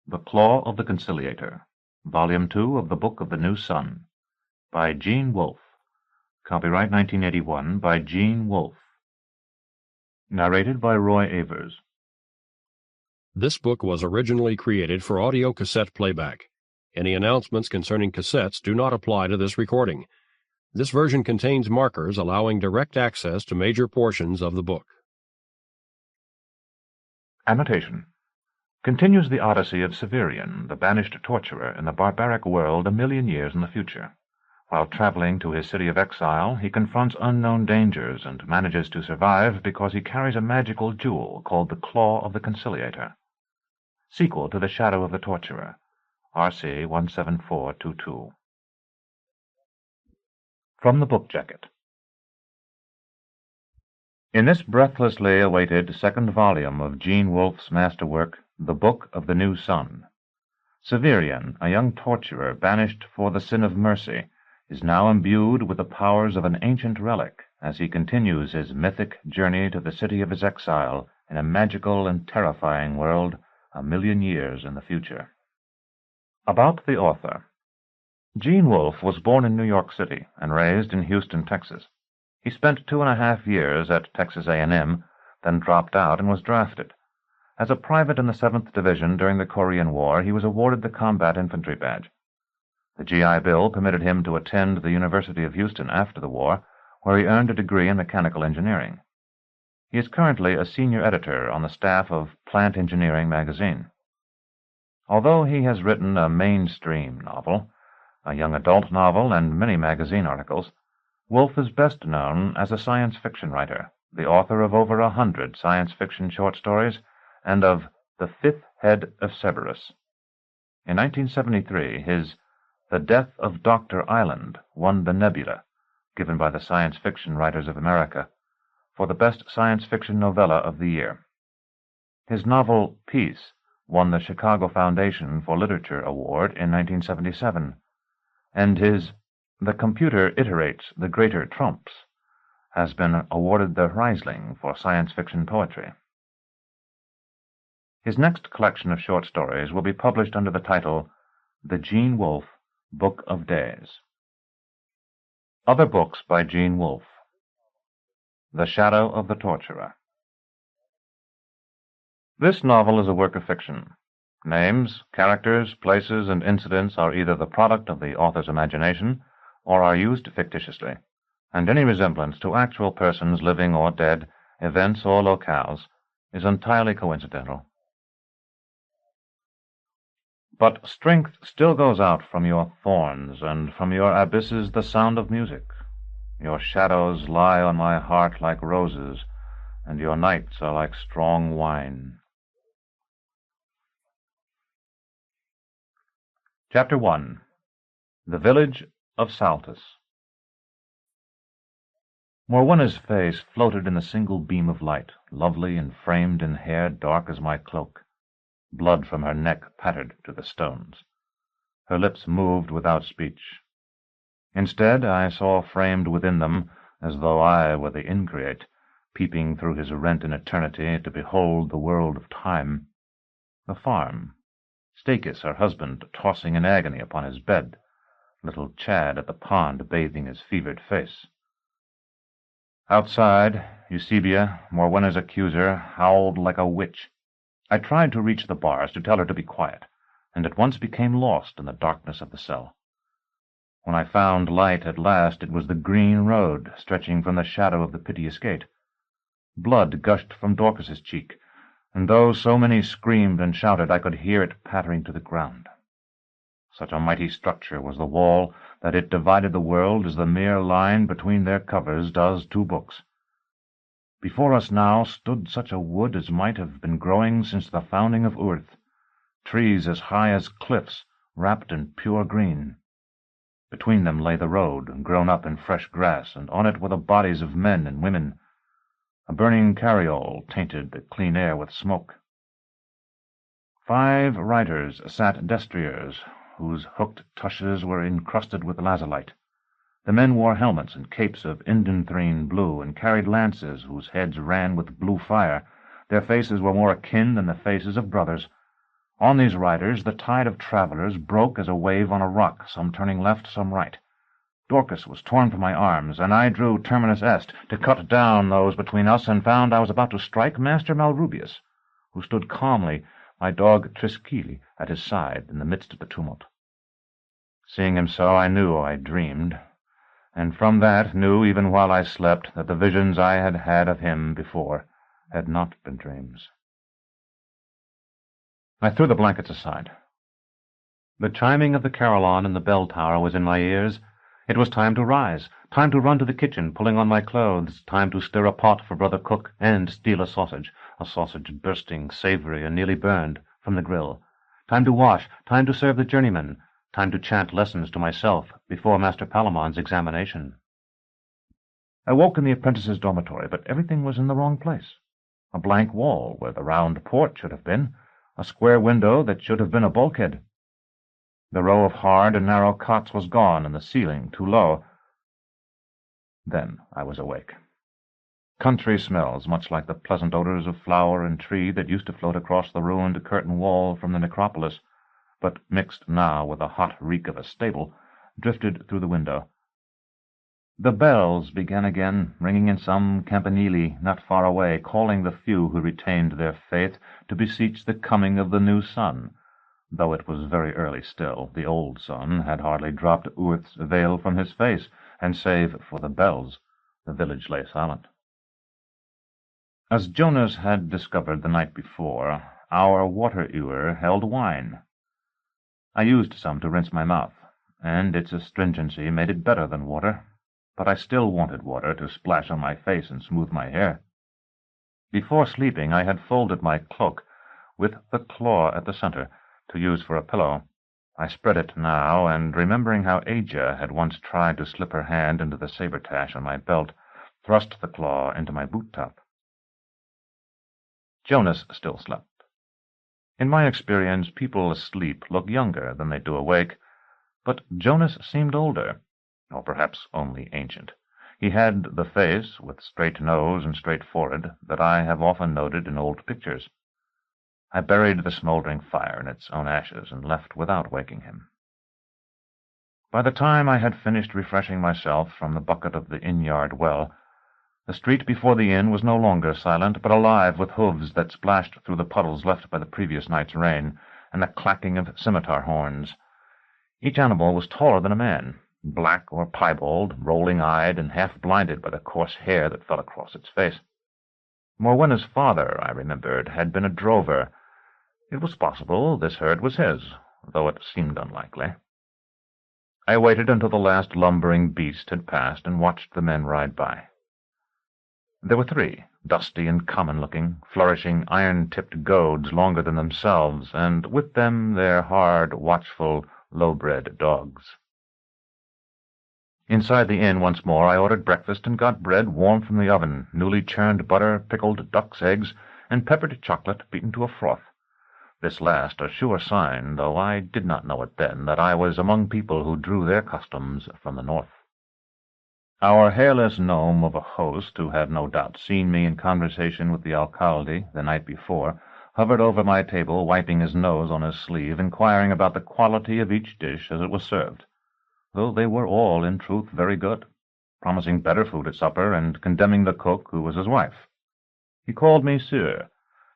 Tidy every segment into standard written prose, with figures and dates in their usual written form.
The Claw of the Conciliator, Volume 2 of the Book of the New Sun, by Gene Wolfe. Copyright 1981 by Gene Wolfe. Narrated by Roy Avers. This book was originally created for audio cassette playback. Any announcements concerning cassettes do not apply to this recording. This version contains markers allowing direct access to major portions of the book. Annotation. Continues the odyssey of Severian, the banished torturer in the barbaric world 1,000,000 years in the future. While traveling to his city of exile, he confronts unknown dangers and manages to survive because he carries a magical jewel called the Claw of the Conciliator. Sequel to The Shadow of the Torturer, RC 17422. From the Book Jacket. In this breathlessly awaited second volume of Gene Wolfe's masterwork, The Book of the New Sun, Severian, a young torturer banished for the sin of mercy, is now imbued with the powers of an ancient relic as he continues his mythic journey to the city of his exile in a magical and terrifying world 1,000,000 years in the future. About the author. Gene Wolfe was born in New York City and raised in Houston, Texas. He spent 2.5 years at Texas A&M, then dropped out and was drafted. As a private in the 7th Division during the Korean War, he was awarded the Combat Infantry Badge. The GI Bill permitted him to attend the University of Houston after the war, where he earned a degree in mechanical engineering. He is currently a senior editor on the staff of Plant Engineering magazine. Although he has written a mainstream novel, a young adult novel, and many magazine articles, Wolfe is best known as a science fiction writer, the author of over 100 science fiction short stories and of The Fifth Head of Cerberus. In 1973, his The Death of Dr. Island won the Nebula, given by the Science Fiction Writers of America, for the best science fiction novella of the year. His novel Peace won the Chicago Foundation for Literature Award in 1977, and his The Computer Iterates the Greater Trumps has been awarded the Riesling for science fiction poetry. His next collection of short stories will be published under the title The Gene Wolfe Book of Days. Other books by Gene Wolfe. The Shadow of the Torturer. This novel is a work of fiction. Names, characters, places, and incidents are either the product of the author's imagination or are used fictitiously, and any resemblance to actual persons, living or dead, events or locales, is entirely coincidental. But strength still goes out from your thorns, and from your abysses the sound of music. Your shadows lie on my heart like roses, and your nights are like strong wine. Chapter 1. The Village of Saltus. Morwenna's face floated in a single beam of light, lovely and framed in hair dark as my cloak. Blood from her neck pattered to the stones. Her lips moved without speech. Instead, I saw framed within them, as though I were the increate, peeping through his rent in eternity to behold the world of time, the farm, Stachys, her husband, tossing in agony upon his bed, little Chad at the pond bathing his fevered face. Outside, Eusebia, Morwenna's accuser, howled like a witch. I tried to reach the bars to tell her to be quiet, and at once became lost in the darkness of the cell. When I found light at last, it was the green road stretching from the shadow of the piteous gate. Blood gushed from Dorcas's cheek, and though so many screamed and shouted, I could hear it pattering to the ground. Such a mighty structure was the wall that it divided the world as the mere line between their covers does two books. Before us now stood such a wood as might have been growing since the founding of earth, trees as high as cliffs, wrapped in pure green. Between them lay the road, grown up in fresh grass, and on it were the bodies of men and women. A burning carriole tainted the clean air with smoke. 5 riders sat destriers, whose hooked tushes were encrusted with lazulite. The men wore helmets and capes of indanthrene blue, and carried lances whose heads ran with blue fire. Their faces were more akin than the faces of brothers. On these riders the tide of travellers broke as a wave on a rock, some turning left, some right. Dorcas was torn from my arms, and I drew terminus est to cut down those between us, and found I was about to strike Master Malrubius, who stood calmly, my dog Trisquili at his side in the midst of the tumult. Seeing him so, I knew I dreamed, and from that knew, even while I slept, that the visions I had had of him before had not been dreams. I threw the blankets aside. The chiming of the carillon in the bell tower was in my ears. It was time to rise, time to run to the kitchen, pulling on my clothes, time to stir a pot for Brother Cook and steal a sausage bursting, savory, and nearly burned, from the grill. Time to wash, time to serve the journeymen, time to chant lessons to myself before Master Palamon's examination. I woke in the apprentices' dormitory, but everything was in the wrong place. A blank wall where the round port should have been, a square window that should have been a bulkhead. The row of hard and narrow cots was gone, and the ceiling too low. Then I was awake. Country smells, much like the pleasant odors of flower and tree that used to float across the ruined curtain wall from the necropolis, but mixed now with the hot reek of a stable, drifted through the window. The bells began again, ringing in some campanile not far away, calling the few who retained their faith to beseech the coming of the new sun. Though it was very early still, the old sun had hardly dropped Urth's veil from his face, and save for the bells, the village lay silent. As Jonas had discovered the night before, our water ewer held wine. I used some to rinse my mouth, and its astringency made it better than water, but I still wanted water to splash on my face and smooth my hair. Before sleeping I had folded my cloak, with the claw at the center, to use for a pillow. I spread it now, and remembering how Aja had once tried to slip her hand into the saber-tash on my belt, thrust the claw into my boot-top. Jonas still slept. In my experience, people asleep look younger than they do awake, but Jonas seemed older, or perhaps only ancient. He had the face, with straight nose and straight forehead, that I have often noted in old pictures. I buried the smoldering fire in its own ashes and left without waking him. By the time I had finished refreshing myself from the bucket of the inn-yard well, the street before the inn was no longer silent, but alive with hooves that splashed through the puddles left by the previous night's rain, and the clacking of scimitar horns. Each animal was taller than a man, black or piebald, rolling-eyed, and half-blinded by the coarse hair that fell across its face. Morwenna's father, I remembered, had been a drover. It was possible this herd was his, though it seemed unlikely. I waited until the last lumbering beast had passed and watched the men ride by. There were three, dusty and common-looking, flourishing iron-tipped goads longer than themselves, and with them their hard, watchful, low-bred dogs. Inside the inn once more I ordered breakfast and got bread warm from the oven, newly churned butter, pickled duck's eggs, and peppered chocolate beaten to a froth. This last a sure sign, though I did not know it then, that I was among people who drew their customs from the north. Our hairless gnome of a host, who had no doubt seen me in conversation with the alcalde the night before, hovered over my table, wiping his nose on his sleeve, inquiring about the quality of each dish as it was served, though they were all, in truth, very good, promising better food at supper, and condemning the cook, who was his wife. He called me Sieur,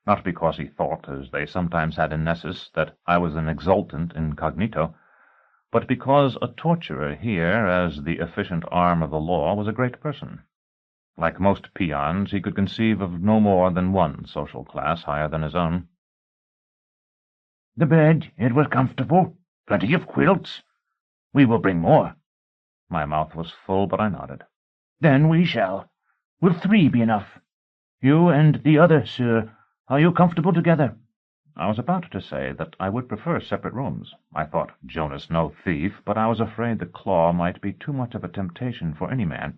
not because he thought, as they sometimes had in Nessus, that I was an exultant incognito, but because a torturer here, as the efficient arm of the law, was a great person. Like most peons, he could conceive of no more than one social class higher than his own. The bed, it was comfortable. Plenty of quilts. We will bring more. My mouth was full, but I nodded. Then we shall. Will 3 be enough? You and the other, sir, are you comfortable together? I was about to say that I would prefer separate rooms. I thought Jonas no thief, but I was afraid the claw might be too much of a temptation for any man,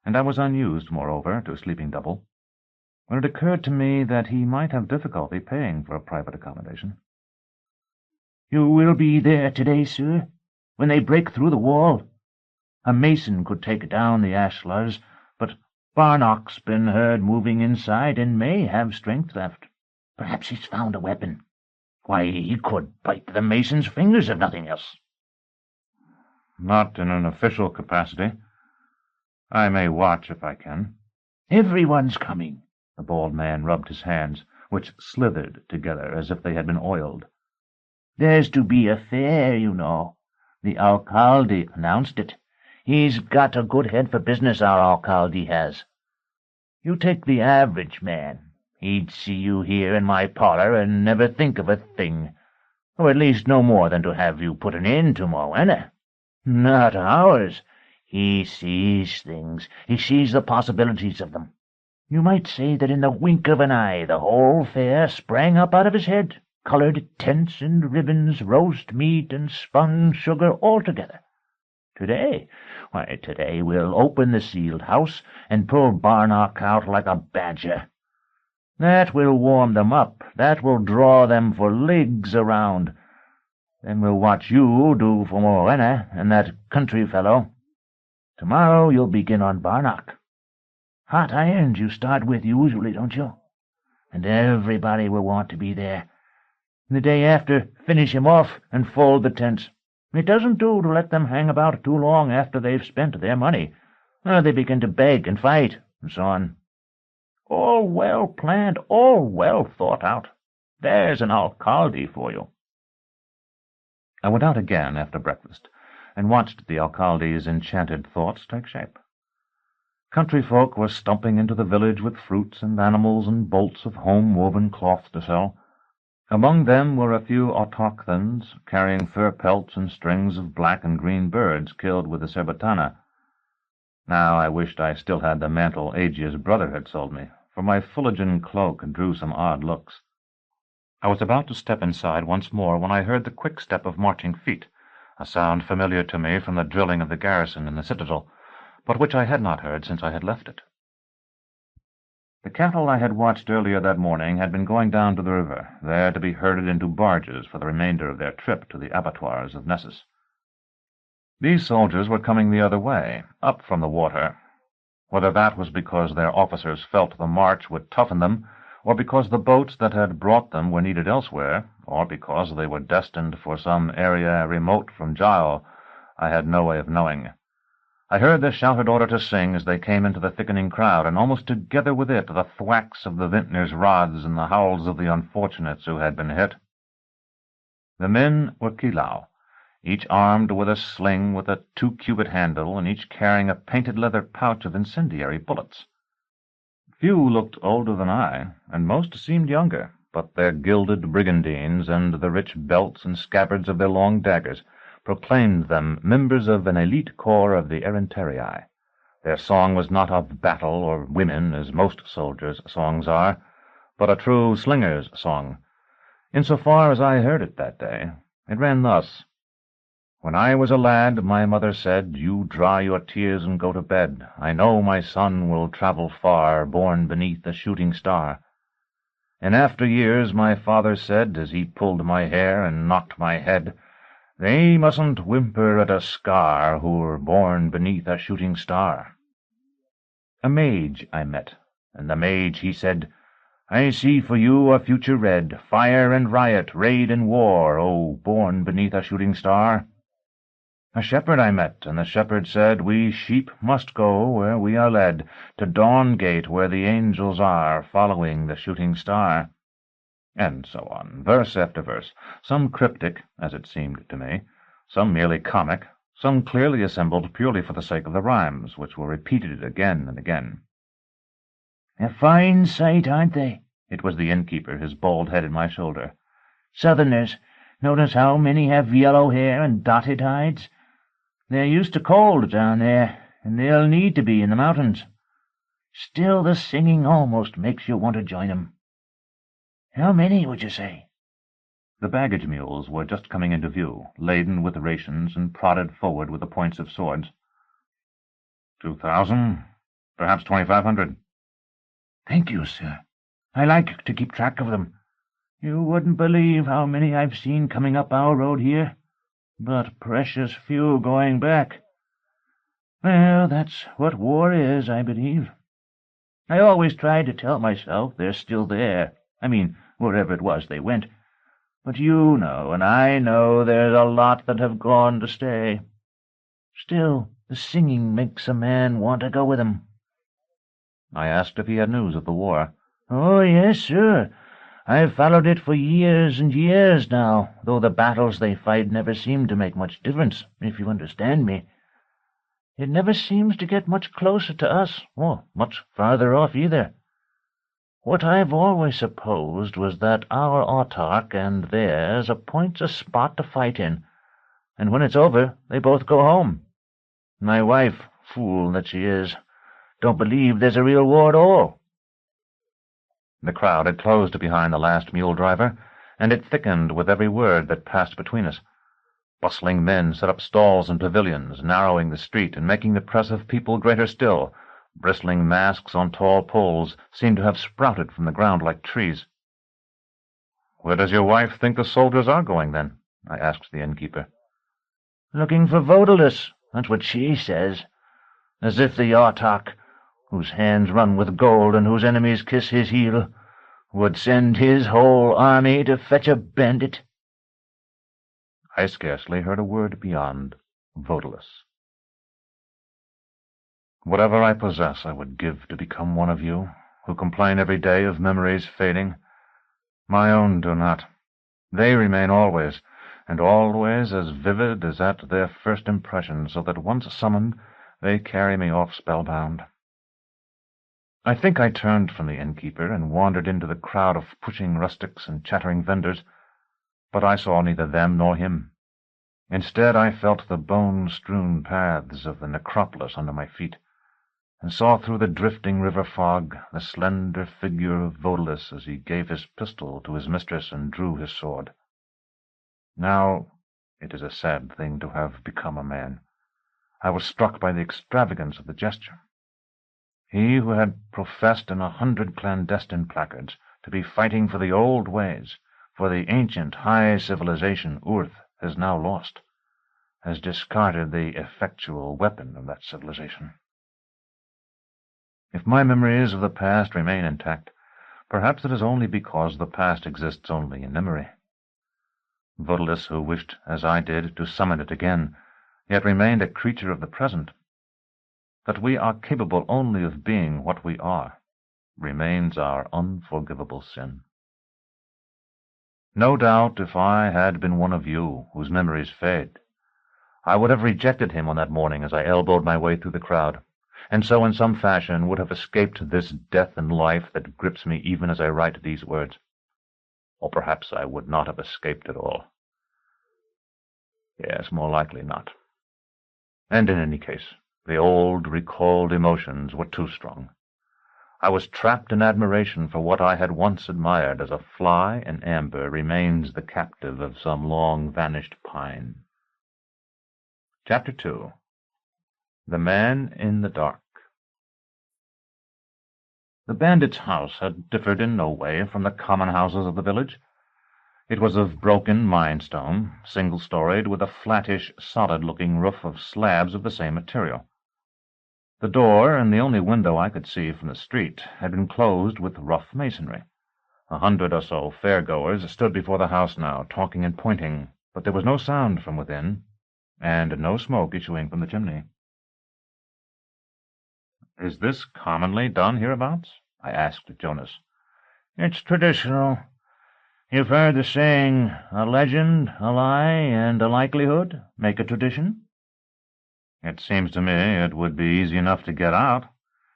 and I was unused, moreover, to sleeping double, when it occurred to me that he might have difficulty paying for a private accommodation. You will be there today, sir, when they break through the wall. A mason could take down the ashlars, but Barnock's been heard moving inside and may have strength left. Perhaps he's found a weapon. Why, he could bite the mason's fingers if nothing else. Not in an official capacity. I may watch if I can. Everyone's coming. The bald man rubbed his hands, which slithered together as if they had been oiled. There's to be a fair, you know. The alcalde announced it. He's got a good head for business, our alcalde has. You take the average man. He'd see you here in my parlor and never think of a thing, or at least no more than to have you put an end to Moana. Not ours. He sees things. He sees the possibilities of them. You might say that in the wink of an eye the whole fair sprang up out of his head, coloured tents and ribbons, roast meat and spun sugar all together. Today we'll open the sealed house and pull Barnock out like a badger. That will warm them up. That will draw them for leagues around. Then we'll watch you do for Moana and that country fellow. Tomorrow you'll begin on Barnock. Hot irons you start with usually, don't you? And everybody will want to be there. The day after, finish him off and fold the tents. It doesn't do to let them hang about too long after they've spent their money. They begin to beg and fight, and so on. All well planned, all well thought out. There's an alcalde for you. I went out again after breakfast, and watched the alcalde's enchanted thoughts take shape. Country folk were stumping into the village with fruits and animals and bolts of home-woven cloth to sell. Among them were a few autochthons carrying fur pelts and strings of black and green birds killed with the cerbatana. Now I wished I still had the mantle Aegea's brother had sold me, for my Fuligan cloak drew some odd looks. I was about to step inside once more when I heard the quick step of marching feet, a sound familiar to me from the drilling of the garrison in the citadel, but which I had not heard since I had left it. The cattle I had watched earlier that morning had been going down to the river, there to be herded into barges for the remainder of their trip to the abattoirs of Nessus. These soldiers were coming the other way, up from the water. Whether that was because their officers felt the march would toughen them, or because the boats that had brought them were needed elsewhere, or because they were destined for some area remote from Gial, I had no way of knowing. I heard their shouted order to sing as they came into the thickening crowd, and almost together with it the thwacks of the vintners' rods and the howls of the unfortunates who had been hit. The men were Kilau, each armed with a sling with a 2-cubit handle, and each carrying a painted leather pouch of incendiary bullets. Few looked older than I, and most seemed younger, but their gilded brigandines and the rich belts and scabbards of their long daggers proclaimed them members of an elite corps of the Erentarii. Their song was not of battle or women, as most soldiers' songs are, but a true slinger's song. Insofar as I heard it that day, it ran thus. When I was a lad, my mother said, "You dry your tears and go to bed. I know my son will travel far, born beneath a shooting star." In after years my father said, as he pulled my hair and knocked my head, "They mustn't whimper at a scar who're born beneath a shooting star." A mage I met, and the mage he said, "I see for you a future red, fire and riot, raid and war, oh, born beneath a shooting star." A shepherd I met, and the shepherd said, "We sheep must go where we are led, to Dawngate where the angels are, following the shooting star." And so on, verse after verse, some cryptic, as it seemed to me, some merely comic, some clearly assembled purely for the sake of the rhymes, which were repeated again and again. "A fine sight, aren't they?" It was the innkeeper, his bald head at my shoulder. "Southerners, notice how many have yellow hair and dotted hides? They're used to cold down there, and they'll need to be in the mountains. Still, the singing almost makes you want to join 'em. How many, would you say?" The baggage mules were just coming into view, laden with rations and prodded forward with the points of swords. 2,000, perhaps 2,500. "Thank you, sir. I like to keep track of them. You wouldn't believe how many I've seen coming up our road here, but precious few going back. Well, that's what war is, I believe. I always tried to tell myself they're still there. I mean, wherever it was they went. But you know, and I know, there's a lot that have gone to stay. Still, the singing makes a man want to go with 'em." I asked if he had news of the war. "Oh, yes, sir. I've followed it for years and years now, though the battles they fight never seem to make much difference, if you understand me. It never seems to get much closer to us, or much farther off either. What I've always supposed was that our autarch and theirs appoints a spot to fight in, and when it's over, they both go home. My wife, fool that she is, don't believe there's a real war at all." The crowd had closed behind the last mule-driver, and it thickened with every word that passed between us. Bustling men set up stalls and pavilions, narrowing the street and making the press of people greater still. Bristling masks on tall poles seemed to have sprouted from the ground like trees. "Where does your wife think the soldiers are going, then?" I asked the innkeeper. "Looking for Odalisque, that's what she says. As if the autarch, whose hands run with gold and whose enemies kiss his heel, would send his whole army to fetch a bandit." I scarcely heard a word beyond Odalisque. "Whatever I possess I would give to become one of you, who complain every day of memories fading. My own do not. They remain always, and always as vivid as at their first impression, so that once summoned they carry me off spellbound." I think I turned from the innkeeper and wandered into the crowd of pushing rustics and chattering vendors, but I saw neither them nor him. Instead, I felt the bone-strewn paths of the necropolis under my feet, and saw through the drifting river fog the slender figure of Odalisque as he gave his pistol to his mistress and drew his sword. Now it is a sad thing to have become a man. I was struck by the extravagance of the gesture. He who had professed in 100 clandestine placards to be fighting for the old ways, for the ancient high civilization Urth has now lost, has discarded the effectual weapon of that civilization. If my memories of the past remain intact, perhaps it is only because the past exists only in memory. Odalisque, who wished, as I did, to summon it again, yet remained a creature of the present. That we are capable only of being what we are remains our unforgivable sin. No doubt, if I had been one of you, whose memories fade, I would have rejected him on that morning as I elbowed my way through the crowd, and so in some fashion would have escaped this death in life that grips me even as I write these words. Or perhaps I would not have escaped at all. Yes, more likely not. And in any case, the old, recalled emotions were too strong. I was trapped in admiration for what I had once admired, as a fly in amber remains the captive of some long-vanished pine. Chapter 2. The Man in the Dark. The bandit's house had differed in no way from the common houses of the village. It was of broken mindstone, single-storied, with a flattish, solid-looking roof of slabs of the same material. The door, and the only window I could see from the street, had been closed with rough masonry. 100 or so fair-goers stood before the house now, talking and pointing, but there was no sound from within, and no smoke issuing from the chimney. "Is this commonly done hereabouts?" I asked Jonas. "It's traditional. You've heard the saying, a legend, a lie, and a likelihood make a tradition?" "It seems to me it would be easy enough to get out.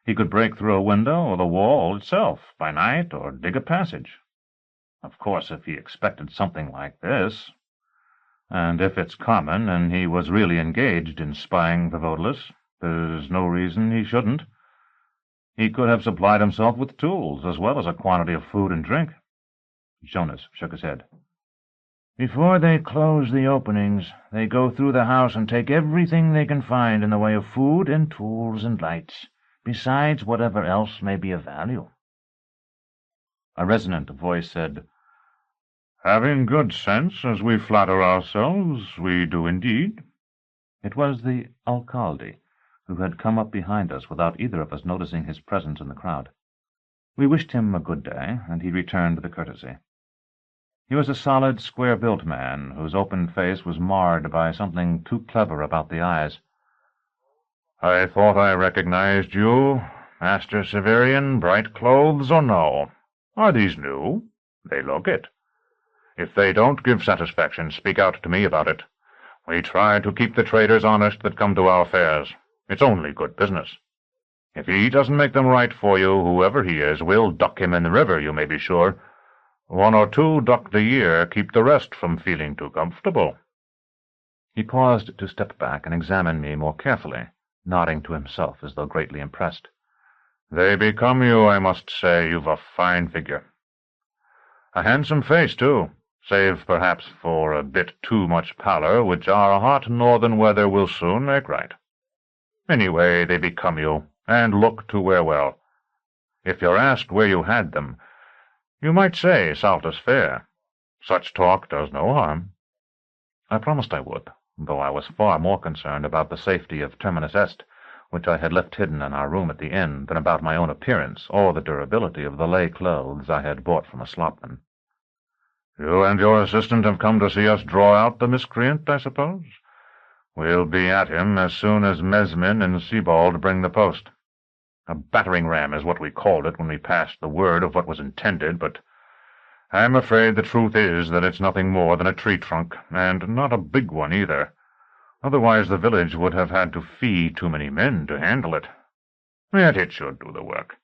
He could break through a window or the wall itself by night, or dig a passage. Of course, if he expected something like this, and if it's common and he was really engaged in spying for Odalisque, there's no reason he shouldn't. He could have supplied himself with tools, as well as a quantity of food and drink." Jonas shook his head. "Before they close the openings, they go through the house and take everything they can find in the way of food and tools and lights, besides whatever else may be of value." A resonant voice said, "Having good sense, as we flatter ourselves, we do indeed." It was the alcalde, who had come up behind us without either of us noticing his presence in the crowd. We wished him a good day, and he returned the courtesy. He was a solid, square-built man, whose open face was marred by something too clever about the eyes. "I thought I recognized you, Master Severian, bright clothes or no. Are these new? They look it. If they don't give satisfaction, speak out to me about it. We try to keep the traders honest that come to our fairs. It's only good business. If he doesn't make them right for you, whoever he is, we'll duck him in the river, you may be sure. 1 or 2 ducked a year keep the rest from feeling too comfortable." He paused to step back and examine me more carefully, nodding to himself as though greatly impressed. "They become you, I must say. You've a fine figure. A handsome face, too, save perhaps for a bit too much pallor, which our hot northern weather will soon make right. Anyway, they become you, and look to wear well. If you're asked where you had them, you might say Saltus fair. Such talk does no harm." I promised I would, though I was far more concerned about the safety of Terminus Est, which I had left hidden in our room at the inn, than about my own appearance or the durability of the lay clothes I had bought from a slopman. "You and your assistant have come to see us draw out the miscreant, I suppose? We'll be at him as soon as Mesmin and Sebald bring the post. A battering-ram is what we called it when we passed the word of what was intended, but I'm afraid the truth is that it's nothing more than a tree trunk, and not a big one either. Otherwise the village would have had to fee too many men to handle it. Yet it should do the work.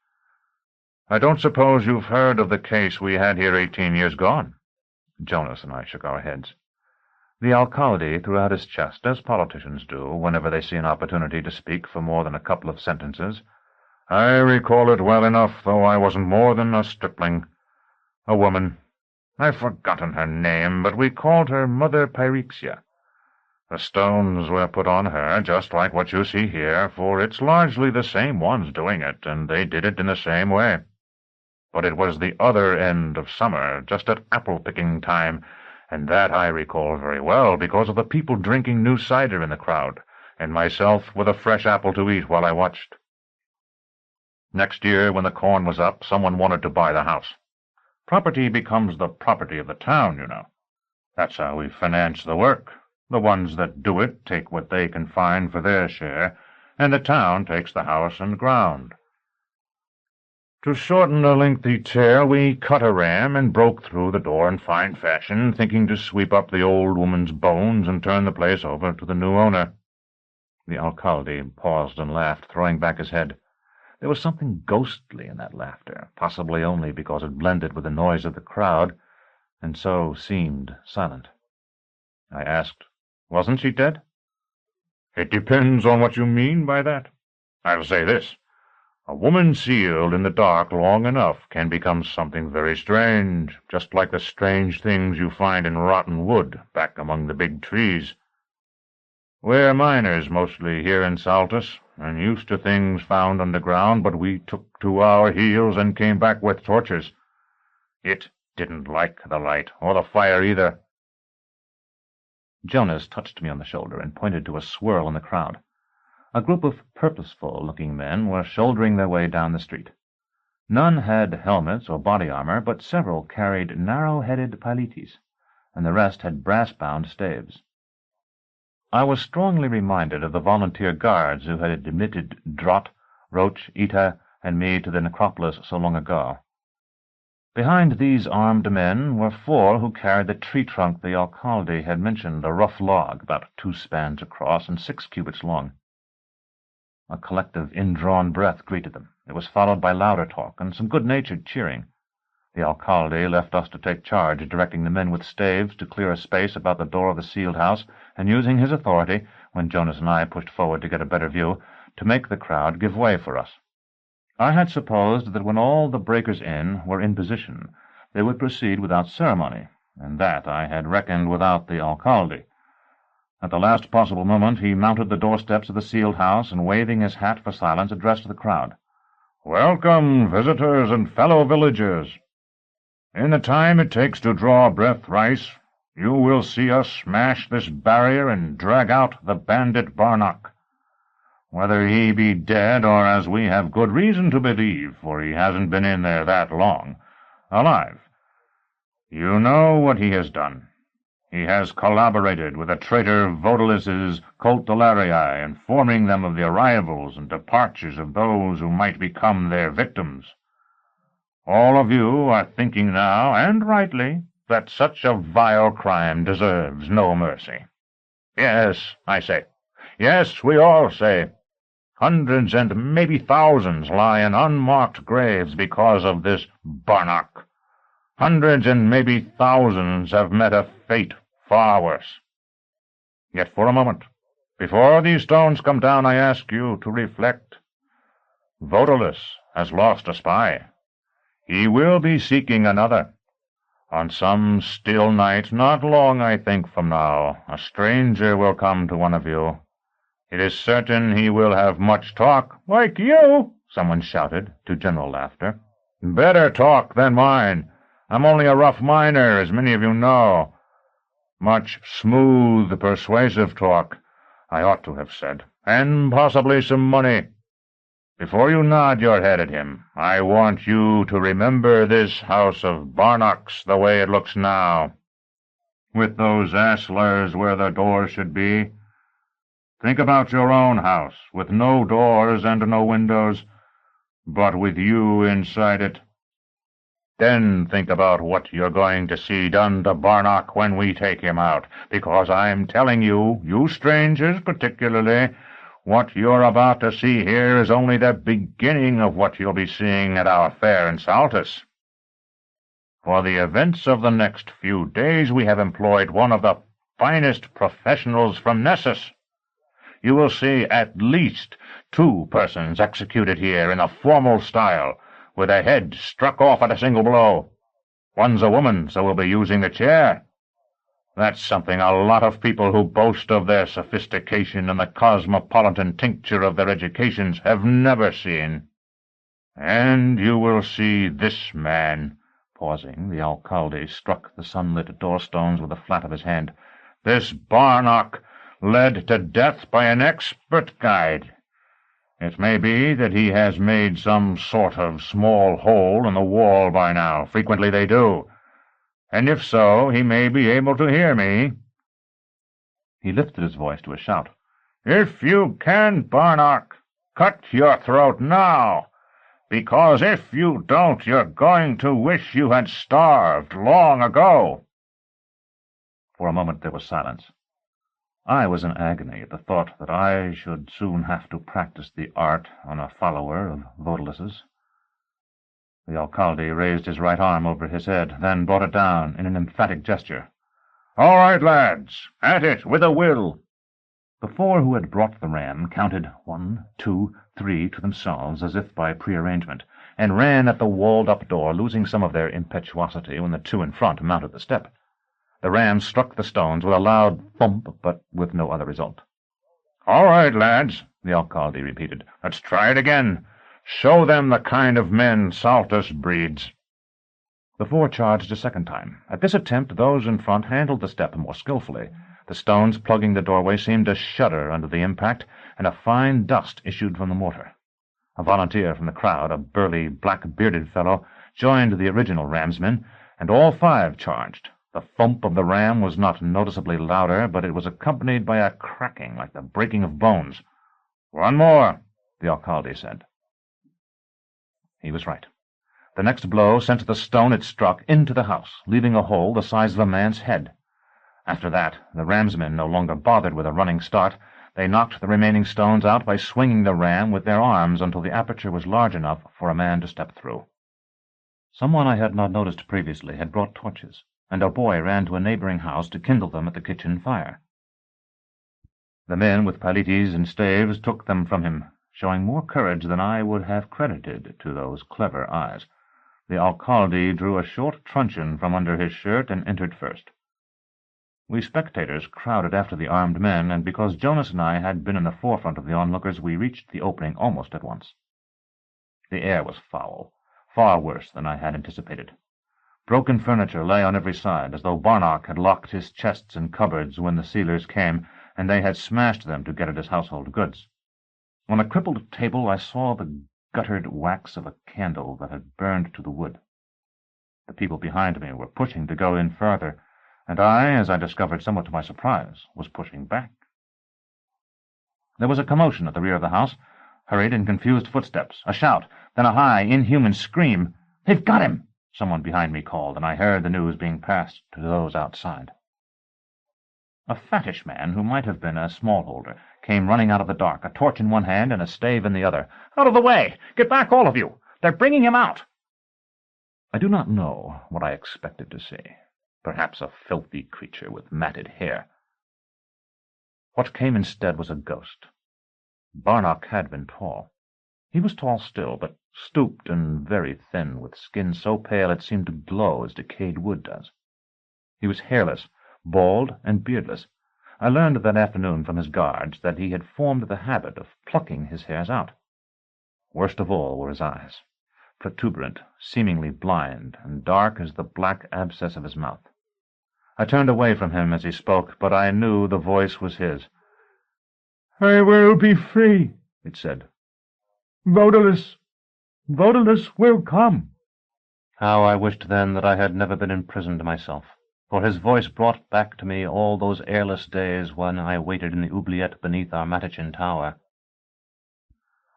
I don't suppose you've heard of the case we had here 18 years gone?" Jonas and I shook our heads. The alcalde threw out his chest, as politicians do whenever they see an opportunity to speak for more than a couple of sentences. "I recall it well enough, though I wasn't more than a stripling. A woman. I've forgotten her name, but we called her Mother Pyrexia. The stones were put on her, just like what you see here, for it's largely the same ones doing it, and they did it in the same way. But it was the other end of summer, just at apple-picking time, and that I recall very well because of the people drinking new cider in the crowd, and myself with a fresh apple to eat while I watched. Next year, when the corn was up, someone wanted to buy the house. Property becomes the property of the town, you know. That's how we finance the work. The ones that do it take what they can find for their share, and the town takes the house and ground. To shorten a lengthy tale, we cut a ram and broke through the door in fine fashion, thinking to sweep up the old woman's bones and turn the place over to the new owner." The alcalde paused and laughed, throwing back his head. There was something ghostly in that laughter, possibly only because it blended with the noise of the crowd, and so seemed silent. I asked, "Wasn't she dead?" "It depends on what you mean by that. I'll say this. A woman sealed in the dark long enough can become something very strange, just like the strange things you find in rotten wood back among the big trees. We're miners mostly here in Saltus, and used to things found underground, but we took to our heels and came back with torches. It didn't like the light, or the fire either." Jonas touched me on the shoulder and pointed to a swirl in the crowd. A group of purposeful-looking men were shouldering their way down the street. None had helmets or body armor, but several carried narrow-headed pilites, and the rest had brass-bound staves. I was strongly reminded of the volunteer guards who had admitted Drott, Roach, Ita, and me to the necropolis so long ago. Behind these armed men were 4 who carried the tree trunk the alcalde had mentioned, a rough log about 2 spans across and 6 cubits long. A collective indrawn breath greeted them. It was followed by louder talk and some good-natured cheering. The alcalde left us to take charge, directing the men with staves to clear a space about the door of the sealed house, and using his authority, when Jonas and I pushed forward to get a better view, to make the crowd give way for us. I had supposed that when all the breakers in were in position, they would proceed without ceremony, and that I had reckoned without the alcalde. At the last possible moment he mounted the doorsteps of the sealed house, and waving his hat for silence, addressed the crowd. "Welcome, visitors and fellow villagers. In the time it takes to draw breath thrice, you will see us smash this barrier and drag out the bandit Barnock. Whether he be dead, or, as we have good reason to believe, for he hasn't been in there that long, alive. You know what he has done. He has collaborated with the traitor Odalisque's Cultellarii, informing them of the arrivals and departures of those who might become their victims. All of you are thinking now, and rightly, that such a vile crime deserves no mercy. Yes, I say. Yes, we all say. Hundreds and maybe thousands lie in unmarked graves because of this Barnock. Hundreds and maybe thousands have met a fate far worse. Yet for a moment, before these stones come down, I ask you to reflect. Odalisque has lost a spy. He will be seeking another. On some still night, not long, I think, from now, a stranger will come to one of you. It is certain he will have much talk, like you, someone shouted, to general laughter. Better talk than mine. I'm only a rough miner, as many of you know. Much smooth, persuasive talk, I ought to have said, and possibly some money. Before you nod your head at him, I want you to remember this house of Barnocks the way it looks now, with those astlars where the doors should be. Think about your own house, with no doors and no windows, but with you inside it. Then think about what you're going to see done to Barnock when we take him out, because I'm telling you, you strangers particularly, what you're about to see here is only the beginning of what you'll be seeing at our fair in Saltus. For the events of the next few days we have employed one of the finest professionals from Nessus. You will see at least 2 persons executed here in a formal style, with a head struck off at a single blow. One's a woman, so we'll be using the chair. That's something a lot of people who boast of their sophistication and the cosmopolitan tincture of their educations have never seen. And you will see this man. Pausing, the alcalde struck the sunlit door-stones with the flat of his hand. This Barnock, led to death by an expert guide. It may be that he has made some sort of small hole in the wall by now. Frequently they do. And if so, he may be able to hear me. He lifted his voice to a shout. If you can, Barnock, cut your throat now, because if you don't, you're going to wish you had starved long ago. For a moment there was silence. I was in agony at the thought that I should soon have to practice the art on a follower of Odalisque's. The alcalde raised his right arm over his head, then brought it down in an emphatic gesture. All right, lads, at it with a will. The 4 who had brought the ram counted 1, 2, 3 to themselves as if by prearrangement, and ran at the walled-up door, losing some of their impetuosity when the 2 in front mounted the step. The ram struck the stones with a loud thump, but with no other result. All right, lads, the alcalde repeated. Let's try it again. Show them the kind of men Saltus breeds. The 4 charged a second time. At this attempt, those in front handled the step more skillfully. The stones plugging the doorway seemed to shudder under the impact, and a fine dust issued from the mortar. A volunteer from the crowd, a burly, black-bearded fellow, joined the original ramsmen, and all 5 charged. The thump of the ram was not noticeably louder, but it was accompanied by a cracking like the breaking of bones. One more, the alcalde said. He was right. The next blow sent the stone it struck into the house, leaving a hole the size of a man's head. After that, the ramsmen no longer bothered with a running start. They knocked the remaining stones out by swinging the ram with their arms until the aperture was large enough for a man to step through. Someone I had not noticed previously had brought torches, and a boy ran to a neighboring house to kindle them at the kitchen fire. The men with palites and staves took them from him, showing more courage than I would have credited to those clever eyes. The alcalde drew a short truncheon from under his shirt and entered first. We spectators crowded after the armed men, and because Jonas and I had been in the forefront of the onlookers, we reached the opening almost at once. The air was foul, far worse than I had anticipated. Broken furniture lay on every side, as though Barnock had locked his chests and cupboards when the sealers came, and they had smashed them to get at his household goods. On a crippled table I saw the guttered wax of a candle that had burned to the wood. The people behind me were pushing to go in further, and I, as I discovered somewhat to my surprise, was pushing back. There was a commotion at the rear of the house, hurried and confused footsteps, a shout, then a high, inhuman scream. "They've got him!" someone behind me called, and I heard the news being passed to those outside. A fattish man, who might have been a smallholder, came running out of the dark, a torch in one hand and a stave in the other. "Out of the way! Get back, all of you! They're bringing him out!" I do not know what I expected to see. Perhaps a filthy creature with matted hair. What came instead was a ghost. Barnock had been tall. He was tall still, but stooped and very thin, with skin so pale it seemed to glow as decayed wood does. He was hairless, bald, and beardless. I learned that afternoon from his guards that he had formed the habit of plucking his hairs out. Worst of all were his eyes, protuberant, seemingly blind, and dark as the black abscess of his mouth. I turned away from him as he spoke, but I knew the voice was his. "I will be free," it said. "Odalisque will come." How I wished then that I had never been imprisoned myself, for his voice brought back to me all those airless days when I waited in the oubliette beneath our Matachin tower.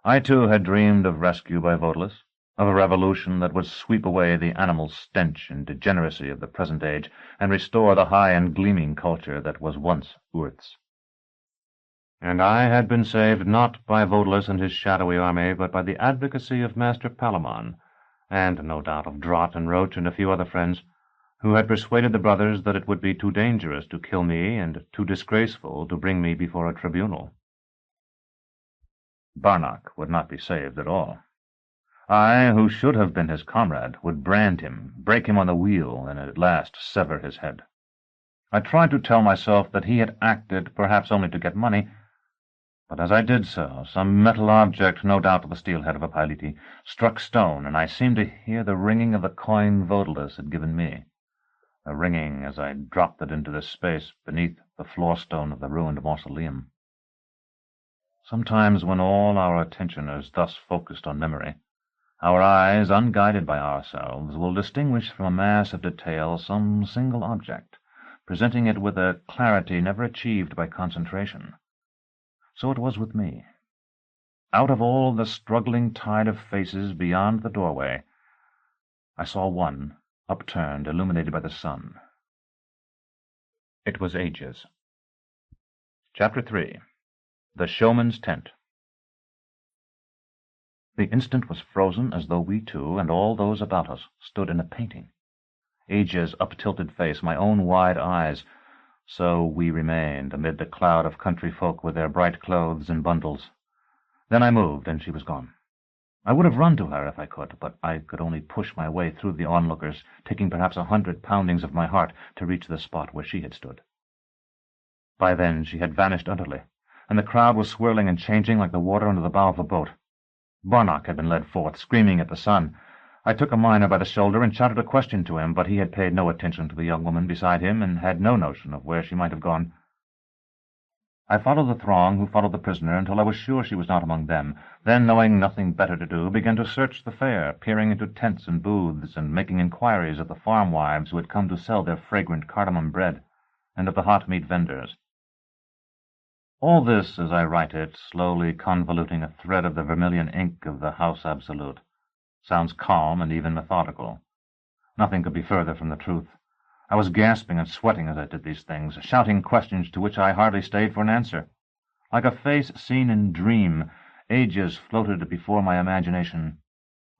I too had dreamed of rescue by Odalisque, of a revolution that would sweep away the animal stench and degeneracy of the present age, and restore the high and gleaming culture that was once Earth's. And I had been saved not by Odalisque and his shadowy army, but by the advocacy of Master Palamon, and no doubt of Drott and Roach and a few other friends, who had persuaded the brothers that it would be too dangerous to kill me and too disgraceful to bring me before a tribunal. Barnock would not be saved at all. I, who should have been his comrade, would brand him, break him on the wheel, and at last sever his head. I tried to tell myself that he had acted perhaps only to get money, but as I did so, some metal object, no doubt the steelhead of a Pilete, struck stone, and I seemed to hear the ringing of the coin Odalisque had given me, a ringing as I dropped it into the space beneath the floor-stone of the ruined mausoleum. Sometimes when all our attention is thus focused on memory, our eyes, unguided by ourselves, will distinguish from a mass of detail some single object, presenting it with a clarity never achieved by concentration. So it was with me. Out of all the struggling tide of faces beyond the doorway, I saw one, upturned, illuminated by the sun. It was Aegis. Chapter 3. The Showman's Tent. The instant was frozen as though we two, and all those about us, stood in a painting. Aegis' up-tilted face, my own wide eyes. So we remained amid the cloud of country folk with their bright clothes and bundles. Then I moved, and she was gone. I would have run to her if I could, but I could only push my way through the onlookers, taking perhaps 100 poundings of my heart to reach the spot where she had stood. By then she had vanished utterly, and the crowd was swirling and changing like the water under the bow of a boat. Barnock had been led forth, screaming at the sun. I took a miner by the shoulder and shouted a question to him, but he had paid no attention to the young woman beside him, and had no notion of where she might have gone. I followed the throng who followed the prisoner until I was sure she was not among them, then, knowing nothing better to do, began to search the fair, peering into tents and booths, and making inquiries of the farm wives who had come to sell their fragrant cardamom bread, and of the hot meat vendors. All this, as I write it, slowly convoluting a thread of the vermilion ink of the House Absolute, sounds calm and even methodical. Nothing could be further from the truth. I was gasping and sweating as I did these things, shouting questions to which I hardly stayed for an answer. Like a face seen in dream, Aegis floated before my imagination.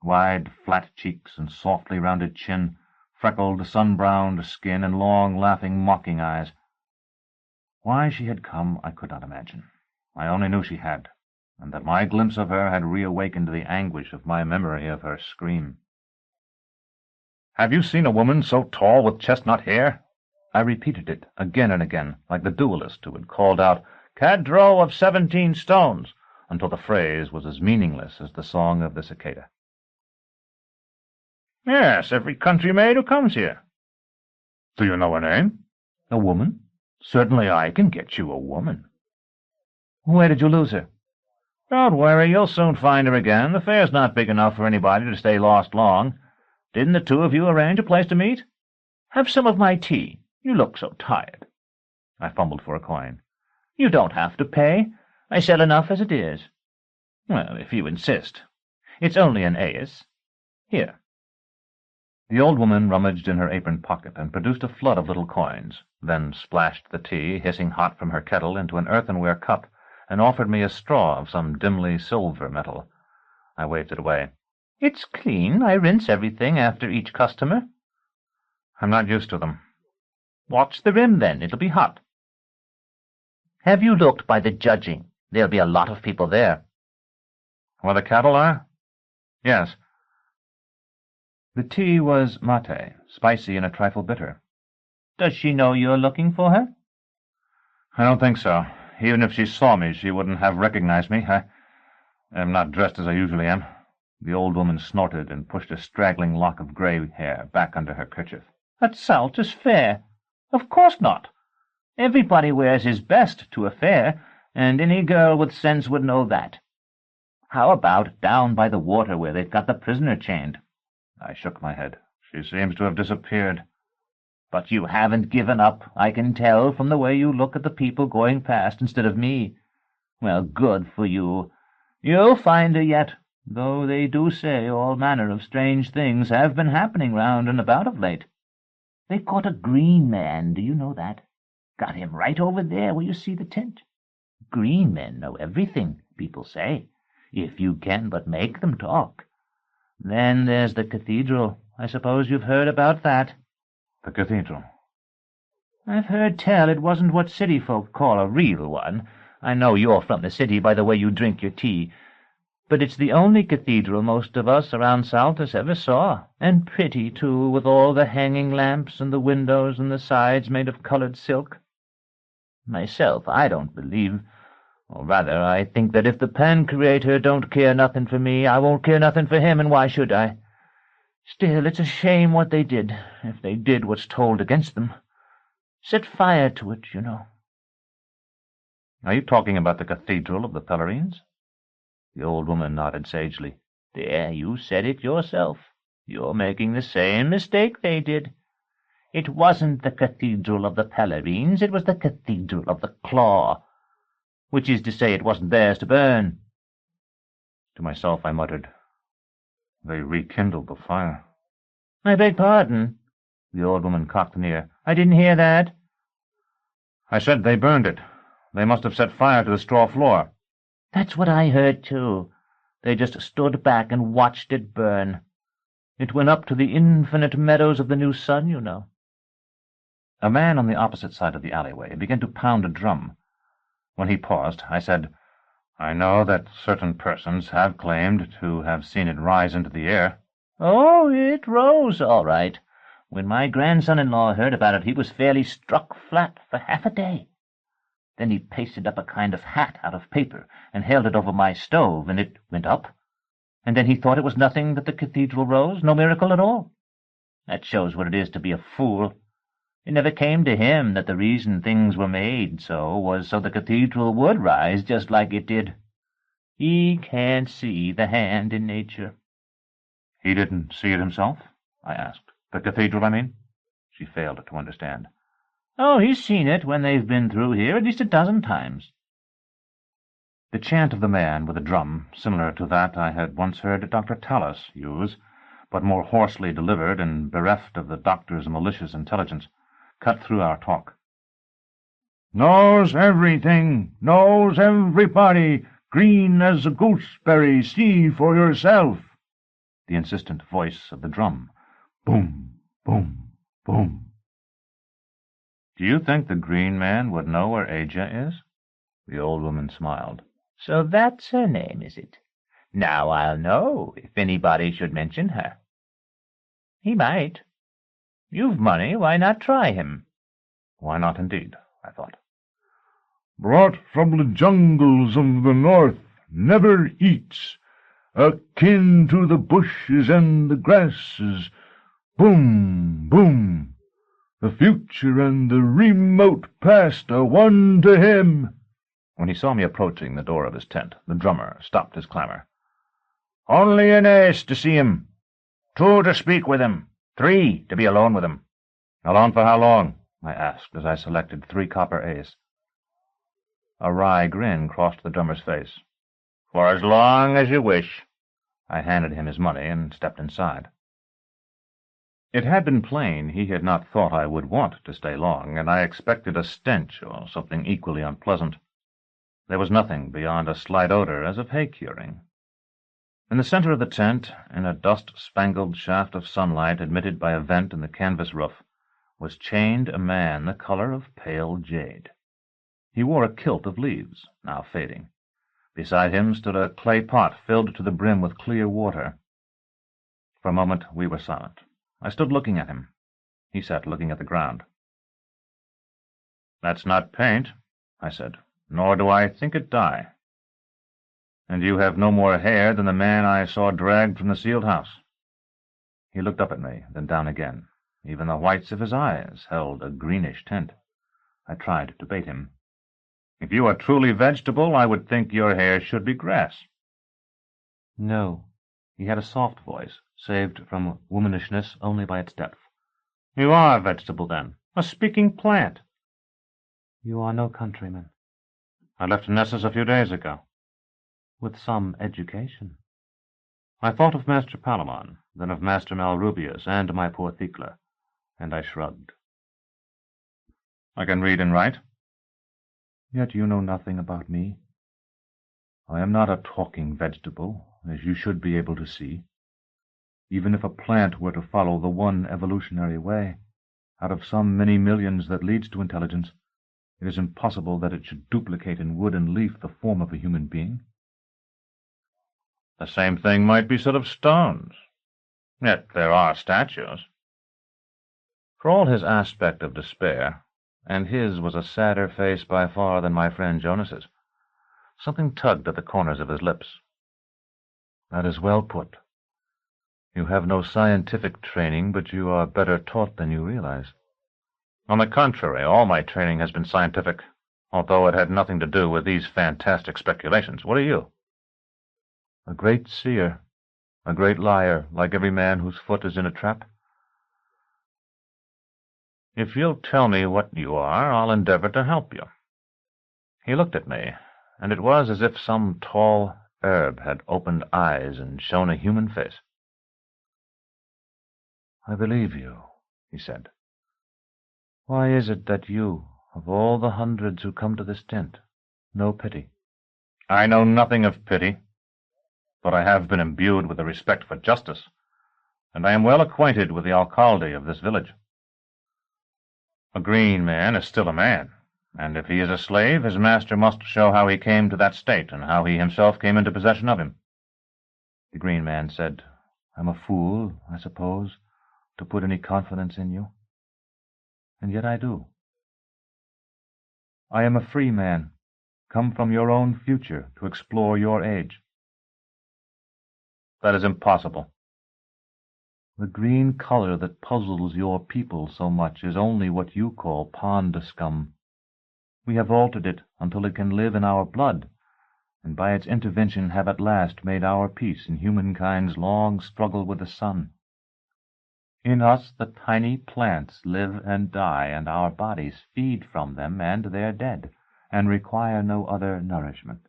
Wide, flat cheeks and softly rounded chin, freckled, sun-browned skin, and long, laughing, mocking eyes. Why she had come I could not imagine. I only knew she had, and that my glimpse of her had reawakened the anguish of my memory of her scream. "Have you seen a woman so tall with chestnut hair?" I repeated it again and again, like the duellist who had called out, "Cadro of 17 stones," until the phrase was as meaningless as the song of the cicada. "Yes, every country maid who comes here." "Do you know her name?" "A woman? Certainly I can get you a woman." "Where did you lose her?" "Don't worry, you'll soon find her again. The fair's not big enough for anybody to stay lost long. Didn't the two of you arrange a place to meet? Have some of my tea. You look so tired. I fumbled for a coin. You don't have to pay. I sell enough as it is. Well, if you insist. It's only an aes. Here. The old woman rummaged in her apron pocket and produced a flood of little coins, then splashed the tea, hissing hot from her kettle, into an earthenware cup, and offered me a straw of some dimly silver metal. I waved it away. It's clean. I rinse everything after each customer. I'm not used to them. Watch the rim, then. It'll be hot. Have you looked by the judging? There'll be a lot of people there. Where the cattle are? Yes. The tea was mate, spicy and a trifle bitter. Does she know you're looking for her? I don't think so. Even if she saw me, she wouldn't have recognized me. I am not dressed as I usually am. The old woman snorted and pushed a straggling lock of gray hair back under her kerchief. At Saltus Fair? Of course not. Everybody wears his best to a fair, and any girl with sense would know that. How about down by the water where they've got the prisoner chained? I shook my head. She seems to have disappeared. But you haven't given up, I can tell from the way you look at the people going past instead of me. Well, good for you. You'll find her yet, though they do say all manner of strange things have been happening round and about of late. They caught a green man, do you know that? Got him right over there where you see the tent. Green men know everything, people say, if you can but make them talk. Then there's the cathedral. I suppose you've heard about that. The cathedral? I've heard tell it wasn't what city folk call a real one. I know you're from the city by the way you drink your tea. But it's the only cathedral most of us around Saltus ever saw, and pretty, too, with all the hanging lamps and the windows and the sides made of colored silk. Myself, I don't believe, or rather, I think that if the Pan-Creator don't care nothing for me, I won't care nothing for him, and why should I? Still, it's a shame what they did, if they did what's told against them. Set fire to it, you know. Are you talking about the cathedral of the Pellarines? The old woman nodded sagely. There, you said it yourself. You're making the same mistake they did. It wasn't the cathedral of the Pellarines, it was the cathedral of the Claw, which is to say it wasn't theirs to burn. To myself I muttered, They rekindled the fire. I beg pardon. The old woman cocked an ear. I didn't hear that. I said they burned it. They must have set fire to the straw floor. That's what I heard, too. They just stood back and watched it burn. It went up to the infinite meadows of the new sun, you know. A man on the opposite side of the alleyway began to pound a drum. When he paused, I said, I know that certain persons have claimed to have seen it rise into the air. Oh, it rose, all right. When my grandson-in-law heard about it, he was fairly struck flat for half a day. Then he pasted up a kind of hat out of paper and held it over my stove, and it went up. And then he thought it was nothing that the cathedral rose, no miracle at all. That shows what it is to be a fool. It never came to him that the reason things were made so was so the cathedral would rise just like it did. He can't see the hand in nature. He didn't see it himself? I asked. The cathedral, I mean? She failed to understand. Oh, he's seen it when they've been through here at least a dozen times. The chant of the man with a drum, similar to that I had once heard Dr. Talos use, but more hoarsely delivered and bereft of the doctor's malicious intelligence, cut through our talk. Knows everything, knows everybody, green as a gooseberry, see for yourself. The insistent voice of the drum. Boom, boom, boom. Do you think the green man would know where Aja is? The old woman smiled. So that's her name, is it? Now I'll know if anybody should mention her. He might. You've money, why not try him? Why not, indeed, I thought. Brought from the jungles of the north, never eats, akin to the bushes and the grasses. Boom, boom. The future and the remote past are one to him. When he saw me approaching the door of his tent, the drummer stopped his clamor. Only an ace to see him. 2 to speak with him. 3 to be alone with him. Alone for how long? I asked as I selected 3 copper ace. A wry grin crossed the drummer's face. For as long as you wish. I handed him his money and stepped inside. It had been plain he had not thought I would want to stay long, and I expected a stench or something equally unpleasant. There was nothing beyond a slight odor as of hay curing. In the center of the tent, in a dust-spangled shaft of sunlight admitted by a vent in the canvas roof, was chained a man the color of pale jade. He wore a kilt of leaves, now fading. Beside him stood a clay pot filled to the brim with clear water. For a moment we were silent. I stood looking at him. He sat looking at the ground. "That's not paint," I said, "nor do I think it dye. And you have no more hair than the man I saw dragged from the sealed house." He looked up at me, then down again. Even the whites of his eyes held a greenish tint. I tried to bait him. "If you are truly vegetable, I would think your hair should be grass." No. He had a soft voice, saved from womanishness only by its depth. "You are vegetable, then. A speaking plant." "You are no countryman." "I left Nessus a few days ago." "With some education." I thought of Master Palamon, then of Master Malrubius and my poor Thecla, and I shrugged. "I can read and write." "Yet you know nothing about me. I am not a talking vegetable, as you should be able to see. Even if a plant were to follow the one evolutionary way, out of some many millions that leads to intelligence, it is impossible that it should duplicate in wood and leaf the form of a human being." "The same thing might be said of stones. Yet there are statues." For all his aspect of despair, and his was a sadder face by far than my friend Jonas's, something tugged at the corners of his lips. "That is well put. You have no scientific training, but you are better taught than you realize." "On the contrary, all my training has been scientific, although it had nothing to do with these fantastic speculations. What are you?" "A great seer, a great liar, like every man whose foot is in a trap." "If you'll tell me what you are, I'll endeavor to help you." He looked at me, and it was as if some tall herb had opened eyes and shown a human face. "I believe you," he said. "Why is it that you, of all the hundreds who come to this tent, know pity?" "I know nothing of pity, but I have been imbued with a respect for justice, and I am well acquainted with the alcalde of this village. A green man is still a man, and if he is a slave, his master must show how he came to that state, and how he himself came into possession of him." The green man said, "I'm a fool, I suppose, to put any confidence in you. And yet I do. I am a free man, come from your own future to explore your age." "That is impossible." "The green color that puzzles your people so much is only what you call pond scum. We have altered it until it can live in our blood, and by its intervention have at last made our peace in humankind's long struggle with the sun. In us the tiny plants live and die, and our bodies feed from them and their dead, and require no other nourishment.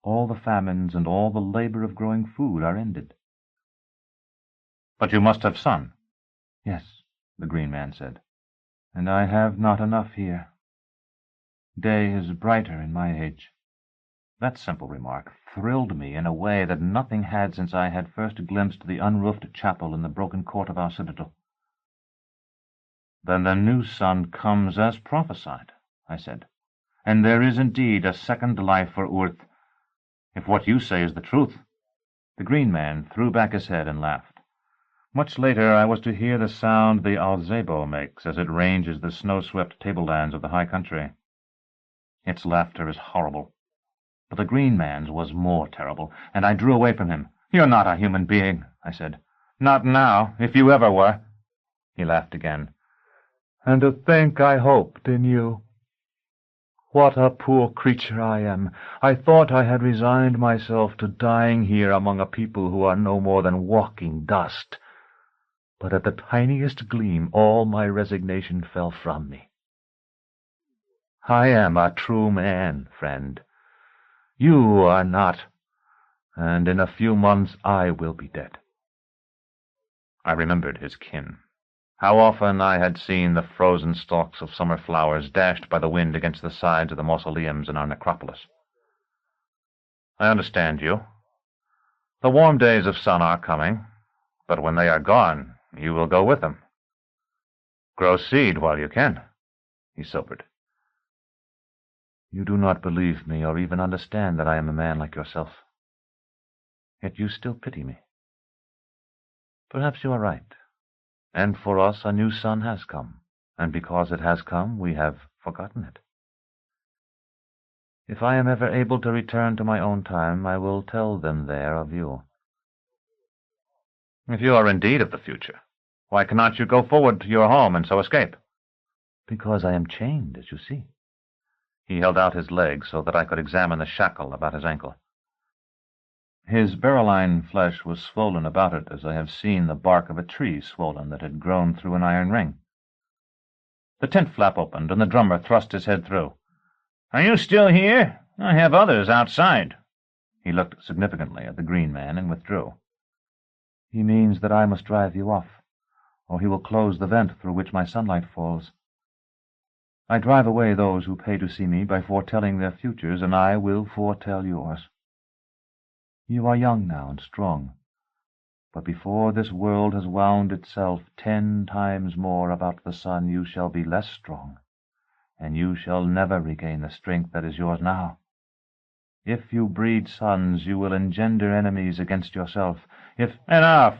All the famines and all the labor of growing food are ended." "But you must have sun." "Yes," the green man said, "and I have not enough here. Day is brighter in my age." That simple remark thrilled me in a way that nothing had since I had first glimpsed the unroofed chapel in the broken court of our citadel. "Then the new sun comes as prophesied," I said, "and there is indeed a second life for Urth, if what you say is the truth." The green man threw back his head and laughed. Much later I was to hear the sound the alzebo makes as it ranges the snow-swept tablelands of the high country. Its laughter is horrible, but the green man's was more terrible, and I drew away from him. "You're not a human being," I said. "Not now, if you ever were." He laughed again. "And to think I hoped in you. What a poor creature I am! I thought I had resigned myself to dying here among a people who are no more than walking dust. but at the tiniest gleam all my resignation fell from me. I am a true man, friend. You are not, and in a few months I will be dead. I remembered his kin. How often I had seen the frozen stalks of summer flowers dashed by the wind against the sides of the mausoleums in our necropolis. I understand you. The warm days of sun are coming, but when they are gone, you will go with them. Grow seed while you can. He sobered. You do not believe me or even understand that I am a man like yourself. Yet you still pity me. Perhaps you are right. And for us a new sun has come, and because it has come, we have forgotten it. If I am ever able to return to my own time, I will tell them there of you. If you are indeed of the future, why cannot you go forward to your home and so escape? Because I am chained, as you see. He held out his leg so that I could examine the shackle about his ankle. His beryline flesh was swollen about it, as I have seen the bark of a tree swollen that had grown through an iron ring. The tent flap opened, and the drummer thrust his head through. "Are you still here? I have others outside." He looked significantly at the green man and withdrew. He means that I must drive you off, or he will close the vent through which my sunlight falls. I drive away those who pay to see me by foretelling their futures, and I will foretell yours. You are young now and strong, but before this world has wound itself 10 times more about the sun, you shall be less strong, and you shall never regain the strength that is yours now. If you breed sons, you will engender enemies against yourself. Enough,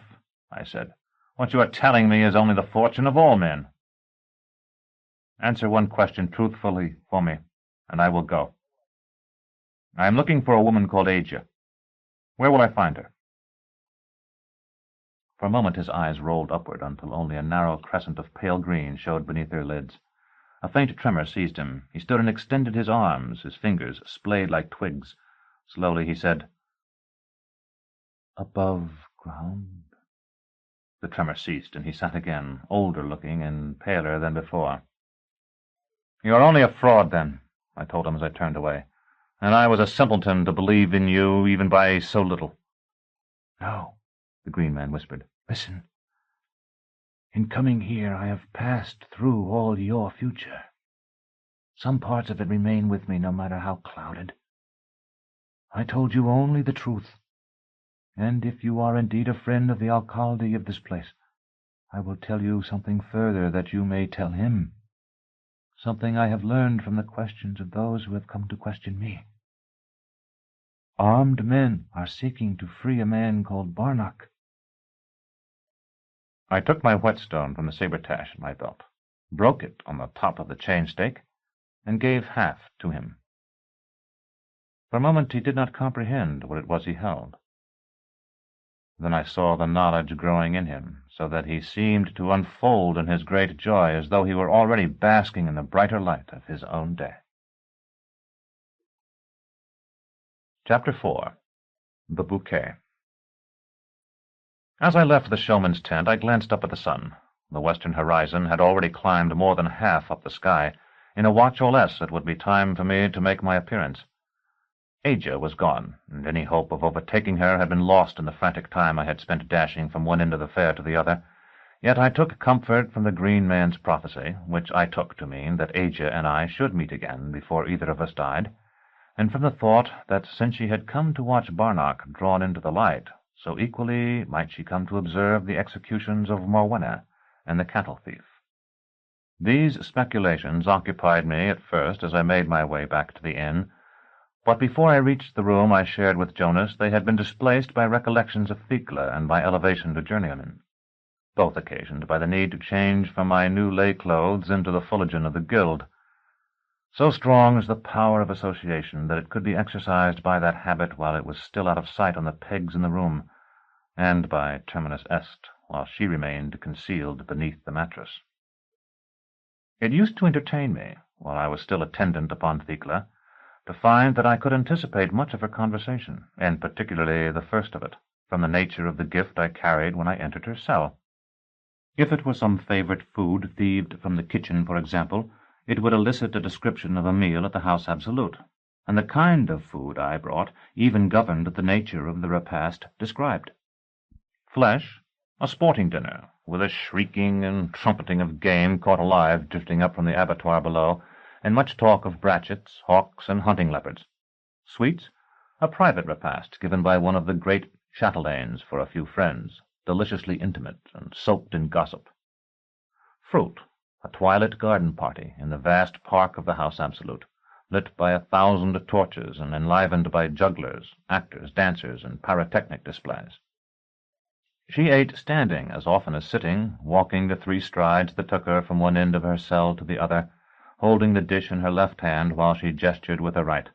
I said. What you are telling me is only the fortune of all men. Answer one question truthfully for me, and I will go. I am looking for a woman called Aja. Where will I find her? For a moment his eyes rolled upward until only a narrow crescent of pale green showed beneath their lids. A faint tremor seized him. He stood and extended his arms, his fingers splayed like twigs. Slowly he said, "Above ground." The tremor ceased, and he sat again, older-looking and paler than before. "You are only a fraud, then," I told him as I turned away. "And I was a simpleton to believe in you even by so little." "No," the green man whispered. "Listen. In coming here I have passed through all your future. Some parts of it remain with me, no matter how clouded. I told you only the truth, and if you are indeed a friend of the alcalde of this place, I will tell you something further that you may tell him, something I have learned from the questions of those who have come to question me. Armed men are seeking to free a man called Barnock." I took my whetstone from the saber-tash in my belt, broke it on the top of the chain-stake, and gave half to him. For a moment he did not comprehend what it was he held. Then I saw the knowledge growing in him, so that he seemed to unfold in his great joy as though he were already basking in the brighter light of his own day. Chapter 4. The Bouquet. As I left the showman's tent, I glanced up at the sun. The western horizon had already climbed more than half up the sky. In a watch or less it would be time for me to make my appearance. Aja was gone, and any hope of overtaking her had been lost in the frantic time I had spent dashing from one end of the fair to the other. Yet I took comfort from the green man's prophecy, which I took to mean that Aja and I should meet again before either of us died, and from the thought that since she had come to watch Barnock drawn into the light, so equally might she come to observe the executions of Morwenna and the cattle-thief. These speculations occupied me at first as I made my way back to the inn, but before I reached the room I shared with Jonas, they had been displaced by recollections of Thecla and my elevation to journeyman, both occasioned by the need to change from my new lay clothes into the fullerton of the guild. So strong is the power of association that it could be exercised by that habit while it was still out of sight on the pegs in the room, and by terminus est while she remained concealed beneath the mattress. It used to entertain me, while I was still attendant upon Thecla, to find that I could anticipate much of her conversation, and particularly the first of it, from the nature of the gift I carried when I entered her cell. If it were some favorite food thieved from the kitchen, for example, it would elicit a description of a meal at the house absolute, and the kind of food I brought even governed the nature of the repast described. Flesh, a sporting dinner, with a shrieking and trumpeting of game caught alive drifting up from the abattoir below, and much talk of brachets, hawks, and hunting leopards. Sweets, a private repast given by one of the great chatelaines for a few friends, deliciously intimate and soaked in gossip. Fruit, a twilight garden party in the vast park of the house absolute, lit by 1,000 torches and enlivened by jugglers, actors, dancers, and pyrotechnic displays. She ate standing as often as sitting, walking the 3 strides that took her from one end of her cell to the other, holding the dish in her left hand while she gestured with her right.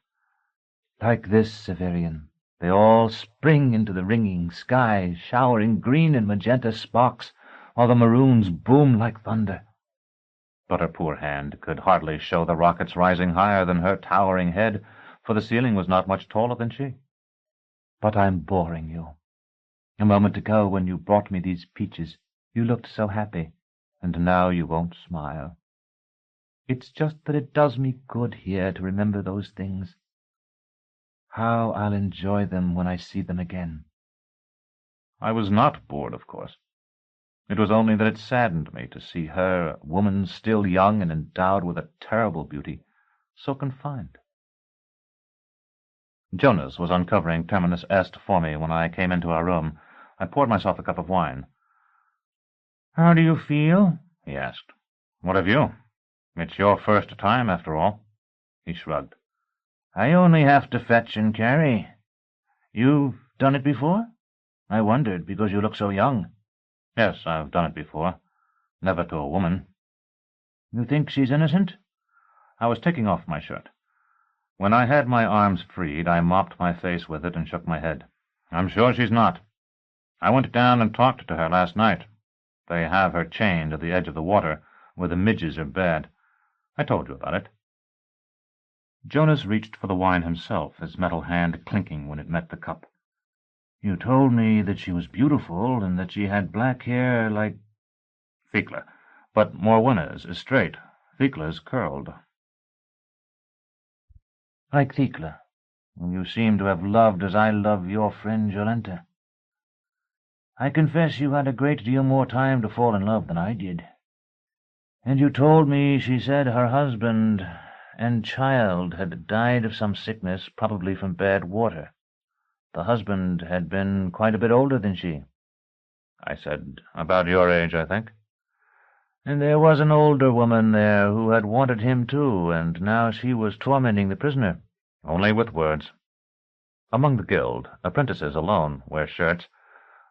Like this, Severian, they all spring into the ringing sky, showering green and magenta sparks, while the maroons boom like thunder. But her poor hand could hardly show the rockets rising higher than her towering head, for the ceiling was not much taller than she. But I'm boring you. A moment ago, when you brought me these peaches, you looked so happy, and now you won't smile. It's just that it does me good here to remember those things. How I'll enjoy them when I see them again. I was not bored, of course. It was only that it saddened me to see her, a woman still young and endowed with a terrible beauty, so confined. Jonas was uncovering Terminus Est for me when I came into our room. I poured myself a cup of wine. "How do you feel?" he asked. "What of you? It's your first time, after all." He shrugged. "I only have to fetch and carry. You've done it before? I wondered, because you look so young." "Yes, I've done it before. Never to a woman." "You think she's innocent?" I was taking off my shirt. When I had my arms freed, I mopped my face with it and shook my head. "I'm sure she's not. I went down and talked to her last night. They have her chained at the edge of the water, where the midges are bad. I told you about it." Jonas reached for the wine himself, his metal hand clinking when it met the cup. "You told me that she was beautiful, and that she had black hair like—" "Thecla. But Morwenna's is straight. Thecla's curled." "Like Thecla, whom you seem to have loved as I love your friend Jolenta. I confess you had a great deal more time to fall in love than I did. And you told me she said her husband and child had died of some sickness, probably from bad water. The husband had been quite a bit older than she." I said, "About your age, I think." "And there was an older woman there who had wanted him too, and now she was tormenting the prisoner." "Only with words." Among the guild, apprentices alone wear shirts.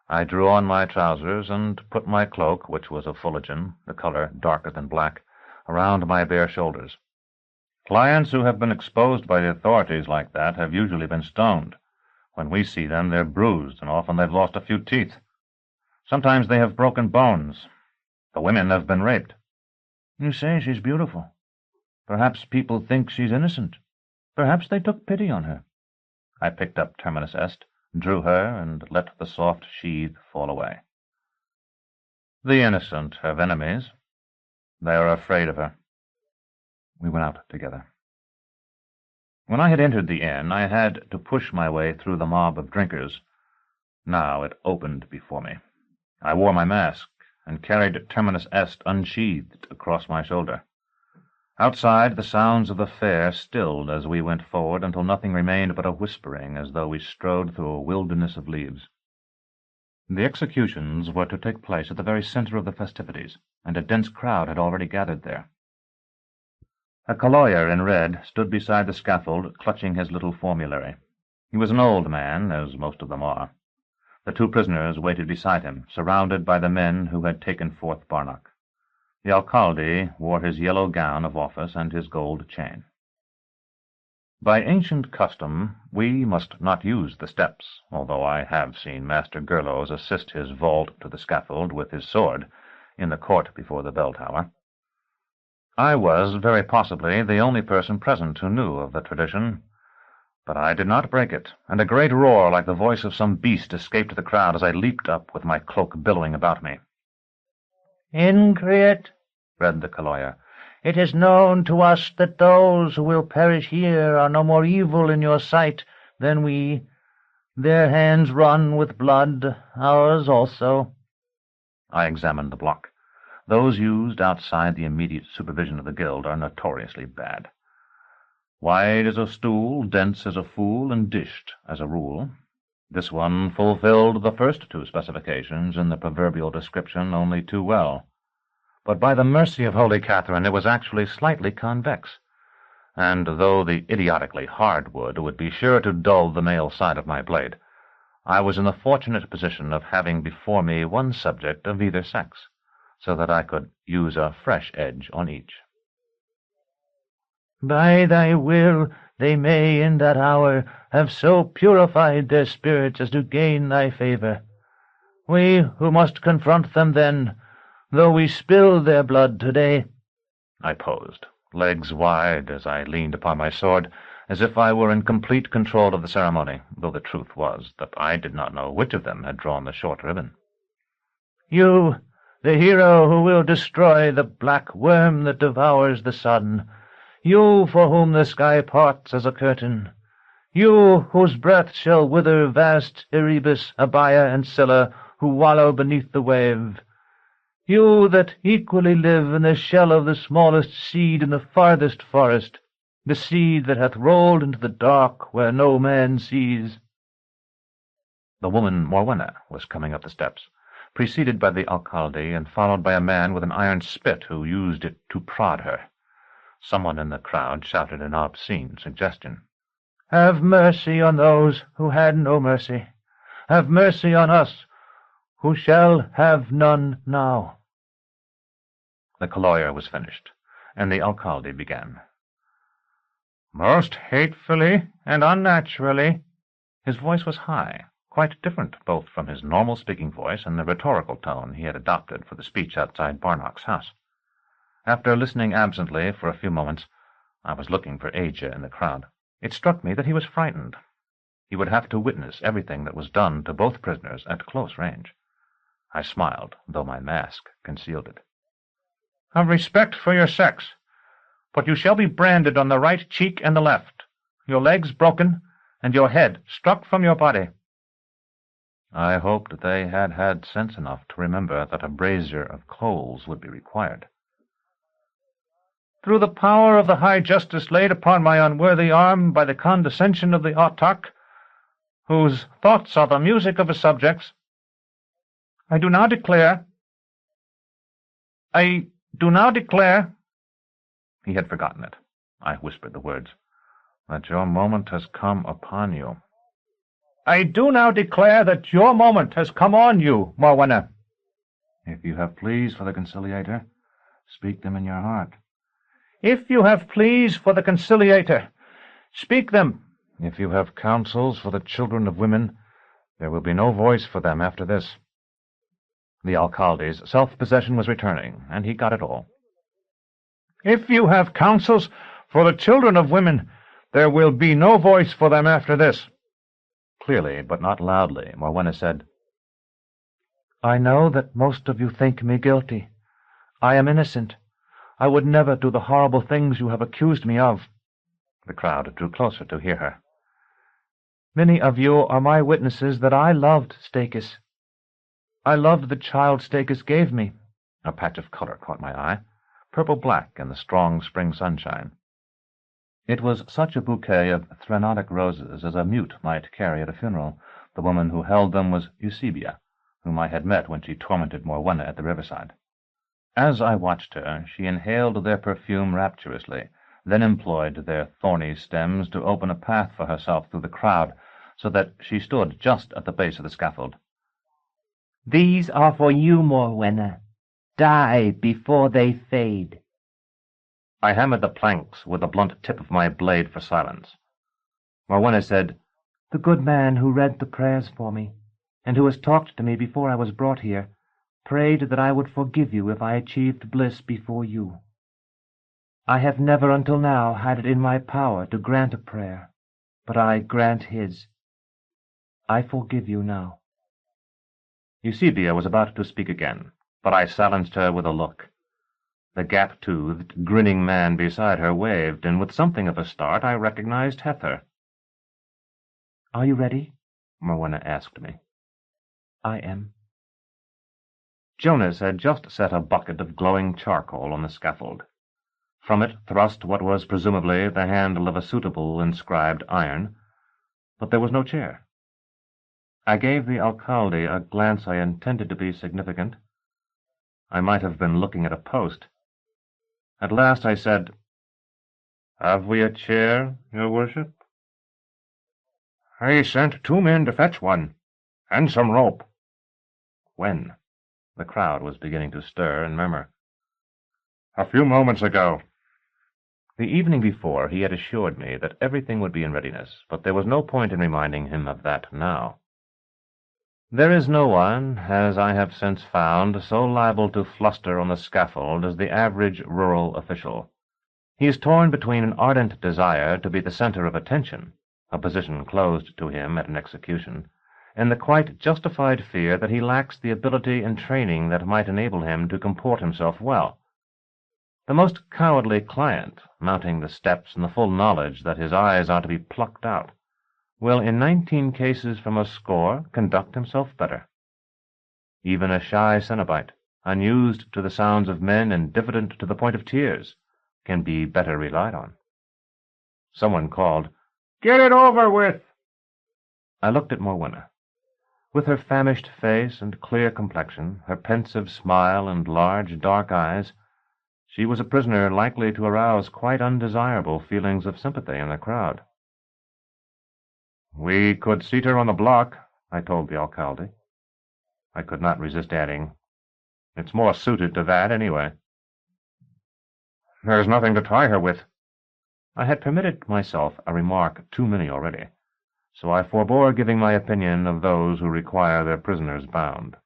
I drew on my trousers and put my cloak, which was of fuligen, the color darker than black, around my bare shoulders. Clients who have been exposed by the authorities like that have usually been stoned. When we see them, they're bruised, and often they've lost a few teeth. Sometimes they have broken bones. The women have been raped." "You say she's beautiful. Perhaps people think she's innocent. Perhaps they took pity on her." I picked up Terminus Est, drew her, and let the soft sheath fall away. "The innocent have enemies. They are afraid of her." We went out together. When I had entered the inn, I had to push my way through the mob of drinkers. Now it opened before me. I wore my mask, and carried Terminus Est unsheathed across my shoulder. Outside, the sounds of the fair stilled as we went forward until nothing remained but a whispering, as though we strode through a wilderness of leaves. The executions were to take place at the very center of the festivities, and a dense crowd had already gathered there. A colloyer in red stood beside the scaffold, clutching his little formulary. He was an old man, as most of them are. The 2 prisoners waited beside him, surrounded by the men who had taken forth Barnock. The alcalde wore his yellow gown of office and his gold chain. By ancient custom, we must not use the steps, although I have seen Master Gerlos assist his vault to the scaffold with his sword in the court before the bell-tower. I was, very possibly, the only person present who knew of the tradition, but I did not break it, and a great roar like the voice of some beast escaped the crowd as I leaped up with my cloak billowing about me. Increate, read the Collier. It is known to us that those who will perish here are no more evil in your sight than we. Their hands run with blood, ours also. I examined the block. Those used outside the immediate supervision of the guild are notoriously bad. Wide as a stool, dense as a fool, and dished as a rule. This one fulfilled the first two specifications in the proverbial description only too well. But by the mercy of Holy Catherine, it was actually slightly convex, and though the idiotically hard wood would be sure to dull the male side of my blade, I was in the fortunate position of having before me one subject of either sex, so that I could use a fresh edge on each. By thy will they may in that hour have so purified their spirits as to gain thy favour. We who must confront them then, though we spill their blood today. I posed, legs wide as I leaned upon my sword, as if I were in complete control of the ceremony, though the truth was that I did not know which of them had drawn the short ribbon. You, the hero who will destroy the black worm that devours the sun, you for whom the sky parts as a curtain, you whose breath shall wither vast Erebus, Abaia, and Scylla, who wallow beneath the wave, you that equally live in the shell of the smallest seed in the farthest forest, the seed that hath rolled into the dark where no man sees. The woman Morwenna was coming up the steps, preceded by the alcalde and followed by a man with an iron spit who used it to prod her. Someone in the crowd shouted an obscene suggestion. Have mercy on those who had no mercy. Have mercy on us, who shall have none now. The collier was finished, and the alcalde began. Most hatefully and unnaturally. His voice was high, quite different both from his normal speaking voice and the rhetorical tone he had adopted for the speech outside Barnock's house. After listening absently for a few moments, I was looking for Aja in the crowd. It struck me that he was frightened. He would have to witness everything that was done to both prisoners at close range. I smiled, though my mask concealed it. Have respect for your sex, but you shall be branded on the right cheek and the left, your legs broken, and your head struck from your body. I hoped they had had sense enough to remember that a brazier of coals would be required. Through the power of the high justice laid upon my unworthy arm by the condescension of the autarch, whose thoughts are the music of his subjects, I do now declare... He had forgotten it. I whispered the words. That your moment has come upon you. I do now declare that your moment has come on you, Morwenna. If you have pleas for the Conciliator, speak them in your heart. If you have pleas for the Conciliator, speak them. If you have counsels for the children of women, there will be no voice for them after this. The alcalde's self-possession was returning, and he got it all. If you have counsels for the children of women, there will be no voice for them after this. Clearly, but not loudly, Morwenna said, I know that most of you think me guilty. I am innocent. I would never do the horrible things you have accused me of. The crowd drew closer to hear her. Many of you are my witnesses that I loved Stachys. I loved the child Stachys gave me. A patch of color caught my eye, purple-black in the strong spring sunshine. It was such a bouquet of threnotic roses as a mute might carry at a funeral. The woman who held them was Eusebia, whom I had met when she tormented Morwenna at the riverside. As I watched her, she inhaled their perfume rapturously, then employed their thorny stems to open a path for herself through the crowd, so that she stood just at the base of the scaffold. These are for you, Morwenna. Die before they fade. I hammered the planks with the blunt tip of my blade for silence. Morwenna said, The good man who read the prayers for me, and who has talked to me before I was brought here, prayed that I would forgive you if I achieved bliss before you. I have never until now had it in my power to grant a prayer, but I grant his. I forgive you now. Eusebia was about to speak again, but I silenced her with a look. The gap-toothed, grinning man beside her waved, and with something of a start I recognized Hether. "Are you ready?" Morwenna asked me. "I am." Jonas had just set a bucket of glowing charcoal on the scaffold. From it thrust what was presumably the handle of a suitable inscribed iron, but there was no chair. I gave the alcalde a glance I intended to be significant. I might have been looking at a post. At last I said, "Have we a chair, your worship?" "I sent 2 men to fetch one, and some rope." When? The crowd was beginning to stir and murmur. "A few moments ago." The evening before he had assured me that everything would be in readiness, but there was no point in reminding him of that now. There is no one, as I have since found, so liable to fluster on the scaffold as the average rural official. He is torn between an ardent desire to be the center of attention, a position closed to him at an execution, and the quite justified fear that he lacks the ability and training that might enable him to comport himself well. The most cowardly client, mounting the steps in the full knowledge that his eyes are to be plucked out, will in 19 cases from a score conduct himself better. Even a shy Cenobite, unused to the sounds of men and diffident to the point of tears, can be better relied on. Someone called, "Get it over with!" I looked at Morwenna. With her famished face and clear complexion, her pensive smile and large dark eyes, she was a prisoner likely to arouse quite undesirable feelings of sympathy in the crowd. "We could seat her on the block," I told the alcalde. I could not resist adding, "It's more suited to that, anyway." "There's nothing to tie her with." I had permitted myself a remark too many already, so I forbore giving my opinion of those who require their prisoners bound.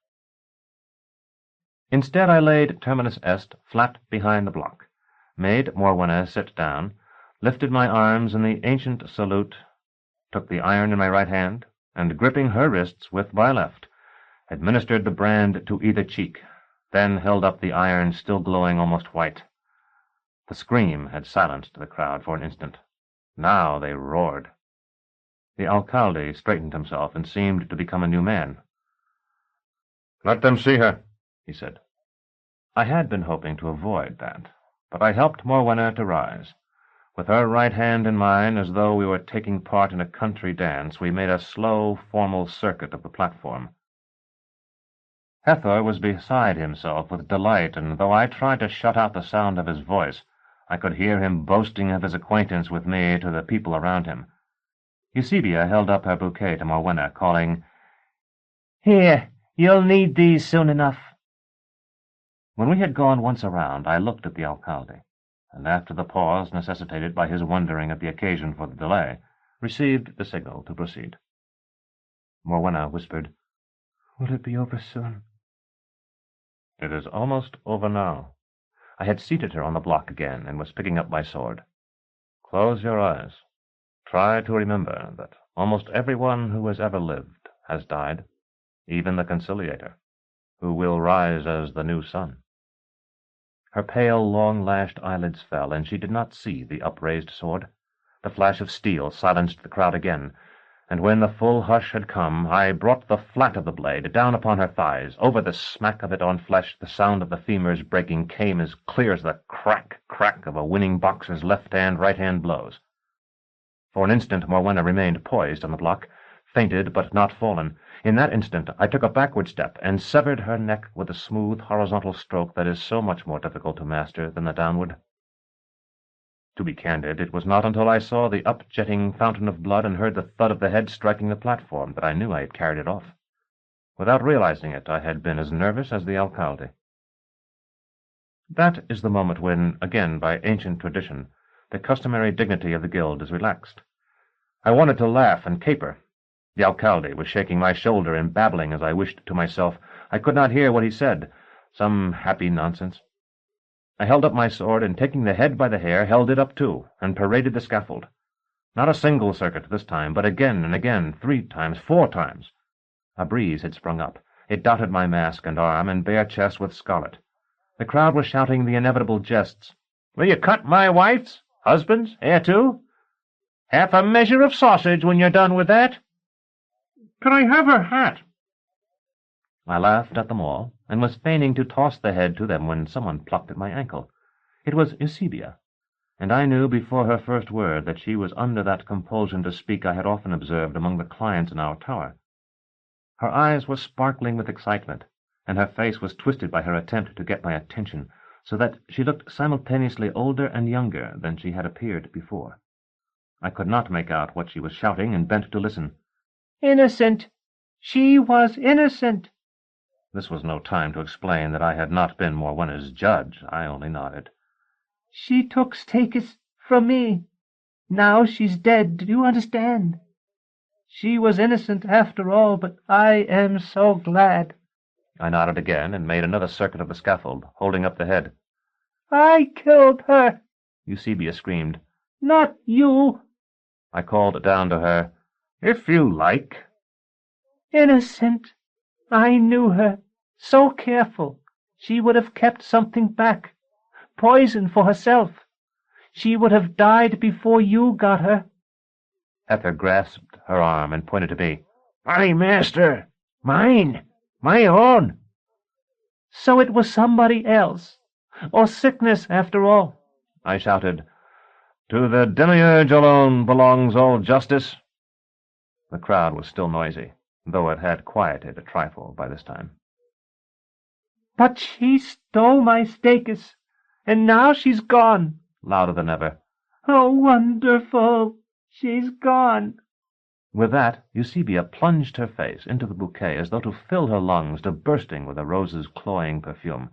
Instead I laid Terminus Est flat behind the block, made Morwenna sit down, lifted my arms in the ancient salute, took the iron in my right hand, and, gripping her wrists with my left, administered the brand to either cheek, then held up the iron still glowing almost white. The scream had silenced the crowd for an instant. Now they roared. The alcalde straightened himself and seemed to become a new man. "Let them see her," he said. I had been hoping to avoid that, but I helped Morwenna to rise. With her right hand in mine, as though we were taking part in a country dance, we made a slow, formal circuit of the platform. Hether was beside himself with delight, and though I tried to shut out the sound of his voice, I could hear him boasting of his acquaintance with me to the people around him. Eusebia held up her bouquet to Morwenna, calling, "Here, you'll need these soon enough." When we had gone once around, I looked at the alcalde, and after the pause necessitated by his wondering at the occasion for the delay, received the signal to proceed. Morwenna whispered, "Will it be over soon?" "It is almost over now." I had seated her on the block again, and was picking up my sword. "Close your eyes. Try to remember that almost everyone who has ever lived has died, even the Conciliator, who will rise as the new sun." Her pale, long-lashed eyelids fell, and she did not see the upraised sword. The flash of steel silenced the crowd again, and when the full hush had come, I brought the flat of the blade down upon her thighs. Over the smack of it on flesh, the sound of the femurs breaking came as clear as the crack of a winning boxer's left-hand-right-hand blows. For an instant Morwenna remained poised on the block, fainted but not fallen. In that instant I took a backward step and severed her neck with a smooth horizontal stroke that is so much more difficult to master than the downward. To be candid, it was not until I saw the up-jetting fountain of blood and heard the thud of the head striking the platform that I knew I had carried it off. Without realizing it, I had been as nervous as the alcalde. That is the moment when, again by ancient tradition, the customary dignity of the guild is relaxed. I wanted to laugh and caper. The alcalde was shaking my shoulder and babbling as I wished to myself. I could not hear what he said. Some happy nonsense. I held up my sword, and taking the head by the hair, held it up too, and paraded the scaffold. Not a single circuit this time, but again and again, 3 times, 4 times. A breeze had sprung up. It dotted my mask and arm and bare chest with scarlet. The crowd was shouting the inevitable jests. "Will you cut my wife's, husband's, hair too? Half a measure of sausage when you're done with that." "Can I have her hat?" I laughed at them all, and was feigning to toss the head to them when someone plucked at my ankle. It was Eusebia, and I knew before her first word that she was under that compulsion to speak I had often observed among the clients in our tower. Her eyes were sparkling with excitement, and her face was twisted by her attempt to get my attention, so that she looked simultaneously older and younger than she had appeared before. I could not make out what she was shouting, and bent to listen. "Innocent! She was innocent!" This was no time to explain that I had not been Morwenna's judge. I only nodded. "She took Stakis from me. Now she's dead, do you understand? She was innocent after all, but I am so glad." I nodded again, and made another circuit of the scaffold, holding up the head. "I killed her!" Eusebia screamed. "Not you!" I called down to her, "If you like." "Innocent! I knew her. So careful. She would have kept something back. Poison for herself. She would have died before you got her." Ether grasped her arm and pointed to me. "My master! Mine! My own!" "So it was somebody else. Or sickness, after all." I shouted, "To the Demiurge alone belongs all justice." The crowd was still noisy, though it had quieted a trifle by this time. "But she stole my Stakis, and now she's gone." Louder than ever. "Oh, wonderful! She's gone." With that, Eusebia plunged her face into the bouquet as though to fill her lungs to bursting with the rose's cloying perfume.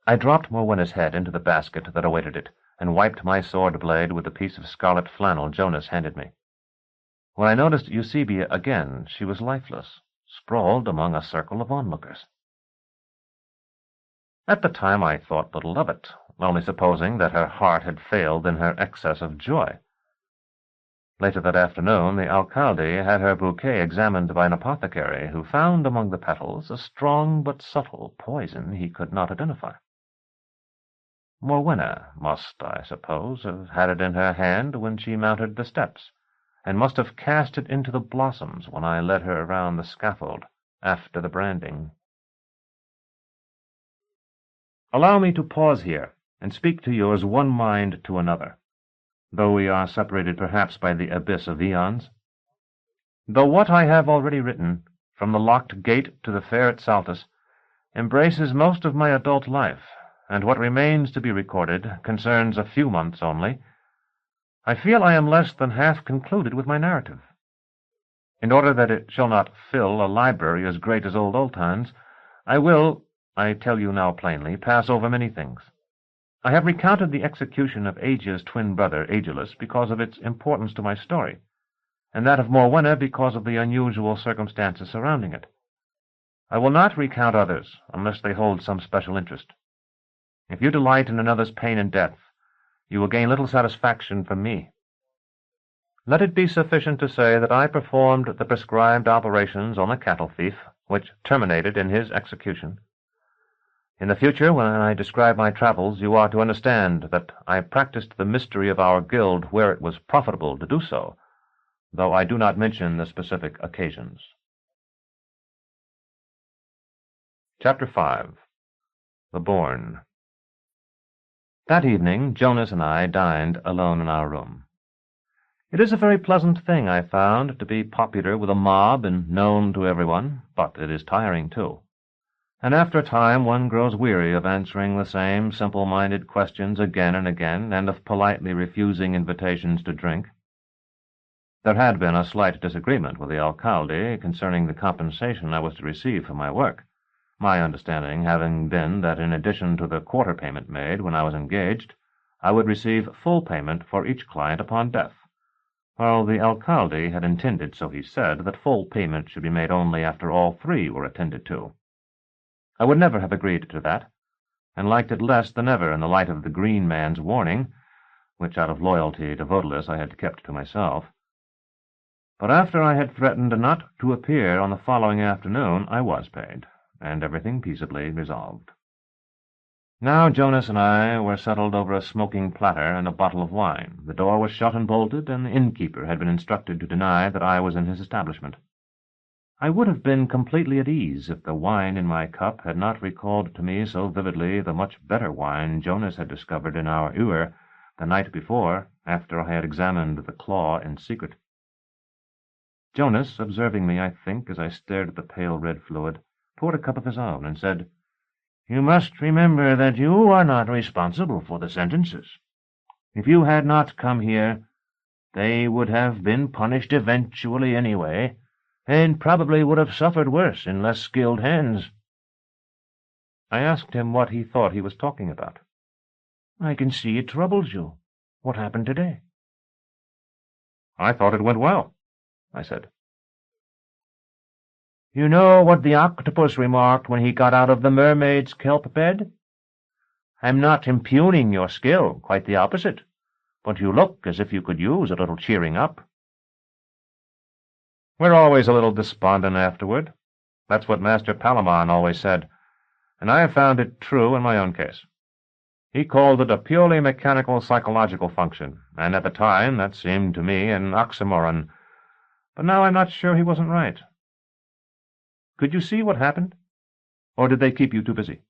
I dropped Morwenna's head into the basket that awaited it, and wiped my sword blade with the piece of scarlet flannel Jonas handed me. When I noticed Eusebia again, she was lifeless, sprawled among a circle of onlookers. At the time I thought little of it, only supposing that her heart had failed in her excess of joy. Later that afternoon, the alcalde had her bouquet examined by an apothecary, who found among the petals a strong but subtle poison he could not identify. Morwenna must, I suppose, have had it in her hand when she mounted the steps, and must have cast it into the blossoms when I led her around the scaffold after the branding. Allow me to pause here and speak to you as one mind to another, though we are separated perhaps by the abyss of eons. Though what I have already written, from the locked gate to the fair at Saltus, embraces most of my adult life, and what remains to be recorded concerns a few months only, I feel I am less than half concluded with my narrative. In order that it shall not fill a library as great as old Oltan's, I will, I tell you now plainly, pass over many things. I have recounted the execution of Aegea's twin brother, Aegialus, because of its importance to my story, and that of Morwenna because of the unusual circumstances surrounding it. I will not recount others, unless they hold some special interest. If you delight in another's pain and death, you will gain little satisfaction from me. Let it be sufficient to say that I performed the prescribed operations on the cattle thief, which terminated in his execution. In the future, when I describe my travels, you are to understand that I practiced the mystery of our guild where it was profitable to do so, though I do not mention the specific occasions. Chapter 5. The Bourne. That evening, Jonas and I dined alone in our room. It is a very pleasant thing, I found, to be popular with a mob and known to everyone, but it is tiring, too. And after a time one grows weary of answering the same simple-minded questions again and again, and of politely refusing invitations to drink. There had been a slight disagreement with the alcalde concerning the compensation I was to receive for my work, my understanding having been that in addition to the quarter payment made when I was engaged, I would receive full payment for each client upon death, while the alcalde had intended, so he said, that full payment should be made only after all three were attended to. I would never have agreed to that, and liked it less than ever in the light of the green man's warning, which out of loyalty to Odalisque I had kept to myself. But after I had threatened not to appear on the following afternoon, I was paid, and everything peaceably resolved. Now Jonas and I were settled over a smoking platter and a bottle of wine. The door was shut and bolted, and the innkeeper had been instructed to deny that I was in his establishment. I would have been completely at ease if the wine in my cup had not recalled to me so vividly the much better wine Jonas had discovered in our ewer the night before, after I had examined the claw in secret. Jonas, observing me, I think, as I stared at the pale red fluid, poured a cup of his own and said, "You must remember that you are not responsible for the sentences. If you had not come here, they would have been punished eventually anyway, and probably would have suffered worse in less skilled hands." I asked him what he thought he was talking about. "I can see it troubles you. What happened today?" "I thought it went well," I said. "You know what the octopus remarked when he got out of the mermaid's kelp bed? I'm not impugning your skill, quite the opposite, but you look as if you could use a little cheering up." "We're always a little despondent afterward. That's what Master Palamon always said, and I have found it true in my own case. He called it a purely mechanical psychological function, and at the time that seemed to me an oxymoron, but now I'm not sure he wasn't right. Could you see what happened, or did they keep you too busy?"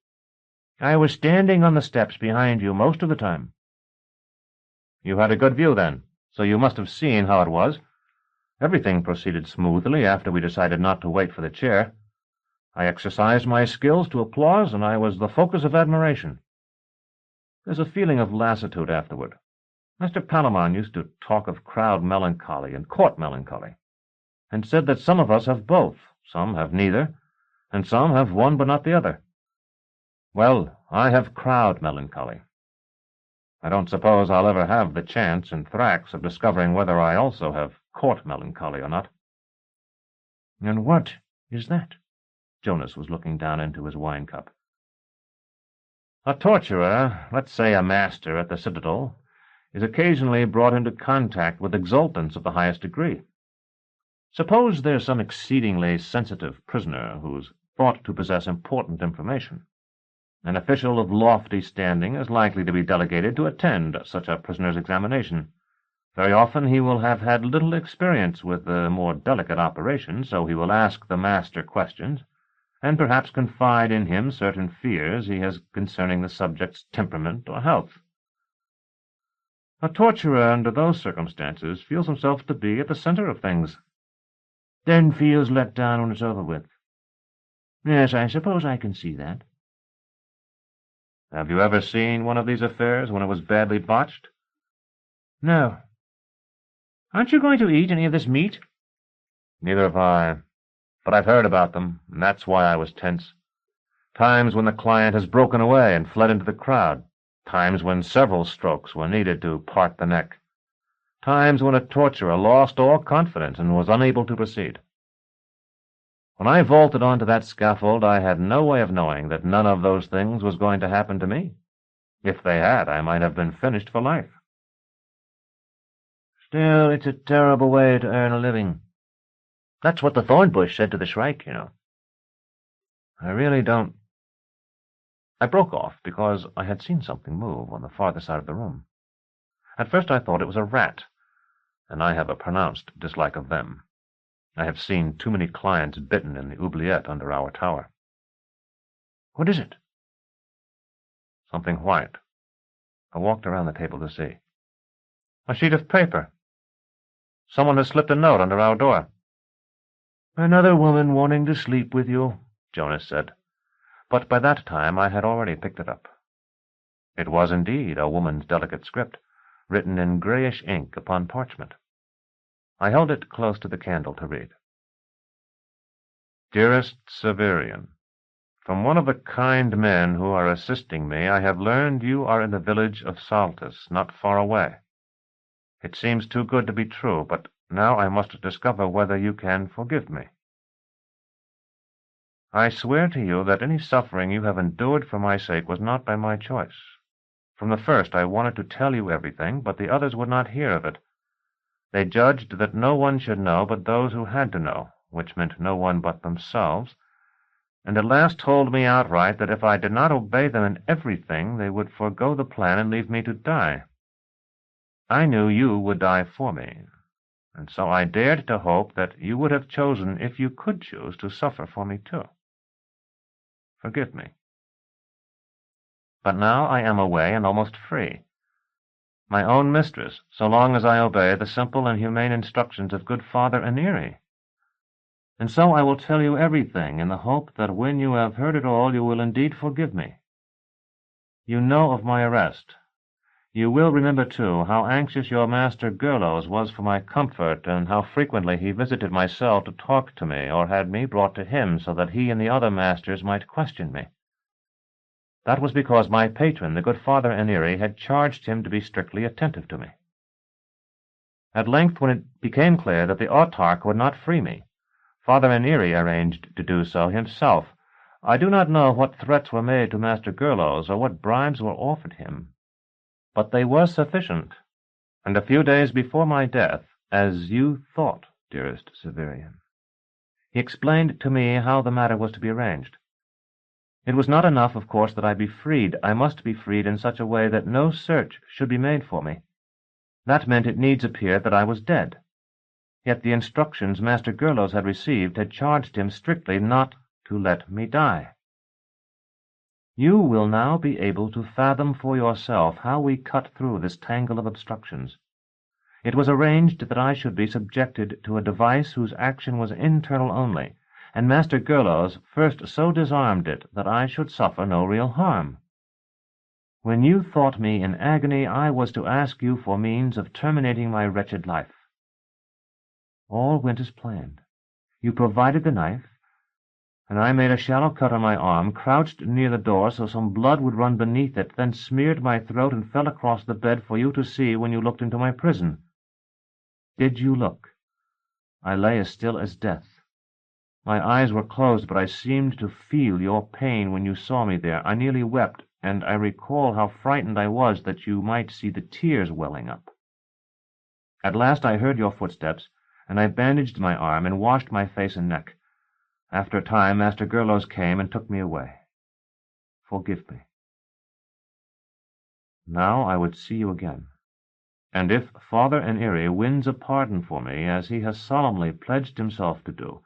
"I was standing on the steps behind you most of the time." "You had a good view, then, so you must have seen how it was. Everything proceeded smoothly after we decided not to wait for the chair. I exercised my skills to applause, and I was the focus of admiration. There's a feeling of lassitude afterward. Master Palamon used to talk of crowd melancholy and court melancholy, and said that some of us have both, some have neither, and some have one but not the other. Well, I have crowd melancholy. I don't suppose I'll ever have the chance in Thrax of discovering whether I also have court melancholy or not." "And what is that?" Jonas was looking down into his wine cup. "A torturer, let's say a master at the Citadel, is occasionally brought into contact with exultants of the highest degree. Suppose there's some exceedingly sensitive prisoner who's thought to possess important information. An official of lofty standing is likely to be delegated to attend such a prisoner's examination. Very often he will have had little experience with the more delicate operations, so he will ask the master questions, and perhaps confide in him certain fears he has concerning the subject's temperament or health. A torturer under those circumstances feels himself to be at the center of things." "Then feels let down when it's over with. Yes, I suppose I can see that." "Have you ever seen one of these affairs when it was badly botched?" "No. Aren't you going to eat any of this meat?" "Neither have I. But I've heard about them, and that's why I was tense. Times when the client has broken away and fled into the crowd. Times when several strokes were needed to part the neck. Times when a torturer lost all confidence and was unable to proceed. When I vaulted onto that scaffold, I had no way of knowing that none of those things was going to happen to me. If they had, I might have been finished for life." "Still, it's a terrible way to earn a living. That's what the Thornbush said to the Shrike, you know." "I really don't—" I broke off because I had seen something move on the farther side of the room. At first I thought it was a rat, and I have a pronounced dislike of them. I have seen too many clients bitten in the oubliette under our tower. "What is it?" "Something white." I walked around the table to see. "A sheet of paper. Someone has slipped a note under our door." "Another woman wanting to sleep with you," Jonas said. But by that time I had already picked it up. It was indeed a woman's delicate script, written in grayish ink upon parchment. I held it close to the candle to read. "Dearest Severian, from one of the kind men who are assisting me, I have learned you are in the village of Saltus, not far away. It seems too good to be true, but now I must discover whether you can forgive me. I swear to you that any suffering you have endured for my sake was not by my choice. From the first I wanted to tell you everything, but the others would not hear of it. They judged that no one should know but those who had to know, which meant no one but themselves, and at last told me outright that if I did not obey them in everything, they would forego the plan and leave me to die. I knew you would die for me, and so I dared to hope that you would have chosen, if you could choose, to suffer for me too. Forgive me. But now I am away and almost free, my own mistress, so long as I obey the simple and humane instructions of good Father Aneri. And so I will tell you everything, in the hope that when you have heard it all, you will indeed forgive me. You know of my arrest. You will remember, too, how anxious your master Gerlos was for my comfort, and how frequently he visited my cell to talk to me, or had me brought to him, so that he and the other masters might question me. That was because my patron, the good Father Aneri, had charged him to be strictly attentive to me. At length, when it became clear that the autarch would not free me, Father Aneri arranged to do so himself. I do not know what threats were made to Master Gerlos, or what bribes were offered him, but they were sufficient, and a few days before my death, as you thought, dearest Severian, he explained to me how the matter was to be arranged. It was not enough, of course, that I be freed. I must be freed in such a way that no search should be made for me. That meant it needs appear that I was dead. Yet the instructions Master Gerlos had received had charged him strictly not to let me die. You will now be able to fathom for yourself how we cut through this tangle of obstructions. It was arranged that I should be subjected to a device whose action was internal only, and Master Gerlos first so disarmed it that I should suffer no real harm. When you thought me in agony, I was to ask you for means of terminating my wretched life. All went as planned. You provided the knife, and I made a shallow cut on my arm, crouched near the door so some blood would run beneath it, then smeared my throat and fell across the bed for you to see when you looked into my prison. Did you look? I lay as still as death. My eyes were closed, but I seemed to feel your pain when you saw me there. I nearly wept, and I recall how frightened I was that you might see the tears welling up. At last I heard your footsteps, and I bandaged my arm and washed my face and neck. After a time, Master Gerlos came and took me away. Forgive me. Now I would see you again, and if Father Aneri wins a pardon for me, as he has solemnly pledged himself to do,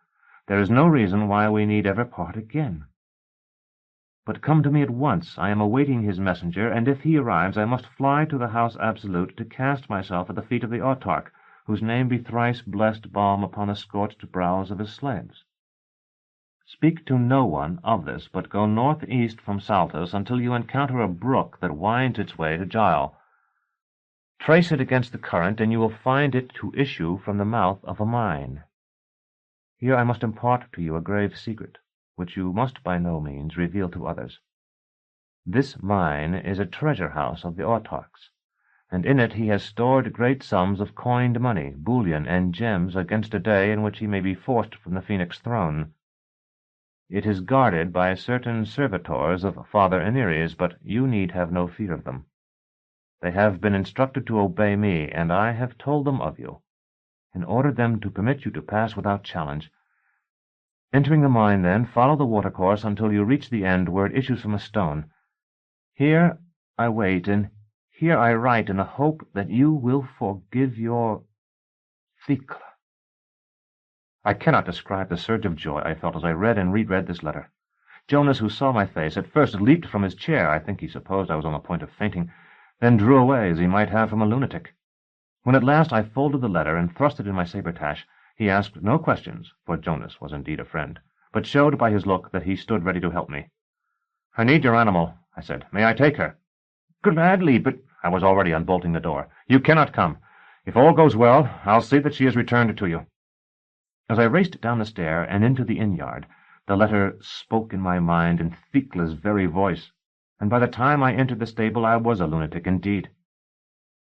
there is no reason why we need ever part again. But come to me at once. I am awaiting his messenger, and if he arrives, I must fly to the house absolute to cast myself at the feet of the autarch, whose name be thrice blessed balm upon the scorched brows of his slaves. Speak to no one of this, but go northeast from Saltus until you encounter a brook that winds its way to Gile. Trace it against the current, and you will find it to issue from the mouth of a mine. Here I must impart to you a grave secret, which you must by no means reveal to others. This mine is a treasure-house of the autarchs, and in it he has stored great sums of coined money, bullion, and gems against a day in which he may be forced from the Phoenix throne. It is guarded by certain servitors of Father Aneri's, but you need have no fear of them. They have been instructed to obey me, and I have told them of you, and ordered them to permit you to pass without challenge. Entering the mine, then, follow the watercourse until you reach the end where it issues from a stone. Here I wait, and here I write in the hope that you will forgive your Thecla. I cannot describe the surge of joy I felt as I read and reread this letter. Jonas, who saw my face, at first leaped from his chair. I think he supposed I was on the point of fainting, then drew away as he might have from a lunatic. When at last I folded the letter and thrust it in my sabretache, he asked no questions, for Jonas was indeed a friend, but showed by his look that he stood ready to help me. "I need your animal," I said. "May I take her?" "Gladly, but—" I was already unbolting the door. "You cannot come. If all goes well, I'll see that she is returned to you." As I raced down the stair and into the inn-yard, the letter spoke in my mind in Thecla's very voice, and by the time I entered the stable I was a lunatic indeed.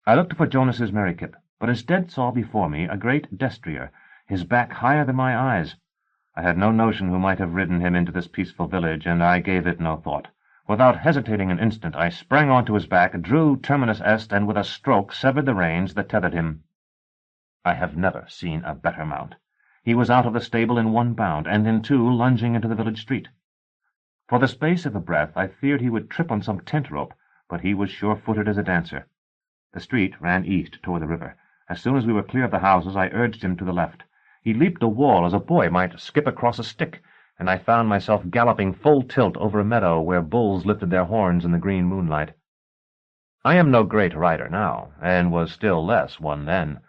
I looked for Jonas's merry-kip, but instead saw before me a great destrier, his back higher than my eyes. I had no notion who might have ridden him into this peaceful village, and I gave it no thought. Without hesitating an instant, I sprang on to his back, drew terminus est, and with a stroke severed the reins that tethered him. I have never seen a better mount. He was out of the stable in one bound, and in two lunging into the village street. For the space of a breath I feared he would trip on some tent rope, but he was sure-footed as a dancer. The street ran east toward the river. As soon as we were clear of the houses, I urged him to the left. He leaped a wall as a boy might skip across a stick, and I found myself galloping full tilt over a meadow where bulls lifted their horns in the green moonlight. I am no great rider now, and was still less one then.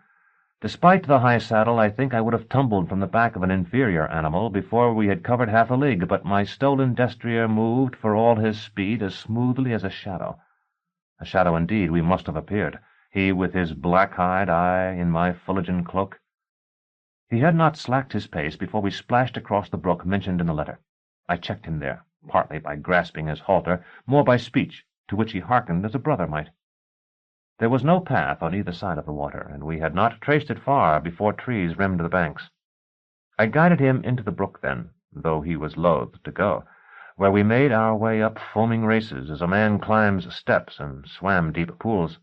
Despite the high saddle, I think I would have tumbled from the back of an inferior animal before we had covered half a league, but my stolen destrier moved for all his speed as smoothly as a shadow. A shadow indeed we must have appeared, he with his black hide, I in my Fuligan cloak. He had not slacked his pace before we splashed across the brook mentioned in the letter. I checked him there, partly by grasping his halter, more by speech, to which he hearkened as a brother might. There was no path on either side of the water, and we had not traced it far before trees rimmed the banks. I guided him into the brook then, though he was loath to go, where we made our way up foaming races as a man climbs steps and swam deep pools.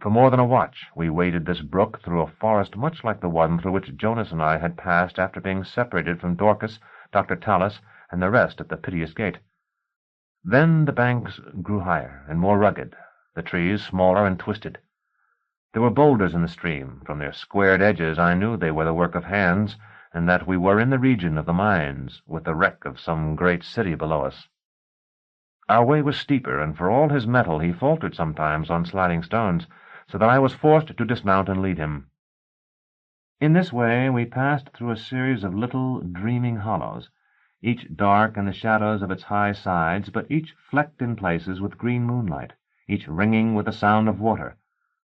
For more than a watch we waded this brook through a forest much like the one through which Jonas and I had passed after being separated from Dorcas, Dr. Talos, and the rest at the Piteous Gate. Then the banks grew higher and more rugged, the trees smaller and twisted. There were boulders in the stream. From their squared edges I knew they were the work of hands, and that we were in the region of the mines, with the wreck of some great city below us. Our way was steeper, and for all his mettle he faltered sometimes on sliding stones, so that I was forced to dismount and lead him. In this way we passed through a series of little dreaming hollows, each dark in the shadows of its high sides, but each flecked in places with green moonlight, each ringing with the sound of water,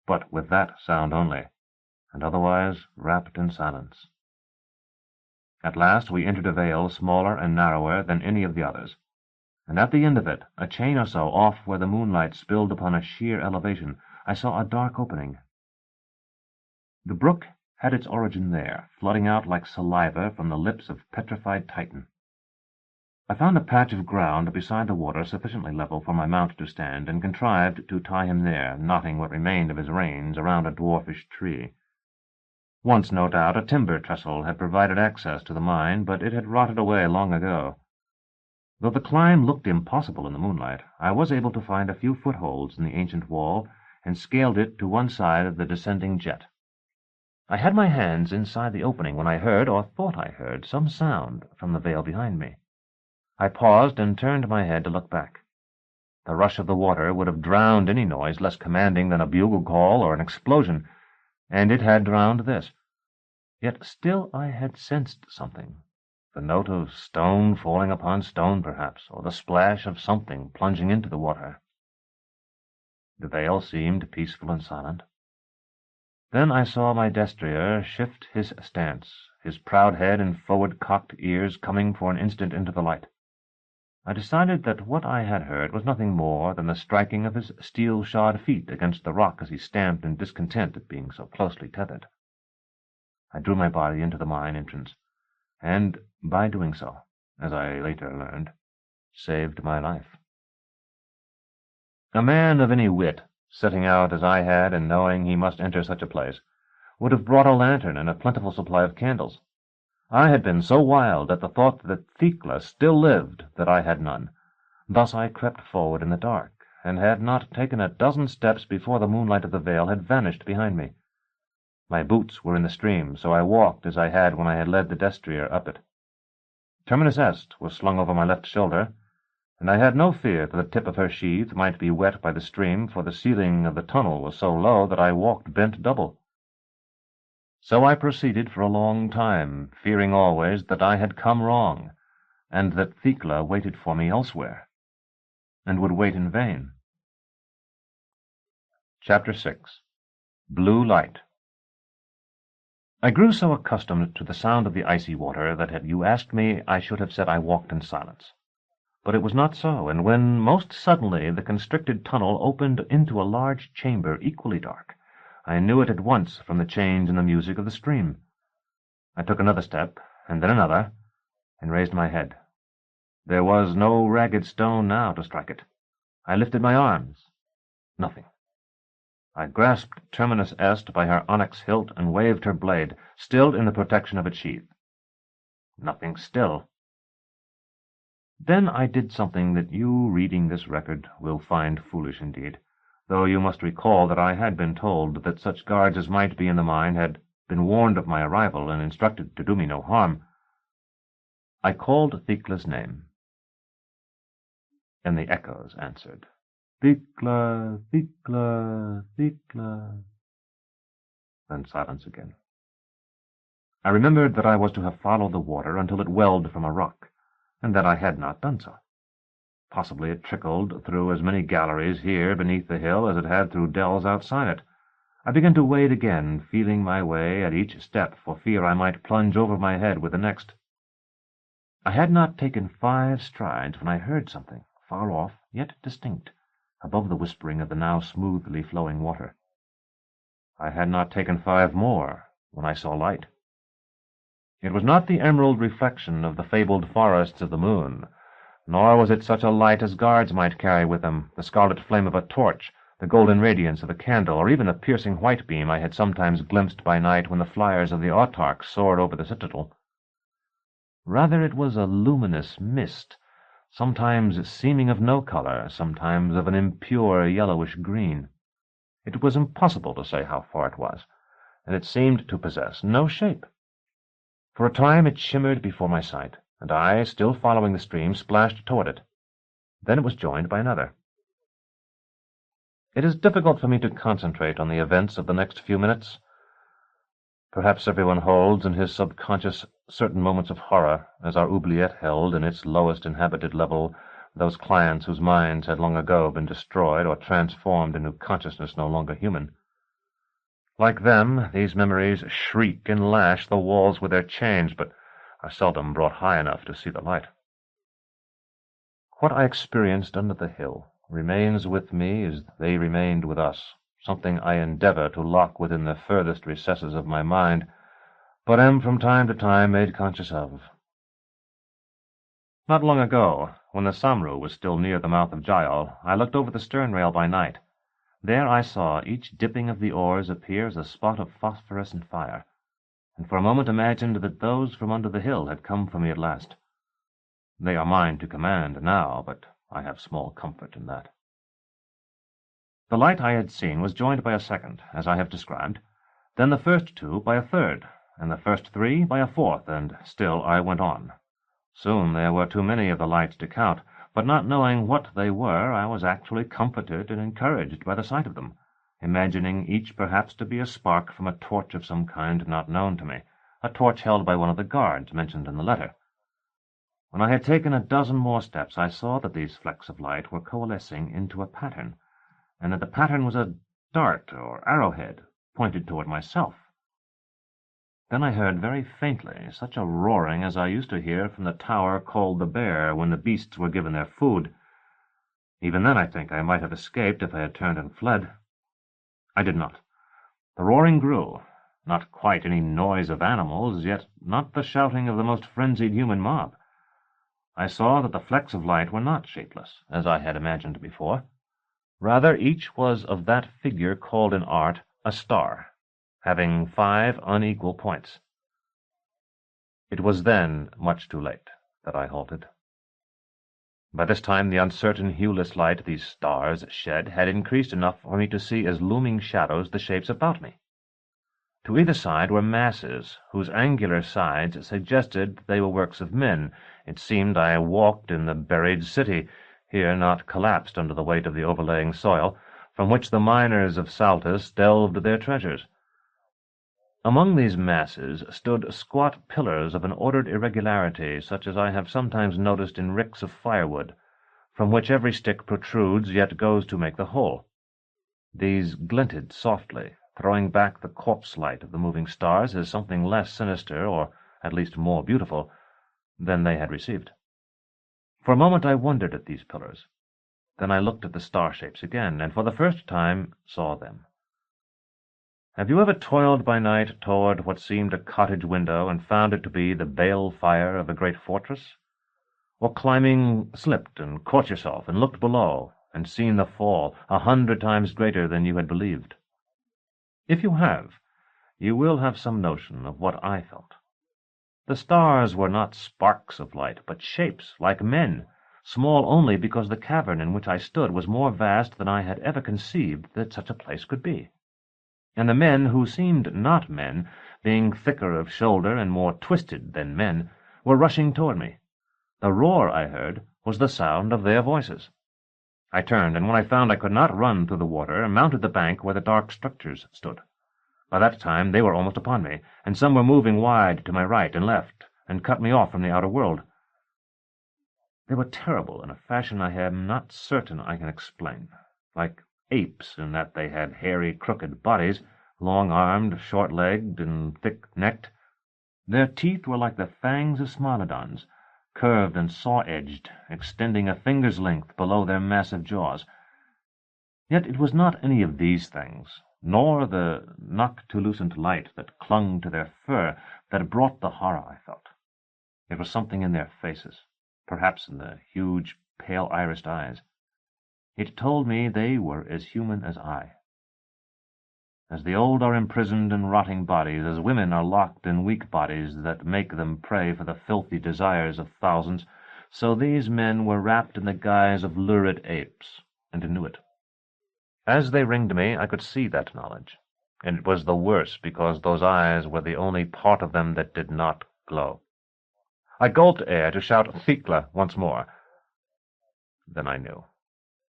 but with that sound only, and otherwise wrapped in silence. At last we entered a vale smaller and narrower than any of the others, and at the end of it, a chain or so off where the moonlight spilled upon a sheer elevation, I saw a dark opening. The brook had its origin there, flooding out like saliva from the lips of petrified Titan. I found a patch of ground beside the water sufficiently level for my mount to stand, and contrived to tie him there, knotting what remained of his reins around a dwarfish tree. Once, no doubt, a timber trestle had provided access to the mine, but it had rotted away long ago. Though the climb looked impossible in the moonlight, I was able to find a few footholds in the ancient wall, and scaled it to one side of the descending jet. I had my hands inside the opening when I heard, or thought I heard, some sound from the vale behind me. I paused and turned my head to look back. The rush of the water would have drowned any noise less commanding than a bugle call or an explosion, and it had drowned this. Yet still I had sensed something, the note of stone falling upon stone, perhaps, or the splash of something plunging into the water. The vale seemed peaceful and silent. Then I saw my destrier shift his stance, his proud head and forward-cocked ears coming for an instant into the light. I decided that what I had heard was nothing more than the striking of his steel-shod feet against the rock as he stamped in discontent at being so closely tethered. I drew my body into the mine entrance, and, by doing so, as I later learned, saved my life. A man of any wit, setting out as I had and knowing he must enter such a place, would have brought a lantern and a plentiful supply of candles. I had been so wild at the thought that Thecla still lived that I had none. Thus I crept forward in the dark, and had not taken a dozen steps before the moonlight of the vale had vanished behind me. My boots were in the stream, so I walked as I had when I had led the destrier up it. Terminus Est was slung over my left shoulder, and I had no fear that the tip of her sheath might be wet by the stream, for the ceiling of the tunnel was so low that I walked bent double. So I proceeded for a long time, fearing always that I had come wrong, and that Thecla waited for me elsewhere, and would wait in vain. Chapter 6. Blue Light. I grew so accustomed to the sound of the icy water that had you asked me I should have said I walked in silence. But it was not so, and when most suddenly the constricted tunnel opened into a large chamber equally dark, I knew it at once from the change in the music of the stream. I took another step, and then another, and raised my head. There was no ragged stone now to strike it. I lifted my arms. Nothing. I grasped Terminus Est by her onyx hilt and waved her blade, still in the protection of its sheath. Nothing still. Then I did something that you, reading this record, will find foolish indeed, though you must recall that I had been told that such guards as might be in the mine had been warned of my arrival and instructed to do me no harm. I called Thecla's name, and the echoes answered, "Thecla, Thecla, Thecla." Then silence again. I remembered that I was to have followed the water until it welled from a rock, and that I had not done so. Possibly it trickled through as many galleries here beneath the hill as it had through dells outside it. I began to wade again, feeling my way at each step for fear I might plunge over my head with the next. I had not taken 5 strides when I heard something, far off, yet distinct, above the whispering of the now smoothly flowing water. I had not taken 5 more when I saw light. It was not the emerald reflection of the fabled forests of the moon, nor was it such a light as guards might carry with them, the scarlet flame of a torch, the golden radiance of a candle, or even the piercing white beam I had sometimes glimpsed by night when the flyers of the autarchs soared over the citadel. Rather it was a luminous mist, sometimes seeming of no color, sometimes of an impure yellowish green. It was impossible to say how far it was, and it seemed to possess no shape. For a time it shimmered before my sight, and I, still following the stream, splashed toward it. Then it was joined by another. It is difficult for me to concentrate on the events of the next few minutes. Perhaps everyone holds in his subconscious certain moments of horror, as our oubliette held in its lowest inhabited level those clients whose minds had long ago been destroyed or transformed into consciousness no longer human. Like them, these memories shriek and lash the walls with their chains, but are seldom brought high enough to see the light. What I experienced under the hill remains with me as they remained with us, something I endeavor to lock within the furthest recesses of my mind, but am from time to time made conscious of. Not long ago, when the Samru was still near the mouth of Gial, I looked over the stern rail by night. There I saw each dipping of the oars appear as a spot of phosphorescent fire, and for a moment imagined that those from under the hill had come for me at last. They are mine to command now, but I have small comfort in that. The light I had seen was joined by a second, as I have described, then the first 2 by a third, and the first 3 by a fourth, and still I went on. Soon there were too many of the lights to count, but not knowing what they were, I was actually comforted and encouraged by the sight of them, imagining each perhaps to be a spark from a torch of some kind not known to me, a torch held by one of the guards mentioned in the letter. When I had taken a dozen more steps, I saw that these flecks of light were coalescing into a pattern, and that the pattern was a dart or arrowhead pointed toward myself. Then I heard very faintly such a roaring as I used to hear from the tower called the Bear when the beasts were given their food. Even then I think I might have escaped if I had turned and fled. I did not. The roaring grew, not quite any noise of animals, yet not the shouting of the most frenzied human mob. I saw that the flecks of light were not shapeless, as I had imagined before. Rather, each was of that figure called in art a star, having 5 unequal points. It was then much too late that I halted. By this time the uncertain hueless light these stars shed had increased enough for me to see as looming shadows the shapes about me. To either side were masses, whose angular sides suggested that they were works of men. It seemed I walked in the buried city, here not collapsed under the weight of the overlaying soil, from which the miners of Saltus delved their treasures. Among these masses stood squat pillars of an ordered irregularity, such as I have sometimes noticed in ricks of firewood, from which every stick protrudes, yet goes to make the whole. These glinted softly, throwing back the corpse light of the moving stars as something less sinister, or at least more beautiful, than they had received. For a moment I wondered at these pillars. Then I looked at the star shapes again, and for the first time saw them. Have you ever toiled by night toward what seemed a cottage window and found it to be the bale fire of a great fortress? Or climbing slipped and caught yourself and looked below and seen the fall 100 times greater than you had believed? If you have, you will have some notion of what I felt. The stars were not sparks of light, but shapes like men, small only because the cavern in which I stood was more vast than I had ever conceived that such a place could be. And the men who seemed not men, being thicker of shoulder and more twisted than men, were rushing toward me. The roar I heard was the sound of their voices. I turned, and when I found I could not run through the water, mounted the bank where the dark structures stood. By that time they were almost upon me, and some were moving wide to my right and left, and cut me off from the outer world. They were terrible in a fashion I am not certain I can explain, like apes in that they had hairy, crooked bodies, long-armed, short-legged, and thick-necked. Their teeth were like the fangs of Smilodons, curved and saw-edged, extending a finger's length below their massive jaws. Yet it was not any of these things, nor the noctilucent light that clung to their fur, that brought the horror I felt. It was something in their faces, perhaps in the huge, pale-irised eyes. It told me they were as human as I. As the old are imprisoned in rotting bodies, as women are locked in weak bodies that make them prey for the filthy desires of thousands, so these men were wrapped in the guise of lurid apes, and knew it. As they ringed me, I could see that knowledge, and it was the worse because those eyes were the only part of them that did not glow. I gulped air to shout Thecla once more. Then I knew,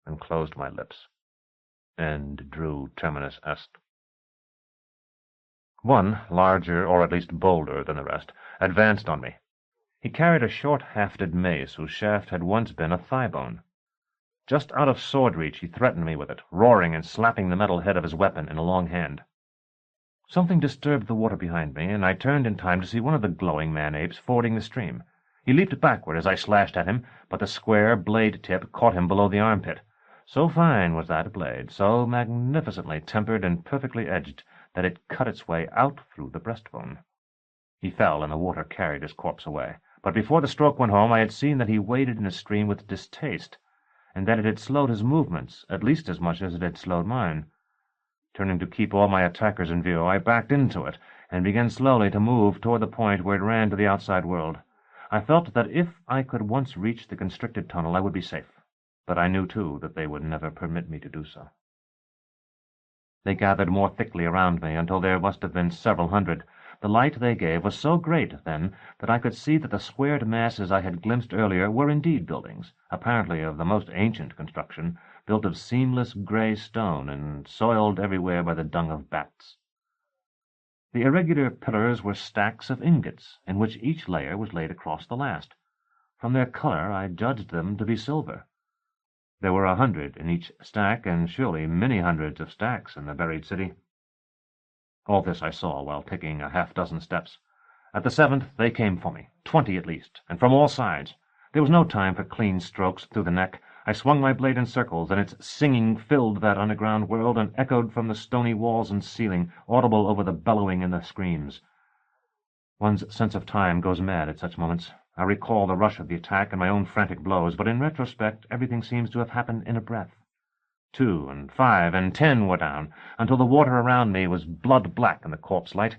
and closed my lips, and drew terminus est. One, larger or at least bolder than the rest, advanced on me. He carried a short-hafted mace whose shaft had once been a thigh-bone. Just out of sword reach he threatened me with it, roaring and slapping the metal head of his weapon in a long hand. Something disturbed the water behind me, and I turned in time to see one of the glowing man-apes fording the stream. He leaped backward as I slashed at him, but the square blade tip caught him below the armpit. So fine was that blade, so magnificently tempered and perfectly edged, that it cut its way out through the breastbone. He fell, and the water carried his corpse away. But before the stroke went home, I had seen that he waded in a stream with distaste, and that it had slowed his movements at least as much as it had slowed mine. Turning to keep all my attackers in view, I backed into it, and began slowly to move toward the point where it ran to the outside world. I felt that if I could once reach the constricted tunnel, I would be safe, but I knew, too, that they would never permit me to do so. They gathered more thickly around me until there must have been several hundred. The light they gave was so great, then, that I could see that the squared masses I had glimpsed earlier were indeed buildings, apparently of the most ancient construction, built of seamless grey stone and soiled everywhere by the dung of bats. The irregular pillars were stacks of ingots, in which each layer was laid across the last. From their color I judged them to be silver. There were 100 in each stack, and surely many hundreds of stacks in the buried city. All this I saw while taking a half-dozen steps. At the 7th they came for me, 20 at least, and from all sides. There was no time for clean strokes through the neck. I swung my blade in circles, and its singing filled that underground world and echoed from the stony walls and ceiling, audible over the bellowing and the screams. One's sense of time goes mad at such moments. I recall the rush of the attack and my own frantic blows, but in retrospect everything seems to have happened in a breath. 2 and 5 and 10 were down, until the water around me was blood-black in the corpse light,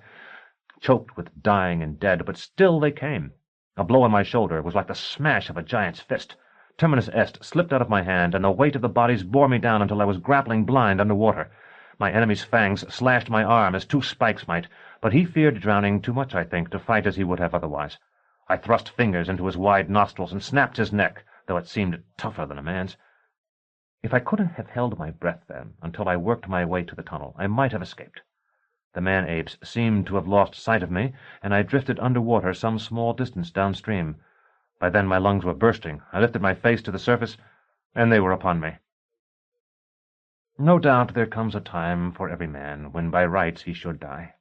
choked with dying and dead, but still they came. A blow on my shoulder was like the smash of a giant's fist. Terminus est slipped out of my hand, and the weight of the bodies bore me down until I was grappling blind under water. My enemy's fangs slashed my arm as 2 spikes might, but he feared drowning too much, I think, to fight as he would have otherwise. I thrust fingers into his wide nostrils and snapped his neck, though it seemed tougher than a man's. If I could have held my breath then until I worked my way to the tunnel, I might have escaped. The man-apes seemed to have lost sight of me, and I drifted under water some small distance downstream. By then my lungs were bursting. I lifted my face to the surface, and they were upon me. No doubt there comes a time for every man when by rights he should die.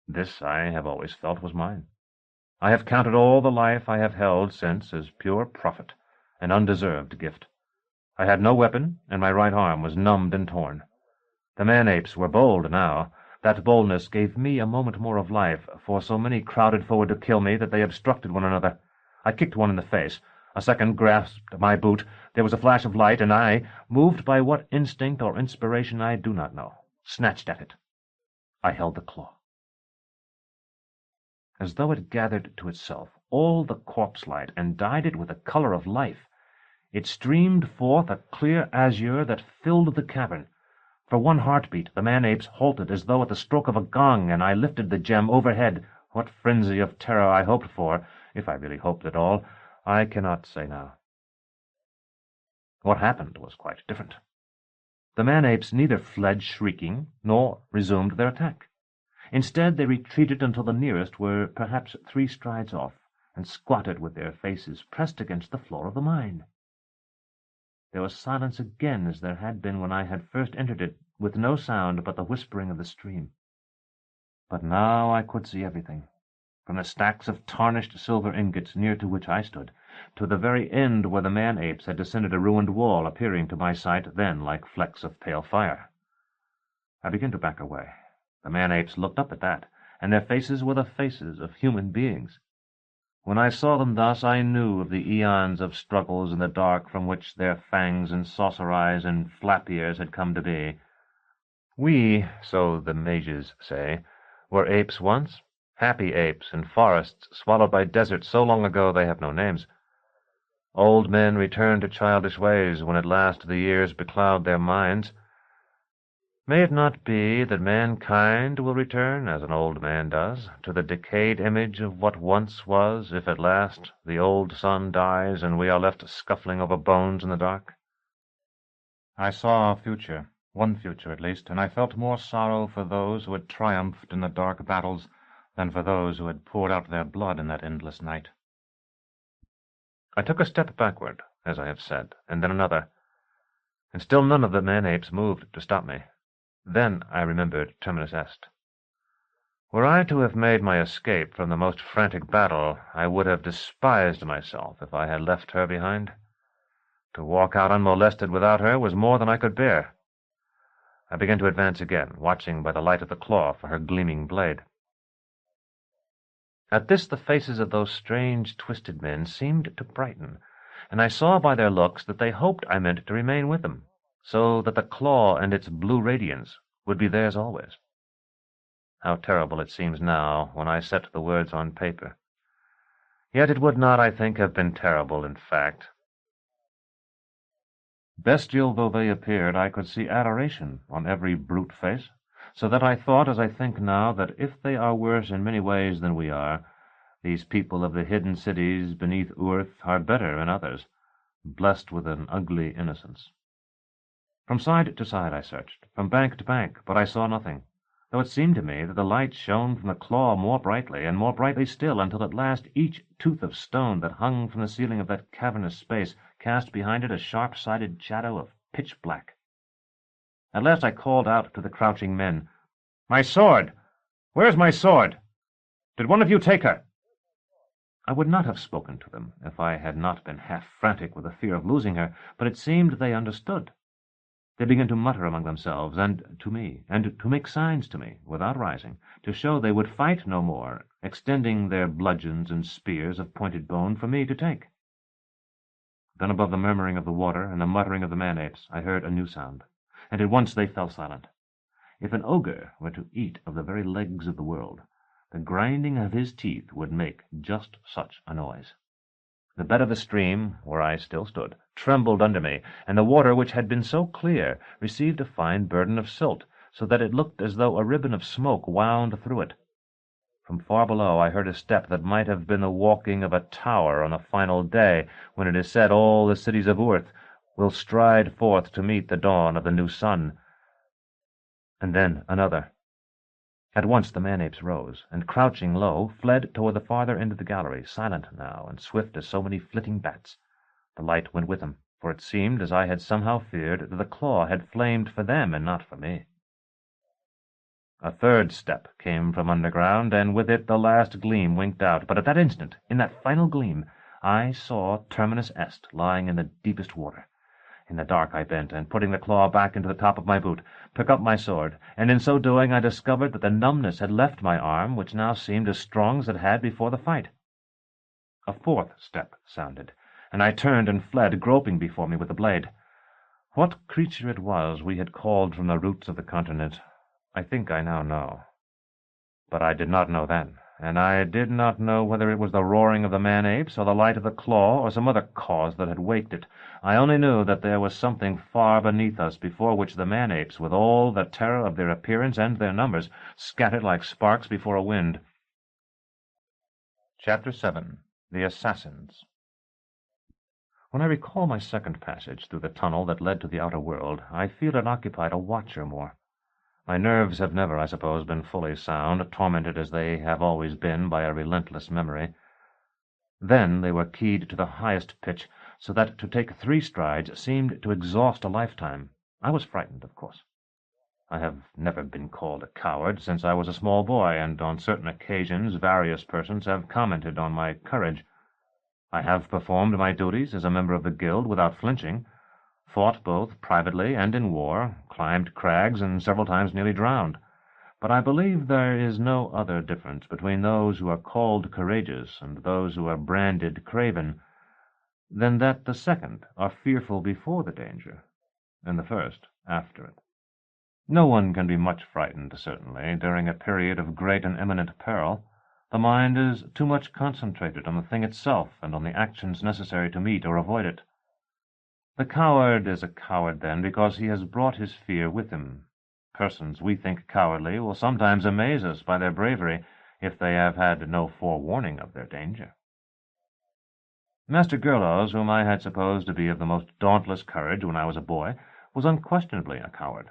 This, I have always felt, was mine. I have counted all the life I have held since as pure profit, an undeserved gift. I had no weapon, and my right arm was numbed and torn. The man-apes were bold now. That boldness gave me a moment more of life, for so many crowded forward to kill me that they obstructed one another. I kicked one in the face. A second grasped my boot. There was a flash of light, and I, moved by what instinct or inspiration I do not know, snatched at it. I held the claw. As though it gathered to itself all the corpse light and dyed it with the color of life, it streamed forth a clear azure that filled the cavern. For one heartbeat the man-apes halted as though at the stroke of a gong, and I lifted the gem overhead. What frenzy of terror I hoped for, if I really hoped at all, I cannot say now. What happened was quite different. The man-apes neither fled shrieking nor resumed their attack. Instead, they retreated until the nearest were perhaps 3 strides off, and squatted with their faces pressed against the floor of the mine. There was silence again as there had been when I had first entered it, with no sound but the whispering of the stream. But now I could see everything, from the stacks of tarnished silver ingots near to which I stood, to the very end where the man-apes had descended a ruined wall, appearing to my sight then like flecks of pale fire. I began to back away. The man-apes looked up at that, and their faces were the faces of human beings. When I saw them thus, I knew of the eons of struggles in the dark from which their fangs and saucer eyes and flap ears had come to be. We, so the mages say, were apes once, happy apes in forests swallowed by deserts so long ago they have no names. Old men return to childish ways when at last the years becloud their minds. May it not be that mankind will return, as an old man does, to the decayed image of what once was, if at last the old sun dies and we are left scuffling over bones in the dark? I saw a future, one future at least, and I felt more sorrow for those who had triumphed in the dark battles than for those who had poured out their blood in that endless night. I took a step backward, as I have said, and then another, and still none of the man-apes moved to stop me. Then I remembered Terminus Est. Were I to have made my escape from the most frantic battle, I would have despised myself if I had left her behind. To walk out unmolested without her was more than I could bear. I began to advance again, watching by the light of the claw for her gleaming blade. At this the faces of those strange, twisted men seemed to brighten, and I saw by their looks that they hoped I meant to remain with them, so that the claw and its blue radiance would be theirs always. How terrible it seems now when I set the words on paper. Yet it would not, I think, have been terrible in fact. Bestial though they appeared, I could see adoration on every brute face, so that I thought, as I think now, that if they are worse in many ways than we are, these people of the hidden cities beneath earth are better in others, blessed with an ugly innocence. From side to side I searched, from bank to bank, but I saw nothing, though it seemed to me that the light shone from the claw more brightly, and more brightly still, until at last each tooth of stone that hung from the ceiling of that cavernous space cast behind it a sharp-sided shadow of pitch black. At last I called out to the crouching men, "My sword! Where's my sword? Did one of you take her?" I would not have spoken to them if I had not been half frantic with the fear of losing her, but it seemed they understood. They began to mutter among themselves, and to me, and to make signs to me, without rising, to show they would fight no more, extending their bludgeons and spears of pointed bone for me to take. Then above the murmuring of the water and the muttering of the man-apes, I heard a new sound, and at once they fell silent. If an ogre were to eat of the very legs of the world, the grinding of his teeth would make just such a noise. The bed of the stream, where I still stood, trembled under me, and the water, which had been so clear, received a fine burden of silt, so that it looked as though a ribbon of smoke wound through it. From far below I heard a step that might have been the walking of a tower on the final day, when it is said all the cities of earth will stride forth to meet the dawn of the new sun. And then another. At once the man-apes rose, and crouching low, fled toward the farther end of the gallery, silent now, and swift as so many flitting bats. The light went with them, for it seemed, as I had somehow feared, that the claw had flamed for them and not for me. A third step came from underground, and with it the last gleam winked out. But at that instant, in that final gleam, I saw Terminus Est lying in the deepest water. In the dark I bent, and putting the claw back into the top of my boot, took up my sword, and in so doing I discovered that the numbness had left my arm, which now seemed as strong as it had before the fight. A fourth step sounded, and I turned and fled, groping before me with the blade. What creature it was we had called from the roots of the continent, I think I now know. But I did not know then, and I did not know whether it was the roaring of the man-apes or the light of the claw or some other cause that had waked it. I only knew that there was something far beneath us before which the man-apes, with all the terror of their appearance and their numbers, scattered like sparks before a wind. Chapter 7. The Assassins. When I recall my second passage through the tunnel that led to the outer world, I feel it occupied a watch or more. My nerves have never, I suppose, been fully sound, tormented as they have always been by a relentless memory. Then they were keyed to the highest pitch, so that to take 3 strides seemed to exhaust a lifetime. I was frightened, of course. I have never been called a coward since I was a small boy, and on certain occasions various persons have commented on my courage. I have performed my duties as a member of the guild without flinching, fought both privately and in war, climbed crags, and several times nearly drowned. But I believe there is no other difference between those who are called courageous and those who are branded craven, than that the second are fearful before the danger, and the first after it. No one can be much frightened, certainly, during a period of great and imminent peril. The mind is too much concentrated on the thing itself and on the actions necessary to meet or avoid it. The coward is a coward, then, because he has brought his fear with him. Persons we think cowardly will sometimes amaze us by their bravery if they have had no forewarning of their danger. Master Gerlos, whom I had supposed to be of the most dauntless courage when I was a boy, was unquestionably a coward.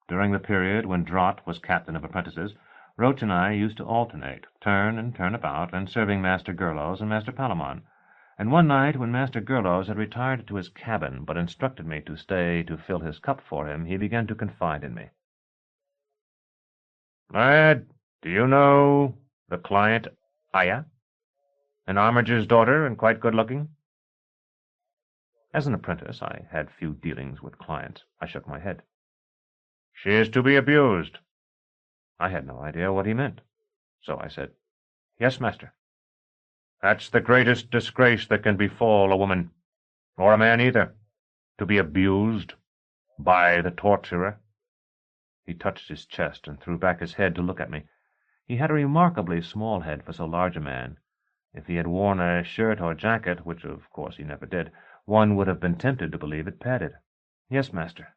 During the period when Drott was captain of apprentices, Roach and I used to alternate, turn and turn about, in serving Master Gerlos and Master Palamon. And one night, when Master Gerlos had retired to his cabin, but instructed me to stay to fill his cup for him, he began to confide in me. "Lad, do you know the client Aya? An armiger's daughter, and quite good-looking?" As an apprentice, I had few dealings with clients. I shook my head. "She is to be abused." I had no idea what he meant, so I said, "Yes, master." "That's the greatest disgrace that can befall a woman, or a man either, to be abused by the torturer." He touched his chest and threw back his head to look at me. He had a remarkably small head for so large a man. If he had worn a shirt or jacket, which of course he never did, one would have been tempted to believe it padded. "Yes, master."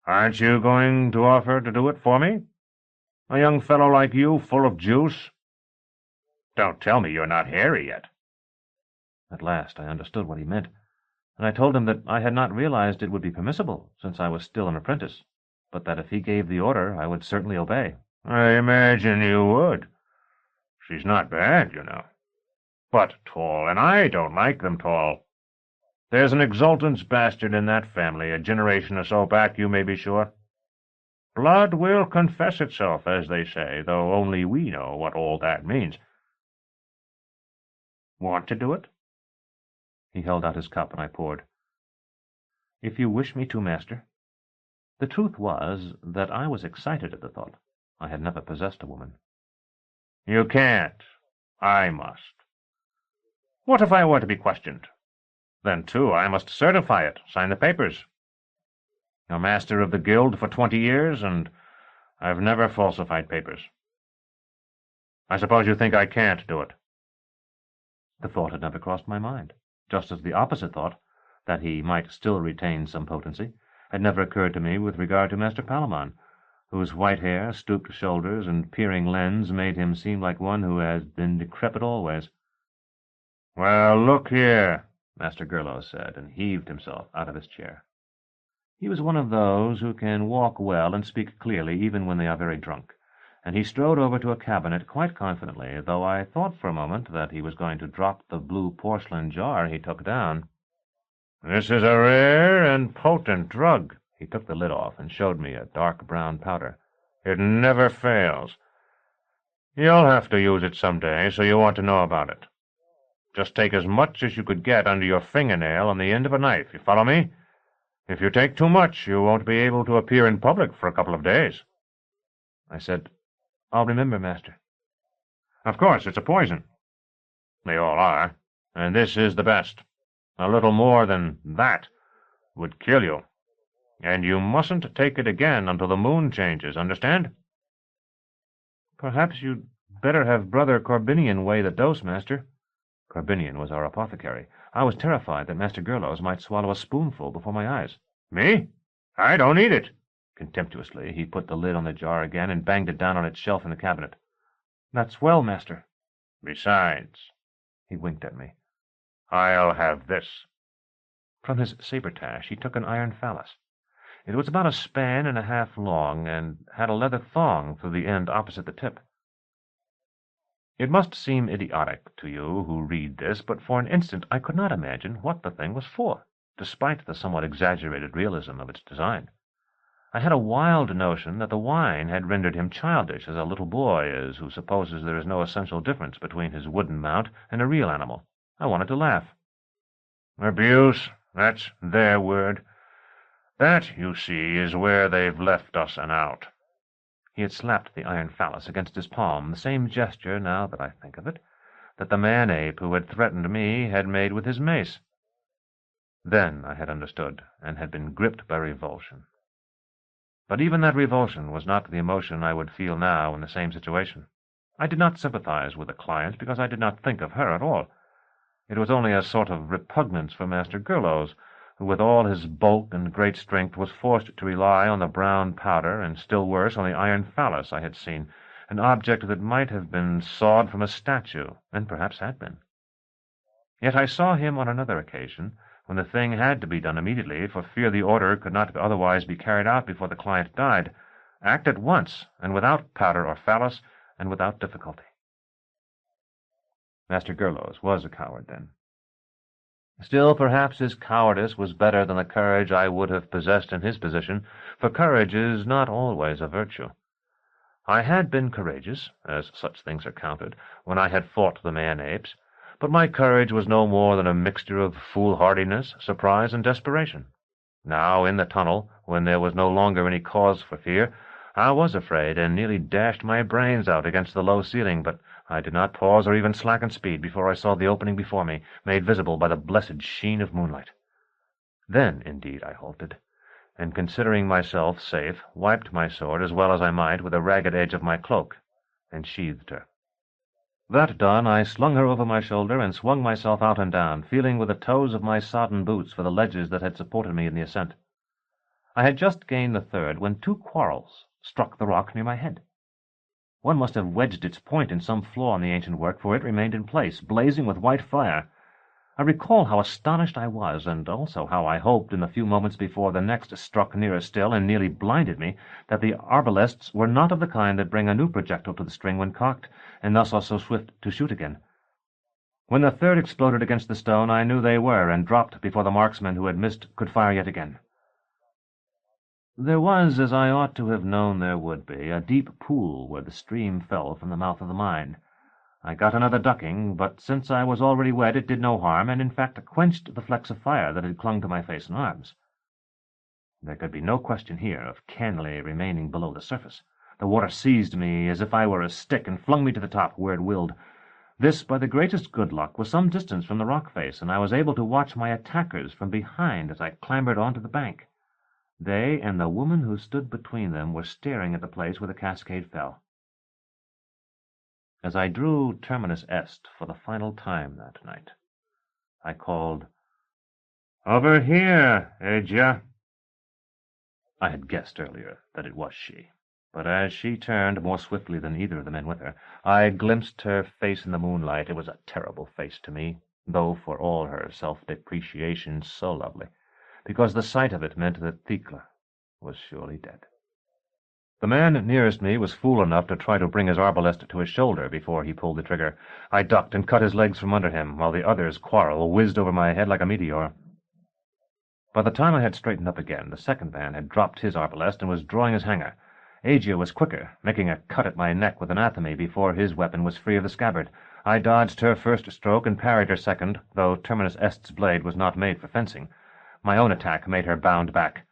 "Aren't you going to offer to do it for me? A young fellow like you, full of juice? Don't tell me you're not hairy yet." At last I understood what he meant, and I told him that I had not realized it would be permissible, since I was still an apprentice, but that if he gave the order I would certainly obey. "I imagine you would. She's not bad, you know. But tall, and I don't like them tall. There's an exultance bastard in that family, a generation or so back, you may be sure. Blood will confess itself, as they say, though only we know what all that means. Want to do it?" He held out his cup, and I poured. "If you wish me to, master." The truth was that I was excited at the thought. I had never possessed a woman. "You can't. I must. What if I were to be questioned? Then, too, I must certify it, sign the papers. You're master of the guild for 20 years, and I've never falsified papers. I suppose you think I can't do it?" The thought had never crossed my mind, just as the opposite thought, that he might still retain some potency, had never occurred to me with regard to Master Palamon, whose white hair, stooped shoulders, and peering lens made him seem like one who had been decrepit always. "Well, look here," Master Gerlos said, and heaved himself out of his chair. He was one of those who can walk well and speak clearly even when they are very drunk, and he strode over to a cabinet quite confidently, though I thought for a moment that he was going to drop the blue porcelain jar he took down. "This is a rare and potent drug." He took the lid off and showed me a dark brown powder. "It never fails. You'll have to use it some day, so you want to know about it. Just take as much as you could get under your fingernail on the end of a knife, you follow me? If you take too much, you won't be able to appear in public for a couple of days." I said, "I'll remember, master." "Of course, it's a poison. They all are, and this is the best. A little more than that would kill you, and you mustn't take it again until the moon changes, understand?" Perhaps you'd better have Brother Corbinian weigh the dose, Master. Corbinian was our apothecary. I was terrified that Master Gurlos might swallow a spoonful before my eyes. Me? I don't eat it. Contemptuously, he put the lid on the jar again and banged it down on its shelf in the cabinet. That's well, Master. Besides, he winked at me. I'll have this. From his saber-tash he took an iron phallus. It was about a span and a half long, and had a leather thong through the end opposite the tip. It must seem idiotic to you who read this, but for an instant I could not imagine what the thing was for, despite the somewhat exaggerated realism of its design. I had a wild notion that the wine had rendered him childish, as a little boy is who supposes there is no essential difference between his wooden mount and a real animal. I wanted to laugh. Abuse, that's their word. That, you see, is where they've left us an out. He had slapped the iron phallus against his palm, the same gesture, now that I think of it, that the man-ape who had threatened me had made with his mace. Then I had understood, and had been gripped by revulsion. But even that revulsion was not the emotion I would feel now in the same situation. I did not sympathize with the client because I did not think of her at all. It was only a sort of repugnance for Master Gurlos, who with all his bulk and great strength was forced to rely on the brown powder, and still worse on the iron phallus I had seen, an object that might have been sawed from a statue, and perhaps had been. Yet I saw him on another occasion, when the thing had to be done immediately, for fear the order could not otherwise be carried out before the client died, act at once, and without powder or phallus, and without difficulty. Master Gurlos was a coward, then. Still, perhaps his cowardice was better than the courage I would have possessed in his position, for courage is not always a virtue. I had been courageous, as such things are counted, when I had fought the man-apes, but my courage was no more than a mixture of foolhardiness, surprise, and desperation. Now, in the tunnel, when there was no longer any cause for fear, I was afraid, and nearly dashed my brains out against the low ceiling, but I did not pause or even slacken speed before I saw the opening before me, made visible by the blessed sheen of moonlight. Then, indeed, I halted, and considering myself safe, wiped my sword as well as I might with the ragged edge of my cloak, and sheathed her. That done, I slung her over my shoulder and swung myself out and down, feeling with the toes of my sodden boots for the ledges that had supported me in the ascent. I had just gained the third when two quarrels struck the rock near my head. One must have wedged its point in some flaw in the ancient work, for it remained in place, blazing with white fire. I recall how astonished I was, and also how I hoped in the few moments before the next struck nearer still and nearly blinded me, that the arbalests were not of the kind that bring a new projectile to the string when cocked, and thus are so swift to shoot again. When the third exploded against the stone, I knew they were, and dropped before the marksman who had missed could fire yet again. There was, as I ought to have known there would be, a deep pool where the stream fell from the mouth of the mine. I got another ducking, but since I was already wet it did no harm, and in fact quenched the flecks of fire that had clung to my face and arms. There could be no question here of cannily remaining below the surface. The water seized me as if I were a stick, and flung me to the top, where it willed. This, by the greatest good luck, was some distance from the rock face, and I was able to watch my attackers from behind as I clambered onto the bank. They and the woman who stood between them were staring at the place where the cascade fell. As I drew Terminus Est for the final time that night, I called, "Over here, Agia." I had guessed earlier that it was she, but as she turned more swiftly than either of the men with her, I glimpsed her face in the moonlight. It was a terrible face to me, though for all her self-depreciation so lovely, because the sight of it meant that Thecla was surely dead. The man nearest me was fool enough to try to bring his arbalest to his shoulder before he pulled the trigger. I ducked and cut his legs from under him, while the other's quarrel whizzed over my head like a meteor. By the time I had straightened up again, the second man had dropped his arbalest and was drawing his hanger. Agia was quicker, making a cut at my neck with anathema before his weapon was free of the scabbard. I dodged her first stroke and parried her second, though Terminus Est's blade was not made for fencing. My own attack made her bound back.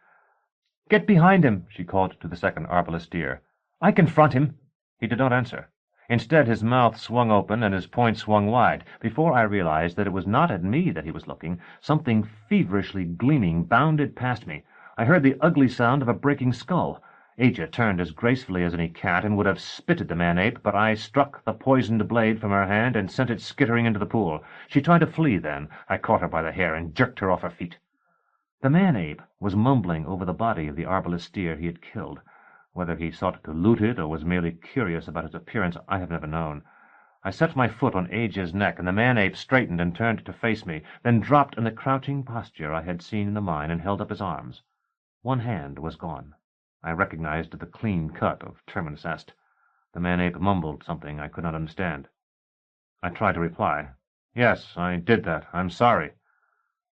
"Get behind him," she called to the second arbalisteer. "I confront him." He did not answer. Instead, his mouth swung open and his point swung wide. Before I realized that it was not at me that he was looking, something feverishly gleaming bounded past me. I heard the ugly sound of a breaking skull. Aja turned as gracefully as any cat and would have spitted the man-ape, but I struck the poisoned blade from her hand and sent it skittering into the pool. She tried to flee then. I caught her by the hair and jerked her off her feet. The man-ape was mumbling over the body of the arbalist steer he had killed. Whether he sought to loot it or was merely curious about its appearance, I have never known. I set my foot on Aja's neck, and the man-ape straightened and turned to face me, then dropped in the crouching posture I had seen in the mine and held up his arms. One hand was gone. I recognized the clean cut of Terminus Est. The man-ape mumbled something I could not understand. I tried to reply. "Yes, I did that. I'm sorry.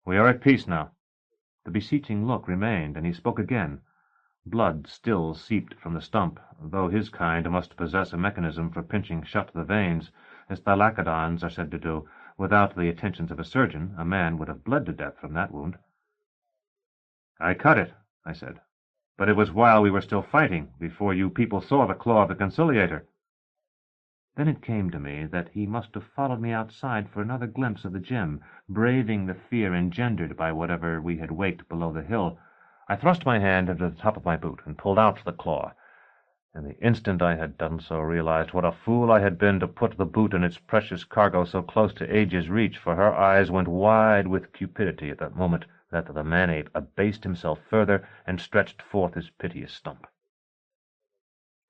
We are at peace now." The beseeching look remained, and he spoke again. Blood still seeped from the stump, though his kind must possess a mechanism for pinching shut the veins, as Thylakodons are said to do. Without the attentions of a surgeon, a man would have bled to death from that wound. "I cut it," I said. "But it was while we were still fighting, before you people saw the claw of the Conciliator." Then it came to me that he must have followed me outside for another glimpse of the gem, braving the fear engendered by whatever we had waked below the hill. I thrust my hand into the top of my boot and pulled out the claw, and the instant I had done so realized what a fool I had been to put the boot and its precious cargo so close to Aja's reach, for her eyes went wide with cupidity at that moment that the man-ape abased himself further and stretched forth his piteous stump.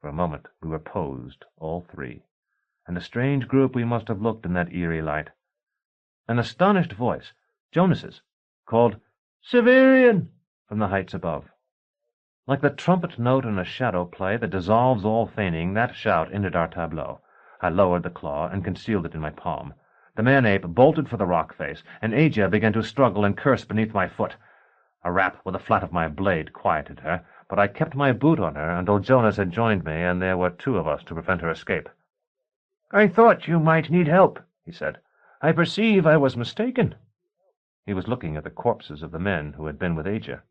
For a moment we were posed, all three, and a strange group we must have looked in that eerie light. An astonished voice, Jonas's, called "Severian!" from the heights above. Like the trumpet note in a shadow play that dissolves all feigning, that shout entered our tableau. I lowered the claw and concealed it in my palm. The man-ape bolted for the rock face, and Aja began to struggle and curse beneath my foot. A rap with the flat of my blade quieted her, but I kept my boot on her until Jonas had joined me, and there were two of us to prevent her escape. "I thought you might need help," he said. "I perceive I was mistaken." He was looking at the corpses of the men who had been with Aja.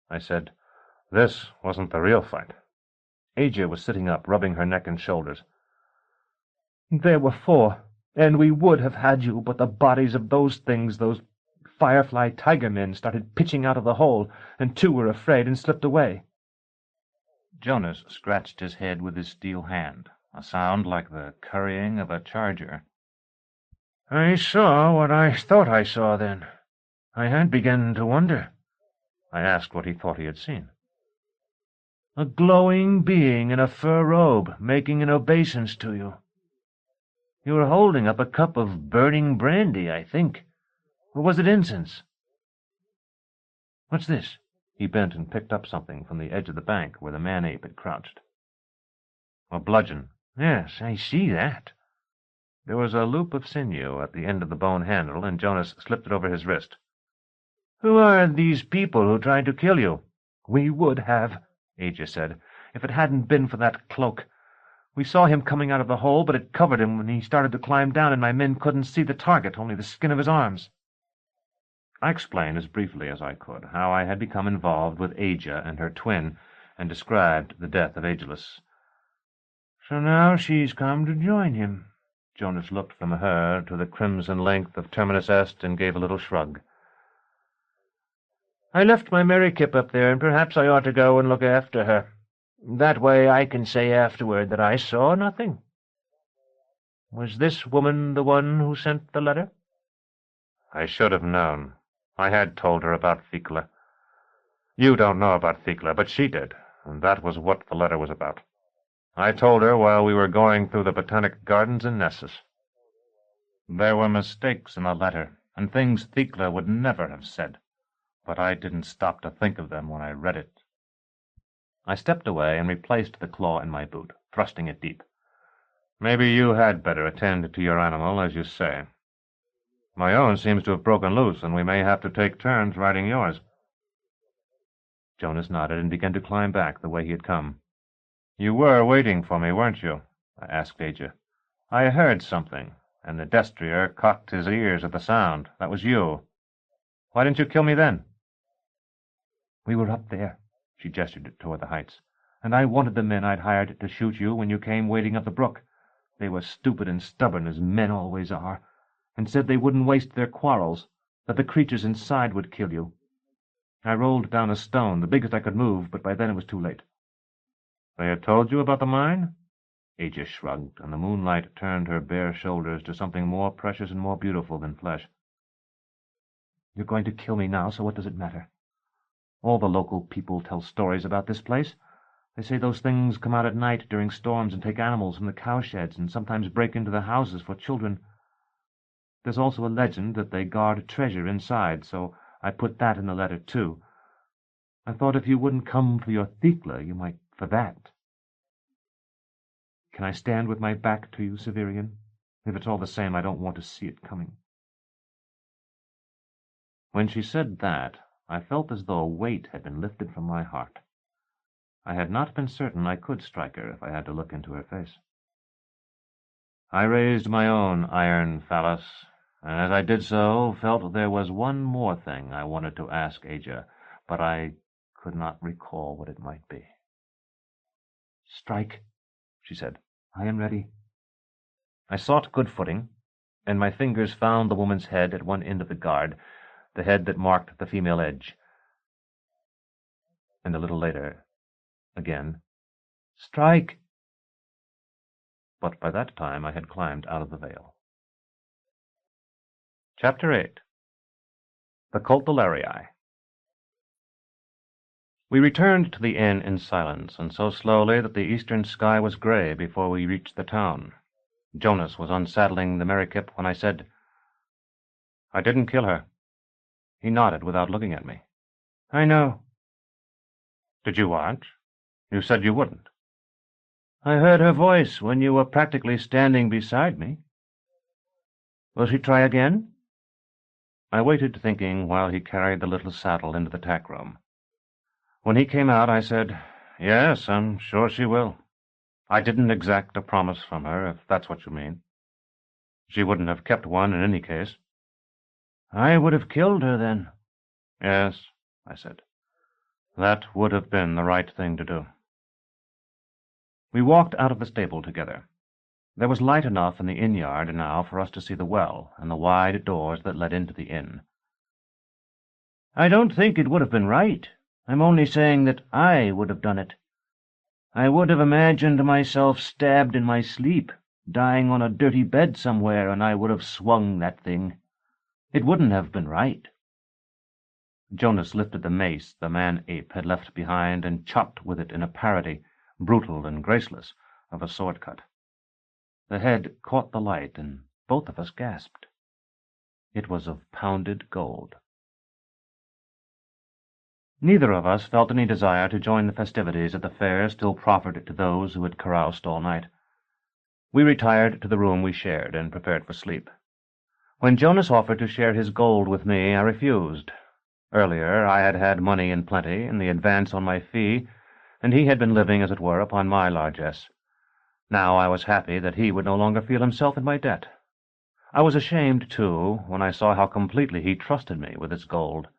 I said, "This wasn't the real fight." Aja was sitting up, rubbing her neck and shoulders. "There were 4, and we would have had you, but the bodies of those things, those firefly tiger men, started pitching out of the hole, and 2 were afraid and slipped away." Jonas scratched his head with his steel hand, a sound like the currying of a charger. "I saw what I thought I saw then. I had begun to wonder." I asked what he thought he had seen. "A glowing being in a fur robe, making an obeisance to you. You were holding up a cup of burning brandy, I think. Or was it incense? What's this?" He bent and picked up something from the edge of the bank where the man-ape had crouched. "A bludgeon." "Yes, I see that." There was a loop of sinew at the end of the bone handle, and Jonas slipped it over his wrist. "Who are these people who tried to kill you?" "We would have," Aja said, "if it hadn't been for that cloak. We saw him coming out of the hole, but it covered him when he started to climb down, and my men couldn't see the target, only the skin of his arms." I explained as briefly as I could how I had become involved with Aja and her twin, and described the death of Hydrodules. "So now she's come to join him." Jonas looked from her to the crimson length of Terminus Est and gave a little shrug. "I left my Merry-Kip up there, and perhaps I ought to go and look after her. That way I can say afterward that I saw nothing. Was this woman the one who sent the letter?" "I should have known. I had told her about Thecla. You don't know about Thecla, but she did, and that was what the letter was about. I told her while we were going through the Botanic Gardens in Nessus. There were mistakes in the letter, and things Thecla would never have said, but I didn't stop to think of them when I read it." I stepped away and replaced the claw in my boot, thrusting it deep. "Maybe you had better attend to your animal, as you say. My own seems to have broken loose, and we may have to take turns riding yours." Jonas nodded and began to climb back the way he had come. "You were waiting for me, weren't you?" I asked Aja. "I heard something, and the destrier cocked his ears at the sound. That was you. Why didn't you kill me then?" "We were up there," she gestured toward the heights, "and I wanted the men I'd hired to shoot you when you came wading up the brook. They were stupid and stubborn, as men always are, and said they wouldn't waste their quarrels, that the creatures inside would kill you. I rolled down a stone, the biggest I could move, but by then it was too late. They had told you about the mine? Aegis shrugged, and the moonlight turned her bare shoulders to something more precious and more beautiful than flesh. You're going to kill me now, so what does it matter? All the local people tell stories about this place. They say those things come out at night during storms and take animals from the cowsheds and sometimes break into the houses for children. There's also a legend that they guard treasure inside, so I put that in the letter, too. I thought if you wouldn't come for your Thecla, you might for that. Can I stand with my back to you, Severian? If it's all the same, I don't want to see it coming. When she said that, I felt as though a weight had been lifted from my heart. I had not been certain I could strike her if I had to look into her face. I raised my own iron phallus, and as I did so, felt there was one more thing I wanted to ask Aja, but I could not recall what it might be. "Strike," she said. "I am ready." I sought good footing, and my fingers found the woman's head at one end of the guard, the head that marked the female edge. And a little later, again, "Strike!" But by that time I had climbed out of the veil. Chapter 8. The Cultellarii. We returned to the inn in silence, and so slowly that the eastern sky was gray before we reached the town. Jonas was unsaddling the Merrikip when I said, "I didn't kill her." He nodded without looking at me. "I know." "Did you watch? You said you wouldn't." "I heard her voice when you were practically standing beside me." "Will she try again?" I waited thinking while he carried the little saddle into the tack room. When he came out, I said, "Yes, I'm sure she will. I didn't exact a promise from her, if that's what you mean. She wouldn't have kept one in any case." "I would have killed her then." "Yes," I said. "That would have been the right thing to do." We walked out of the stable together. There was light enough in the inn-yard now for us to see the well and the wide doors that led into the inn. "I don't think it would have been right. I'm only saying that I would have done it. I would have imagined myself stabbed in my sleep, dying on a dirty bed somewhere, and I would have swung that thing. It wouldn't have been right." Jonas lifted the mace the man-ape had left behind and chopped with it in a parody, brutal and graceless, of a sword-cut. The head caught the light, and both of us gasped. It was of pounded gold. Neither of us felt any desire to join the festivities at the fair still proffered to those who had caroused all night. We retired to the room we shared and prepared for sleep. When Jonas offered to share his gold with me, I refused. Earlier I had had money in plenty and the advance on my fee, and he had been living, as it were, upon my largesse. Now I was happy that he would no longer feel himself in my debt. I was ashamed, too, when I saw how completely he trusted me with his gold,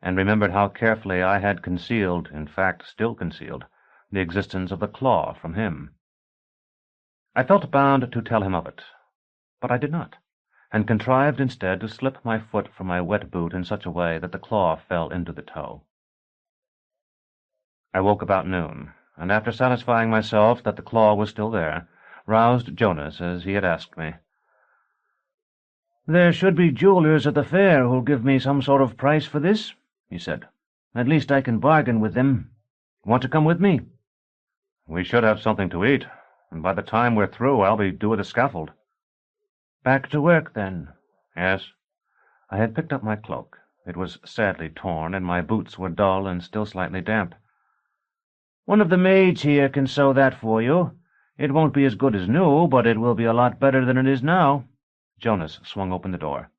and remembered how carefully I had concealed, in fact still concealed, the existence of the claw from him. I felt bound to tell him of it, but I did not, and contrived instead to slip my foot from my wet boot in such a way that the claw fell into the toe. I woke about noon, and after satisfying myself that the claw was still there, roused Jonas as he had asked me. "There should be jewelers at the fair who'll give me some sort of price for this," he said. "At least I can bargain with them. Want to come with me?" "We should have something to eat, and by the time we're through I'll be due at the scaffold." "Back to work, then?" "Yes." I had picked up my cloak. It was sadly torn, and my boots were dull and still slightly damp. "One of the maids here can sew that for you. It won't be as good as new, but it will be a lot better than it is now." Jonas swung open the door.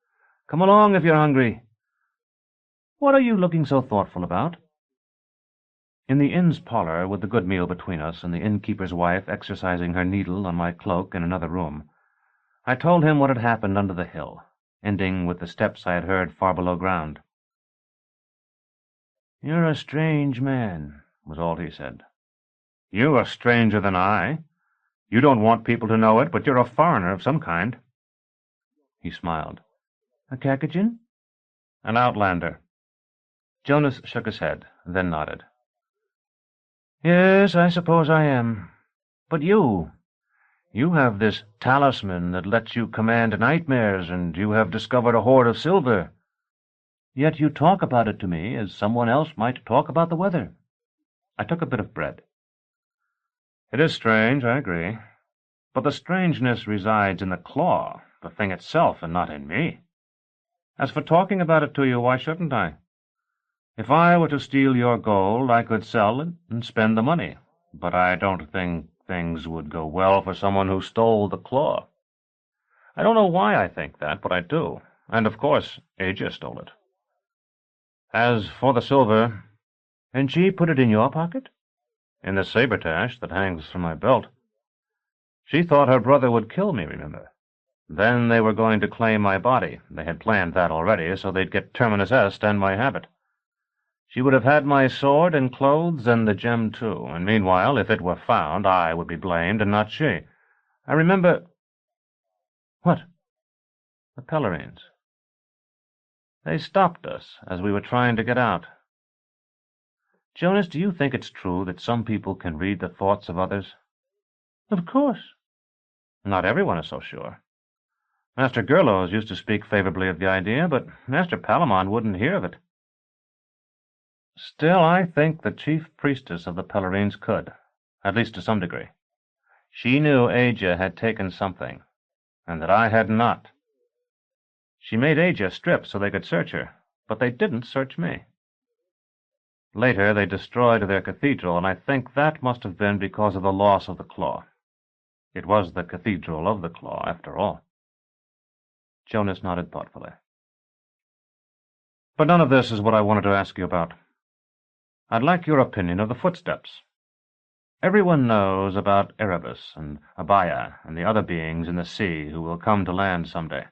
"Come along if you're hungry." "What are you looking so thoughtful about?" In the inn's parlor, with the good meal between us and the innkeeper's wife exercising her needle on my cloak in another room, I told him what had happened under the hill, ending with the steps I had heard far below ground. "You're a strange man," was all he said. "You are stranger than I. You don't want people to know it, but you're a foreigner of some kind." He smiled. "A Cacogen?" "An outlander." Jonas shook his head, then nodded. Yes, I suppose I am. But you have this talisman that lets you command nightmares, and you have discovered a hoard of silver. Yet you talk about it to me as someone else might talk about the weather. I took a bit of bread. It is strange, I agree. But the strangeness resides in the claw, the thing itself, and not in me. As for talking about it to you, why shouldn't I? If I were to steal your gold, I could sell it and spend the money, but I don't think things would go well for someone who stole the claw. I don't know why I think that, but I do, and of course Aja stole it. As for the silver, and she put it in your pocket? In the sabretache that hangs from my belt. She thought her brother would kill me, remember? Then they were going to claim my body. They had planned that already, so they'd get Terminus Est and my habit. She would have had my sword and clothes and the gem too, and meanwhile, if it were found, I would be blamed and not she. I remember— What? The Pellarines. They stopped us as we were trying to get out. Jonas, do you think it's true that some people can read the thoughts of others? Of course. Not everyone is so sure. Master Gerlos used to speak favorably of the idea, but Master Palamon wouldn't hear of it. Still, I think the chief priestess of the Pellarines could, at least to some degree. She knew Aja had taken something, and that I had not. She made Aja strip so they could search her, but they didn't search me. Later they destroyed their cathedral, and I think that must have been because of the loss of the claw. It was the cathedral of the claw, after all. Jonas nodded thoughtfully. But none of this is what I wanted to ask you about. I'd like your opinion of the footsteps. Everyone knows about Erebus and Abaia and the other beings in the sea who will come to land someday.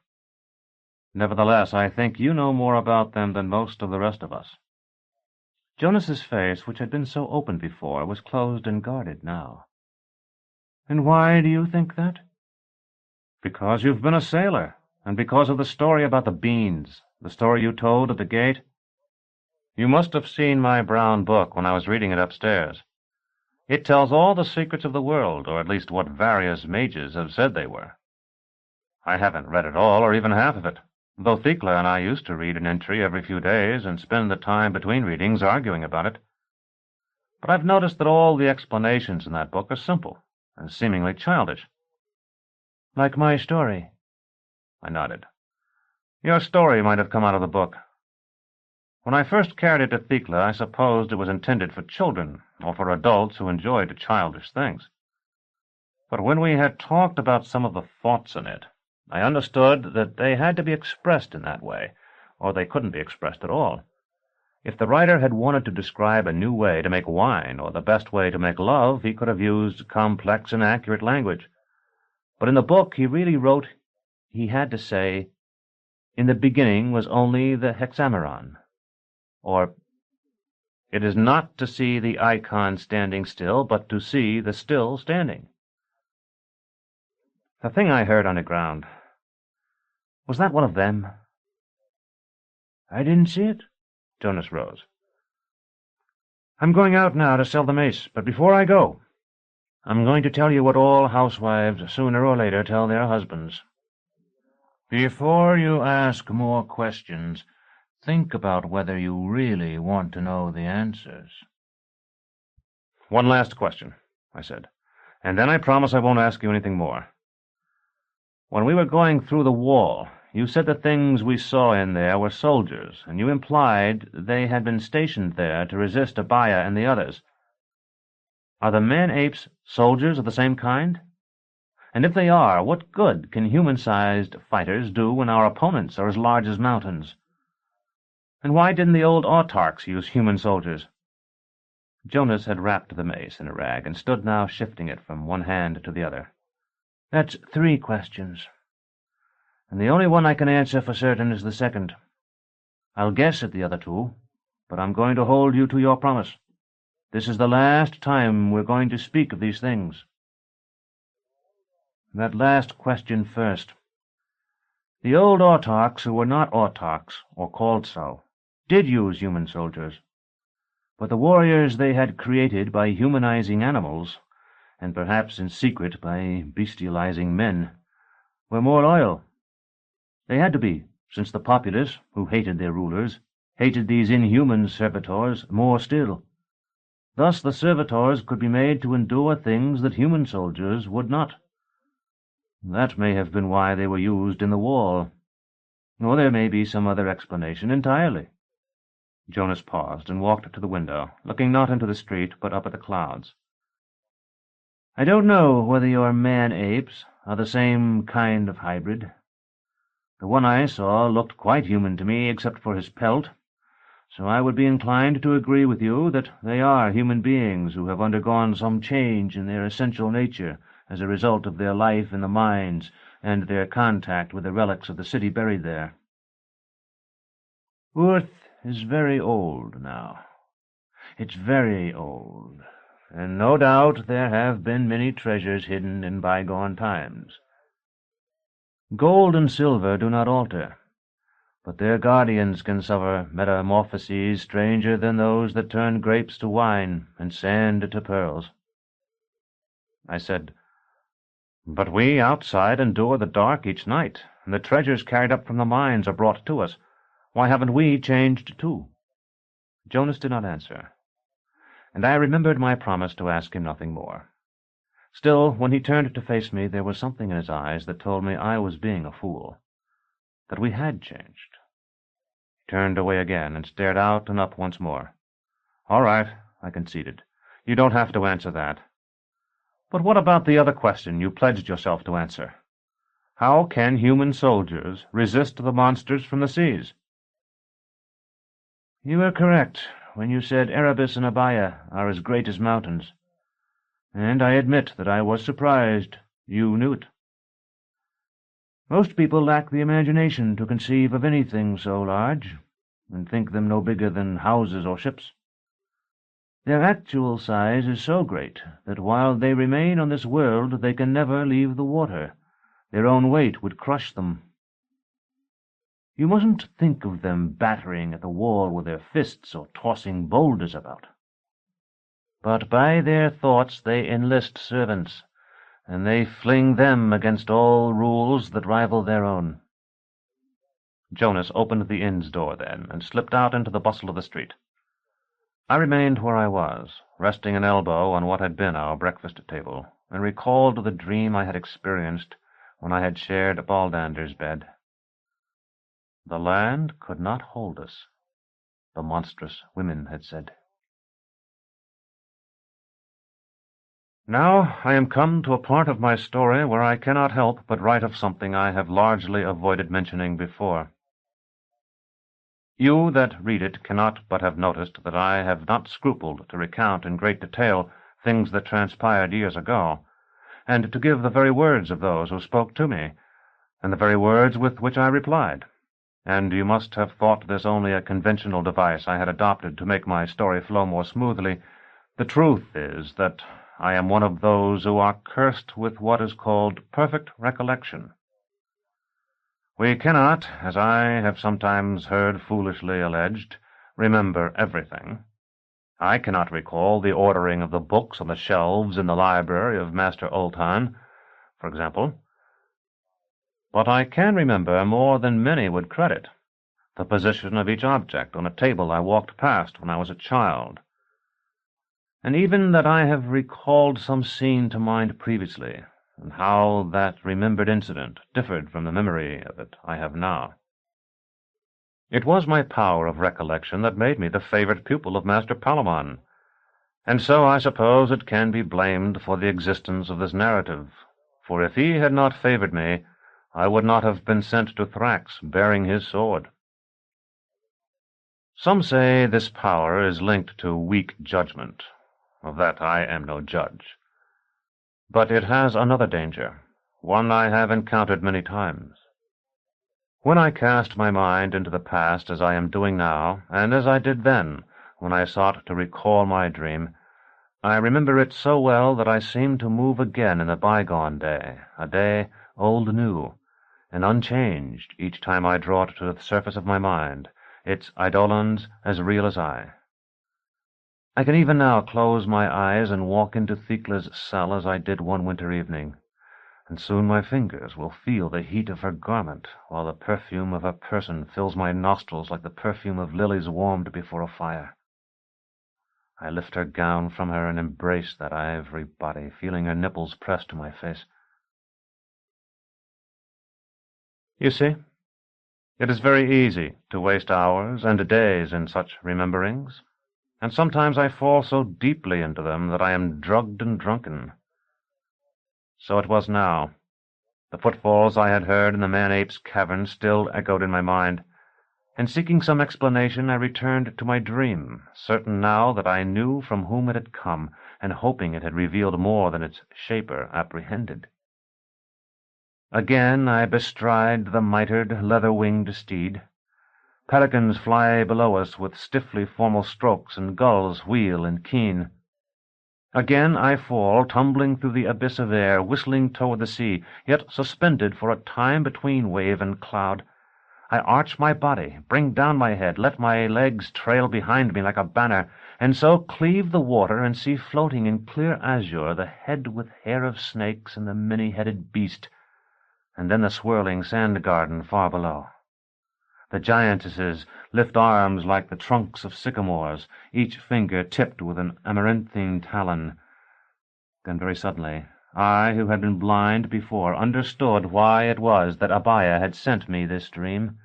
Nevertheless, I think you know more about them than most of the rest of us. Jonas's face, which had been so open before, was closed and guarded now. And why do you think that? Because you've been a sailor, and because of the story about the beans, the story you told at the gate. You must have seen my brown book when I was reading it upstairs. It tells all the secrets of the world, or at least what various mages have said they were. I haven't read it all, or even half of it, though Thecla and I used to read an entry every few days and spend the time between readings arguing about it. But I've noticed that all the explanations in that book are simple and seemingly childish. Like my story. I nodded. Your story might have come out of the book. When I first carried it to Thecla, I supposed it was intended for children, or for adults who enjoyed childish things. But when we had talked about some of the thoughts in it, I understood that they had to be expressed in that way, or they couldn't be expressed at all. If the writer had wanted to describe a new way to make wine, or the best way to make love, he could have used complex and accurate language. But in the book he really wrote he had to say, "In the beginning was only the hexameron," or, "It is not to see the icon standing still, but to see the still standing." The thing I heard underground, was that one of them? I didn't see it. Jonas rose. I'm going out now to sell the mace, but before I go, I'm going to tell you what all housewives sooner or later tell their husbands. Before you ask more questions, think about whether you really want to know the answers. One last question, I said, and then I promise I won't ask you anything more. When we were going through the wall, you said the things we saw in there were soldiers, and you implied they had been stationed there to resist Abaia and the others. Are the man-apes soldiers of the same kind? And if they are, what good can human-sized fighters do when our opponents are as large as mountains? And why didn't the old autarchs use human soldiers? Jonas had wrapped the mace in a rag and stood now shifting it from one hand to the other. That's 3 questions. And the only one I can answer for certain is the second. I'll guess at the other 2, but I'm going to hold you to your promise. This is the last time we're going to speak of these things. That last question first. The old autarchs who were not autarchs, or called so, did use human soldiers. But the warriors they had created by humanizing animals, and perhaps in secret by bestializing men, were more loyal. They had to be, since the populace, who hated their rulers, hated these inhuman servitors more still. Thus the servitors could be made to endure things that human soldiers would not. That may have been why they were used in the wall. Or there may be some other explanation entirely. Jonas paused and walked to the window, looking not into the street, but up at the clouds. I don't know whether your man-apes are the same kind of hybrid. The one I saw looked quite human to me, except for his pelt, so I would be inclined to agree with you that they are human beings who have undergone some change in their essential nature as a result of their life in the mines and their contact with the relics of the city buried there. Earth is very old now. It's very old, and no doubt there have been many treasures hidden in bygone times. Gold and silver do not alter, but their guardians can suffer metamorphoses stranger than those that turn grapes to wine and sand to pearls. I said, But we outside endure the dark each night, and the treasures carried up from the mines are brought to us. Why haven't we changed too? Jonas did not answer, and I remembered my promise to ask him nothing more. Still, when he turned to face me, there was something in his eyes that told me I was being a fool, that we had changed. He turned away again and stared out and up once more. All right, I conceded. You don't have to answer that. But what about the other question you pledged yourself to answer? How can human soldiers resist the monsters from the seas? You were correct when you said Erebus and Abaia are as great as mountains, and I admit that I was surprised you knew it. Most people lack the imagination to conceive of anything so large, and think them no bigger than houses or ships. Their actual size is so great that while they remain on this world they can never leave the water. Their own weight would crush them. You mustn't think of them battering at the wall with their fists or tossing boulders about. But by their thoughts they enlist servants, and they fling them against all rules that rival their own. Jonas opened the inn's door then, and slipped out into the bustle of the street. I remained where I was, resting an elbow on what had been our breakfast table, and recalled the dream I had experienced when I had shared Baldander's bed. The land could not hold us, the monstrous women had said. Now I am come to a part of my story where I cannot help but write of something I have largely avoided mentioning before. You that read it cannot but have noticed that I have not scrupled to recount in great detail things that transpired years ago, and to give the very words of those who spoke to me, and the very words with which I replied. And you must have thought this only a conventional device I had adopted to make my story flow more smoothly. The truth is that I am one of those who are cursed with what is called perfect recollection. We cannot, as I have sometimes heard foolishly alleged, remember everything. I cannot recall the ordering of the books on the shelves in the library of Master Ultan, for example. But I can remember more than many would credit, the position of each object on a table I walked past when I was a child, and even that I have recalled some scene to mind previously, and how that remembered incident differed from the memory of it I have now. It was my power of recollection that made me the favorite pupil of Master Palamon, and so I suppose it can be blamed for the existence of this narrative, for if he had not favored me, I would not have been sent to Thrax bearing his sword. Some say this power is linked to weak judgment. Of that I am no judge. But it has another danger, one I have encountered many times. When I cast my mind into the past as I am doing now, and as I did then, when I sought to recall my dream, I remember it so well that I seem to move again in the bygone day, a day old new, and unchanged each time I draw it to the surface of my mind, its eidolons as real as I. I can even now close my eyes and walk into Thecla's cell as I did one winter evening, and soon my fingers will feel the heat of her garment, while the perfume of her person fills my nostrils like the perfume of lilies warmed before a fire. I lift her gown from her and embrace that ivory body, feeling her nipples pressed to my face. You see, it is very easy to waste hours and days in such rememberings, and sometimes I fall so deeply into them that I am drugged and drunken. So it was now. The footfalls I had heard in the man-ape's cavern still echoed in my mind, and seeking some explanation I returned to my dream, certain now that I knew from whom it had come, and hoping it had revealed more than its shaper apprehended. Again I bestride the mitred, leather-winged steed. Pelicans fly below us with stiffly formal strokes, and gulls wheel and keen. Again I fall, tumbling through the abyss of air, whistling toward the sea, yet suspended for a time between wave and cloud. I arch my body, bring down my head, let my legs trail behind me like a banner, and so cleave the water and see floating in clear azure the head with hair of snakes and the many-headed beast, and then the swirling sand garden far below. The giantesses lift arms like the trunks of sycamores, each finger tipped with an amaranthine talon. Then very suddenly, I, who had been blind before, understood why it was that Abaia had sent me this dream,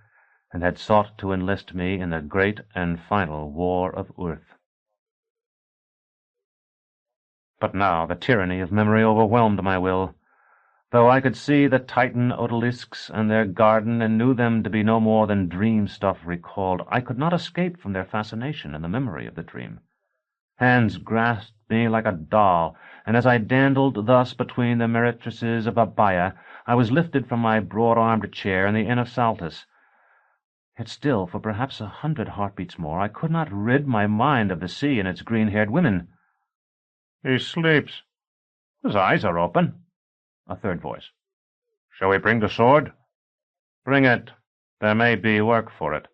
and had sought to enlist me in the great and final war of earth. But now the tyranny of memory overwhelmed my will. Though I could see the Titan Odalisques and their garden, and knew them to be no more than dream stuff recalled, I could not escape from their fascination and the memory of the dream. Hands grasped me like a doll, and as I dandled thus between the meretresses of Abaia, I was lifted from my broad-armed chair in the Inn of Saltus. Yet still, for perhaps 100 heartbeats more, I could not rid my mind of the sea and its green-haired women. He sleeps. His eyes are open. A third voice. Shall we bring the sword? Bring it. There may be work for it.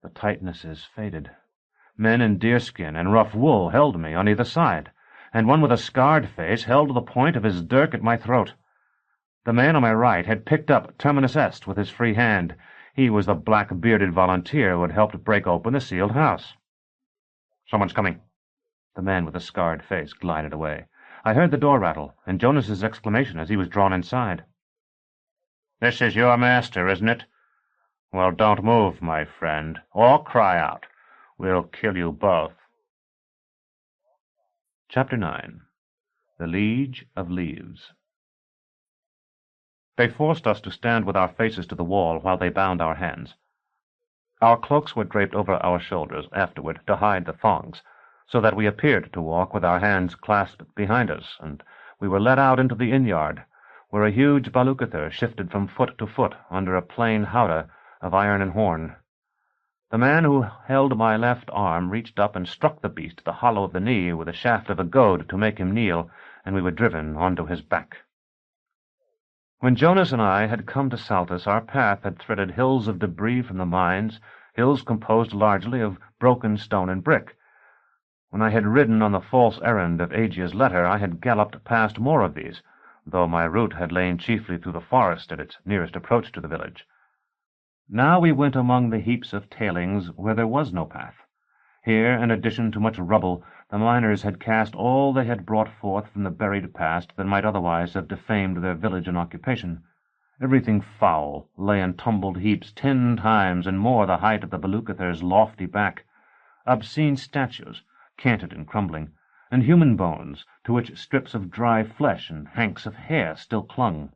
The tightnesses faded. Men in deerskin and rough wool held me on either side, and one with a scarred face held the point of his dirk at my throat. The man on my right had picked up Terminus Est with his free hand. He was the black-bearded volunteer who had helped break open the sealed house. Someone's coming. The man with the scarred face glided away. I heard the door rattle, and Jonas's exclamation as he was drawn inside. This is your master, isn't it? Well, don't move, my friend, or cry out. We'll kill you both. Chapter 9. The Liege of Leaves. They forced us to stand with our faces to the wall while they bound our hands. Our cloaks were draped over our shoulders afterward to hide the thongs, so that we appeared to walk with our hands clasped behind us, and we were led out into the inn-yard, where a huge baluchither shifted from foot to foot under a plain howdah of iron and horn. The man who held my left arm reached up and struck the beast the hollow of the knee with the shaft of a goad to make him kneel, and we were driven onto his back. When Jonas and I had come to Saltus, our path had threaded hills of debris from the mines, hills composed largely of broken stone and brick. When I had ridden on the false errand of Aegea's letter, I had galloped past more of these, though my route had lain chiefly through the forest at its nearest approach to the village. Now we went among the heaps of tailings where there was no path. Here, in addition to much rubble, the miners had cast all they had brought forth from the buried past that might otherwise have defamed their village and occupation. Everything foul lay in tumbled heaps 10 times and more the height of the baluchither's lofty back. Obscene statues, canted and crumbling, and human bones, to which strips of dry flesh and hanks of hair still clung.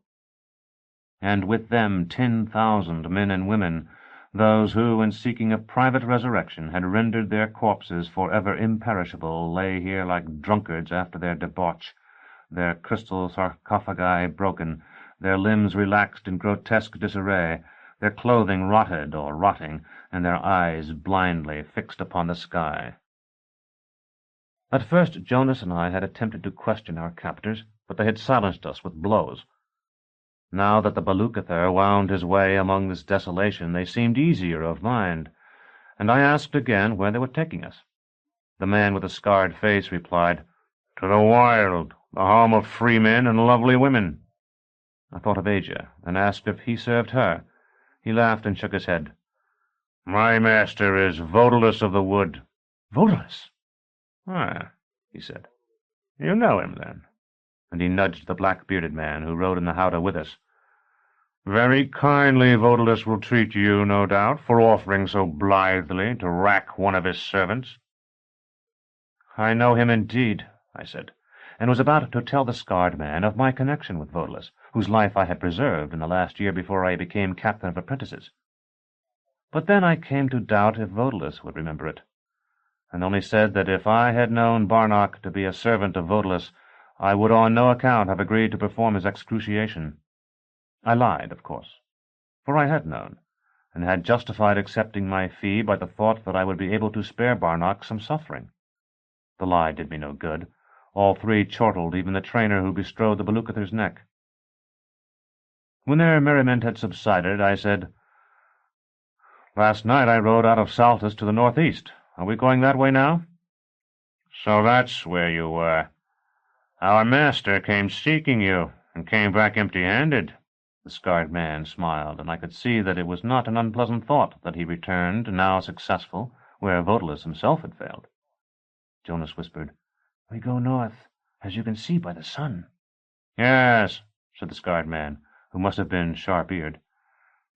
And with them 10,000 men and women, those who, in seeking a private resurrection, had rendered their corpses forever imperishable, lay here like drunkards after their debauch, their crystal sarcophagi broken, their limbs relaxed in grotesque disarray, their clothing rotted or rotting, and their eyes blindly fixed upon the sky. At first Jonas and I had attempted to question our captors, but they had silenced us with blows. Now that the baluchither wound his way among this desolation, they seemed easier of mind, and I asked again where they were taking us. The man with the scarred face replied, "To the wild, the home of free men and lovely women." I thought of Asia, and asked if he served her. He laughed and shook his head. "My master is Odalisque of the Wood." Odalisque? "Ah," he said. "You know him, then?" And he nudged the black-bearded man who rode in the howdah with us. "Very kindly Odalisque will treat you, no doubt, for offering so blithely to rack one of his servants." "I know him indeed," I said, and was about to tell the scarred man of my connection with Odalisque, whose life I had preserved in the last year before I became captain of apprentices. But then I came to doubt if Odalisque would remember it, and only said that if I had known Barnock to be a servant of Odalisque, I would on no account have agreed to perform his excruciation. I lied, of course, for I had known, and had justified accepting my fee by the thought that I would be able to spare Barnock some suffering. The lie did me no good. All three chortled, even the trainer who bestrode the Belukather's neck. When their merriment had subsided, I said, "Last night I rode out of Saltus to the northeast. Are we going that way now?" "So that's where you were. Our master came seeking you, and came back empty-handed." The scarred man smiled, and I could see that it was not an unpleasant thought that he returned, now successful, where Odalisque himself had failed. Jonas whispered, "We go north, as you can see by the sun." "Yes," said the scarred man, who must have been sharp-eared.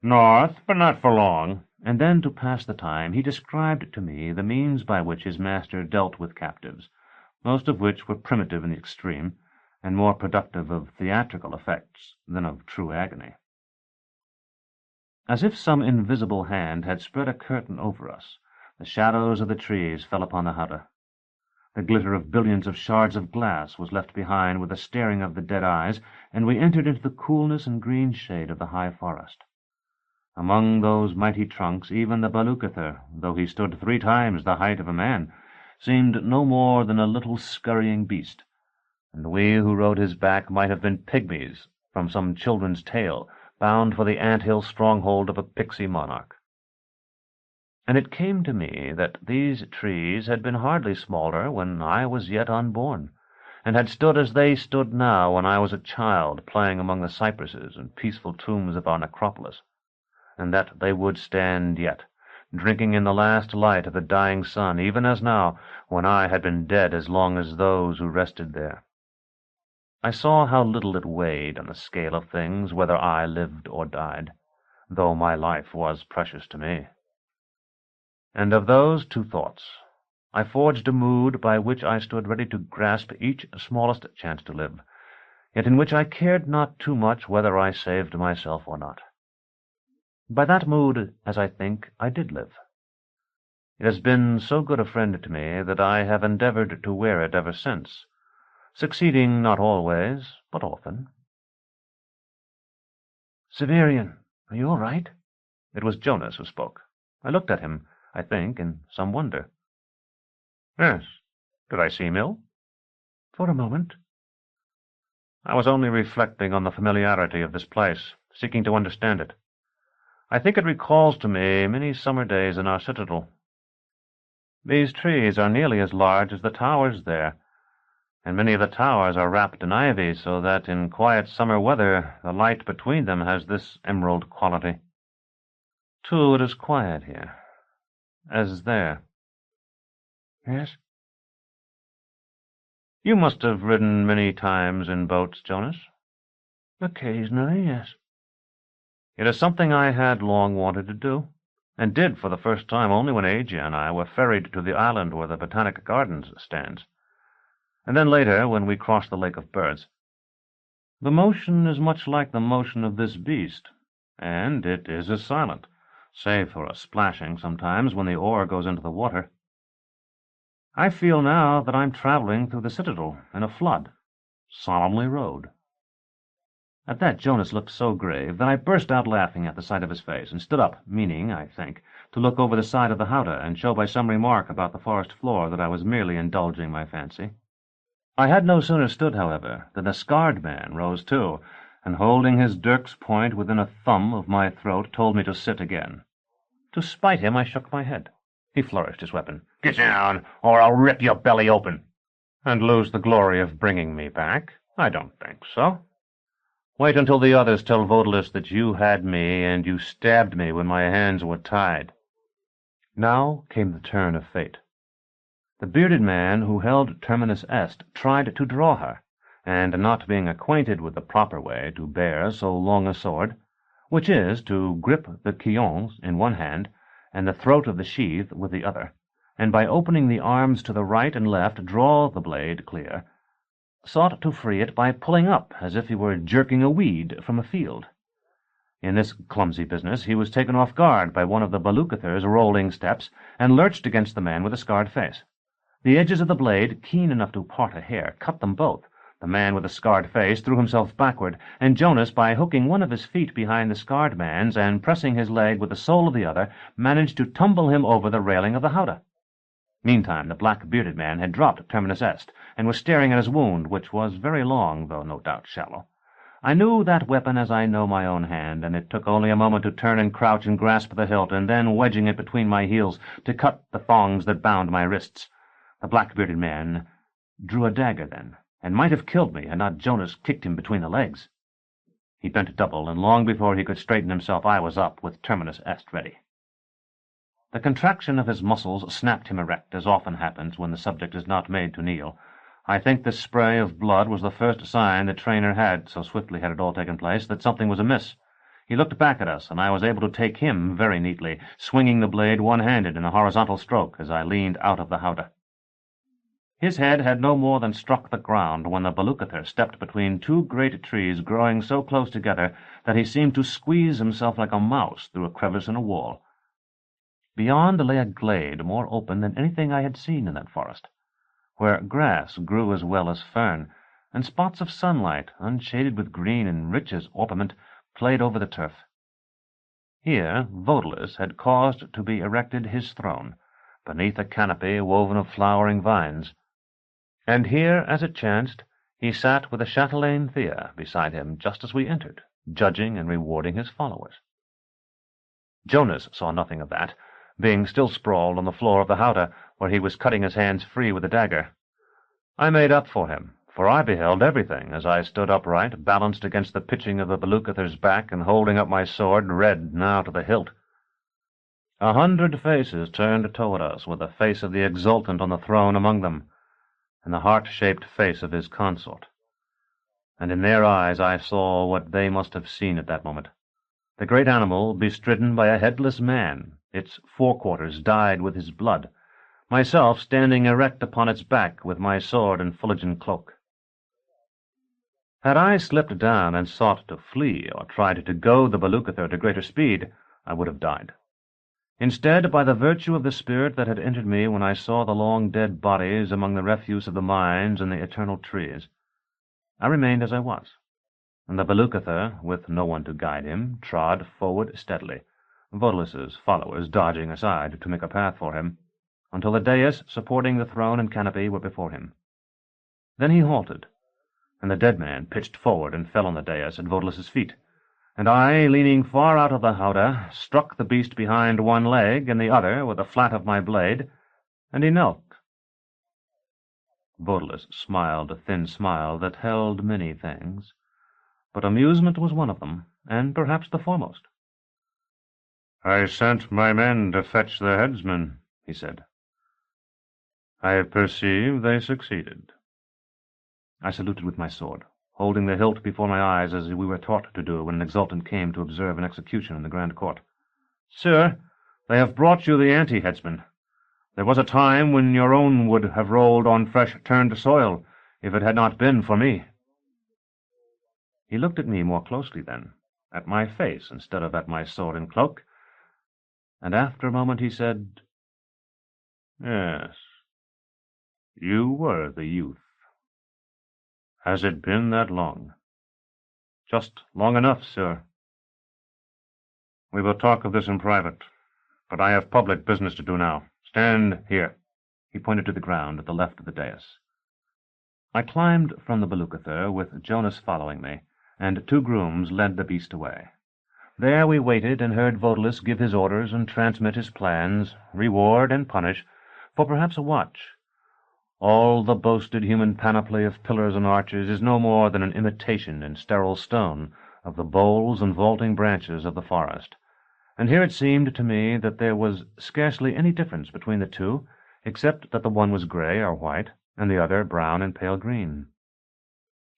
"North, but not for long." And then, to pass the time, he described to me the means by which his master dealt with captives, most of which were primitive in the extreme, and more productive of theatrical effects than of true agony. As if some invisible hand had spread a curtain over us, the shadows of the trees fell upon the howdah. The glitter of billions of shards of glass was left behind with the staring of the dead eyes, and we entered into the coolness and green shade of the high forest. Among those mighty trunks, even the Belukather, though he stood 3 times the height of a man, seemed no more than a little scurrying beast, and we who rode his back might have been pygmies from some children's tale, bound for the ant-hill stronghold of a pixie monarch. And it came to me that these trees had been hardly smaller when I was yet unborn, and had stood as they stood now when I was a child playing among the cypresses and peaceful tombs of our necropolis, and that they would stand yet, drinking in the last light of the dying sun, even as now, when I had been dead as long as those who rested there. I saw how little it weighed on the scale of things whether I lived or died, though my life was precious to me. And of those 2 thoughts, I forged a mood by which I stood ready to grasp each smallest chance to live, yet in which I cared not too much whether I saved myself or not. By that mood, as I think, I did live. It has been so good a friend to me that I have endeavored to wear it ever since, succeeding not always, but often. "Severian, are you all right?" It was Jonas who spoke. I looked at him, I think, in some wonder. "Yes. Did I seem ill?" "For a moment." "I was only reflecting on the familiarity of this place, seeking to understand it. I think it recalls to me many summer days in our citadel. These trees are nearly as large as the towers there, and many of the towers are wrapped in ivy, so that in quiet summer weather the light between them has this emerald quality. Too, it is quiet here, as there." "Yes?" "You must have ridden many times in boats, Jonas?" "Occasionally, yes." "It is something I had long wanted to do, and did for the first time only when Asia and I were ferried to the island where the Botanic Gardens stands, and then later when we crossed the Lake of Birds. The motion is much like the motion of this beast, and it is as silent, save for a splashing sometimes when the oar goes into the water. I feel now that I'm traveling through the citadel in a flood, solemnly rowed." At that Jonas looked so grave that I burst out laughing at the sight of his face, and stood up, meaning, I think, to look over the side of the howdah and show by some remark about the forest floor that I was merely indulging my fancy. I had no sooner stood, however, than the scarred man rose too, and holding his dirk's point within a thumb of my throat, told me to sit again. To spite him, I shook my head. He flourished his weapon. "Get down, or I'll rip your belly open." "And lose the glory of bringing me back? I don't think so. Wait until the others tell Odalisque that you had me, and you stabbed me when my hands were tied." Now came the turn of fate. The bearded man who held Terminus Est tried to draw her, and not being acquainted with the proper way to bear so long a sword, which is to grip the quillons in one hand and the throat of the sheath with the other, and by opening the arms to the right and left draw the blade clear, sought to free it by pulling up as if he were jerking a weed from a field. In this clumsy business he was taken off guard by one of the Balucather's rolling steps, and lurched against the man with the scarred face. The edges of the blade, keen enough to part a hair, cut them both. The man with the scarred face threw himself backward, and Jonas, by hooking one of his feet behind the scarred man's and pressing his leg with the sole of the other, managed to tumble him over the railing of the howdah. Meantime the black-bearded man had dropped Terminus Est, and was staring at his wound, which was very long, though no doubt shallow. I knew that weapon as I know my own hand, and it took only a moment to turn and crouch and grasp the hilt, and then, wedging it between my heels, to cut the thongs that bound my wrists. The black-bearded man drew a dagger then, and might have killed me had not Jonas kicked him between the legs. He bent double, and long before he could straighten himself I was up, with Terminus Est ready. The contraction of his muscles snapped him erect, as often happens when the subject is not made to kneel. I think this spray of blood was the first sign the trainer had, so swiftly had it all taken place, that something was amiss. He looked back at us, and I was able to take him very neatly, swinging the blade one-handed in a horizontal stroke as I leaned out of the howdah. His head had no more than struck the ground when the Balucather stepped between two great trees growing so close together that he seemed to squeeze himself like a mouse through a crevice in a wall. Beyond lay a glade more open than anything I had seen in that forest, where grass grew as well as fern, and spots of sunlight, unshaded with green and rich as orpiment, played over the turf. Here Odalisque had caused to be erected his throne, beneath a canopy woven of flowering vines, and here, as it chanced, he sat with the chatelaine Thea beside him just as we entered, judging and rewarding his followers. Jonas saw nothing of that, being still sprawled on the floor of the howdah, where he was cutting his hands free with a dagger. I made up for him, for I beheld everything as I stood upright, balanced against the pitching of the Balucather's back, and holding up my sword, red now to the hilt. 100 faces turned toward us, with the face of the exultant on the throne among them, and the heart-shaped face of his consort. And in their eyes I saw what they must have seen at that moment. The great animal bestridden by a headless man, its forequarters dyed with his blood, myself standing erect upon its back with my sword and Fuligan cloak. Had I slipped down and sought to flee, or tried to goad the Balucather to greater speed, I would have died. Instead, by the virtue of the spirit that had entered me when I saw the long dead bodies among the refuse of the mines and the eternal trees, I remained as I was, and the Balucather, with no one to guide him, trod forward steadily, Odalisque's followers dodging aside to make a path for him, until the dais supporting the throne and canopy were before him. Then he halted, and the dead man pitched forward and fell on the dais at Odalisque's feet, and I, leaning far out of the howdah, struck the beast behind one leg and the other with the flat of my blade, and he knelt. Odalisque smiled a thin smile that held many things, but amusement was one of them, and perhaps the foremost. "I sent my men to fetch the herdsmen," he said. "I perceive they succeeded." I saluted with my sword, holding the hilt before my eyes as we were taught to do when an exultant came to observe an execution in the grand court. "Sir, they have brought you the anti-headsman. There was a time when your own would have rolled on fresh-turned soil, if it had not been for me." He looked at me more closely then, at my face instead of at my sword and cloak, and after a moment he said, "Yes, you were the youth. Has it been that long?" "Just long enough, sir." "We will talk of this in private, but I have public business to do now. Stand here." He pointed to the ground at the left of the dais. I climbed from the Balucather, with Jonas following me, and 2 grooms led the beast away. There we waited and heard Odalisque give his orders and transmit his plans, reward and punish, for perhaps a watch. All the boasted human panoply of pillars and arches is no more than an imitation in sterile stone of the boles and vaulting branches of the forest, and here it seemed to me that there was scarcely any difference between the two, except that the one was gray or white, and the other brown and pale green.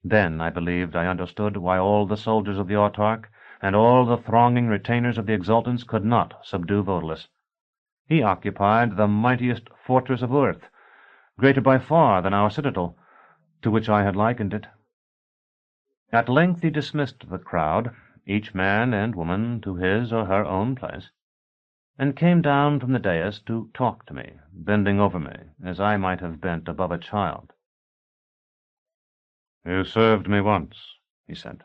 Then I believed I understood why all the soldiers of the autarch and all the thronging retainers of the exultants could not subdue Odalisque. He occupied the mightiest fortress of earth, greater by far than our citadel, to which I had likened it. At length he dismissed the crowd, each man and woman to his or her own place, and came down from the dais to talk to me, bending over me, as I might have bent above a child. "You served me once," he said.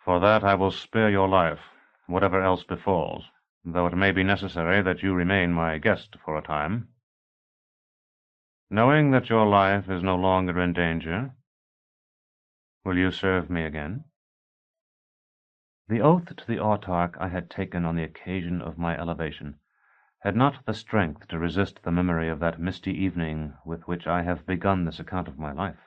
"For that I will spare your life, whatever else befalls, though it may be necessary that you remain my guest for a time. Knowing that your life is no longer in danger, will you serve me again?" The oath to the autarch I had taken on the occasion of my elevation had not the strength to resist the memory of that misty evening with which I have begun this account of my life.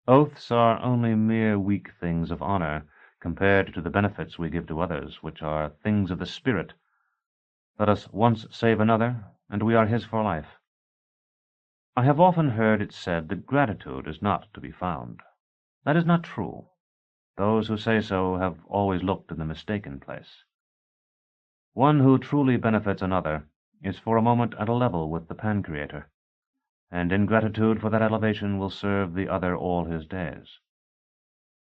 Oaths are only mere weak things of honor compared to the benefits we give to others, which are things of the spirit. Let us once save another, and we are his for life. I have often heard it said that gratitude is not to be found. That is not true. Those who say so have always looked in the mistaken place. One who truly benefits another is for a moment at a level with the Pancreator, and in gratitude for that elevation will serve the other all his days.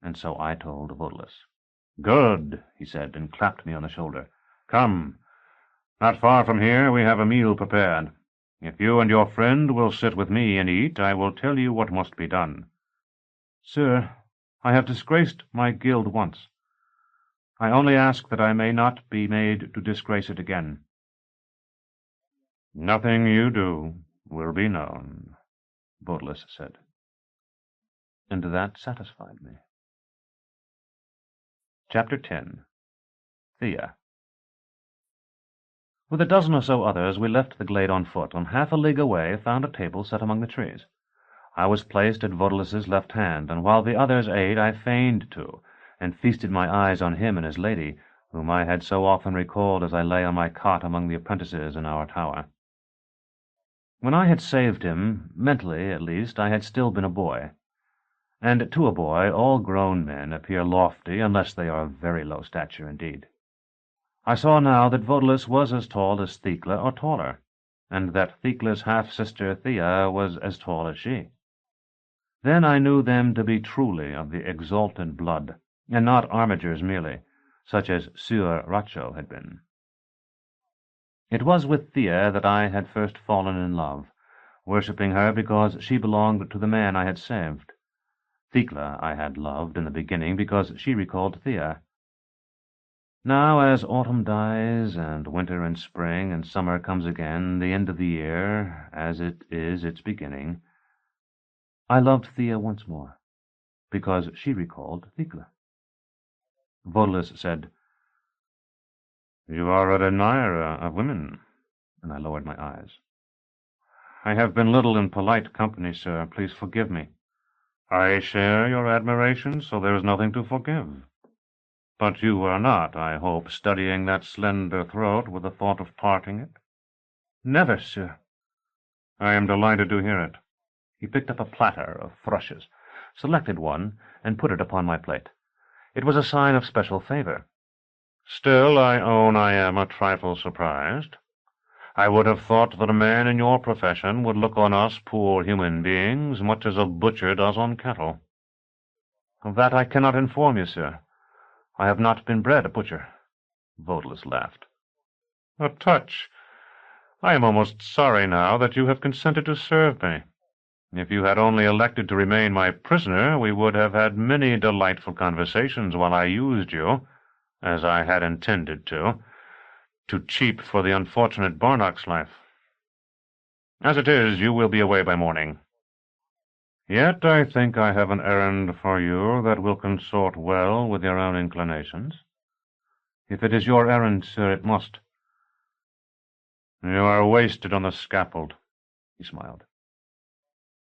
And so I told Odalisque. "Good," he said, and clapped me on the shoulder. "Come. Not far from here we have a meal prepared. If you and your friend will sit with me and eat, I will tell you what must be done." "Sir, I have disgraced my guild once. I only ask that I may not be made to disgrace it again." "Nothing you do will be known," Odalisque said. And that satisfied me. Chapter 10. Thea. With a dozen or so others, we left the glade on foot, and half a league away found a table set among the trees. I was placed at Odalisque's left hand, and while the others ate, I feigned to, and feasted my eyes on him and his lady, whom I had so often recalled as I lay on my cot among the apprentices in our tower. When I had saved him, mentally at least, I had still been a boy. And to a boy all grown men appear lofty unless they are of very low stature indeed. I saw now that Odalisque was as tall as Thecla or taller, and that Thecla's half-sister Thea was as tall as she. Then I knew them to be truly of the exalted blood, and not armigers merely, such as Sieur Racho had been. It was with Thea that I had first fallen in love, worshipping her because she belonged to the man I had saved. Thecla I had loved in the beginning because she recalled Thea. Now, as autumn dies, and winter and spring and summer comes again, the end of the year, as it is its beginning, I loved Thea once more, because she recalled Thecla. Odalisque said, "You are an admirer of women," and I lowered my eyes. "I have been little in polite company, sir. Please forgive me." "I share your admiration, so there is nothing to forgive. But you are not, I hope, studying that slender throat with the thought of parting it?" "Never, sir." "I am delighted to hear it." He picked up a platter of thrushes, selected one, and put it upon my plate. It was a sign of special favor. "Still, I own I am a trifle surprised. I would have thought that a man in your profession would look on us poor human beings much as a butcher does on cattle." "Of that I cannot inform you, sir. I have not been bred a butcher." Odalisque laughed. "A touch. I am almost sorry now that you have consented to serve me. If you had only elected to remain my prisoner, we would have had many delightful conversations while I used you, as I had intended to cheap for the unfortunate Barnock's life. As it is, you will be away by morning. Yet I think I have an errand for you that will consort well with your own inclinations." If it is your errand, sir, it must. You are wasted on the scaffold, he smiled.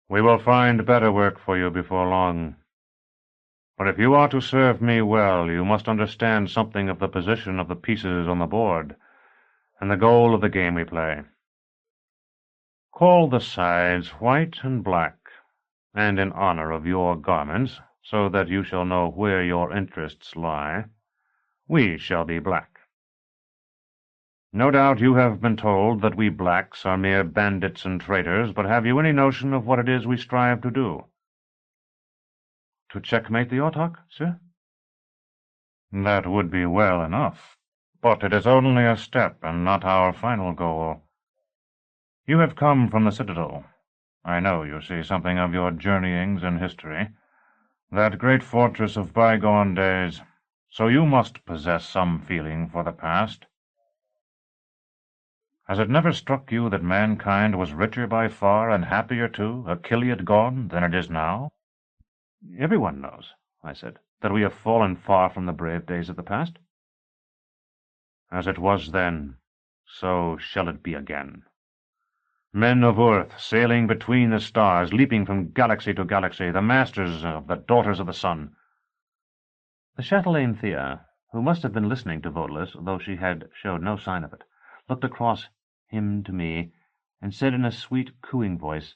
We will find better work for you before long. But if you are to serve me well, you must understand something of the position of the pieces on the board, and the goal of the game we play. Call the sides white and black, and in honor of your garments, so that you shall know where your interests lie, we shall be black. No doubt you have been told that we blacks are mere bandits and traitors, but have you any notion of what it is we strive to do? To checkmate the Autarch, sir? That would be well enough, but it is only a step and not our final goal. You have come from the Citadel. I know you see something of your journeyings in history, that great fortress of bygone days, so you must possess some feeling for the past. Has it never struck you that mankind was richer by far, and happier too, a Chiliad gone, than it is now? Everyone knows, I said, that we have fallen far from the brave days of the past. As it was then, so shall it be again. Men of earth, sailing between the stars, leaping from galaxy to galaxy, the masters of the daughters of the sun. The chatelaine Thea, who must have been listening to Odalisque, though she had showed no sign of it, looked across him to me, and said in a sweet, cooing voice,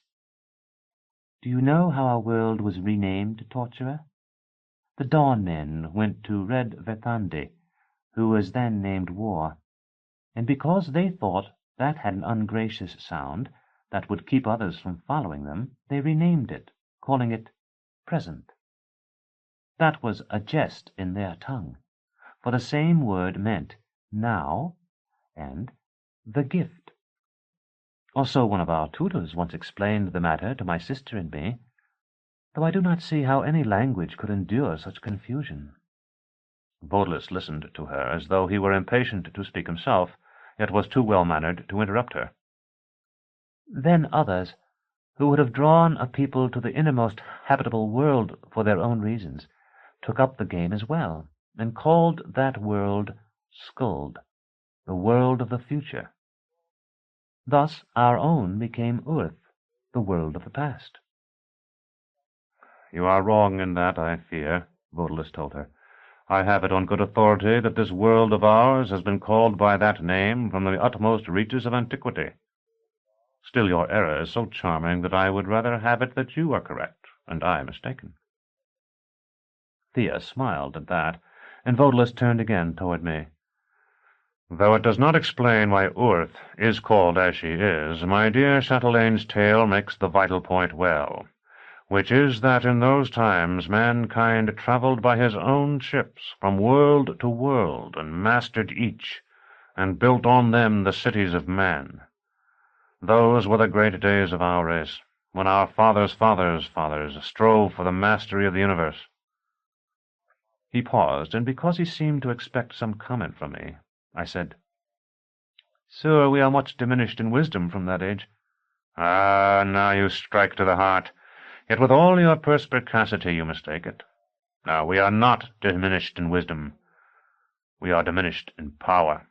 "Do you know how our world was renamed, Torturer? The Dawn Men went to Red Verthande, who was then named War, and because they thought that had an ungracious sound that would keep others from following them, they renamed it, calling it Present. That was a jest in their tongue, for the same word meant now and the gift. Also one of our tutors once explained the matter to my sister and me, though I do not see how any language could endure such confusion." Odalisque listened to her as though he were impatient to speak himself, yet was too well-mannered to interrupt her. "Then others, who would have drawn a people to the innermost habitable world for their own reasons, took up the game as well, and called that world Skuld, the world of the future. Thus our own became Earth, the world of the past." "You are wrong in that, I fear," Odalisque told her. "I have it on good authority that this world of ours has been called by that name from the utmost reaches of antiquity. Still, your error is so charming that I would rather have it that you are correct, and I mistaken." Thea smiled at that, and Odalisque turned again toward me. "Though it does not explain why Earth is called as she is, my dear Chatelaine's tale makes the vital point well, which is that in those times mankind traveled by his own ships from world to world, and mastered each, and built on them the cities of man. Those were the great days of our race, when our fathers' fathers' fathers strove for the mastery of the universe." He paused, and because he seemed to expect some comment from me, I said, "Sir, we are much diminished in wisdom from that age." "Ah, now you strike to the heart. Yet with all your perspicacity you mistake it. No, we are not diminished in wisdom. We are diminished in power.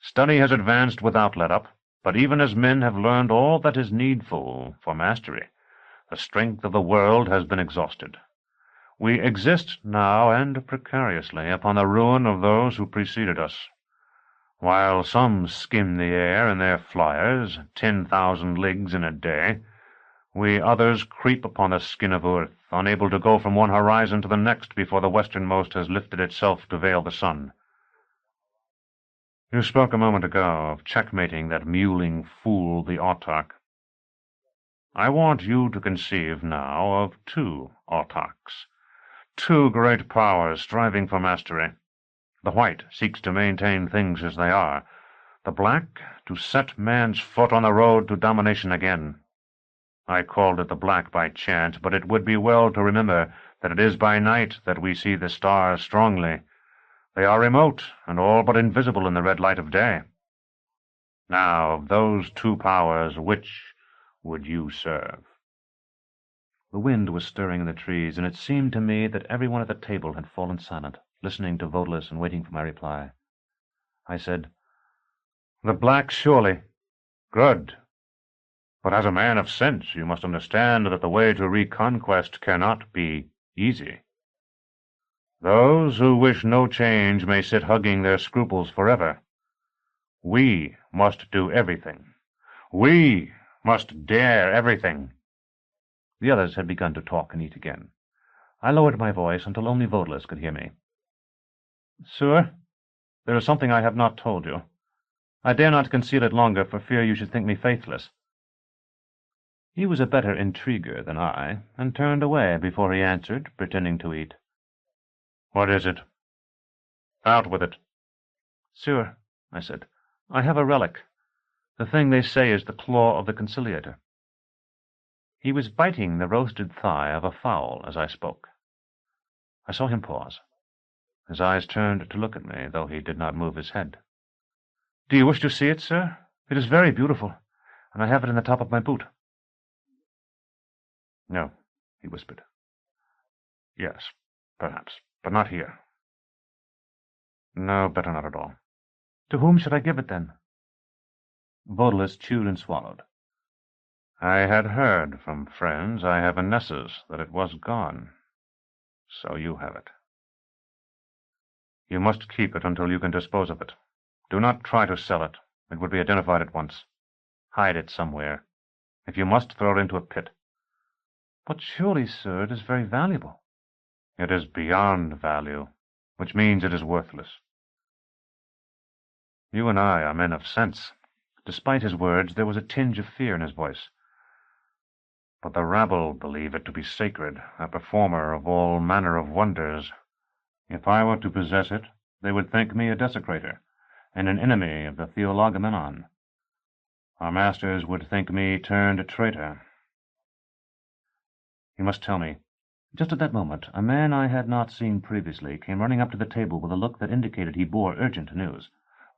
Study has advanced without let-up, but even as men have learned all that is needful for mastery, the strength of the world has been exhausted. We exist now, and precariously, upon the ruin of those who preceded us. While some skim the air in their flyers, 10,000 leagues in a day, we others creep upon the skin of earth, unable to go from one horizon to the next before the westernmost has lifted itself to veil the sun. You spoke a moment ago of checkmating that mewling fool, the Autarch. I want you to conceive now of two Autarchs, two great powers striving for mastery. The white seeks to maintain things as they are, the black to set man's foot on the road to domination again. I called it the black by chance, but it would be well to remember that it is by night that we see the stars strongly. They are remote and all but invisible in the red light of day. Now, of those two powers, which would you serve?" The wind was stirring in the trees, and it seemed to me that everyone at the table had fallen silent, listening to Odalisque and waiting for my reply. I said, "The black, surely. Good. But as a man of sense, you must understand that the way to reconquest cannot be easy. Those who wish no change may sit hugging their scruples forever. We must do everything. We must dare everything." The others had begun to talk and eat again. I lowered my voice until only Odalisque could hear me. "Sir, there is something I have not told you. I dare not conceal it longer for fear you should think me faithless." He was a better intriguer than I, and turned away before he answered, pretending to eat. "What is it? Out with it." "Sir," I said, "I have a relic. The thing they say is the claw of the Conciliator." He was biting the roasted thigh of a fowl as I spoke. I saw him pause. His eyes turned to look at me, though he did not move his head. "Do you wish to see it, sir? It is very beautiful, and I have it in the top of my boot." "No," he whispered. "Yes, perhaps, but not here. No, better not at all." "To whom should I give it, then?" Odalisque chewed and swallowed. "I had heard from friends I have in Nessus that it was gone. So you have it. You must keep it until you can dispose of it. Do not try to sell it. It would be identified at once. Hide it somewhere. If you must, throw it into a pit." "But surely, sir, it is very valuable." "It is beyond value, which means it is worthless. You and I are men of sense." Despite his words, there was a tinge of fear in his voice. "But the rabble believe it to be sacred, a performer of all manner of wonders. If I were to possess it, they would think me a desecrator, and an enemy of the Theologomenon. Our masters would think me turned traitor. You must tell me." Just at that moment, a man I had not seen previously came running up to the table with a look that indicated he bore urgent news.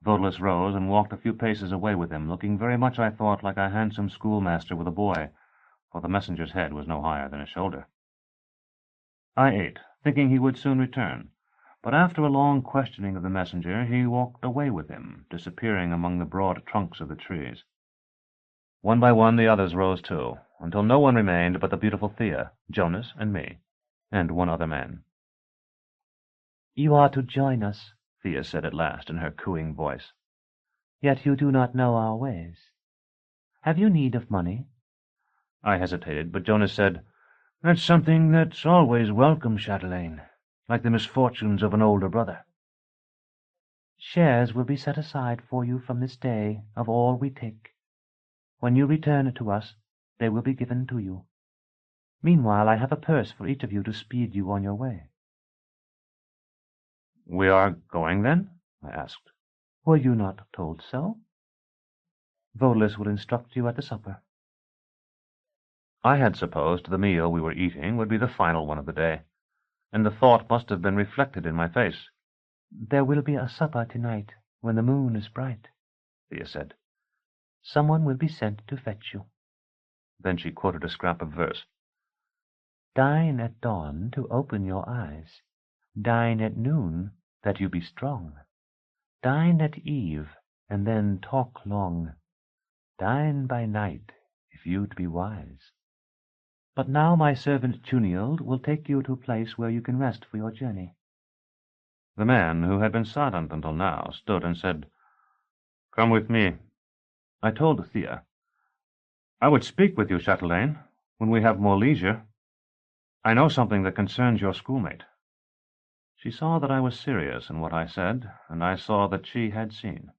Odalisque rose and walked a few paces away with him, looking very much, I thought, like a handsome schoolmaster with a boy, for the messenger's head was no higher than his shoulder. I ate, thinking he would soon return, but after a long questioning of the messenger, he walked away with him, disappearing among the broad trunks of the trees. One by one the others rose too, until no one remained but the beautiful Thea, Jonas, and me, and one other man. "You are to join us," Thea said at last in her cooing voice. "Yet you do not know our ways. Have you need of money?" I hesitated, but Jonas said, "That's something that's always welcome, chatelaine, like the misfortunes of an older brother." "Shares will be set aside for you from this day of all we take. When you return to us, they will be given to you. Meanwhile, I have a purse for each of you to speed you on your way." "We are going, then?" I asked. "Were you not told so?" "Odalisque will instruct you at the supper." I had supposed the meal we were eating would be the final one of the day, and the thought must have been reflected in my face. "There will be a supper tonight when the moon is bright," Thea said. "Someone will be sent to fetch you." Then she quoted a scrap of verse. "Dine at dawn to open your eyes. Dine at noon that you be strong. Dine at eve and then talk long. Dine by night if you'd be wise. But now my servant Tunield will take you to a place where you can rest for your journey." The man, who had been silent until now, stood and said, "Come with me." I told Thea, "I would speak with you, chatelaine, when we have more leisure. I know something that concerns your schoolmate." She saw that I was serious in what I said, and I saw that she had seen.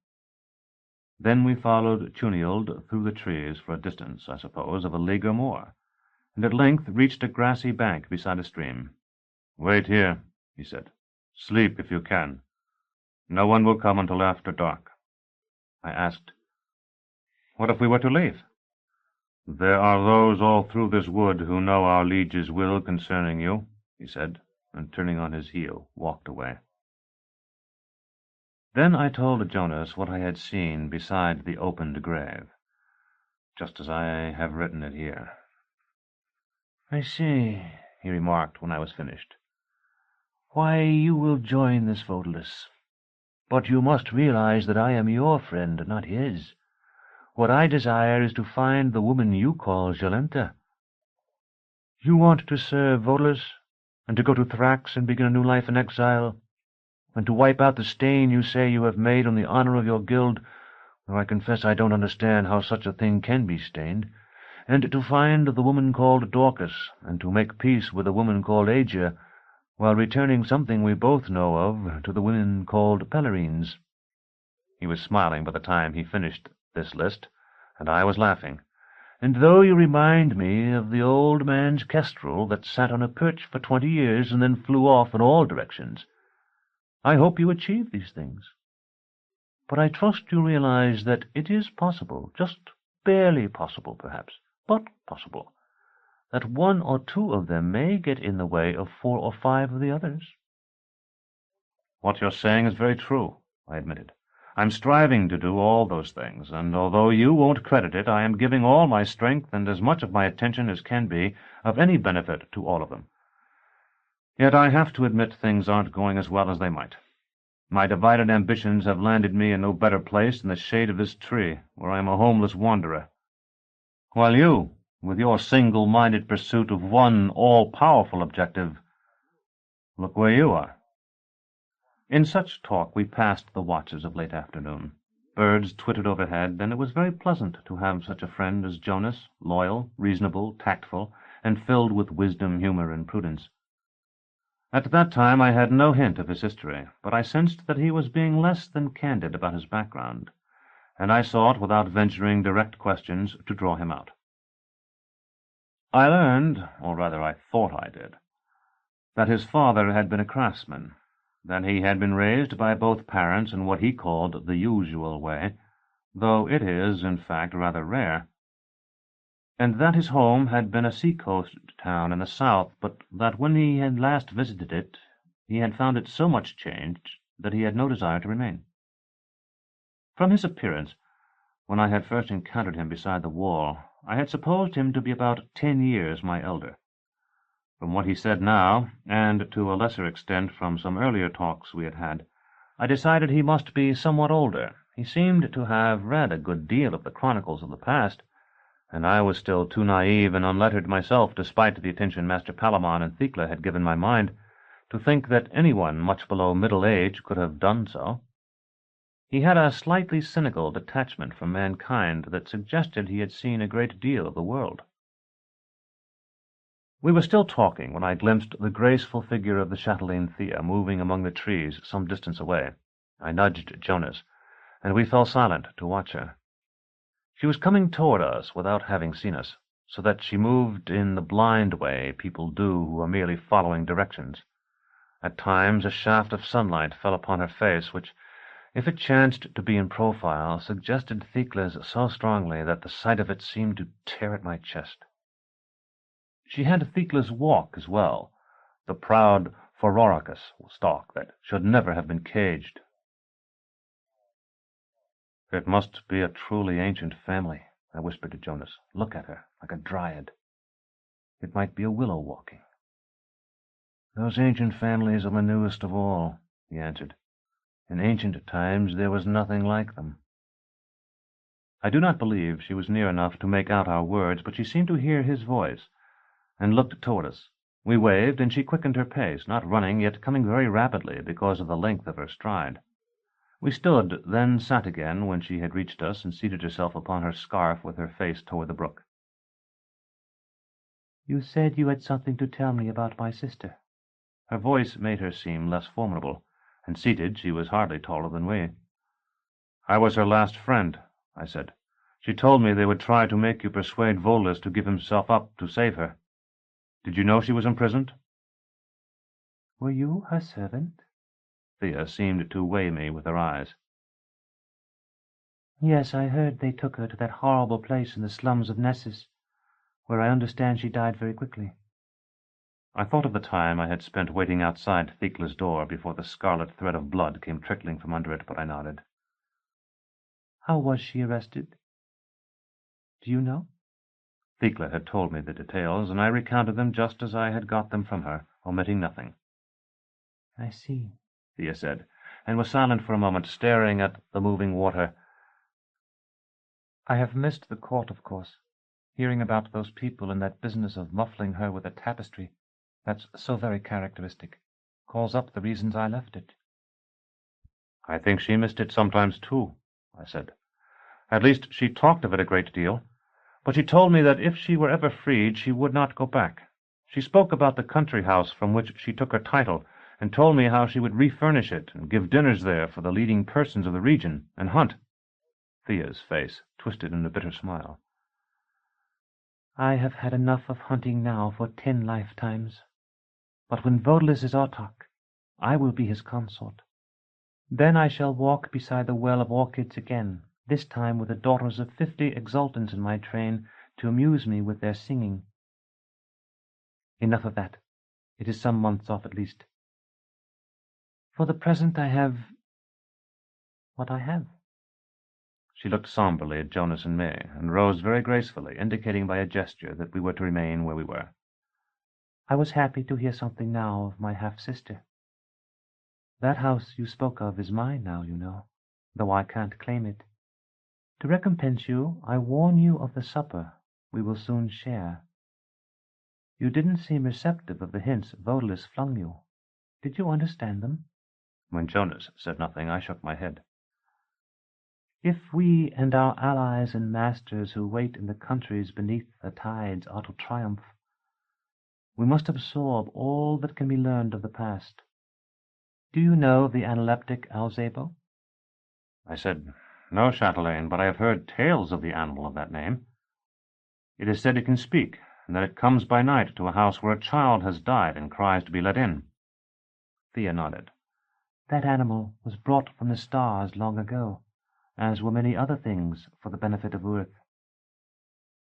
Then we followed Tunield through the trees for a distance, I suppose, of a league or more, and at length reached a grassy bank beside a stream. "Wait here," he said. "Sleep if you can. No one will come until after dark." I asked, "What if we were to leave?" "There are those all through this wood who know our liege's will concerning you," he said, and turning on his heel, walked away. Then I told Jonas what I had seen beside the opened grave, just as I have written it here. "I see," he remarked when I was finished. Why, you will join this Odalisque. But you must realize that I am your friend, not his. What I desire is to find the woman you call Jolenta. You want to serve Odalisque, and to go to Thrax and begin a new life in exile, and to wipe out the stain you say you have made on the honor of your guild, though I confess I don't understand how such a thing can be stained, and to find the woman called Dorcas, and to make peace with the woman called Agia, while returning something we both know of to the women called Pellerines. He was smiling by the time he finished this list, and I was laughing. And though you remind me of the old man's kestrel that sat on a perch for 20 years and then flew off in all directions, I hope you achieve these things. But I trust you realize that it is possible, just barely possible perhaps, but possible, that one or two of them may get in the way of 4 or 5 of the others. What you're saying is very true, I admitted. I'm striving to do all those things, and although you won't credit it, I am giving all my strength and as much of my attention as can be of any benefit to all of them. Yet I have to admit things aren't going as well as they might. My divided ambitions have landed me in no better place than the shade of this tree, where I am a homeless wanderer. While you, with your single-minded pursuit of one all-powerful objective, look where you are. In such talk we passed the watches of late afternoon. Birds twittered overhead, and it was very pleasant to have such a friend as Jonas, loyal, reasonable, tactful, and filled with wisdom, humor, and prudence. At that time I had no hint of his history, but I sensed that he was being less than candid about his background, and I sought, without venturing direct questions, to draw him out. I learned, or rather I thought I did, that his father had been a craftsman, that he had been raised by both parents in what he called the usual way, though it is, in fact, rather rare, and that his home had been a sea-coast town in the south, but that when he had last visited it, he had found it so much changed that he had no desire to remain. From his appearance, when I had first encountered him beside the wall, I had supposed him to be about 10 years my elder. From what he said now, and to a lesser extent from some earlier talks we had had, I decided he must be somewhat older. He seemed to have read a good deal of the chronicles of the past, and I was still too naive and unlettered myself, despite the attention Master Palamon and Thecla had given my mind, to think that anyone much below middle age could have done so. He had a slightly cynical detachment from mankind that suggested he had seen a great deal of the world. We were still talking when I glimpsed the graceful figure of the chatelaine Thea moving among the trees some distance away. I nudged Jonas, and we fell silent to watch her. She was coming toward us without having seen us, so that she moved in the blind way people do who are merely following directions. At times a shaft of sunlight fell upon her face, which, if it chanced to be in profile, suggested Thecla's so strongly that the sight of it seemed to tear at my chest. She had Thecla's walk as well, the proud Phororachus stalk that should never have been caged. "It must be a truly ancient family," I whispered to Jonas. "Look at her, like a dryad. It might be a willow walking." "Those ancient families are the newest of all," he answered. "In ancient times there was nothing like them." I do not believe she was near enough to make out our words, but she seemed to hear his voice, and looked toward us. We waved, and she quickened her pace, not running, yet coming very rapidly because of the length of her stride. We stood, then sat again when she had reached us, and seated herself upon her scarf with her face toward the brook. "You said you had something to tell me about my sister." Her voice made her seem less formidable, and seated she was hardly taller than we. "I was her last friend," I said. "She told me they would try to make you persuade Volus to give himself up to save her. Did you know she was imprisoned?" "Were you her servant?" Thea seemed to weigh me with her eyes. "Yes, I heard they took her to that horrible place in the slums of Nessus, where I understand she died very quickly." I thought of the time I had spent waiting outside Thecla's door before the scarlet thread of blood came trickling from under it, but I nodded. "How was she arrested? Do you know?" Thecla had told me the details, and I recounted them just as I had got them from her, omitting nothing. I see, Thea said, and was silent for a moment, staring at the moving water. I have missed the court, of course, hearing about those people and that business of muffling her with a tapestry. That's so very characteristic. Calls up the reasons I left it. I think she missed it sometimes, too, I said. At least she talked of it a great deal, but she told me that if she were ever freed, she would not go back. She spoke about the country house from which she took her title, and told me how she would refurnish it and give dinners there for the leading persons of the region, and hunt. Thea's face twisted in a bitter smile. I have had enough of hunting now for 10 lifetimes. But when Odalisque is Autarch, I will be his consort. Then I shall walk beside the Well of Orchids again, this time with the daughters of 50 exultants in my train to amuse me with their singing. Enough of that. It is some months off at least. For the present I have what I have. She looked somberly at Jonas and me, and rose very gracefully, indicating by a gesture that we were to remain where we were. I was happy to hear something now of my half-sister. That house you spoke of is mine now, you know, though I can't claim it. To recompense you, I warn you of the supper we will soon share. You didn't seem receptive of the hints Odalisque flung you. Did you understand them? When Jonas said nothing, I shook my head. If we and our allies and masters who wait in the countries beneath the tides are to triumph, we must absorb all that can be learned of the past. Do you know of the analeptic Alzebo? I said, No, chatelaine, but I have heard tales of the animal of that name. It is said it can speak, and that it comes by night to a house where a child has died and cries to be let in. Thea nodded. That animal was brought from the stars long ago, as were many other things for the benefit of Earth.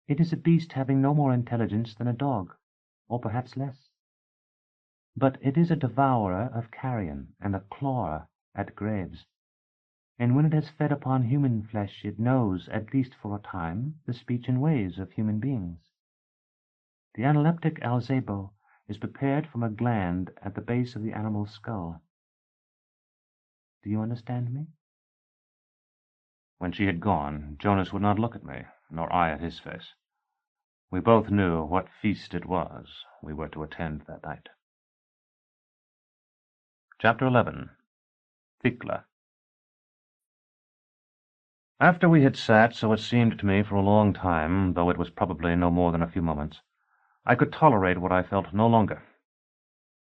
It is a beast having no more intelligence than a dog, or perhaps less. But it is a devourer of carrion and a clawer at graves, and when it has fed upon human flesh it knows, at least for a time, the speech and ways of human beings. The analeptic Alzebo is prepared from a gland at the base of the animal's skull. Do you understand me? When she had gone, Jonas would not look at me, nor I at his face. We both knew what feast it was we were to attend that night. Chapter 11. Thecla. After we had sat, so it seemed to me, for a long time, though it was probably no more than a few moments, I could tolerate what I felt no longer.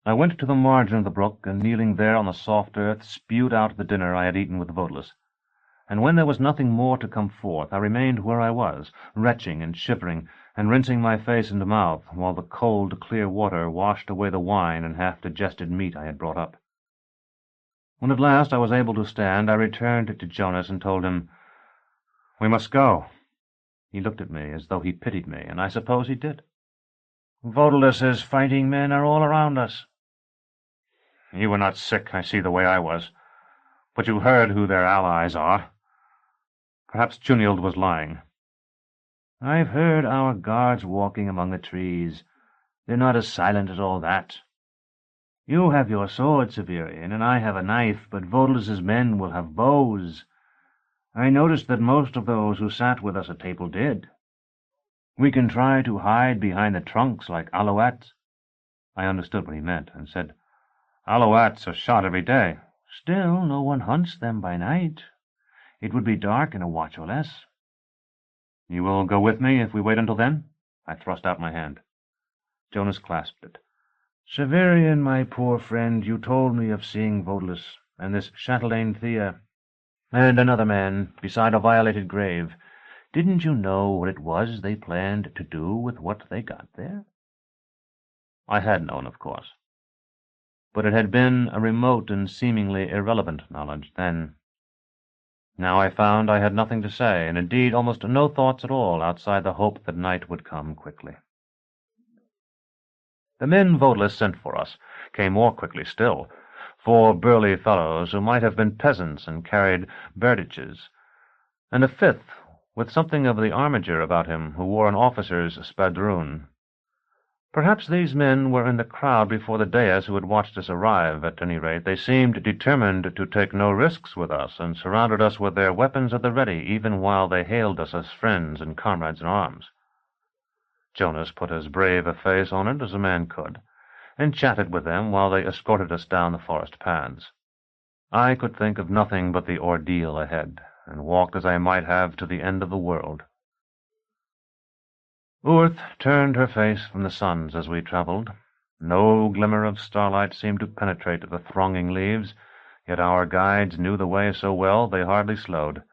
I went to the margin of the brook, and kneeling there on the soft earth, spewed out the dinner I had eaten with Odalisque. And when there was nothing more to come forth, I remained where I was, retching and shivering, and rinsing my face and mouth, while the cold, clear water washed away the wine and half-digested meat I had brought up. When at last I was able to stand, I returned to Jonas and told him, "We must go." He looked at me as though he pitied me, and I suppose he did. "Odalisque's fighting men are all around us." "You were not sick, I see, the way I was. But you heard who their allies are. Perhaps Junild was lying." "I've heard our guards walking among the trees. They're not as silent as all that. You have your sword, Severian, and I have a knife, but Odalisque's men will have bows. I noticed that most of those who sat with us at table did. We can try to hide behind the trunks like alouettes." I understood what he meant, and said, "Alouettes are shot every day." "Still, no one hunts them by night. It would be dark in a watch or less." "You will go with me if we wait until then?" I thrust out my hand. Jonas clasped it. "Severian, my poor friend, you told me of seeing Odalisque, and this chatelaine Thea, and another man, beside a violated grave. Didn't you know what it was they planned to do with what they got there?" I had known, of course. But it had been a remote and seemingly irrelevant knowledge then. Now I found I had nothing to say, and indeed almost no thoughts at all outside the hope that night would come quickly. The men Odalisque sent for us came more quickly still, 4 burly fellows who might have been peasants and carried Appendixes, and a 5th with something of the armiger about him who wore an officer's spadroon. Perhaps these men were in the crowd before the dais who had watched us arrive. At any rate, they seemed determined to take no risks with us, and surrounded us with their weapons at the ready, even while they hailed us as friends and comrades in arms. Jonas put as brave a face on it as a man could, and chatted with them while they escorted us down the forest paths. I could think of nothing but the ordeal ahead, and walked as I might have to the end of the world. Urth turned her face from the suns as we travelled. No glimmer of starlight seemed to penetrate the thronging leaves, yet our guides knew the way so well they hardly slowed.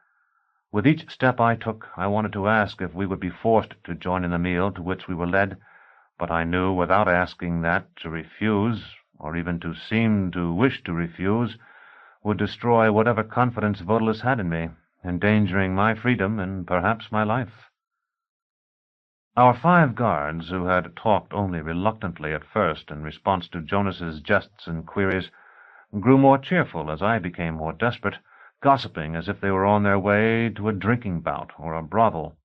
With each step I took, I wanted to ask if we would be forced to join in the meal to which we were led, but I knew without asking that to refuse, or even to seem to wish to refuse, would destroy whatever confidence Odalisque had in me, endangering my freedom and perhaps my life. Our 5 guards, who had talked only reluctantly at first in response to Jonas's jests and queries, grew more cheerful as I became more desperate, gossiping as if they were on their way to a drinking bout or a brothel.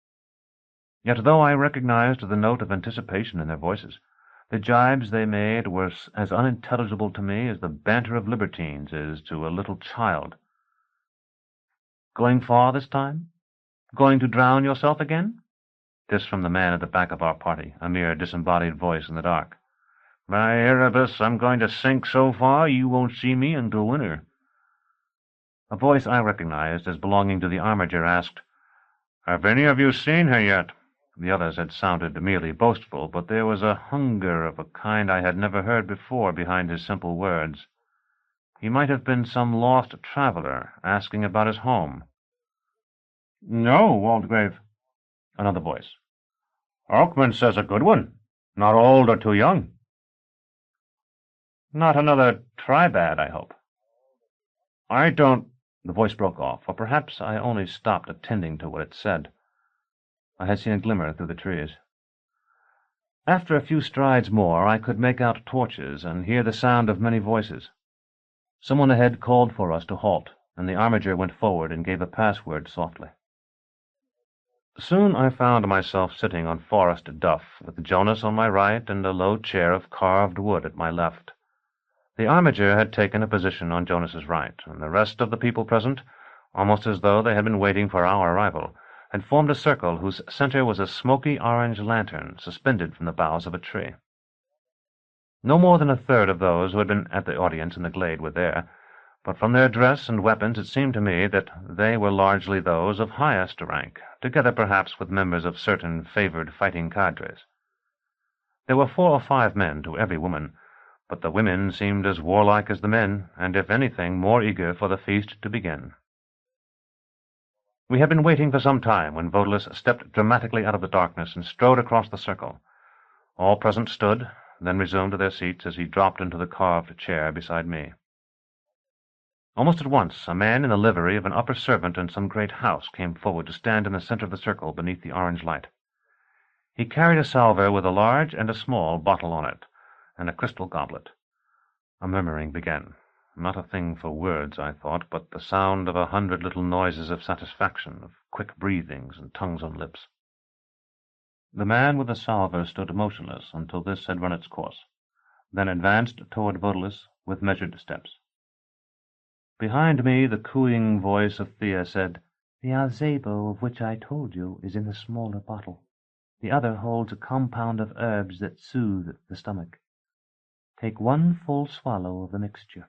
Yet though I recognized the note of anticipation in their voices, the jibes they made were as unintelligible to me as the banter of libertines is to a little child. "Going far this time? Going to drown yourself again?" This from the man at the back of our party, a mere disembodied voice in the dark. "By Erebus, I'm going to sink so far you won't see me until winter." A voice I recognized as belonging to the armiger asked, "Have any of you seen her yet?" The others had sounded merely boastful, but there was a hunger of a kind I had never heard before behind his simple words. He might have been some lost traveler asking about his home. "No, Waldegrave," another voice. "Oakman says a good one. Not old or too young." "Not another Tribad, I hope." "I don't—" The voice broke off, or perhaps I only stopped attending to what it said. I had seen a glimmer through the trees. After a few strides more, I could make out torches and hear the sound of many voices. Someone ahead called for us to halt, and the armiger went forward and gave a password softly. Soon I found myself sitting on forest duff, with Jonas on my right and a low chair of carved wood at my left. The armiger had taken a position on Jonas's right, and the rest of the people present, almost as though they had been waiting for our arrival, had formed a circle whose center was a smoky orange lantern suspended from the boughs of a tree. No more than a third of those who had been at the audience in the glade were there, but from their dress and weapons it seemed to me that they were largely those of highest rank, together perhaps with members of certain favored fighting cadres. There were 4 or 5 men to every woman, but the women seemed as warlike as the men, and if anything more eager for the feast to begin. We had been waiting for some time when Odalisque stepped dramatically out of the darkness and strode across the circle. All present stood, then resumed their seats as he dropped into the carved chair beside me. Almost at once, a man in the livery of an upper servant in some great house came forward to stand in the center of the circle beneath the orange light. He carried a salver with a large and a small bottle on it, and a crystal goblet. A murmuring began. Not a thing for words, I thought, but the sound of 100 little noises of satisfaction, of quick breathings and tongues on lips. The man with the salver stood motionless until this had run its course, then advanced toward Odalisque with measured steps. Behind me the cooing voice of Thea said, "The Alzabo of which I told you is in the smaller bottle. The other holds a compound of herbs that soothe the stomach. Take 1 full swallow of the mixture."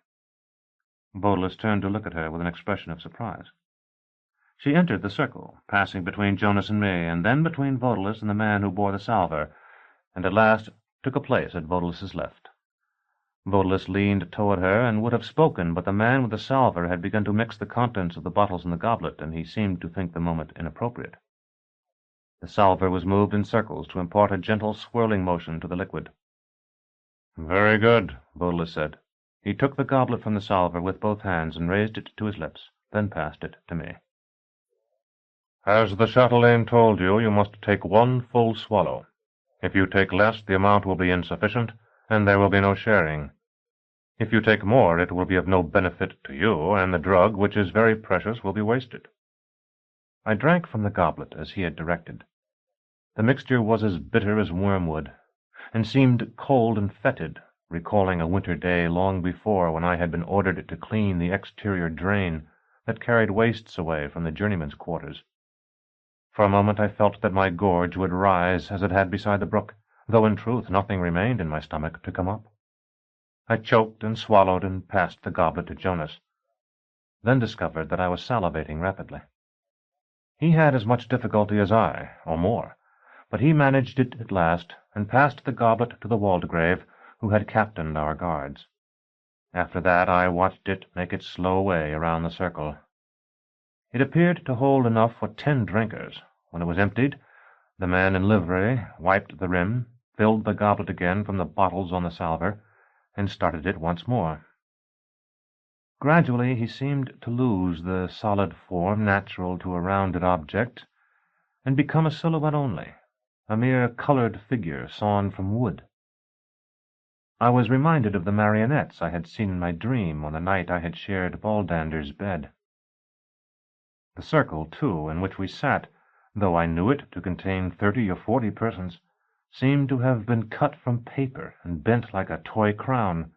Odalisque turned to look at her with an expression of surprise. She entered the circle, passing between Jonas and me, and then between Odalisque and the man who bore the salver, and at last took a place at Odalisque's left. Odalisque leaned toward her and would have spoken, but the man with the salver had begun to mix the contents of the bottles in the goblet, and he seemed to think the moment inappropriate. The salver was moved in circles to impart a gentle swirling motion to the liquid. "Very good," Odalisque said. He took the goblet from the salver with both hands and raised it to his lips, then passed it to me. "As the chatelaine told you, you must take 1 full swallow. If you take less, the amount will be insufficient, and there will be no sharing. If you take more, it will be of no benefit to you, and the drug, which is very precious, will be wasted." I drank from the goblet as he had directed. The mixture was as bitter as wormwood. and seemed cold and fetid, recalling a winter day long before when I had been ordered to clean the exterior drain that carried wastes away from the journeymen's quarters. For a moment I felt that my gorge would rise as it had beside the brook, though in truth nothing remained in my stomach to come up. I choked and swallowed and passed the goblet to Jonas, then discovered that I was salivating rapidly. He had as much difficulty as I, or more, but he managed it at last, and passed the goblet to the Waldegrave, who had captained our guards. After that I watched it make its slow way around the circle. It appeared to hold enough for 10 drinkers. When it was emptied, the man in livery wiped the rim, filled the goblet again from the bottles on the salver, and started it once more. Gradually he seemed to lose the solid form natural to a rounded object, and become a silhouette only, a mere colored figure sawn from wood. I was reminded of the marionettes I had seen in my dream on the night I had shared Baldander's bed. The circle, too, in which we sat, though I knew it to contain 30 or 40 persons, seemed to have been cut from paper and bent like a toy crown.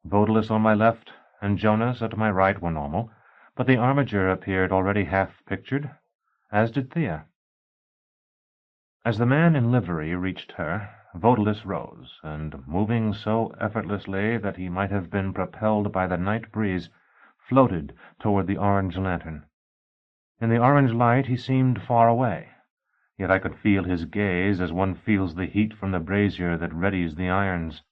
Odalisque on my left and Jonas at my right were normal, but the armiger appeared already half-pictured, as did Thea. As the man in livery reached her, Odalisque rose, and, moving so effortlessly that he might have been propelled by the night breeze, floated toward the orange lantern. In the orange light he seemed far away, yet I could feel his gaze as one feels the heat from the brazier that readies the irons.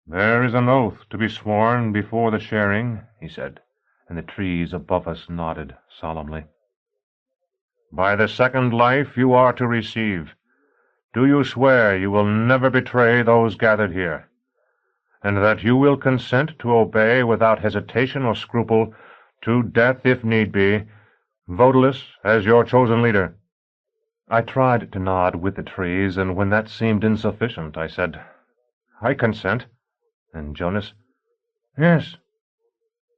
"There is an oath to be sworn before the sharing," he said, and the trees above us nodded solemnly. "By the second life you are to receive. Do you swear you will never betray those gathered here, and that you will consent to obey without hesitation or scruple, to death if need be, Odalisque as your chosen leader?" I tried to nod with the trees, and when that seemed insufficient, I said, "I consent." And Jonas, "Yes."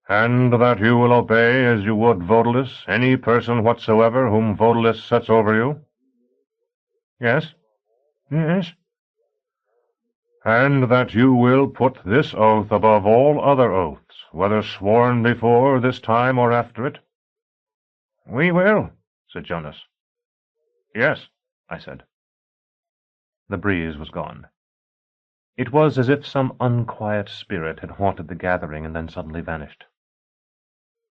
"And that you will obey as you would Odalisque any person whatsoever whom Odalisque sets over you?" "Yes." "Yes." "And that you will put this oath above all other oaths, whether sworn before this time or after it?" "We will," said Jonas. "Yes," I said. The breeze was gone. It was as if some unquiet spirit had haunted the gathering and then suddenly vanished.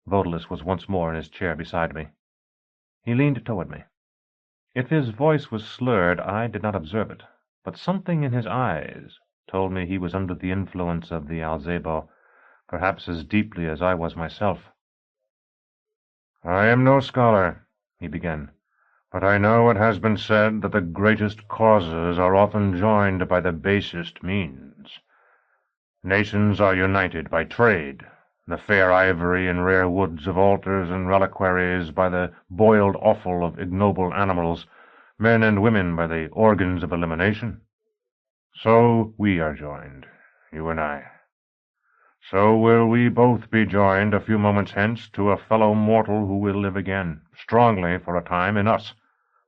Odalisque was once more in his chair beside me. He leaned toward me. If his voice was slurred, I did not observe it, but something in his eyes told me he was under the influence of the Alzebo, perhaps as deeply as I was myself. "I am no scholar," he began, "but I know it has been said that the greatest causes are often joined by the basest means. Nations are united by trade, the fair ivory and rare woods of altars and reliquaries by the boiled offal of ignoble animals, men and women by the organs of elimination. So we are joined, you and I. So will we both be joined a few moments hence to a fellow mortal who will live again, strongly for a time, in us,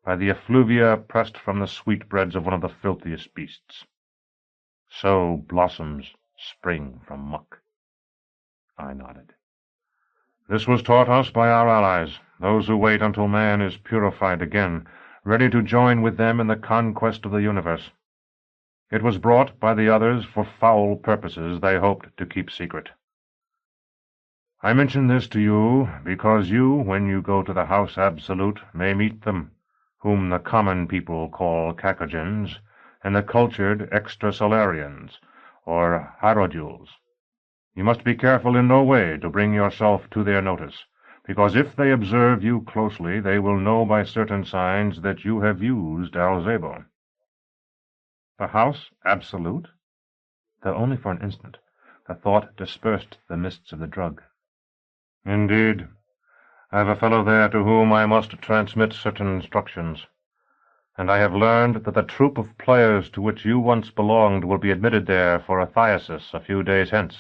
by the effluvia pressed from the sweetbreads of one of the filthiest beasts. So blossoms spring from muck." I nodded. "This was taught us by our allies, those who wait until man is purified again, ready to join with them in the conquest of the universe. It was brought by the others for foul purposes they hoped to keep secret. I mention this to you because you, when you go to the House Absolute, may meet them, whom the common people call Cacogens, and the cultured extrasolarians, or Hierodules. You must be careful in no way to bring yourself to their notice, because if they observe you closely, they will know by certain signs that you have used Alzebo." The House Absolute? Though only for an instant, the thought dispersed the mists of the drug. "Indeed. I have a fellow there to whom I must transmit certain instructions, and I have learned that the troop of players to which you once belonged will be admitted there for a thyasis a few days hence.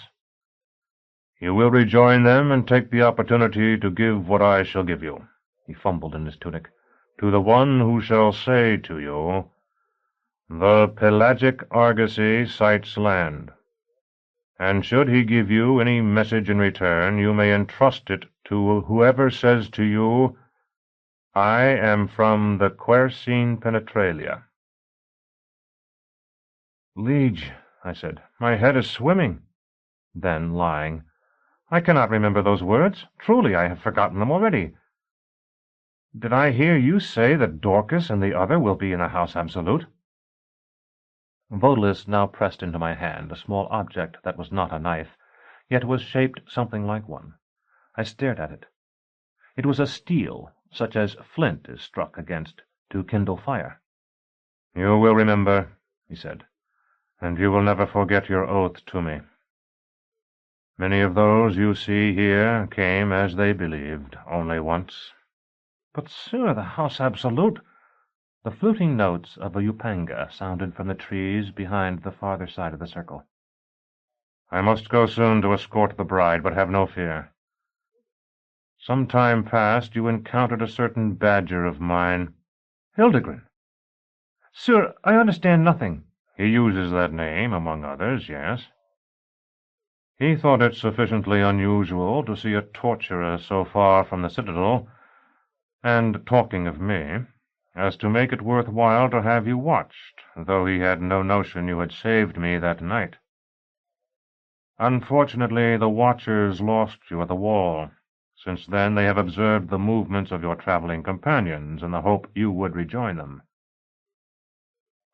You will rejoin them and take the opportunity to give what I shall give you," he fumbled in his tunic, "to the one who shall say to you, The pelagic argosy sights land, and should he give you any message in return, you may entrust it to whoever says to you, I am from the Quercine Penetralia. Liege, I said, my head is swimming. Then, lying, I cannot remember those words. Truly, I have forgotten them already. Did I hear you say that Dorcas and the other will be in a house absolute? Odalisque now pressed into my hand a small object that was not a knife, yet was shaped something like one. I stared at it. It was a steel, such as flint is struck against to kindle fire. You will remember, he said, and you will never forget your oath to me. Many of those you see here came, as they believed, only once. But, sir, the house absolute— The fluting notes of a upanga sounded from the trees behind the farther side of the circle. I must go soon to escort the bride, but have no fear. Some time past you encountered a certain badger of mine. Hildegren. Sir, I understand nothing. He uses that name, among others, yes. He thought it sufficiently unusual to see a torturer so far from the citadel, and, talking of me, as to make it worth while to have you watched, though he had no notion you had saved me that night. Unfortunately, the watchers lost you at the wall. Since then they have observed the movements of your traveling companions in the hope you would rejoin them.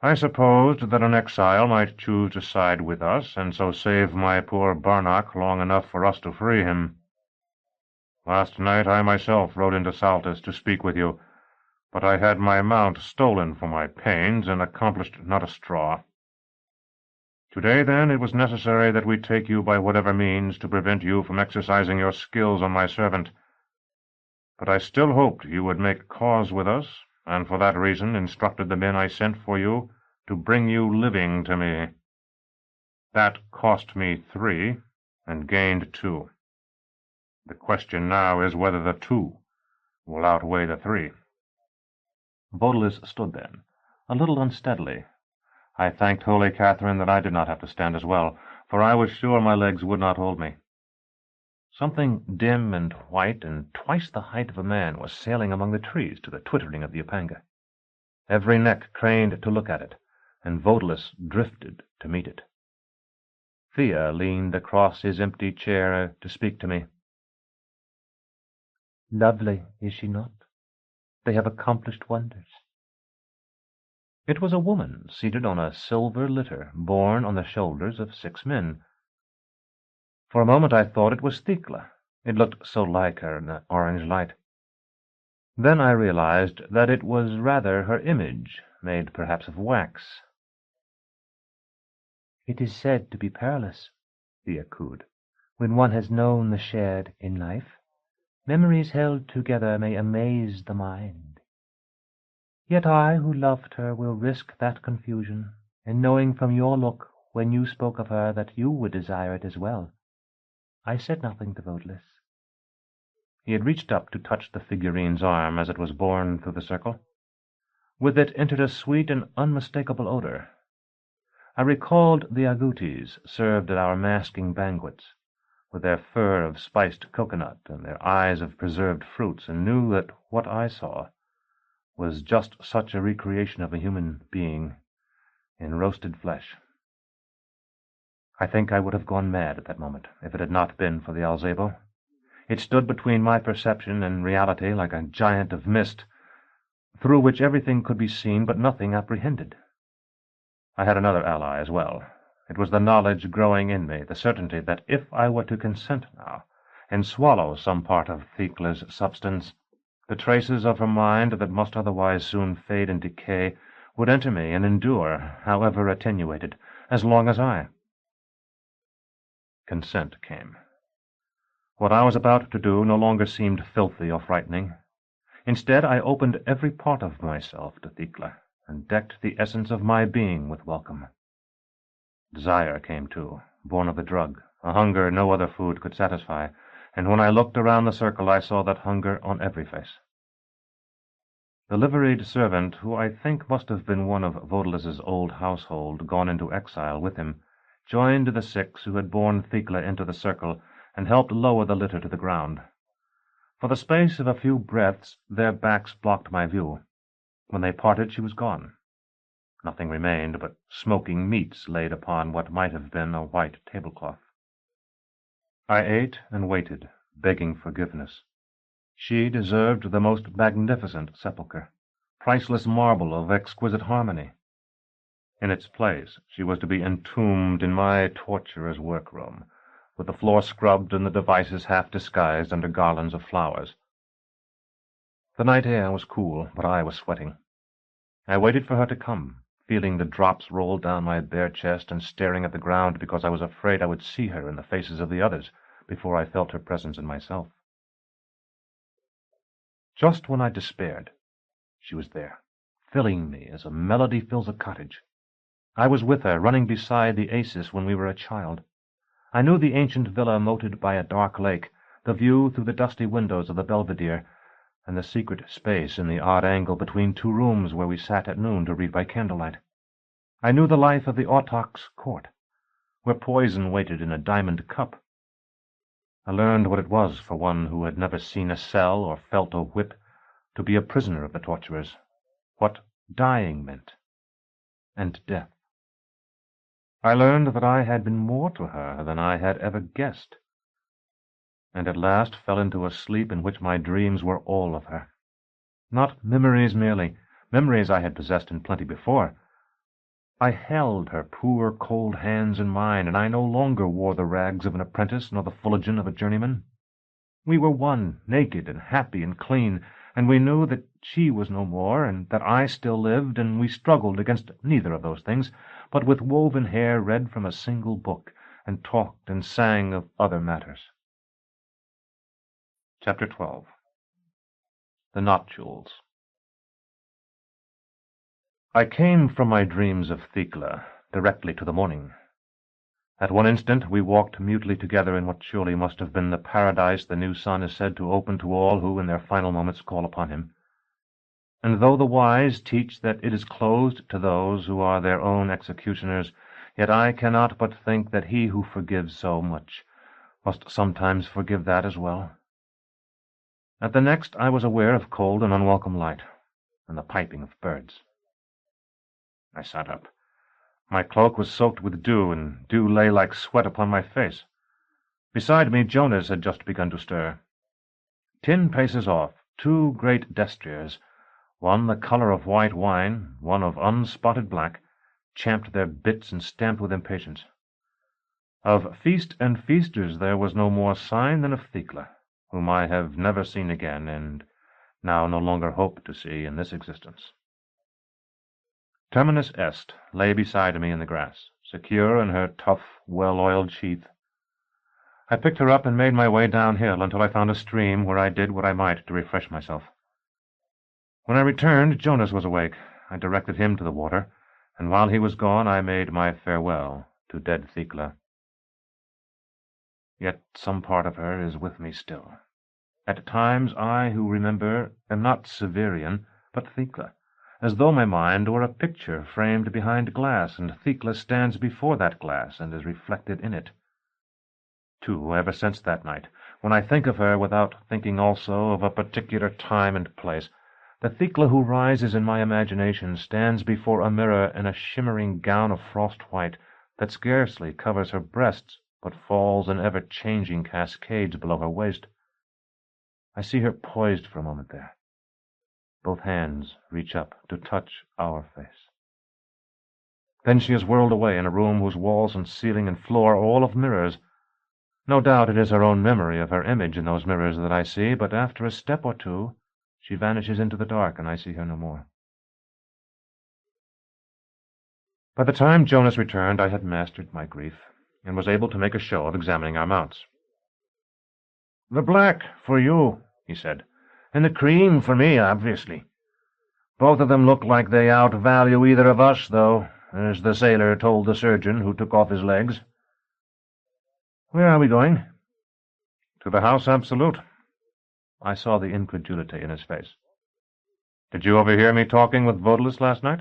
I supposed that an exile might choose to side with us, and so save my poor Barnac long enough for us to free him. Last night I myself rode into Saltus to speak with you, but I had my mount stolen for my pains, and accomplished not a straw. Today, then, it was necessary that we take you by whatever means to prevent you from exercising your skills on my servant. But I still hoped you would make cause with us, and for that reason instructed the men I sent for you to bring you living to me. That cost me 3, and gained 2. The question now is whether the 2 will outweigh the 3. Odalisque stood then, a little unsteadily. I thanked Holy Catherine that I did not have to stand as well, for I was sure my legs would not hold me. Something dim and white and twice the height of a man was sailing among the trees to the twittering of the upanga. Every neck craned to look at it, and Odalisque drifted to meet it. Thea leaned across his empty chair to speak to me. Lovely, is she not? They have accomplished wonders. It was a woman seated on a silver litter borne on the shoulders of 6 men. For a moment I thought it was Thecla. It looked so like her in the orange light. Then I realized that it was rather her image, made perhaps of wax. It is said to be perilous, Thea cooed, when one has known the shared in life. Memories held together may amaze the mind. Yet I, who loved her, will risk that confusion, and knowing from your look when you spoke of her that you would desire it as well. I said nothing to Odalisque. He had reached up to touch the figurine's arm as it was borne through the circle. With it entered a sweet and unmistakable odor. I recalled the agoutis served at our masking banquets, with their fur of spiced coconut and their eyes of preserved fruits, and knew that what I saw was just such a recreation of a human being in roasted flesh. I think I would have gone mad at that moment if it had not been for the alzabo. It stood between my perception and reality like a giant of mist, through which everything could be seen but nothing apprehended. I had another ally as well. It was the knowledge growing in me, the certainty that if I were to consent now, and swallow some part of Thecla's substance, the traces of her mind that must otherwise soon fade and decay would enter me and endure, however attenuated, as long as I. Consent came. What I was about to do no longer seemed filthy or frightening. Instead, I opened every part of myself to Thecla, and decked the essence of my being with welcome. Desire came too, born of the drug, a hunger no other food could satisfy, and when I looked around the circle I saw that hunger on every face. The liveried servant, who I think must have been one of Odalisque's old household gone into exile with him, joined the 6 who had borne Thecla into the circle and helped lower the litter to the ground. For the space of a few breaths their backs blocked my view. When they parted she was gone. Nothing remained but smoking meats laid upon what might have been a white tablecloth. I ate and waited, begging forgiveness. She deserved the most magnificent sepulchre, priceless marble of exquisite harmony. In its place she was to be entombed in my torturer's workroom, with the floor scrubbed and the devices half disguised under garlands of flowers. The night air was cool, but I was sweating. I waited for her to come, feeling the drops roll down my bare chest and staring at the ground because I was afraid I would see her in the faces of the others before I felt her presence in myself. Just when I despaired, she was there, filling me as a melody fills a cottage. I was with her, running beside the Acis when we were a child. I knew the ancient villa moated by a dark lake, the view through the dusty windows of the belvedere, and the secret space in the odd angle between 2 rooms where we sat at noon to read by candlelight. I knew the life of the Autox court, where poison waited in a diamond cup. I learned what it was for one who had never seen a cell or felt a whip to be a prisoner of the torturers, what dying meant, and death. I learned that I had been more to her than I had ever guessed, and at last fell into a sleep in which my dreams were all of her. Not memories merely, memories I had possessed in plenty before. I held her poor cold hands in mine, and I no longer wore the rags of an apprentice nor the fullerton of a journeyman. We were one, naked and happy and clean, and we knew that she was no more, and that I still lived, and we struggled against neither of those things, but with woven hair read from a single book, and talked and sang of other matters. Chapter 12. The Notules. I came from my dreams of Thecla directly to the morning. At one instant we walked mutely together in what surely must have been the paradise the new sun is said to open to all who in their final moments call upon him. And though the wise teach that it is closed to those who are their own executioners, yet I cannot but think that he who forgives so much must sometimes forgive that as well. At the next I was aware of cold and unwelcome light, and the piping of birds. I sat up. My cloak was soaked with dew, and dew lay like sweat upon my face. Beside me Jonas had just begun to stir. 10 paces off, 2 great destriers, one the colour of white wine, one of unspotted black, champed their bits and stamped with impatience. Of feast and feasters there was no more sign than of Thecla, whom I have never seen again, and now no longer hope to see in this existence. Terminus Est lay beside me in the grass, secure in her tough, well-oiled sheath. I picked her up and made my way downhill until I found a stream where I did what I might to refresh myself. When I returned, Jonas was awake. I directed him to the water, and while he was gone I made my farewell to dead Thecla. Yet some part of her is with me still. At times I, who remember, am not Severian, but Thecla, as though my mind were a picture framed behind glass, and Thecla stands before that glass and is reflected in it. Too, ever since that night, when I think of her without thinking also of a particular time and place, the Thecla who rises in my imagination stands before a mirror in a shimmering gown of frost-white that scarcely covers her breasts, but falls in ever-changing cascades below her waist. I see her poised for a moment there. Both hands reach up to touch our face. Then she is whirled away in a room whose walls and ceiling and floor are all of mirrors. No doubt it is her own memory of her image in those mirrors that I see, but after a step or two she vanishes into the dark, and I see her no more. By the time Jonas returned, I had mastered my grief, and was able to make a show of examining our mounts. "The black for you," he said, "and the cream for me, obviously. Both of them look like they outvalue either of us, though, as the sailor told the surgeon who took off his legs. Where are we going?" "To the House Absolute." I saw the incredulity in his face. Did you overhear me talking with Odalisque last night?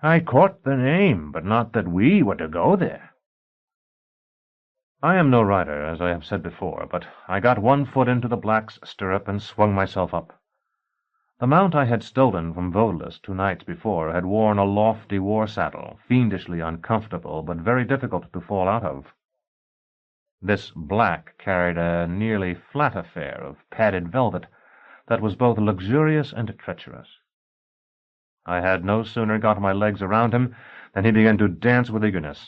I caught the name, but not that we were to go there. I am no rider, as I have said before, but I got one foot into the black's stirrup and swung myself up. The mount I had stolen from Odalisque 2 nights before had worn a lofty war-saddle, fiendishly uncomfortable, but very difficult to fall out of. This black carried a nearly flat affair of padded velvet that was both luxurious and treacherous. I had no sooner got my legs around him than he began to dance with eagerness.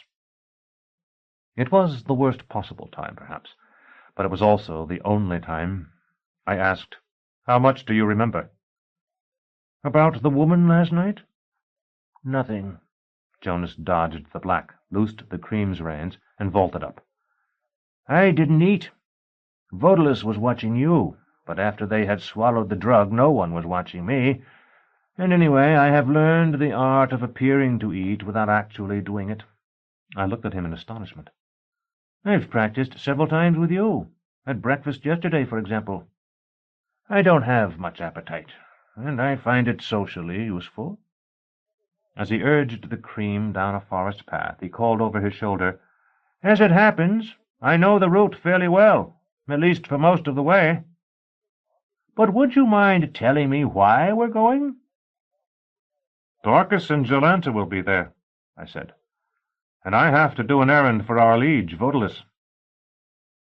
It was the worst possible time, perhaps, but it was also the only time. I asked, "How much do you remember?" About the woman last night? Nothing. Jonas dodged the black, loosed the cream's reins, and vaulted up. I didn't eat. Odalisque was watching you, but after they had swallowed the drug, no one was watching me. And anyway, I have learned the art of appearing to eat without actually doing it. I looked at him in astonishment. I've practiced several times with you. At breakfast yesterday, for example. I don't have much appetite, and I find it socially useful. As he urged the cream down a forest path, he called over his shoulder, "As it happens, I know the route fairly well, at least for most of the way. But would you mind telling me why we're going?" "Dorcas and Jolenta will be there," I said, "and I have to do an errand for our liege, Odalisque."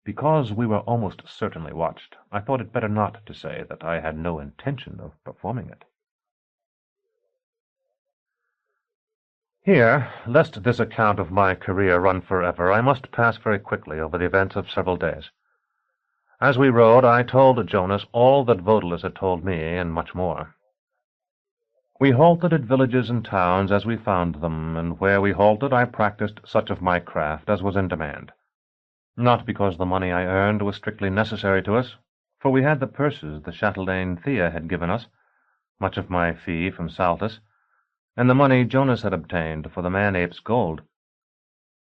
Because we were almost certainly watched, I thought it better not to say that I had no intention of performing it. Here, lest this account of my career run forever, I must pass very quickly over the events of several days. As we rode, I told Jonas all that Odalisque had told me, and much more. We halted at villages and towns as we found them, and where we halted I practiced such of my craft as was in demand. Not because the money I earned was strictly necessary to us, for we had the purses the chatelaine Thea had given us, much of my fee from Saltus, and the money Jonas had obtained for the man-ape's gold,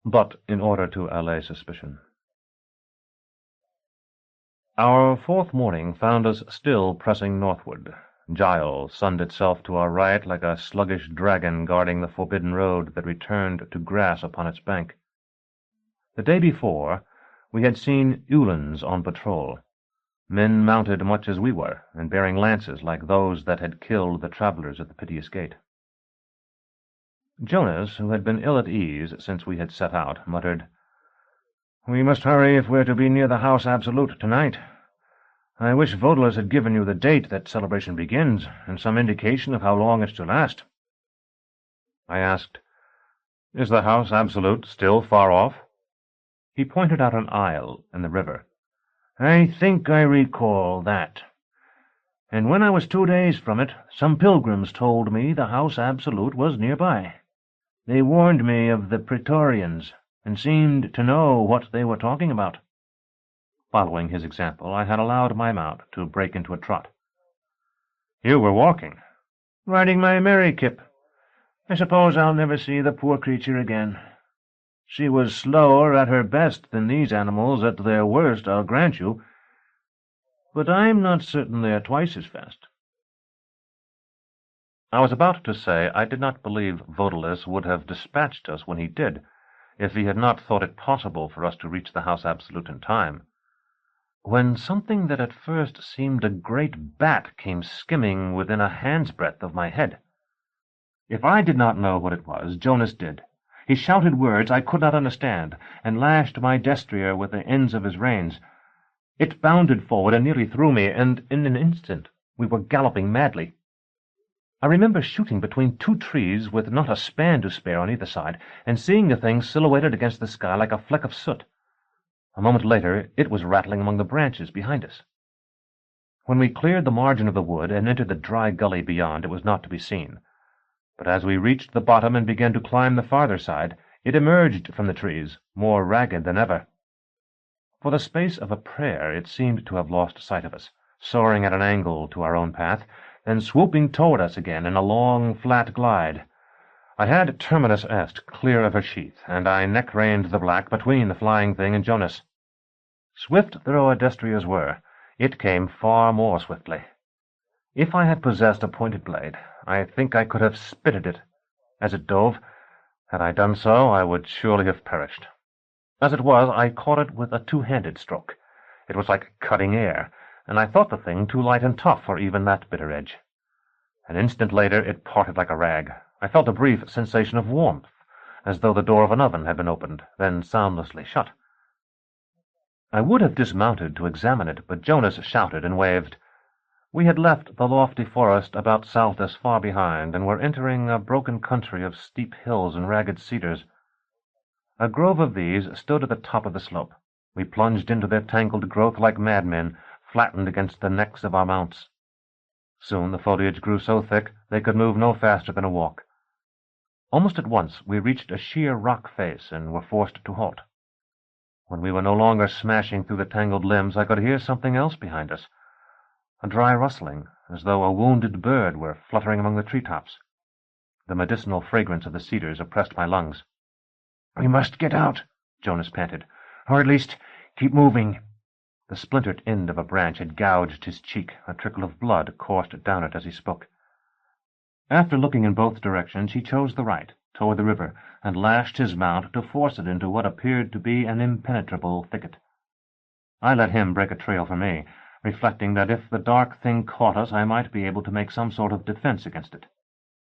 but in order to allay suspicion. Our 4th morning found us still pressing northward. Gile sunned itself to our right like a sluggish dragon guarding the forbidden road that returned to grass upon its bank. The day before, we had seen Uhlans on patrol, men mounted much as we were, and bearing lances like those that had killed the travelers at the Piteous Gate. Jonas, who had been ill at ease since we had set out, muttered, "We must hurry if we're to be near the House Absolute tonight. I wish Odalisque had given you the date that celebration begins, and some indication of how long it's to last." I asked, "Is the House Absolute still far off?" He pointed out an isle in the river. "I think I recall that. And when I was 2 days from it, some pilgrims told me the House Absolute was nearby. They warned me of the Praetorians, and seemed to know what they were talking about." Following his example, I had allowed my mount to break into a trot. "You were walking?" "Riding my Mary Kip. I suppose I'll never see the poor creature again. She was slower at her best than these animals at their worst, I'll grant you, but I'm not certain they are twice as fast." I was about to say I did not believe Odalisque would have dispatched us when he did, if he had not thought it possible for us to reach the House Absolute in time, when something that at first seemed a great bat came skimming within a hand's breadth of my head. If I did not know what it was, Jonas did. He shouted words I could not understand, and lashed my destrier with the ends of his reins. It bounded forward and nearly threw me, and in an instant we were galloping madly. I remember shooting between 2 trees with not a span to spare on either side, and seeing the thing silhouetted against the sky like a fleck of soot. A moment later it was rattling among the branches behind us. When we cleared the margin of the wood and entered the dry gully beyond, it was not to be seen. But as we reached the bottom and began to climb the farther side, it emerged from the trees, more ragged than ever. For the space of a prayer it seemed to have lost sight of us, soaring at an angle to our own path, then swooping toward us again in a long, flat glide. I had Terminus Est clear of her sheath, and I neck-reined the black between the flying thing and Jonas. Swift though our destriers were, it came far more swiftly. If I had possessed a pointed blade, I think I could have spitted it as it dove. Had I done so, I would surely have perished. As it was, I caught it with a two-handed stroke. It was like cutting air, and I thought the thing too light and tough for even that bitter edge. An instant later it parted like a rag. I felt a brief sensation of warmth, as though the door of an oven had been opened, then soundlessly shut. I would have dismounted to examine it, but Jonas shouted and waved. We had left the lofty forest about Saltus far behind, and were entering a broken country of steep hills and ragged cedars. A grove of these stood at the top of the slope. We plunged into their tangled growth like madmen, flattened against the necks of our mounts. Soon the foliage grew so thick they could move no faster than a walk. Almost at once we reached a sheer rock face and were forced to halt. When we were no longer smashing through the tangled limbs, I could hear something else behind us, a dry rustling, as though a wounded bird were fluttering among the treetops. The medicinal fragrance of the cedars oppressed my lungs. "We must get out," Jonas panted, "or at least keep moving." The splintered end of a branch had gouged his cheek. A trickle of blood coursed down it as he spoke. After looking in both directions, he chose the right, toward the river, and lashed his mount to force it into what appeared to be an impenetrable thicket. I let him break a trail for me, reflecting that if the dark thing caught us, I might be able to make some sort of defense against it.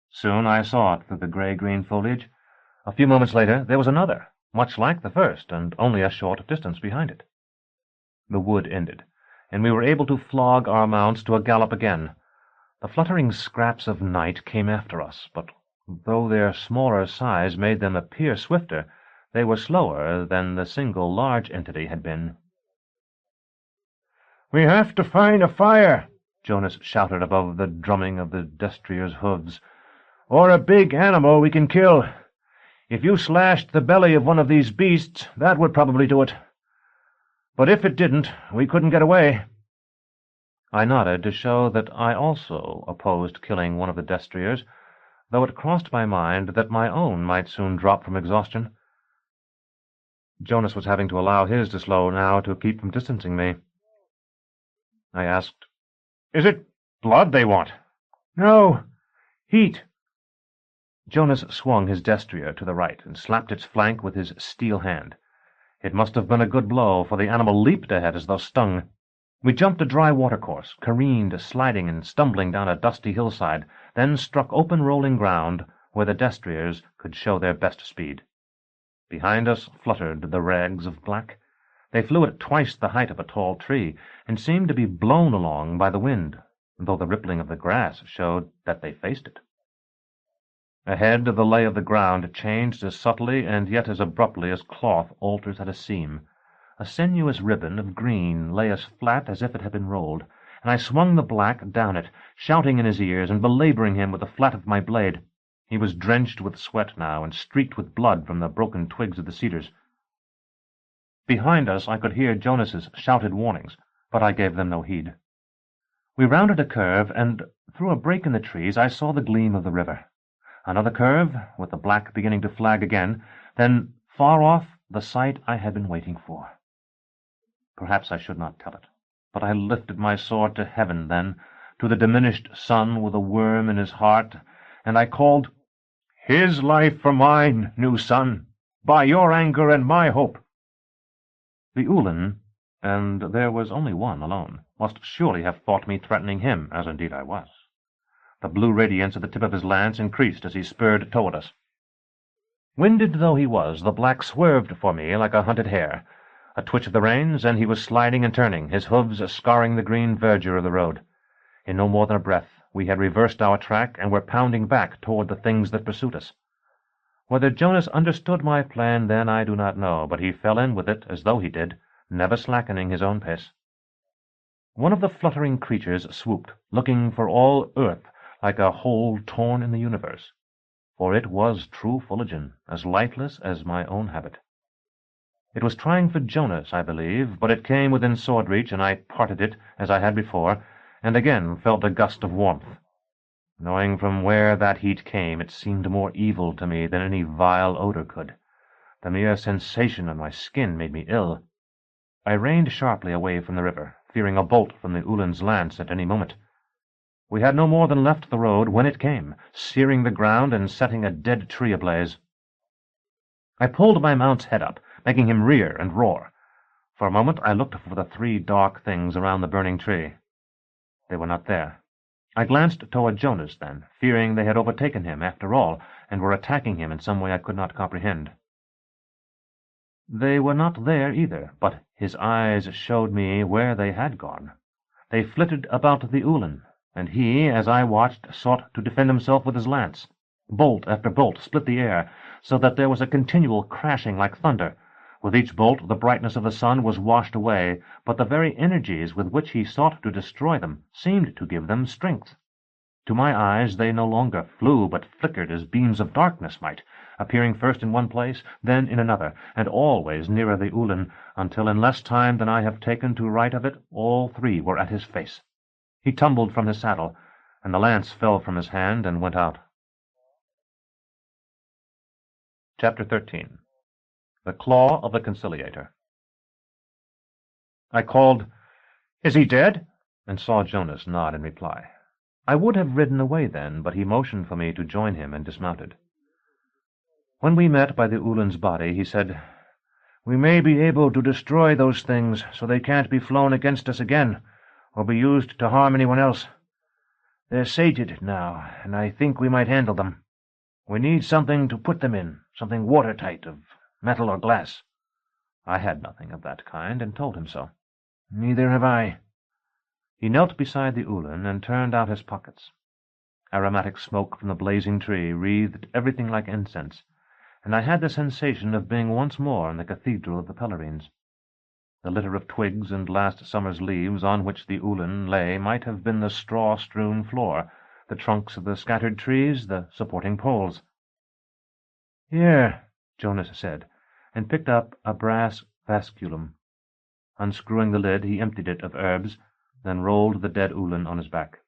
Soon I saw it through the gray-green foliage. A few moments later there was another, much like the first, and only a short distance behind it. The wood ended, and we were able to flog our mounts to a gallop again. The fluttering scraps of night came after us, but though their smaller size made them appear swifter, they were slower than the single large entity had been. "We have to find a fire," Jonas shouted above the drumming of the destriers' hooves, "or a big animal we can kill. If you slashed the belly of one of these beasts, that would probably do it. But if it didn't, we couldn't get away." I nodded to show that I also opposed killing one of the destriers, though it crossed my mind that my own might soon drop from exhaustion. Jonas was having to allow his to slow now to keep from distancing me. I asked, "Is it blood they want?" "No, heat." Jonas swung his destrier to the right and slapped its flank with his steel hand. It must have been a good blow, for the animal leaped ahead as though stung. We jumped a dry watercourse, careened, sliding and stumbling down a dusty hillside, then struck open rolling ground where the destriers could show their best speed. Behind us fluttered the rags of black. They flew at twice the height of a tall tree, and seemed to be blown along by the wind, though the rippling of the grass showed that they faced it. Ahead, the lay of the ground changed as subtly and yet as abruptly as cloth alters at a seam. A sinuous ribbon of green lay as flat as if it had been rolled, and I swung the black down it, shouting in his ears and belabouring him with the flat of my blade. He was drenched with sweat now, and streaked with blood from the broken twigs of the cedars. Behind us I could hear Jonas's shouted warnings, but I gave them no heed. We rounded a curve, and through a break in the trees I saw the gleam of the river. Another curve, with the black beginning to flag again, then, far off, the sight I had been waiting for. Perhaps I should not tell it, but I lifted my sword to heaven then, to the diminished sun with a worm in his heart, and I called, "His life for mine, new sun, by your anger and my hope." The Ulan, and there was only one alone, must surely have thought me threatening him, as indeed I was. The blue radiance at the tip of his lance increased as he spurred toward us. Winded though he was, the black swerved for me like a hunted hare. A twitch of the reins, and he was sliding and turning, his hoofs scarring the green verdure of the road. In no more than a breath we had reversed our track and were pounding back toward the things that pursued us. Whether Jonas understood my plan then I do not know, but he fell in with it as though he did, never slackening his own pace. One of the fluttering creatures swooped, looking for all earth like a hole torn in the universe, for it was true Fullerton, as lightless as my own habit. It was trying for Jonas, I believe, but it came within sword reach, and I parted it, as I had before, and again felt a gust of warmth. Knowing from where that heat came, it seemed more evil to me than any vile odor could. The mere sensation on my skin made me ill. I reined sharply away from the river, fearing a bolt from the Ulan's lance at any moment. We had no more than left the road when it came, searing the ground and setting a dead tree ablaze. I pulled my mount's head up, making him rear and roar. For a moment I looked for the three dark things around the burning tree. They were not there. I glanced toward Jonas then, fearing they had overtaken him after all, and were attacking him in some way I could not comprehend. They were not there either, but his eyes showed me where they had gone. They flitted about the Ulan, and he, as I watched, sought to defend himself with his lance. Bolt after bolt split the air, so that there was a continual crashing like thunder. With each bolt the brightness of the sun was washed away, but the very energies with which he sought to destroy them seemed to give them strength. To my eyes they no longer flew, but flickered as beams of darkness might, appearing first in one place, then in another, and always nearer the Ulan, until in less time than I have taken to write of it, all three were at his face. He tumbled from his saddle, and the lance fell from his hand and went out. Chapter 13. The Claw of the Conciliator. I called, "Is he dead?" and saw Jonas nod in reply. I would have ridden away then, but he motioned for me to join him and dismounted. When we met by the Ulan's body, he said, "We may be able to destroy those things so they can't be flown against us again, or be used to harm anyone else. They're sated now, and I think we might handle them. We need something to put them in, something watertight, of metal or glass." I had nothing of that kind, and told him so. "Neither have I." He knelt beside the Ulan and turned out his pockets. Aromatic smoke from the blazing tree wreathed everything like incense, and I had the sensation of being once more in the cathedral of the Pellerines. The litter of twigs and last summer's leaves on which the Ulan lay might have been the straw-strewn floor, the trunks of the scattered trees, the supporting poles. "Here," Jonas said, and picked up a brass vasculum. Unscrewing the lid, he emptied it of herbs, then rolled the dead Ulan on his back.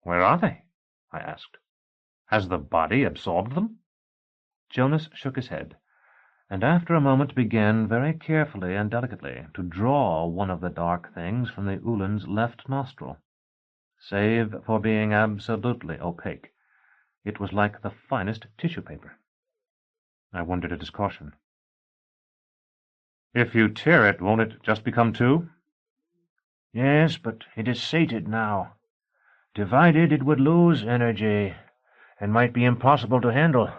"Where are they?" I asked. "Has the body absorbed them?" Jonas shook his head, and after a moment began very carefully and delicately to draw one of the dark things from the Ulan's left nostril. Save for being absolutely opaque, it was like the finest tissue paper. I wondered at his caution. "If you tear it, won't it just become two?" "Yes, but it is sated now. Divided, it would lose energy, and might be impossible to handle.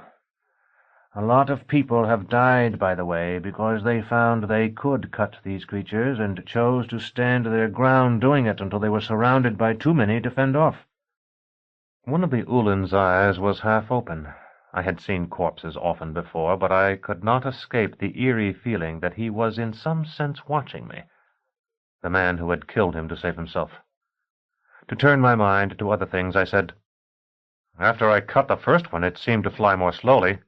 A lot of people have died, by the way, because they found they could cut these creatures, and chose to stand their ground doing it until they were surrounded by too many to fend off." One of the Ulan's eyes was half open. I had seen corpses often before, but I could not escape the eerie feeling that he was in some sense watching me, the man who had killed him to save himself. To turn my mind to other things, I said, "After I cut the first one, it seemed to fly more slowly."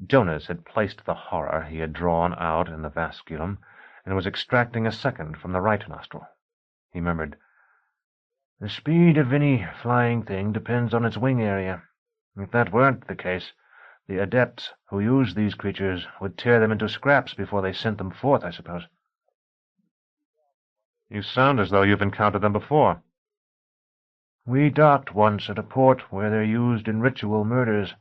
Jonas had placed the horror he had drawn out in the vasculum, and was extracting a second from the right nostril. He murmured, "The speed of any flying thing depends on its wing area. If that weren't the case, the adepts who use these creatures would tear them into scraps before they sent them forth, I suppose." "You sound as though you've encountered them before." "We docked once at a port where they're used in ritual murders.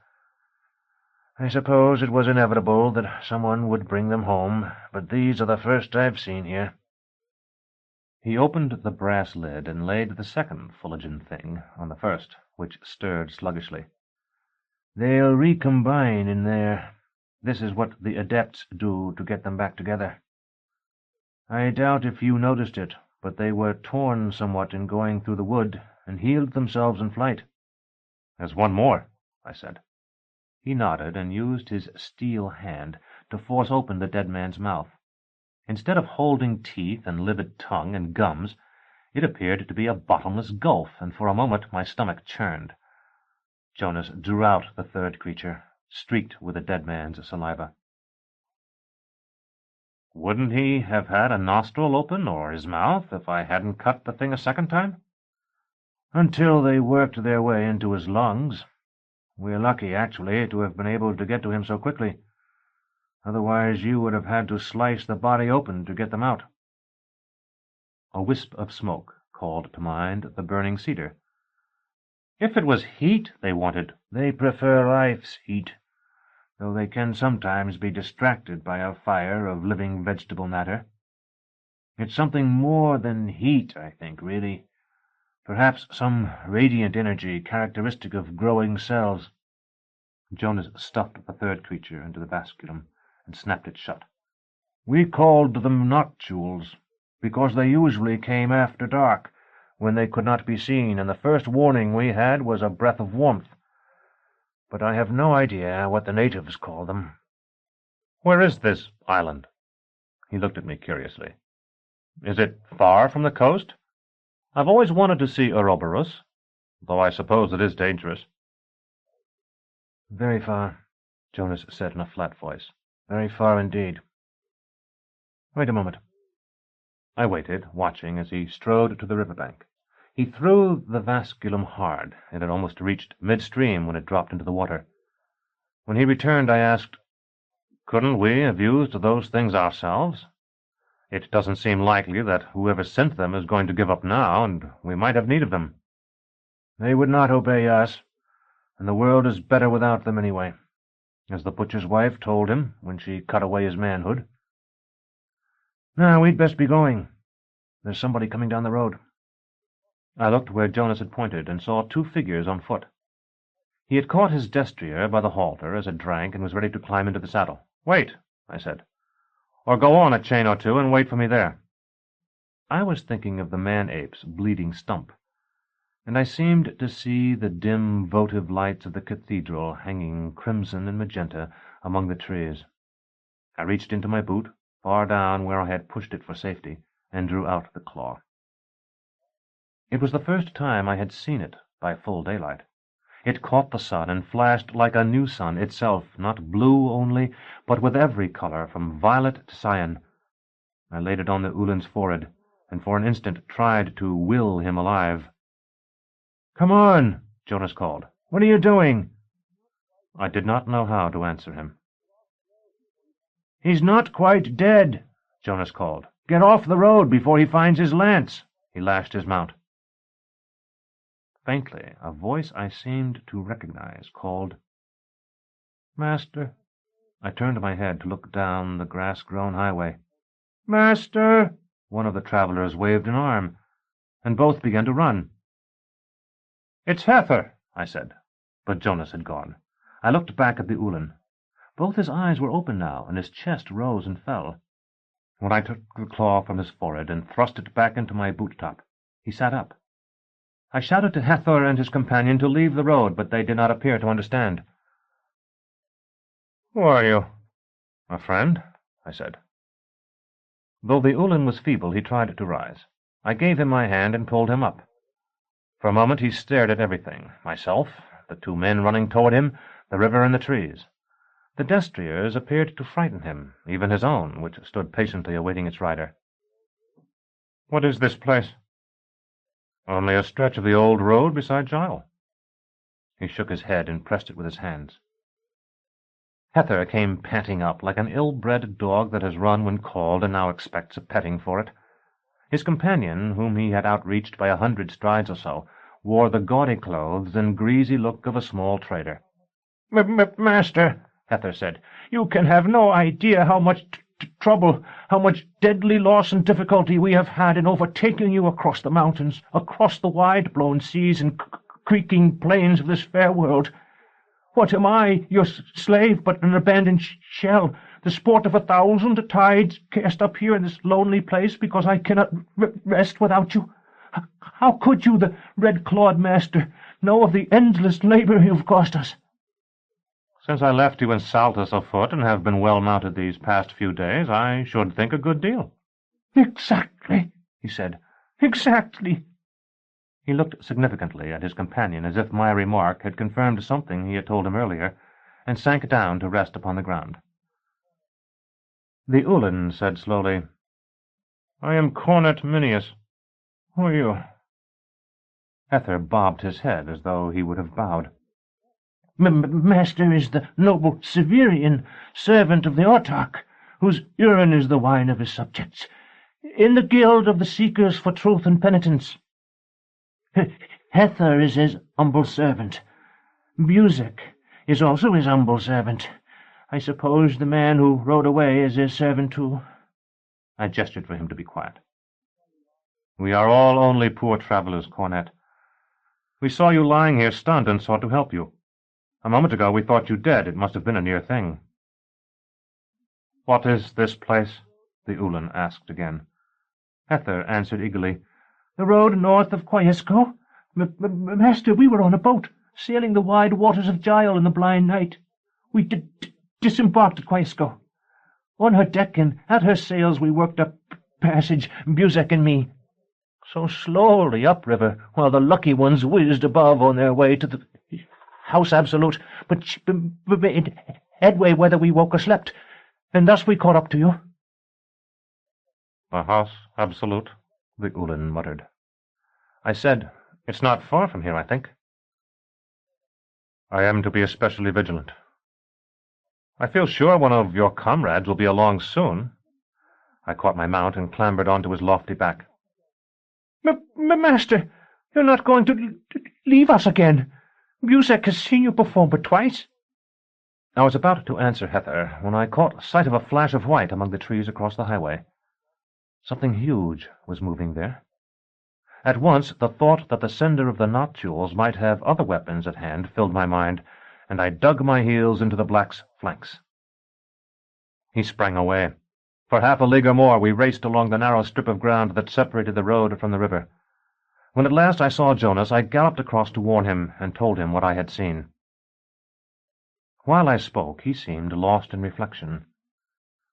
I suppose it was inevitable that someone would bring them home, but these are the first I've seen here." He opened the brass lid and laid the second Fuligan thing on the first, which stirred sluggishly. "They'll recombine in there. This is what the adepts do to get them back together. I doubt if you noticed it, but they were torn somewhat in going through the wood, and healed themselves in flight." "There's one more," I said. He nodded and used his steel hand to force open the dead man's mouth. Instead of holding teeth and livid tongue and gums, it appeared to be a bottomless gulf, and for a moment my stomach churned. Jonas drew out the third creature, streaked with the dead man's saliva. "Wouldn't he have had a nostril open, or his mouth, if I hadn't cut the thing a second time?" "Until they worked their way into his lungs. We're lucky, actually, to have been able to get to him so quickly. Otherwise you would have had to slice the body open to get them out." A wisp of smoke, called to mind the burning cedar. If it was heat they wanted, They prefer life's heat, though they can sometimes be distracted by a fire of living vegetable matter. It's something more than heat, I think, really. Perhaps some radiant energy characteristic of growing cells. Jonas stuffed the third creature into the basculum and snapped it shut. We called them Notules, because they usually came after dark, when they could not be seen, and the first warning we had was a breath of warmth. But I have no idea what the natives call them. Where is this island? He looked at me curiously. Is it far from the coast? I've always wanted to see Ouroboros, though I suppose it is dangerous. Very far, Jonas said in a flat voice. Very far indeed. Wait a moment. I waited, watching as he strode to the riverbank. He threw the vasculum hard. It had almost reached midstream when it dropped into the water. When he returned, I asked, couldn't we have used those things ourselves? It doesn't seem likely that whoever sent them is going to give up now, and we might have need of them. They would not obey us, and the world is better without them anyway, as the butcher's wife told him when she cut away his manhood. Now, we'd best be going. There's somebody coming down the road. I looked where Jonas had pointed and saw 2 figures on foot. He had caught his destrier by the halter as it drank and was ready to climb into the saddle. Wait, I said, or go on a chain or 2 and wait for me there. I was thinking of the man-ape's bleeding stump, and I seemed to see the dim votive lights of the cathedral hanging crimson and magenta among the trees. I reached into my boot, far down where I had pushed it for safety, and drew out the claw. It was the first time I had seen it by full daylight. It caught the sun and flashed like a new sun itself, not blue only, but with every color from violet to cyan. I laid it on the Ulin's forehead, and for an instant tried to will him alive. "Come on," Jonas called. "What are you doing?" I did not know how to answer him. "He's not quite dead," Jonas called. "Get off the road before he finds his lance." He lashed his mount. Faintly, a voice I seemed to recognize called, "Master." I turned my head to look down the grass-grown highway. "Master!" One of the travelers waved an arm, and both began to run. "It's Heather," I said, but Jonas had gone. I looked back at the Ulin. Both his eyes were open now, and his chest rose and fell. When I took the claw from his forehead and thrust it back into my boot-top, he sat up. I shouted to Hathor and his companion to leave the road, but they did not appear to understand. "Who are you?" "A friend," I said. Though the Ulin was feeble, he tried to rise. I gave him my hand and pulled him up. For a moment he stared at everything, myself, the 2 men running toward him, the river and the trees. The destriers appeared to frighten him, even his own, which stood patiently awaiting its rider. "What is this place?" "Only a stretch of the old road beside Gile." He shook his head and pressed it with his hands. Heather came panting up, like an ill-bred dog that has run when called and now expects a petting for it. His companion, whom he had outreached by 100 strides or so, wore the gaudy clothes and greasy look of a small trader. "Master," Heather said, "you can have no idea how much trouble, how much deadly loss and difficulty we have had in overtaking you across the mountains, across the wide-blown seas and creaking plains of this fair world. What am I, your slave, but an abandoned shell, the sport of 1,000 tides cast up here in this lonely place because I cannot rest without you? How could you, the red-clawed master, know of the endless labor you've cost us?" "Since I left you in Saltus afoot and have been well mounted these past few days, I should think a good deal." "Exactly," he said. "Exactly." He looked significantly at his companion, as if my remark had confirmed something he had told him earlier, and sank down to rest upon the ground. The Ulin said slowly, "I am Cornet Minius. Who are you?" Heather bobbed his head as though he would have bowed. "Master is the noble Severian, servant of the autarch, whose urine is the wine of his subjects, in the guild of the Seekers for Truth and Penitence. Hether is his humble servant. Buzek is also his humble servant. I suppose the man who rode away is his servant too." I gestured for him to be quiet. "We are all only poor travelers, Cornet. We saw you lying here stunned and sought to help you. A moment ago we thought you dead. It must have been a near thing." "What is this place?" the Ulan asked again. Hether answered eagerly. "The road north of Quaisco. Master, we were on a boat, sailing the wide waters of Gial in the blind night. We disembarked at Quaisco. On her deck and at her sails we worked up passage, Buzek and me. So slowly upriver, while the lucky ones whizzed above on their way to the House Absolute, but made headway whether we woke or slept, and thus we caught up to you." "The House Absolute," the Ulan muttered. I said, "It's not far from here, I think." "I am to be especially vigilant. I feel sure one of your comrades will be along soon." I caught my mount and clambered onto his lofty back. Master, you're not going to leave us again. Buzek has seen you perform but twice." I was about to answer Hether when I caught sight of a flash of white among the trees across the highway. Something huge was moving there. At once the thought that the sender of the Notules might have other weapons at hand filled my mind, and I dug my heels into the black's flanks. He sprang away. For half a league or more we raced along the narrow strip of ground that separated the road from the river. When at last I saw Jonas, I galloped across to warn him and told him what I had seen. While I spoke, he seemed lost in reflection.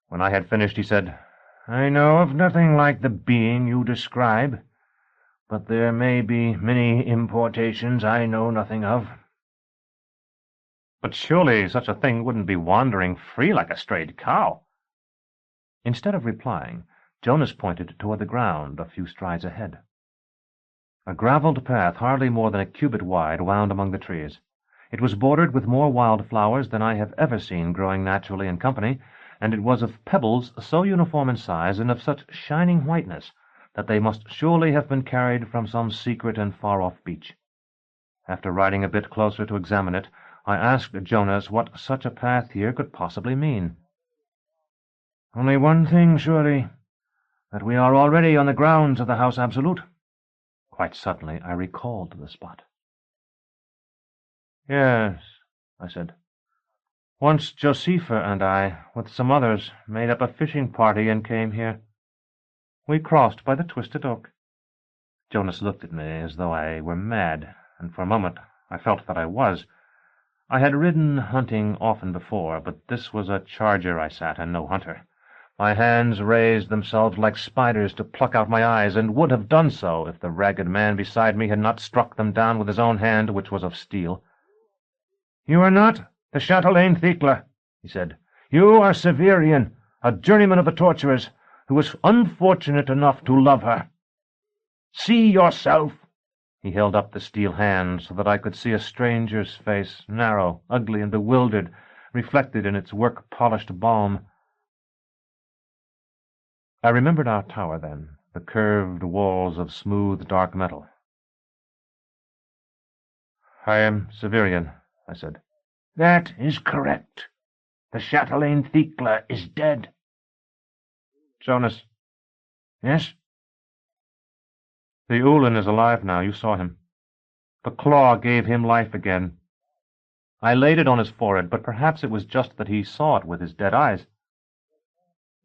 When I had finished, he said, "I know of nothing like the being you describe, but there may be many importations I know nothing of." "But surely such a thing wouldn't be wandering free like a strayed cow." Instead of replying, Jonas pointed toward the ground a few strides ahead. A gravelled path hardly more than a cubit wide wound among the trees. It was bordered with more wild flowers than I have ever seen growing naturally in company, and it was of pebbles so uniform in size and of such shining whiteness that they must surely have been carried from some secret and far-off beach. After riding a bit closer to examine it, I asked Jonas what such a path here could possibly mean. "Only one thing, surely, that we are already on the grounds of the House Absolute." Quite suddenly I recalled the spot. "Yes," I said. "Once Josepha and I, with some others, made up a fishing party and came here. We crossed by the Twisted Oak." Jonas looked at me as though I were mad, and for a moment I felt that I was. I had ridden hunting often before, but this was a charger I sat, and no hunter. My hands raised themselves like spiders to pluck out my eyes, and would have done so if the ragged man beside me had not struck them down with his own hand, which was of steel. "You are not the chatelaine Thecla," he said. "You are Severian, a journeyman of the torturers, who was unfortunate enough to love her. See yourself." He held up the steel hand so that I could see a stranger's face, narrow, ugly, and bewildered, reflected in its work-polished balm. I remembered our tower then, the curved walls of smooth dark metal. "I am Severian," I said. "That is correct. The chatelaine Thecla is dead." "Jonas." "Yes?" "The Ulan is alive now. You saw him. The claw gave him life again." I laid it on his forehead, but perhaps it was just that he saw it with his dead eyes.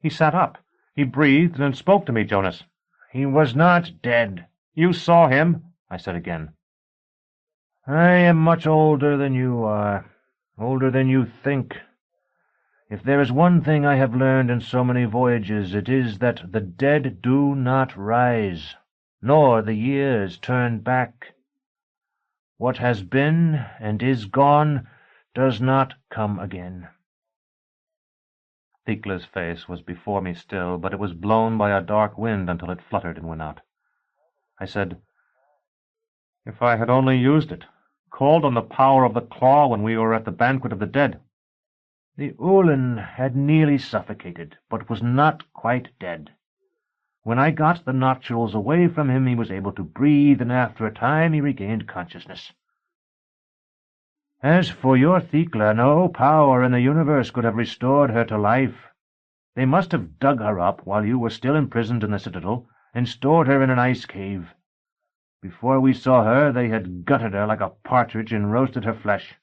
He sat up. He breathed and spoke to me, Jonas. "He was not dead." "You saw him," I said again. "I am much older than you are, older than you think. If there is one thing I have learned in so many voyages, it is that the dead do not rise, nor the years turn back. What has been and is gone does not come again." Thecla's face was before me still, but it was blown by a dark wind until it fluttered and went out. I said, "If I had only used it, called on the power of the claw when we were at the banquet of the dead." "The Ulan had nearly suffocated, but was not quite dead. When I got the Notules away from him, he was able to breathe, and after a time he regained consciousness. As for your Thecla, no power in the universe could have restored her to life. They must have dug her up while you were still imprisoned in the citadel, and stored her in an ice cave. Before we saw her, they had gutted her like a partridge and roasted her flesh.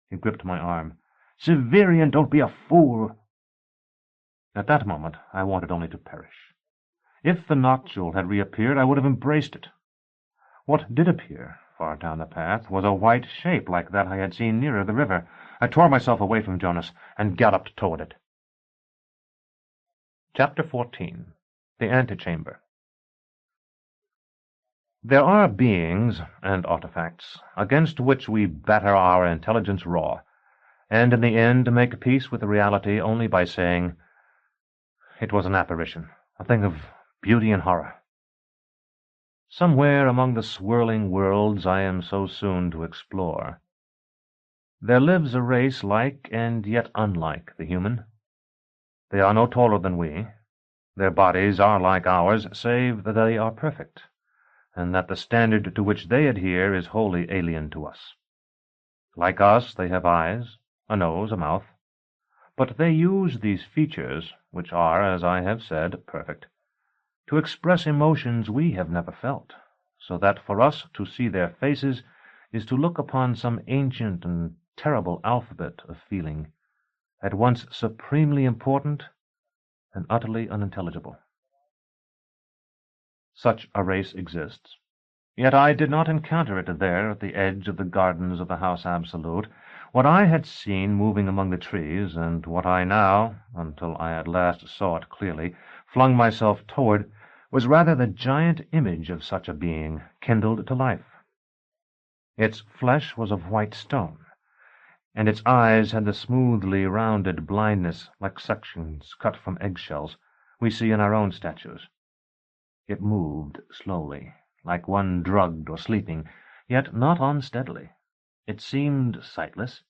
He gripped my arm. Severian, don't be a fool. At that moment I wanted only to perish. If the noctule had reappeared, I would have embraced it. What did appear far down the path was a white shape like that I had seen nearer the river. I tore myself away from Jonas and galloped toward it. Chapter 14. The Antechamber. There are beings and artifacts against which we batter our intelligence raw, and in the end make peace with reality only by saying, "It was an apparition, a thing of beauty and horror." Somewhere among the swirling worlds I am so soon to explore, there lives a race like and yet unlike the human. They are no taller than we. Their bodies are like ours, save that they are perfect, and that the standard to which they adhere is wholly alien to us. Like us, they have eyes, a nose, a mouth, but they use these features, which are, as I have said, perfect, to express emotions we have never felt, so that for us to see their faces is to look upon some ancient and terrible alphabet of feeling, at once supremely important and utterly unintelligible. Such a race exists. Yet I did not encounter it there at the edge of the gardens of the House Absolute. What I had seen moving among the trees, and what I now, until I at last saw it clearly, flung myself toward, was rather the giant image of such a being, kindled to life. Its flesh was of white stone, and its eyes had the smoothly rounded blindness, like sections cut from eggshells, we see in our own statues. It moved slowly, like one drugged or sleeping, yet not unsteadily. It seemed sightless,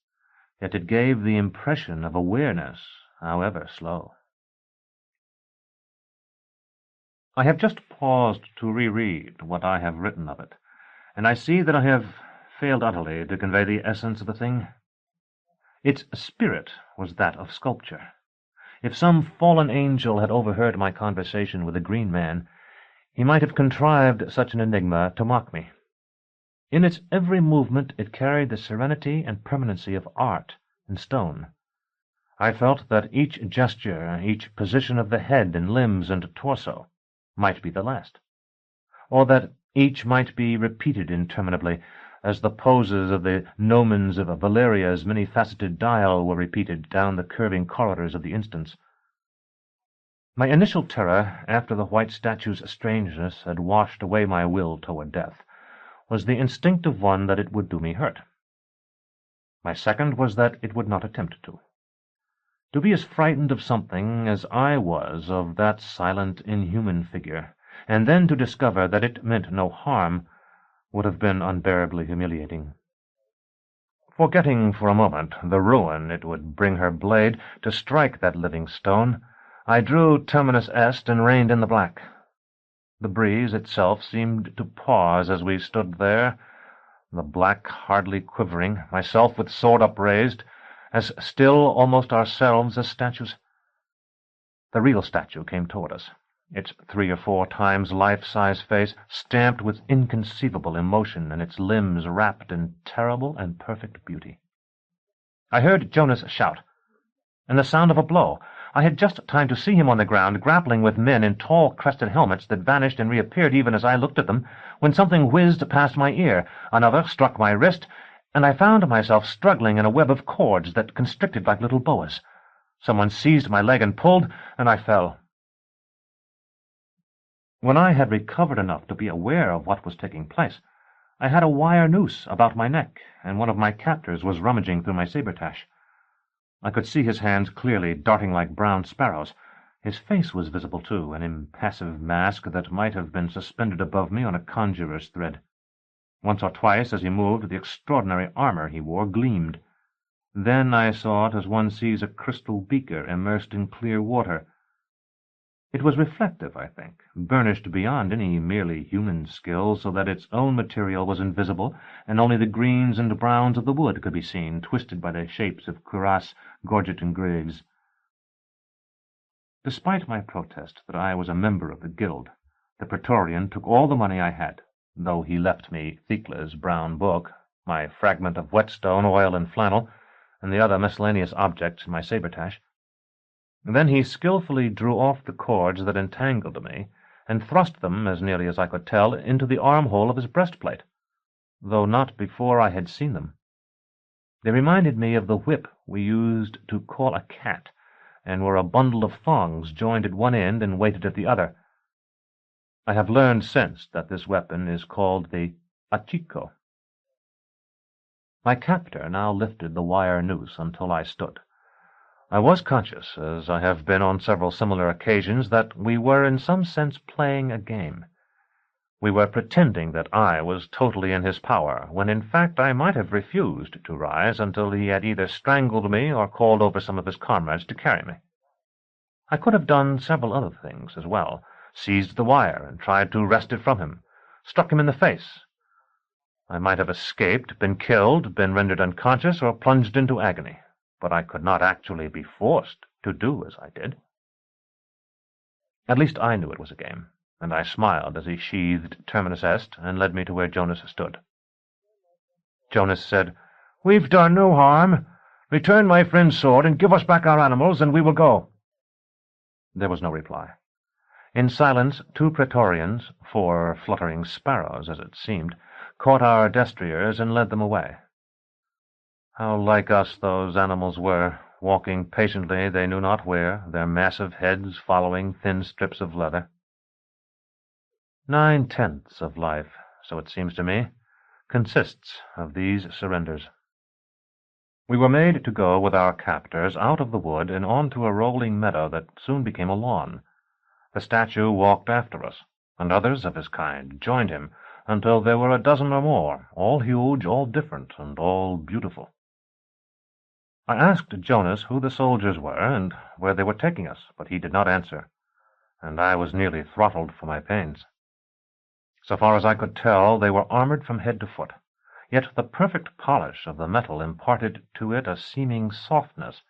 yet it gave the impression of awareness, however slow. I have just paused to reread what I have written of it, and I see that I have failed utterly to convey the essence of the thing. Its spirit was that of sculpture. If some fallen angel had overheard my conversation with the Green Man, he might have contrived such an enigma to mock me. In its every movement it carried the serenity and permanency of art in stone. I felt that each gesture, each position of the head and limbs and torso, might be the last, or that each might be repeated interminably, as the poses of the gnomons of Valeria's many-faceted dial were repeated down the curving corridors of the instants. My initial terror, after the white statue's strangeness had washed away my will toward death, was the instinctive one that it would do me hurt. My second was that it would not attempt to. To be as frightened of something as I was of that silent, inhuman figure, and then to discover that it meant no harm, would have been unbearably humiliating. Forgetting for a moment the ruin it would bring her blade to strike that living stone, I drew terminus est and reined in the black. The breeze itself seemed to pause as we stood there, the black hardly quivering, myself with sword upraised, as still almost ourselves as statues. The real statue came toward us, its 3 or 4 times life-size face stamped with inconceivable emotion and its limbs wrapped in terrible and perfect beauty. I heard Jonas shout, and the sound of a blow. I had just time to see him on the ground, grappling with men in tall crested helmets that vanished and reappeared even as I looked at them, when something whizzed past my ear, another struck my wrist, and I found myself struggling in a web of cords that constricted like little boas. Someone seized my leg and pulled, and I fell. When I had recovered enough to be aware of what was taking place, I had a wire noose about my neck, and one of my captors was rummaging through my sabretache. I could see his hands clearly, darting like brown sparrows. His face was visible, too, an impassive mask that might have been suspended above me on a conjurer's thread. Once or twice, as he moved, the extraordinary armor he wore gleamed. Then I saw it as one sees a crystal beaker immersed in clear water. It was reflective, I think, burnished beyond any merely human skill, so that its own material was invisible, and only the greens and browns of the wood could be seen, twisted by the shapes of cuirass, gorget, and greaves. Despite my protest that I was a member of the guild, the Praetorian took all the money I had, though he left me Thecla's brown book, my fragment of whetstone, oil, and flannel, and the other miscellaneous objects in my sabretache. Then he skilfully drew off the cords that entangled me, and thrust them, as nearly as I could tell, into the armhole of his breastplate, though not before I had seen them. They reminded me of the whip we used to call a cat, and were a bundle of thongs joined at one end and weighted at the other. I have learned since that this weapon is called the achico. My captor now lifted the wire noose until I stood. I was conscious, as I have been on several similar occasions, that we were in some sense playing a game. We were pretending that I was totally in his power, when in fact I might have refused to rise until he had either strangled me or called over some of his comrades to carry me. I could have done several other things as well, seized the wire and tried to wrest it from him, struck him in the face. I might have escaped, been killed, been rendered unconscious, or plunged into agony, but I could not actually be forced to do as I did. At least I knew it was a game, and I smiled as he sheathed Terminus Est and led me to where Jonas stood. Jonas said, "We've done no harm. Return my friend's sword and give us back our animals, and we will go." There was no reply. In silence, two Praetorians, 4 fluttering sparrows, as it seemed, caught our destriers and led them away. How like us those animals were, walking patiently they knew not where, their massive heads following thin strips of leather. 9/10 of life, so it seems to me, consists of these surrenders. We were made to go with our captors out of the wood and on to a rolling meadow that soon became a lawn. The statue walked after us, and others of his kind joined him, until there were a dozen or more, all huge, all different, and all beautiful. I asked Jonas who the soldiers were and where they were taking us, but he did not answer, and I was nearly throttled for my pains. So far as I could tell, they were armored from head to foot, yet the perfect polish of the metal imparted to it a seeming softness,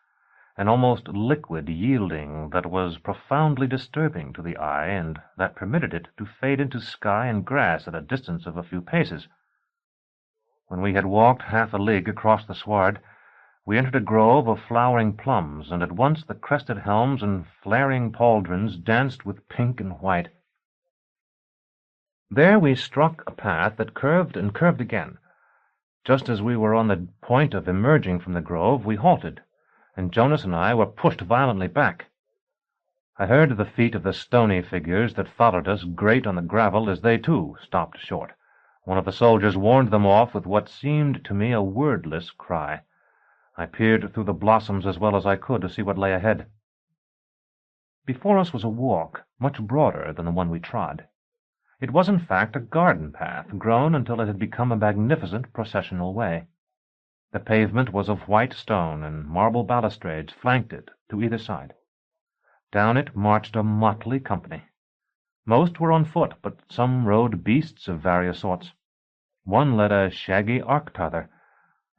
an almost liquid yielding that was profoundly disturbing to the eye, and that permitted it to fade into sky and grass at a distance of a few paces. When we had walked half a league across the sward, we entered a grove of flowering plums, and at once the crested helms and flaring pauldrons danced with pink and white. There we struck a path that curved and curved again. Just as we were on the point of emerging from the grove, we halted, and Jonas and I were pushed violently back. I heard the feet of the stony figures that followed us grate on the gravel as they, too, stopped short. One of the soldiers warned them off with what seemed to me a wordless cry. I peered through the blossoms as well as I could to see what lay ahead. Before us was a walk, much broader than the one we trod. It was, in fact, a garden path, grown until it had become a magnificent processional way. The pavement was of white stone, and marble balustrades flanked it to either side. Down it marched a motley company. Most were on foot, but some rode beasts of various sorts. One led a shaggy arctother,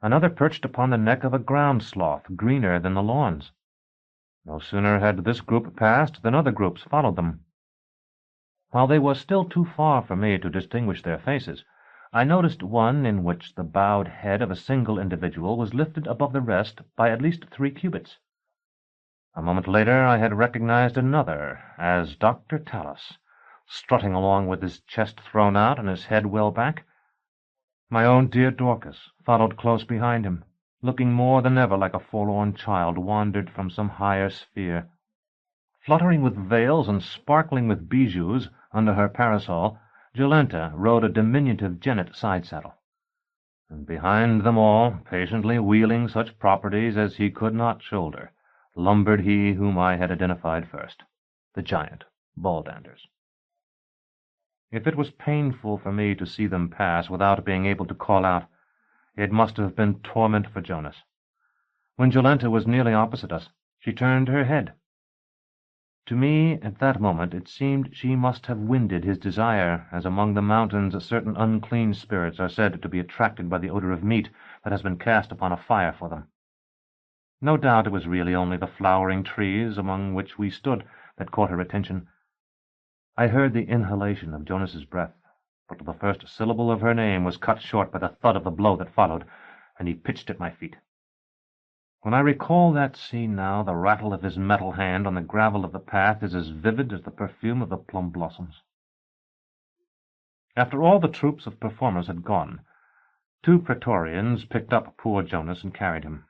another perched upon the neck of a ground sloth greener than the lawns. No sooner had this group passed than other groups followed them. While they were still too far for me to distinguish their faces, I noticed one in which the bowed head of a single individual was lifted above the rest by at least 3 cubits. A moment later I had recognized another as Dr. Talos, strutting along with his chest thrown out and his head well back. My own dear Dorcas followed close behind him, looking more than ever like a forlorn child wandered from some higher sphere. Fluttering with veils and sparkling with bijoux under her parasol, Jolenta rode a diminutive jennet side-saddle. And behind them all, patiently wheeling such properties as he could not shoulder, lumbered he whom I had identified first, the giant Baldanders. If it was painful for me to see them pass without being able to call out, it must have been torment for Jonas. When Jolenta was nearly opposite us, she turned her head. To me, at that moment, it seemed she must have winded his desire, as among the mountains certain unclean spirits are said to be attracted by the odor of meat that has been cast upon a fire for them. No doubt it was really only the flowering trees among which we stood that caught her attention. I heard the inhalation of Jonas's breath, but the first syllable of her name was cut short by the thud of the blow that followed, and he pitched at my feet. When I recall that scene now, the rattle of his metal hand on the gravel of the path is as vivid as the perfume of the plum blossoms. After all the troops of performers had gone, 2 Praetorians picked up poor Jonas and carried him.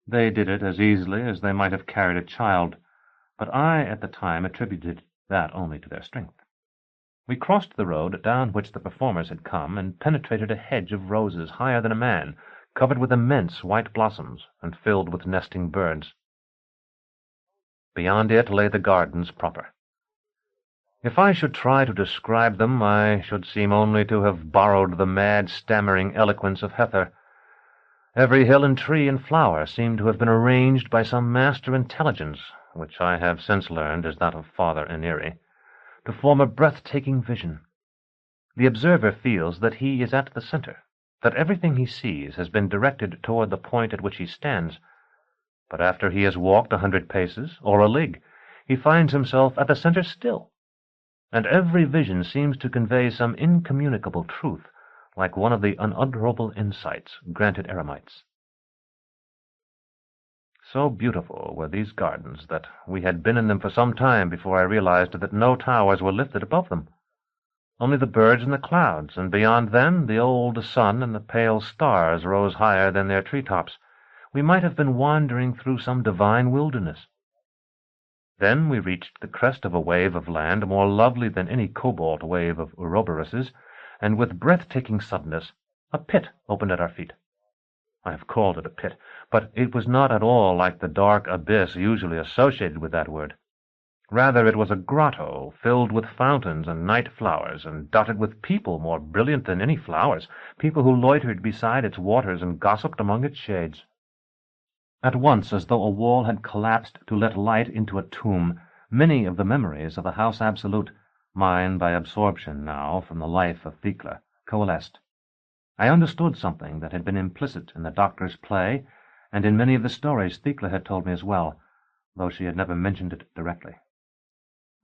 They did it as easily as they might have carried a child, but I at the time attributed that only to their strength. We crossed the road down which the performers had come, and penetrated a hedge of roses higher than a man, covered with immense white blossoms, and filled with nesting birds. Beyond it lay the gardens proper. If I should try to describe them, I should seem only to have borrowed the mad, stammering eloquence of Hether. Every hill and tree and flower seemed to have been arranged by some master intelligence, which I have since learned is that of Father Eniri, to form a breathtaking vision. The observer feels that he is at the center, that everything he sees has been directed toward the point at which he stands. But after he has walked 100 paces, or a league, he finds himself at the center still, and every vision seems to convey some incommunicable truth, like one of the unutterable insights granted eremites. So beautiful were these gardens that we had been in them for some time before I realized that no towers were lifted above them. Only the birds and the clouds, and beyond them the old sun and the pale stars rose higher than their tree-tops. We might have been wandering through some divine wilderness. Then we reached the crest of a wave of land more lovely than any cobalt wave of Ouroboros's, and with breathtaking suddenness a pit opened at our feet. I have called it a pit, but it was not at all like the dark abyss usually associated with that word. Rather, it was a grotto filled with fountains and night flowers, and dotted with people more brilliant than any flowers, people who loitered beside its waters and gossiped among its shades. At once, as though a wall had collapsed to let light into a tomb, many of the memories of the House Absolute, mine by absorption now from the life of Thecla, coalesced. I understood something that had been implicit in the doctor's play, and in many of the stories Thecla had told me as well, though she had never mentioned it directly.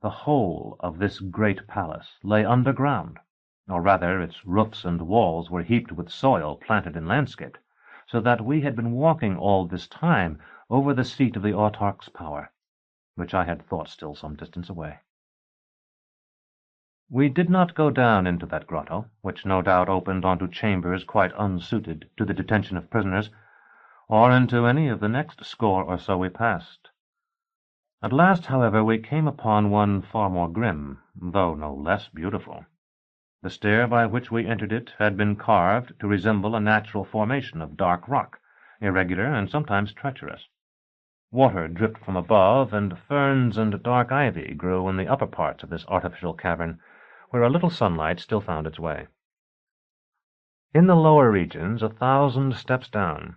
The whole of this great palace lay underground, or rather its roofs and walls were heaped with soil planted and landscaped, so that we had been walking all this time over the seat of the autarch's power, which I had thought still some distance away. We did not go down into that grotto, which no doubt opened onto chambers quite unsuited to the detention of prisoners, or into any of the next score or so we passed. At last, however, we came upon one far more grim, though no less beautiful. The stair by which we entered it had been carved to resemble a natural formation of dark rock, irregular and sometimes treacherous. Water dripped from above, and ferns and dark ivy grew in the upper parts of this artificial cavern, where a little sunlight still found its way. In the lower regions, 1,000 steps down,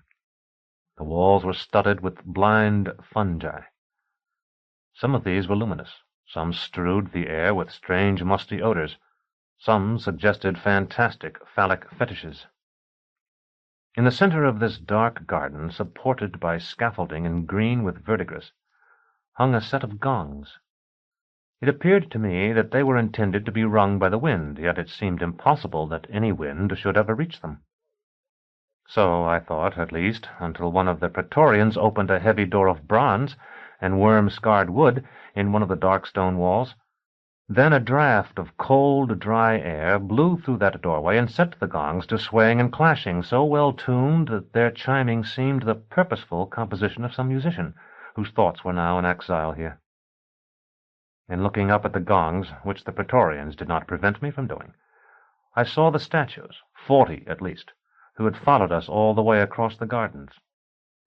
the walls were studded with blind fungi. Some of these were luminous, some strewed the air with strange musty odors, some suggested fantastic phallic fetishes. In the center of this dark garden, supported by scaffolding and green with verdigris, hung a set of gongs. It appeared to me that they were intended to be rung by the wind, yet it seemed impossible that any wind should ever reach them. So I thought, at least, until one of the Praetorians opened a heavy door of bronze and worm-scarred wood in one of the dark stone walls. Then a draught of cold, dry air blew through that doorway and set the gongs to swaying and clashing, so well tuned that their chiming seemed the purposeful composition of some musician, whose thoughts were now in exile here. In looking up at the gongs, which the Praetorians did not prevent me from doing, I saw the statues, 40 at least, who had followed us all the way across the gardens.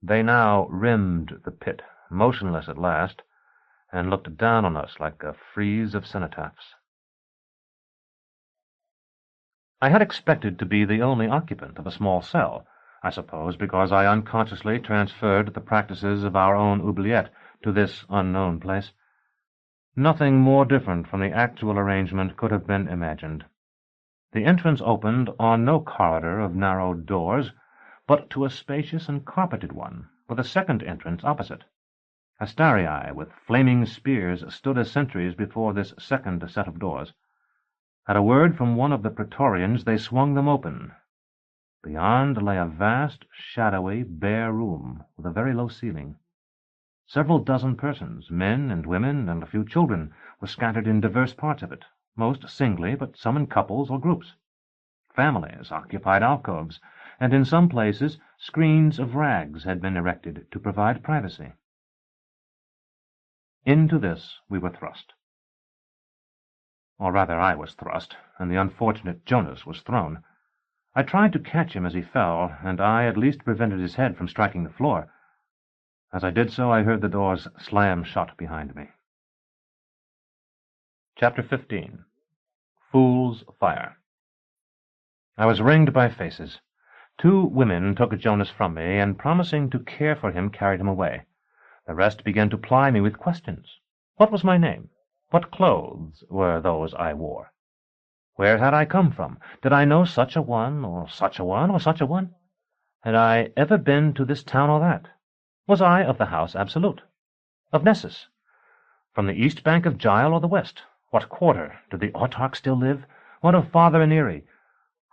They now rimmed the pit, motionless at last, and looked down on us like a frieze of cenotaphs. I had expected to be the only occupant of a small cell, I suppose because I unconsciously transferred the practices of our own oubliette to this unknown place. Nothing more different from the actual arrangement could have been imagined. The entrance opened on no corridor of narrow doors, but to a spacious and carpeted one, with a second entrance opposite. Astarii with flaming spears stood as sentries before this second set of doors. At a word from one of the Praetorians, they swung them open. Beyond lay a vast, shadowy, bare room with a very low ceiling. Several dozen persons, men and women and a few children, were scattered in diverse parts of it, most singly, but some in couples or groups. Families occupied alcoves, and in some places screens of rags had been erected to provide privacy. Into this we were thrust. Or rather, I was thrust, and the unfortunate Jonas was thrown. I tried to catch him as he fell, and I at least prevented his head from striking the floor. As I did so, I heard the doors slam shut behind me. Chapter 15. Fool's Fire. I was ringed by faces. 2 women took Jonas from me, and promising to care for him, carried him away. The rest began to ply me with questions. What was my name? What clothes were those I wore? Where had I come from? Did I know such a one, or such a one, or such a one? Had I ever been to this town or that? Was I of the house Absolute? Of Nessus? From the east bank of Gile or the west? What quarter? Did the autarch still live? What of Father Aneri?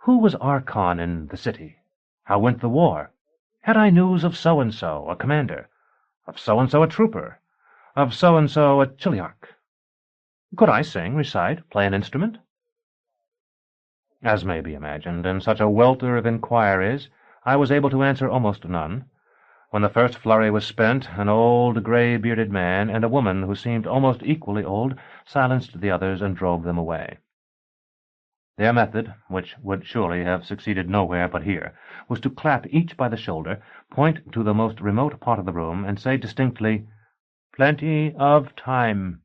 Who was Archon in the city? How went the war? Had I news of so-and-so, a commander? Of so-and-so, a trooper? Of so-and-so, a chiliarch? Could I sing, recite, play an instrument? As may be imagined, in such a welter of inquiries, I was able to answer almost none. When the first flurry was spent, an old grey-bearded man and a woman who seemed almost equally old silenced the others and drove them away. Their method, which would surely have succeeded nowhere but here, was to clap each by the shoulder, point to the most remote part of the room, and say distinctly, "Plenty of time."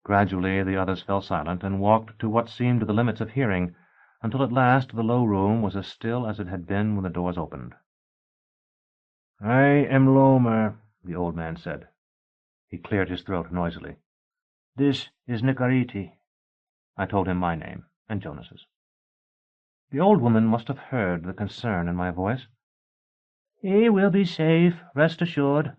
Gradually the others fell silent and walked to what seemed the limits of hearing, until at last the low room was as still as it had been when the doors opened. "I am Lomer," the old man said. He cleared his throat noisily. "This is Nicariti." I told him my name and Jonas's. The old woman must have heard the concern in my voice. "He will be safe, rest assured.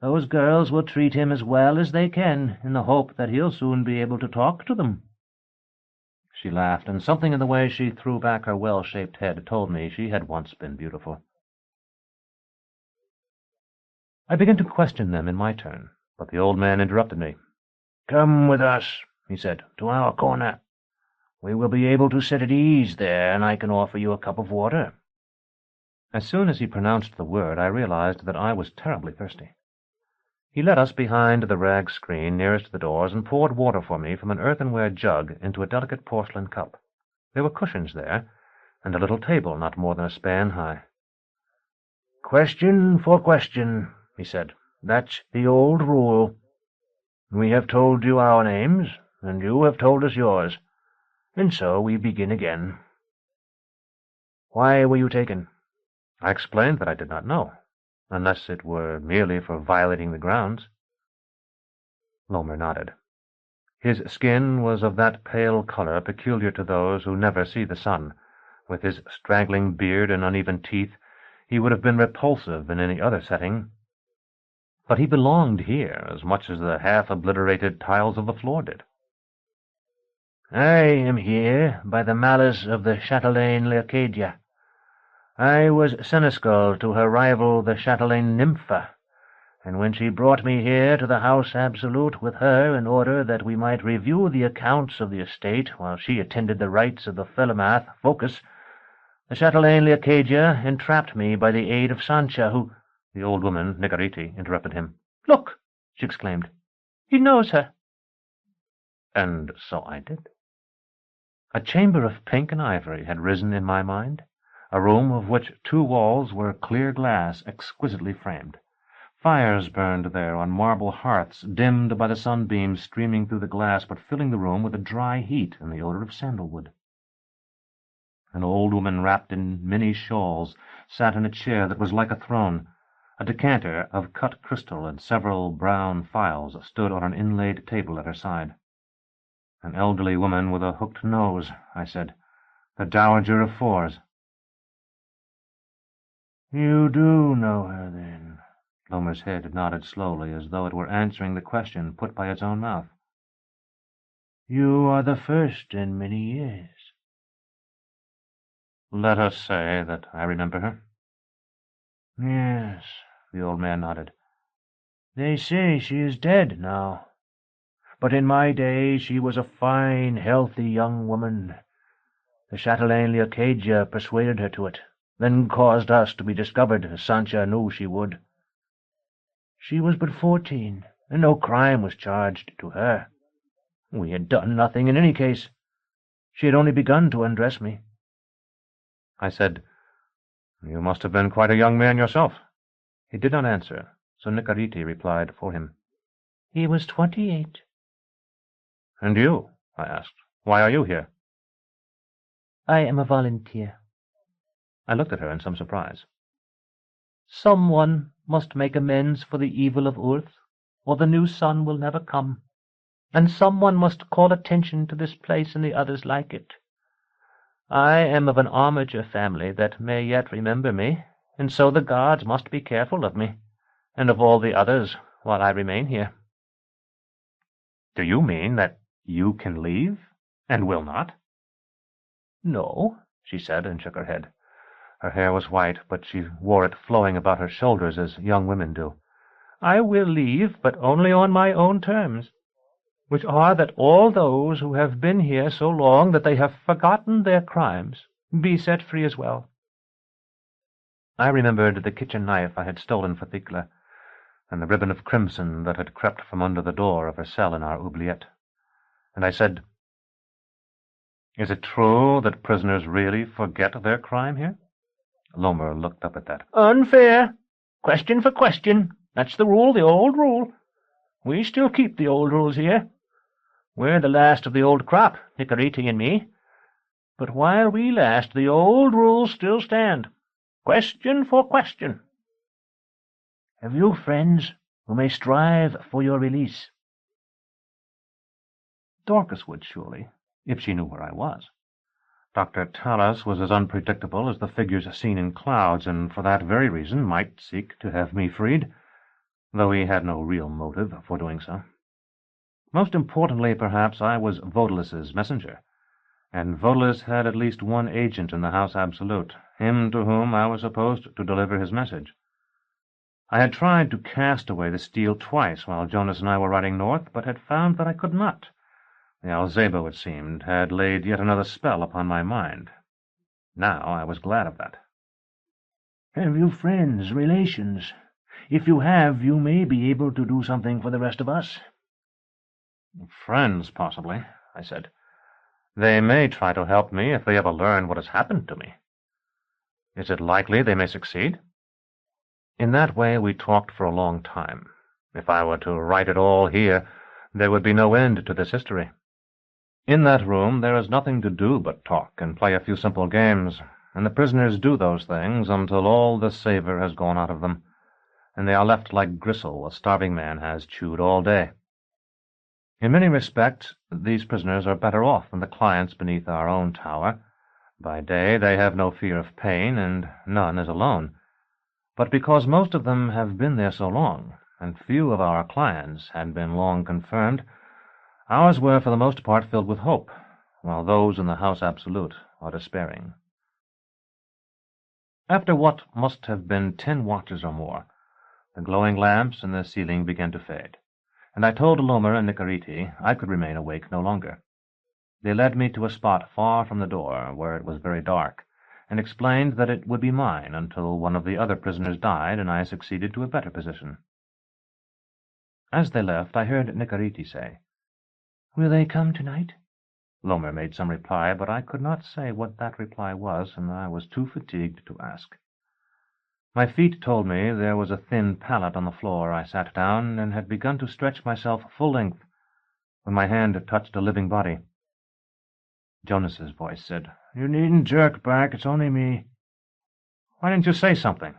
Those girls will treat him as well as they can, in the hope that he'll soon be able to talk to them." She laughed, and something in the way she threw back her well-shaped head told me she had once been beautiful. I began to question them in my turn, but the old man interrupted me. "Come with us," he said, "to our corner. We will be able to sit at ease there, and I can offer you a cup of water." As soon as he pronounced the word, I realized that I was terribly thirsty. He led us behind the rag screen nearest the doors and poured water for me from an earthenware jug into a delicate porcelain cup. There were cushions there, and a little table not more than a span high. "Question for question," he said. "That's the old rule. We have told you our names, and you have told us yours, and so we begin again. Why were you taken?" I explained that I did not know, unless it were merely for violating the grounds. Lomer nodded. His skin was of that pale color peculiar to those who never see the sun. With his straggling beard and uneven teeth, he would have been repulsive in any other setting. But he belonged here as much as the half-obliterated tiles of the floor did. "I am here by the malice of the chatelaine Leocadia. I was seneschal to her rival the chatelaine Nympha, and when she brought me here to the house Absolute with her in order that we might review the accounts of the estate while she attended the rites of the Philomath Focus, the chatelaine Leocadia entrapped me by the aid of Sancha, who—" The old woman, Nicariti, interrupted him. "Look!" she exclaimed. "He knows her." And so I did. A chamber of pink and ivory had risen in my mind, a room of which 2 walls were clear glass exquisitely framed. Fires burned there on marble hearths, dimmed by the sunbeams streaming through the glass, but filling the room with a dry heat and the odor of sandalwood. An old woman wrapped in many shawls sat in a chair that was like a throne. A decanter of cut crystal and several brown phials stood on an inlaid table at her side. "An elderly woman with a hooked nose," I said. "The Dowager of Fours." "You do know her, then?" Lomer's head nodded slowly, as though it were answering the question put by its own mouth. "You are the first in many years." "Let us say that I remember her." "Yes," the old man nodded. "They say she is dead now. But in my day she was a fine, healthy young woman. The chatelaine Leocadia persuaded her to it, then caused us to be discovered, as Sancha knew she would. She was but 14, and no crime was charged to her. We had done nothing in any case. She had only begun to undress me." I said, "You must have been quite a young man yourself." He did not answer, so Nicarete replied for him. "He was 28. "And you?" I asked. "Why are you here?" "I am a volunteer." I looked at her in some surprise. "Someone must make amends for the evil of Earth, or the new sun will never come. And someone must call attention to this place and the others like it. I am of an armiger family that may yet remember me, and so the gods must be careful of me, and of all the others, while I remain here." "Do you mean that you can leave, and will not?" "No," she said, and shook her head. Her hair was white, but she wore it flowing about her shoulders as young women do. "I will leave, but only on my own terms, which are that all those who have been here so long that they have forgotten their crimes be set free as well." I remembered the kitchen knife I had stolen for Thecla, and the ribbon of crimson that had crept from under the door of her cell in our oubliette, and I said, "Is it true that prisoners really forget their crime here?" Lomer looked up at that. "Unfair. Question for question. That's the rule, the old rule. We still keep the old rules here. We're the last of the old crop, Nicarete and me. But while we last, the old rules still stand. Question for question." "Have you friends who may strive for your release?" Dorcas would, surely, if she knew where I was. Dr. Talos was as unpredictable as the figures seen in clouds, and for that very reason might seek to have me freed, though he had no real motive for doing so. Most importantly, perhaps, I was Odalisque's messenger, and Odalisque had at least one agent in the House Absolute, him to whom I was supposed to deliver his message. I had tried to cast away the steel twice while Jonas and I were riding north, but had found that I could not. The Alzebo, it seemed, had laid yet another spell upon my mind. Now I was glad of that. "Have you friends, relations? If you have, you may be able to do something for the rest of us." "Friends, possibly," I said. "They may try to help me if they ever learn what has happened to me. Is it likely they may succeed?" In that way we talked for a long time. If I were to write it all here, there would be no end to this history. In that room there is nothing to do but talk and play a few simple games, and the prisoners do those things until all the savor has gone out of them, and they are left like gristle a starving man has chewed all day. In many respects, these prisoners are better off than the clients beneath our own tower. By day they have no fear of pain, and none is alone. But because most of them have been there so long, and few of our clients had been long confirmed, ours were for the most part filled with hope, while those in the House Absolute are despairing. After what must have been 10 watches or more, the glowing lamps in the ceiling began to fade, and I told Lomer and Nicarete I could remain awake no longer. They led me to a spot far from the door, where it was very dark, and explained that it would be mine until one of the other prisoners died and I succeeded to a better position. As they left, I heard Nicarete say, "Will they come tonight?" Lomer made some reply, but I could not say what that reply was, and I was too fatigued to ask. My feet told me there was a thin pallet on the floor. I sat down and had begun to stretch myself full length when my hand touched a living body. Jonas's voice said, "You needn't jerk back. It's only me." "Why didn't you say something?"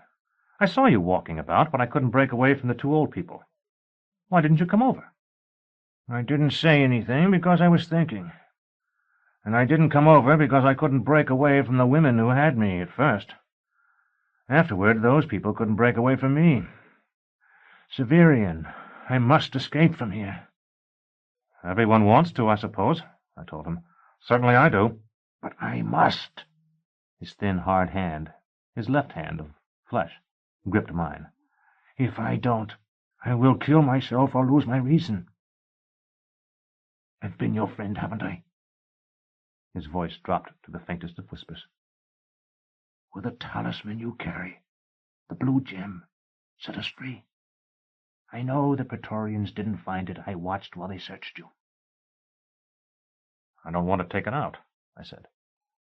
I saw you walking about, but I couldn't break away from the two old people. Why didn't you come over?" "I didn't say anything because I was thinking. And I didn't come over because I couldn't break away from the women who had me at first. Afterward, those people couldn't break away from me. Severian, I must escape from here." "Everyone wants to, I suppose," I told him. "Certainly I do." "But I must." His thin, hard hand, his left hand of flesh, gripped mine. "If I don't, I will kill myself or lose my reason. I've been your friend, haven't I?" His voice dropped to the faintest of whispers. "Will the talisman you carry, the blue gem, set us free? I know the Praetorians didn't find it. I watched while they searched you." "I don't want it taken out," I said.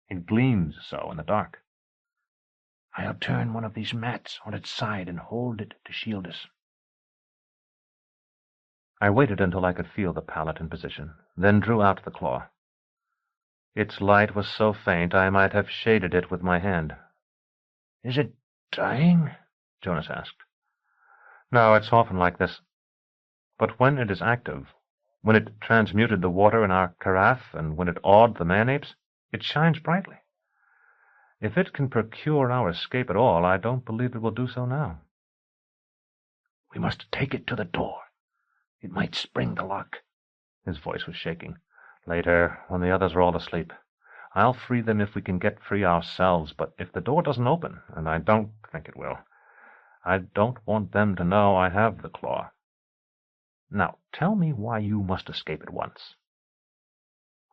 "It gleams so in the dark." "I'll turn one of these mats on its side and hold it to shield us." I waited until I could feel the pallet in position, then drew out the claw. Its light was so faint I might have shaded it with my hand. "Is it dying?" Jonas asked. "No, it's often like this. But when it is active, when it transmuted the water in our carafe, and when it awed the man-apes, it shines brightly. If it can procure our escape at all, I don't believe it will do so now." "We must take it to the door. It might spring the lock." His voice was shaking. "Later, when the others are all asleep. I'll free them if we can get free ourselves, but if the door doesn't open, and I don't think it will, I don't want them to know I have the claw. Now, tell me why you must escape at once."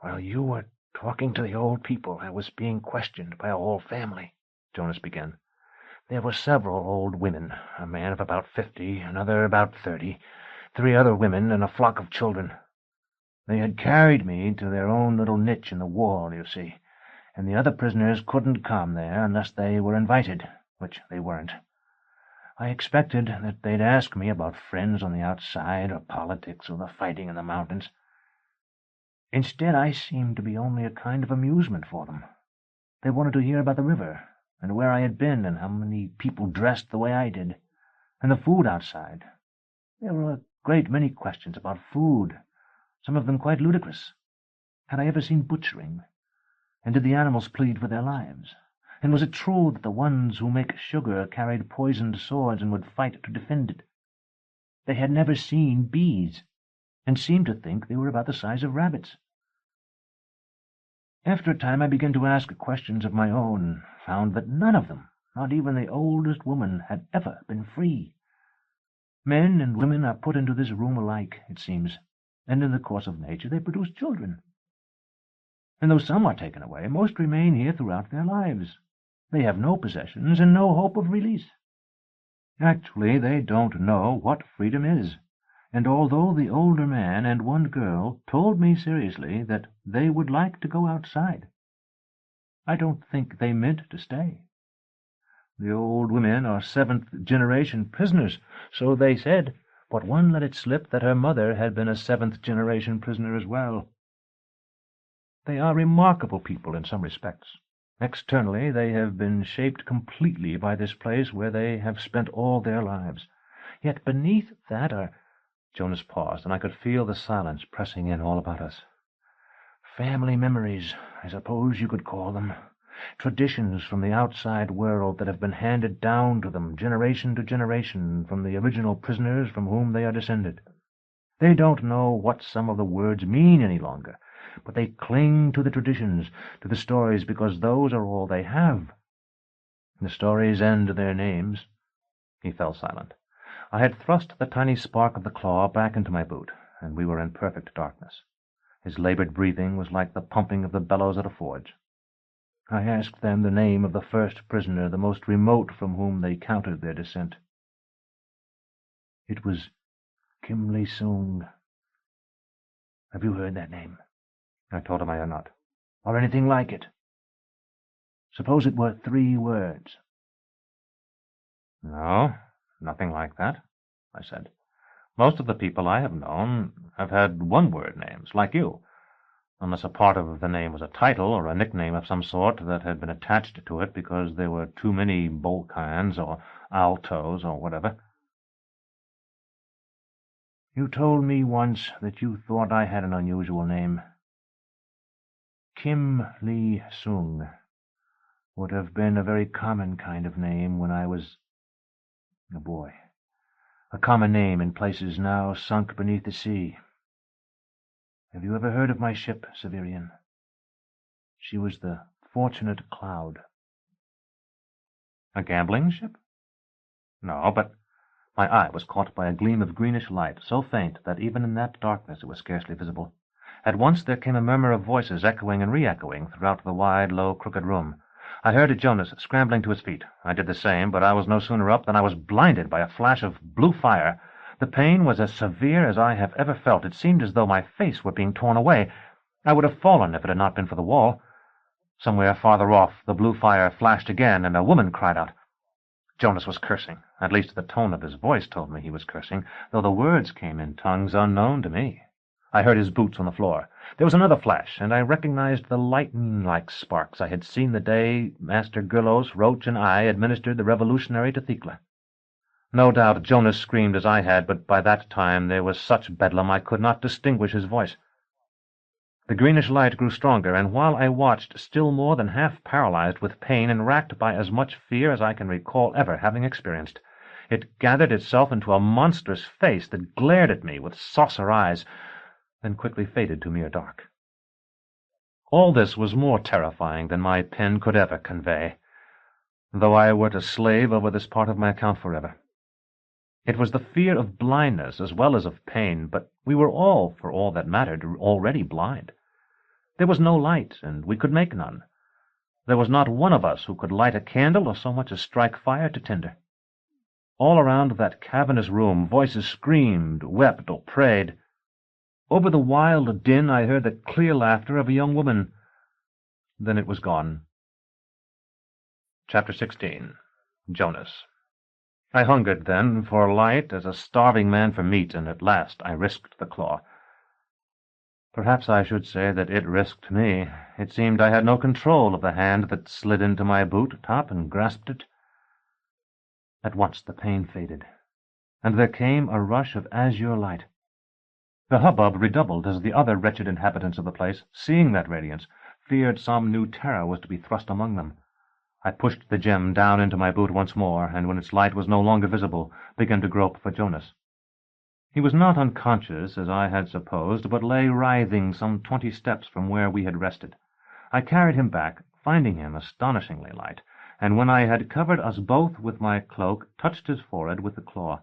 "While you were talking to the old people, I was being questioned by a whole family," Jonas began. "There were several old women, a man of about 50, another about 30, 3 other women, and a flock of children. They had carried me to their own little niche in the wall, you see, and the other prisoners couldn't come there unless they were invited, which they weren't. I expected that they'd ask me about friends on the outside, or politics, or the fighting in the mountains. Instead, I seemed to be only a kind of amusement for them. They wanted to hear about the river, and where I had been, and how many people dressed the way I did, and the food outside. There were a great many questions about food, some of them quite ludicrous. Had I ever seen butchering? And did the animals plead for their lives? And was it true that the ones who make sugar carried poisoned swords and would fight to defend it? They had never seen bees, and seemed to think they were about the size of rabbits. After a time I began to ask questions of my own, and found that none of them, not even the oldest woman, had ever been free. Men and women are put into this room alike, it seems, and in the course of nature they produce children. And though some are taken away, most remain here throughout their lives. They have no possessions and no hope of release. Actually, they don't know what freedom is, and although the older man and one girl told me seriously that they would like to go outside, I don't think they meant to stay. The old women are 7th-generation prisoners, so they said, but one let it slip that her mother had been a 7th-generation prisoner as well. They are remarkable people in some respects. Externally, they have been shaped completely by this place where they have spent all their lives. Yet beneath that are— Jonas paused, and I could feel the silence pressing in all about us. Family memories, I suppose you could call them. Traditions from the outside world that have been handed down to them generation to generation from the original prisoners from whom they are descended. They don't know what some of the words mean any longer, but they cling to the traditions, to the stories, because those are all they have. The stories and their names. He fell silent. I had thrust the tiny spark of the claw back into my boot, and we were in perfect darkness. His labored breathing was like the pumping of the bellows at a forge. I asked them the name of the first prisoner, the most remote from whom they counted their descent. It was Kimley Soong. Have you heard that name? I told him I had not. Or anything like it? Suppose it were 3 words. No, nothing like that, I said. Most of the people I have known have had 1-word names, like you. unless a part of the name was a title or a nickname of some sort that had been attached to it because there were too many Bolkans or Altos or whatever. You told me once that you thought I had an unusual name. Kim Lee Sung would have been a very common kind of name when I was a boy. A common name in places now sunk beneath the sea. Have you ever heard of my ship, Severian? She was the Fortunate Cloud. A gambling ship? No, but my eye was caught by a gleam of greenish light, so faint that even in that darkness it was scarcely visible. At once there came a murmur of voices echoing and re-echoing throughout the wide, low, crooked room. I heard Jonas scrambling to his feet. I did the same, but I was no sooner up than I was blinded by a flash of blue fire. The pain was as severe as I have ever felt. It seemed as though my face were being torn away. I would have fallen if it had not been for the wall. Somewhere farther off, the blue fire flashed again, and a woman cried out. Jonas was cursing. At least the tone of his voice told me he was cursing, though the words came in tongues unknown to me. I heard his boots on the floor. There was another flash, and I recognized the lightning-like sparks I had seen the day Master Gurlos, Roach, and I administered the revolutionary to Thecla. No doubt Jonas screamed as I had, but by that time there was such bedlam I could not distinguish his voice. The greenish light grew stronger, and while I watched, still more than half paralyzed with pain and racked by as much fear as I can recall ever having experienced, it gathered itself into a monstrous face that glared at me with saucer eyes, then quickly faded to mere dark. All this was more terrifying than my pen could ever convey, though I were to slave over this part of my account forever. It was the fear of blindness as well as of pain, but we were all, for all that mattered, already blind. There was no light, and we could make none. There was not one of us who could light a candle or so much as strike fire to tinder. All around that cavernous room voices screamed, wept, or prayed. Over the wild din I heard the clear laughter of a young woman. Then it was gone. Chapter 16. Jonas. I hungered then for light as a starving man for meat, and at last I risked the claw. Perhaps I should say that it risked me. It seemed I had no control of the hand that slid into my boot top and grasped it. At once the pain faded, and there came a rush of azure light. The hubbub redoubled as the other wretched inhabitants of the place, seeing that radiance, feared some new terror was to be thrust among them. I pushed the gem down into my boot once more, and when its light was no longer visible, began to grope for Jonas. He was not unconscious, as I had supposed, but lay writhing some 20 steps from where we had rested. I carried him back, finding him astonishingly light, and when I had covered us both with my cloak, touched his forehead with the claw.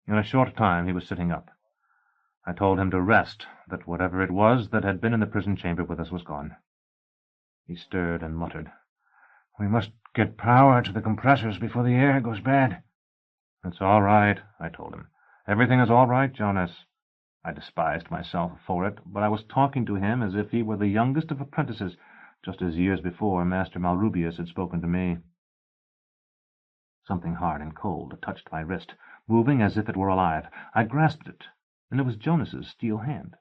In a short time he was sitting up. I told him to rest, that whatever it was that had been in the prison chamber with us was gone. He stirred and muttered. "We must get power to the compressors before the air goes bad." "It's all right," I told him. "Everything is all right, Jonas." I despised myself for it, but I was talking to him as if he were the youngest of apprentices, just as years before Master Malrubius had spoken to me. Something hard and cold touched my wrist, moving as if it were alive. I grasped it, and it was Jonas's steel hand.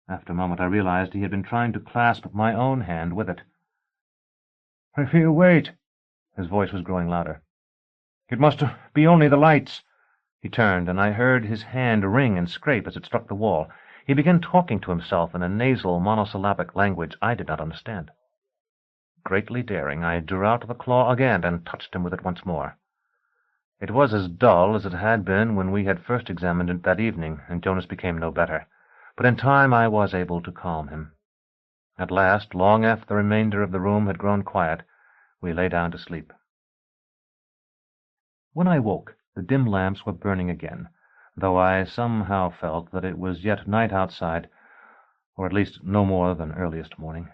After a moment I realized he had been trying to clasp my own hand with it. "I feel weight." His voice was growing louder. "It must be only the lights." He turned, and I heard his hand ring and scrape as it struck the wall. He began talking to himself in a nasal, monosyllabic language I did not understand. Greatly daring, I drew out the claw again and touched him with it once more. It was as dull as it had been when we had first examined it that evening, and Jonas became no better. But in time I was able to calm him. At last, long after the remainder of the room had grown quiet, we lay down to sleep. When I woke, the dim lamps were burning again, though I somehow felt that it was yet night outside, or at least no more than earliest morning.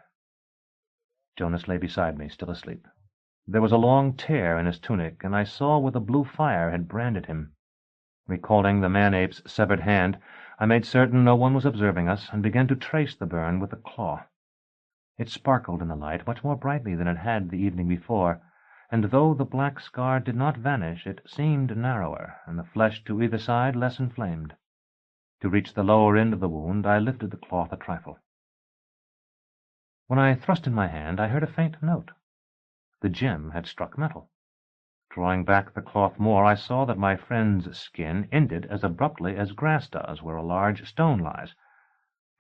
Jonas lay beside me, still asleep. There was a long tear in his tunic, and I saw where the blue fire had branded him. Recalling the man-ape's severed hand, I made certain no one was observing us, and began to trace the burn with the claw. It sparkled in the light much more brightly than it had the evening before, and though the black scar did not vanish, it seemed narrower, and the flesh to either side less inflamed. To reach the lower end of the wound, I lifted the cloth a trifle. When I thrust in my hand, I heard a faint note. The gem had struck metal. Drawing back the cloth more, I saw that my friend's skin ended as abruptly as grass does where a large stone lies,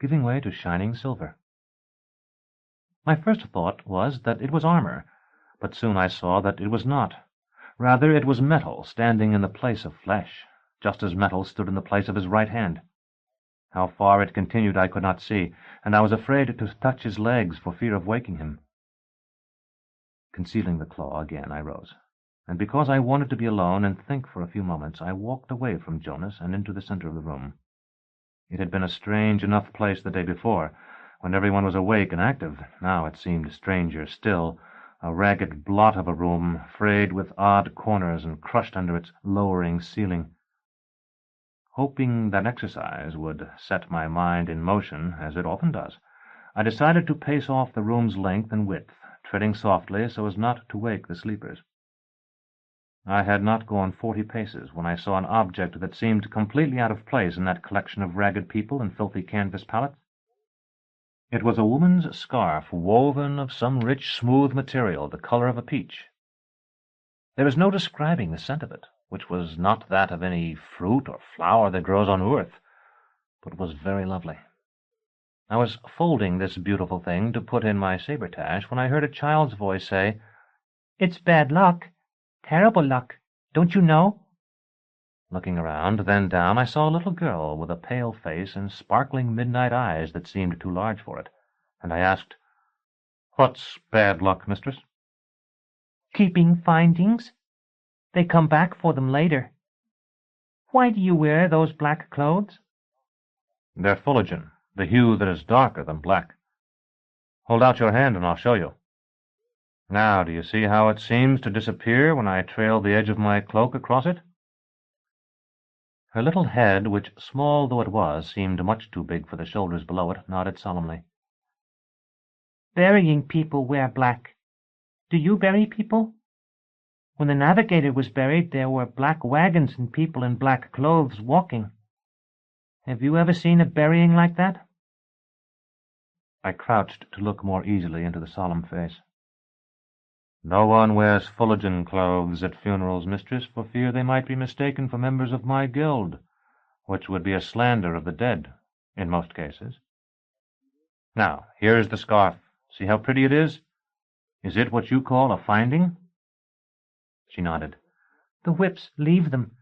giving way to shining silver. My first thought was that it was armor, but soon I saw that it was not. Rather, it was metal standing in the place of flesh, just as metal stood in the place of his right hand. How far it continued I could not see, and I was afraid to touch his legs for fear of waking him. Concealing the claw again, I rose, and because I wanted to be alone and think for a few moments, I walked away from Jonas and into the center of the room. It had been a strange enough place the day before, when everyone was awake and active. Now it seemed stranger still, a ragged blot of a room, frayed with odd corners and crushed under its lowering ceiling. Hoping that exercise would set my mind in motion, as it often does, I decided to pace off the room's length and width, treading softly so as not to wake the sleepers. I had not gone 40 paces when I saw an object that seemed completely out of place in that collection of ragged people and filthy canvas pallets. It was a woman's scarf woven of some rich, smooth material, the color of a peach. There is no describing the scent of it, which was not that of any fruit or flower that grows on earth, but was very lovely. I was folding this beautiful thing to put in my sabretache when I heard a child's voice say, "It's bad luck. Terrible luck. Don't you know?" Looking around, then down, I saw a little girl with a pale face and sparkling midnight eyes that seemed too large for it, and I asked, "What's bad luck, mistress?" "Keeping findings. They come back for them later. Why do you wear those black clothes?" "They're fullerton, the hue that is darker than black. Hold out your hand and I'll show you. Now, do you see how it seems to disappear when I trail the edge of my cloak across it?" Her little head, which, small though it was, seemed much too big for the shoulders below it, nodded solemnly. "Burying people wear black. Do you bury people? When the navigator was buried, there were black wagons and people in black clothes walking. Have you ever seen a burying like that?" I crouched to look more easily into the solemn face. "No one wears fullerton clothes at funerals, mistress, for fear they might be mistaken for members of my guild, which would be a slander of the dead, in most cases. Now, here is the scarf. See how pretty it is? Is it what you call a finding?" She nodded. "The whips leave them,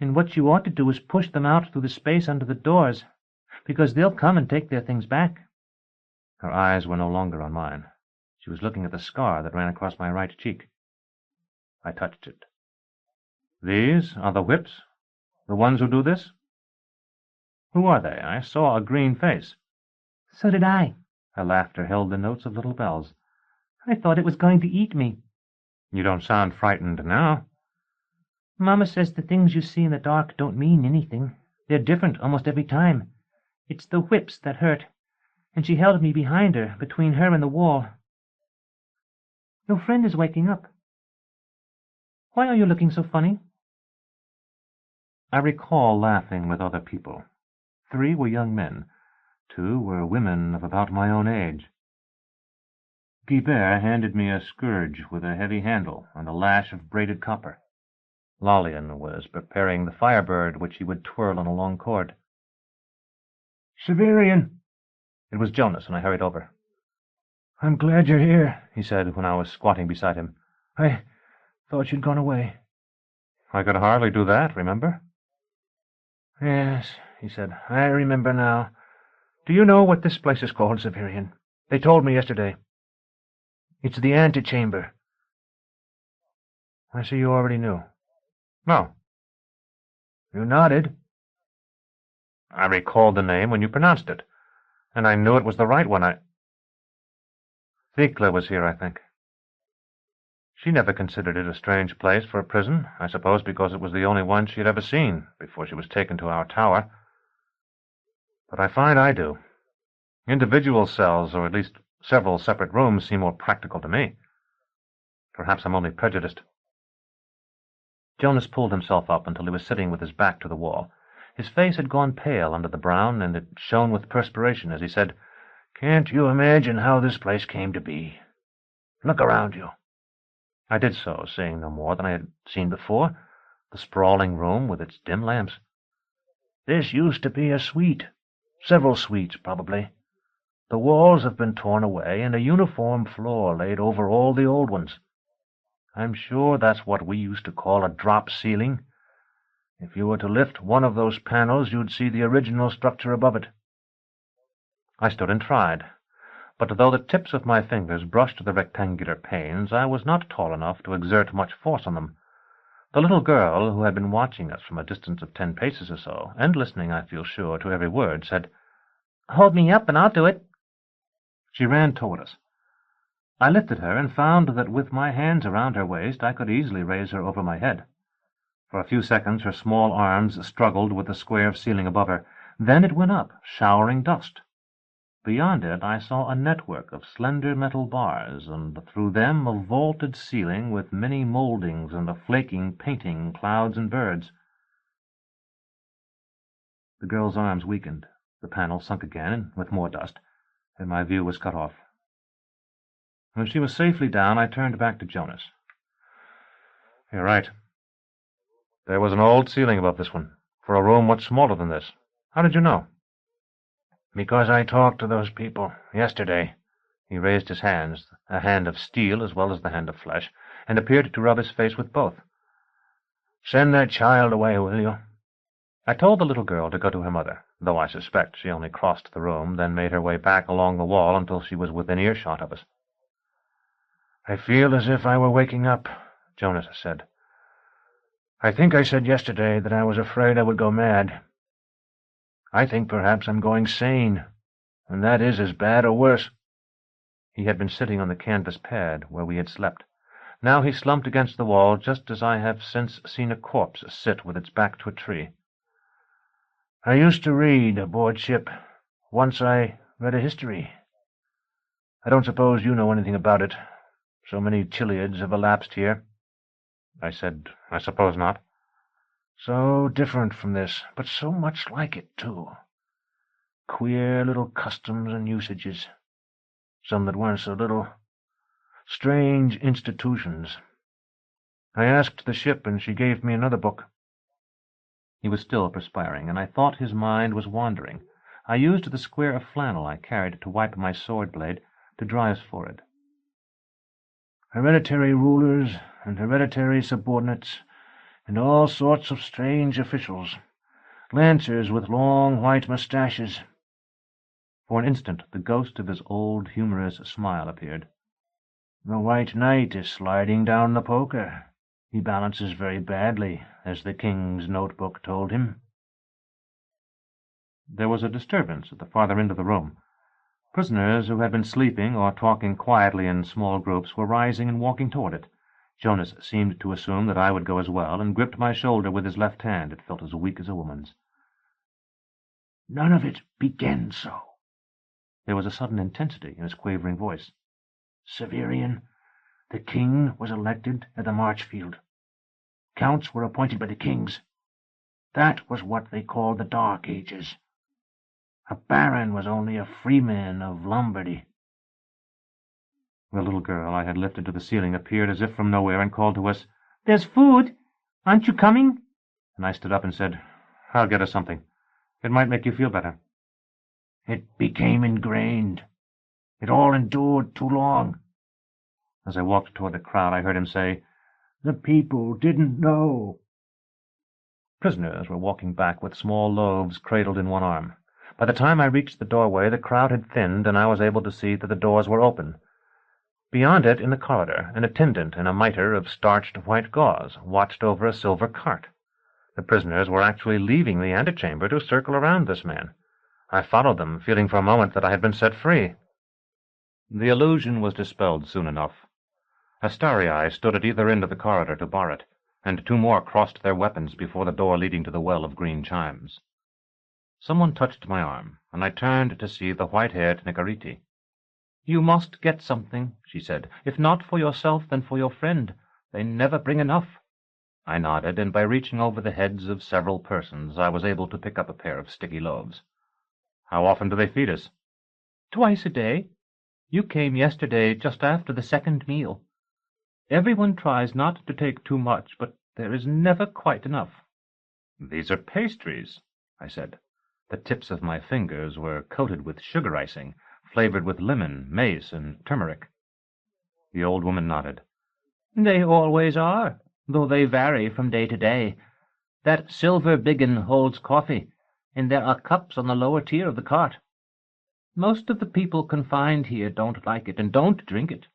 and what you ought to do is push them out through the space under the doors, because they'll come and take their things back." Her eyes were no longer on mine. She was looking at the scar that ran across my right cheek. I touched it. "These are the whips? The ones who do this? Who are they? I saw a green face." "So did I." Her laughter held the notes of little bells. "I thought it was going to eat me." "You don't sound frightened now." "Mama says the things you see in the dark don't mean anything. They're different almost every time. It's the whips that hurt, and she held me behind her, between her and the wall. Your friend is waking up. Why are you looking so funny?" I recall laughing with other people. 3 were young men. 2 were women of about my own age. Guibert handed me a scourge with a heavy handle and a lash of braided copper. Lollian was preparing the firebird which he would twirl on a long cord. "Severian!" It was Jonas, and I hurried over. "I'm glad you're here," he said when I was squatting beside him. "I thought you'd gone away." "I could hardly do that, remember?" "Yes," he said. "I remember now. Do you know what this place is called, Severian? They told me yesterday. It's the Antechamber." "I see you already knew." "No." "You nodded." "I recalled the name when you pronounced it, and I knew it was the right one. Thecla was here, I think. She never considered it a strange place for a prison, I suppose because it was the only one she had ever seen before she was taken to our tower. But I find I do. Individual cells, or at least several separate rooms, seem more practical to me. Perhaps I'm only prejudiced." Jonas pulled himself up until he was sitting with his back to the wall. His face had gone pale under the brown, and it shone with perspiration as he said, Can't you imagine how this place came to be? Look around you. I did so, seeing no more than I had seen before, the sprawling room with its dim lamps. This used to be a suite. Several suites, probably. The walls have been torn away, and a uniform floor laid over all the old ones. I'm sure that's what we used to call a drop ceiling. If you were to lift one of those panels, you'd see the original structure above it. I stood and tried, but though the tips of my fingers brushed the rectangular panes, I was not tall enough to exert much force on them. The little girl, who had been watching us from a distance of 10 paces or so, and listening, I feel sure, to every word, said, "Hold me up and I'll do it." She ran toward us. I lifted her and found that with my hands around her waist I could easily raise her over my head. For a few seconds her small arms struggled with the square of ceiling above her. Then it went up, showering dust. Beyond it I saw a network of slender metal bars, and through them a vaulted ceiling with many moldings and a flaking painting clouds and birds. The girl's arms weakened, the panel sunk again with more dust, and my view was cut off. When she was safely down, I turned back to Jonas. "You're right. There was an old ceiling above this one, for a room much smaller than this. How did you know?" "Because I talked to those people yesterday." He raised his hands, a hand of steel as well as the hand of flesh, and appeared to rub his face with both. "Send that child away, will you?" I told the little girl to go to her mother, though I suspect she only crossed the room, then made her way back along the wall until she was within earshot of us. "I feel as if I were waking up," Jonas said. "I think I said yesterday that I was afraid I would go mad. I think perhaps I'm going sane, and that is as bad or worse." He had been sitting on the canvas pad where we had slept. Now he slumped against the wall, just as I have since seen a corpse sit with its back to a tree. "I used to read aboard ship. Once I read a history. I don't suppose you know anything about it. So many Chiliads have elapsed here." I said, "I suppose not." "So different from this, but so much like it, too. Queer little customs and usages. Some that weren't so little. Strange institutions. I asked the ship, and she gave me another book." He was still perspiring, and I thought his mind was wandering. I used the square of flannel I carried to wipe my sword blade to dry his forehead. "Hereditary rulers and hereditary subordinates, and all sorts of strange officials. Lancers with long white mustaches." For an instant the ghost of his old humorous smile appeared. "The White Knight is sliding down the poker. He balances very badly, as the king's notebook told him." There was a disturbance at the farther end of the room. Prisoners who had been sleeping or talking quietly in small groups were rising and walking toward it. Jonas seemed to assume that I would go as well, and gripped my shoulder with his left hand. It felt as weak as a woman's. "None of it began so." There was a sudden intensity in his quavering voice. "Severian, the king was elected at the Marchfield. Counts were appointed by the kings. That was what they called the Dark Ages. A baron was only a freeman of Lombardy." The little girl I had lifted to the ceiling appeared as if from nowhere and called to us, "There's food. Aren't you coming?" And I stood up and said, "I'll get us something. It might make you feel better." "It became ingrained. It all endured too long." As I walked toward the crowd, I heard him say, "The people didn't know." Prisoners were walking back with small loaves cradled in one arm. By the time I reached the doorway, the crowd had thinned, and I was able to see that the doors were open. Beyond it, in the corridor, an attendant in a mitre of starched white gauze watched over a silver cart. The prisoners were actually leaving the antechamber to circle around this man. I followed them, feeling for a moment that I had been set free. The illusion was dispelled soon enough. Astarii stood at either end of the corridor to bar it, and 2 more crossed their weapons before the door leading to the well of green chimes. Someone touched my arm, and I turned to see the white-haired Nicariti. "You must get something," she said. "If not for yourself, then for your friend. They never bring enough." I nodded, and by reaching over the heads of several persons, I was able to pick up a pair of sticky loaves. "How often do they feed us?" Twice a day. You came yesterday just after the second meal. Everyone tries not to take too much, but there is never quite enough. These are pastries, I said. The tips of my fingers were coated with sugar icing, flavored with lemon, mace, and turmeric. The old woman nodded. They always are, though they vary from day to day. That silver biggin holds coffee, and there are cups on the lower tier of the cart. Most of the people confined here don't like it and don't drink it.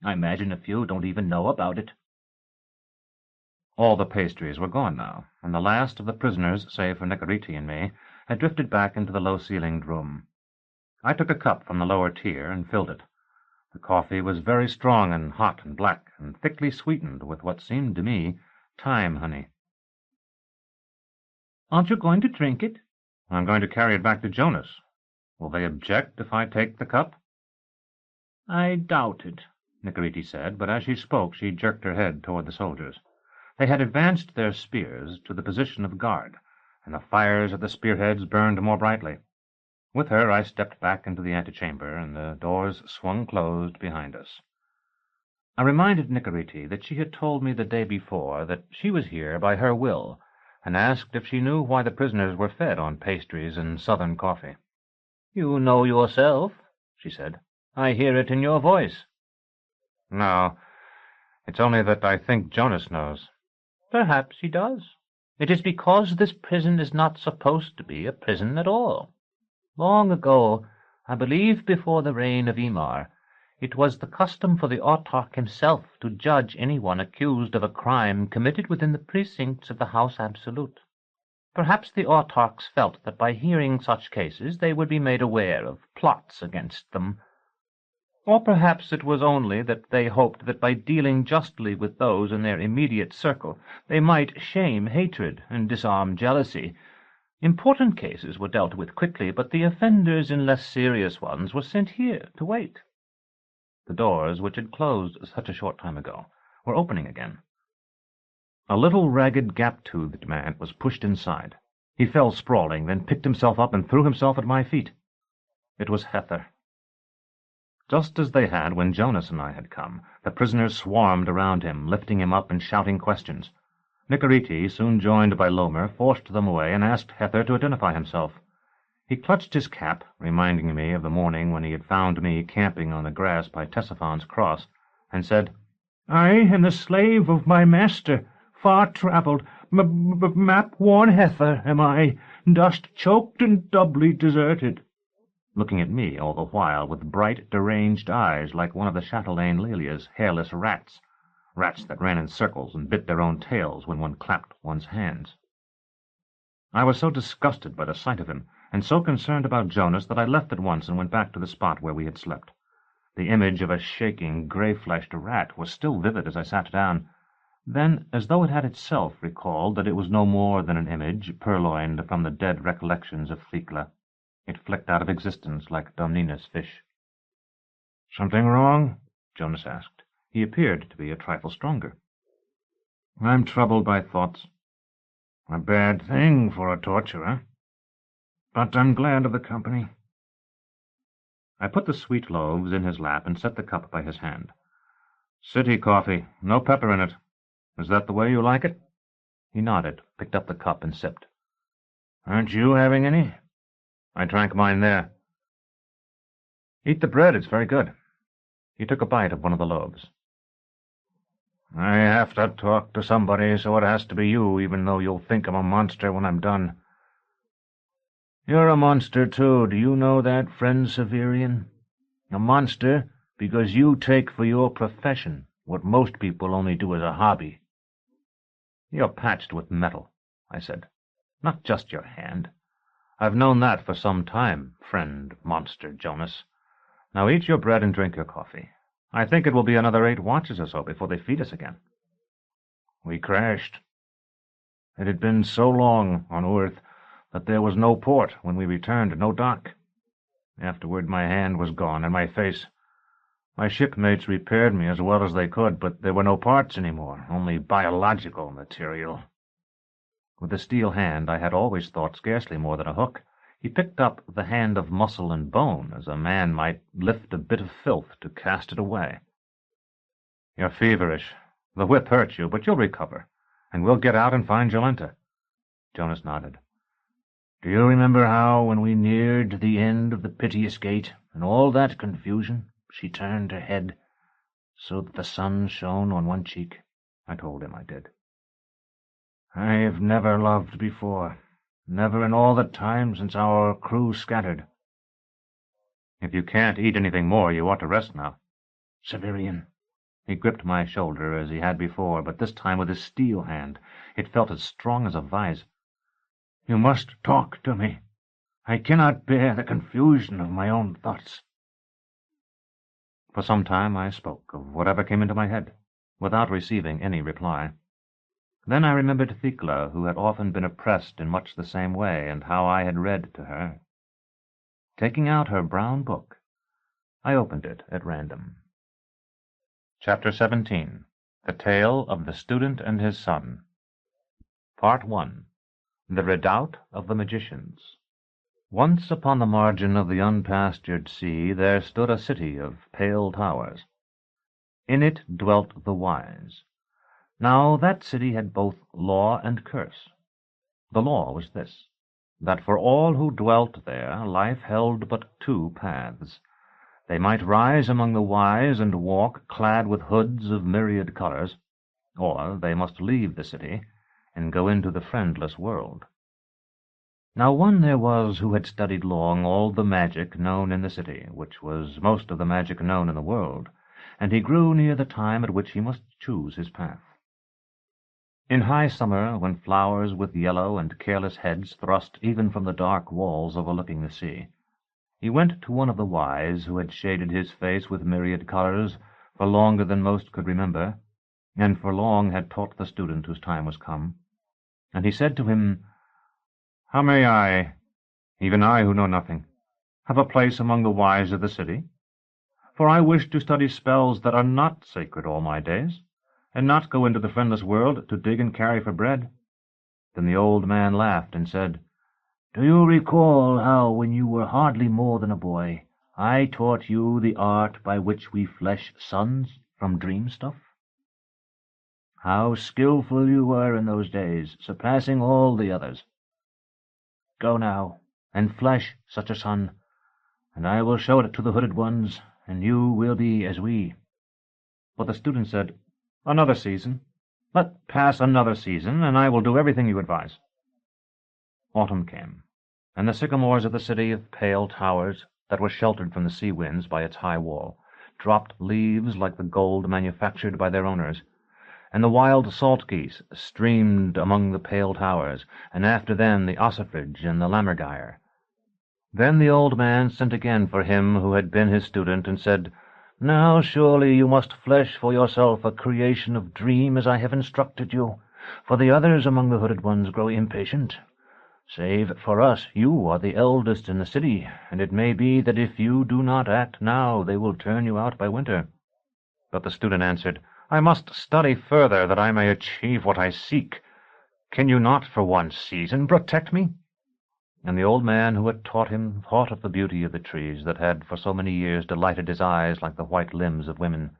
I imagine a few don't even know about it. All the pastries were gone now, and the last of the prisoners, save for Nicorete and me, had drifted back into the low-ceilinged room. I took a cup from the lower tier and filled it. The coffee was very strong and hot and black, and thickly sweetened with what seemed to me thyme honey. Aren't you going to drink it? I'm going to carry it back to Jonas. Will they object if I take the cup? I doubt it, Nicorete said, but as she spoke she jerked her head toward the soldiers. They had advanced their spears to the position of guard, and the fires at the spearheads burned more brightly. With her I stepped back into the antechamber, and the doors swung closed behind us. I reminded Nicorete that she had told me the day before that she was here by her will, and asked if she knew why the prisoners were fed on pastries and southern coffee. You know yourself, she said. I hear it in your voice. No, it's only that I think Jonas knows. Perhaps he does. It is because this prison is not supposed to be a prison at all. Long ago, I believe before the reign of Emar, it was the custom for the autarch himself to judge anyone accused of a crime committed within the precincts of the House Absolute. Perhaps the autarchs felt that by hearing such cases they would be made aware of plots against them. Or perhaps it was only that they hoped that by dealing justly with those in their immediate circle they might shame hatred and disarm jealousy. Important cases were dealt with quickly, but the offenders in less serious ones were sent here to wait. The doors, which had closed such a short time ago, were opening again. A little ragged, gap-toothed man was pushed inside. He fell sprawling, then picked himself up and threw himself at my feet. It was Hether. Just as they had when Jonas and I had come, the prisoners swarmed around him, lifting him up and shouting questions. Nicorete, soon joined by Lomer, forced them away and asked Hether to identify himself. He clutched his cap, reminding me of the morning when he had found me camping on the grass by Tesiphone's cross, and said, I am the slave of my master, far-travelled, map-worn Hether am I, dust choked and doubly deserted. Looking at me all the while with bright, deranged eyes like one of the chatelaine Lelia's hairless rats that ran in circles and bit their own tails when one clapped one's hands. I was so disgusted by the sight of him, and so concerned about Jonas, that I left at once and went back to the spot where we had slept. The image of a shaking, grey-fleshed rat was still vivid as I sat down. Then, as though it had itself recalled that it was no more than an image purloined from the dead recollections of Thecla, it flicked out of existence like Domnina's fish. "Something wrong?" Jonas asked. He appeared to be a trifle stronger. "I'm troubled by thoughts. A bad thing for a torturer. But I'm glad of the company." I put the sweet loaves in his lap and set the cup by his hand. "City coffee, no pepper in it. Is that the way you like it?" He nodded, picked up the cup, and sipped. "Aren't you having any?" I drank mine there. "Eat the bread, it's very good." He took a bite of one of the loaves. "I have to talk to somebody, so it has to be you, even though you'll think I'm a monster when I'm done." "You're a monster, too. Do you know that, friend Severian? A monster because you take for your profession what most people only do as a hobby." "You're patched with metal," I said. "Not just your hand. I've known that for some time, friend monster Jonas. Now eat your bread and drink your coffee. I think it will be another 8 watches or so before they feed us again." We crashed. It had been so long on Earth that there was no port when we returned, no dock. Afterward my hand was gone, and my face. My shipmates repaired me as well as they could, but there were no parts anymore, only biological material. With the steel hand I had always thought scarcely more than a hook, He picked up the hand of muscle and bone as a man might lift a bit of filth to cast it away. "You're feverish. The whip hurt you, but you'll recover, and we'll get out and find Jolenta." Jonas nodded. "Do you remember how, when we neared the end of the piteous gate, and all that confusion, she turned her head so that the sun shone on one cheek?" I told him I did. "I've never loved before, never in all the time since our crew scattered." "If you can't eat anything more, you ought to rest now." "Severian." He gripped my shoulder as he had before, but this time with his steel hand. It felt as strong as a vise. "You must talk to me. I cannot bear the confusion of my own thoughts." For some time I spoke of whatever came into my head, without receiving any reply. Then I remembered Thecla, who had often been oppressed in much the same way, and how I had read to her. Taking out her brown book, I opened it at random. Chapter 17. The Tale of the Student and His Son. Part 1. The Redoubt of the Magicians. Once upon the margin of the unpastured sea there stood a city of pale towers. In it dwelt the wise. Now that city had both law and curse. The law was this, that for all who dwelt there life held but two paths. They might rise among the wise and walk clad with hoods of myriad colors, or they must leave the city and go into the friendless world. Now one there was who had studied long all the magic known in the city, which was most of the magic known in the world, and he grew near the time at which he must choose his path. In high summer, when flowers with yellow and careless heads thrust even from the dark walls overlooking the sea, he went to one of the wise who had shaded his face with myriad colors for longer than most could remember, and for long had taught the student whose time was come, and he said to him, "How may I, even I who know nothing, have a place among the wise of the city? For I wish to study spells that are not sacred all my days, and not go into the friendless world to dig and carry for bread." Then the old man laughed and said, "Do you recall how, when you were hardly more than a boy, I taught you the art by which we flesh suns from dream stuff? How skillful you were in those days, surpassing all the others. Go now, and flesh such a sun, and I will show it to the hooded ones, and you will be as we." But the student said, "Another season. Let pass another season, and I will do everything you advise." Autumn came, and the sycamores of the city of pale towers, that was sheltered from the sea winds by its high wall, dropped leaves like the gold manufactured by their owners, and the wild salt geese streamed among the pale towers, and after them the ossifrage and the lammergeier. Then the old man sent again for him who had been his student, and said, "Now surely you must flesh for yourself a creation of dream as I have instructed you, for the others among the hooded ones grow impatient. Save for us, you are the eldest in the city, and it may be that if you do not act now, they will turn you out by winter." But the student answered, "I must study further that I may achieve what I seek. Can you not for one season protect me?" And the old man who had taught him thought of the beauty of the trees that had for so many years delighted his eyes like the white limbs of women.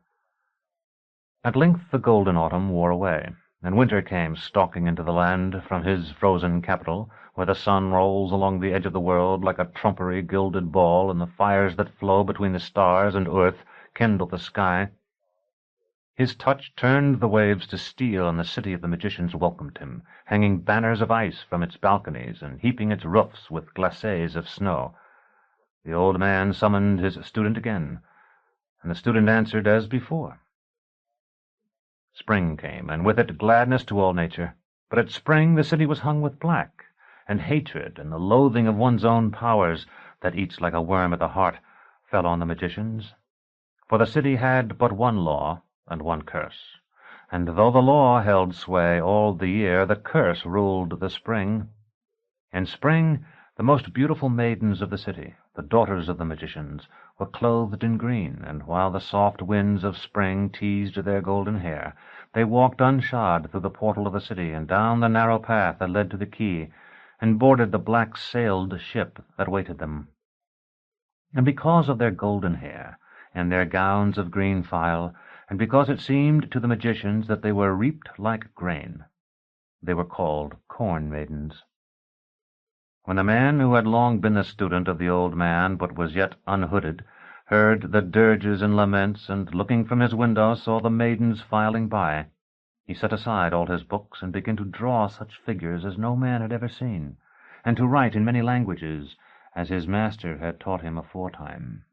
At length the golden autumn wore away, and winter came stalking into the land from his frozen capital, where the sun rolls along the edge of the world like a trumpery gilded ball, and the fires that flow between the stars and earth kindle the sky. His touch turned the waves to steel, and the city of the magicians welcomed him, hanging banners of ice from its balconies and heaping its roofs with glacés of snow. The old man summoned his student again, and the student answered as before. Spring came, and with it gladness to all nature. But at spring the city was hung with black, and hatred and the loathing of one's own powers, that eats like a worm at the heart, fell on the magicians. For the city had but one law and one curse, and though the law held sway all the year, the curse ruled the spring. In spring the most beautiful maidens of the city, the daughters of the magicians, were clothed in green, and while the soft winds of spring teased their golden hair, they walked unshod through the portal of the city and down the narrow path that led to the quay, and boarded the black-sailed ship that waited them. And because of their golden hair, and their gowns of green file, and because it seemed to the magicians that they were reaped like grain, they were called corn maidens. When the man who had long been the student of the old man, but was yet unhooded, heard the dirges and laments, and looking from his window saw the maidens filing by, he set aside all his books and began to draw such figures as no man had ever seen, and to write in many languages, as his master had taught him aforetime.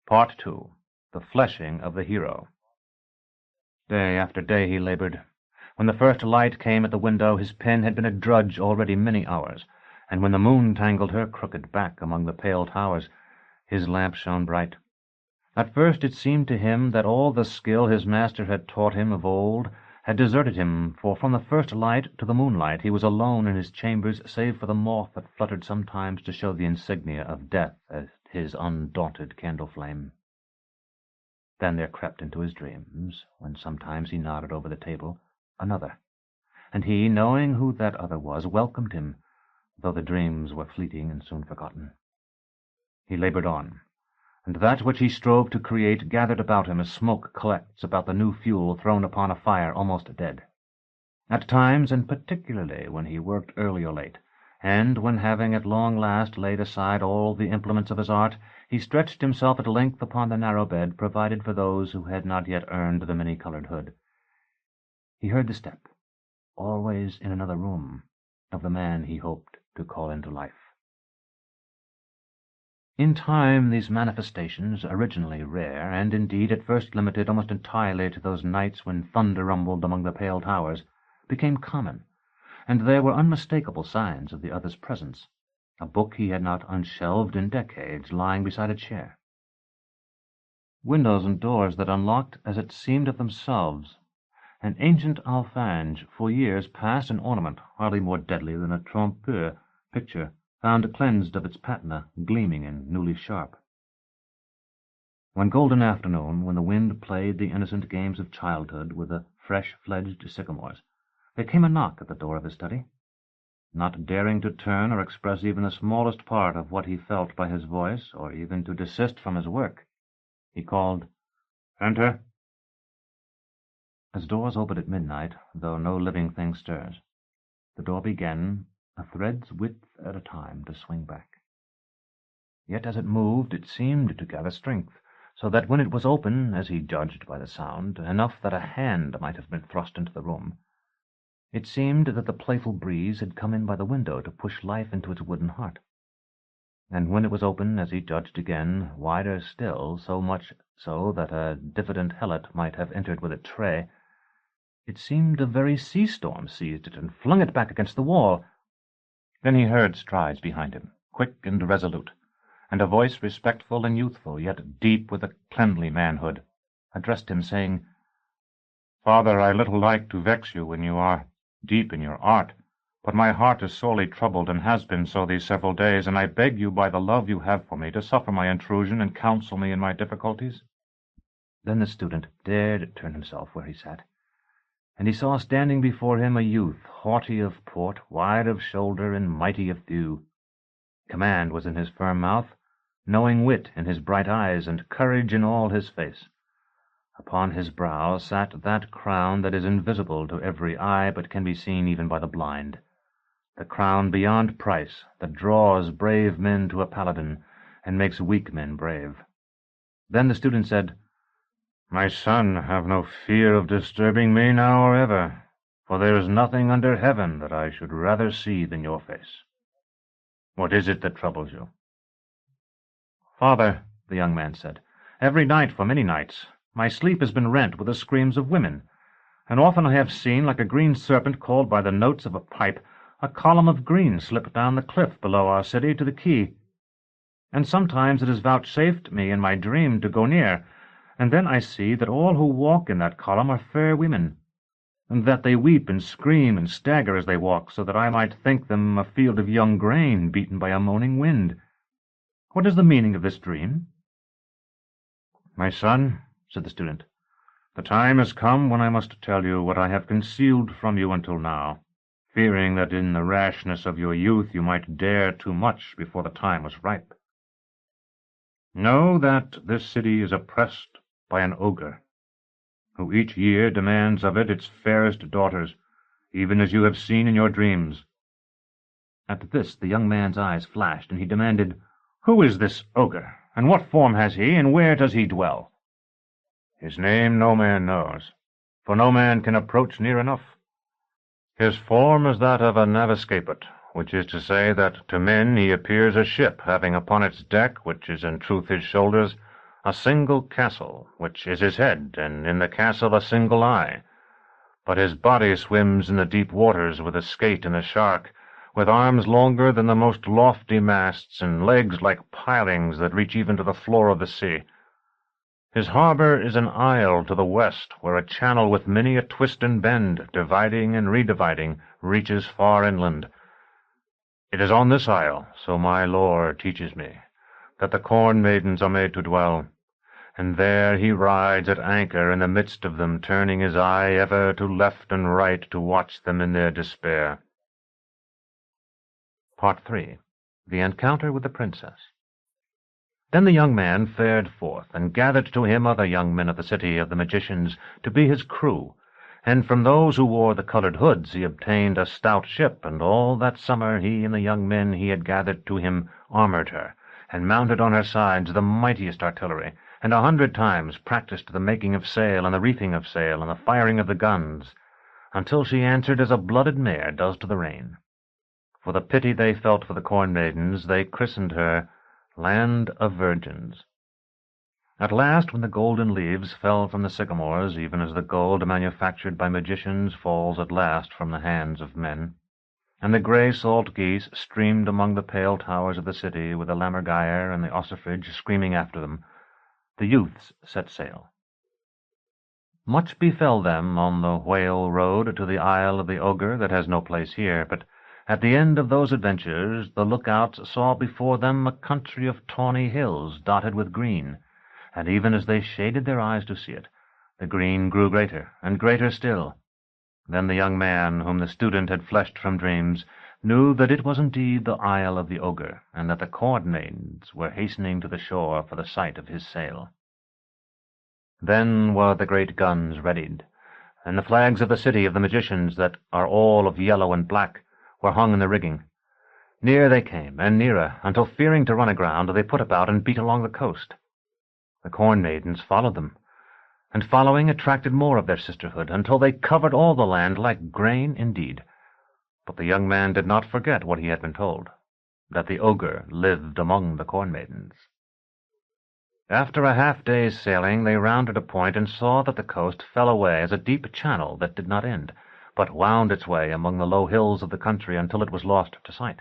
Part 2. The Fleshing of the Hero. Day after day he labored. When the first light came at the window, his pen had been a drudge already many hours, and when the moon tangled her crooked back among the pale towers, his lamp shone bright. At first it seemed to him that all the skill his master had taught him of old had deserted him, for from the first light to the moonlight he was alone in his chambers, save for the moth that fluttered sometimes to show the insignia of death at his undaunted candle-flame. Then there crept into his dreams, when sometimes he nodded over the table, another, and he, knowing who that other was, welcomed him, though the dreams were fleeting and soon forgotten. He labored on, and that which he strove to create gathered about him as smoke collects about the new fuel thrown upon a fire almost dead. At times, and particularly when he worked early or late, and when, having at long last laid aside all the implements of his art, he stretched himself at length upon the narrow bed provided for those who had not yet earned the many-coloured hood, he heard the step, always in another room, of the man he hoped to call into life. In time these manifestations, originally rare, and indeed at first limited almost entirely to those nights when thunder rumbled among the pale towers, became common, and there were unmistakable signs of the other's presence, a book he had not unshelved in decades lying beside a chair. Windows and doors that unlocked as it seemed of themselves, an ancient alfange, for years past an ornament hardly more deadly than a trompeur picture, found cleansed of its patina, gleaming and newly sharp. One golden afternoon, when the wind played the innocent games of childhood with the fresh-fledged sycamores, there came a knock at the door of his study. Not daring to turn or express even the smallest part of what he felt by his voice, or even to desist from his work, he called, "Enter." As doors open at midnight, though no living thing stirs, the door began, a thread's width at a time, to swing back. Yet as it moved, it seemed to gather strength, so that when it was open, as he judged by the sound, enough that a hand might have been thrust into the room, it seemed that the playful breeze had come in by the window to push life into its wooden heart. And when it was open, as he judged again, wider still, so much so that a diffident helot might have entered with a tray, it seemed a very sea-storm seized it and flung it back against the wall. Then he heard strides behind him, quick and resolute, and a voice respectful and youthful, yet deep with a cleanly manhood, addressed him, saying, "Father, I little like to vex you when you are deep in your art, but my heart is sorely troubled and has been so these several days, and I beg you by the love you have for me to suffer my intrusion and counsel me in my difficulties." Then the student dared turn himself where he sat, and he saw standing before him a youth, haughty of port, wide of shoulder, and mighty of thew. Command was in his firm mouth, knowing wit in his bright eyes, and courage in all his face. Upon his brow sat that crown that is invisible to every eye, but can be seen even by the blind, the crown beyond price that draws brave men to a paladin, and makes weak men brave. Then the student said, "My son, have no fear of disturbing me now or ever, for there is nothing under heaven that I should rather see than your face. What is it that troubles you?" "Father," the young man said, "every night for many nights my sleep has been rent with the screams of women, and often I have seen, like a green serpent called by the notes of a pipe, a column of green slip down the cliff below our city to the quay. And sometimes it is vouchsafed me in my dream to go near, and then I see that all who walk in that column are fair women, and that they weep and scream and stagger as they walk, so that I might think them a field of young grain beaten by a moaning wind. What is the meaning of this dream?" "My son," said the student, "the time has come when I must tell you what I have concealed from you until now. fearing that in the rashness of your youth you might dare too much before the time was ripe. Know that this city is oppressed by an ogre, who each year demands of it its fairest daughters, even as you have seen in your dreams." At this the young man's eyes flashed, and he demanded, "Who is this ogre, and what form has he, and where does he dwell?" "His name no man knows, for no man can approach near enough. His form is that of a navigscapet, which is to say that to men he appears a ship having upon its deck, which is in truth his shoulders, a single castle, which is his head, and in the castle a single eye. But his body swims in the deep waters with a skate and a shark, with arms longer than the most lofty masts, and legs like pilings that reach even to the floor of the sea. His harbor is an isle to the west, where a channel with many a twist and bend, dividing and redividing, reaches far inland. It is on this isle, so my lore teaches me, that the corn maidens are made to dwell, and there he rides at anchor in the midst of them, turning his eye ever to left and right to watch them in their despair." Part 3. The Encounter with the Princess. Then the young man fared forth, and gathered to him other young men of the city of the magicians to be his crew, and from those who wore the colored hoods he obtained a stout ship, and all that summer he and the young men he had gathered to him armored her, and mounted on her sides the mightiest artillery, and 100 times practised the making of sail, and the reefing of sail, and the firing of the guns, until she answered as a blooded mare does to the rein. For the pity they felt for the corn maidens, they christened her Land of Virgins. At last, when the golden leaves fell from the sycamores, even as the gold manufactured by magicians falls at last from the hands of men, and the grey salt geese streamed among the pale towers of the city, with the lammergeier and the ossifrage screaming after them, the youths set sail. Much befell them on the whale road to the isle of the ogre that has no place here, but at the end of those adventures the lookouts saw before them a country of tawny hills dotted with green, and even as they shaded their eyes to see it, the green grew greater and greater still. Then the young man, whom the student had fleshed from dreams, knew that it was indeed the isle of the ogre, and that the corn maidens were hastening to the shore for the sight of his sail. Then were the great guns readied, and the flags of the city of the magicians, that are all of yellow and black, were hung in the rigging. Near they came, and nearer, until, fearing to run aground, they put about and beat along the coast. The corn maidens followed them, and following attracted more of their sisterhood, until they covered all the land like grain indeed. But the young man did not forget what he had been told, that the ogre lived among the corn maidens. After a half-day's sailing they rounded a point and saw that the coast fell away as a deep channel that did not end, but wound its way among the low hills of the country until it was lost to sight.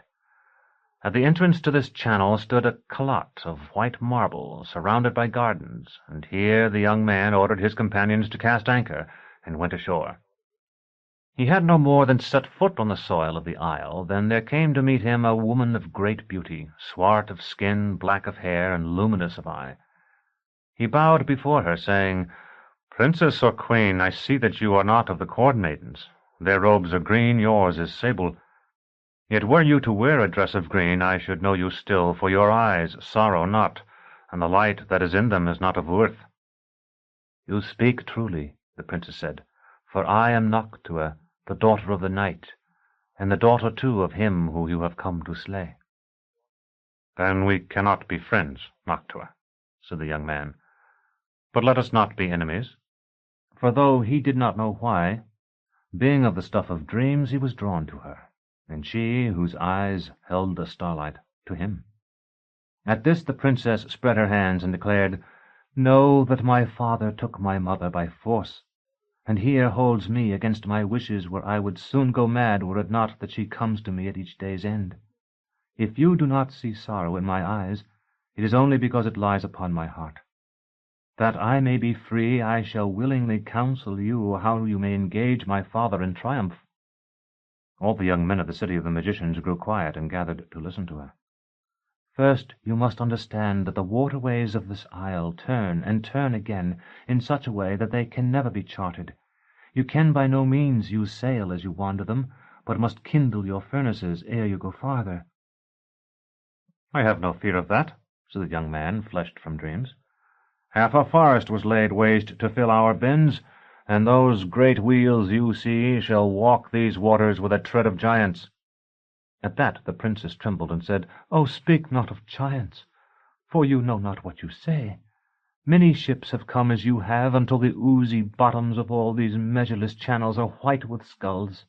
At the entrance to this channel stood a calotte of white marble, surrounded by gardens, and here the young man ordered his companions to cast anchor, and went ashore. He had no more than set foot on the soil of the isle than there came to meet him a woman of great beauty, swart of skin, black of hair, and luminous of eye. He bowed before her, saying, "Princess or queen, I see that you are not of the corn maidens. Their robes are green, yours is sable. Yet were you to wear a dress of green, I should know you still, for your eyes sorrow not, and the light that is in them is not of worth." "You speak truly," the princess said, "for I am Noctua, the daughter of the night, and the daughter, too, of him who you have come to slay." "Then we cannot be friends, Noctua," said the young man. "But let us not be enemies." For though he did not know why, being of the stuff of dreams, he was drawn to her, and she, whose eyes held the starlight, to him. At this the princess spread her hands and declared, "Know that my father took my mother by force, and here holds me against my wishes, where I would soon go mad were it not that she comes to me at each day's end. If you do not see sorrow in my eyes, it is only because it lies upon my heart. That I may be free, I shall willingly counsel you how you may engage my father in triumph." All the young men of the city of the magicians grew quiet and gathered to listen to her. "First, you must understand that the waterways of this isle turn and turn again in such a way that they can never be charted. You can by no means use sail as you wander them, but must kindle your furnaces ere you go farther." "I have no fear of that," said the young man, fleshed from dreams. "Half a forest was laid waste to fill our bins, and those great wheels you see shall walk these waters with a tread of giants." At that the princess trembled and said, "Oh, speak not of giants, for you know not what you say. Many ships have come as you have, until the oozy bottoms of all these measureless channels are white with skulls.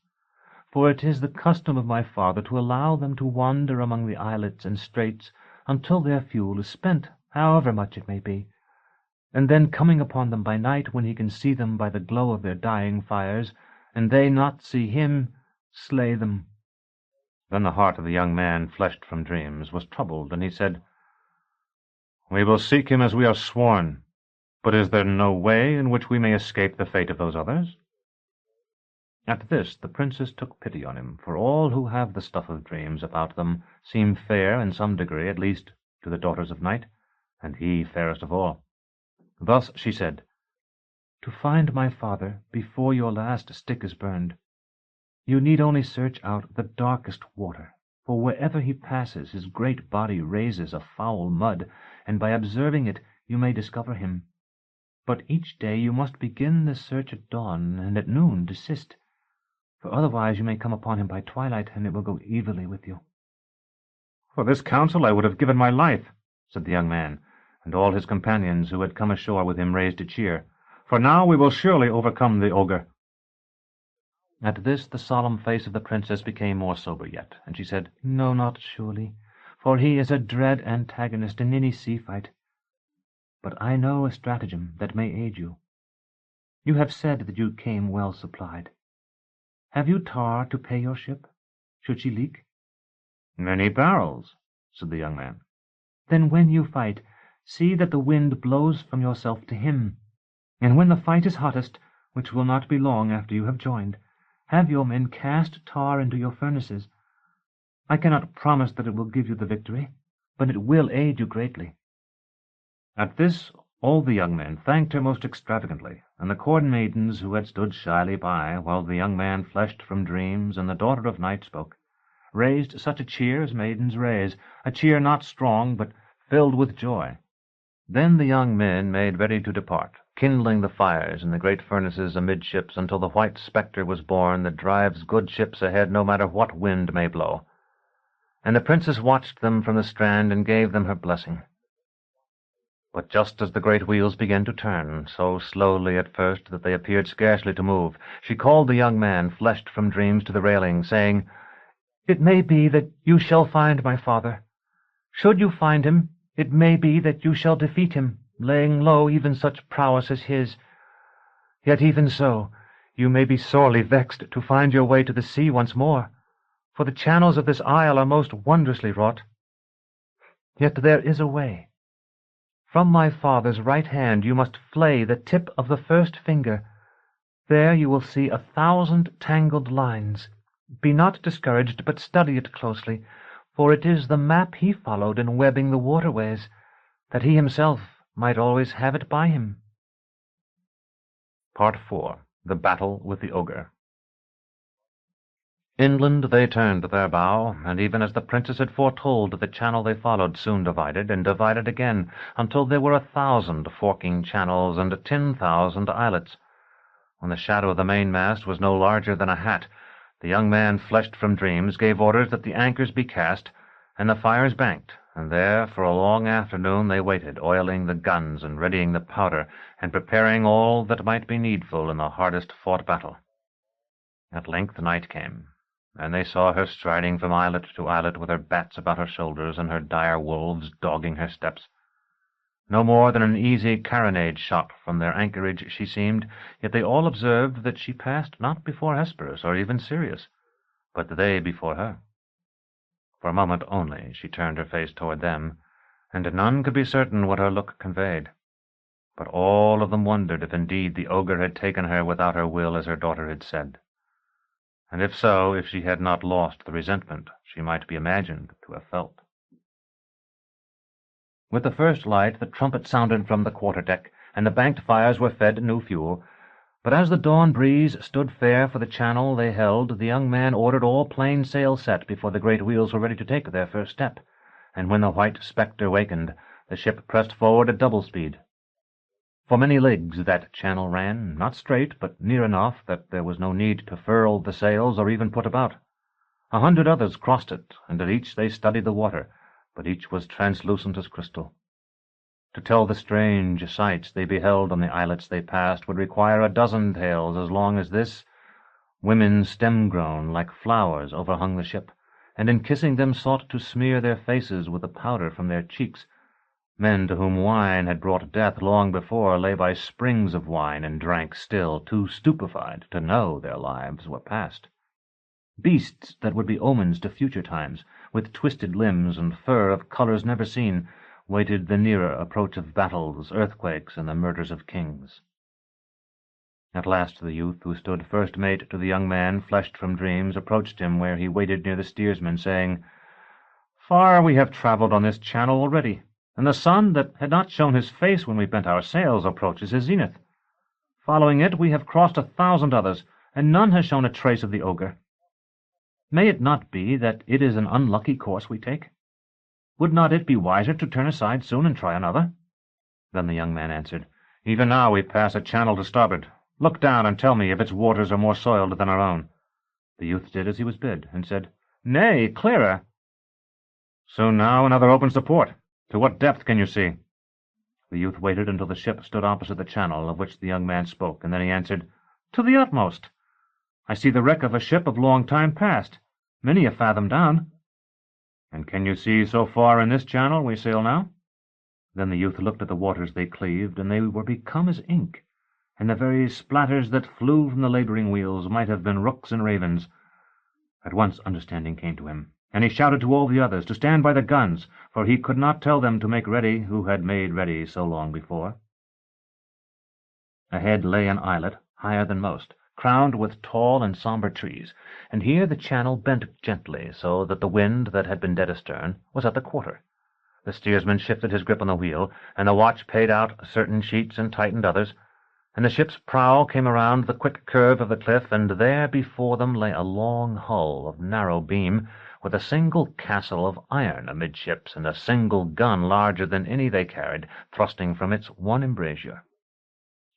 For it is the custom of my father to allow them to wander among the islets and straits until their fuel is spent, however much it may be, and then coming upon them by night, when he can see them by the glow of their dying fires, and they not see him, slay them." Then the heart of the young man, fleshed from dreams, was troubled, and he said, "We will seek him as we are sworn, but is there no way in which we may escape the fate of those others?" At this the princess took pity on him, for all who have the stuff of dreams about them seem fair in some degree, at least to the daughters of night, and he fairest of all. Thus she said, "To find my father before your last stick is burned, you need only search out the darkest water, for wherever he passes his great body raises a foul mud, and by observing it you may discover him. But each day you must begin the search at dawn, and at noon desist, for otherwise you may come upon him by twilight, and it will go evilly with you." "For this counsel I would have given my life," said the young man, and all his companions who had come ashore with him raised a cheer. "For now we will surely overcome the ogre." At this the solemn face of the princess became more sober yet, and she said, "No, not surely, for he is a dread antagonist in any sea fight. But I know a stratagem that may aid you. You have said that you came well supplied. Have you tar to pay your ship, should she leak?" "Many barrels," said the young man. "Then when you fight, see that the wind blows from yourself to him, and when the fight is hottest, which will not be long after you have joined, have your men cast tar into your furnaces. I cannot promise that it will give you the victory, but it will aid you greatly." At this all the young men thanked her most extravagantly, and the court maidens who had stood shyly by, while the young man fleshed from dreams and the daughter of night spoke, raised such a cheer as maidens raise, a cheer not strong, but filled with joy. Then the young men made ready to depart, kindling the fires in the great furnaces amidships until the white spectre was born that drives good ships ahead no matter what wind may blow. And the princess watched them from the strand and gave them her blessing. But just as the great wheels began to turn, so slowly at first that they appeared scarcely to move, she called the young man, fleshed from dreams, to the railing, saying, "It may be that you shall find my father. Should you find him, it may be that you shall defeat him, laying low even such prowess as his. Yet even so, you may be sorely vexed to find your way to the sea once more, for the channels of this isle are most wondrously wrought. Yet there is a way. From my father's right hand you must flay the tip of the first finger. There you will see 1,000 tangled lines. Be not discouraged, but study it closely, for it is the map he followed in webbing the waterways, that he himself might always have it by him." Part 4. The Battle with the Ogre. Inland they turned their bow, and even as the princess had foretold, the channel they followed soon divided, and divided again, until there were 1,000 forking channels and 10,000 islets. When the shadow of the mainmast was no larger than a hat, the young man, fleshed from dreams, gave orders that the anchors be cast and the fires banked, and there for a long afternoon they waited, oiling the guns and readying the powder, and preparing all that might be needful in the hardest fought battle. At length night came, and they saw her striding from islet to islet with her bats about her shoulders and her dire wolves dogging her steps. No more than an easy carronade shot from their anchorage she seemed, yet they all observed that she passed not before Hesperus or even Sirius, but they before her. For a moment only she turned her face toward them, and none could be certain what her look conveyed. But all of them wondered if indeed the ogre had taken her without her will, as her daughter had said. And if so, if she had not lost the resentment she might be imagined to have felt. With the first light the trumpet sounded from the quarter-deck, and the banked fires were fed new fuel. But as the dawn breeze stood fair for the channel they held, the young man ordered all plain sail set before the great wheels were ready to take their first step, and when the white spectre wakened, the ship pressed forward at double speed. For many leagues that channel ran, not straight, but near enough that there was no need to furl the sails or even put about. 100 others crossed it, and at each they studied the water, but each was translucent as crystal. To tell the strange sights they beheld on the islets they passed would require a dozen tales as long as this. Women stem-grown like flowers overhung the ship, and in kissing them sought to smear their faces with the powder from their cheeks. Men to whom wine had brought death long before lay by springs of wine and drank still, too stupefied to know their lives were past. Beasts that would be omens to future times, with twisted limbs and fur of colours never seen, waited the nearer approach of battles, earthquakes, and the murders of kings. At last the youth who stood first mate to the young man, fleshed from dreams, approached him where he waited near the steersman, saying, "Far we have travelled on this channel already, and the sun that had not shown his face when we bent our sails approaches his zenith. Following it we have crossed 1,000 others, and none has shown a trace of the ogre. May it not be that it is an unlucky course we take? Would not it be wiser to turn aside soon and try another?" Then the young man answered, "Even now we pass a channel to starboard. Look down and tell me if its waters are more soiled than our own." The youth did as he was bid, and said, "Nay, clearer." "Soon now another opens to port. To what depth can you see?" The youth waited until the ship stood opposite the channel of which the young man spoke, and then he answered, "To the utmost. I see the wreck of a ship of long time past, many a fathom down." "And can you see so far in this channel we sail now?" Then the youth looked at the waters they cleaved, and they were become as ink, and the very splatters that flew from the labouring wheels might have been rooks and ravens. At once understanding came to him, and he shouted to all the others to stand by the guns, for he could not tell them to make ready who had made ready so long before. Ahead lay an islet, higher than most, crowned with tall and sombre trees, and here the channel bent gently, so that the wind that had been dead astern was at the quarter. The steersman shifted his grip on the wheel, and the watch paid out certain sheets and tightened others, and the ship's prow came around the quick curve of the cliff, and there before them lay a long hull of narrow beam, with a single castle of iron amidships, and a single gun larger than any they carried, thrusting from its one embrasure.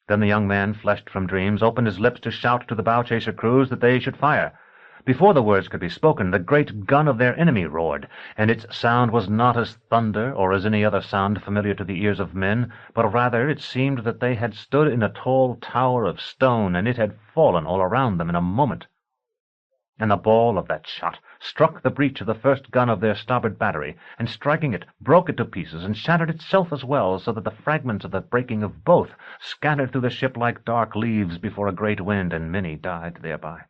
Then the young man, fleshed from dreams, opened his lips to shout to the bow-chaser crews that they should fire. Before the words could be spoken, the great gun of their enemy roared, and its sound was not as thunder or as any other sound familiar to the ears of men, but rather it seemed that they had stood in a tall tower of stone, and it had fallen all around them in a moment. And the ball of that shot struck the breech of the first gun of their starboard battery, and striking it, broke it to pieces, and shattered itself as well, so that the fragments of the breaking of both scattered through the ship like dark leaves before a great wind, and many died thereby.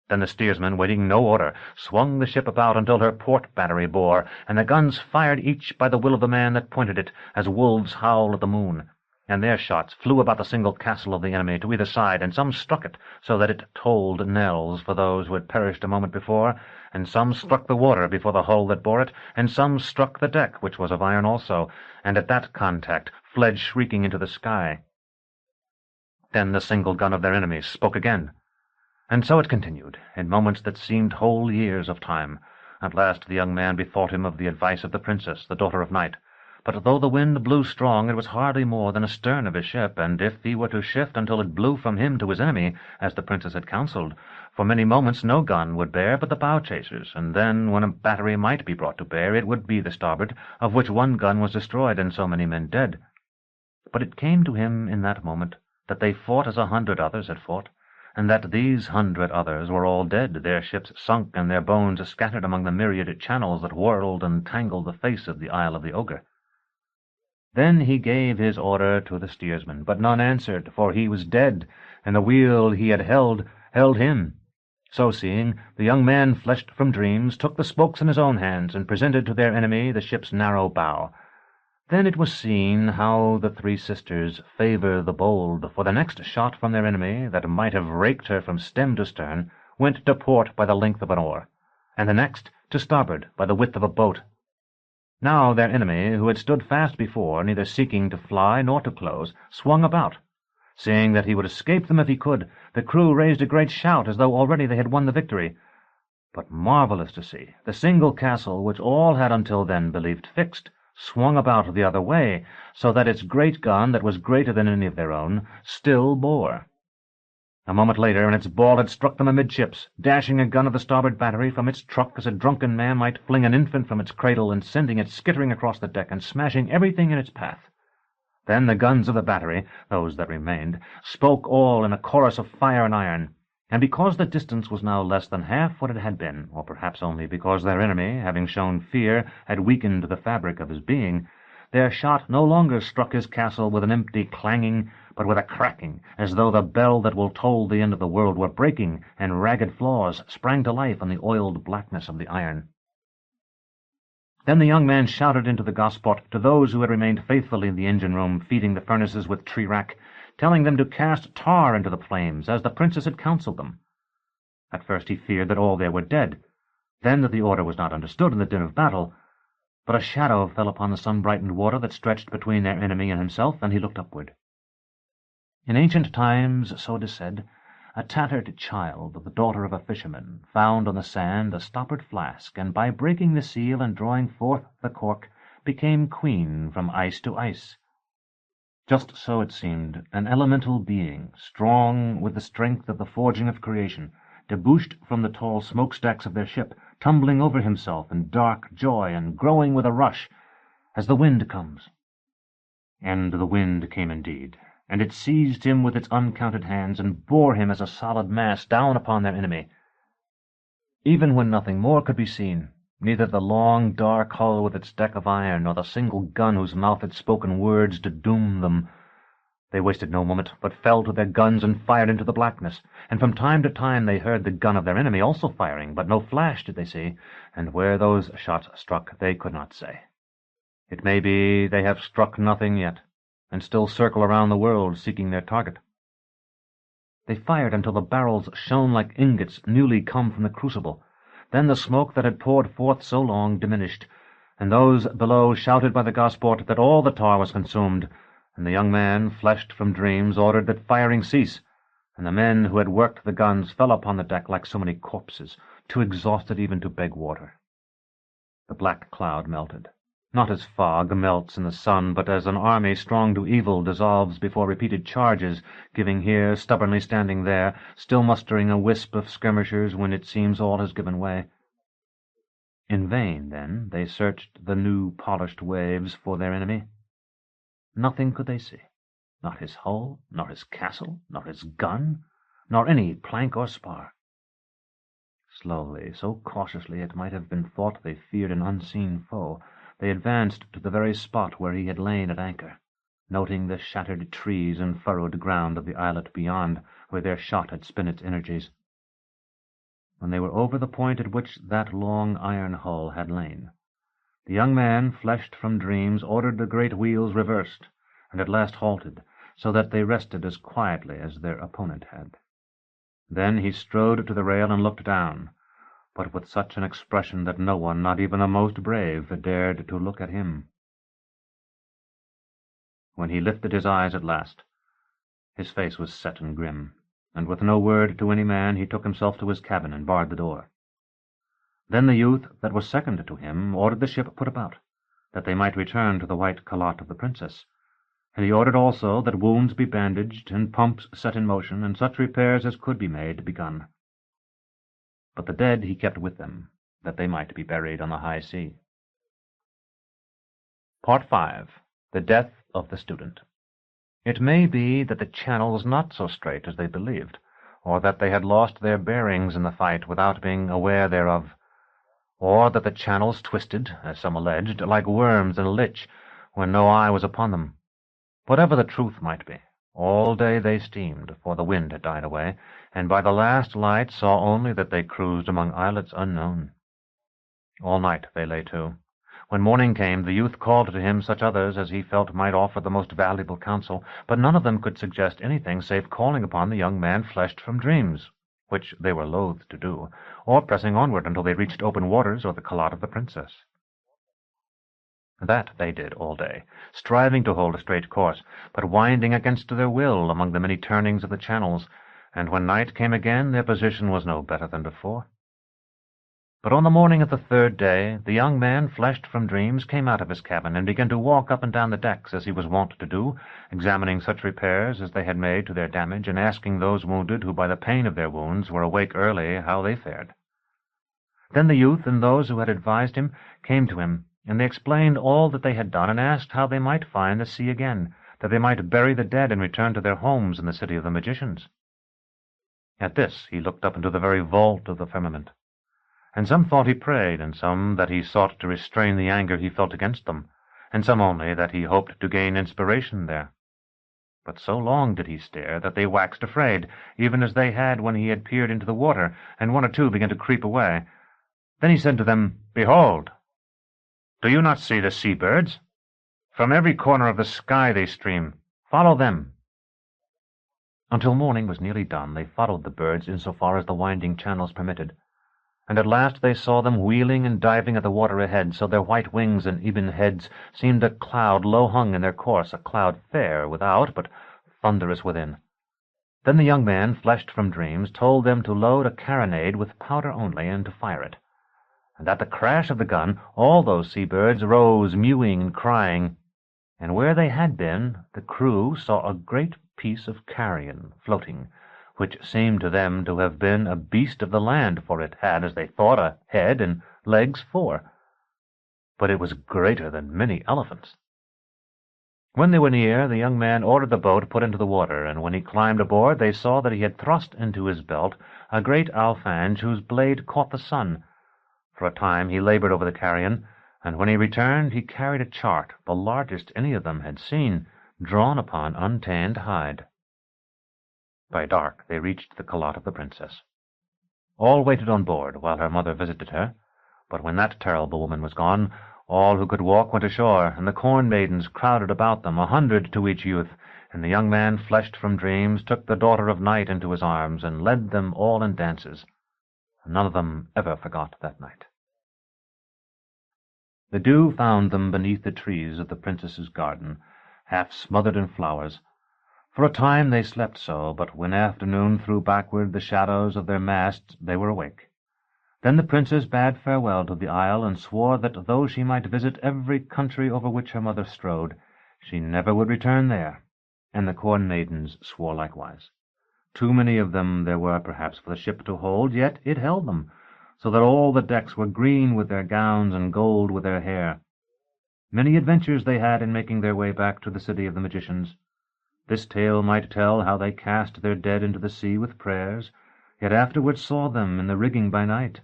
Then the steersman, waiting no order, swung the ship about until her port battery bore, and the guns fired each by the will of the man that pointed it, as wolves howl at the moon. And their shots flew about the single castle of the enemy to either side, and some struck it, so that it tolled knells for those who had perished a moment before, and some struck the water before the hull that bore it, and some struck the deck, which was of iron also, and at that contact fled shrieking into the sky. Then the single gun of their enemies spoke again. And so it continued, in moments that seemed whole years of time. At last the young man bethought him of the advice of the princess, the daughter of night. But though the wind blew strong, it was hardly more than astern of his ship, and if he were to shift until it blew from him to his enemy, as the princess had counselled, for many moments no gun would bear but the bow-chasers, and then, when a battery might be brought to bear, it would be the starboard, of which one gun was destroyed and so many men dead. But it came to him in that moment that they fought as 100 others had fought, and that these 100 others were all dead, their ships sunk, and their bones scattered among the myriad channels that whirled and tangled the face of the Isle of the Ogre. Then he gave his order to the steersman, but none answered, for he was dead, and the wheel he had held him. So seeing, the young man, fleshed from dreams, took the spokes in his own hands, and presented to their enemy the ship's narrow bow. Then it was seen how the three sisters favour the bold, for the next shot from their enemy, that might have raked her from stem to stern, went to port by the length of an oar, and the next to starboard by the width of a boat. Now their enemy, who had stood fast before, neither seeking to fly nor to close, swung about. Seeing that he would escape them if he could, the crew raised a great shout as though already they had won the victory. But marvelous to see, the single castle, which all had until then believed fixed, swung about the other way, so that its great gun, that was greater than any of their own, still bore. A moment later, and its ball had struck them amidships, dashing a gun of the starboard battery from its truck as a drunken man might fling an infant from its cradle, and sending it skittering across the deck and smashing everything in its path. Then the guns of the battery, those that remained, spoke all in a chorus of fire and iron, and because the distance was now less than half what it had been, or perhaps only because their enemy, having shown fear, had weakened the fabric of his being, their shot no longer struck his castle with an empty clanging, but with a cracking, as though the bell that will toll the end of the world were breaking, and ragged flaws sprang to life on the oiled blackness of the iron. Then the young man shouted into the gosport to those who had remained faithfully in the engine-room, feeding the furnaces with tree-rack, telling them to cast tar into the flames, as the princess had counselled them. At first he feared that all there were dead, then that the order was not understood in the din of battle, but a shadow fell upon the sun-brightened water that stretched between their enemy and himself, and he looked upward. In ancient times, so it is said, a tattered child, the daughter of a fisherman, found on the sand a stoppered flask, and by breaking the seal and drawing forth the cork, became queen from ice to ice. Just so it seemed, an elemental being, strong with the strength of the forging of creation, debouched from the tall smokestacks of their ship, tumbling over himself in dark joy and growing with a rush, as the wind comes. And the wind came indeed, and it seized him with its uncounted hands and bore him as a solid mass down upon their enemy. Even when nothing more could be seen, neither the long dark hull with its deck of iron, nor the single gun whose mouth had spoken words to doom them, they wasted no moment, but fell to their guns and fired into the blackness, and from time to time they heard the gun of their enemy also firing, but no flash did they see, and where those shots struck they could not say. It may be they have struck nothing yet, and still circle around the world seeking their target. They fired until the barrels shone like ingots newly come from the crucible. Then the smoke that had poured forth so long diminished, and those below shouted by the gosport that all the tar was consumed, and the young man, fleshed from dreams, ordered that firing cease, and the men who had worked the guns fell upon the deck like so many corpses, too exhausted even to beg water. The black cloud melted, not as fog melts in the sun, but as an army strong to evil dissolves before repeated charges, giving here, stubbornly standing there, still mustering a wisp of skirmishers when it seems all has given way. In vain, then, they searched the new polished waves for their enemy. Nothing could they see, not his hull, nor his castle, nor his gun, nor any plank or spar. Slowly, so cautiously it might have been thought they feared an unseen foe, they advanced to the very spot where he had lain at anchor, noting the shattered trees and furrowed ground of the islet beyond, where their shot had spent its energies. When they were over the point at which that long iron hull had lain, the young man, fleshed from dreams, ordered the great wheels reversed, and at last halted, so that they rested as quietly as their opponent had. Then he strode to the rail and looked down, but with such an expression that no one, not even the most brave, dared to look at him. When he lifted his eyes at last, his face was set and grim, and with no word to any man he took himself to his cabin and barred the door. Then the youth that was second to him ordered the ship put about, that they might return to the white calotte of the princess, and he ordered also that wounds be bandaged, and pumps set in motion, and such repairs as could be made begun. But the dead he kept with them, that they might be buried on the high sea. Part 5. The Death of the Student. It may be that the channel was not so straight as they believed, or that they had lost their bearings in the fight without being aware thereof, or that the channels twisted, as some alleged, like worms in a lich, when no eye was upon them. Whatever the truth might be, all day they steamed, for the wind had died away, and by the last light saw only that they cruised among islets unknown. All night they lay to. When morning came, the youth called to him such others as he felt might offer the most valuable counsel, but none of them could suggest anything save calling upon the young man fleshed from dreams, which they were loath to do, or pressing onward until they reached open waters or the calotte of the princess. That they did all day, striving to hold a straight course, but winding against their will among the many turnings of the channels, and when night came again their position was no better than before. But on the morning of the third day, the young man, fleshed from dreams, came out of his cabin and began to walk up and down the decks as he was wont to do, examining such repairs as they had made to their damage, and asking those wounded who by the pain of their wounds were awake early how they fared. Then the youth and those who had advised him came to him, and they explained all that they had done, and asked how they might find the sea again, that they might bury the dead and return to their homes in the city of the magicians. At this he looked up into the very vault of the firmament, and some thought he prayed, and some that he sought to restrain the anger he felt against them, and some only that he hoped to gain inspiration there. But so long did he stare that they waxed afraid, even as they had when he had peered into the water, and one or two began to creep away. Then he said to them, "Behold, do you not see the sea-birds? From every corner of the sky they stream. Follow them." Until morning was nearly done, they followed the birds in so far as the winding channels permitted, and at last they saw them wheeling and diving at the water ahead, so their white wings and ebon heads seemed a cloud low hung in their course, a cloud fair without, but thunderous within. Then the young man, fleshed from dreams, told them to load a carronade with powder only, and to fire it. And at the crash of the gun all those sea-birds rose, mewing and crying, and where they had been the crew saw a great piece of carrion floating, which seemed to them to have been a beast of the land, for it had, as they thought, a head and legs 4. But it was greater than many elephants. When they were near, the young man ordered the boat put into the water, and when he climbed aboard they saw that he had thrust into his belt a great alfange whose blade caught the sun. For a time he labored over the carrion, and when he returned he carried a chart, the largest any of them had seen, drawn upon untanned hide. By dark they reached the calotte of the princess. All waited on board while her mother visited her, but when that terrible woman was gone, all who could walk went ashore, and the corn maidens crowded about them, 100 to each youth, and the young man, fleshed from dreams, took the daughter of night into his arms, and led them all in dances. None of them ever forgot that night. The dew found them beneath the trees of the princess's garden, half smothered in flowers. For a time they slept so, but when afternoon threw backward the shadows of their masts, they were awake. Then the princess bade farewell to the isle, and swore that though she might visit every country over which her mother strode, she never would return there, and the corn maidens swore likewise. Too many of them there were perhaps for the ship to hold, yet it held them, so that all the decks were green with their gowns and gold with their hair. Many adventures they had in making their way back to the city of the magicians. This tale might tell how they cast their dead into the sea with prayers, yet afterwards saw them in the rigging by night,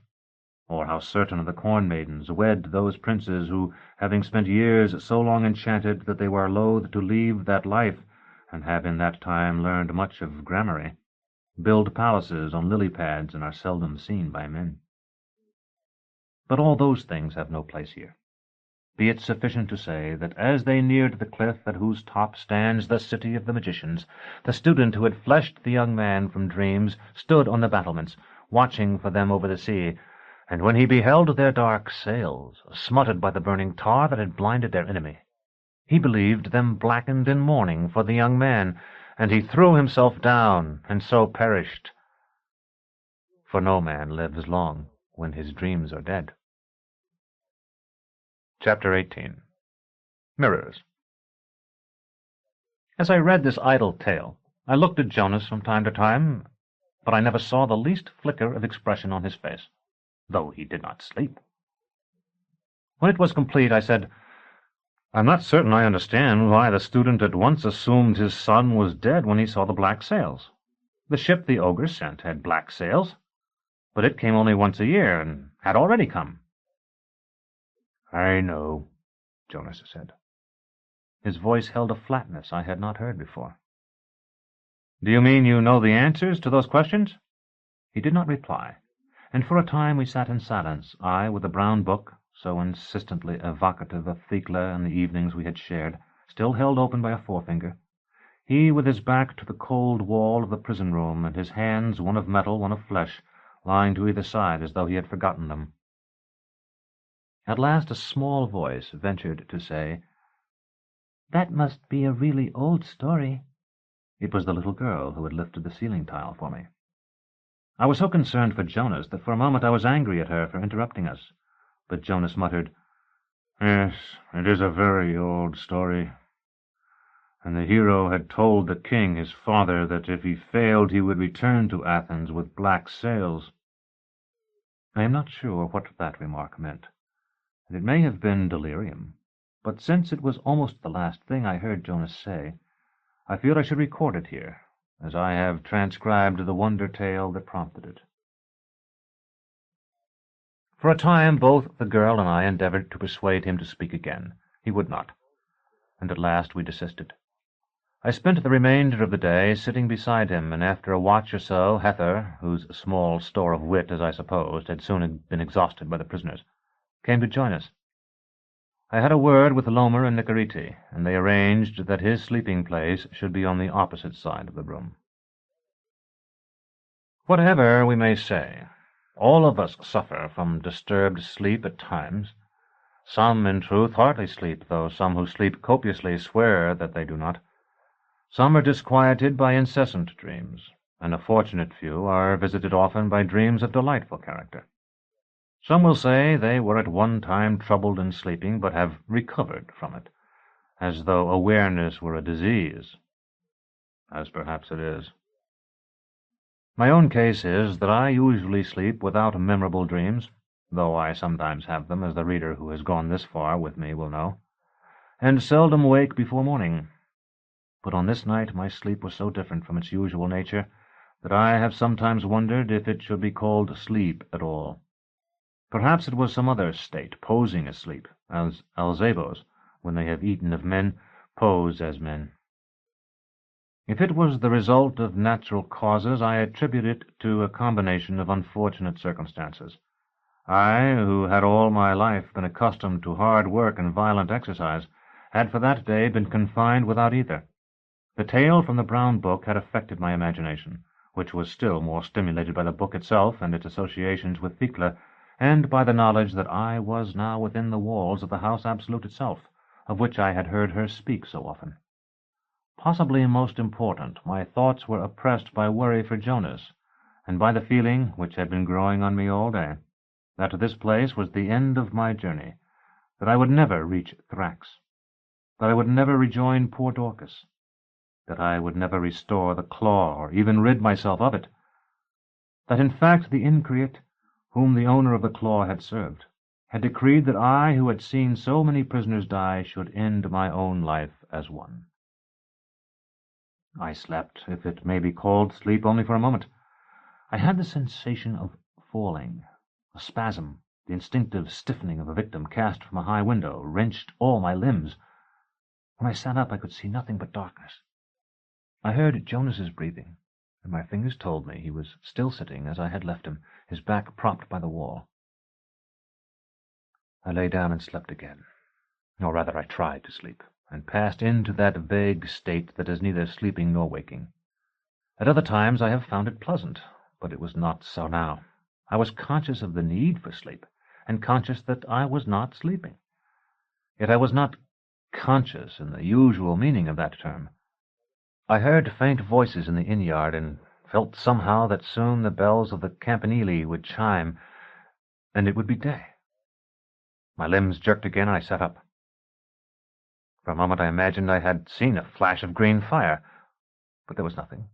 or how certain of the corn maidens wed those princes who, having spent years so long enchanted that they were loath to leave that life, and have in that time learned much of gramarye, build palaces on lily pads and are seldom seen by men. But all those things have no place here. Be it sufficient to say that as they neared the cliff at whose top stands the city of the magicians, the student who had fleshed the young man from dreams stood on the battlements, watching for them over the sea, and when he beheld their dark sails, smutted by the burning tar that had blinded their enemy, he believed them blackened in mourning for the young man, and he threw himself down, and so perished. For no man lives long when his dreams are dead. Chapter 18. Mirrors. As I read this idle tale, I looked at Jonas from time to time, but I never saw the least flicker of expression on his face, though he did not sleep. When it was complete, I said, "I'm not certain I understand why the student at once assumed his son was dead when he saw the black sails. The ship the ogre sent had black sails, but it came only once a year, and had already come." "I know," Jonas said. His voice held a flatness I had not heard before. "Do you mean you know the answers to those questions?" He did not reply, and for a time we sat in silence, I with the brown book, so insistently evocative of Thecla and the evenings we had shared, still held open by a forefinger, he with his back to the cold wall of the prison-room, and his hands, one of metal, one of flesh, lying to either side as though he had forgotten them. At last a small voice ventured to say, "That must be a really old story." It was the little girl who had lifted the ceiling tile for me. I was so concerned for Jonas that for a moment I was angry at her for interrupting us. But Jonas muttered, "Yes, it is a very old story. And the hero had told the king, his father, that if he failed he would return to Athens with black sails." I am not sure what that remark meant, and it may have been delirium, but since it was almost the last thing I heard Jonas say, I feel I should record it here, as I have transcribed the wonder tale that prompted it. For a time both the girl and I endeavored to persuade him to speak again. He would not, and at last we desisted. I spent the remainder of the day sitting beside him, and after a watch or so, Hether, whose small store of wit, as I supposed, had soon been exhausted by the prisoners, came to join us. I had a word with Lomer and Nicarete, and they arranged that his sleeping place should be on the opposite side of the room. Whatever we may say, all of us suffer from disturbed sleep at times. Some, in truth, hardly sleep, though some who sleep copiously swear that they do not. Some are disquieted by incessant dreams, and a fortunate few are visited often by dreams of delightful character. Some will say they were at one time troubled in sleeping, but have recovered from it, as though awareness were a disease, as perhaps it is. My own case is that I usually sleep without memorable dreams, though I sometimes have them, as the reader who has gone this far with me will know, and seldom wake before morning. But on this night my sleep was so different from its usual nature that I have sometimes wondered if it should be called sleep at all. Perhaps it was some other state, posing as sleep, as Alzabos, when they have eaten of men, pose as men. If it was the result of natural causes, I attribute it to a combination of unfortunate circumstances. I, who had all my life been accustomed to hard work and violent exercise, had for that day been confined without either. The tale from the brown book had affected my imagination, which was still more stimulated by the book itself and its associations with Thecla, and by the knowledge that I was now within the walls of the house absolute itself, of which I had heard her speak so often. Possibly most important, my thoughts were oppressed by worry for Jonas, and by the feeling, which had been growing on me all day, that this place was the end of my journey, that I would never reach Thrax, that I would never rejoin poor Dorcas, that I would never restore the claw, or even rid myself of it, that in fact the Increate, whom the owner of the claw had served, had decreed that I, who had seen so many prisoners die, should end my own life as one. I slept, if it may be called sleep, only for a moment. I had the sensation of falling. A spasm, the instinctive stiffening of a victim cast from a high window, wrenched all my limbs. When I sat up, I could see nothing but darkness. I heard Jonas's breathing, and my fingers told me he was still sitting as I had left him, his back propped by the wall. I lay down and slept again, or rather I tried to sleep, and passed into that vague state that is neither sleeping nor waking. At other times I have found it pleasant, but it was not so now. I was conscious of the need for sleep, and conscious that I was not sleeping. Yet I was not conscious in the usual meaning of that term. I heard faint voices in the inn-yard, and felt somehow that soon the bells of the campanile would chime, and it would be day. My limbs jerked again, and I sat up. For a moment I imagined I had seen a flash of green fire, but there was nothing.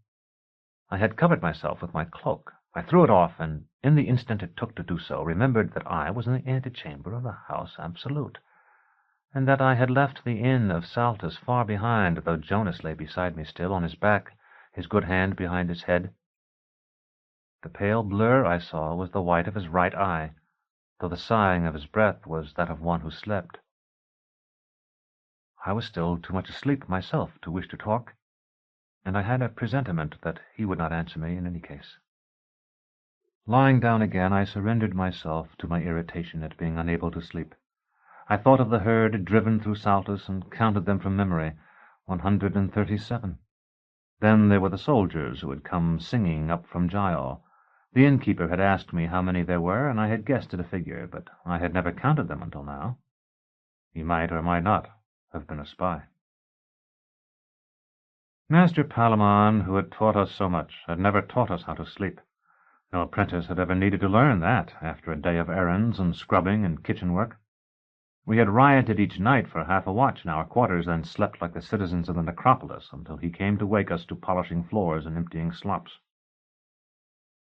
I had covered myself with my cloak. I threw it off, and in the instant it took to do so, remembered that I was in the antechamber of the house absolute, and that I had left the inn of Saltus far behind, though Jonas lay beside me still, on his back, his good hand behind his head. The pale blur I saw was the white of his right eye, though the sighing of his breath was that of one who slept. I was still too much asleep myself to wish to talk, and I had a presentiment that he would not answer me in any case. Lying down again, I surrendered myself to my irritation at being unable to sleep. I thought of the herd driven through Saltus, and counted them from memory, 137. Then there were the soldiers who had come singing up from Gial, The innkeeper had asked me how many there were, and I had guessed at a figure, but I had never counted them until now. He might or might not have been a spy. Master Palamon, who had taught us so much, had never taught us how to sleep. No apprentice had ever needed to learn that after a day of errands and scrubbing and kitchen work. We had rioted each night for half a watch in our quarters, then slept like the citizens of the necropolis until he came to wake us to polishing floors and emptying slops.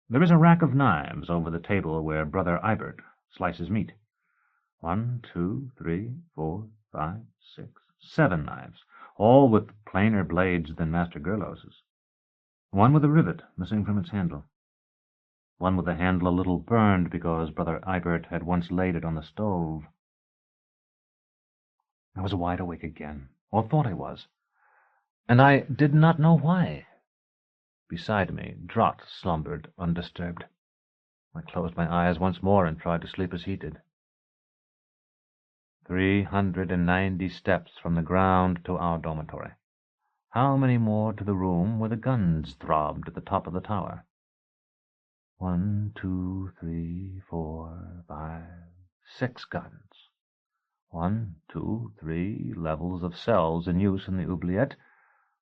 There is a rack of knives over the table where Brother Ibert slices meat. 1, 2, 3, 4, 5, 6, 7 knives, all with plainer blades than Master Gerlos's. One with a rivet missing from its handle. One with the handle a little burned because Brother Ibert had once laid it on the stove. I was wide awake again, or thought I was, and I did not know why. Beside me, Drott slumbered undisturbed. I closed my eyes once more and tried to sleep as he did. 390 steps from the ground to our dormitory. How many more to the room where the guns throbbed at the top of the tower? 1, 2, 3, 4, 5, 6 guns. 1, 2, 3 levels of cells in use in the oubliette.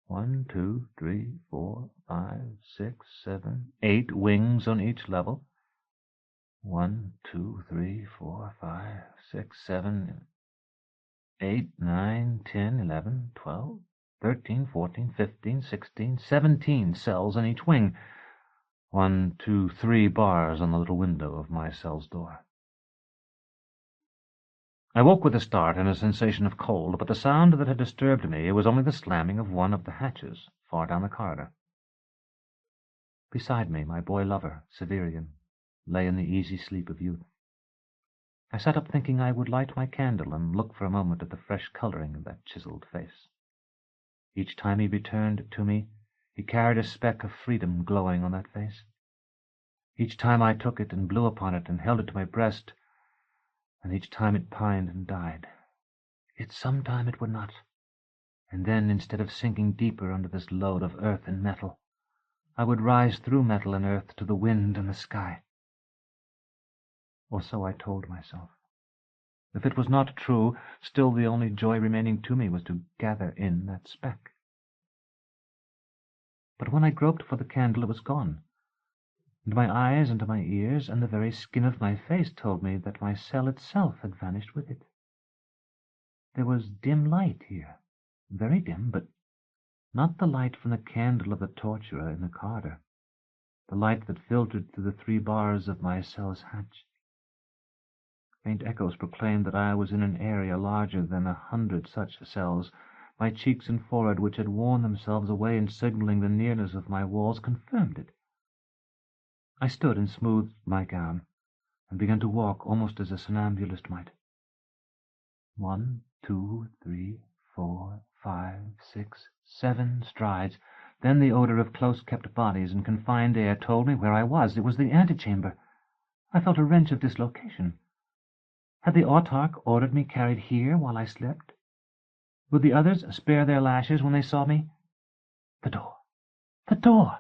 1, 2, 3, 4, 5, 6, 7, 8 wings on each level. 1, 2, 3, 4, 5, 6, 7, 8, 9, 10, 11, 12, 13, 14, 15, 16, 17 cells in each wing. 1, 2, 3 bars on the little window of my cell's door. I woke with a start and a sensation of cold, but the sound that had disturbed me was only the slamming of one of the hatches far down the corridor. Beside me, my boy lover, Severian, lay in the easy sleep of youth. I sat up thinking I would light my candle and look for a moment at the fresh coloring of that chiseled face. Each time he returned to me, he carried a speck of freedom glowing on that face. Each time I took it and blew upon it and held it to my breast, and each time it pined and died. Yet sometime it would not, and then, instead of sinking deeper under this load of earth and metal, I would rise through metal and earth to the wind and the sky. Or so I told myself. If it was not true, still the only joy remaining to me was to gather in that speck. But when I groped for the candle, it was gone, and my eyes and my ears and the very skin of my face told me that my cell itself had vanished with it. There was dim light here, very dim, but not the light from the candle of the torturer in the corridor, the light that filtered through the 3 bars of my cell's hatch. Faint echoes proclaimed that I was in an area larger than 100 such cells. My cheeks and forehead, which had worn themselves away in signaling the nearness of my walls, confirmed it. I stood and smoothed my gown, and began to walk almost as a somnambulist might. 1, 2, 3, 4, 5, 6, 7 strides. Then the odor of close-kept bodies and confined air told me where I was. It was the antechamber. I felt a wrench of dislocation. Had the autarch ordered me carried here while I slept? Would the others spare their lashes when they saw me? The door! The door!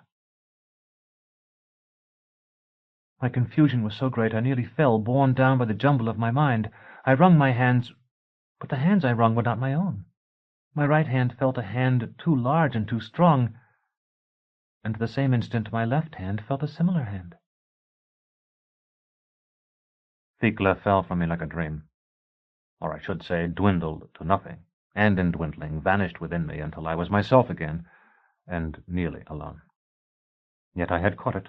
My confusion was so great I nearly fell, borne down by the jumble of my mind. I wrung my hands, but the hands I wrung were not my own. My right hand felt a hand too large and too strong, and at the same instant my left hand felt a similar hand. Thecla fell from me like a dream, or I should say dwindled to nothing, and in dwindling vanished within me until I was myself again, and nearly alone. Yet I had caught it.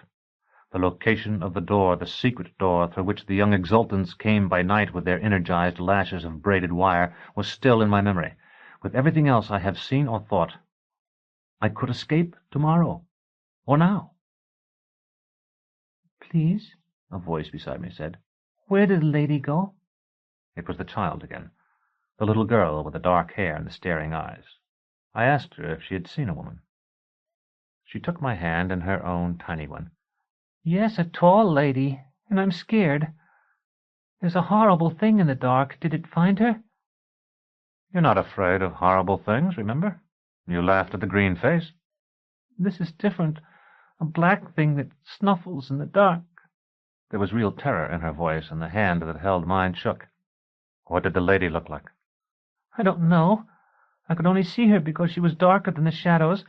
The location of the door, the secret door through which the young exultants came by night with their energized lashes of braided wire, was still in my memory. With everything else I have seen or thought, I could escape tomorrow, or now. "Please," a voice beside me said, "where did the lady go?" It was the child again, the little girl with the dark hair and the staring eyes. I asked her if she had seen a woman. She took my hand in her own tiny one. "Yes, a tall lady, and I'm scared. There's a horrible thing in the dark. Did it find her?" "You're not afraid of horrible things, remember? You laughed at the green face." "This is different. a black thing that snuffles in the dark. There was real terror in her voice, and the hand that held mine shook. What did the lady look like? I don't know. I could only see her because she was darker than the shadows,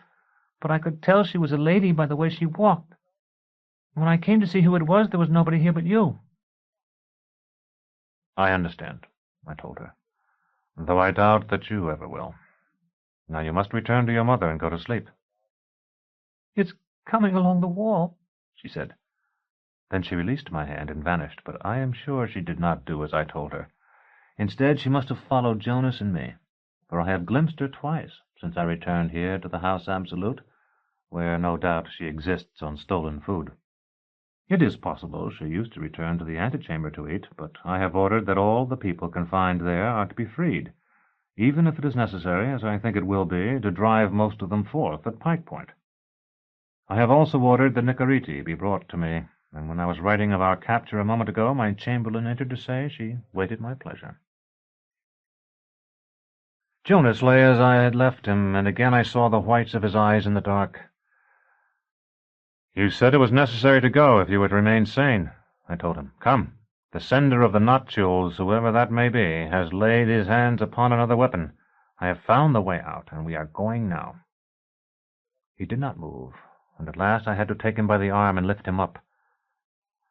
but I could tell she was a lady by the way she walked. When I came to see who it was, there was nobody here but you. I understand, I told her, though I doubt that you ever will. Now you must return to your mother and go to sleep. It's coming along the wall, she said. Then she released my hand and vanished, but I am sure she did not do as I told her. Instead, she must have followed Jonas and me, for I have glimpsed her twice since I returned here to the House Absolute, where no doubt she exists on stolen food. It is possible she used to return to the antechamber to eat, but I have ordered that all the people confined there are to be freed, even if it is necessary, as I think it will be, to drive most of them forth at pike point. I have also ordered the Nicariti be brought to me, and when I was writing of our capture a moment ago, my chamberlain entered to say she waited my pleasure. Jonas lay as I had left him, and again I saw the whites of his eyes in the dark. You said it was necessary to go if you were to remain sane, I told him. Come, the sender of the Notules, whoever that may be, has laid his hands upon another weapon. I have found the way out, and we are going now. He did not move, and at last I had to take him by the arm and lift him up.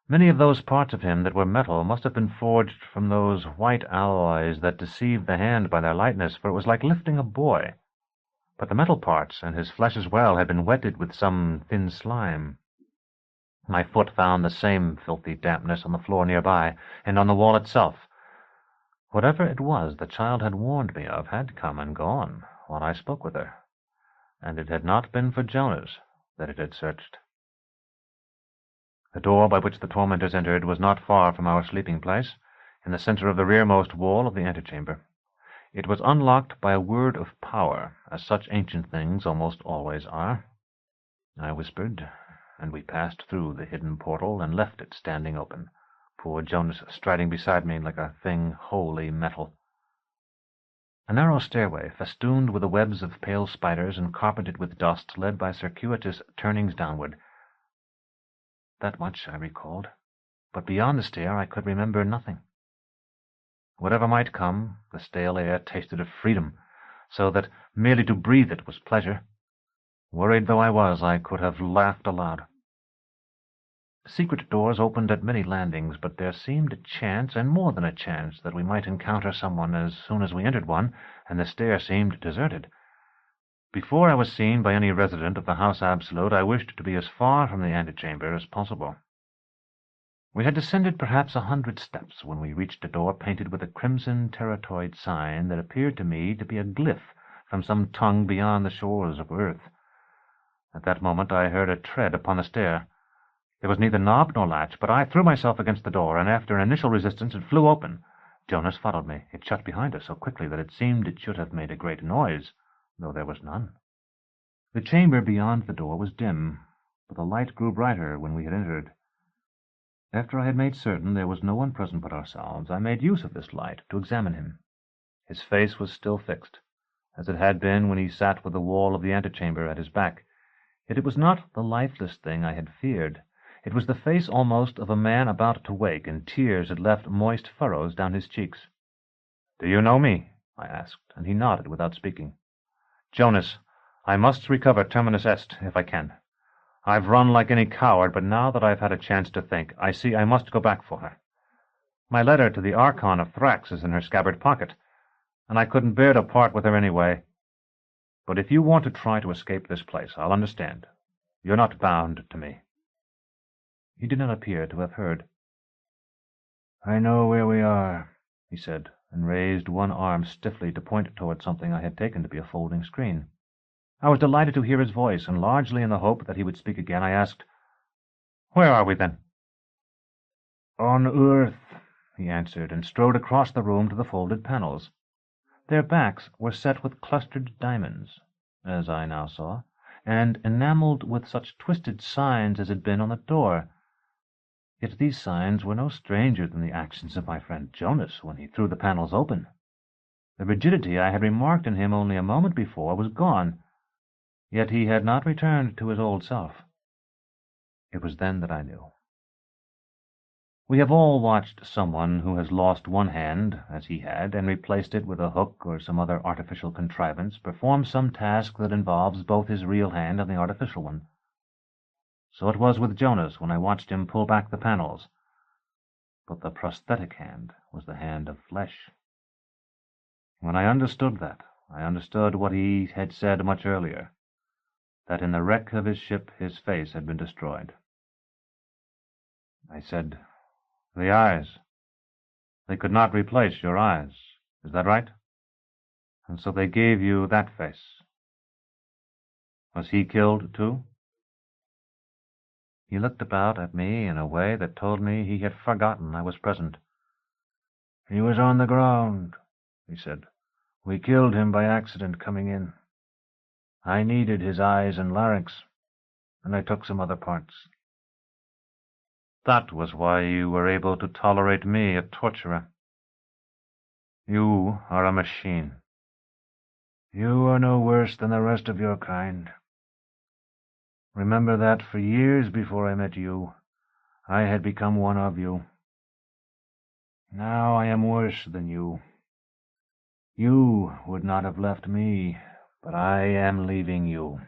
Many of those parts of him that were metal must have been forged from those white alloys that deceived the hand by their lightness, for it was like lifting a boy. But the metal parts, and his flesh as well, had been wetted with some thin slime. My foot found the same filthy dampness on the floor nearby, and on the wall itself. Whatever it was the child had warned me of had come and gone while I spoke with her, and it had not been for Jonas that it had searched. The door by which the tormentors entered was not far from our sleeping place, in the center of the rearmost wall of the antechamber. It was unlocked by a word of power, as such ancient things almost always are. I whispered, and we passed through the hidden portal and left it standing open, poor Jonas striding beside me like a thing wholly metal. A narrow stairway, festooned with the webs of pale spiders and carpeted with dust, led by circuitous turnings downward. That much I recalled, but beyond the stair I could remember nothing. Whatever might come, the stale air tasted of freedom, so that merely to breathe it was pleasure. Worried though I was, I could have laughed aloud. Secret doors opened at many landings, but there seemed a chance, and more than a chance, that we might encounter someone as soon as we entered one, and the stair seemed deserted. Before I was seen by any resident of the House Absolute, I wished to be as far from the antechamber as possible. We had descended perhaps 100 steps when we reached a door painted with a crimson terratoid sign that appeared to me to be a glyph from some tongue beyond the shores of earth. At that moment I heard a tread upon the stair. There was neither knob nor latch, but I threw myself against the door, and after an initial resistance it flew open. Jonas followed me. It shut behind us so quickly that it seemed it should have made a great noise, though there was none. The chamber beyond the door was dim, but the light grew brighter when we had entered. After I had made certain there was no one present but ourselves, I made use of this light to examine him. His face was still fixed, as it had been when he sat with the wall of the antechamber at his back. Yet it was not the lifeless thing I had feared. It was the face almost of a man about to wake, and tears had left moist furrows down his cheeks. "Do you know me?" I asked, and he nodded without speaking. "Jonas, I must recover Terminus Est, if I can. I've run like any coward, but now that I've had a chance to think, I see I must go back for her. My letter to the Archon of Thrax is in her scabbard pocket, and I couldn't bear to part with her anyway. But if you want to try to escape this place, I'll understand. You're not bound to me." He did not appear to have heard. "I know where we are," he said, and raised one arm stiffly to point toward something I had taken to be a folding screen. I was delighted to hear his voice, and largely in the hope that he would speak again, I asked, "Where are we, then?" "On Earth," he answered, and strode across the room to the folded panels. Their backs were set with clustered diamonds, as I now saw, and enameled with such twisted signs as had been on the door. Yet these signs were no stranger than the actions of my friend Jonas when he threw the panels open. The rigidity I had remarked in him only a moment before was gone, yet he had not returned to his old self. It was then that I knew. We have all watched someone who has lost one hand, as he had, and replaced it with a hook or some other artificial contrivance, perform some task that involves both his real hand and the artificial one. So it was with Jonas when I watched him pull back the panels. But the prosthetic hand was the hand of flesh. When I understood that, I understood what he had said much earlier, that in the wreck of his ship his face had been destroyed. I said, "The eyes. They could not replace your eyes. Is that right? And so they gave you that face. Was he killed too?" He looked about at me in a way that told me he had forgotten I was present. "He was on the ground," he said. "We killed him by accident coming in. I needed his eyes and larynx, and I took some other parts." "That was why you were able to tolerate me, a torturer. You are a machine." "You are no worse than the rest of your kind. Remember that for years before I met you, I had become one of you. Now I am worse than you. You would not have left me, but I am leaving you.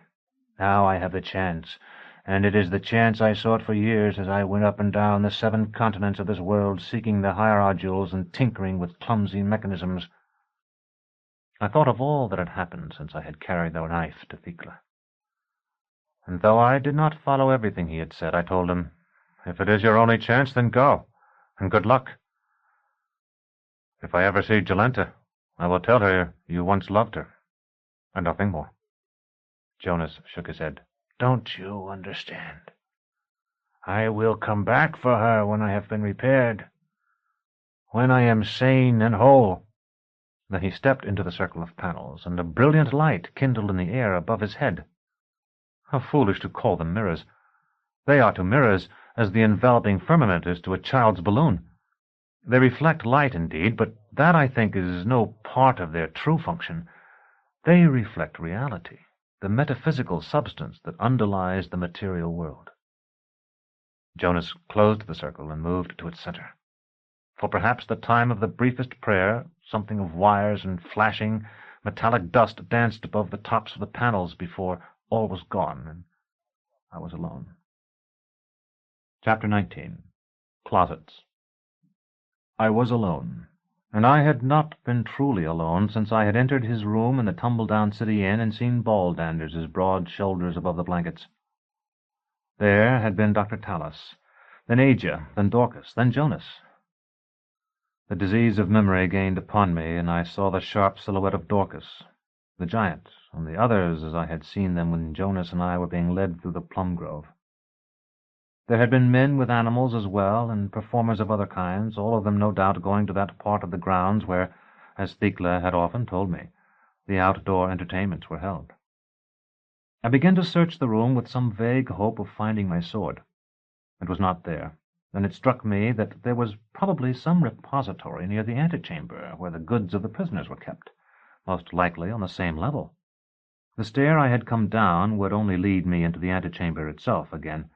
Now I have the chance, and it is the chance I sought for years as I went up and down the 7 continents of this world seeking the Hierodules and tinkering with clumsy mechanisms." I thought of all that had happened since I had carried the knife to Thecla. And though I did not follow everything he had said, I told him, "If it is your only chance, then go, and good luck. If I ever see Jolenta, I will tell her you once loved her, and nothing more." Jonas shook his head. "Don't you understand? I will come back for her when I have been repaired, when I am sane and whole." Then he stepped into the circle of panels, and a brilliant light kindled in the air above his head. How foolish to call them mirrors! They are to mirrors as the enveloping firmament is to a child's balloon. They reflect light, indeed, but that, I think, is no part of their true function. They reflect reality, the metaphysical substance that underlies the material world. Jonas closed the circle and moved to its center. For perhaps the time of the briefest prayer, something of wires and flashing, metallic dust danced above the tops of the panels before all was gone, and I was alone. Chapter 19. Closets. I was alone, and I had not been truly alone since I had entered his room in the tumble-down City Inn and seen Baldander's broad shoulders above the blankets. There had been Dr. Talos, then Aja, then Dorcas, then Jonas. The disease of memory gained upon me, and I saw the sharp silhouette of Dorcas, the giant, and the others as I had seen them when Jonas and I were being led through the plum grove. There had been men with animals as well, and performers of other kinds, all of them no doubt going to that part of the grounds where, as Thecla had often told me, the outdoor entertainments were held. I began to search the room with some vague hope of finding my sword. It was not there. Then it struck me that there was probably some repository near the antechamber where the goods of the prisoners were kept, most likely on the same level. The stair I had come down would only lead me into the antechamber itself again.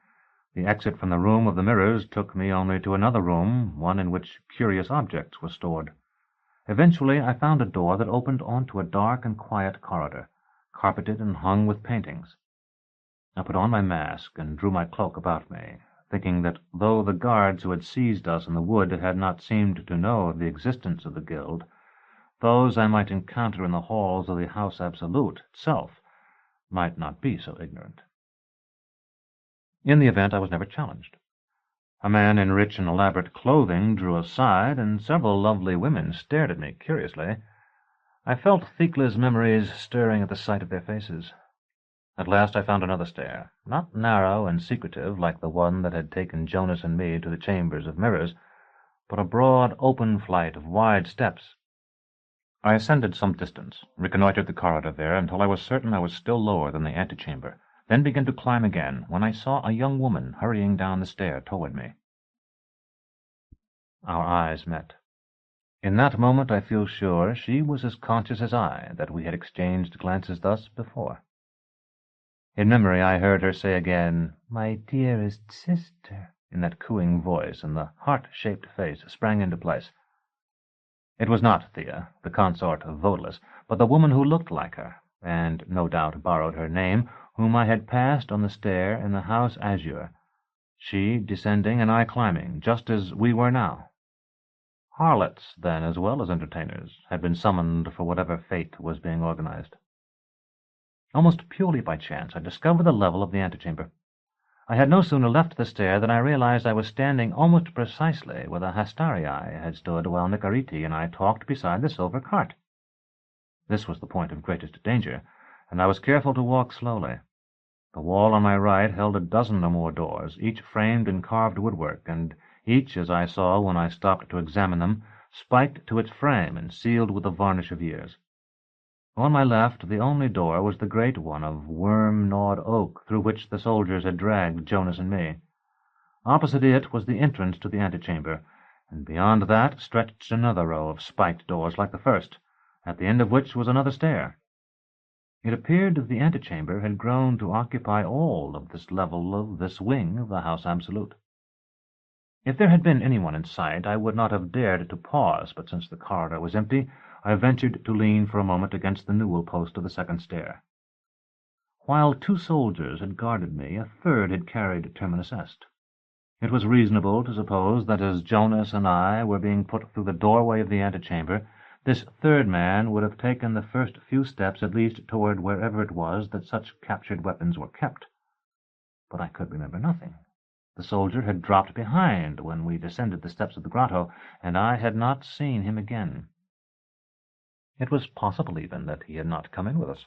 The exit from the room of the mirrors took me only to another room, one in which curious objects were stored. Eventually I found a door that opened onto a dark and quiet corridor, carpeted and hung with paintings. I put on my mask and drew my cloak about me, thinking that though the guards who had seized us in the wood had not seemed to know of the existence of the guild, those I might encounter in the halls of the House Absolute itself might not be so ignorant. In the event, I was never challenged. A man in rich and elaborate clothing drew aside, and several lovely women stared at me curiously. I felt Thecla's memories stirring at the sight of their faces. At last I found another stair, not narrow and secretive like the one that had taken Jonas and me to the chambers of mirrors, but a broad, open flight of wide steps. I ascended some distance, reconnoitered the corridor there until I was certain I was still lower than the antechamber, then began to climb again, when I saw a young woman hurrying down the stair toward me. Our eyes met. In that moment I feel sure she was as conscious as I that we had exchanged glances thus before. In memory I heard her say again, "My dearest sister," in that cooing voice, and the heart-shaped face sprang into place. It was not Thea, the consort of Odalisque, but the woman who looked like her, and no doubt borrowed her name, whom I had passed on the stair in the house Azure, she descending and I climbing, just as we were now. Harlots, then, as well as entertainers, had been summoned for whatever fate was being organized. Almost purely by chance, I discovered the level of the antechamber. I had no sooner left the stair than I realized I was standing almost precisely where the Hastarii had stood while Nicariti and I talked beside the silver cart. This was the point of greatest danger, and I was careful to walk slowly. The wall on my right held a dozen or more doors, each framed in carved woodwork, and each, as I saw when I stopped to examine them, spiked to its frame and sealed with the varnish of years. On my left, the only door was the great one of worm-gnawed oak through which the soldiers had dragged Jonas and me. Opposite it was the entrance to the antechamber, and beyond that stretched another row of spiked doors like the first, at the end of which was another stair. It appeared that the antechamber had grown to occupy all of this level of this wing of the House Absolute. If there had been anyone in sight, I would not have dared to pause, but since the corridor was empty, I ventured to lean for a moment against the newel post of the second stair. While 2 soldiers had guarded me, a third had carried Terminus Est. It was reasonable to suppose that as Jonas and I were being put through the doorway of the antechamber, this third man would have taken the first few steps at least toward wherever it was that such captured weapons were kept. But I could remember nothing. The soldier had dropped behind when we descended the steps of the grotto, and I had not seen him again. It was possible, even, that he had not come in with us.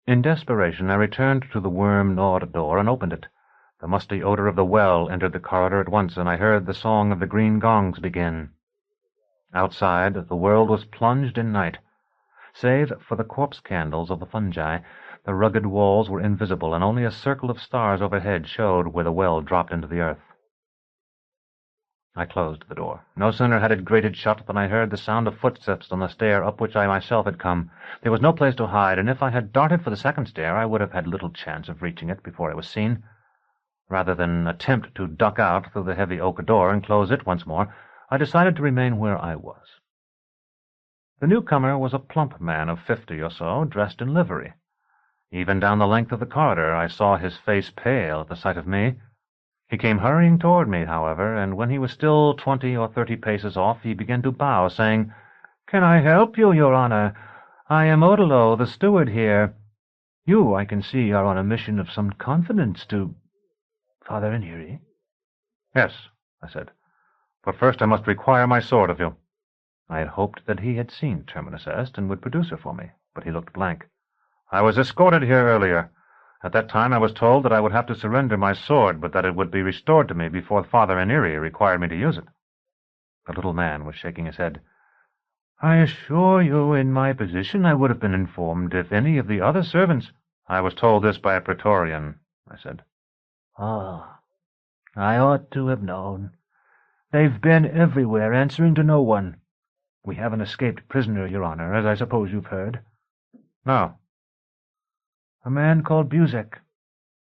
In desperation, I returned to the worm-gnawed door and opened it. The musty odor of the well entered the corridor at once, and I heard the song of the green gongs begin. Outside, the world was plunged in night. Save for the corpse candles of the fungi, the rugged walls were invisible, and only a circle of stars overhead showed where the well dropped into the earth. I closed the door. No sooner had it grated shut than I heard the sound of footsteps on the stair up which I myself had come. There was no place to hide, and if I had darted for the second stair, I would have had little chance of reaching it before I was seen. Rather than attempt to duck out through the heavy oak door and close it once more, I decided to remain where I was. The newcomer was a plump man of 50 or so, dressed in livery. Even down the length of the corridor I saw his face pale at the sight of me. He came hurrying toward me, however, and when he was still 20 or 30 paces off, he began to bow, saying, "Can I help you, Your Honor? I am Odilo, the steward here. You, I can see, are on a mission of some confidence to Father Aniri." "Yes," I said, "but first I must require my sword of you." I had hoped that he had seen Terminus Est and would produce her for me, but he looked blank. "I was escorted here earlier. At that time I was told that I would have to surrender my sword, but that it would be restored to me before Father Aniri required me to use it." The little man was shaking his head. "I assure you, in my position, I would have been informed if any of the other servants—" "I was told this by a Praetorian," I said. "Ah, I ought to have known. They've been everywhere, answering to no one. We have an escaped prisoner, Your Honor, as I suppose you've heard." "No." "A man called Buzek.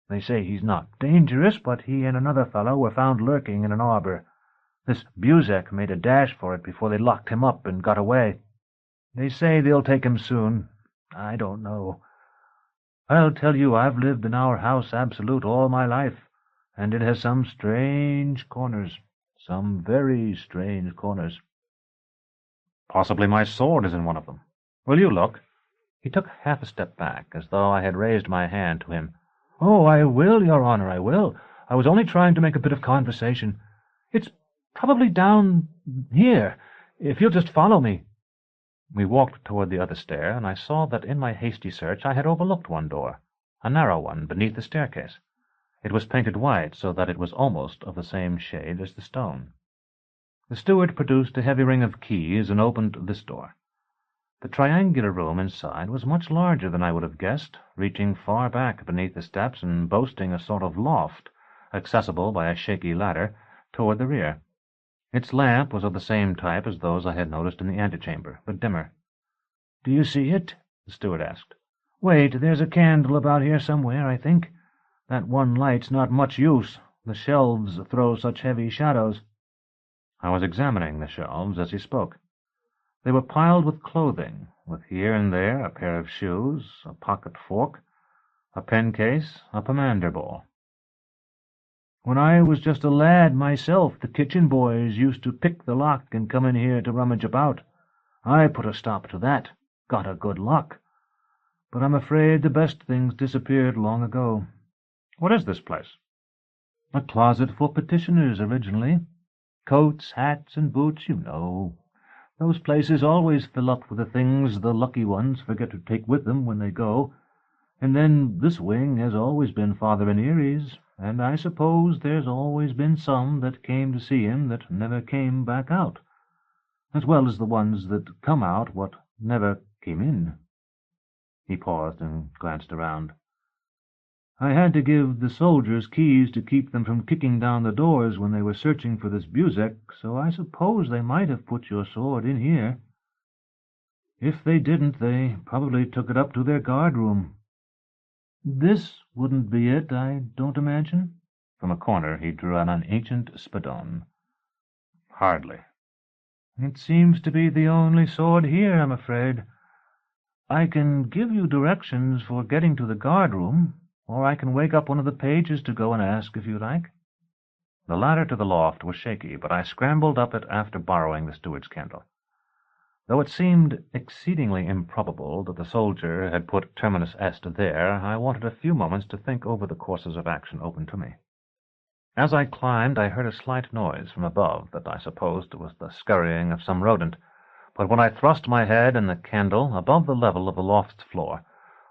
They say he's not dangerous, but he and another fellow were found lurking in an arbor. This Buzek made a dash for it before they locked him up and got away. They say they'll take him soon. I don't know. I'll tell you, I've lived in our house Absolute all my life, and it has some strange corners, some very strange corners." "Possibly my sword is in one of them. Will you look?" He took half a step back, as though I had raised my hand to him. "Oh, I will, Your Honor, I will. I was only trying to make a bit of conversation. It's probably down here, if you'll just follow me." We walked toward the other stair, and I saw that in my hasty search I had overlooked one door, a narrow one beneath the staircase. It was painted white, so that it was almost of the same shade as the stone. The steward produced a heavy ring of keys and opened this door. The triangular room inside was much larger than I would have guessed, reaching far back beneath the steps and boasting a sort of loft, accessible by a shaky ladder, toward the rear. Its lamp was of the same type as those I had noticed in the antechamber, but dimmer. "Do you see it?" the steward asked. Wait, there's a candle about here somewhere, I think. That one light's not much use. The shelves throw such heavy shadows. I was examining the shelves as he spoke. They were piled with clothing, with here and there a pair of shoes, a pocket fork, a pen case, a pomander ball. When I was just a lad myself, the kitchen boys used to pick the lock and come in here to rummage about. I put a stop to that, got a good lock. But I'm afraid the best things disappeared long ago. What is this place? A closet for petitioners originally. Coats, hats, and boots, you know. Those places always fill up with the things the lucky ones forget to take with them when they go. And then this wing has always been Father Veneery's, and I suppose there's always been some that came to see him that never came back out, as well as the ones that come out what never came in. He paused and glanced around. I had to give the soldiers keys to keep them from kicking down the doors when they were searching for this Buzek, so I suppose they might have put your sword in here. If they didn't, they probably took it up to their guard-room. This wouldn't be it, I don't imagine. From a corner he drew out an ancient spadon. Hardly. It seems to be the only sword here, I'm afraid. I can give you directions for getting to the guard-room, or I can wake up one of the pages to go and ask if you like. The ladder to the loft was shaky, but I scrambled up it after borrowing the steward's candle. Though it seemed exceedingly improbable that the soldier had put terminus est there, I wanted a few moments to think over the courses of action open to me. As I climbed, I heard a slight noise from above that I supposed was the scurrying of some rodent, but when I thrust my head and the candle above the level of the loft's floor,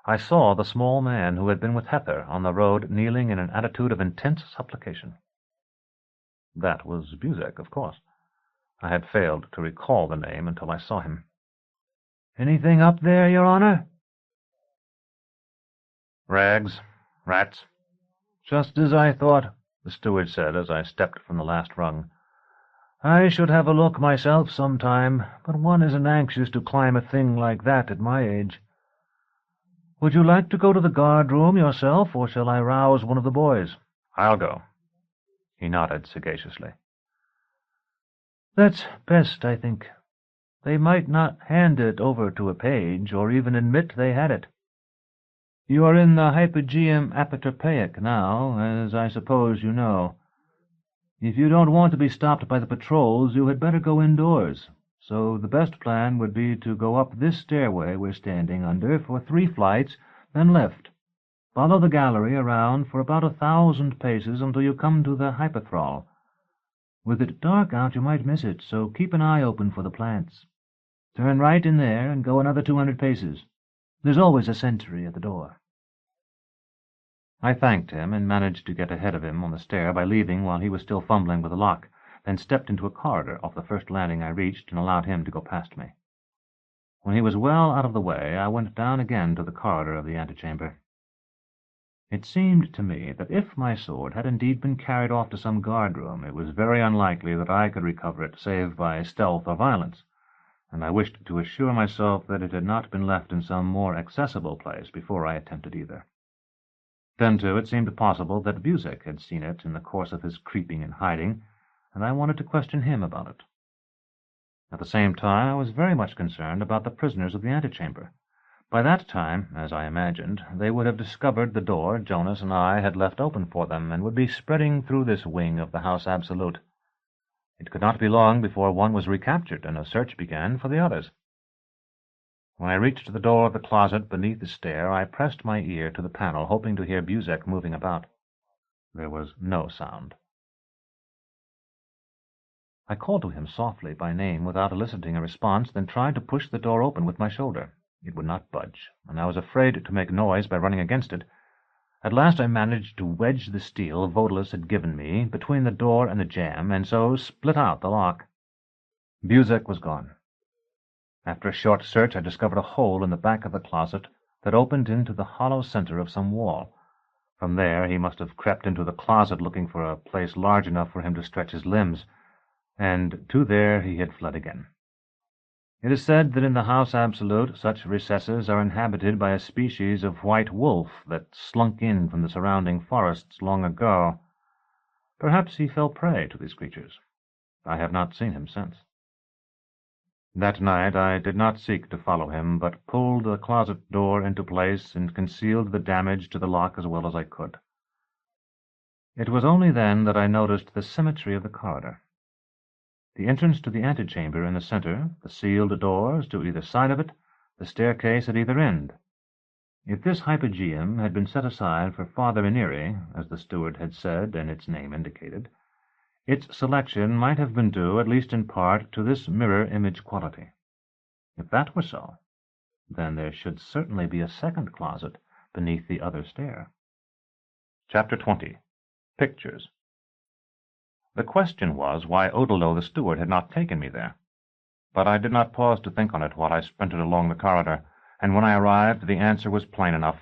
I saw the small man who had been with Hether on the road kneeling in an attitude of intense supplication. That was Buzek, of course. I had failed to recall the name until I saw him. "Anything up there, Your Honor?" "Rags. Rats." "Just as I thought," the steward said as I stepped from the last rung. "I should have a look myself sometime, but one isn't anxious to climb a thing like that at my age. Would you like to go to the guard-room yourself, or shall I rouse one of the boys?" "I'll go." He nodded sagaciously. "That's best, I think. They might not hand it over to a page, or even admit they had it. You are in the Hypogeum Apotropaic now, as I suppose you know. If you don't want to be stopped by the patrols, you had better go indoors. So the best plan would be to go up this stairway we're standing under for 3 flights, then left. Follow the gallery around for about 1,000 paces until you come to the hypothral. With it dark out, you might miss it, so keep an eye open for the plants. Turn right in there and go another 200 paces. There's always a sentry at the door." I thanked him and managed to get ahead of him on the stair by leaving while he was still fumbling with the lock, then stepped into a corridor off the first landing I reached and allowed him to go past me. When he was well out of the way, I went down again to the corridor of the antechamber. It seemed to me that if my sword had indeed been carried off to some guard-room, it was very unlikely that I could recover it save by stealth or violence, and I wished to assure myself that it had not been left in some more accessible place before I attempted either. Then, too, it seemed possible that Buzek had seen it in the course of his creeping and hiding, and I wanted to question him about it. At the same time, I was very much concerned about the prisoners of the antechamber. By that time, as I imagined, they would have discovered the door Jonas and I had left open for them, and would be spreading through this wing of the House Absolute. It could not be long before one was recaptured, and a search began for the others. When I reached the door of the closet beneath the stair, I pressed my ear to the panel, hoping to hear Buzek moving about. There was no sound. I called to him softly by name without eliciting a response, then tried to push the door open with my shoulder. It would not budge, and I was afraid to make noise by running against it. At last I managed to wedge the steel Odalisque had given me between the door and the jamb, and so split out the lock. Buzek was gone. After a short search, I discovered a hole in the back of the closet that opened into the hollow center of some wall. From there he must have crept into the closet looking for a place large enough for him to stretch his limbs, and to there he had fled again. It is said that in the House Absolute such recesses are inhabited by a species of white wolf that slunk in from the surrounding forests long ago. Perhaps he fell prey to these creatures. I have not seen him since. That night I did not seek to follow him, but pulled the closet door into place and concealed the damage to the lock as well as I could. It was only then that I noticed the symmetry of the corridor. The entrance to the antechamber in the center, the sealed doors to either side of it, the staircase at either end. If this hypogeum had been set aside for Father Iniri, as the steward had said and its name indicated, its selection might have been due, at least in part, to this mirror-image quality. If that were so, then there should certainly be a second closet beneath the other stair. Chapter 20. Pictures. The question was why Odilo the steward had not taken me there. But I did not pause to think on it while I sprinted along the corridor, and when I arrived the answer was plain enough.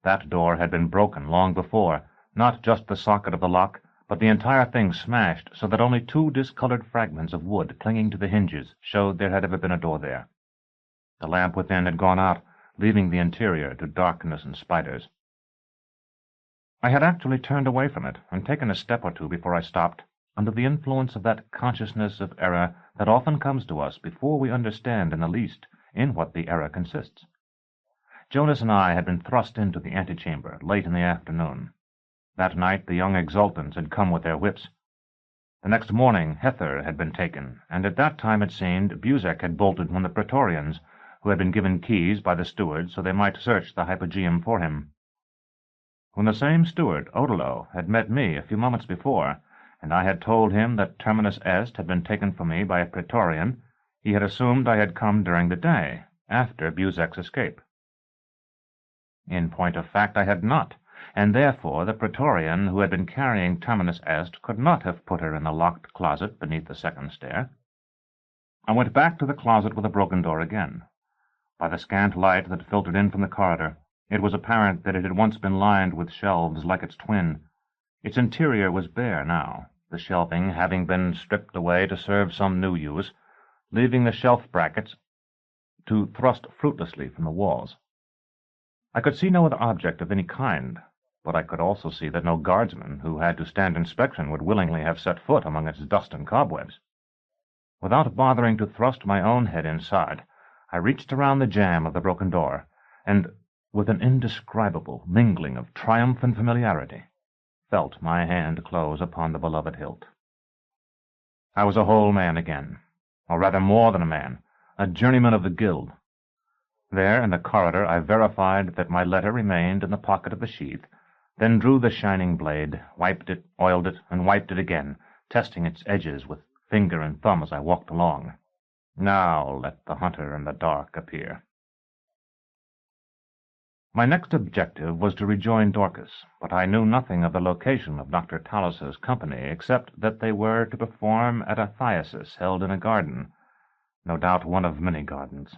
That door had been broken long before, not just the socket of the lock, but the entire thing smashed so that only two discolored fragments of wood clinging to the hinges showed there had ever been a door there. The lamp within had gone out, leaving the interior to darkness and spiders. I had actually turned away from it and taken a step or two before I stopped, under the influence of that consciousness of error that often comes to us before we understand in the least in what the error consists. Jonas and I had been thrust into the antechamber late in the afternoon. That night the young exultants had come with their whips. The next morning Hether had been taken, and at that time it seemed Buzek had bolted from the Praetorians, who had been given keys by the steward so they might search the hypogeum for him. When the same steward, Odilo, had met me a few moments before, and I had told him that Terminus Est had been taken from me by a Praetorian, he had assumed I had come during the day, after Buzek's escape. In point of fact, I had not, and therefore the Praetorian who had been carrying Terminus Est could not have put her in the locked closet beneath the second stair. I went back to the closet with the broken door again. By the scant light that filtered in from the corridor, it was apparent that it had once been lined with shelves like its twin. Its interior was bare now, the shelving having been stripped away to serve some new use, leaving the shelf brackets to thrust fruitlessly from the walls. I could see no other object of any kind, but I could also see that no guardsman who had to stand inspection would willingly have set foot among its dust and cobwebs. Without bothering to thrust my own head inside, I reached around the jamb of the broken door, and, with an indescribable mingling of triumph and familiarity, felt my hand close upon the beloved hilt. I was a whole man again, or rather more than a man, a journeyman of the guild. There in the corridor I verified that my letter remained in the pocket of the sheath, then drew the shining blade, wiped it, oiled it, and wiped it again, testing its edges with finger and thumb as I walked along. Now let the hunter in the dark appear. My next objective was to rejoin Dorcas, but I knew nothing of the location of Dr. Talos's company, except that they were to perform at a thyasis held in a garden, no doubt one of many gardens.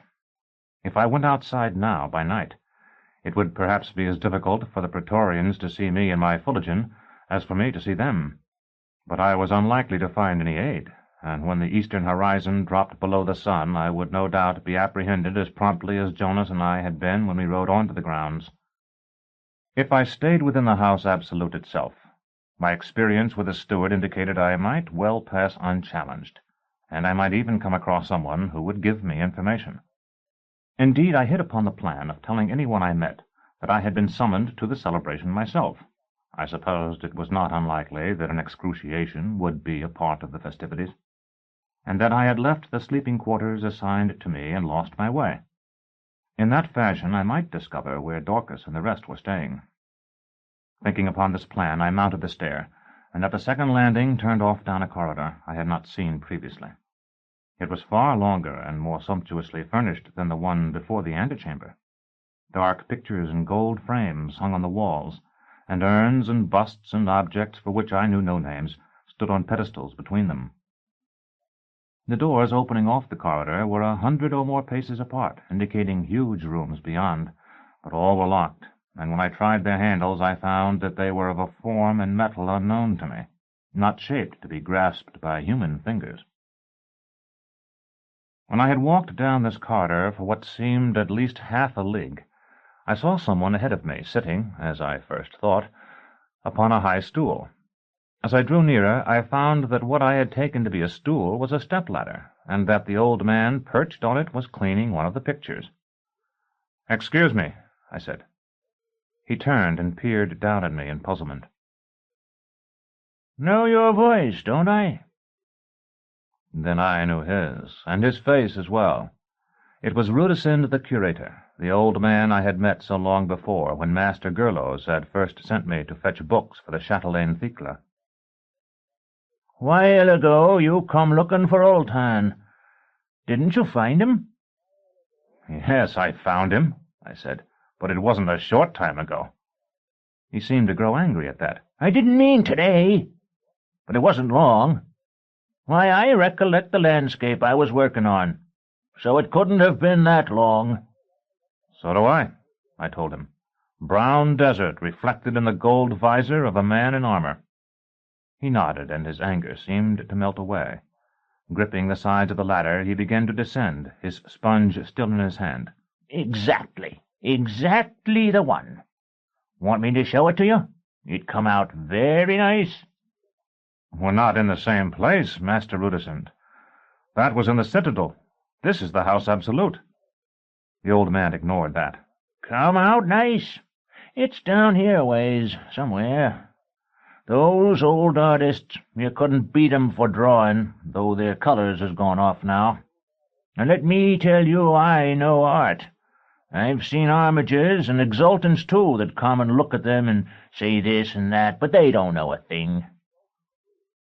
If I went outside now by night, it would perhaps be as difficult for the Praetorians to see me in my fullerton as for me to see them. But I was unlikely to find any aid, and when the eastern horizon dropped below the sun, I would no doubt be apprehended as promptly as Jonas and I had been when we rode on to the grounds. If I stayed within the House Absolute itself, my experience with the steward indicated I might well pass unchallenged, and I might even come across someone who would give me information. Indeed, I hit upon the plan of telling anyone I met that I had been summoned to the celebration myself. I supposed it was not unlikely that an excruciation would be a part of the festivities, and that I had left the sleeping quarters assigned to me and lost my way. In that fashion I might discover where Dorcas and the rest were staying. Thinking upon this plan, I mounted the stair, and at the second landing turned off down a corridor I had not seen previously. It was far longer and more sumptuously furnished than the one before the antechamber. Dark pictures in gold frames hung on the walls, and urns and busts and objects for which I knew no names stood on pedestals between them. The doors opening off the corridor were 100 or more paces apart, indicating huge rooms beyond, but all were locked, and when I tried their handles I found that they were of a form and metal unknown to me, not shaped to be grasped by human fingers. When I had walked down this corridor for what seemed at least half a league, I saw someone ahead of me, sitting, as I first thought, upon a high stool. As I drew nearer, I found that what I had taken to be a stool was a step-ladder, and that the old man perched on it was cleaning one of the pictures. "Excuse me," I said. He turned and peered down at me in puzzlement. "Know your voice, don't I?" Then I knew his, and his face as well. It was Rudesund the curator, the old man I had met so long before, when Master Gerlos had first sent me to fetch books for the chatelaine Thecla. "While ago you come looking for Old Tan. Didn't you find him?" "Yes, I found him," I said, "but it wasn't a short time ago." He seemed to grow angry at that. "I didn't mean today, but it wasn't long. Why, I recollect the landscape I was working on, so it couldn't have been that long." "So do I told him. "Brown desert reflected in the gold visor of a man in armor." He nodded, and his anger seemed to melt away. Gripping the sides of the ladder, he began to descend, his sponge still in his hand. Exactly the one. Want me to show it to you? It come out very nice." "We're not in the same place, Master Rudesund. That was in the Citadel. This is the House Absolute." The old man ignored that. "Come out nice. It's down here ways, somewhere. Those old artists, you couldn't beat 'em for drawing, though their colours has gone off now. And let me tell you, I know art. I've seen armigers and exultants, too, that come and look at them and say this and that, but they don't know a thing.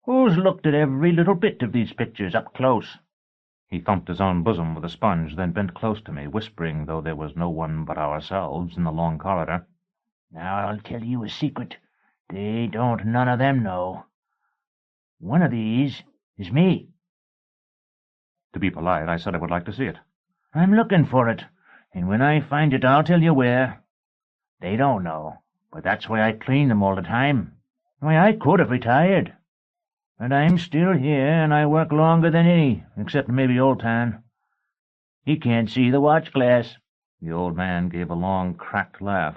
Who's looked at every little bit of these pictures up close?" He thumped his own bosom with a sponge, then bent close to me, whispering, though there was no one but ourselves in the long corridor. "Now I'll tell you a secret. They don't none of them know. One of these is me." To be polite, I said I would like to see it. "I'm looking for it, and when I find it I'll tell you where. They don't know, but that's why I clean them all the time. Why, I could have retired. But I'm still here, and I work longer than any, except maybe Old Tan. He can't see the watch glass." The old man gave a long, cracked laugh.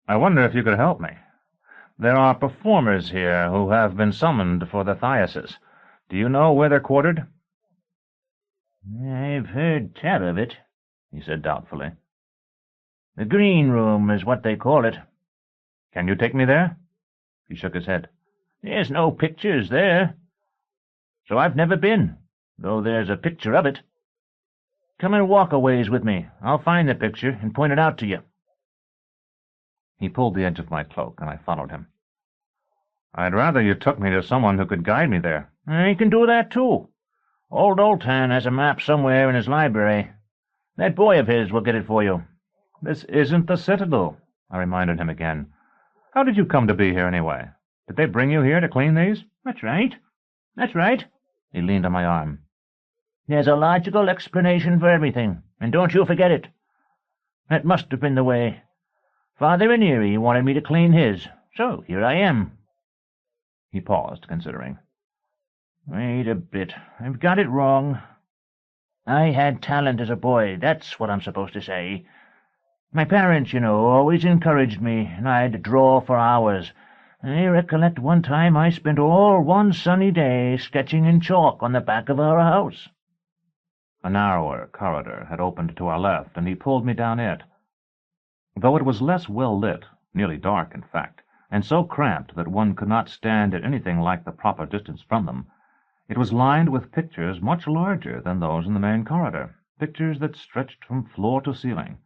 "I wonder if you could help me. There are performers here who have been summoned for the Thyasis. Do you know where they're quartered?" "I've heard tell of it," he said doubtfully. "The Green Room is what they call it." "Can you take me there?" He shook his head. "There's no pictures there, so I've never been, though there's a picture of it. Come and walk a ways with me. I'll find the picture and point it out to you." He pulled the edge of my cloak, and I followed him. "I'd rather you took me to someone who could guide me there." "I can do that, too. Old Tan has a map somewhere in his library. That boy of his will get it for you." "This isn't the Citadel," I reminded him again. "How did you come to be here, anyway? Did they bring you here to clean these?" That's right. He leaned on my arm. "There's a logical explanation for everything, and don't you forget it. That must have been the way. Father Aneri wanted me to clean his, so here I am." He paused, considering. "Wait a bit. I've got it wrong. I had talent as a boy, that's what I'm supposed to say. My parents, you know, always encouraged me, and I'd draw for hours. I recollect one time I spent all one sunny day sketching in chalk on the back of our house." A narrower corridor had opened to our left, and he pulled me down it. Though it was less well lit, nearly dark in fact, and so cramped that one could not stand at anything like the proper distance from them, it was lined with pictures much larger than those in the main corridor, pictures that stretched from floor to ceiling,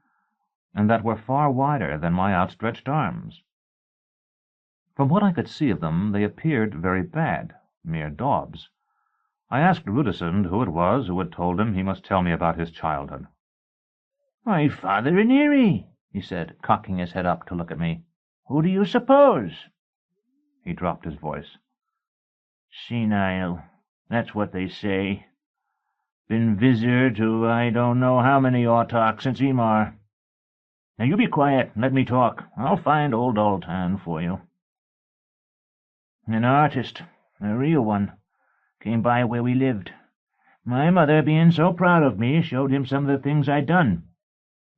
and that were far wider than my outstretched arms. From what I could see of them, they appeared very bad, mere daubs. I asked Rudesund who it was who had told him he must tell me about his childhood. "Why, Father Aneri," he said, cocking his head up to look at me. "Who do you suppose?" He dropped his voice. "Senile, that's what they say. Been vizier to I don't know how many autarchs since Emar. Now you be quiet and let me talk. I'll find old Tan for you. An artist, a real one, came by where we lived. My mother, being so proud of me, showed him some of the things I'd done.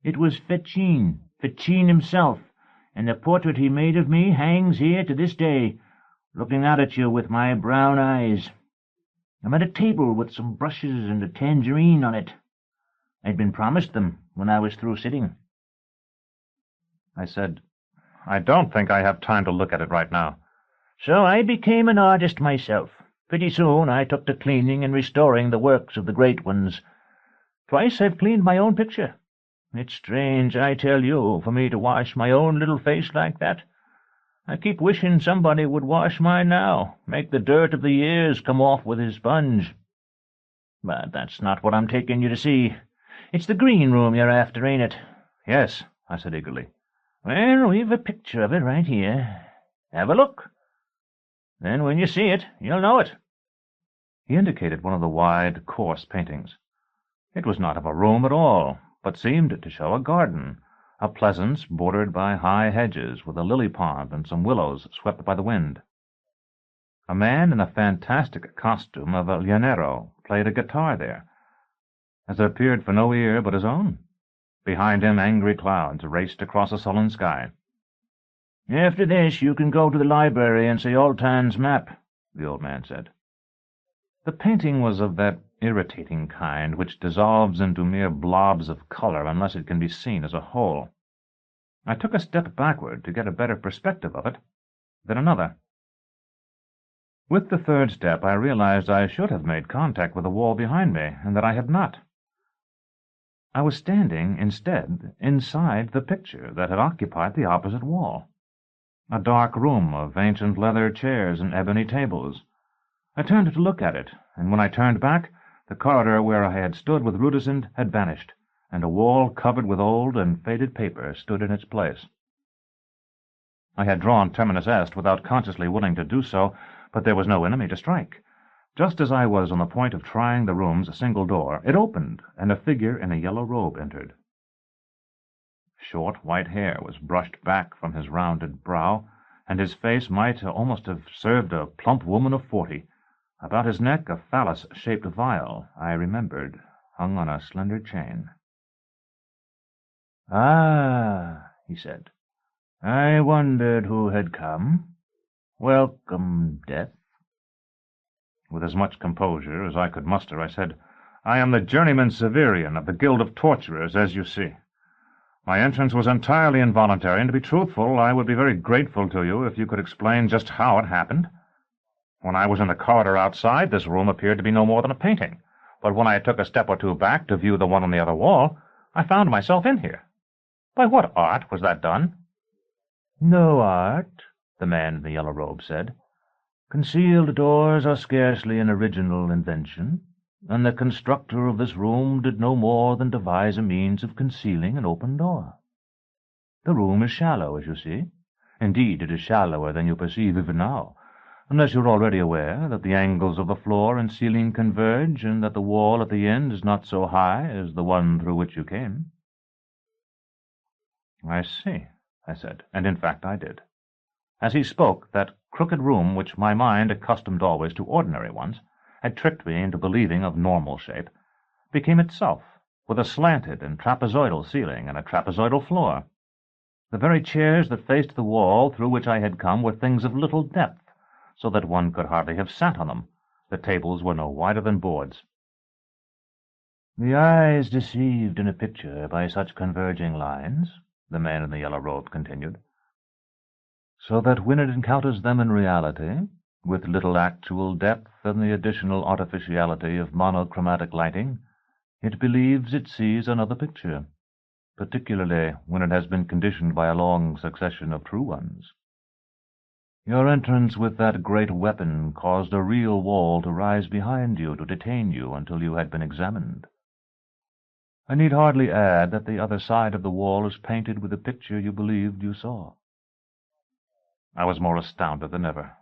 It was Fechin himself, and the portrait he made of me hangs here to this day, looking out at you with my brown eyes. I'm at a table with some brushes and a tangerine on it. I'd been promised them when I was through sitting. I said, I don't think I have time to look at it right now. So I became an artist myself. Pretty soon I took to cleaning and restoring the works of the great ones. Twice I've cleaned my own picture. It's strange, I tell you, for me to wash my own little face like that. I keep wishing somebody would wash mine now, make the dirt of the years come off with his sponge. But that's not what I'm taking you to see. It's the green room you're after, ain't it? Yes, I said eagerly. Well, we've a picture of it right here. Have a look. Then when you see it, you'll know it. He indicated one of the wide, coarse paintings. It was not of a room at all, but seemed to show a garden, a pleasance bordered by high hedges, with a lily pond and some willows swept by the wind. A man in a fantastic costume of a llanero played a guitar there, as it appeared for no ear but his own. Behind him angry clouds raced across a sullen sky. After this you can go to the library and see Oltan's map, the old man said. The painting was of that irritating kind which dissolves into mere blobs of color unless it can be seen as a whole. I took a step backward to get a better perspective of it, then another. With the third step I realized I should have made contact with the wall behind me, and that I had not. I was standing, instead, inside the picture that had occupied the opposite wall. A dark room of ancient leather chairs and ebony tables. I turned to look at it, and when I turned back, the corridor where I had stood with Rudesund had vanished, and a wall covered with old and faded paper stood in its place. I had drawn Terminus Est without consciously willing to do so, but there was no enemy to strike. Just as I was on the point of trying the room's single door, it opened, and a figure in a yellow robe entered. Short white hair was brushed back from his rounded brow, and his face might almost have served a plump woman of 40. About his neck a phallus-shaped vial, I remembered, hung on a slender chain. "Ah," he said, "I wondered who had come. Welcome, Death." With as much composure as I could muster, I said, "I am the journeyman Severian of the Guild of Torturers, as you see. My entrance was entirely involuntary, and to be truthful, I would be very grateful to you if you could explain just how it happened. When I was in the corridor outside, this room appeared to be no more than a painting, but when I took a step or two back to view the one on the other wall, I found myself in here. By what art was that done?" "No art," the man in the yellow robe said. "Concealed doors are scarcely an original invention, and the constructor of this room did no more than devise a means of concealing an open door. The room is shallow, as you see. Indeed, it is shallower than you perceive even now, unless you are already aware that the angles of the floor and ceiling converge, and that the wall at the end is not so high as the one through which you came." "I see," I said, and in fact I did. As he spoke, that crooked room which my mind, accustomed always to ordinary ones, had tricked me into believing of normal shape, became itself, with a slanted and trapezoidal ceiling and a trapezoidal floor. The very chairs that faced the wall through which I had come were things of little depth, so that one could hardly have sat on them. The tables were no wider than boards. "The eye is deceived in a picture by such converging lines," the man in the yellow robe continued, "so that when it encounters them in reality, with little actual depth and the additional artificiality of monochromatic lighting, it believes it sees another picture, particularly when it has been conditioned by a long succession of true ones. Your entrance with that great weapon caused a real wall to rise behind you to detain you until you had been examined. I need hardly add that the other side of the wall is painted with the picture you believed you saw." I was more astounded than ever.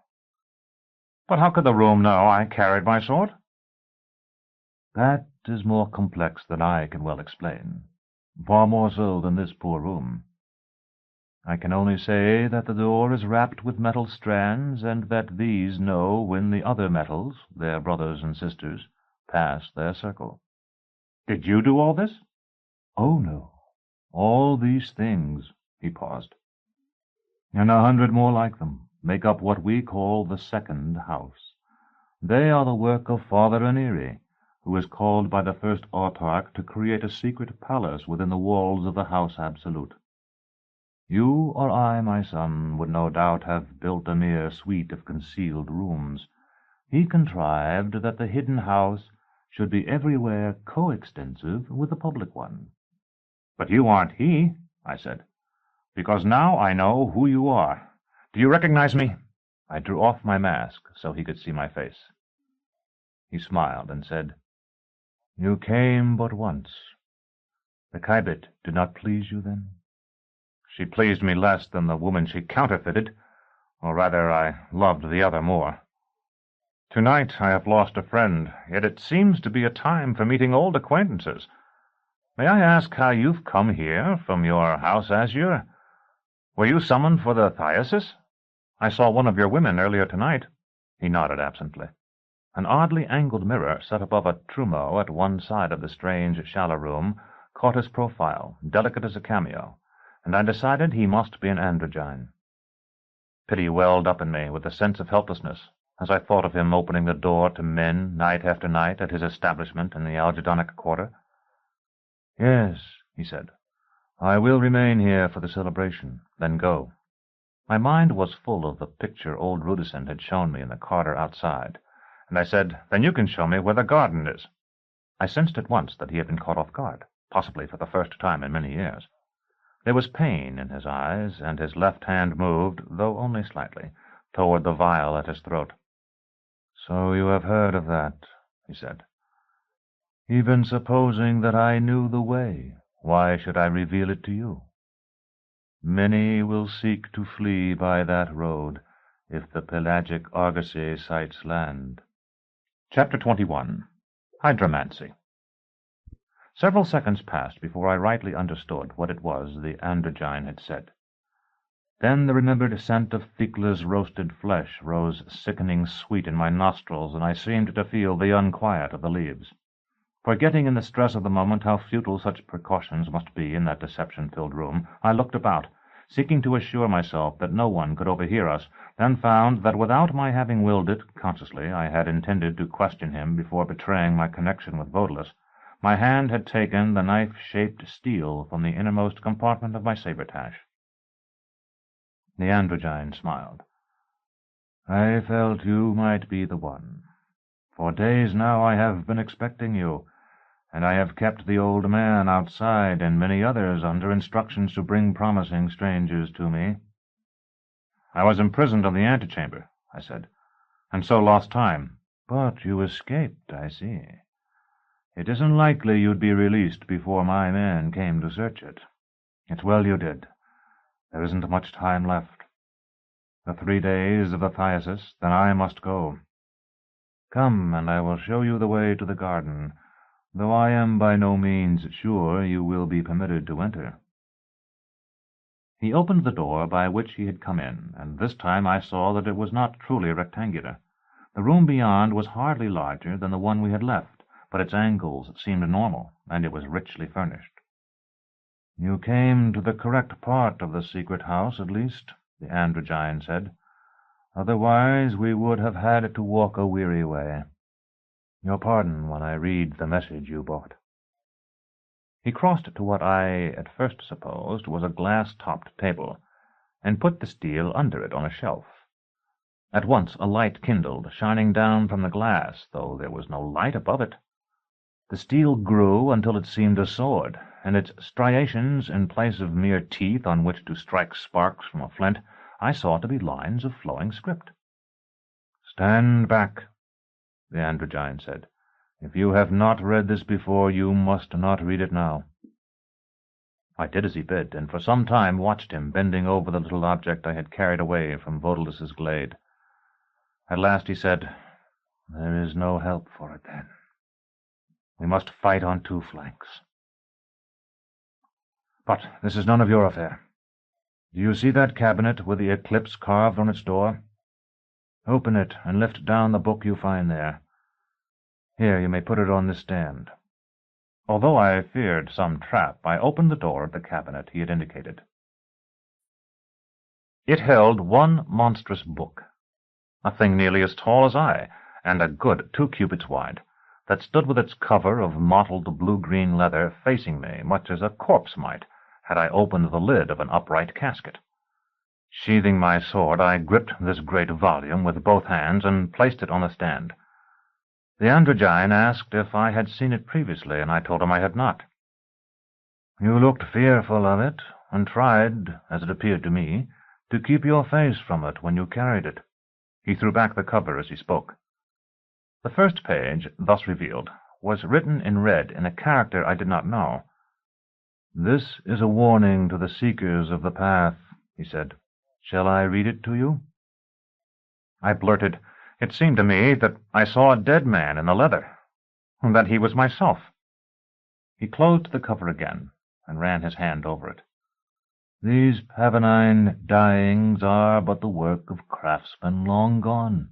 "But how could the room know I carried my sword?" "That is more complex than I can well explain, far more so than this poor room. I can only say that the door is wrapped with metal strands, and that these know when the other metals, their brothers and sisters, pass their circle. Did you do all this? Oh, no. All these things, he paused, and 100 more like them, make up what we call the second house. They are the work of Father Aniri, who is called by the first autarch to create a secret palace within the walls of the House Absolute. You or I, my son, would no doubt have built a mere suite of concealed rooms. He contrived that the hidden house should be everywhere coextensive with the public one. But you aren't he, I said, because now I know who you are. Do you recognize me? I drew off my mask so he could see my face. He smiled and said, You came but once. The Kybit did not please you then? She pleased me less than the woman she counterfeited, or rather I loved the other more. Tonight I have lost a friend, yet it seems to be a time for meeting old acquaintances. May I ask how you've come here from your house azure? Were you summoned for the thyasis? I saw one of your women earlier tonight. He nodded absently. An oddly angled mirror set above a trumeau at one side of the strange, shallow room caught his profile, delicate as a cameo, and I decided he must be an androgyne. Pity welled up in me with a sense of helplessness as I thought of him opening the door to men night after night at his establishment in the Algedonic quarter. Yes, he said, I will remain here for the celebration, then go. My mind was full of the picture old Rudison had shown me in the corridor outside, and I said, Then you can show me where the garden is. I sensed at once that he had been caught off guard, possibly for the first time in many years. There was pain in his eyes, and his left hand moved, though only slightly, toward the vial at his throat. So you have heard of that, he said. Even supposing that I knew the way, why should I reveal it to you? Many will seek to flee by that road, if the pelagic argosy sights land. Chapter 21. Hydromancy. Several seconds passed before I rightly understood what it was the androgyne had said. Then the remembered scent of Thecla's roasted flesh rose sickening sweet in my nostrils, and I seemed to feel the unquiet of the leaves. Forgetting in the stress of the moment how futile such precautions must be in that deception-filled room, I looked about, seeking to assure myself that no one could overhear us, then found that without my having willed it, consciously I had intended to question him before betraying my connection with Odalisque. My hand had taken the knife-shaped steel from the innermost compartment of my sabretache. The androgyne smiled. I felt you might be the one. For days now I have been expecting you, and I have kept the old man outside and many others under instructions to bring promising strangers to me. I was imprisoned in the antechamber, I said, and so lost time. But you escaped, I see. It isn't likely you'd be released before my men came to search it. It's well you did. There isn't much time left. The 3 days of the thyasis, then I must go. Come, and I will show you the way to the garden, though I am by no means sure you will be permitted to enter. He opened the door by which he had come in, and this time I saw that it was not truly rectangular. The room beyond was hardly larger than the one we had left, but its angles seemed normal, and it was richly furnished. You came to the correct part of the secret house, at least, the androgyne said. Otherwise we would have had to walk a weary way. Your pardon when I read the message you brought. He crossed to what I at first supposed was a glass-topped table, and put the steel under it on a shelf. At once a light kindled, shining down from the glass, though there was no light above it. The steel grew until it seemed a sword, and its striations, in place of mere teeth on which to strike sparks from a flint, I saw to be lines of flowing script. Stand back, the androgyne said. If you have not read this before, you must not read it now. I did as he bid, and for some time watched him bending over the little object I had carried away from Odalisque's glade. At last he said, There is no help for it, then. We must fight on 2 flanks. But this is none of your affair. Do you see that cabinet with the eclipse carved on its door? Open it and lift down the book you find there. Here, you may put it on this stand. Although I feared some trap, I opened the door of the cabinet he had indicated. It held one monstrous book, a thing nearly as tall as I, and a good 2 cubits wide, that stood with its cover of mottled blue-green leather facing me, much as a corpse might, had I opened the lid of an upright casket. Sheathing my sword, I gripped this great volume with both hands and placed it on the stand. The androgyne asked if I had seen it previously, and I told him I had not. You looked fearful of it, and tried, as it appeared to me, to keep your face from it when you carried it. He threw back the cover as he spoke. The first page, thus revealed, was written in red in a character I did not know. This is a warning to the seekers of the path, he said. Shall I read it to you? I blurted. It seemed to me that I saw a dead man in the leather, and that he was myself. He closed the cover again and ran his hand over it. These Pavonine dyings are but the work of craftsmen long gone.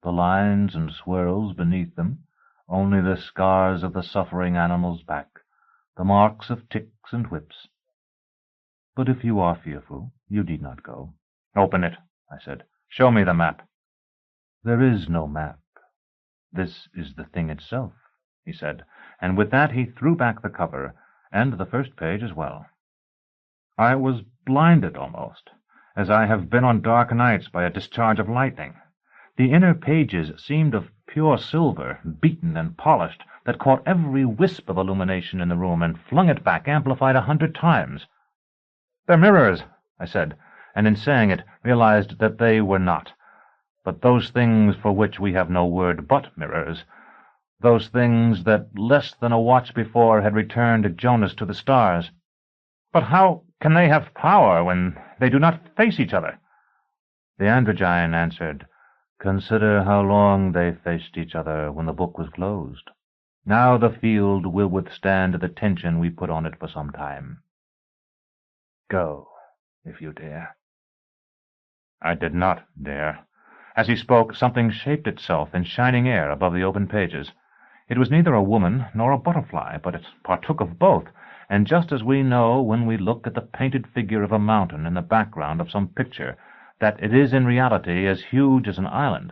The lines and swirls beneath them, only the scars of the suffering animal's back, the marks of ticks and whips. But if you are fearful, you need not go. Open it, I said. Show me the map. There is no map. This is the thing itself, he said, and with that he threw back the cover, and the first page as well. I was blinded almost, as I have been on dark nights by a discharge of lightning. The inner pages seemed of pure silver, beaten and polished, that caught every wisp of illumination in the room and flung it back, amplified 100 times. They're mirrors, I said, and in saying it realized that they were not, but those things for which we have no word but mirrors, those things that less than a watch before had returned Jonas to the stars. But how can they have power when they do not face each other? The androgyne answered, Consider how long they faced each other when the book was closed. Now the field will withstand the tension we put on it for some time. Go, if you dare. I did not dare. As he spoke, something shaped itself in shining air above the open pages. It was neither a woman nor a butterfly, but it partook of both, and just as we know when we look at the painted figure of a mountain in the background of some picture, that it is in reality as huge as an island,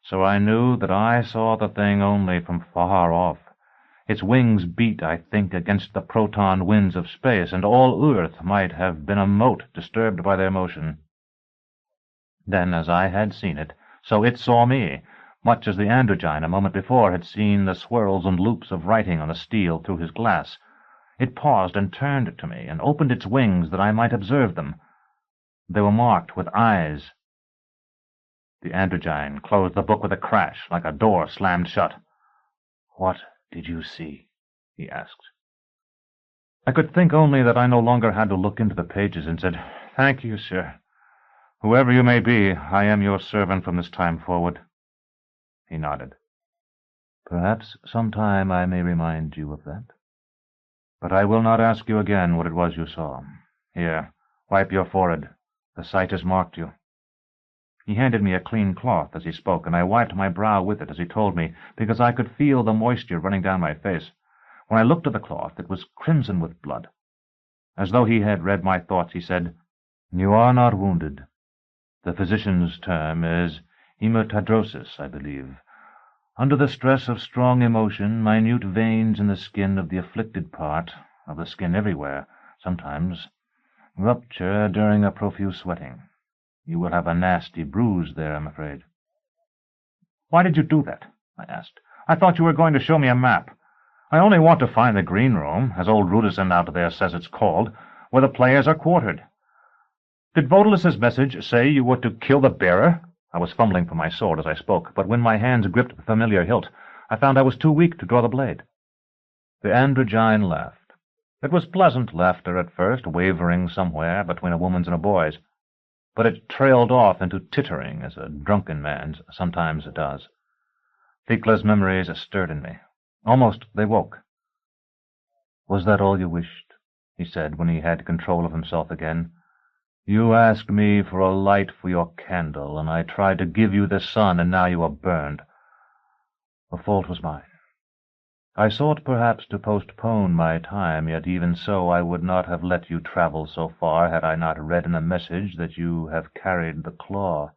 so I knew that I saw the thing only from far off. Its wings beat, I think, against the proton winds of space, and all earth might have been a mote disturbed by their motion. Then, as I had seen it, so it saw me, much as the androgyne a moment before had seen the swirls and loops of writing on the steel through his glass. It paused and turned to me, and opened its wings that I might observe them. They were marked with eyes. The androgyne closed the book with a crash, like a door slammed shut. What did you see? He asked. I could think only that I no longer had to look into the pages, and said, Thank you, sir. Whoever you may be, I am your servant from this time forward. He nodded. Perhaps some time I may remind you of that. But I will not ask you again what it was you saw. Here, wipe your forehead. The sight has marked you. He handed me a clean cloth as he spoke, and I wiped my brow with it as he told me, because I could feel the moisture running down my face. When I looked at the cloth, it was crimson with blood. As though he had read my thoughts, he said, You are not wounded. The physician's term is hematidrosis, I believe. Under the stress of strong emotion, minute veins in the skin of the afflicted part, of the skin everywhere, sometimes, rupture during a profuse sweating. You will have a nasty bruise there, I'm afraid. Why did you do that? I asked. I thought you were going to show me a map. I only want to find the green room, as old Rudison out there says it's called, where the players are quartered. Did Odalisque's message say you were to kill the bearer? I was fumbling for my sword as I spoke, but when my hands gripped the familiar hilt, I found I was too weak to draw the blade. The androgyne laughed. It was pleasant laughter at first, wavering somewhere between a woman's and a boy's, but it trailed off into tittering, as a drunken man's sometimes does. Thecla's memories stirred in me. Almost they woke. Was that all you wished? He said, when he had control of himself again. You asked me for a light for your candle, and I tried to give you the sun, and now you are burned. The fault was mine. I sought perhaps to postpone my time, yet even so I would not have let you travel so far had I not read in a message that you have carried the claw.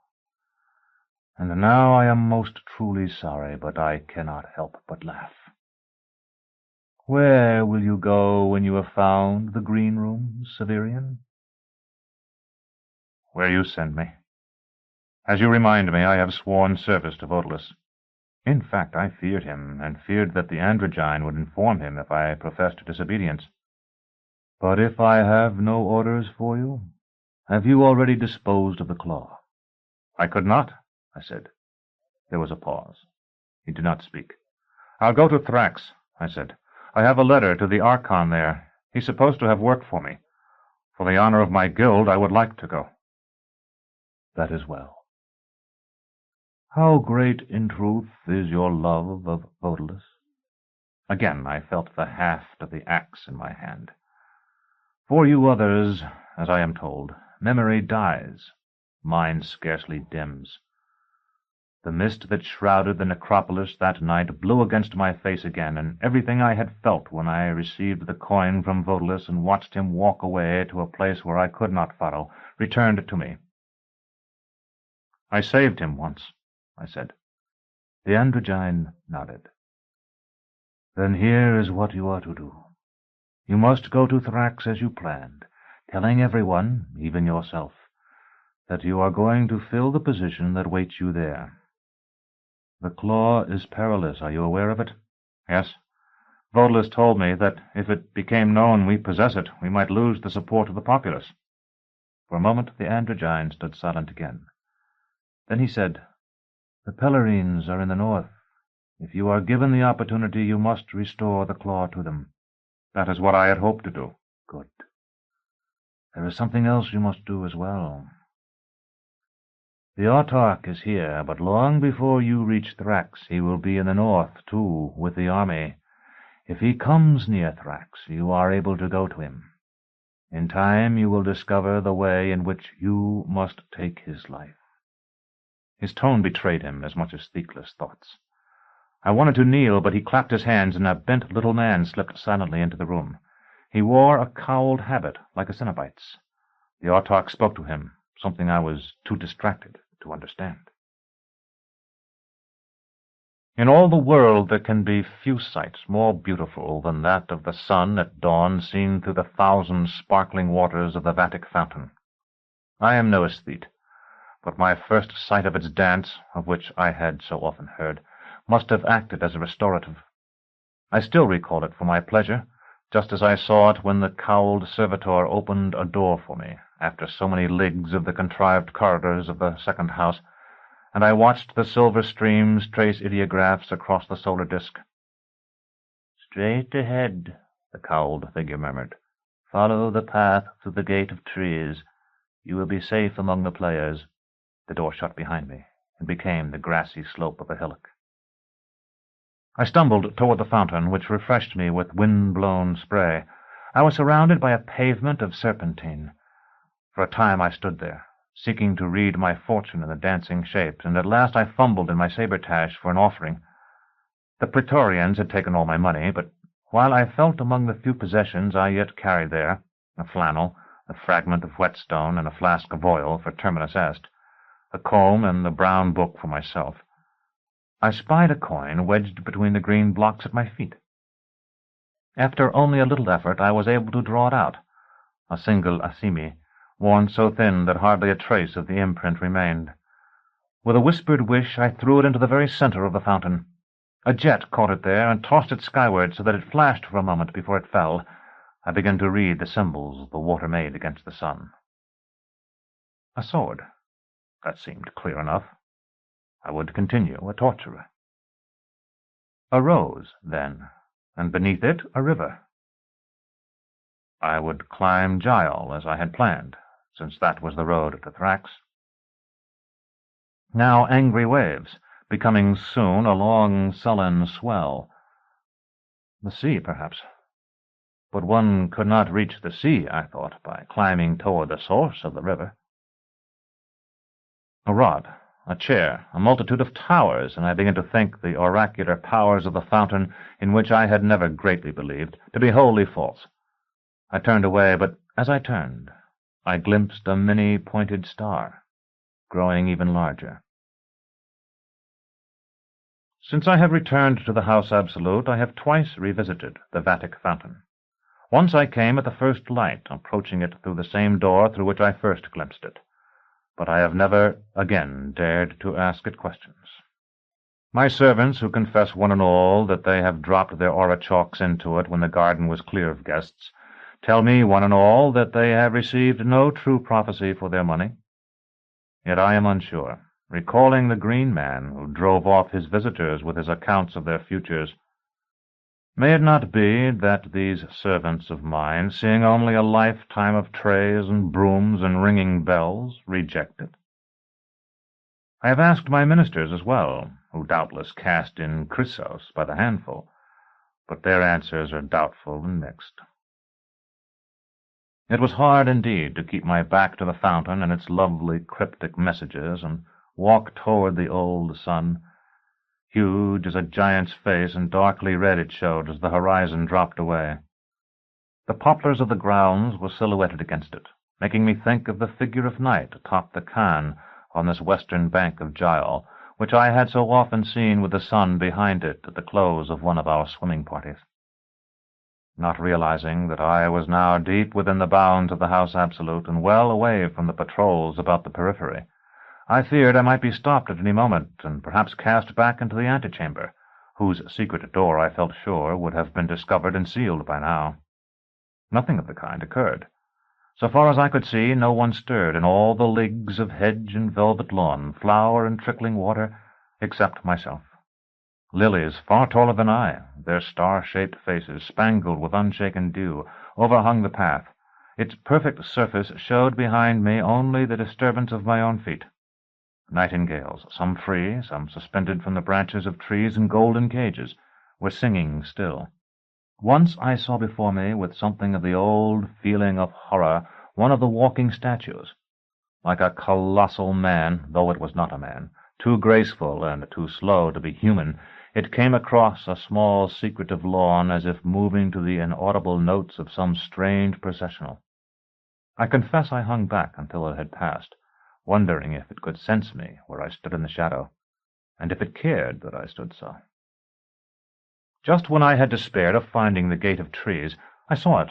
And now I am most truly sorry, but I cannot help but laugh. Where will you go when you have found the green room, Severian? Where you send me. As you remind me, I have sworn service to Odalisque. In fact, I feared him, and feared that the Androgyne would inform him if I professed disobedience. But if I have no orders for you, have you already disposed of the claw? I could not, I said. There was a pause. He did not speak. I'll go to Thrax, I said. I have a letter to the Archon there. He's supposed to have work for me. For the honor of my guild, I would like to go. That is well. How great, in truth, is your love of Odalisque? Again I felt the haft of the axe in my hand. For you others, as I am told, memory dies, mine scarcely dims. The mist that shrouded the necropolis that night blew against my face again, and everything I had felt when I received the coin from Odalisque and watched him walk away to a place where I could not follow, returned to me. I saved him once, I said. The Androgyne nodded. Then here is what you are to do. You must go to Thrax as you planned, telling everyone, even yourself, that you are going to fill the position that waits you there. The claw is perilous. Are you aware of it? Yes. Odalisque told me that if it became known we possess it, we might lose the support of the populace. For a moment the Androgyne stood silent again. Then he said, The Pellarines are in the north. If you are given the opportunity, you must restore the claw to them. That is what I had hoped to do. Good. There is something else you must do as well. The Autarch is here, but long before you reach Thrax, he will be in the north, too, with the army. If he comes near Thrax, you are able to go to him. In time you will discover the way in which you must take his life. His tone betrayed him as much as Thecla's thoughts. I wanted to kneel, but he clapped his hands, and a bent little man slipped silently into the room. He wore a cowled habit, like a Cenobite's. The Autarch spoke to him, something I was too distracted to understand. In all the world there can be few sights more beautiful than that of the sun at dawn seen through the 1,000 sparkling waters of the Vatic fountain. I am no aesthete, but my first sight of its dance, of which I had so often heard, must have acted as a restorative. I still recall it for my pleasure, just as I saw it when the cowled servitor opened a door for me, after so many leagues of the contrived corridors of the second house, and I watched the silver streams trace ideographs across the solar disk. Straight ahead, the cowled figure murmured. Follow the path through the gate of trees. You will be safe among the players. The door shut behind me, and became the grassy slope of a hillock. I stumbled toward the fountain, which refreshed me with wind-blown spray. I was surrounded by a pavement of serpentine. For a time I stood there, seeking to read my fortune in the dancing shapes, and at last I fumbled in my saber-tache for an offering. The Praetorians had taken all my money, but while I felt among the few possessions I yet carried there, a flannel, a fragment of whetstone, and a flask of oil for Terminus Est, a comb and the brown book for myself, I spied a coin wedged between the green blocks at my feet. After only a little effort, I was able to draw it out, a single assimi, worn so thin that hardly a trace of the imprint remained. With a whispered wish, I threw it into the very center of the fountain. A jet caught it there and tossed it skyward so that it flashed for a moment before it fell. I began to read the symbols the water made against the sun. A sword. That seemed clear enough. I would continue a torturer. A rose, then, and beneath it a river. I would climb Gial as I had planned, since that was the road to Thrax. Now angry waves, becoming soon a long, sullen swell. The sea, perhaps. But one could not reach the sea, I thought, by climbing toward the source of the river. A rod, a chair, a multitude of towers, and I began to think the oracular powers of the fountain, in which I had never greatly believed, to be wholly false. I turned away, but as I turned, I glimpsed a many-pointed star, growing even larger. Since I have returned to the House Absolute, I have twice revisited the Vatic fountain. Once I came at the first light, approaching it through the same door through which I first glimpsed it, but I have never again dared to ask it questions. My servants, who confess one and all that they have dropped their orichalks into it when the garden was clear of guests, tell me one and all that they have received no true prophecy for their money. Yet I am unsure, recalling the green man who drove off his visitors with his accounts of their futures. May it not be that these servants of mine, seeing only a lifetime of trays and brooms and ringing bells, reject it? I have asked my ministers as well, who doubtless cast in chrysos by the handful, but their answers are doubtful and mixed. It was hard indeed to keep my back to the fountain and its lovely cryptic messages and walk toward the old sun. Huge as a giant's face and darkly red it showed as the horizon dropped away. The poplars of the grounds were silhouetted against it, making me think of the figure of night atop the Khan on this western bank of Gial, which I had so often seen with the sun behind it at the close of one of our swimming parties. Not realizing that I was now deep within the bounds of the House Absolute and well away from the patrols about the periphery, I feared I might be stopped at any moment and perhaps cast back into the antechamber, whose secret door I felt sure would have been discovered and sealed by now. Nothing of the kind occurred. So far as I could see, no one stirred in all the leagues of hedge and velvet lawn, flower and trickling water, except myself. Lilies far taller than I, their star-shaped faces spangled with unshaken dew, overhung the path. Its perfect surface showed behind me only the disturbance of my own feet. Nightingales, some free, some suspended from the branches of trees in golden cages, were singing still. Once I saw before me, with something of the old feeling of horror, one of the walking statues. Like a colossal man, though it was not a man, too graceful and too slow to be human, it came across a small secretive lawn as if moving to the inaudible notes of some strange processional. I confess I hung back until it had passed, wondering if it could sense me where I stood in the shadow, and if it cared that I stood so. Just when I had despaired of finding the gate of trees, I saw it.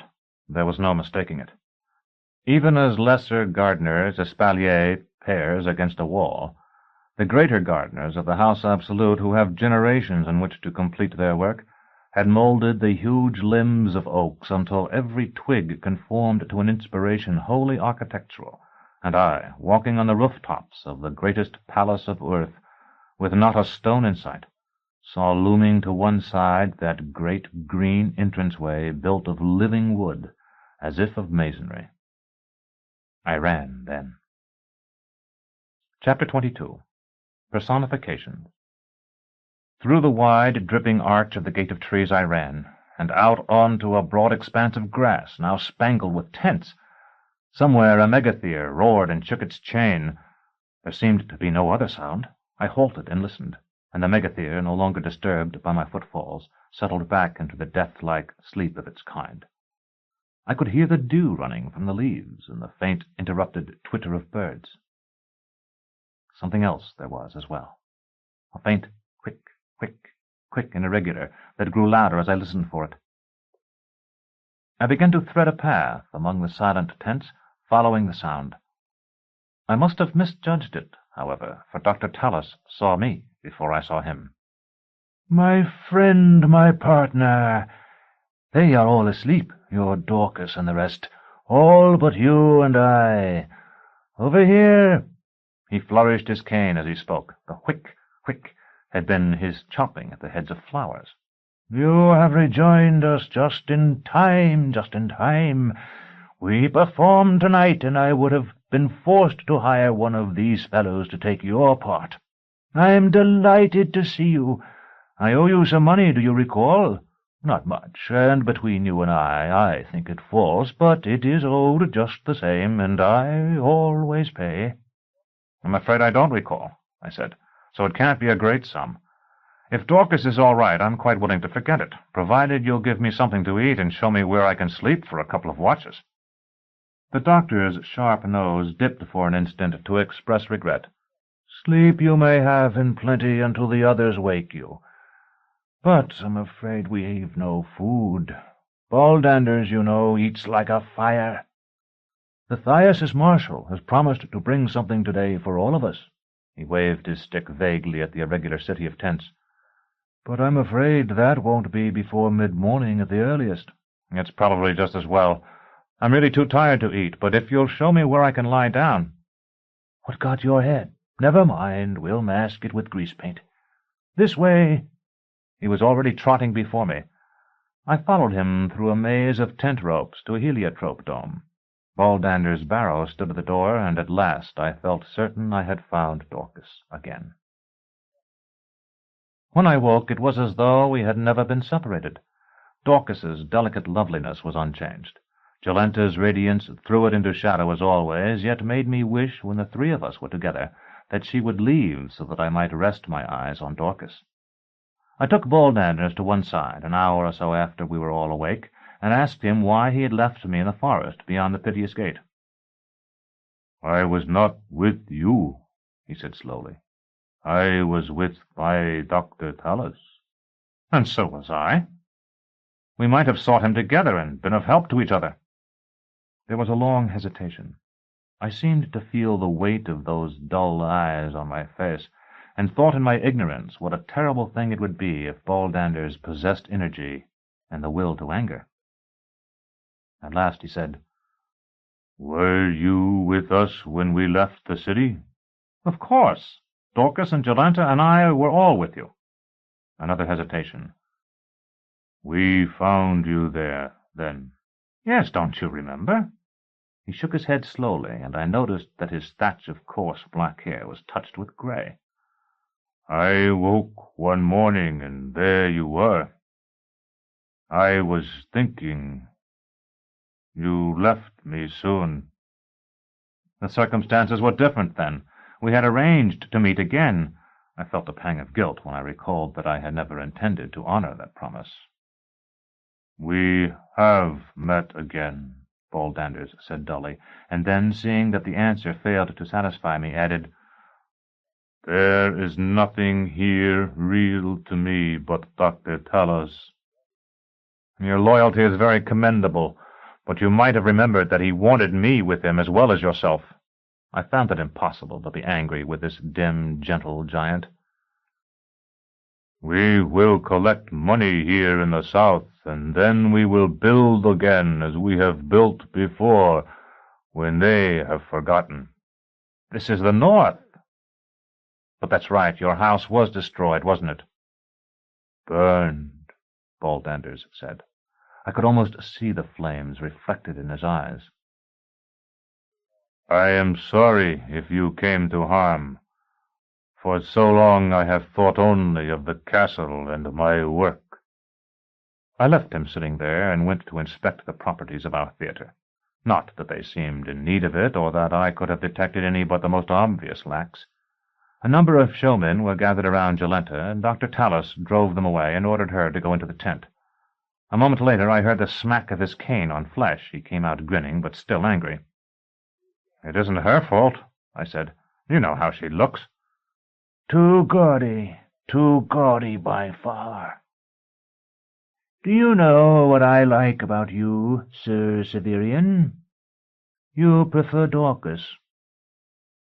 There was no mistaking it. Even as lesser gardeners espalier pears against a wall, the greater gardeners of the House Absolute, who have generations in which to complete their work, had molded the huge limbs of oaks until every twig conformed to an inspiration wholly architectural, and I, walking on the rooftops of the greatest palace of earth, with not a stone in sight, saw looming to one side that great green entranceway built of living wood, as if of masonry. I ran then. Chapter 22. Personifications. Through the wide, dripping arch of the gate of trees I ran, and out onto a broad expanse of grass, now spangled with tents. Somewhere a megatherium roared and shook its chain. There seemed to be no other sound. I halted and listened, and the megatherium, no longer disturbed by my footfalls, settled back into the death-like sleep of its kind. I could hear the dew running from the leaves and the faint, interrupted twitter of birds. Something else there was as well, a faint quick, quick, quick and irregular, that grew louder as I listened for it. I began to thread a path among the silent tents, following the sound. I must have misjudged it, however, for Dr. Talos saw me before I saw him. "My friend, my partner, they are all asleep, your Dorcas and the rest, all but you and I. Over here." He flourished his cane as he spoke. The whick, whick had been his chopping at the heads of flowers. "You have rejoined us just in time, just in time. We performed tonight, and I would have been forced to hire one of these fellows to take your part. I am delighted to see you. I owe you some money, do you recall? Not much, and between you and I think it false, but it is owed just the same, and I always pay." "I'm afraid I don't recall. I said, "so it can't be a great sum. If Dorcas is all right, I'm quite willing to forget it, provided you'll give me something to eat and show me where I can sleep for a couple of watches." The doctor's sharp nose dipped for an instant to express regret. "Sleep you may have in plenty until the others wake you. But I'm afraid we've no food. Baldanders, you know, eats like a fire. The Thyasis Marshal has promised to bring something today for all of us." He waved his stick vaguely at the irregular city of tents. "But I'm afraid that won't be before mid-morning at the earliest." "It's probably just as well. I'm really too tired to eat, but if you'll show me where I can lie down—" "What got your head? Never mind, we'll mask it with grease paint. This way." He was already trotting before me. I followed him through a maze of tent ropes to a heliotrope dome. Baldander's barrow stood at the door, and at last I felt certain I had found Dorcas again. When I woke, it was as though we had never been separated. Dorcas's delicate loveliness was unchanged. Jolenta's radiance threw it into shadow as always, yet made me wish, when the three of us were together, that she would leave so that I might rest my eyes on Dorcas. I took Baldanders to one side, an hour or so after we were all awake, and asked him why he had left me in the forest beyond the piteous gate. "I was not with you," he said slowly. "I was with my Dr. Talos." "And so was I. We might have sought him together and been of help to each other." There was a long hesitation. I seemed to feel the weight of those dull eyes on my face, and thought in my ignorance what a terrible thing it would be if Baldanders possessed energy and the will to anger. At last he said, "Were you with us when we left the city?" "Of course. Dorcas and Jolenta and I were all with you." Another hesitation. "We found you there, then?" "Yes, don't you remember?" He shook his head slowly, and I noticed that his thatch of coarse black hair was touched with gray. "I woke one morning, and there you were. I was thinking. You left me soon." "The circumstances were different then. We had arranged to meet again." I felt a pang of guilt when I recalled that I had never intended to honor that promise. "We have met again," Baldanders said dully, and then, seeing that the answer failed to satisfy me, added, "There is nothing here real to me but Dr. Talos." "Your loyalty is very commendable, but you might have remembered that he wanted me with him as well as yourself." I found it impossible to be angry with this dim, gentle giant. "We will collect money here in the south, and then we will build again as we have built before, when they have forgotten." "This is the north." "But that's right, your house was destroyed, wasn't it?" "Burned," Baldanders said. I could almost see the flames reflected in his eyes. "I am sorry if you came to harm. For so long I have thought only of the castle and my work." I left him sitting there and went to inspect the properties of our theatre. Not that they seemed in need of it, or that I could have detected any but the most obvious lacks. A number of showmen were gathered around Jolenta, and Dr. Talos drove them away and ordered her to go into the tent. A moment later I heard the smack of his cane on flesh. He came out grinning, but still angry. "It isn't her fault," I said. "You know how she looks." Too gaudy by far. Do you know what I like about you, Sir Severian? You prefer Dorcas.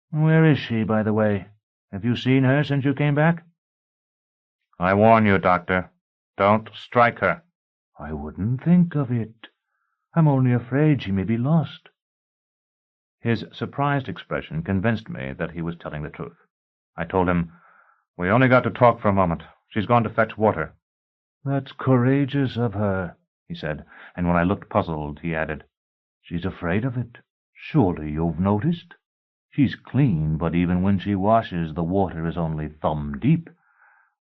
Where is she, by the way? Have you seen her since you came back?" "I warn you, Doctor, don't strike her." "I wouldn't think of it. I'm only afraid she may be lost." His surprised expression convinced me that he was telling the truth. I told him, "We only got to talk for a moment. She's gone to fetch water." "That's courageous of her," he said, and when I looked puzzled, he added, "She's afraid of it. Surely you've noticed? She's clean, but even when she washes, the water is only thumb deep.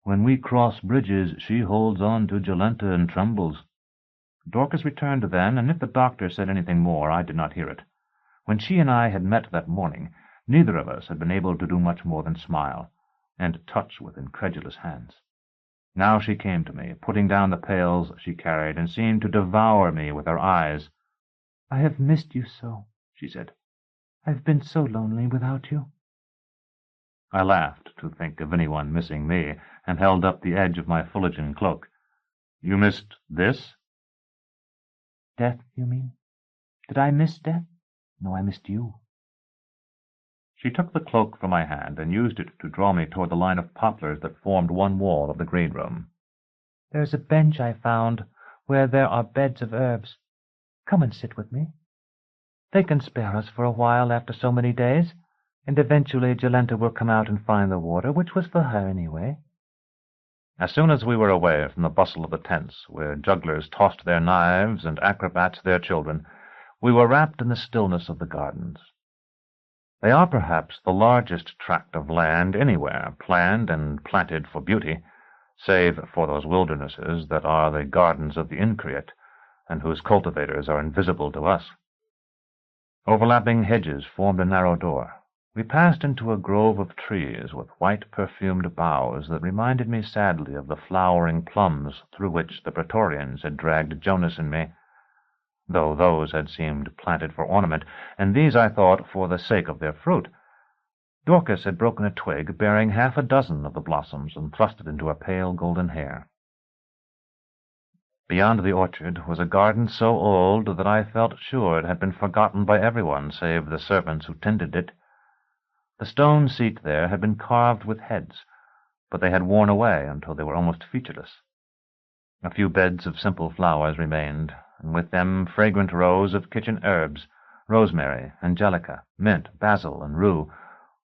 When we cross bridges, she holds on to Jolenta and trembles." Dorcas returned then, and if the doctor said anything more, I did not hear it. When she and I had met that morning, neither of us had been able to do much more than smile. and touch with incredulous hands. Now she came to me, putting down the pails she carried, and seemed to devour me with her eyes. "I have missed you so," she said. "I've been so lonely without you." I laughed to think of anyone missing me, and held up the edge of my Fuligan cloak. "You missed this?" "Death, you mean? Did I miss death? No, I missed you." She took the cloak from my hand and used it to draw me toward the line of poplars that formed one wall of the green room. "There's a bench I found where there are beds of herbs. Come and sit with me. They can spare us for a while after so many days, and eventually Jolenta will come out and find the water, which was for her anyway." As soon as we were away from the bustle of the tents, where jugglers tossed their knives and acrobats their children, we were wrapped in the stillness of the gardens. They are perhaps the largest tract of land anywhere planned and planted for beauty, save for those wildernesses that are the gardens of the increate, and whose cultivators are invisible to us. Overlapping hedges formed a narrow door. We passed into a grove of trees with white perfumed boughs that reminded me sadly of the flowering plums through which the Praetorians had dragged Jonas and me, though those had seemed planted for ornament, and these, I thought, for the sake of their fruit. Dorcas had broken a twig bearing half a dozen of the blossoms and thrust it into her pale golden hair. Beyond the orchard was a garden so old that I felt sure it had been forgotten by everyone save the servants who tended it. The stone seat there had been carved with heads, but they had worn away until they were almost featureless. A few beds of simple flowers remained, and with them fragrant rows of kitchen herbs, rosemary, angelica, mint, basil, and rue,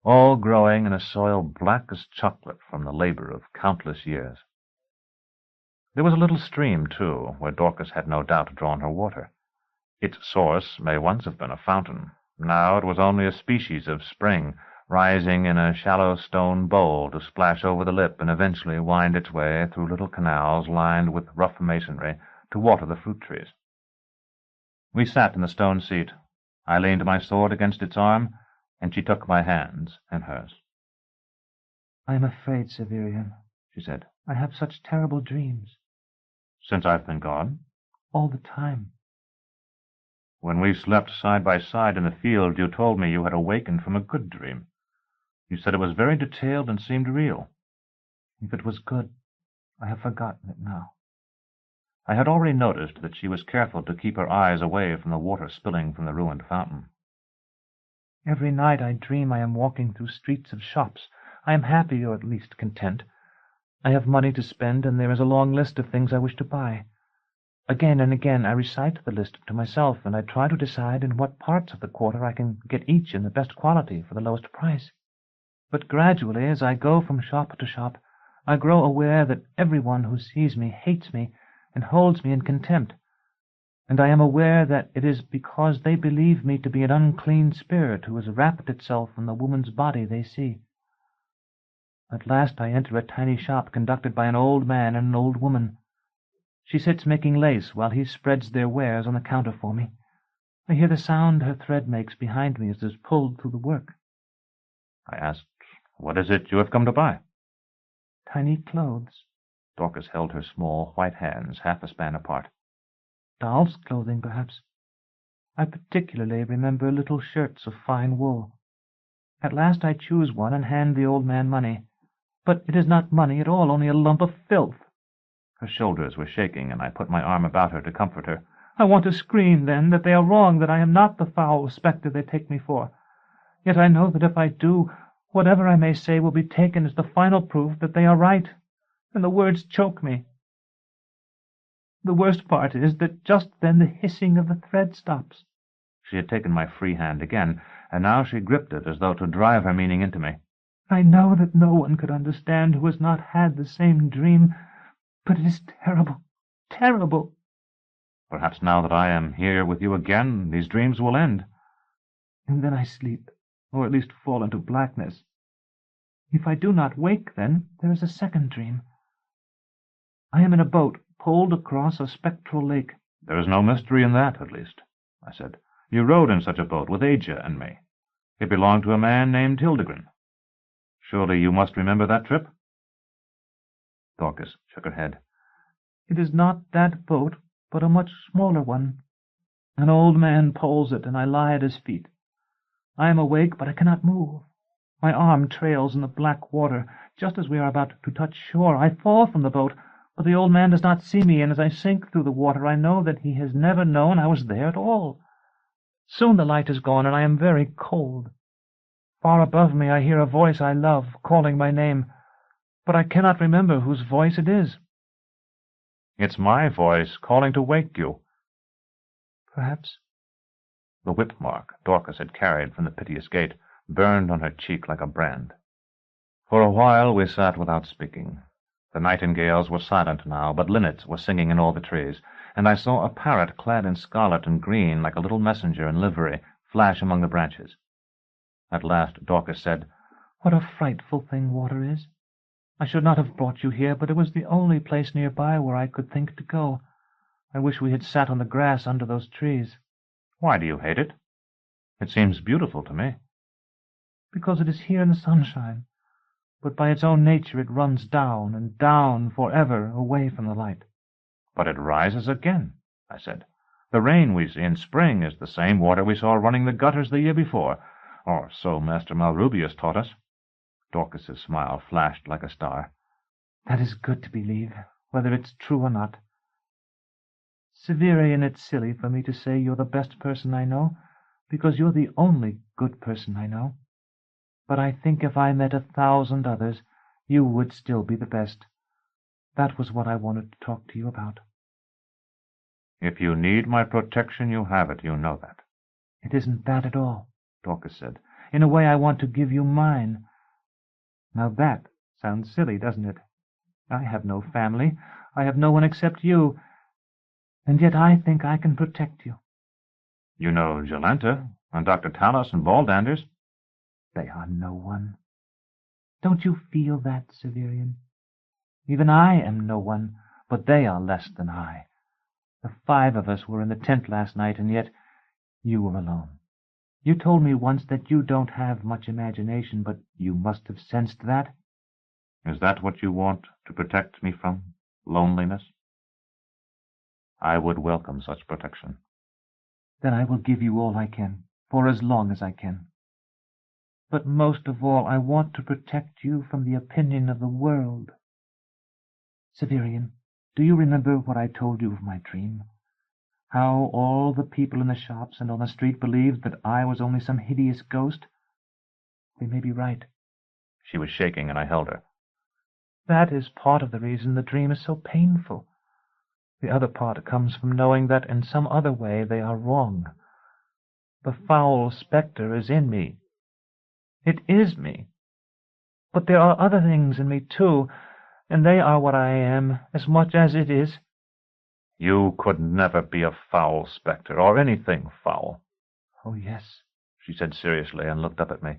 all growing in a soil black as chocolate from the labor of countless years. There was a little stream, too, where Dorcas had no doubt drawn her water. Its source may once have been a fountain. Now it was only a species of spring, rising in a shallow stone bowl to splash over the lip and eventually wind its way through little canals lined with rough masonry to water the fruit trees. We sat in the stone seat. I leaned my sword against its arm, and she took my hands in hers. "I am afraid, Severian," she said. "I have such terrible dreams." "Since I've been gone?" "All the time." "When we slept side by side in the field, you told me you had awakened from a good dream. You said it was very detailed and seemed real." "If it was good, I have forgotten it now." I had already noticed that she was careful to keep her eyes away from the water spilling from the ruined fountain. "Every night I dream I am walking through streets of shops. I am happy, or at least content. I have money to spend, and there is a long list of things I wish to buy. Again and again I recite the list to myself, and I try to decide in what parts of the quarter I can get each in the best quality for the lowest price. But gradually, as I go from shop to shop, I grow aware that everyone who sees me hates me and holds me in contempt, and I am aware that it is because they believe me to be an unclean spirit who has wrapped itself in the woman's body they see. At last I enter a tiny shop conducted by an old man and an old woman. She sits making lace while he spreads their wares on the counter for me. I hear the sound her thread makes behind me as it is pulled through the work. I asked, "What is it you have come to buy?" "Tiny clothes." Dorcas held her small white hands half a span apart. "Dolls' clothing, perhaps. I particularly remember little shirts of fine wool. At last I choose one and hand the old man money. But it is not money at all, only a lump of filth." Her shoulders were shaking, and I put my arm about her to comfort her. "I want to scream, then, that they are wrong, that I am not the foul spectre they take me for. Yet I know that if I do, whatever I may say will be taken as the final proof that they are right, and the words choke me. The worst part is that just then the hissing of the thread stops." She had taken my free hand again, and now she gripped it as though to drive her meaning into me. "I know that no one could understand who has not had the same dream, but it is terrible, terrible." "Perhaps now that I am here with you again, these dreams will end." "And then I sleep, or at least fall into blackness. If I do not wake, then there is a second dream. I am in a boat poled across a spectral lake." "There is no mystery in that, at least," I said. "You rowed in such a boat with Aja and me. It belonged to a man named Hildegren." Surely you must remember that trip? Dorcas shook her head. It is not that boat, but a much smaller one. An old man poles it, and I lie at his feet. I am awake, but I cannot move. My arm trails in the black water. Just as we are about to touch shore, I fall from the boat, but the old man does not see me, and as I sink through the water, I know that he has never known I was there at all. Soon the light is gone, and I am very cold. Far above me I hear a voice I love, calling my name, but I cannot remember whose voice it is. It's my voice calling to wake you. Perhaps. The whip mark Dorcas had carried from the piteous gate burned on her cheek like a brand. For a while we sat without speaking. The nightingales were silent now, but linnets were singing in all the trees, and I saw a parrot clad in scarlet and green like a little messenger in livery flash among the branches. At last Dorcas said, "What a frightful thing water is! I should not have brought you here, but it was the only place nearby where I could think to go. I wish we had sat on the grass under those trees." "Why do you hate it? It seems beautiful to me." "Because it is here in the sunshine, but by its own nature it runs down and down forever away from the light." "But it rises again," I said. "The rain we see in spring is the same water we saw running the gutters the year before, or so Master Malrubius taught us." Dorcas's smile flashed like a star. "That is good to believe, whether it's true or not. Severian, it's silly for me to say you're the best person I know, because you're the only good person I know. But I think if I met 1,000 others, you would still be the best. That was what I wanted to talk to you about." "If you need my protection, you have it. You know that." "It isn't that at all," Dorcas said. "In a way, I want to give you mine." Now that sounds silly, doesn't it? I have no family. I have no one except you. And yet I think I can protect you. "You know Jolenta, and Dr. Talos and Baldanders." "They are no one. Don't you feel that, Severian? Even I am no one, but they are less than I. The 5 of us were in the tent last night, and yet you were alone. You told me once that you don't have much imagination, but you must have sensed that." "Is that what you want to protect me from? Loneliness?" "I would welcome such protection." "Then I will give you all I can, for as long as I can. But most of all, I want to protect you from the opinion of the world. Severian, do you remember what I told you of my dream? How all the people in the shops and on the street believed that I was only some hideous ghost? They may be right." She was shaking, and I held her. "That is part of the reason the dream is so painful. The other part comes from knowing that in some other way they are wrong. The foul spectre is in me. It is me. But there are other things in me, too, and they are what I am as much as it is." "You could never be a foul spectre, or anything foul." "Oh, yes," she said seriously, and looked up at me.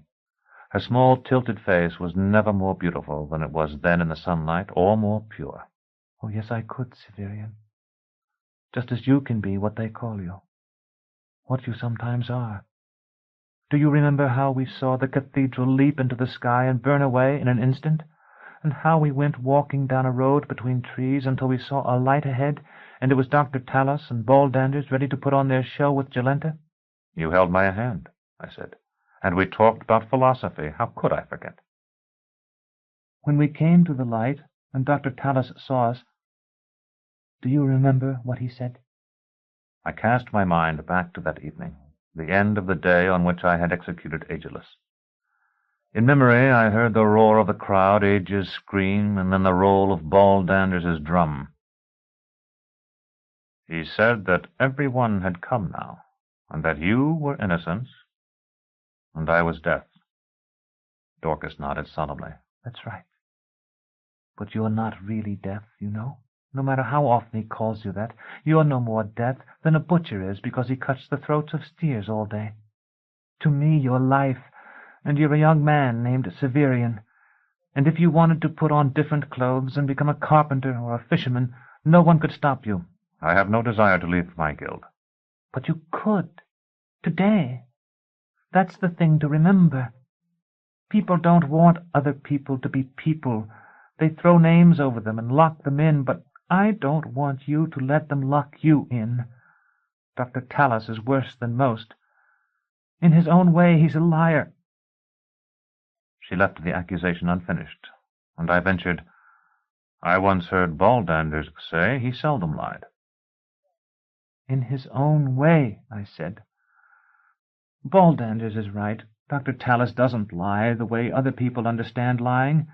Her small tilted face was never more beautiful than it was then in the sunlight, or more pure. "Oh, yes, I could, Severian. Just as you can be what they call you. What you sometimes are. Do you remember how we saw the cathedral leap into the sky and burn away in an instant? And how we went walking down a road between trees until we saw a light ahead, and it was Dr. Talos and Baldanders ready to put on their show with Jolenta?" "You held my hand," I said, "and we talked about philosophy. How could I forget?" "When we came to the light, and Dr. Talos saw us, do you remember what he said?" I cast my mind back to that evening, the end of the day on which I had executed Ageless. In memory I heard the roar of the crowd, Age's scream, and then the roll of Baldanders's drum. "He said that everyone had come now, and that you were innocence, and I was death." Dorcas nodded solemnly. "That's right. But you're not really death, you know. No matter how often he calls you that, you're no more death than a butcher is because he cuts the throats of steers all day. To me, you're life, and you're a young man named Severian. And if you wanted to put on different clothes and become a carpenter or a fisherman, no one could stop you." "I have no desire to leave my guild." "But you could. Today. That's the thing to remember. People don't want other people to be people. They throw names over them and lock them in, but I don't want you to let them lock you in. Dr. Talos is worse than most. In his own way, he's a liar." She left the accusation unfinished, and I ventured, "I once heard Baldanders say he seldom lied." "In his own way," I said. "Baldanders is right. Dr. Talos doesn't lie the way other people understand lying.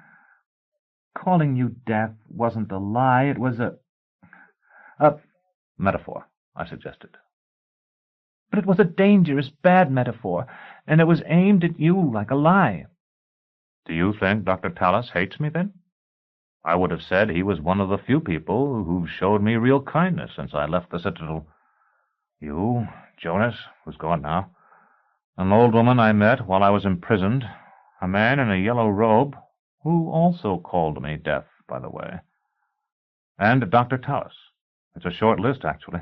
Calling you deaf wasn't a lie, it was a metaphor," I suggested. But it was a dangerous, bad metaphor, and it was aimed at you like a lie." "Do you think Dr. Talos hates me, then? I would have said he was one of the few people who've showed me real kindness since I left the Citadel. You, Jonas, who's gone now, an old woman I met while I was imprisoned, a man in a yellow robe, who also called me deaf, by the way, and Dr. Talos. It's a short list, actually."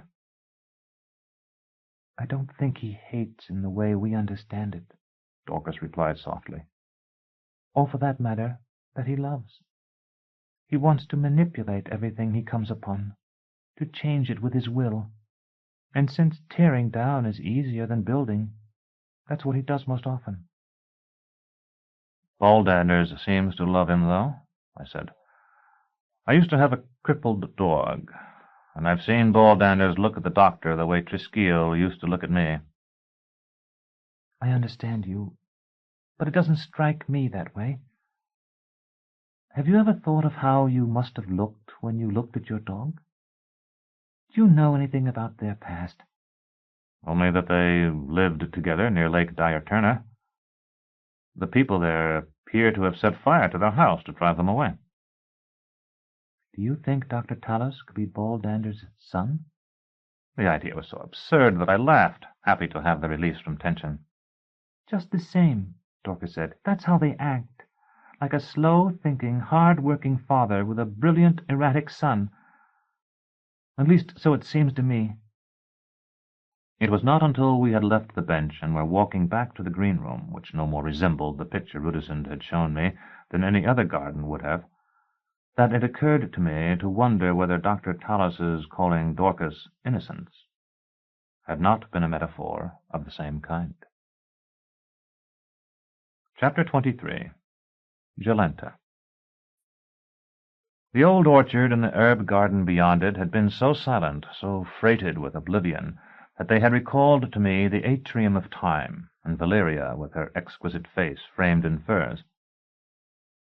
"I don't think he hates in the way we understand it," Dorcas replied softly. "Or, for that matter, that he loves. He wants to manipulate everything he comes upon, to change it with his will. And since tearing down is easier than building, that's what he does most often." "Baldanders seems to love him, though," I said. "I used to have a crippled dog, and I've seen Baldanders look at the doctor the way Triskeal used to look at me." "I understand you, but it doesn't strike me that way. Have you ever thought of how you must have looked when you looked at your dog? Do you know anything about their past?" "Only that they lived together near Lake Diaturna. The people there appear to have set fire to their house to drive them away." "Do you think Dr. Talos could be Baldander's son?" The idea was so absurd that I laughed, happy to have the release from tension. "Just the same," Dorcas said, "that's how they act, like a slow-thinking, hard-working father with a brilliant, erratic son. At least, so it seems to me." It was not until we had left the bench and were walking back to the green room, which no more resembled the picture Rudesund had shown me than any other garden would have, that it occurred to me to wonder whether Dr. Talos's calling Dorcas Innocence had not been a metaphor of the same kind. Chapter 23. Jolenta. The old orchard and the herb garden beyond it had been so silent, so freighted with oblivion, that they had recalled to me the atrium of time, and Valeria with her exquisite face framed in furs.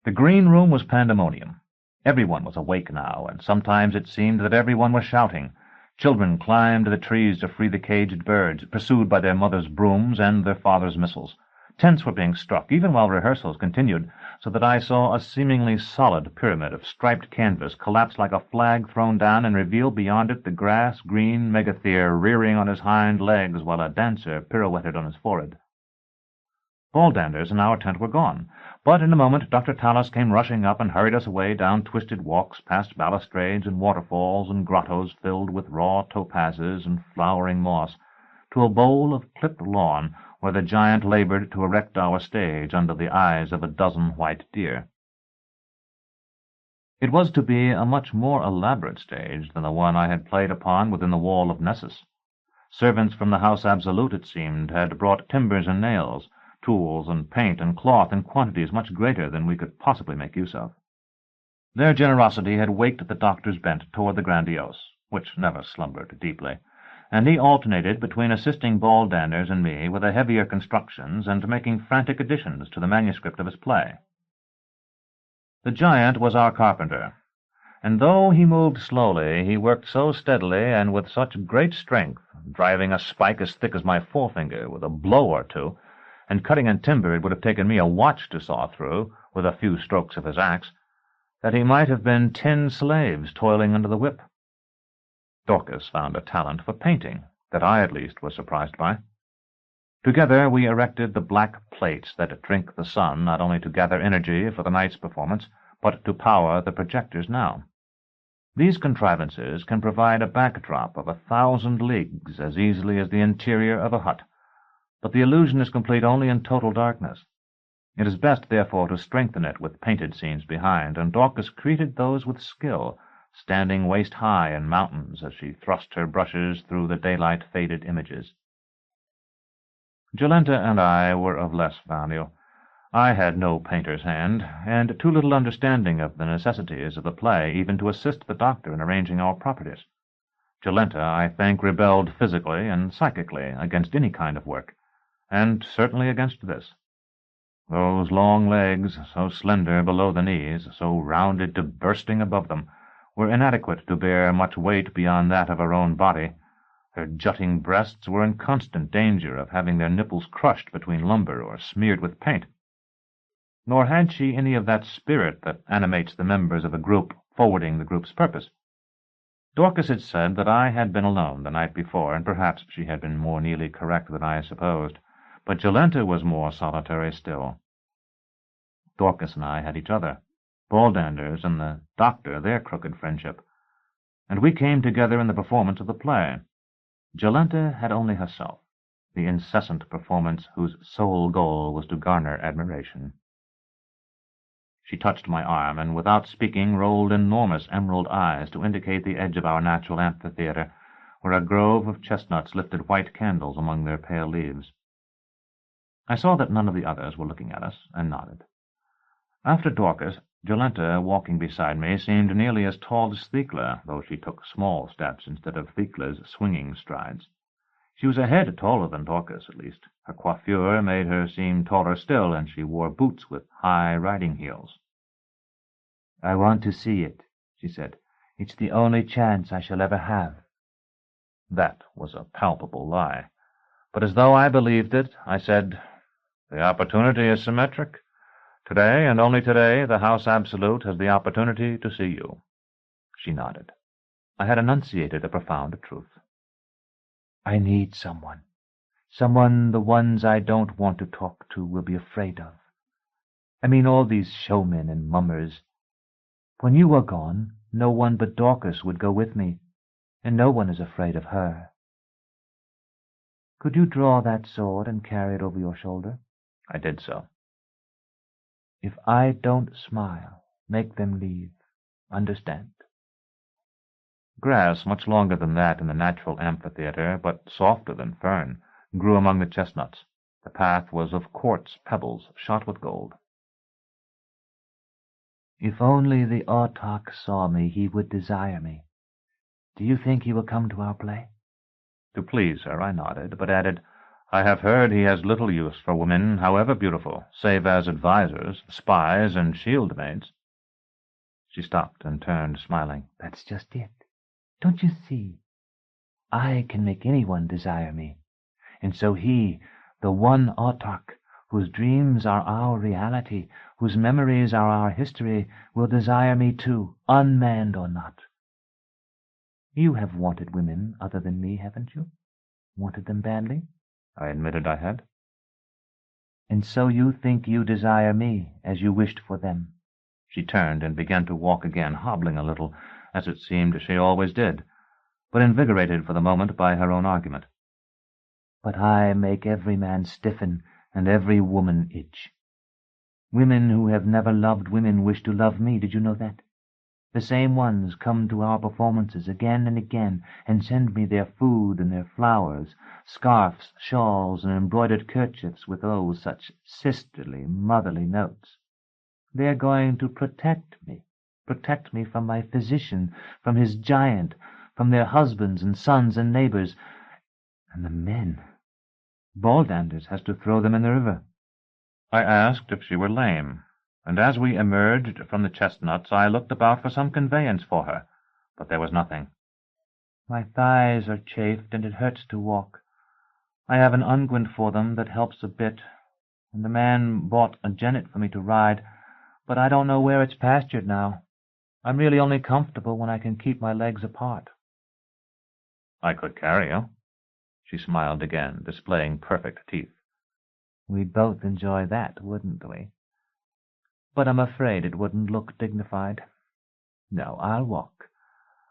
The green room was pandemonium. Everyone was awake now, and sometimes it seemed that everyone was shouting. Children climbed the trees to free the caged birds, pursued by their mothers' brooms and their fathers' missiles. Tents were being struck, even while rehearsals continued, so that I saw a seemingly solid pyramid of striped canvas collapse like a flag thrown down and reveal beyond it the grass-green Megatherium rearing on his hind legs while a dancer pirouetted on his forehead. Baldanders in our tent were gone, but in a moment Dr. Talos came rushing up and hurried us away down twisted walks past balustrades and waterfalls and grottos filled with raw topazes and flowering moss, to a bowl of clipped lawn where the giant labored to erect our stage under the eyes of a dozen white deer. It was to be a much more elaborate stage than the one I had played upon within the wall of Nessus. Servants from the House Absolute, it seemed, had brought timbers and nails, tools and paint and cloth in quantities much greater than we could possibly make use of. Their generosity had waked the doctor's bent toward the grandiose, which never slumbered deeply, and he alternated between assisting Baldanders and me with the heavier constructions and making frantic additions to the manuscript of his play. The giant was our carpenter, and though he moved slowly, he worked so steadily and with such great strength, driving a spike as thick as my forefinger with a blow or two, and cutting in timber it would have taken me a watch to saw through with a few strokes of his axe, that he might have been 10 slaves toiling under the whip. Dorcas found a talent for painting that I at least was surprised by. Together we erected the black plates that drink the sun not only to gather energy for the night's performance, but to power the projectors now. These contrivances can provide a backdrop of 1,000 leagues as easily as the interior of a hut, but the illusion is complete only in total darkness. It is best, therefore, to strengthen it with painted scenes behind, and Dorcas created those with skill, standing waist-high in mountains as she thrust her brushes through the daylight-faded images. Jolenta and I were of less value. I had no painter's hand, and too little understanding of the necessities of the play even to assist the doctor in arranging our properties. Jolenta, I think, rebelled physically and psychically against any kind of work, and certainly against this. Those long legs, so slender below the knees, so rounded to bursting above them, were inadequate to bear much weight beyond that of her own body. Her jutting breasts were in constant danger of having their nipples crushed between lumber or smeared with paint. Nor had she any of that spirit that animates the members of a group forwarding the group's purpose. Dorcas had said that I had been alone the night before, and perhaps she had been more nearly correct than I supposed, but Jolenta was more solitary still. Dorcas and I had each other, Baldander's and the doctor their crooked friendship, and we came together in the performance of the play. Jolenta had only herself, the incessant performance whose sole goal was to garner admiration. She touched my arm, and without speaking rolled enormous emerald eyes to indicate the edge of our natural amphitheatre, where a grove of chestnuts lifted white candles among their pale leaves. I saw that none of the others were looking at us, and nodded. After Dorcas, Jolenta, walking beside me, seemed nearly as tall as Thecla, though she took small steps instead of Thecla's swinging strides. She was a head taller than Dorcas, at least. Her coiffure made her seem taller still, and she wore boots with high riding heels. "I want to see it," she said. "It's the only chance I shall ever have." That was a palpable lie. But as though I believed it, I said, "The opportunity is symmetric. Today, and only today, the House Absolute has the opportunity to see you." She nodded. I had enunciated a profound truth. "I need someone. Someone the ones I don't want to talk to will be afraid of. I mean all these showmen and mummers. When you are gone, no one but Dorcas would go with me, and no one is afraid of her. Could you draw that sword and carry it over your shoulder?" I did so. "If I don't smile, make them leave. Understand?" Grass, much longer than that in the natural amphitheatre, but softer than fern, grew among the chestnuts. The path was of quartz pebbles shot with gold. "If only the autarch saw me, he would desire me. Do you think he will come to our play?" To please her, I nodded, but added, "I have heard he has little use for women, however beautiful, save as advisers, spies, and shield-maids." She stopped and turned, smiling. "That's just it. Don't you see? I can make anyone desire me. And so he, the one autarch, whose dreams are our reality, whose memories are our history, will desire me too, unmanned or not. You have wanted women other than me, haven't you? Wanted them badly?" I admitted I had. "And so you think you desire me as you wished for them." She turned and began to walk again, hobbling a little, as it seemed she always did, but invigorated for the moment by her own argument. "But I make every man stiffen and every woman itch. Women who have never loved women wish to love me. Did you know that? The same ones come to our performances again and again and send me their food and their flowers, scarfs, shawls, and embroidered kerchiefs with such sisterly, motherly notes. They are going to protect me from my physician, from his giant, from their husbands and sons and neighbors. And the men. Baldander's has to throw them in the river." I asked if she were lame, and as we emerged from the chestnuts I looked about for some conveyance for her, but there was nothing. "My thighs are chafed, and it hurts to walk. I have an unguent for them that helps a bit, and the man bought a jennet for me to ride, but I don't know where it's pastured now. I'm really only comfortable when I can keep my legs apart." "I could carry you." She smiled again, displaying perfect teeth. "We'd both enjoy that, wouldn't we? But I'm afraid it wouldn't look dignified. No, I'll walk.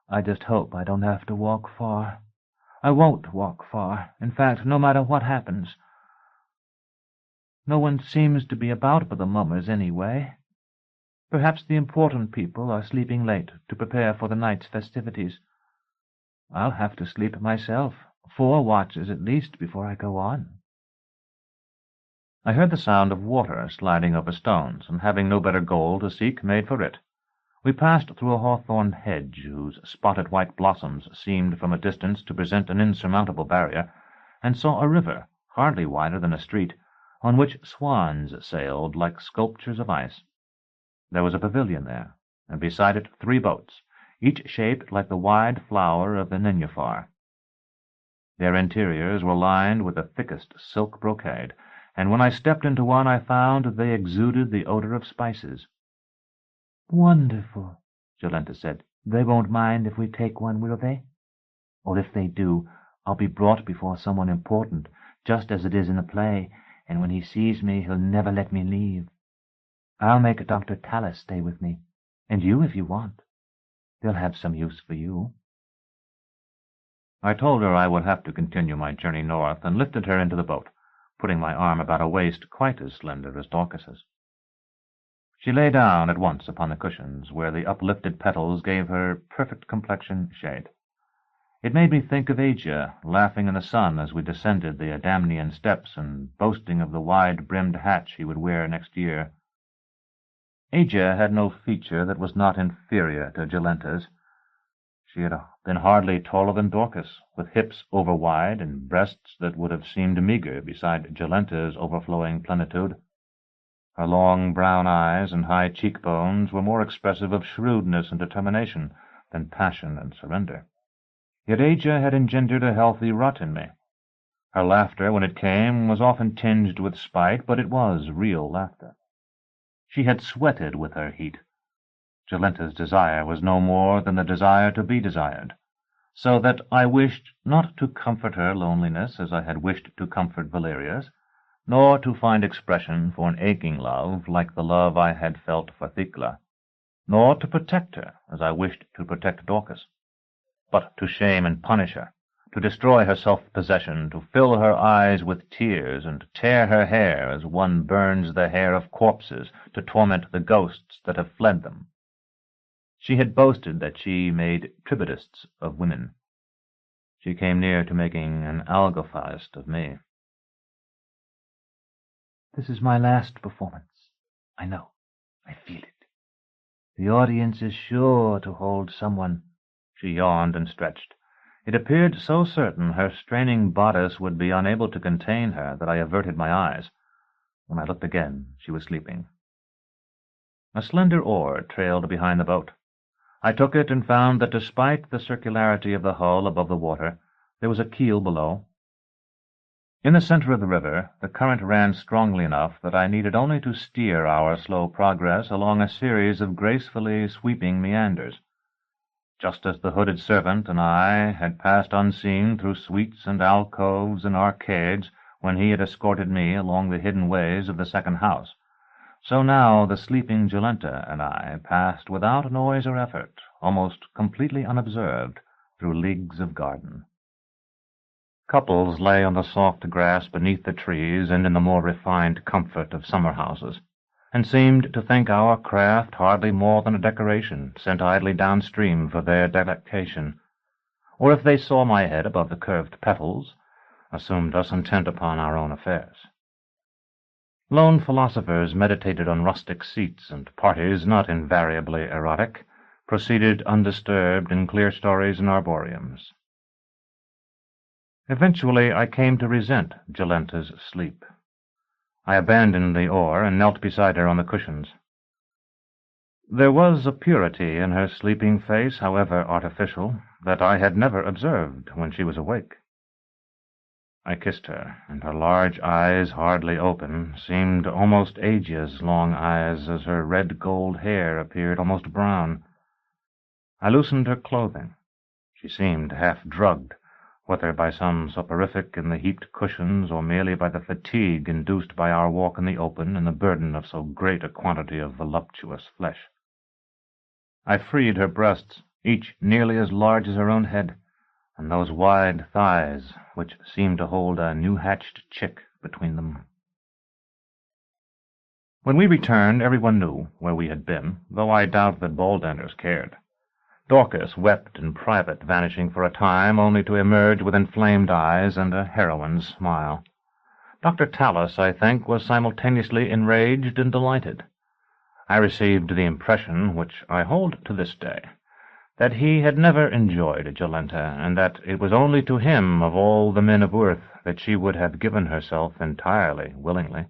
I just hope I don't have to walk far. I won't walk far. In fact, no matter what happens." No one seems to be about but the mummers, anyway. Perhaps the important people are sleeping late to prepare for the night's festivities. I'll have to sleep myself, 4 watches at least before I go on." I heard the sound of water sliding over stones, and having no better goal to seek, made for it. We passed through a hawthorn hedge, whose spotted white blossoms seemed from a distance to present an insurmountable barrier, and saw a river, hardly wider than a street, on which swans sailed like sculptures of ice. There was a pavilion there, and beside it 3 boats, each shaped like the wide flower of the nenufar. Their interiors were lined with the thickest silk brocade, and when I stepped into one I found they exuded the odor of spices. "Wonderful," Jolenta said. "They won't mind if we take one, will they? Or if they do, I'll be brought before someone important, just as it is in the play, and when he sees me he'll never let me leave. I'll make Dr. Talos stay with me, and you if you want. They'll have some use for you." I told her I would have to continue my journey north, and lifted her into the boat, putting my arm about a waist quite as slender as Dorcas's. She lay down at once upon the cushions, where the uplifted petals gave her perfect complexion shade. It made me think of Asia, laughing in the sun as we descended the Adamnian steps, and boasting of the wide-brimmed hat she would wear next year. Asia had no feature that was not inferior to Jolenta's. She had been hardly taller than Dorcas, with hips over-wide and breasts that would have seemed meagre beside Jolenta's overflowing plenitude. Her long brown eyes and high cheekbones were more expressive of shrewdness and determination than passion and surrender. Yet Asia had engendered a healthy rut in me. Her laughter, when it came, was often tinged with spite, but it was real laughter. She had sweated with her heat. Jolenta's desire was no more than the desire to be desired, so that I wished not to comfort her loneliness as I had wished to comfort Valeria's, nor to find expression for an aching love like the love I had felt for Thecla, nor to protect her as I wished to protect Dorcas, but to shame and punish her, to destroy her self-possession, to fill her eyes with tears, and tear her hair as one burns the hair of corpses, to torment the ghosts that have fled them. She had boasted that she made tributists of women. She came near to making an algophist of me. "This is my last performance. I know. I feel it. The audience is sure to hold someone." She yawned and stretched. It appeared so certain her straining bodice would be unable to contain her that I averted my eyes. When I looked again, she was sleeping. A slender oar trailed behind the boat. I took it and found that despite the circularity of the hull above the water, there was a keel below. In the center of the river, the current ran strongly enough that I needed only to steer our slow progress along a series of gracefully sweeping meanders. Just as the hooded servant and I had passed unseen through suites and alcoves and arcades when he had escorted me along the hidden ways of the second house, so now the sleeping Jolenta and I passed without noise or effort, almost completely unobserved, through leagues of garden. Couples lay on the soft grass beneath the trees and in the more refined comfort of summer houses, and seemed to think our craft hardly more than a decoration sent idly downstream for their delectation, or if they saw my head above the curved petals, assumed us intent upon our own affairs. Lone philosophers meditated on rustic seats, and parties, not invariably erotic, proceeded undisturbed in clear stories and arboreums. Eventually I came to resent Jolenta's sleep. I abandoned the oar and knelt beside her on the cushions. There was a purity in her sleeping face, however artificial, that I had never observed when she was awake. I kissed her, and her large eyes, hardly open, seemed almost Asia's long eyes as her red-gold hair appeared almost brown. I loosened her clothing. She seemed half-drugged, whether by some soporific in the heaped cushions or merely by the fatigue induced by our walk in the open and the burden of so great a quantity of voluptuous flesh. I freed her breasts, each nearly as large as her own head, and those wide thighs which seemed to hold a new-hatched chick between them. When we returned, everyone knew where we had been, though I doubt that Ballanders cared. Dorcas wept in private, vanishing for a time, only to emerge with inflamed eyes and a heroine's smile. Dr. Talos, I think, was simultaneously enraged and delighted. I received the impression, which I hold to this day, that he had never enjoyed Jolenta, and that it was only to him, of all the men of worth, that she would have given herself entirely willingly.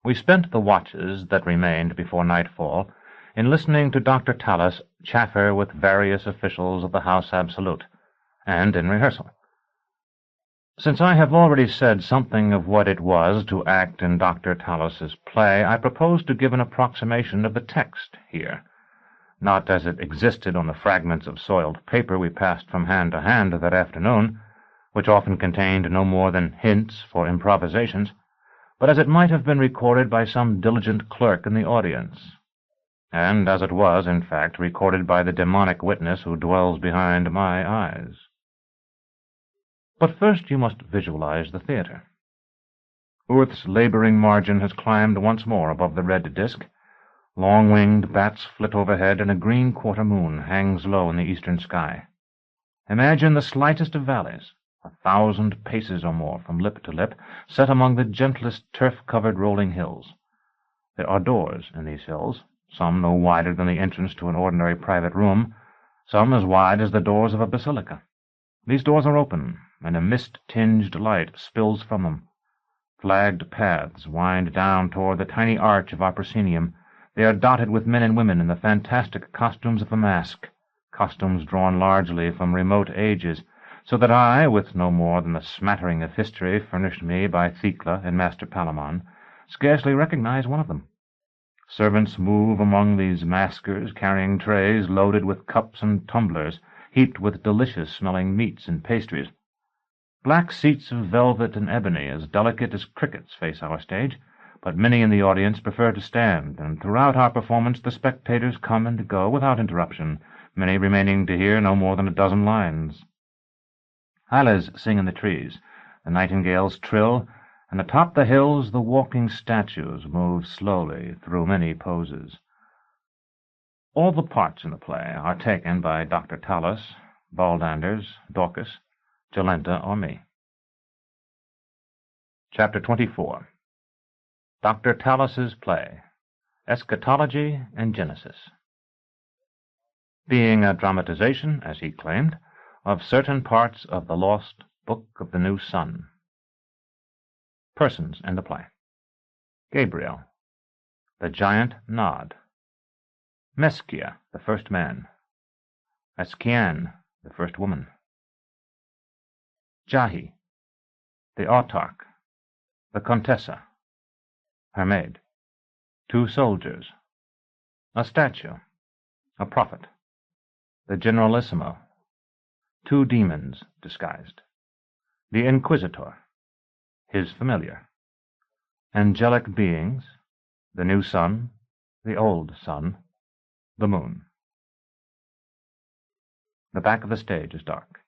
We spent the watches that remained before nightfall in listening to Dr. Talos chaffer with various officials of the House Absolute, and in rehearsal. Since I have already said something of what it was to act in Dr. Talos's play, I propose to give an approximation of the text here, not as it existed on the fragments of soiled paper we passed from hand to hand that afternoon, which often contained no more than hints for improvisations, but as it might have been recorded by some diligent clerk in the audience, and as it was, in fact, recorded by the demonic witness who dwells behind my eyes. But first you must visualize the theater. Earth's laboring margin has climbed once more above the red disk. Long-winged bats flit overhead, and a green quarter moon hangs low in the eastern sky. Imagine the slightest of valleys, 1,000 paces or more from lip to lip, set among the gentlest turf-covered rolling hills. There are doors in these hills, some no wider than the entrance to an ordinary private room, some as wide as the doors of a basilica. These doors are open, and a mist-tinged light spills from them. Flagged paths wind down toward the tiny arch of our proscenium. They are dotted with men and women in the fantastic costumes of the masque, costumes drawn largely from remote ages, so that I, with no more than the smattering of history furnished me by Thecla and Master Palamon, scarcely recognize one of them. Servants move among these maskers, carrying trays loaded with cups and tumblers, heaped with delicious-smelling meats and pastries. Black seats of velvet and ebony, as delicate as crickets, face our stage, but many in the audience prefer to stand, and throughout our performance the spectators come and go without interruption, many remaining to hear no more than a dozen lines. Hylas sing in the trees, the nightingales trill, and atop the hills the walking statues move slowly through many poses. All the parts in the play are taken by Dr. Talos, Ballanders, Dorcas, Jolenta, or me. Chapter 24. Dr. Talos's Play, Eschatology and Genesis. Being a dramatization, as he claimed, of certain parts of the lost Book of the New Sun. Persons in the play: Gabriel, the giant Nod; Meskia, the first man; Eskian, the first woman; Jahi, the autarch; the Contessa, her maid; 2 soldiers; a statue; a prophet; the Generalissimo; 2 demons disguised; the Inquisitor; his familiar; angelic beings; the new sun; the old sun; the moon. The back of the stage is dark.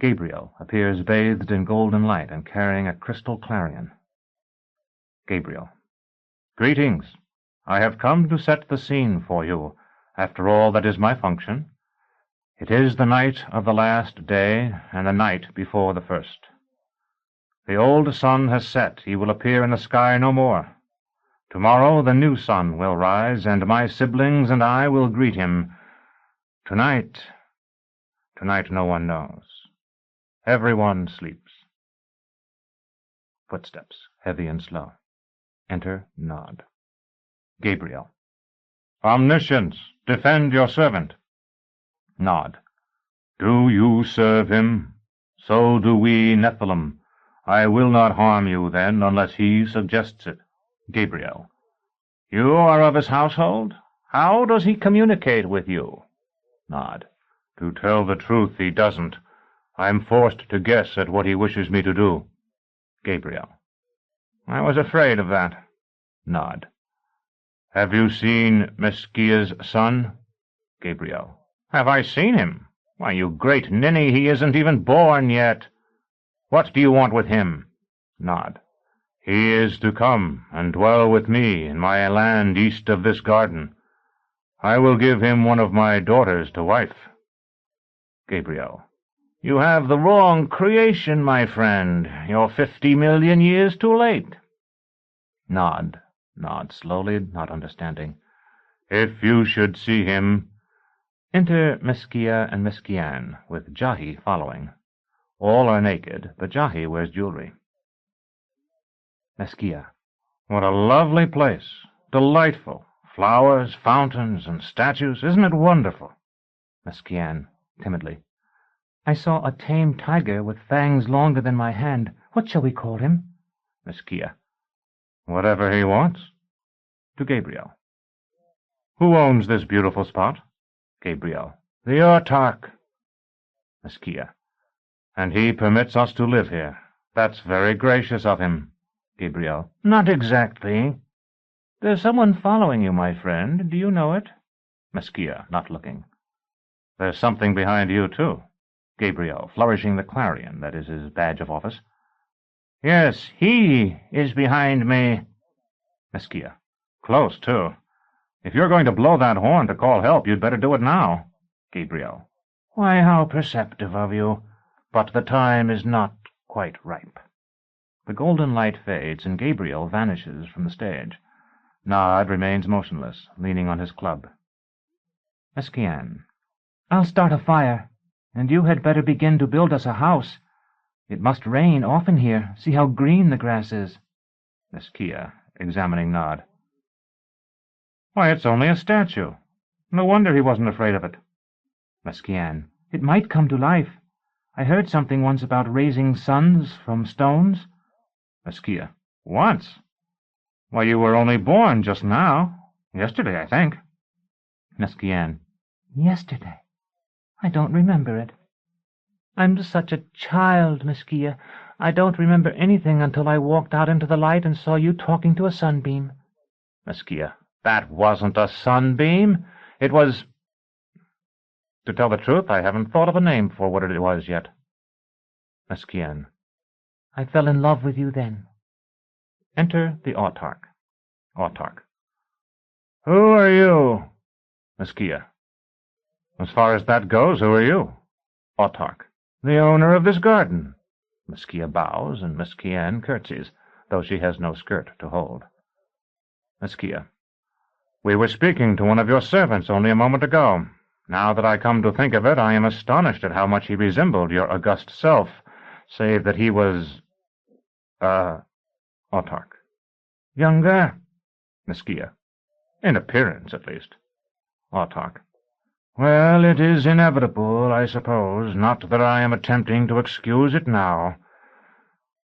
Gabriel appears bathed in golden light and carrying a crystal clarion. Gabriel: Greetings. I have come to set the scene for you. After all, that is my function. It is the night of the last day, and the night before the first. The old sun has set. He will appear in the sky no more. Tomorrow the new sun will rise, and my siblings and I will greet him. Tonight no one knows. Everyone sleeps. Footsteps, heavy and slow. Enter Nod. Gabriel: Omniscience, defend your servant. Nod: Do you serve him? So do we Nephilim. I will not harm you, then, unless he suggests it. Gabriel: You are of his household? How does he communicate with you? Nod: To tell the truth, he doesn't. I am forced to guess at what he wishes me to do. Gabriel: I was afraid of that. Nod: Have you seen Meskia's son? Gabriel: Have I seen him? Why, you great ninny, he isn't even born yet. What do you want with him? Nod: He is to come and dwell with me in my land east of this garden. I will give him one of my daughters to wife. Gabriel. You have the wrong creation, my friend. You're 50 million years too late. Nod slowly, not understanding. If you should see him... Enter Meskia and Meskian, with Jahi following. All are naked, but Jahi wears jewelry. Meskia. What a lovely place. Delightful. Flowers, fountains, and statues. Isn't it wonderful? Meskian, timidly. I saw a tame tiger with fangs longer than my hand. What shall we call him? Meskia. Whatever he wants. To Gabriel. Who owns this beautiful spot? Gabriel. The autarch. Meskia. And he permits us to live here. That's very gracious of him. Gabriel. Not exactly. There's someone following you, my friend. Do you know it? Meskia, not looking. There's something behind you, too. Gabriel, flourishing the clarion, that is his badge of office. Yes, he is behind me. Meskia. Close, too. If you're going to blow that horn to call help, you'd better do it now. Gabriel. Why, how perceptive of you. But the time is not quite ripe. The golden light fades, and Gabriel vanishes from the stage. Nod remains motionless, leaning on his club. Meskian. I'll start a fire, and you had better begin to build us a house. It must rain often here. See how green the grass is. Meskia, examining Nod. Why, it's only a statue. No wonder he wasn't afraid of it. Meskian. It might come to life. I heard something once about raising sons from stones. Meskia. Once? Why, you were only born just now. Yesterday, I think. Meskian. Yesterday? I don't remember it. I'm such a child, Meskia. I don't remember anything until I walked out into the light and saw you talking to a sunbeam. Meskia. That wasn't a sunbeam. It was... To tell the truth, I haven't thought of a name for what it was yet. Meskian. I fell in love with you then. Enter the autarch. Autarch. Who are you? Meskia. As far as that goes, who are you? Autarch. The owner of this garden. Meskia bows, and Meskian curtsies, though she has no skirt to hold. Meskia. We were speaking to one of your servants only a moment ago. Now that I come to think of it, I am astonished at how much he resembled your august self, save that he was... Autarch. Younger? Meskia. In appearance, at least. Autarch. Well, it is inevitable, I suppose, not that I am attempting to excuse it now.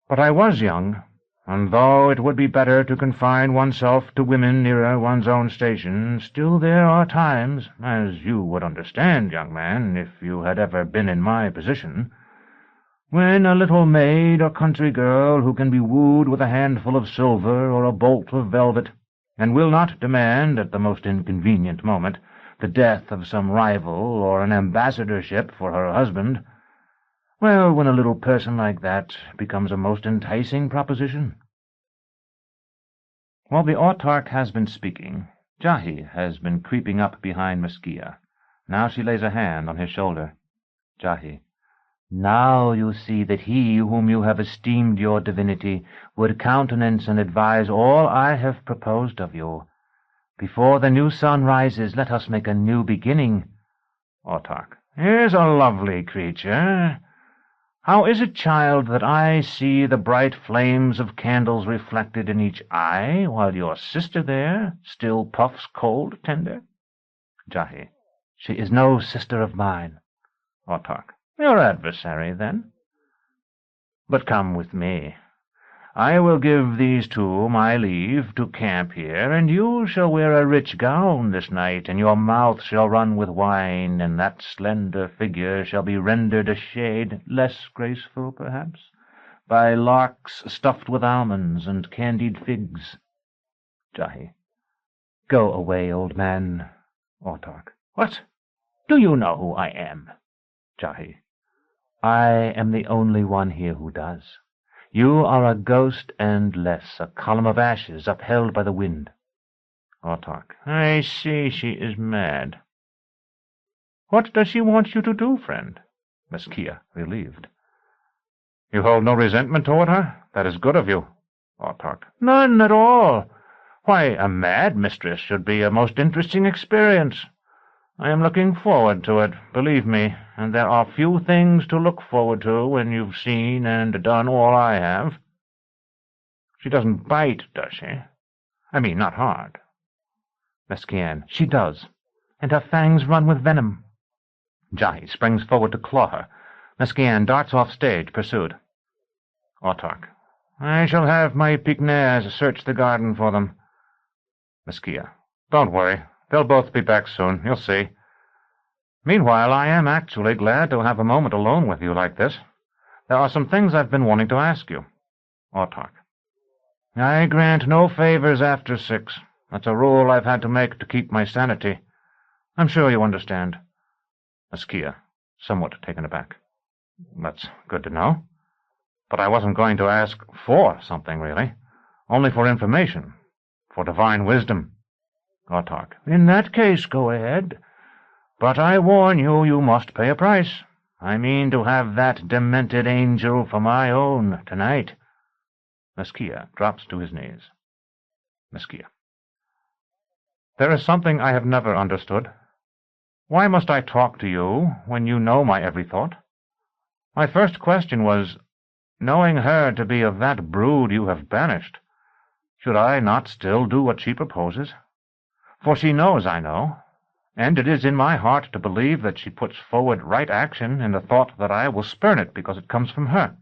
But I was young, and though it would be better to confine oneself to women nearer one's own station, still there are times, as you would understand, young man, if you had ever been in my position, when a little maid or country girl who can be wooed with a handful of silver or a bolt of velvet, and will not demand, at the most inconvenient moment, the death of some rival or an ambassadorship for her husband, well, when a little person like that becomes a most enticing proposition. While the autarch has been speaking, Jahi has been creeping up behind Meskia. Now she lays a hand on his shoulder. Jahi. Now you see that he whom you have esteemed your divinity would countenance and advise all I have proposed of you. Before the new sun rises, let us make a new beginning. Autarch. Here's a lovely creature. How is it, child, that I see the bright flames of candles reflected in each eye, while your sister there still puffs cold tender? Jahi. She is no sister of mine. Autarch. Your adversary, then? But come with me. I will give these two my leave to camp here, and you shall wear a rich gown this night, and your mouth shall run with wine, and that slender figure shall be rendered a shade less graceful, perhaps, by larks stuffed with almonds and candied figs. Jahi. Go away, old man. Autarch. What? Do you know who I am? Jahi. I am the only one here who does. You are a ghost and less, a column of ashes upheld by the wind. Autarch. I see she is mad. What does she want you to do, friend? Meskia, relieved. You hold no resentment toward her? That is good of you. Autarch. None at all. Why, a mad mistress should be a most interesting experience. I am looking forward to it, believe me, and there are few things to look forward to when you've seen and done all I have. She doesn't bite, does she? I mean, not hard. Meskian. She does, and her fangs run with venom. Jahi springs forward to claw her. Meskian darts off stage, pursued. Autarch. I shall have my Pygnaeas search the garden for them. Meskia. Don't worry. They'll both be back soon. You'll see. Meanwhile, I am actually glad to have a moment alone with you like this. There are some things I've been wanting to ask you. Autarch. I grant no favors after 6. That's a rule I've had to make to keep my sanity. I'm sure you understand. Meskia, somewhat taken aback. That's good to know. But I wasn't going to ask for something, really. Only for information. For divine wisdom. Autarch. In that case, go ahead. But I warn you, you must pay a price. I mean to have that demented angel for my own tonight. Meskia drops to his knees. Meskia. There is something I have never understood. Why must I talk to you when you know my every thought? My first question was, knowing her to be of that brood you have banished, should I not still do what she proposes? For she knows I know, and it is in my heart to believe that she puts forward right action in the thought that I will spurn it because it comes from her.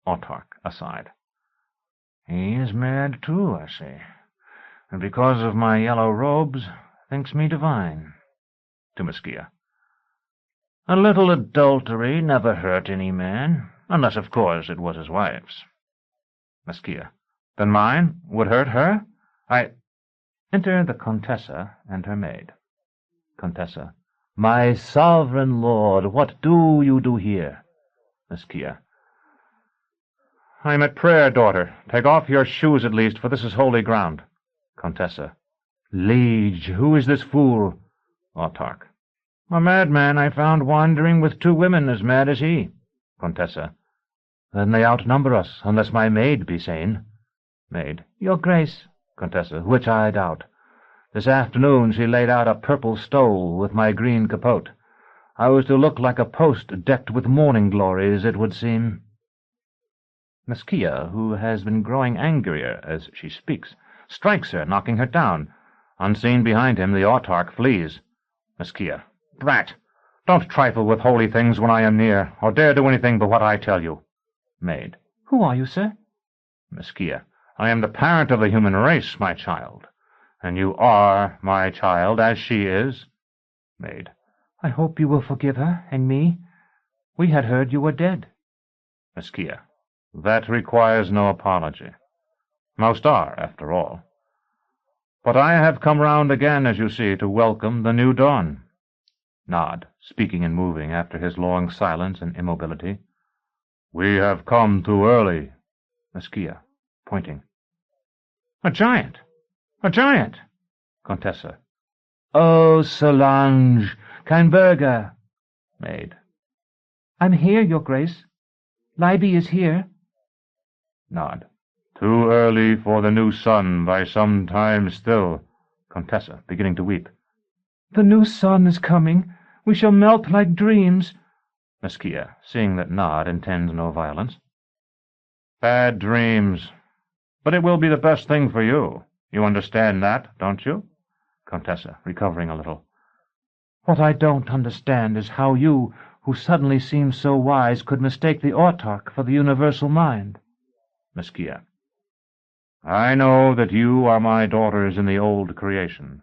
Autarch, aside. He is mad too, I see, and because of my yellow robes, thinks me divine. To Meskia. A little adultery never hurt any man, unless, of course, it was his wife's. Meskia. Then mine would hurt her? Enter the Contessa and her maid. Contessa. My sovereign lord, what do you do here? Meskia. I'm at prayer, daughter. Take off your shoes at least, for this is holy ground. Contessa. Liege, who is this fool? Autarch. A madman I found wandering with 2 women as mad as he. Contessa. Then they outnumber us, unless my maid be sane. Maid. Your grace. Contessa. Which I doubt. This afternoon she laid out a purple stole with my green capote. I was to look like a post decked with morning glories, it would seem. Meskia, who has been growing angrier as she speaks, strikes her, knocking her down. Unseen behind him, the Autarch flees. Meskia. Brat! Don't trifle with holy things when I am near, or dare do anything but what I tell you. Maid. Who are you, sir? Meskia. I am the parent of the human race, my child. And you are my child, as she is. Maid. I hope you will forgive her, and me. We had heard you were dead. Meskia. That requires no apology. Most are, after all. But I have come round again, as you see, to welcome the new dawn. Nod, speaking and moving after his long silence and immobility. We have come too early. Meskia, pointing. A giant! A giant! Contessa. Oh, Solange! Canberga! Maid. I'm here, your grace. Libby is here. Nod. Too early for the new sun by some time still. Contessa, beginning to weep. The new sun is coming. We shall melt like dreams. Meskia, seeing that Nod intends no violence. Bad dreams. But it will be the best thing for you. You understand that, don't you? Contessa, recovering a little. What I don't understand is how you, who suddenly seem so wise, could mistake the Autarch for the universal mind. Meskia. I know that you are my daughters in the old creation.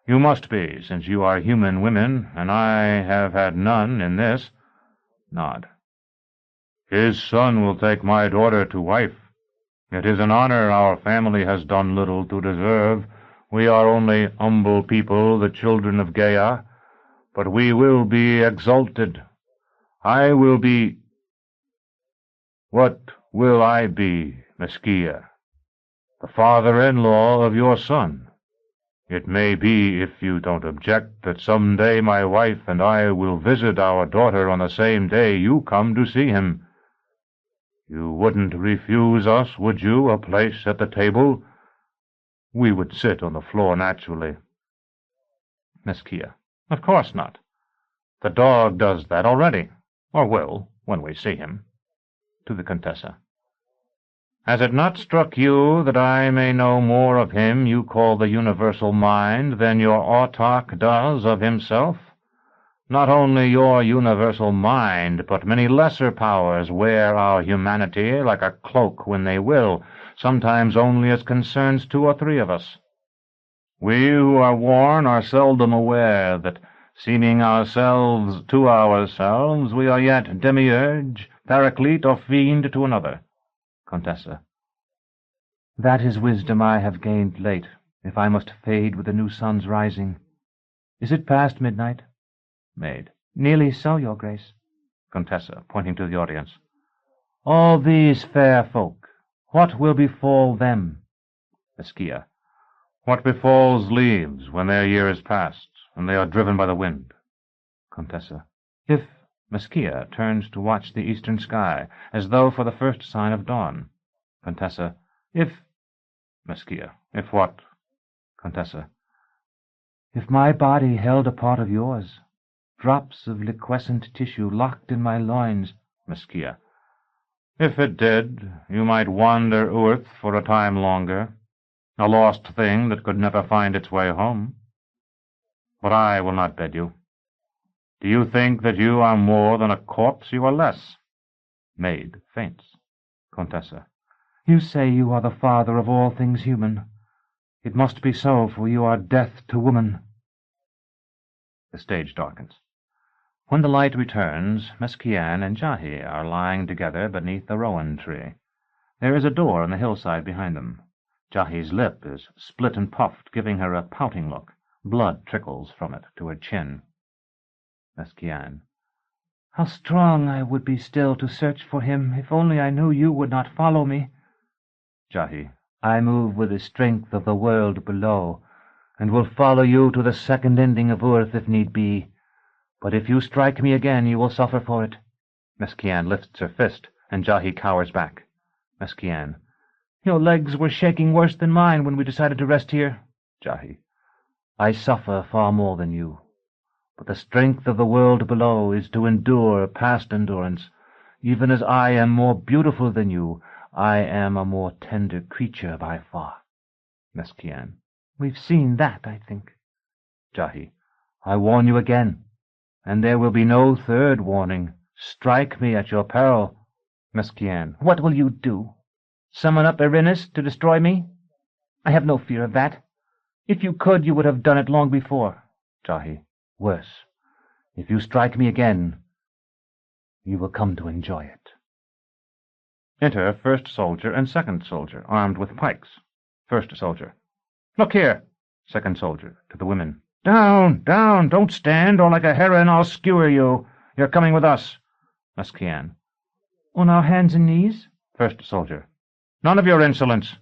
You must be, since you are human women, and I have had none in this. Nod. His son will take my daughter to wife. It is an honor our family has done little to deserve. We are only humble people, the children of Gaia, but we will be exalted. I will be... What will I be, Meskia? The father-in-law of your son. It may be, if you don't object, that some day my wife and I will visit our daughter on the same day you come to see him. You wouldn't refuse us, would you, a place at the table? We would sit on the floor naturally. Meskia. Of course not. The dog does that already, or will, when we see him. To the Contessa. Has it not struck you that I may know more of him you call the universal mind than your autarch does of himself? Not only your universal mind, but many lesser powers wear our humanity like a cloak when they will, sometimes only as concerns 2 or 3 of us. We who are worn are seldom aware that, seeming ourselves to ourselves, we are yet demiurge, paraclete, or fiend to another. Contessa. That is wisdom I have gained late, if I must fade with the new sun's rising. Is it past midnight? Maid. Nearly so, your grace. Contessa, pointing to the audience. All these fair folk, what will befall them? Meskia. What befalls leaves when their year is past, and they are driven by the wind? Contessa. If Meskia turns to watch the eastern sky, as though for the first sign of dawn. Contessa. If... Meskia. If what? Contessa. If my body held a part of yours, drops of liquescent tissue locked in my loins. Meskia. If it did, you might wander earth for a time longer, a lost thing that could never find its way home. But I will not bed you. Do you think that you are more than a corpse? You are less. Maid faints. Contessa. You say you are the father of all things human. It must be so, for you are death to woman. The stage darkens. When the light returns, Mesquian and Jahi are lying together beneath the rowan tree. There is a door on the hillside behind them. Jahi's lip is split and puffed, giving her a pouting look. Blood trickles from it to her chin. Mesquian. How strong I would be still to search for him, if only I knew you would not follow me. Jahi. I move with the strength of the world below, and will follow you to the second ending of earth if need be. But if you strike me again, you will suffer for it. Mesquian lifts her fist, and Jahi cowers back. Mesquian. Your legs were shaking worse than mine when we decided to rest here. Jahi. I suffer far more than you. But the strength of the world below is to endure past endurance. Even as I am more beautiful than you, I am a more tender creature by far. Mesquian. We've seen that, I think. Jahi. I warn you again, and there will be no third warning. Strike me at your peril. Mesquian. What will you do? Summon up Erinus to destroy me? I have no fear of that. If you could, you would have done it long before. Jahi. Worse. If you strike me again, you will come to enjoy it. Enter first soldier and second soldier, armed with pikes. First soldier. Look here. Second soldier, to the women. Down, down, don't stand, or like a heron I'll skewer you. You're coming with us. Mesquian. On our hands and knees? First soldier. None of your insolence.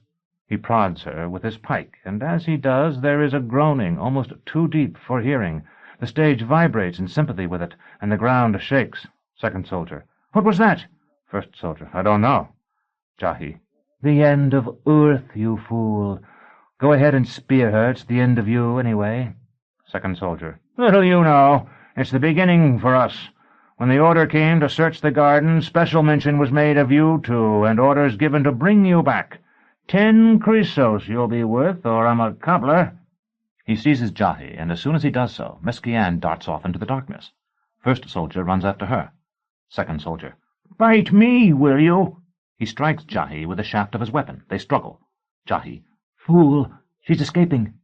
He prods her with his pike, and as he does there is a groaning almost too deep for hearing. The stage vibrates in sympathy with it, and the ground shakes. Second soldier. What was that? First soldier. I don't know. Jahi. The end of earth, you fool. Go ahead and spear her. It's the end of you, anyway. Second soldier. Little you know. It's the beginning for us. When the order came to search the garden, special mention was made of you two, and orders given to bring you back. 10 chrysos you'll be worth, or I'm a cobbler. He seizes Jahi, and as soon as he does so, Mesquian darts off into the darkness. First soldier runs after her. Second soldier. Bite me, will you? He strikes Jahi with the shaft of his weapon. They struggle. Jahi. Fool! She's escaping.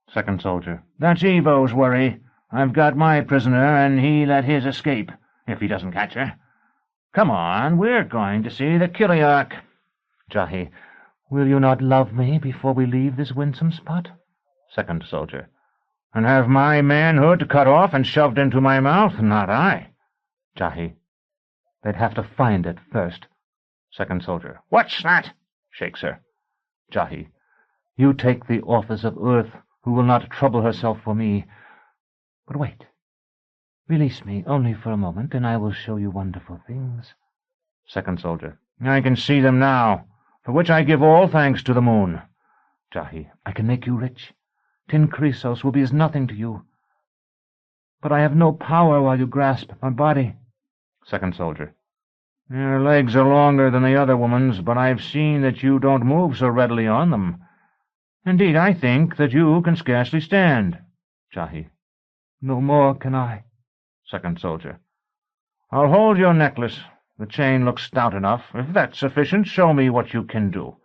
Second soldier. That's Evo's worry. I've got my prisoner, and he let his escape, if he doesn't catch her. Come on, we're going to see the Cultellarii. Jahi. Will you not love me before we leave this winsome spot? Second soldier. And have my manhood cut off and shoved into my mouth? Not I. Jahi. They'd have to find it first. Second soldier. What's that? Shakes her. Jahi. You take the office of Earth, who will not trouble herself for me. But wait. Release me only for a moment, and I will show you wonderful things. Second soldier. I can see them now, for which I give all thanks to the moon. Jahi. I can make you rich. 10 Chrysos will be as nothing to you. But I have no power while you grasp my body. Second soldier. Your legs are longer than the other woman's, but I've seen that you don't move so readily on them. Indeed, I think that you can scarcely stand. Jahi. No more can I. Second soldier. I'll hold your necklace. The chain looks stout enough. If that's sufficient, show me what you can do.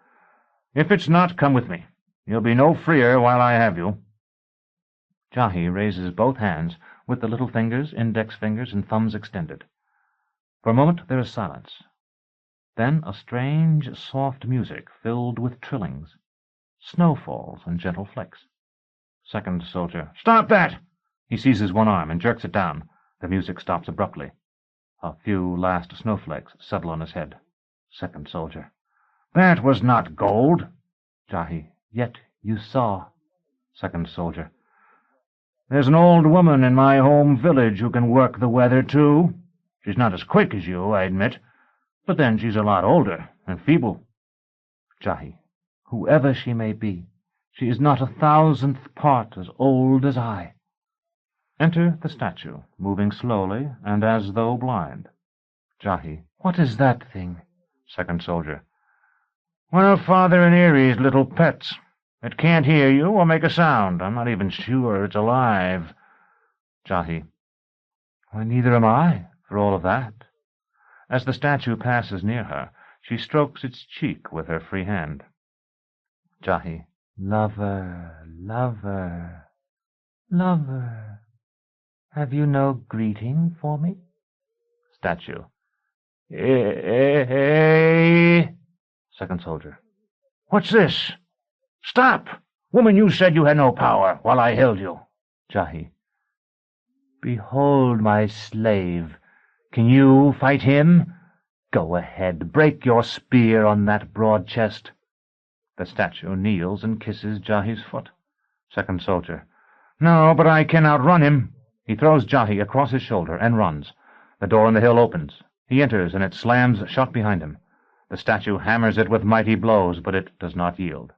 If it's not, come with me. You'll be no freer while I have you. Jahi raises both hands, with the little fingers, index fingers, and thumbs extended. For a moment there is silence. Then a strange, soft music filled with trillings, snowfalls, and gentle flicks. Second soldier. Stop that! He seizes one arm and jerks it down. The music stops abruptly. A few last snowflakes settle on his head. Second soldier. That was not gold. Jahi. Yet you saw. Second soldier. There's an old woman in my home village who can work the weather, too. She's not as quick as you, I admit, but then she's a lot older and feeble. Jahi. Whoever she may be, she is not 1,000th part as old as I. Enter the statue, moving slowly and as though blind. Jahi. What is that thing? Second soldier. One of Father and Erie's little pets. It can't hear you or make a sound. I'm not even sure it's alive. Jahi. Why, neither am I, for all of that. As the statue passes near her, she strokes its cheek with her free hand. Jahi. Lover, lover, lover, have you no greeting for me? Statue. Hey. Second soldier. What's this? Stop! Woman, you said you had no power while I held you. Jahi. Behold my slave. Can you fight him? Go ahead, break your spear on that broad chest. The statue kneels and kisses Jahi's foot. Second soldier. No, but I can outrun him. He throws Jahi across his shoulder and runs. The door in the hill opens. He enters, and it slams shut behind him. The statue hammers it with mighty blows, but it does not yield.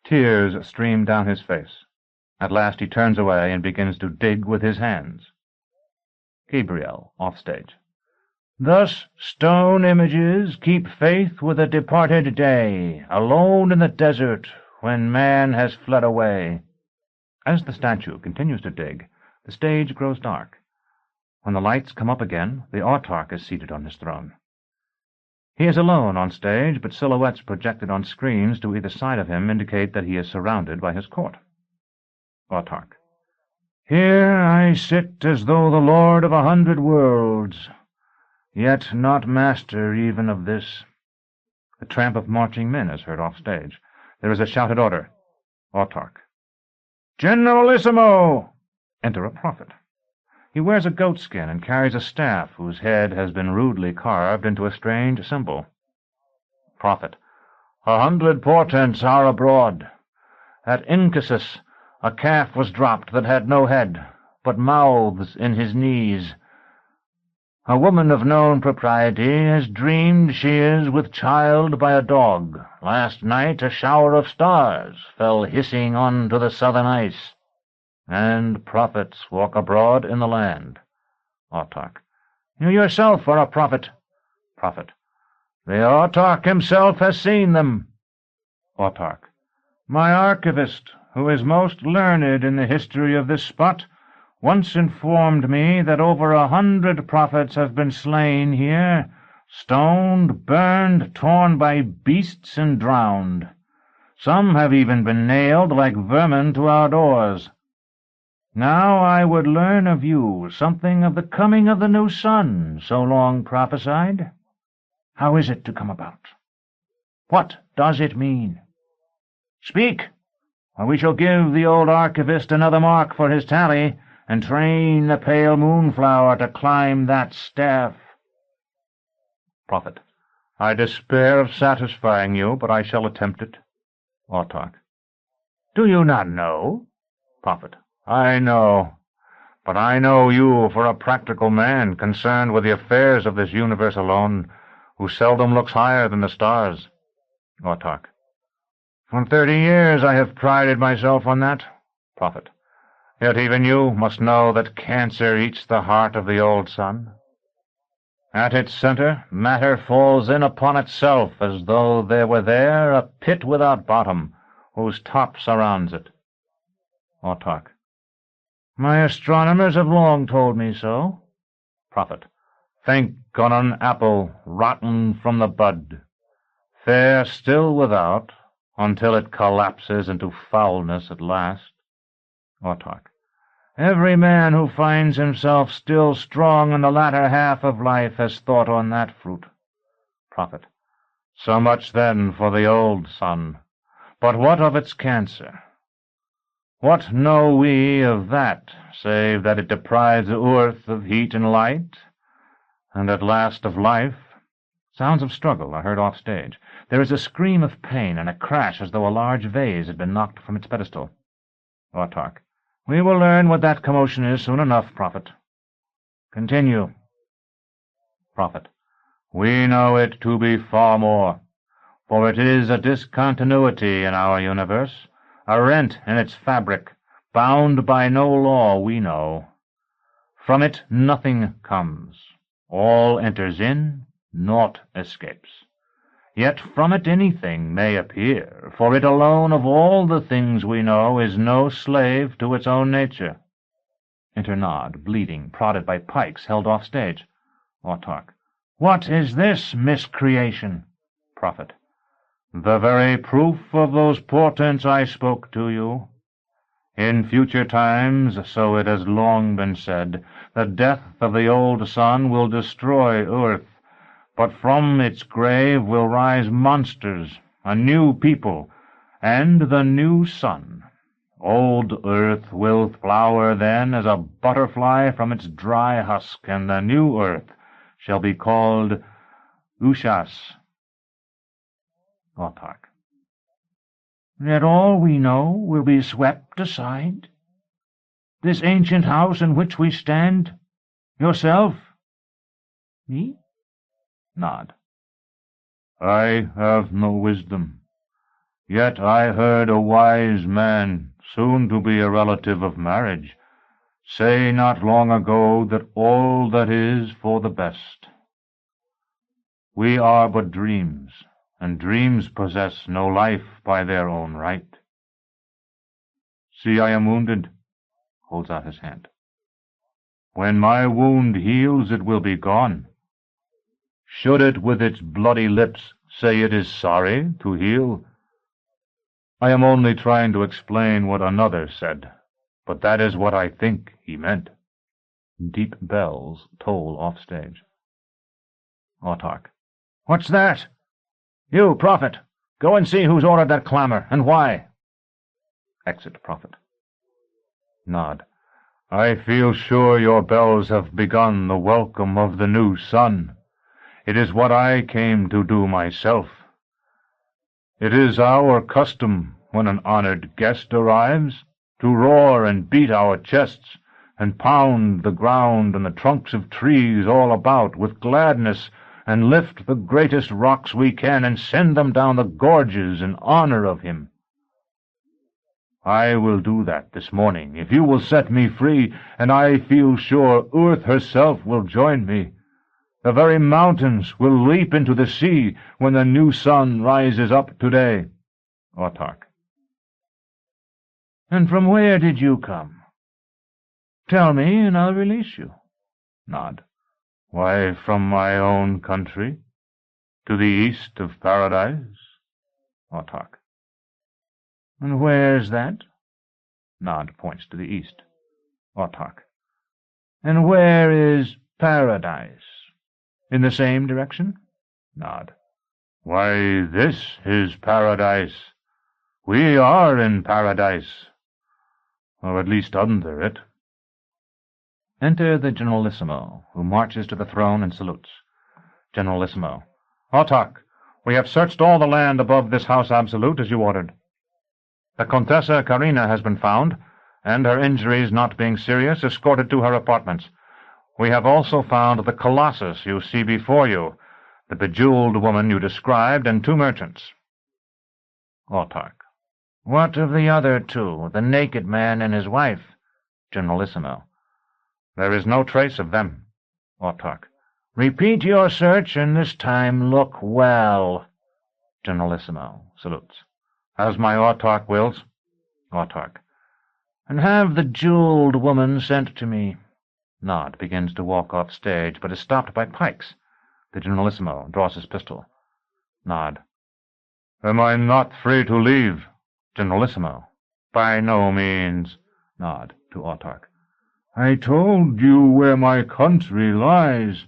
Tears stream down his face. At last he turns away and begins to dig with his hands. Gabriel, offstage. Thus stone images keep faith with a departed day, alone in the desert when man has fled away. As the statue continues to dig, the stage grows dark. When the lights come up again, the autarch is seated on his throne. He is alone on stage, but silhouettes projected on screens to either side of him indicate that he is surrounded by his court. Autarch. Here I sit as though the lord of 100 worlds, yet not master even of this. The tramp of marching men is heard off stage. There is a shouted order. Autarch. Generalissimo! Enter a prophet. He wears a goatskin and carries a staff whose head has been rudely carved into a strange symbol. Prophet. 100 portents are abroad. At Incasus a calf was dropped that had no head, but mouths in his knees. A woman of known propriety has dreamed she is with child by a dog. Last night a shower of stars fell hissing on to the southern ice. And prophets walk abroad in the land. Autarch. You yourself are a prophet. Prophet. The autarch himself has seen them. Autarch. My archivist, who is most learned in the history of this spot, once informed me that over 100 prophets have been slain here, stoned, burned, torn by beasts, and drowned. Some have even been nailed like vermin to our doors. Now I would learn of you something of the coming of the new sun, so long prophesied. How is it to come about? What does it mean? Speak, or we shall give the old archivist another mark for his tally, and train the pale moonflower to climb that staff. Prophet. I despair of satisfying you, but I shall attempt it. Autarch. Do you not know? Prophet. I know. But I know you for a practical man, concerned with the affairs of this universe alone, who seldom looks higher than the stars. Autarch. For 30 years I have prided myself on that. Prophet. Yet even you must know that cancer eats the heart of the old sun. At its center, matter falls in upon itself as though there were there a pit without bottom, whose top surrounds it. Autarch. My astronomers have long told me so. Prophet. Think on an apple rotten from the bud, fair still without, until it collapses into foulness at last. Autarch. Every man who finds himself still strong in the latter half of life has thought on that fruit. Prophet. So much then for the old sun. But what of its cancer? What know we of that, save that it deprives the earth of heat and light, and at last of life? Sounds of struggle are heard off stage. There is a scream of pain and a crash as though a large vase had been knocked from its pedestal. Autarch. We will learn what that commotion is soon enough, Prophet. Continue. Prophet. We know it to be far more, for it is a discontinuity in our universe, a rent in its fabric, bound by no law we know. From it nothing comes. All enters in, naught escapes. Yet from it anything may appear, for it alone of all the things we know is no slave to its own nature. Enter Nod, bleeding, prodded by pikes held off stage. Autarch. What is this miscreation? Prophet. The very proof of those portents I spoke to you. In future times, so it has long been said, the death of the old sun will destroy earth, but from its grave will rise monsters, a new people, and the new sun. Old earth will flower then as a butterfly from its dry husk, and the new earth shall be called Ushas. Autarch. Yet all we know will be swept aside? This ancient house in which we stand? Yourself? Me? Nod. I have no wisdom. Yet I heard a wise man, soon to be a relative of marriage, say not long ago that all that is for the best. We are but dreams, and dreams possess no life by their own right. See, I am wounded. Holds out his hand. When my wound heals, it will be gone. Should it with its bloody lips say it is sorry to heal? I am only trying to explain what another said, but that is what I think he meant. Deep bells toll off stage. Autarch. What's that? You, Prophet, go and see who's ordered that clamor, and why. Exit Prophet. Nod. I feel sure your bells have begun the welcome of the new sun. It is what I came to do myself. It is our custom, when an honored guest arrives, to roar and beat our chests, and pound the ground and the trunks of trees all about with gladness, and lift the greatest rocks we can, and send them down the gorges in honor of him. I will do that this morning, if you will set me free, and I feel sure Earth herself will join me. The very mountains will leap into the sea when the new sun rises up today. Autarch. And from where did you come? Tell me, and I'll release you. Nod. Why, from my own country, to the east of paradise. Autarch. And where's that? Nod points to the east. Autarch. And where is paradise? In the same direction? Nod. Why, this is paradise. We are in paradise, or at least under it. Enter the Generalissimo, who marches to the throne and salutes. Generalissimo. Autarch, we have searched all the land above this house absolute as you ordered. The Contessa Carina has been found, and her injuries not being serious, escorted to her apartments. We have also found the Colossus you see before you, the bejeweled woman you described, and 2 merchants. Autarch. What of the other 2, the naked man and his wife? Generalissimo. There is no trace of them. Autarch. Repeat your search, and this time look well. Generalissimo salutes. As my Autarch wills. Autarch. And have the jeweled woman sent to me. Nod begins to walk off stage, but is stopped by pikes. The Generalissimo draws his pistol. Nod. Am I not free to leave? Generalissimo. By no means. Nod to Autarch. I told you where my country lies,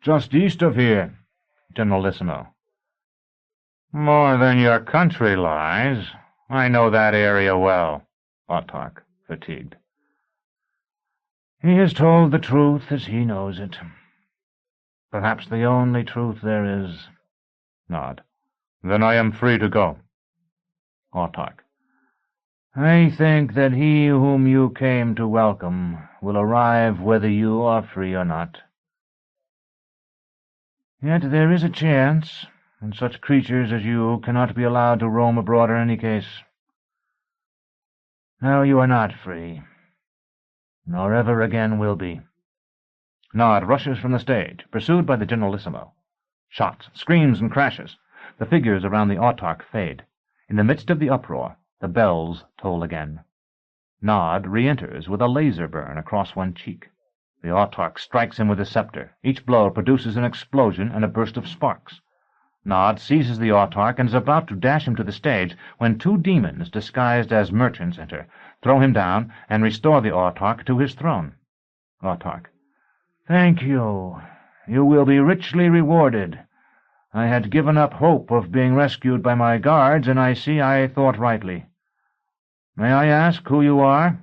just east of here. Generalissimo. More than your country lies. I know that area well. Autarch, fatigued. He has told the truth as he knows it. Perhaps the only truth there is. Nod. Then I am free to go. Autarch. I think that he whom you came to welcome will arrive whether you are free or not. Yet there is a chance, and such creatures as you cannot be allowed to roam abroad in any case. Now you are not free, nor ever again will be. Nod rushes from the stage, pursued by the Generalissimo. Shots, screams, and crashes. The figures around the Autarch fade. In the midst of the uproar, the bells toll again. Nod re-enters with a laser burn across one cheek. The Autarch strikes him with his scepter. Each blow produces an explosion and a burst of sparks. Nod seizes the Autarch and is about to dash him to the stage when 2 demons disguised as merchants enter, throw him down, and restore the Autarch to his throne. Autarch. Thank you. You will be richly rewarded. I had given up hope of being rescued by my guards, and I see I thought rightly. May I ask who you are?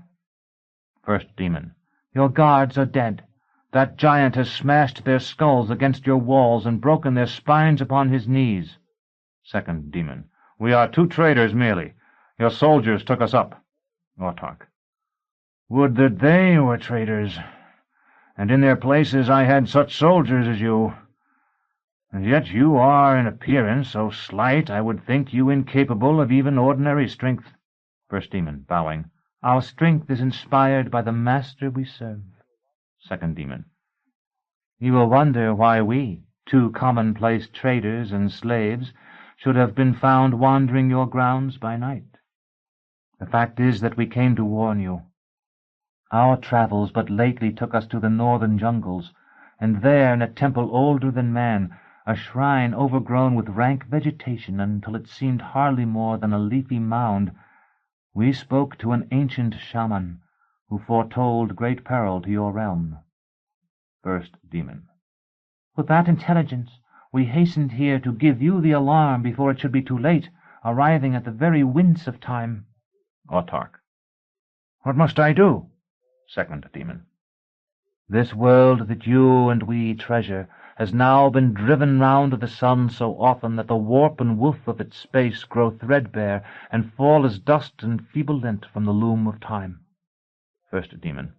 First Demon. Your guards are dead. That giant has smashed their skulls against your walls and broken their spines upon his knees. Second Demon. We are 2 traders merely. Your soldiers took us up. Autarch. Would that they were traders, and in their places I had such soldiers as you. And yet you are in appearance so slight I would think you incapable of even ordinary strength. First Demon, bowing. Our strength is inspired by the master we serve. Second Demon. You will wonder why we, 2 commonplace traders and slaves, should have been found wandering your grounds by night. The fact is that we came to warn you. Our travels but lately took us to the northern jungles, and there, in a temple older than man, a shrine overgrown with rank vegetation until it seemed hardly more than a leafy mound, we spoke to an ancient Showman who foretold great peril to your realm. First Demon. With that intelligence, we hastened here to give you the alarm before it should be too late, arriving at the very winds of time. Autarch. What must I do? Second Demon. This world that you and we treasure has now been driven round to the sun so often that the warp and woof of its space grow threadbare and fall as dust and feeble lint from the loom of time. First Demon.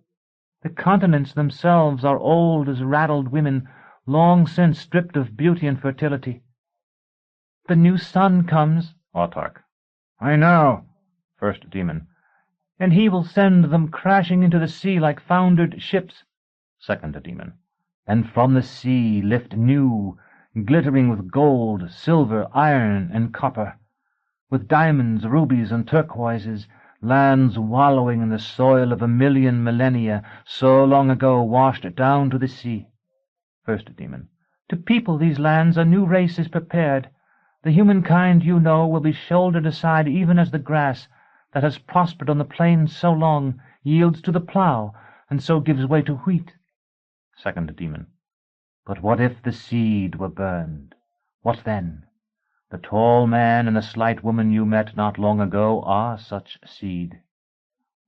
The continents themselves are old as raddled women, long since stripped of beauty and fertility. The new sun comes. Autarch. I know. First Demon. And he will send them crashing into the sea like foundered ships. Second Demon. And from the sea lift new, glittering with gold, silver, iron, and copper, with diamonds, rubies, and turquoises, lands wallowing in the soil of 1,000,000 millennia so long ago washed down to the sea. First Demon. To people these lands a new race is prepared. The humankind, you know, will be shouldered aside even as the grass, that has prospered on the plains so long, yields to the plough, and so gives way to wheat. Second Demon. But what if the seed were burned? What then? The tall man and the slight woman you met not long ago are such seed.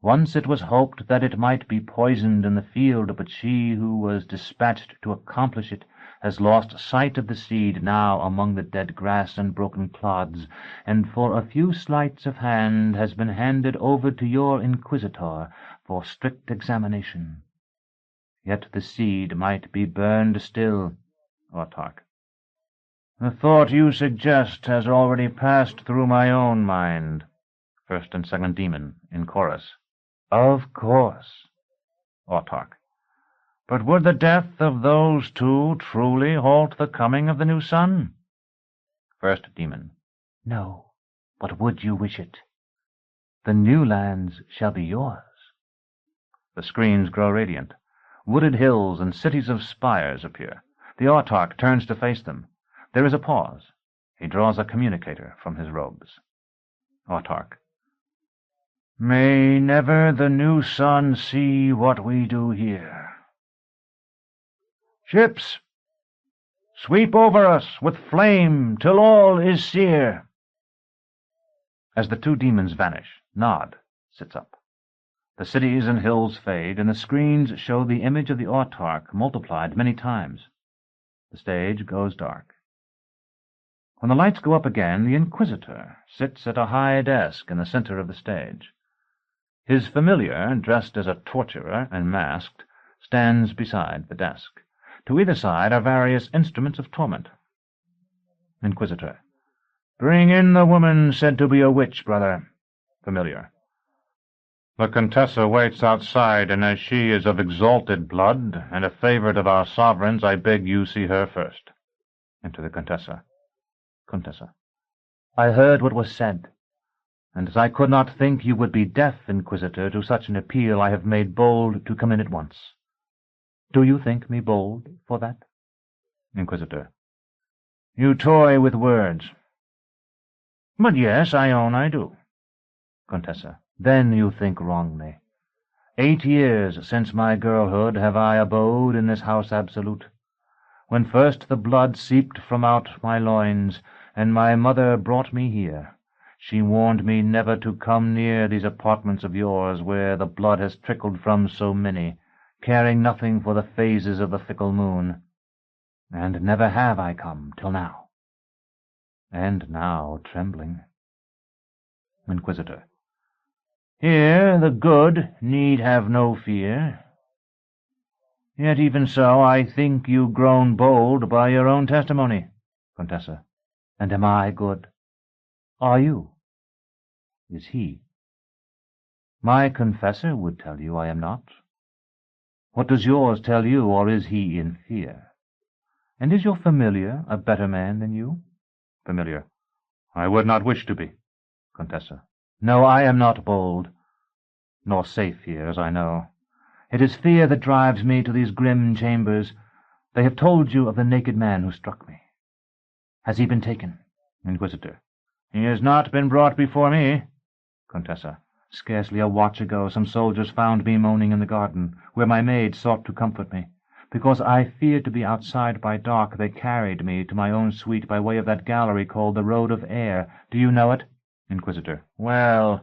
Once it was hoped that it might be poisoned in the field, but she who was dispatched to accomplish it has lost sight of the seed now among the dead grass and broken clods, and for a few sleights of hand has been handed over to your inquisitor for strict examination. Yet the seed might be burned still. Autarch. The thought you suggest has already passed through my own mind. First and second demon, in chorus. Of course. Autarch. But would the death of those two truly halt the coming of the new sun? First demon. No, but would you wish it? The new lands shall be yours. The screens grow radiant. Wooded hills and cities of spires appear. The autarch turns to face them. There is a pause. He draws a communicator from his robes. Autarch. May never the new sun see what we do here. Ships, sweep over us with flame till all is sear. As the two demons vanish, Nod sits up. The cities and hills fade, and the screens show the image of the autarch multiplied many times. The stage goes dark. When the lights go up again, the Inquisitor sits at a high desk in the center of the stage. His familiar, dressed as a torturer and masked, stands beside the desk. To either side are various instruments of torment. Inquisitor. Bring in the woman said to be a witch, brother. Familiar. The Contessa waits outside, and as she is of exalted blood, and a favorite of our sovereigns, I beg you see her first. Enter the Contessa. Contessa. I heard what was said, and as I could not think you would be deaf, Inquisitor, to such an appeal, I have made bold to come in at once. Do you think me bold for that? Inquisitor. You toy with words. But yes, I own I do. Contessa. Then you think wrongly. 8 years since my girlhood have I abode in this house absolute. When first the blood seeped from out my loins, and my mother brought me here, she warned me never to come near these apartments of yours, where the blood has trickled from so many, caring nothing for the phases of the fickle moon. And never have I come till now. And now trembling. Inquisitor. Here the good need have no fear. Yet even so I think you grown bold by your own testimony. Contessa. And am I good? Are you? Is he? My confessor would tell you I am not. What does yours tell you, or is he in fear? And is your familiar a better man than you? Familiar. I would not wish to be. Contessa. No, I am not bold, nor safe here, as I know. It is fear that drives me to these grim chambers. They have told you of the naked man who struck me. Has he been taken? Inquisitor. He has not been brought before me. Contessa. Scarcely a watch ago some soldiers found me moaning in the garden, where my maid sought to comfort me. Because I feared to be outside by dark, they carried me to my own suite by way of that gallery called the Road of Air. Do you know it? Inquisitor. Well...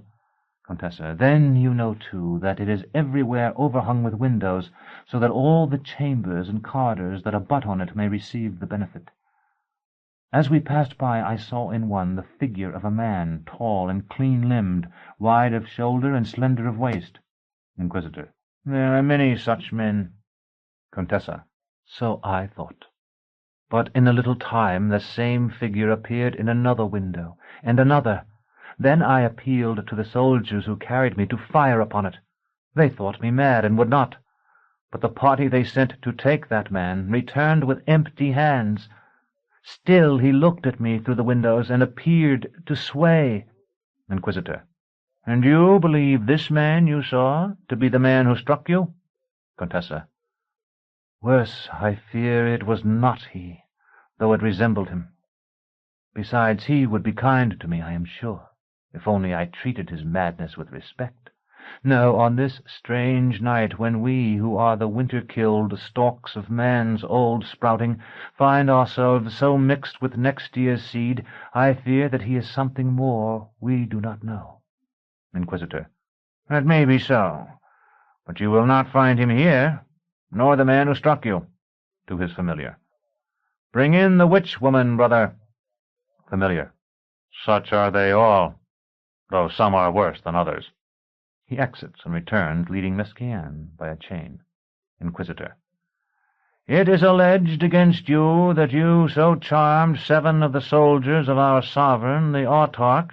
Contessa. Then you know, too, that it is everywhere overhung with windows, so that all the chambers and corridors that abut on it may receive the benefit. As we passed by, I saw in one the figure of a man, tall and clean-limbed, wide of shoulder and slender of waist. Inquisitor. There are many such men. Contessa. So I thought. But in a little time the same figure appeared in another window, and another. Then I appealed to the soldiers who carried me to fire upon it. They thought me mad, and would not. But the party they sent to take that man returned with empty hands. Still he looked at me through the windows, and appeared to sway. Inquisitor. And you believe this man you saw to be the man who struck you? Contessa. Worse, I fear it was not he, though it resembled him. Besides, he would be kind to me, I am sure, if only I treated his madness with respect. No, on this strange night, when we, who are the winter-killed stalks of man's old sprouting, find ourselves so mixed with next year's seed, I fear that he is something more we do not know. Inquisitor. That may be so, but you will not find him here, nor the man who struck you. To his familiar. Bring in the witch-woman, brother. Familiar. Such are they all, though some are worse than others. He exits and returns, leading Mesquian by a chain. Inquisitor. It is alleged against you that you so charmed 7 of the soldiers of our sovereign, the autarch,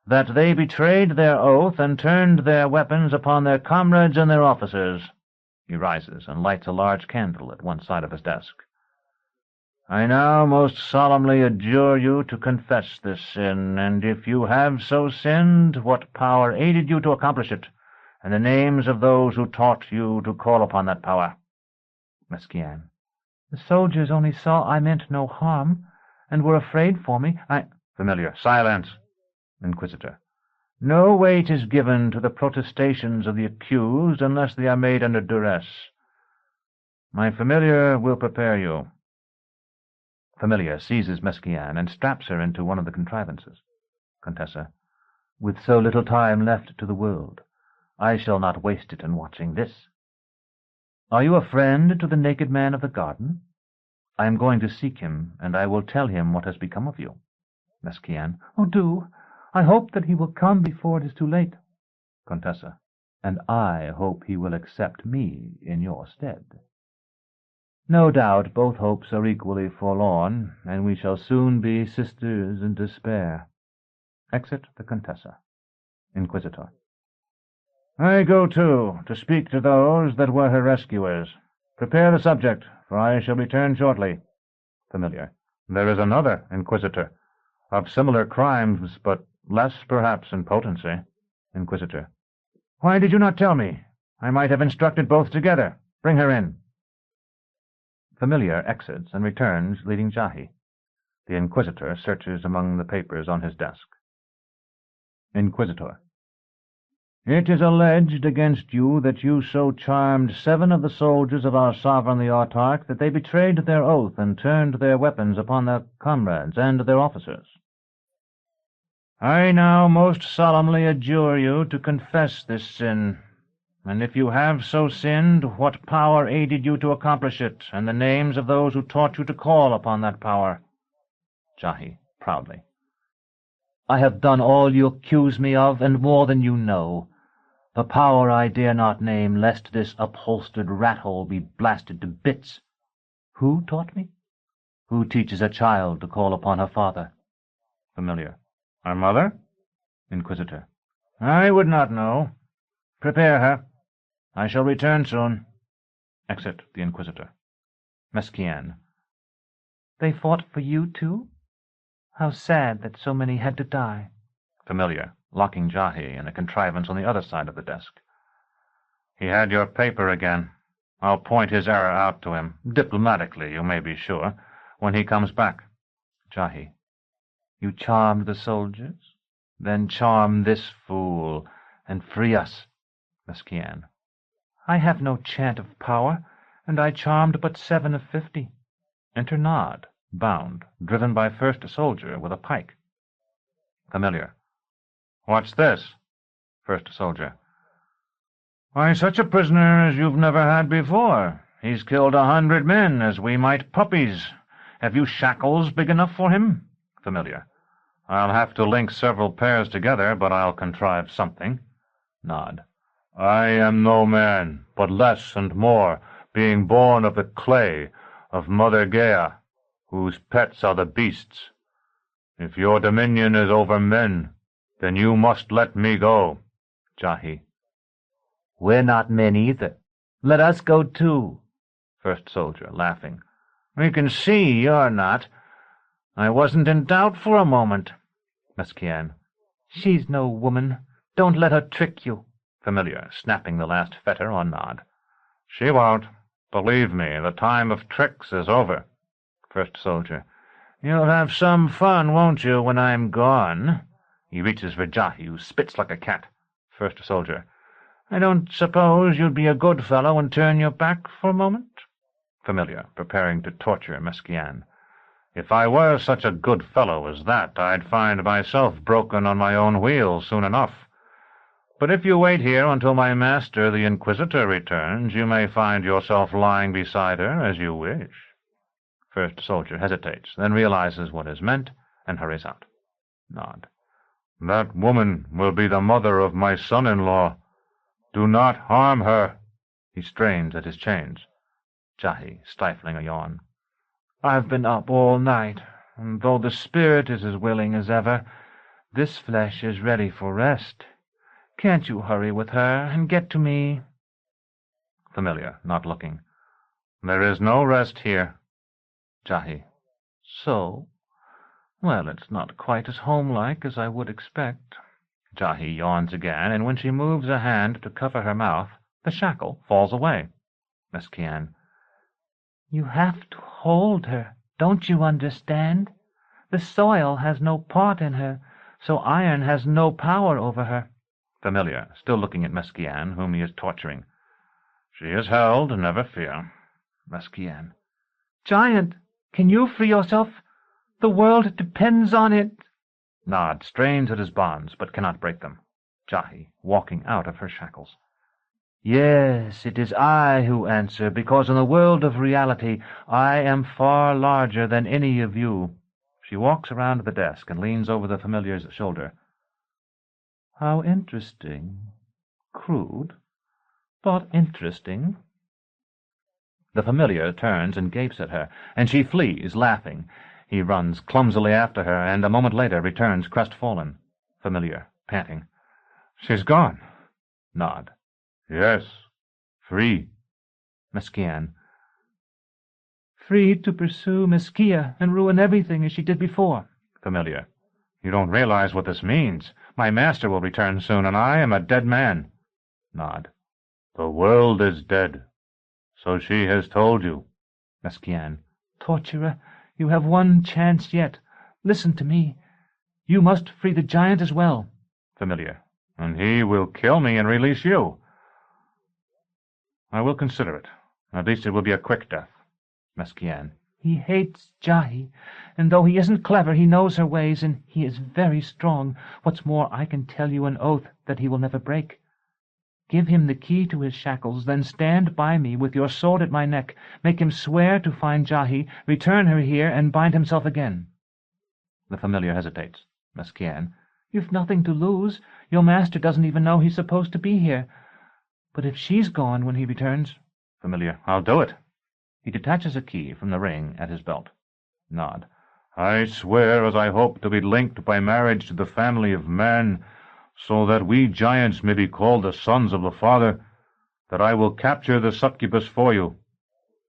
that they betrayed their oath and turned their weapons upon their comrades and their officers. He rises and lights a large candle at one side of his desk. I now most solemnly adjure you to confess this sin, and if you have so sinned, what power aided you to accomplish it, and the names of those who taught you to call upon that power. Mesquian. The soldiers only saw I meant no harm, and were afraid for me. Familiar. Silence. Inquisitor. No weight is given to the protestations of the accused unless they are made under duress. My familiar will prepare you. Familiar seizes Mesquian and straps her into one of the contrivances. Contessa. With so little time left to the world, I shall not waste it in watching this. Are you a friend to the naked man of the garden? I am going to seek him, and I will tell him what has become of you. Mesquian. Oh, do. I hope that he will come before it is too late. Contessa. And I hope he will accept me in your stead. No doubt both hopes are equally forlorn, and we shall soon be sisters in despair. Exit the Contessa. Inquisitor. I go, too, to speak to those that were her rescuers. Prepare the subject, for I shall return shortly. Familiar. There is another, Inquisitor, of similar crimes, but less, perhaps, in potency. Inquisitor. Why did you not tell me? I might have instructed both together. Bring her in. Familiar exits and returns, leading Jahi. The Inquisitor searches among the papers on his desk. Inquisitor. It is alleged against you that you so charmed 7 of the soldiers of our sovereign the autarch that they betrayed their oath and turned their weapons upon their comrades and their officers. I now most solemnly adjure you to confess this sin, and if you have so sinned, what power aided you to accomplish it, and the names of those who taught you to call upon that power. Jahi, proudly. I have done all you accuse me of, and more than you know. The power I dare not name, lest this upholstered rat-hole be blasted to bits. Who taught me? Who teaches a child to call upon her father? Familiar. Her mother? Inquisitor. I would not know. Prepare her. I shall return soon. Exit the Inquisitor. Mesquian. They fought for you, too? How sad that so many had to die. Familiar, locking Jahi in a contrivance on the other side of the desk. He had your paper again. I'll point his error out to him, diplomatically, you may be sure, when he comes back. Jahi. You charmed the soldiers? Then charm this fool, and free us. Mesquian. I have no chant of power, and I charmed but 7 of 50. Enter Nod, bound, driven by first soldier with a pike. Familiar. What's this? First soldier. Why, such a prisoner as you've never had before. He's killed 100 men, as we might puppies. Have you shackles big enough for him? Familiar. I'll have to link several pairs together, but I'll contrive something. Nod. I am no man, but less and more, being born of the clay, of Mother Gaia, whose pets are the beasts. If your dominion is over men, then you must let me go. Jahi. We're not men either. Let us go too. First soldier, laughing. We can see you're not. I wasn't in doubt for a moment. Mesquian. She's no woman. Don't let her trick you. Familiar, snapping the last fetter on Nod. She won't. Believe me, the time of tricks is over. First soldier. You'll have some fun, won't you, when I'm gone? He reaches for Jahi, who spits like a cat. First soldier. I don't suppose you'd be a good fellow and turn your back for a moment? Familiar, preparing to torture Mesquian. If I were such a good fellow as that, I'd find myself broken on my own wheel soon enough. But if you wait here until my master, the Inquisitor, returns, you may find yourself lying beside her as you wish. First soldier hesitates, then realizes what is meant, and hurries out. Nod. That woman will be the mother of my son-in-law. Do not harm her. He strains at his chains. Jahi, stifling a yawn. I've been up all night, and though the spirit is as willing as ever, this flesh is ready for rest. Can't you hurry with her and get to me? Familiar, not looking. There is no rest here. Jahi. So? Well, it's not quite as homelike as I would expect. Jahi yawns again, and when she moves a hand to cover her mouth, the shackle falls away. Meskian. You have to hold her, don't you understand? The soil has no part in her, so iron has no power over her. Familiar, still looking at Meskian, whom he is torturing. She is held, never fear. Meskian. Giant, can you free yourself? The world depends on it. Nod strains at his bonds, but cannot break them. Jahi, walking out of her shackles. Yes, it is I who answer, because in the world of reality I am far larger than any of you. She walks around the desk and leans over the familiar's shoulder. How interesting. Crude, but interesting. The familiar turns and gapes at her, and she flees, laughing. He runs clumsily after her, and a moment later returns crestfallen. Familiar, panting. She's gone. Nod. Yes, free. Meskian. Free to pursue Meskia and ruin everything as she did before. Familiar. You don't realize what this means. My master will return soon, and I am a dead man. Nod. The world is dead. So she has told you. Meskian. Torturer, you have one chance yet. Listen to me. You must free the giant as well. Familiar. And he will kill me and release you. I will consider it. At least it will be a quick death. Meskian. He hates Jahi, and though he isn't clever, he knows her ways, and he is very strong. What's more, I can tell you an oath that he will never break. Give him the key to his shackles, then stand by me with your sword at my neck. Make him swear to find Jahi, return her here, and bind himself again. The familiar hesitates. Meskian. You've nothing to lose. Your master doesn't even know he's supposed to be here. But if she's gone when he returns... Familiar. I'll do it. He detaches a key from the ring at his belt. Nod. I swear, as I hope to be linked by marriage to the family of man, so that we giants may be called the sons of the Father, that I will capture the succubus for you,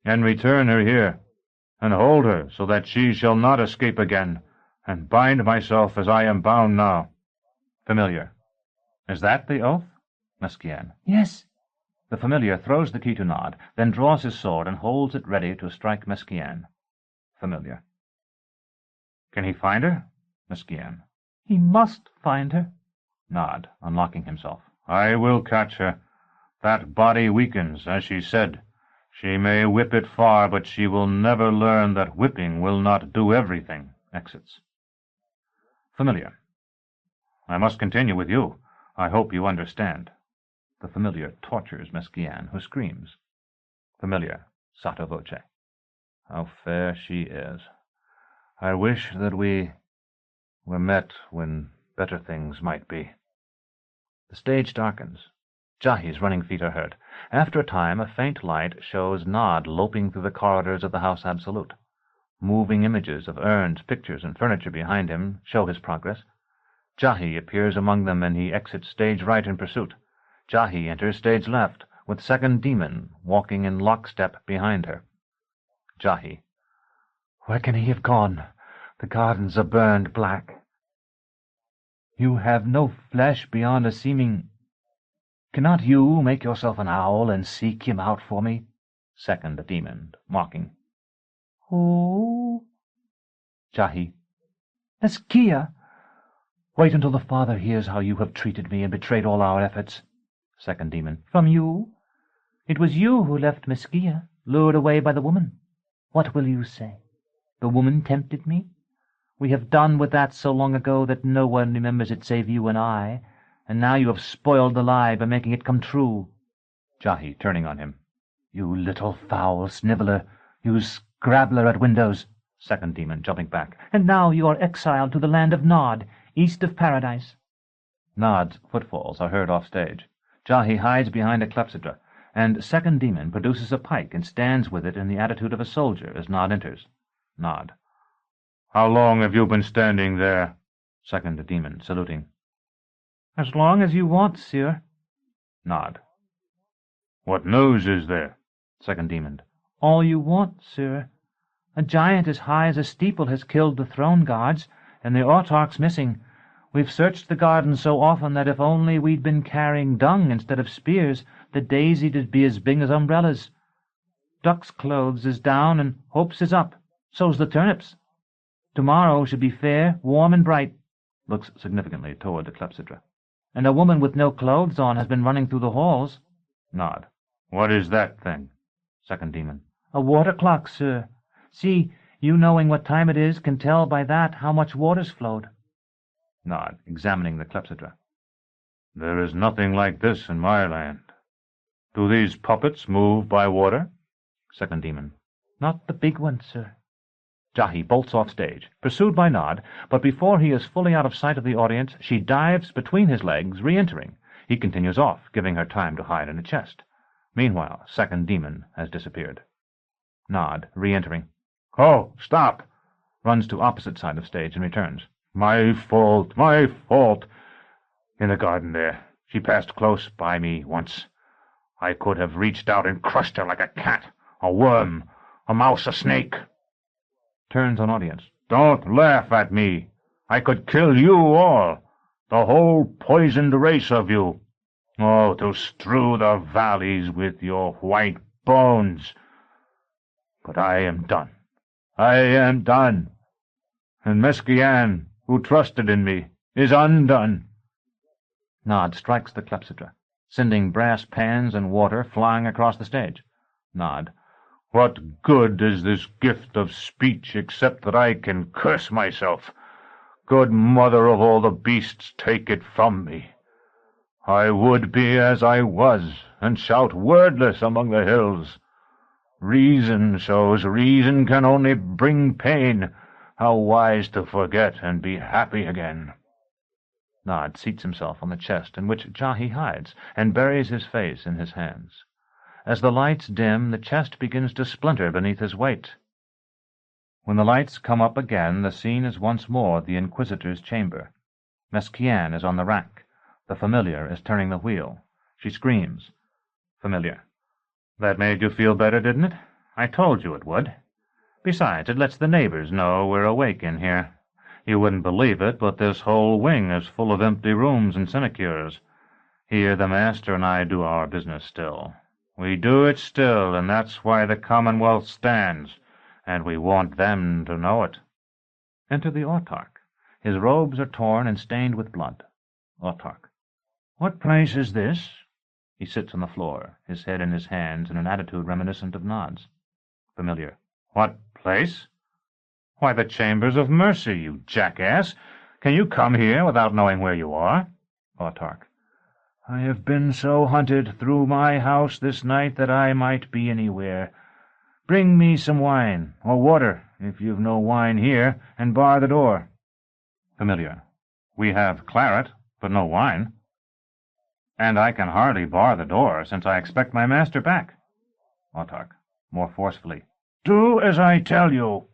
and return her here, and hold her so that she shall not escape again, and bind myself as I am bound now. Familiar. Is that the oath? Meskian. Yes. The familiar throws the key to Nod, then draws his sword and holds it ready to strike Meskian. Familiar. Can he find her? Meskian. He must find her. Nod, unlocking himself. I will catch her. That body weakens, as she said. She may whip it far, but she will never learn that whipping will not do everything. Exits. Familiar. I must continue with you. I hope you understand. The familiar tortures Meskian, who screams. Familiar, sotto voce. How fair she is. I wish that we were met when better things might be. The stage darkens. Jahi's running feet are heard. After a time, a faint light shows Nod loping through the corridors of the House Absolute. Moving images of urns, pictures, and furniture behind him show his progress. Jahi appears among them, and he exits stage right in pursuit. Jahi enters stage left, with second demon walking in lockstep behind her. Jahi. Where can he have gone? The gardens are burned black. You have no flesh beyond a seeming... Cannot you make yourself an owl and seek him out for me? Second demon, mocking. Who? Jahi. Meskia. Wait until the Father hears how you have treated me and betrayed all our efforts. Second demon. From you? It was you who left Meskia, lured away by the woman. What will you say? The woman tempted me? We have done with that so long ago that no one remembers it save you and I and now you have spoiled the lie by making it come true. Jahi, turning on him. You little foul sniveller, you scrabbler at windows. Second demon, jumping back. And now you are exiled to the land of Nod, east of paradise. Nod's footfalls are heard off stage. Jahi hides behind a clepsydra, and second demon produces a pike and stands with it in the attitude of a soldier as Nod enters. Nod. How long have you been standing there? Second demon, saluting. As long as you want, sir. Nod. What news is there? Second demon. All you want, sir. A giant as high as a steeple has killed the throne guards, and the autarch's missing. We've searched the garden so often that if only we'd been carrying dung instead of spears, the daisy'd be as big as umbrellas. Duck's clothes is down and Hope's is up. So's the turnips. Tomorrow should be fair, warm, and bright. Looks significantly toward the clepsydra. And a woman with no clothes on has been running through the halls. Nod. What is that thing? Second demon. A water clock, sir. See, you knowing what time it is can tell by that how much water's flowed. Nod, examining the clepsydra. There is nothing like this in my land. Do these puppets move by water? Second demon. Not the big one, sir. Jahi bolts off stage, pursued by Nod, but before he is fully out of sight of the audience, she dives between his legs, re-entering. He continues off, giving her time to hide in a chest. Meanwhile, second demon has disappeared. Nod, re-entering. Oh, stop! Runs to opposite side of stage and returns. My fault, my fault. In the garden there. She passed close by me once. I could have reached out and crushed her like a cat, a worm, a mouse, a snake. Turns on audience. Don't laugh at me. I could kill you all, the whole poisoned race of you. Oh, to strew the valleys with your white bones. But I am done. I am done. And Mesquian, who trusted in me, is undone. Nod strikes the clepsydra, sending brass pans and water flying across the stage. Nod. What good is this gift of speech except that I can curse myself? Good mother of all the beasts, take it from me. I would be as I was, and shout wordless among the hills. Reason shows reason can only bring pain. How wise to forget and be happy again. Nod seats himself on the chest in which Jahi hides, and buries his face in his hands. As the lights dim, the chest begins to splinter beneath his weight. When the lights come up again, the scene is once more the Inquisitor's chamber. Mesquian is on the rack. The familiar is turning the wheel. She screams. Familiar. That made you feel better, didn't it? I told you it would. Besides, it lets the neighbors know we're awake in here. You wouldn't believe it, but this whole wing is full of empty rooms and sinecures. Here the master and I do our business still. We do it still, and that's why the Commonwealth stands, and we want them to know it. Enter the autarch. His robes are torn and stained with blood. Autarch. What place is this? He sits on the floor, his head in his hands, in an attitude reminiscent of Nod's. Familiar. What place? Why, the Chambers of Mercy, you jackass. Can you come here without knowing where you are? Autarch. I have been so hunted through my house this night that I might be anywhere. Bring me some wine, or water, if you've no wine here, and bar the door. Familiar. We have claret, but no wine. And I can hardly bar the door, since I expect my master back. Autarch, more forcefully. Do as I tell you.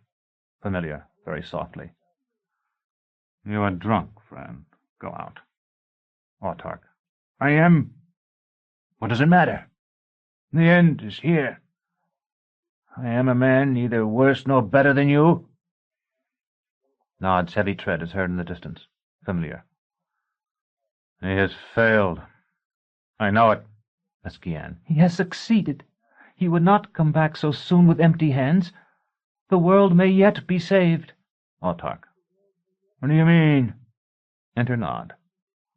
Familiar, very softly. You are drunk, friend. Go out. Autarch. I am. What does it matter? The end is here. I am a man neither worse nor better than you. Nod's heavy tread is heard in the distance. Familiar. He has failed. I know it. Mesquian. He has succeeded. He would not come back so soon with empty hands. The world may yet be saved. Autarch. What do you mean? Enter Nod.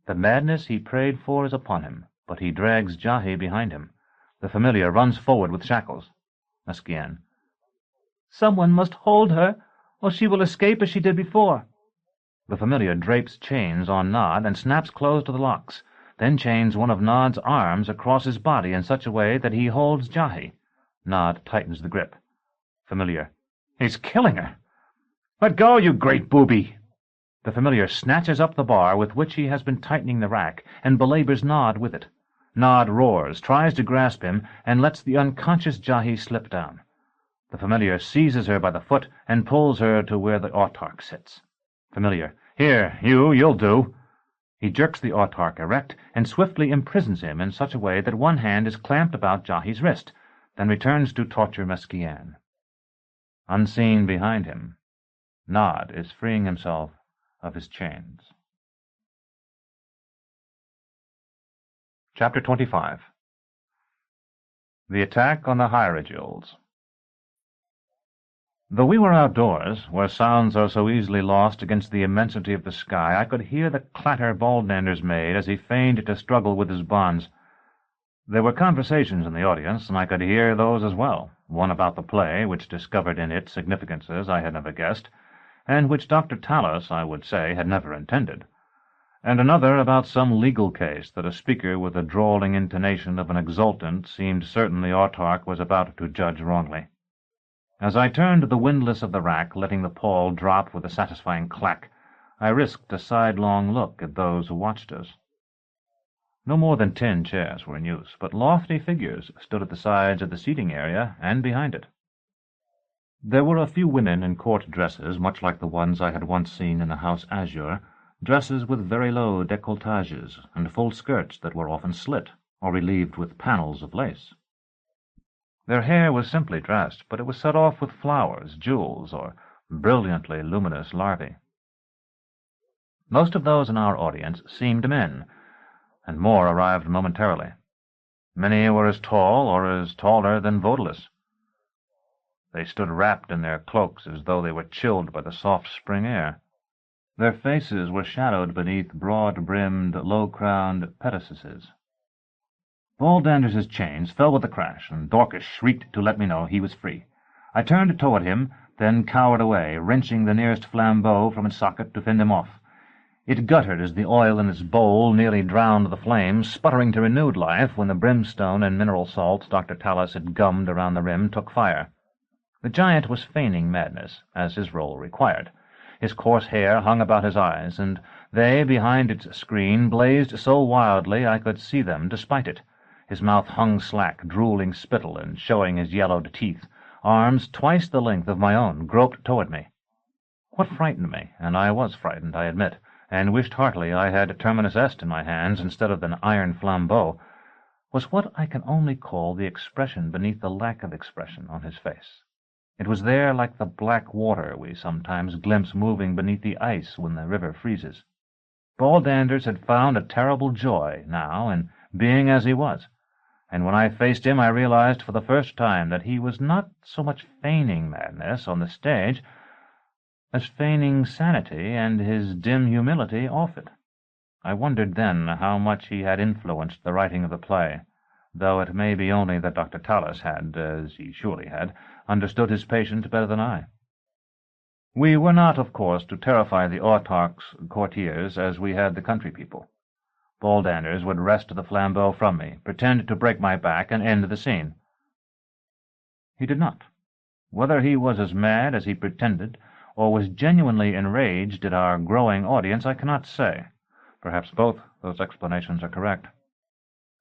The madness he prayed for is upon him, but he drags Jahi behind him. The familiar runs forward with shackles. Mesquian. Someone must hold her, or she will escape as she did before. The familiar drapes chains on Nod and snaps closed to the locks. then chains one of Nod's arms across his body in such a way that he holds Jahi. Nod tightens the grip. Familiar. He's killing her! Let go, you great booby! The familiar snatches up the bar with which he has been tightening the rack, and belabors Nod with it. Nod roars, tries to grasp him, and lets the unconscious Jahi slip down. The familiar seizes her by the foot and pulls her to where the autarch sits. Familiar. Here, you'll do. He jerks the autarch erect and swiftly imprisons him in such a way that one hand is clamped about Jahi's wrist, then returns to torture Meskian. Unseen behind him, Nod is freeing himself of his chains. Chapter 25. The Attack on the Hierodules. Though we were outdoors, where sounds are so easily lost against the immensity of the sky, I could hear the clatter Baldanders made as he feigned to struggle with his bonds. There were conversations in the audience, and I could hear those as well, one about the play, which discovered in it significances I had never guessed, and which Dr. Talos, I would say, had never intended, and another about some legal case that a speaker with the drawling intonation of an exultant seemed certain the autarch was about to judge wrongly. As I turned the windlass of the rack, letting the pall drop with a satisfying clack, I risked a sidelong look at those who watched us. No more than 10 chairs were in use, but lofty figures stood at the sides of the seating area and behind it. There were a few women in court dresses, much like the ones I had once seen in the House Azure, dresses with very low décolletages and full skirts that were often slit or relieved with panels of lace. Their hair was simply dressed, but it was set off with flowers, jewels, or brilliantly luminous larvae. Most of those in our audience seemed men, and more arrived momentarily. Many were as tall or as taller than Odalisque. They stood wrapped in their cloaks as though they were chilled by the soft spring air. Their faces were shadowed beneath broad-brimmed, low-crowned Appendixes. Baldander's chains fell with a crash, and Dorcas shrieked to let me know he was free. I turned toward him, then cowered away, wrenching the nearest flambeau from its socket to fend him off. It guttered as the oil in its bowl nearly drowned the flames, sputtering to renewed life when the brimstone and mineral salts Dr. Talos had gummed around the rim took fire. The giant was feigning madness, as his role required. His coarse hair hung about his eyes, and they, behind its screen, blazed so wildly I could see them despite it. His mouth hung slack, drooling spittle and showing his yellowed teeth. Arms twice the length of my own groped toward me. What frightened me, and I was frightened, I admit, and wished heartily I had terminus est in my hands instead of an iron flambeau, was what I can only call the expression beneath the lack of expression on his face. It was there like the black water we sometimes glimpse moving beneath the ice when the river freezes. Baldanders had found a terrible joy now in being as he was, and when I faced him I realized for the first time that he was not so much feigning madness on the stage as feigning sanity and his dim humility off it. I wondered then how much he had influenced the writing of the play, though it may be only that Dr. Talos had, as he surely had, understood his patient better than I. We were not, of course, to terrify the autarch's courtiers as we had the country people. Baldanders would wrest the flambeau from me, pretend to break my back, and end the scene. He did not. Whether he was as mad as he pretended, or was genuinely enraged at our growing audience, I cannot say. Perhaps both those explanations are correct.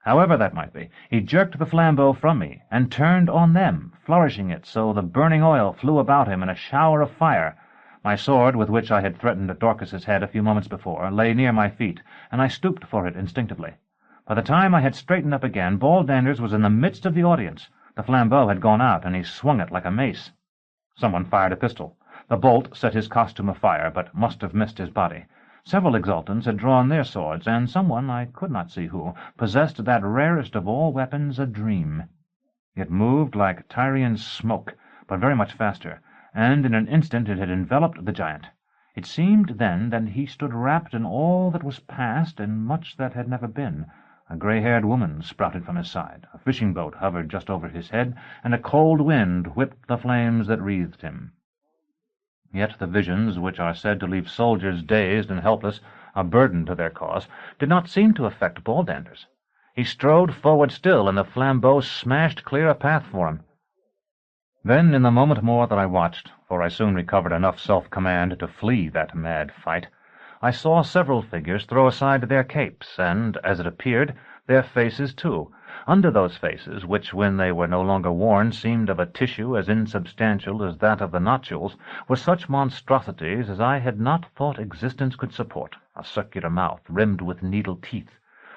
However that might be, he jerked the flambeau from me, and turned on them, flourishing it so the burning oil flew about him in a shower of fire. My sword, with which I had threatened Dorcas's head a few moments before, lay near my feet, and I stooped for it instinctively. By the time I had straightened up again, Baldanders was in the midst of the audience. The flambeau had gone out, and he swung it like a mace. Someone fired a pistol. The bolt set his costume afire, but must have missed his body. Several exultants had drawn their swords, and someone, I could not see who, possessed that rarest of all weapons, a dream. It moved like Tyrian smoke, but very much faster, and in an instant it had enveloped the giant. It seemed then that he stood wrapped in all that was past and much that had never been. A grey-haired woman sprouted from his side, a fishing boat hovered just over his head, and a cold wind whipped the flames that wreathed him. Yet the visions which are said to leave soldiers dazed and helpless a burden to their cause, did not seem to affect Baldanders. He strode forward still, and the flambeau smashed clear a path for him. Then, in the moment more that I watched, for I soon recovered enough self-command to flee that mad fight, I saw several figures throw aside their capes, and, as it appeared, their faces too. Under those faces, which, when they were no longer worn, seemed of a tissue as insubstantial as that of the Notules, were such monstrosities as I had not thought existence could support: a circular mouth rimmed with needle teeth,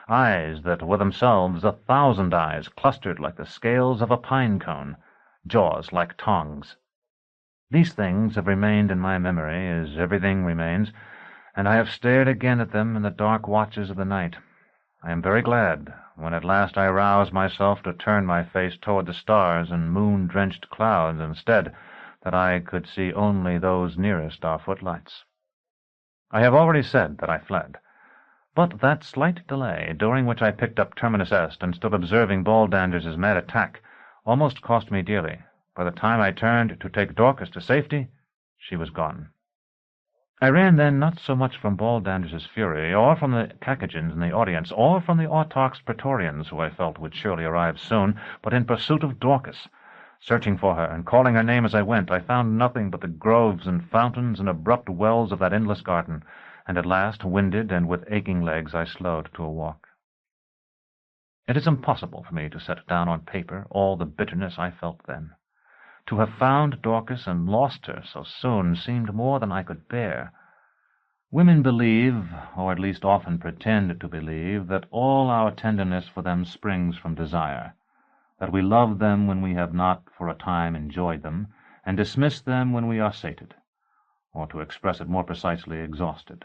eyes that were themselves 1,000 eyes clustered like the scales of a pine-cone, jaws like tongs. These things have remained in my memory, as everything remains, and I have stared again at them in the dark watches of the night. I am very glad, when at last I roused myself to turn my face toward the stars and moon-drenched clouds instead, that I could see only those nearest our footlights. I have already said that I fled, but that slight delay, during which I picked up Terminus Est and stood observing Baldanders' mad attack, almost cost me dearly. By the time I turned to take Dorcas to safety, she was gone. I ran then not so much from Baldanders' fury, or from the Cacogens in the audience, or from the Autarch's Praetorians, who I felt would surely arrive soon, but in pursuit of Dorcas. Searching for her, and calling her name as I went, I found nothing but the groves and fountains and abrupt wells of that endless garden, and at last, winded and with aching legs, I slowed to a walk. It is impossible for me to set down on paper all the bitterness I felt then. To have found Dorcas and lost her so soon seemed more than I could bear. Women believe, or at least often pretend to believe, that all our tenderness for them springs from desire, that we love them when we have not for a time enjoyed them, and dismiss them when we are sated, or, to express it more precisely, exhausted.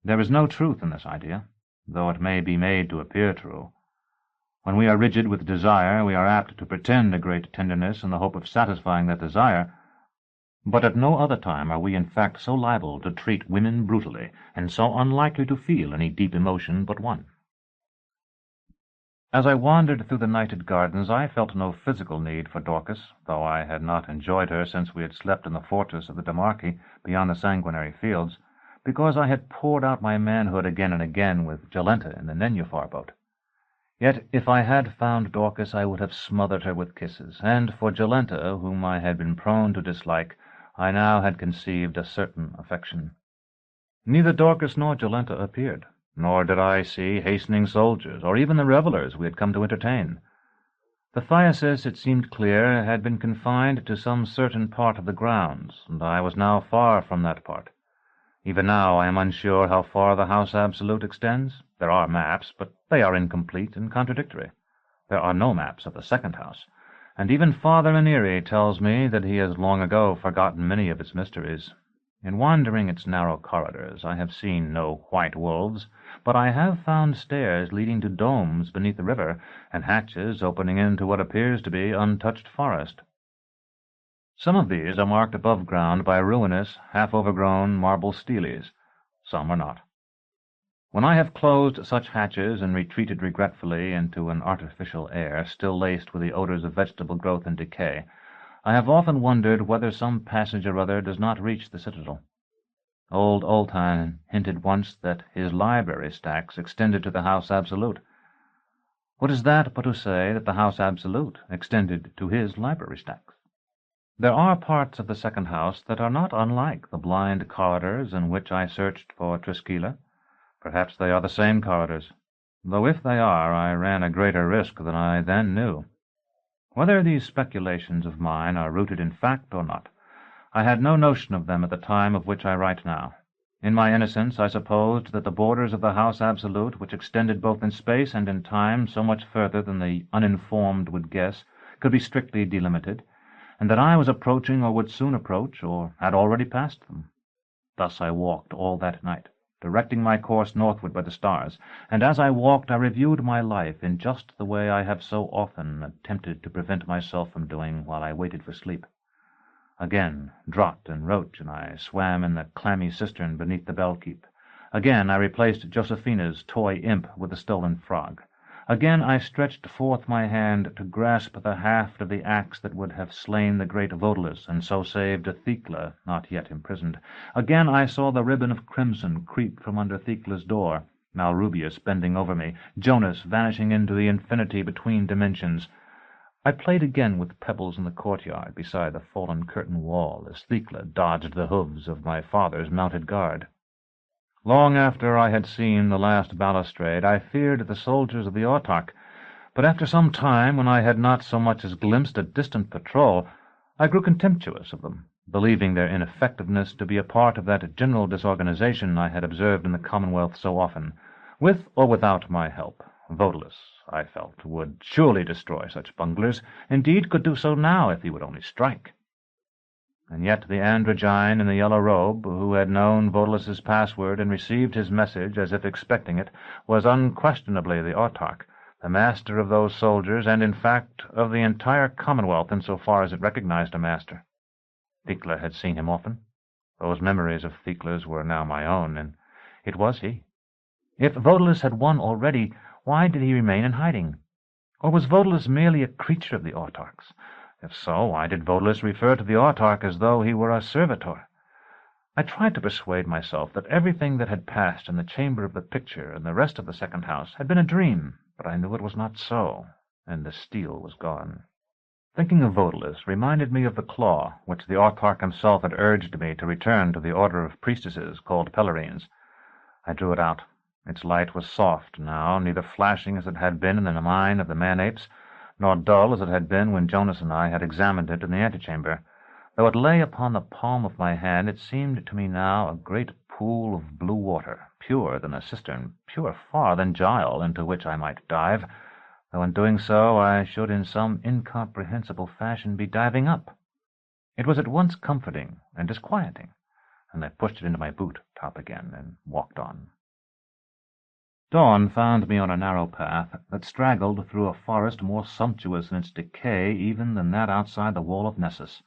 There is no truth in this idea, though it may be made to appear true. When we are rigid with desire, we are apt to pretend a great tenderness in the hope of satisfying that desire, but at no other time are we in fact so liable to treat women brutally, and so unlikely to feel any deep emotion but one. As I wandered through the nighted gardens, I felt no physical need for Dorcas, though I had not enjoyed her since we had slept in the fortress of the Demarchi beyond the sanguinary fields, because I had poured out my manhood again and again with Jolenta in the Nenufar boat. Yet if I had found Dorcas, I would have smothered her with kisses, and for Jolenta, whom I had been prone to dislike, I now had conceived a certain affection. Neither Dorcas nor Jolenta appeared, nor did I see hastening soldiers, or even the revellers we had come to entertain. The Thyasis, it seemed clear, had been confined to some certain part of the grounds, and I was now far from that part. Even now I am unsure how far the House Absolute extends. There are maps, but they are incomplete and contradictory. There are no maps of the second house, and even Father Maneri tells me that he has long ago forgotten many of its mysteries. In wandering its narrow corridors, I have seen no white wolves, but I have found stairs leading to domes beneath the river, and hatches opening into what appears to be untouched forest. Some of these are marked above ground by ruinous, half-overgrown marble steles. Some are not. When I have closed such hatches and retreated regretfully into an artificial air still laced with the odors of vegetable growth and decay, I have often wondered whether some passage or other does not reach the citadel. Old Oltan hinted once that his library stacks extended to the House Absolute. What is that but to say that the House Absolute extended to his library stacks? There are parts of the second house that are not unlike the blind corridors in which I searched for Triskeila. Perhaps they are the same corridors, though if they are, I ran a greater risk than I then knew. Whether these speculations of mine are rooted in fact or not, I had no notion of them at the time of which I write now. In my innocence I supposed that the borders of the House Absolute, which extended both in space and in time so much further than the uninformed would guess, could be strictly delimited, and that I was approaching or would soon approach, or had already passed them. Thus I walked all that night, directing my course northward by the stars, and as I walked I reviewed my life in just the way I have so often attempted to prevent myself from doing while I waited for sleep. Again Drott and Roach and I swam in the clammy cistern beneath the bell-keep. Again I replaced Josephina's toy imp with the stolen frog. Again I stretched forth my hand to grasp the haft of the axe that would have slain the great Odalisque, and so saved Thecla, not yet imprisoned. Again I saw the ribbon of crimson creep from under Thecla's door, Malrubius bending over me, Jonas vanishing into the infinity between dimensions. I played again with pebbles in the courtyard beside the fallen curtain wall as Thecla dodged the hoofs of my father's mounted guard. Long after I had seen the last balustrade, I feared the soldiers of the autarch, but after some time, when I had not so much as glimpsed a distant patrol, I grew contemptuous of them, believing their ineffectiveness to be a part of that general disorganization I had observed in the Commonwealth so often. With or without my help, Odalisque, I felt, would surely destroy such bunglers, indeed could do so now if he would only strike. And yet the androgyne in the yellow robe, who had known Odalisque's password and received his message as if expecting it, was unquestionably the autarch, the master of those soldiers, and in fact of the entire Commonwealth in so far as it recognized a master. Thecla had seen him often. Those memories of Thecla's were now my own, and it was he. If Odalisque had won already, why did he remain in hiding? Or was Odalisque merely a creature of the autarch's? If so, why did Odalisque refer to the autarch as though he were a servitor? I tried to persuade myself that everything that had passed in the chamber of the picture and the rest of the second house had been a dream, but I knew it was not so, and the steel was gone. Thinking of Odalisque reminded me of the claw which the autarch himself had urged me to return to the order of priestesses called Pellarines. I drew it out. Its light was soft now, neither flashing as it had been in the mine of the man-apes, nor dull as it had been when Jonas and I had examined it in the antechamber. Though it lay upon the palm of my hand, it seemed to me now a great pool of blue water, purer than a cistern, purer far than Gile, into which I might dive, though in doing so I should in some incomprehensible fashion be diving up. It was at once comforting and disquieting, and I pushed it into my boot top again and walked on. Dawn found me on a narrow path that straggled through a forest more sumptuous in its decay even than that outside the wall of Nessus.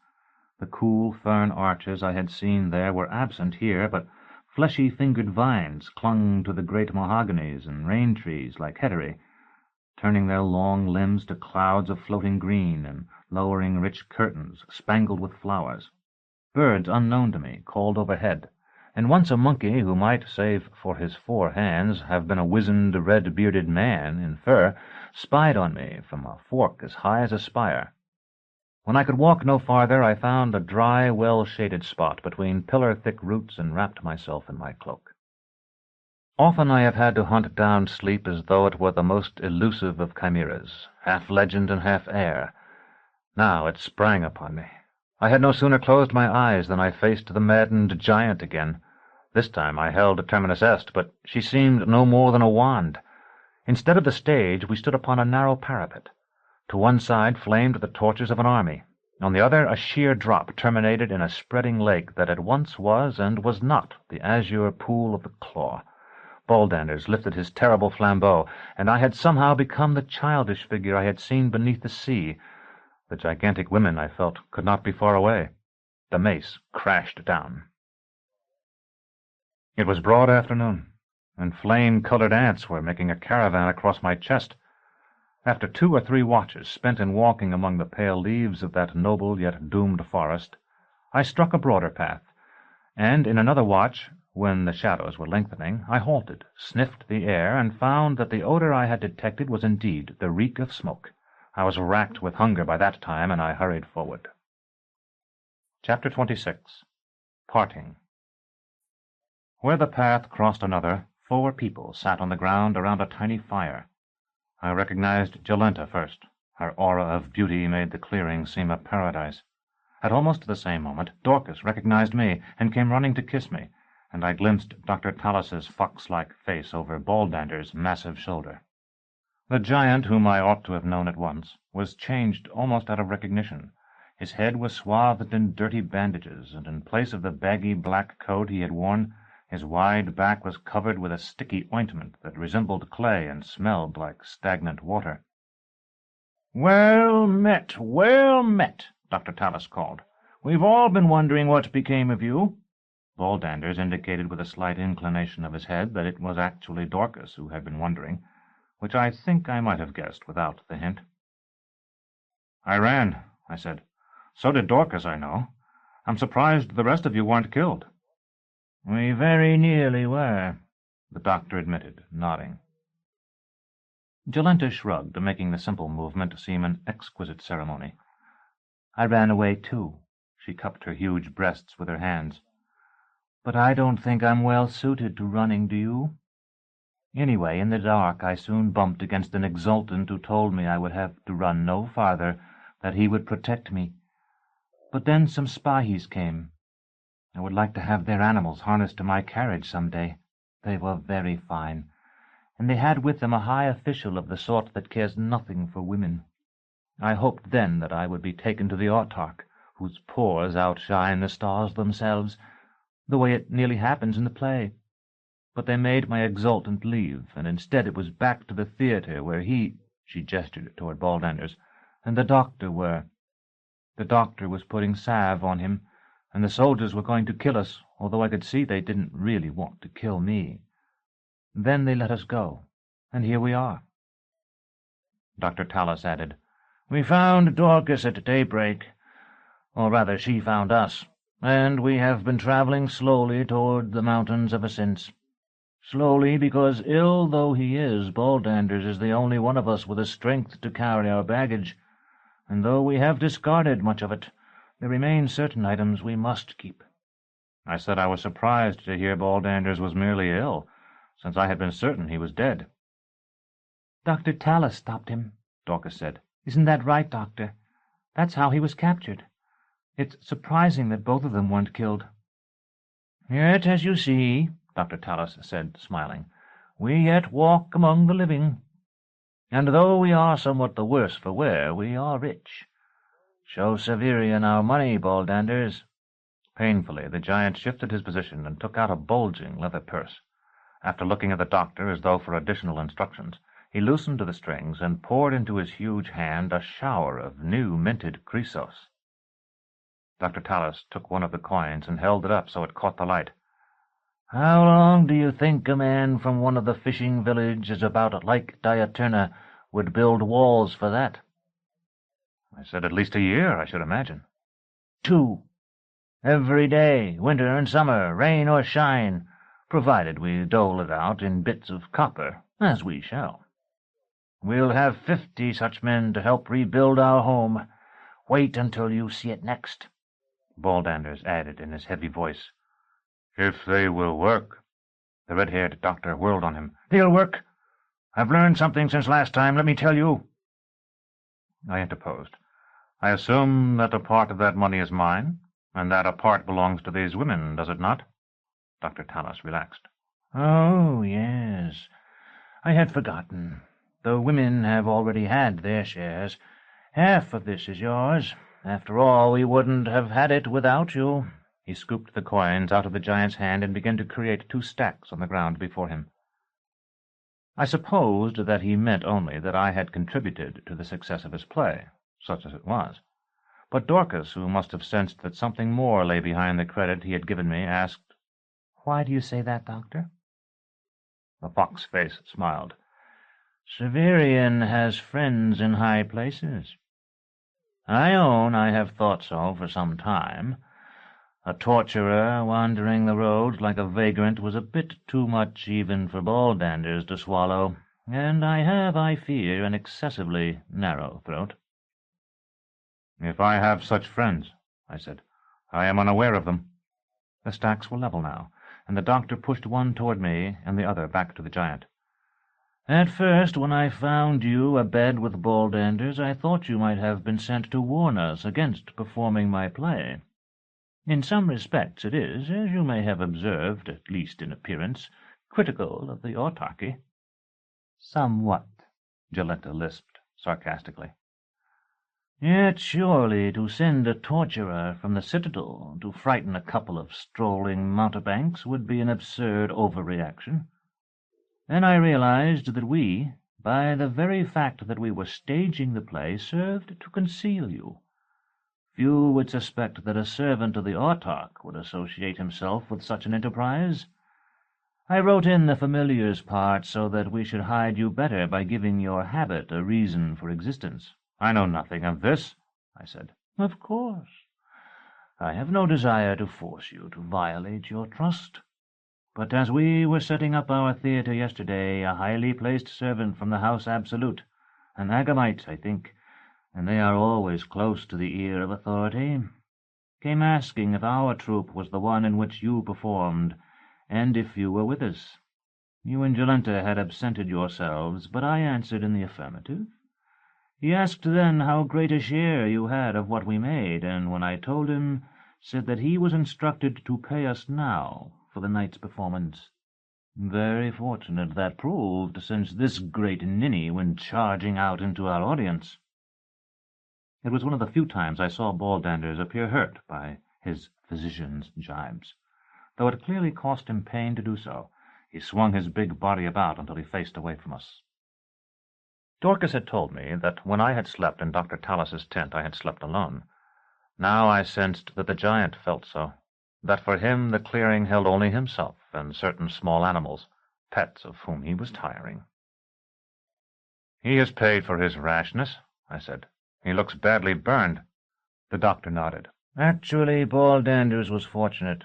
The cool fern arches I had seen there were absent here, but fleshy-fingered vines clung to the great mahoganies and rain-trees like heterae, turning their long limbs to clouds of floating green and lowering rich curtains spangled with flowers. Birds unknown to me called overhead, and once a monkey who might, save for his 4 hands, have been a wizened, red-bearded man in fur, spied on me from a fork as high as a spire. When I could walk no farther, I found a dry, well-shaded spot between pillar-thick roots and wrapped myself in my cloak. Often I have had to hunt down sleep as though it were the most elusive of chimeras, half legend and half air. Now it sprang upon me. I had no sooner closed my eyes than I faced the maddened giant again. This time I held Terminus Est, but she seemed no more than a wand. Instead of the stage, we stood upon a narrow parapet. To one side flamed the torches of an army. On the other, a sheer drop terminated in a spreading lake that at once was and was not the azure pool of the claw. Boldanders lifted his terrible flambeau, and I had somehow become the childish figure I had seen beneath the sea. The gigantic women, I felt, could not be far away. The mace crashed down. It was broad afternoon, and flame-colored ants were making a caravan across my chest. After 2 or 3 watches spent in walking among the pale leaves of that noble yet doomed forest, I struck a broader path, and in another watch, when the shadows were lengthening, I halted, sniffed the air, and found that the odor I had detected was indeed the reek of smoke. I was racked with hunger by that time, and I hurried forward. Chapter 26. Parting. Where the path crossed another, 4 people sat on the ground around a tiny fire. I recognized Jolenta first. Her aura of beauty made the clearing seem a paradise. At almost the same moment, Dorcas recognized me and came running to kiss me, and I glimpsed Dr. Talos's fox-like face over Boldander's massive shoulder. The giant, whom I ought to have known at once, was changed almost out of recognition. His head was swathed in dirty bandages, and in place of the baggy black coat he had worn, his wide back was covered with a sticky ointment that resembled clay and smelled like stagnant water. "Well met, Dr. Talos called. "We've all been wondering what became of you." Boldanders indicated with a slight inclination of his head that it was actually Dorcas who had been wondering. which I think I might have guessed without the hint. I ran, I said. So did Dorcas, I know. I'm surprised the rest of you weren't killed. We very nearly were, the doctor admitted, nodding. Jolenta shrugged, making the simple movement seem an exquisite ceremony. I ran away, too. She cupped her huge breasts with her hands. But I don't think I'm well suited to running, do you? Anyway, in the dark, I soon bumped against an exultant who told me I would have to run no farther, that he would protect me. But then some Spahis came. I would like to have their animals harnessed to my carriage some day. They were very fine, and they had with them a high official of the sort that cares nothing for women. I hoped then that I would be taken to the autarch, whose pores outshine the stars themselves, the way it nearly happens in the play. But they made my exultant leave, and instead it was back to the theatre where he— she gestured toward Baldanders— and the doctor were. The doctor was putting salve on him, and the soldiers were going to kill us, although I could see they didn't really want to kill me. Then they let us go, and here we are. Dr. Talos added, We found Dorcas at daybreak, or rather she found us, and we have been traveling slowly toward the mountains ever since. Slowly, because ill though he is, Baldanders is the only one of us with the strength to carry our baggage, and though we have discarded much of it, there remain certain items we must keep. I said I was surprised to hear Baldanders was merely ill, since I had been certain he was dead. Dr. Talos stopped him, Dorcas said. Isn't that right, Doctor? That's how he was captured. It's surprising that both of them weren't killed. Yet, as you see, Dr. Talos said, smiling, we yet walk among the living. And though we are somewhat the worse for wear, we are rich. Show Severian our money, Baldanders. Painfully, the giant shifted his position and took out a bulging leather purse. After looking at the doctor as though for additional instructions, he loosened the strings and poured into his huge hand a shower of new minted chrysos. Dr. Talos took one of the coins and held it up so it caught the light. How long do you think a man from one of the fishing villages about Lake Diaturna would build walls for that? I said at least a year, I should imagine. 2. Every day, winter and summer, rain or shine, provided we dole it out in bits of copper, as we shall. We'll have 50 such men to help rebuild our home. Wait until you see it next. Baldanders added in his heavy voice. If they will work. The red-haired doctor whirled on him. They'll work. I've learned something since last time, let me tell you. I interposed. I assume that a part of that money is mine, and that a part belongs to these women, does it not? Dr. Talos relaxed. Oh, yes. I had forgotten. The women have already had their shares. Half of this is yours. After all, we wouldn't have had it without you. He scooped the coins out of the giant's hand and began to create 2 stacks on the ground before him. I supposed that he meant only that I had contributed to the success of his play, such as it was. But Dorcas, who must have sensed that something more lay behind the credit he had given me, asked, Why do you say that, Doctor? The fox face smiled. Severian has friends in high places. I own I have thought so for some time. A torturer wandering the roads like a vagrant was a bit too much even for Baldanders to swallow, and I have, I fear, an excessively narrow throat. If I have such friends, I said, I am unaware of them. The stacks were level now, and the doctor pushed one toward me and the other back to the giant. At first, when I found you abed with Baldanders, I thought you might have been sent to warn us against performing my play. In some respects it is, as you may have observed, at least in appearance, critical of the autarchy. Somewhat, Jolenta lisped sarcastically. Yet surely to send a torturer from the citadel to frighten a couple of strolling mountebanks would be an absurd overreaction. Then I realized that we, by the very fact that we were staging the play, served to conceal you. Few would suspect that a servant of the autarch would associate himself with such an enterprise. I wrote in the familiars part so that we should hide you better by giving your habit a reason for existence." "I know nothing of this," I said. "Of course. I have no desire to force you to violate your trust. But as we were setting up our theatre yesterday, a highly placed servant from the House Absolute, an Agamite, I think, and they are always close to the ear of authority, came asking if our troupe was the one in which you performed, and if you were with us. You and Jolenta had absented yourselves, but I answered in the affirmative. He asked then how great a share you had of what we made, and when I told him, said that he was instructed to pay us now for the night's performance. Very fortunate that proved, since this great ninny went charging out into our audience." It was one of the few times I saw Baldanders appear hurt by his physician's jibes. Though it clearly cost him pain to do so, he swung his big body about until he faced away from us. Dorcas had told me that when I had slept in Dr. Talos's tent I had slept alone. Now I sensed that the giant felt so, that for him the clearing held only himself and certain small animals, pets of whom he was tiring. "He has paid for his rashness," I said. "He looks badly burned." The doctor nodded. "Actually, Baldanders was fortunate.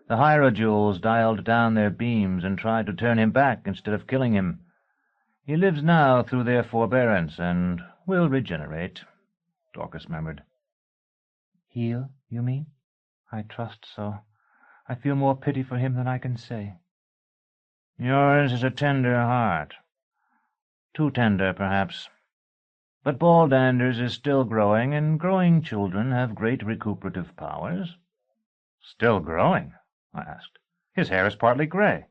The Hierodules dialed down their beams and tried to turn him back instead of killing him. He lives now through their forbearance and will regenerate," Dorcas murmured. "Heal, you mean? I trust so. I feel more pity for him than I can say." "Yours is a tender heart. Too tender, perhaps. But Baldanders is still growing, and growing children have great recuperative powers." "Still growing?" I asked. "His hair is partly gray."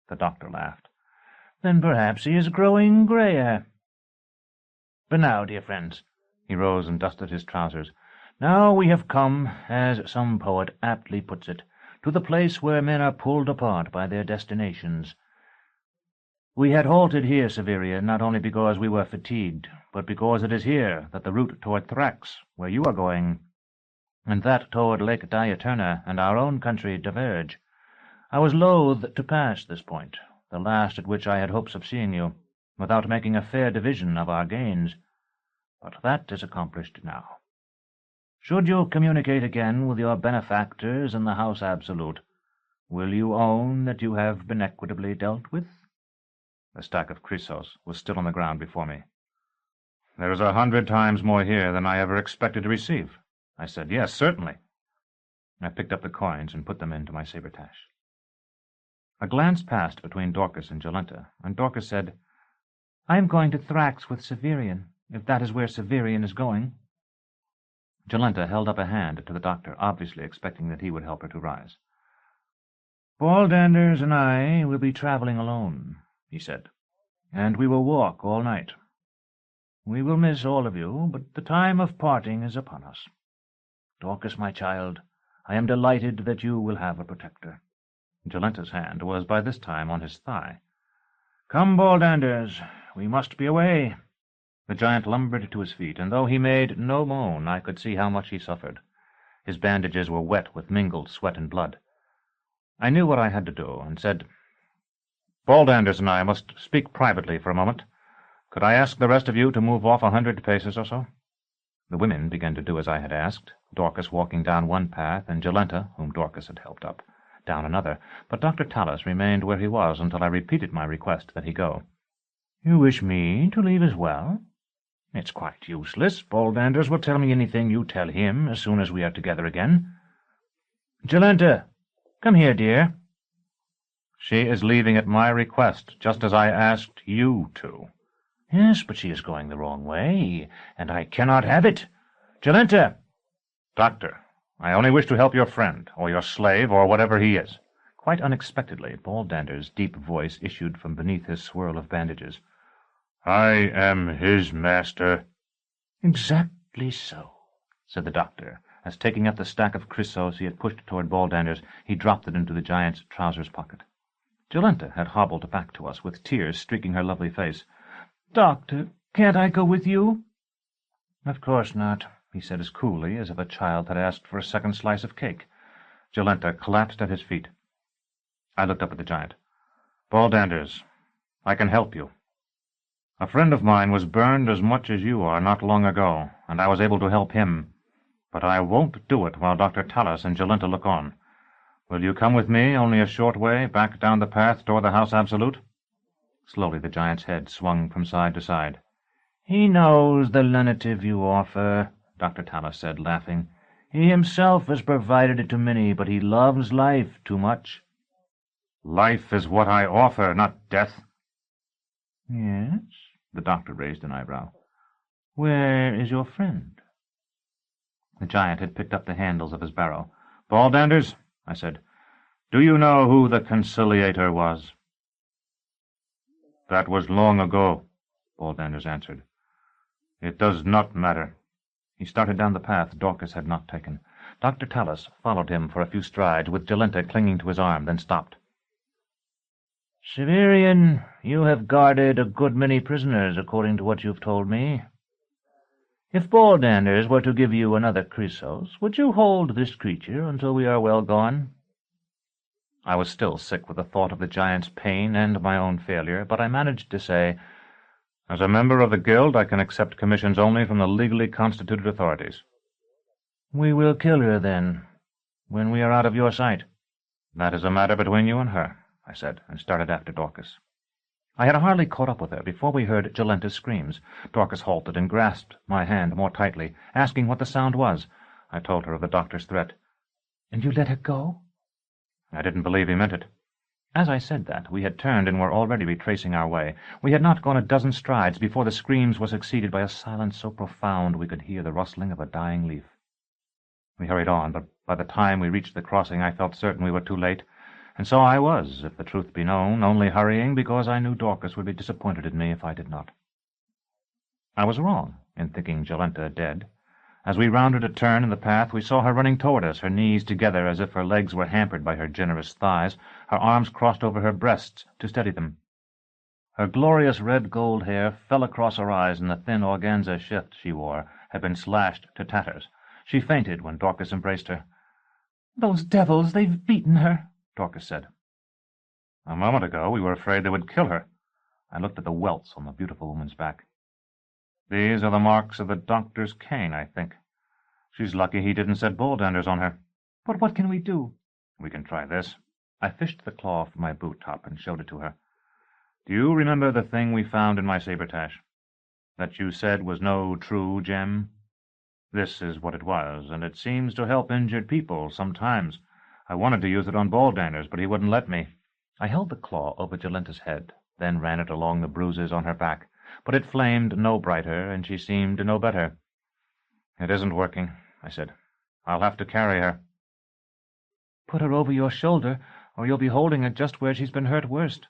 The doctor laughed. "Then perhaps he is growing grayer. But now, dear friends," he rose and dusted his trousers, "now we have come, as some poet aptly puts it, to the place where men are pulled apart by their destinations. We had halted here, Severian, not only because we were fatigued, but because it is here that the route toward Thrax, where you are going, and that toward Lake Diaturna and our own country diverge. I was loath to pass this point, the last at which I had hopes of seeing you, without making a fair division of our gains. But that is accomplished now. Should you communicate again with your benefactors in the House Absolute, will you own that you have been equitably dealt with?" The stack of chrysos was still on the ground before me. "There is 100 times more here than I ever expected to receive," I said. "Yes, certainly." I picked up the coins and put them into my sabretache. A glance passed between Dorcas and Jolenta, and Dorcas said, "I am going to Thrax with Severian, if that is where Severian is going." Jolenta held up a hand to the doctor, obviously expecting that he would help her to rise. "Baldanders and I will be traveling alone," he said, "and we will walk all night. We will miss all of you, but the time of parting is upon us. Dorcas, my child, I am delighted that you will have a protector." Jolenta's hand was by this time on his thigh. "Come, Baldanders, we must be away." The giant lumbered to his feet, and though he made no moan, I could see how much he suffered. His bandages were wet with mingled sweat and blood. I knew what I had to do, and said, "Baldanders and I must speak privately for a moment. Could I ask the rest of you to move off 100 paces or so?" The women began to do as I had asked, Dorcas walking down one path, and Jolenta, whom Dorcas had helped up, down another, but Dr. Talos remained where he was until I repeated my request that he go. "You wish me to leave as well? It's quite useless. Baldanders will tell me anything you tell him as soon as we are together again. Jolenta, come here, dear." "She is leaving at my request, just as I asked you to." "Yes, but she is going the wrong way, and I cannot have it. Jolenta!" "Doctor, I only wish to help your friend, or your slave, or whatever he is." Quite unexpectedly, Baldander's deep voice issued from beneath his swirl of bandages. "I am his master." "Exactly so," said the doctor, as taking up the stack of chrysos he had pushed toward Baldanders, he dropped it into the giant's trousers pocket. Jolenta had hobbled back to us, with tears streaking her lovely face. "Doctor, can't I go with you?" "Of course not," he said as coolly as if a child had asked for a second slice of cake. Jolenta collapsed at his feet. I looked up at the giant. Baldanders, I can help you. A friend of mine was burned as much as you are not long ago, and I was able to help him. But I won't do it while Dr. Talos and Jolenta look on. Will you come with me only a short way, back down the path toward the House Absolute? Slowly the giant's head swung from side to side. He knows the lenitive you offer, Dr. Talos said, laughing. He himself has provided it to many, but he loves life too much. Life is what I offer, not death. Yes? The doctor raised an eyebrow. Where is your friend? The giant had picked up the handles of his barrow. Baldanders, I said, do you know who the Conciliator was? That was long ago, Baldanders answered. It does not matter. He started down the path Dorcas had not taken. Dr. Talos followed him for a few strides, with Jolenta clinging to his arm, then stopped. Severian, you have guarded a good many prisoners, according to what you've told me. If Baldanders were to give you another Chrysos, would you hold this creature until we are well gone? I was still sick with the thought of the giant's pain and my own failure, but I managed to say, As a member of the Guild, I can accept commissions only from the legally constituted authorities. We will kill her, then, when we are out of your sight. That is a matter between you and her, I said, and started after Dorcas. I had hardly caught up with her before we heard Jolenta's screams. Dorcas halted and grasped my hand more tightly, asking what the sound was. I told her of the doctor's threat. And you let her go? I didn't believe he meant it. As I said that, we had turned and were already retracing our way. We had not gone a dozen strides before the screams were succeeded by a silence so profound we could hear the rustling of a dying leaf. We hurried on, but by the time we reached the crossing I felt certain we were too late, and so I was, if the truth be known, only hurrying because I knew Dorcas would be disappointed in me if I did not. I was wrong in thinking Jolenta dead. As we rounded a turn in the path, we saw her running toward us, her knees together as if her legs were hampered by her generous thighs, her arms crossed over her breasts to steady them. Her glorious red-gold hair fell across her eyes, and the thin organza shift she wore had been slashed to tatters. She fainted when Dorcas embraced her. "Those devils, they've beaten her," Dorcas said. A moment ago we were afraid they would kill her. I looked at the welts on the beautiful woman's back. These are the marks of the doctor's cane, I think. She's lucky he didn't set Baldanders on her. "But what can we do?" We can try this. I fished the claw from my boot top and showed it to her. Do you remember the thing we found in my sabretache? That you said was no true gem? This is what it was, and it seems to help injured people sometimes. I wanted to use it on Baldanders, but he wouldn't let me. I held the claw over Jolenta's head, then ran it along the bruises on her back, but it flamed no brighter, and she seemed no better. It isn't working, I said. I'll have to carry her. "Put her over your shoulder, or you'll be holding her just where she's been hurt worst."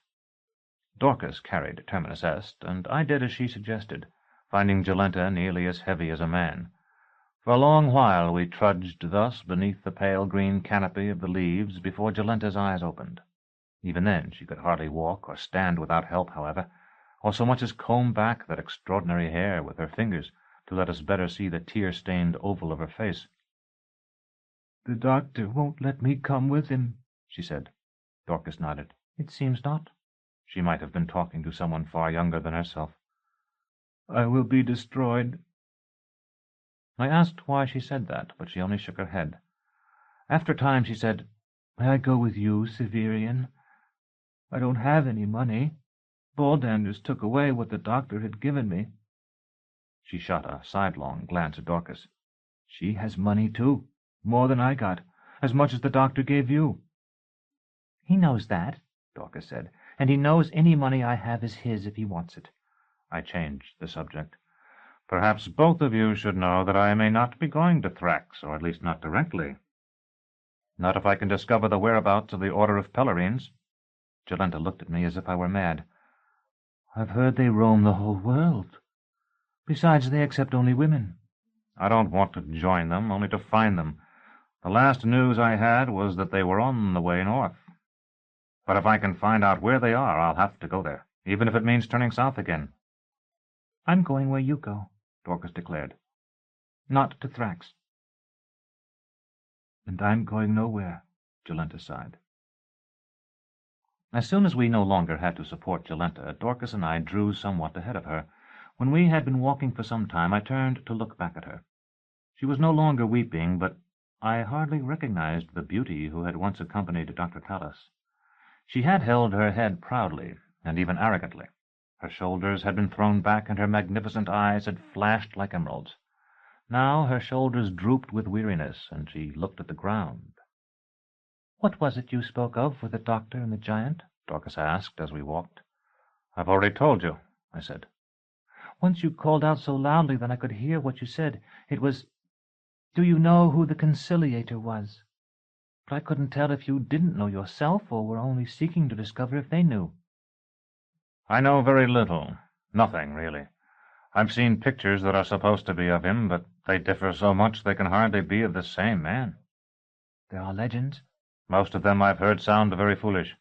Dorcas carried Terminus Est, and I did as she suggested, finding Jolenta nearly as heavy as a man. For a long while we trudged thus beneath the pale green canopy of the leaves before Jolenta's eyes opened. Even then she could hardly walk or stand without help, however, or so much as comb back that extraordinary hair with her fingers to let us better see the tear-stained oval of her face. "The doctor won't let me come with him," she said. Dorcas nodded. It seems not. She might have been talking to someone far younger than herself. "I will be destroyed." I asked why she said that, but she only shook her head. After a time she said, "May I go with you, Severian? I don't have any money. Baldanders took away what the doctor had given me." She shot a sidelong glance at Dorcas. "She has money, too, more than I got, as much as the doctor gave you." "He knows that," Dorcas said, "and he knows any money I have is his if he wants it." I changed the subject. Perhaps both of you should know that I may not be going to Thrax, or at least not directly. Not if I can discover the whereabouts of the Order of Pellarines. Jolenta looked at me as if I were mad. "I've heard they roam the whole world. Besides, they accept only women." I don't want to join them, only to find them. The last news I had was that they were on the way north. But if I can find out where they are, I'll have to go there, even if it means turning south again. "I'm going where you go," Dorcas declared. "Not to Thrax." "And I'm going nowhere," Jolenta sighed. As soon as we no longer had to support Jolenta, Dorcas and I drew somewhat ahead of her. When we had been walking for some time, I turned to look back at her. She was no longer weeping, but I hardly recognized the beauty who had once accompanied Dr. Talos. She had held her head proudly, and even arrogantly. Her shoulders had been thrown back, and her magnificent eyes had flashed like emeralds. Now her shoulders drooped with weariness, and she looked at the ground. "What was it you spoke of with the doctor and the giant?" Dorcas asked as we walked. "I've already told you," I said. "Once you called out so loudly that I could hear what you said. It was, 'Do you know who the Conciliator was?' But I couldn't tell if you didn't know yourself, or were only seeking to discover if they knew." "I know very little. Nothing, really. I've seen pictures that are supposed to be of him, but they differ so much they can hardly be of the same man." "There are legends?" "Most of them I've heard sound very foolish.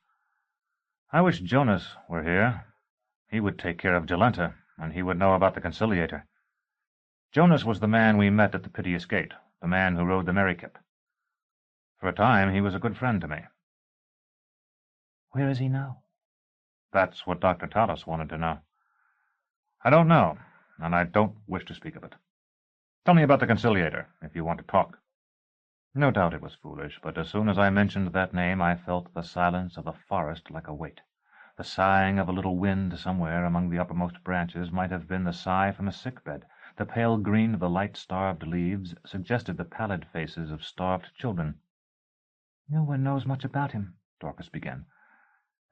I wish Jonas were here. He would take care of Jolenta, and he would know about the Conciliator. Jonas was the man we met at the Piteous Gate, the man who rode the merry-kip. For a time he was a good friend to me." "Where is he now?" "That's what Dr. Talos wanted to know. I don't know, and I don't wish to speak of it. Tell me about the Conciliator, if you want to talk." No doubt it was foolish, but as soon as I mentioned that name I felt the silence of the forest like a weight. The sighing of a little wind somewhere among the uppermost branches might have been the sigh from a sick-bed. The pale green of the light-starved leaves suggested the pallid faces of starved children. "No one knows much about him," Dorcas began,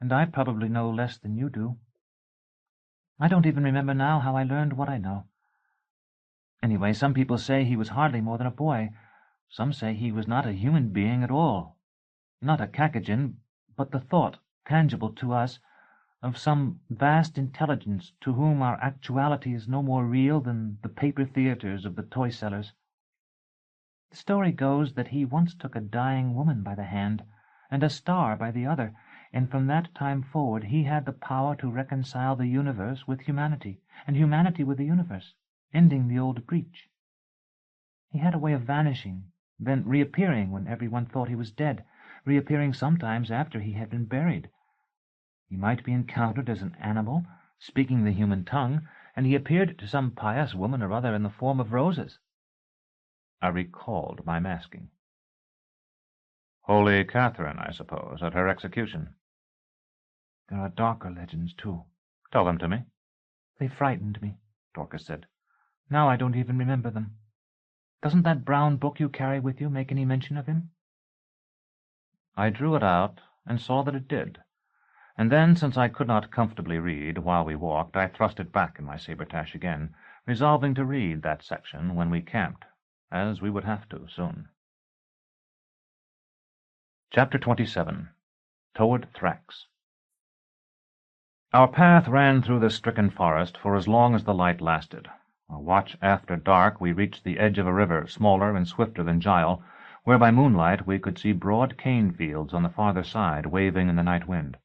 "and I probably know less than you do. I don't even remember now how I learned what I know. Anyway, some people say he was hardly more than a boy. Some say he was not a human being at all, not a Cacogen, but the thought, tangible to us, of some vast intelligence to whom our actuality is no more real than the paper theatres of the toy sellers. The story goes that he once took a dying woman by the hand, and a star by the other, and from that time forward he had the power to reconcile the universe with humanity, and humanity with the universe, ending the old breach. He had a way of vanishing, then reappearing when everyone thought he was dead, reappearing sometimes after he had been buried. He might be encountered as an animal, speaking the human tongue, and he appeared to some pious woman or other in the form of roses." I recalled my masking. "Holy Catherine, I suppose, at her execution." "There are darker legends, too." "Tell them to me." "They frightened me," Dorcas said. "Now I don't even remember them. Doesn't that brown book you carry with you make any mention of him?" I drew it out and saw that it did, and then, since I could not comfortably read while we walked, I thrust it back in my sabretache again, resolving to read that section when we camped, as we would have to soon. Chapter 27. Toward Thrax. Our path ran through the stricken forest for as long as the light lasted. A watch after dark we reached the edge of a river, smaller and swifter than Gile, where by moonlight we could see broad cane fields on the farther side waving in the night wind.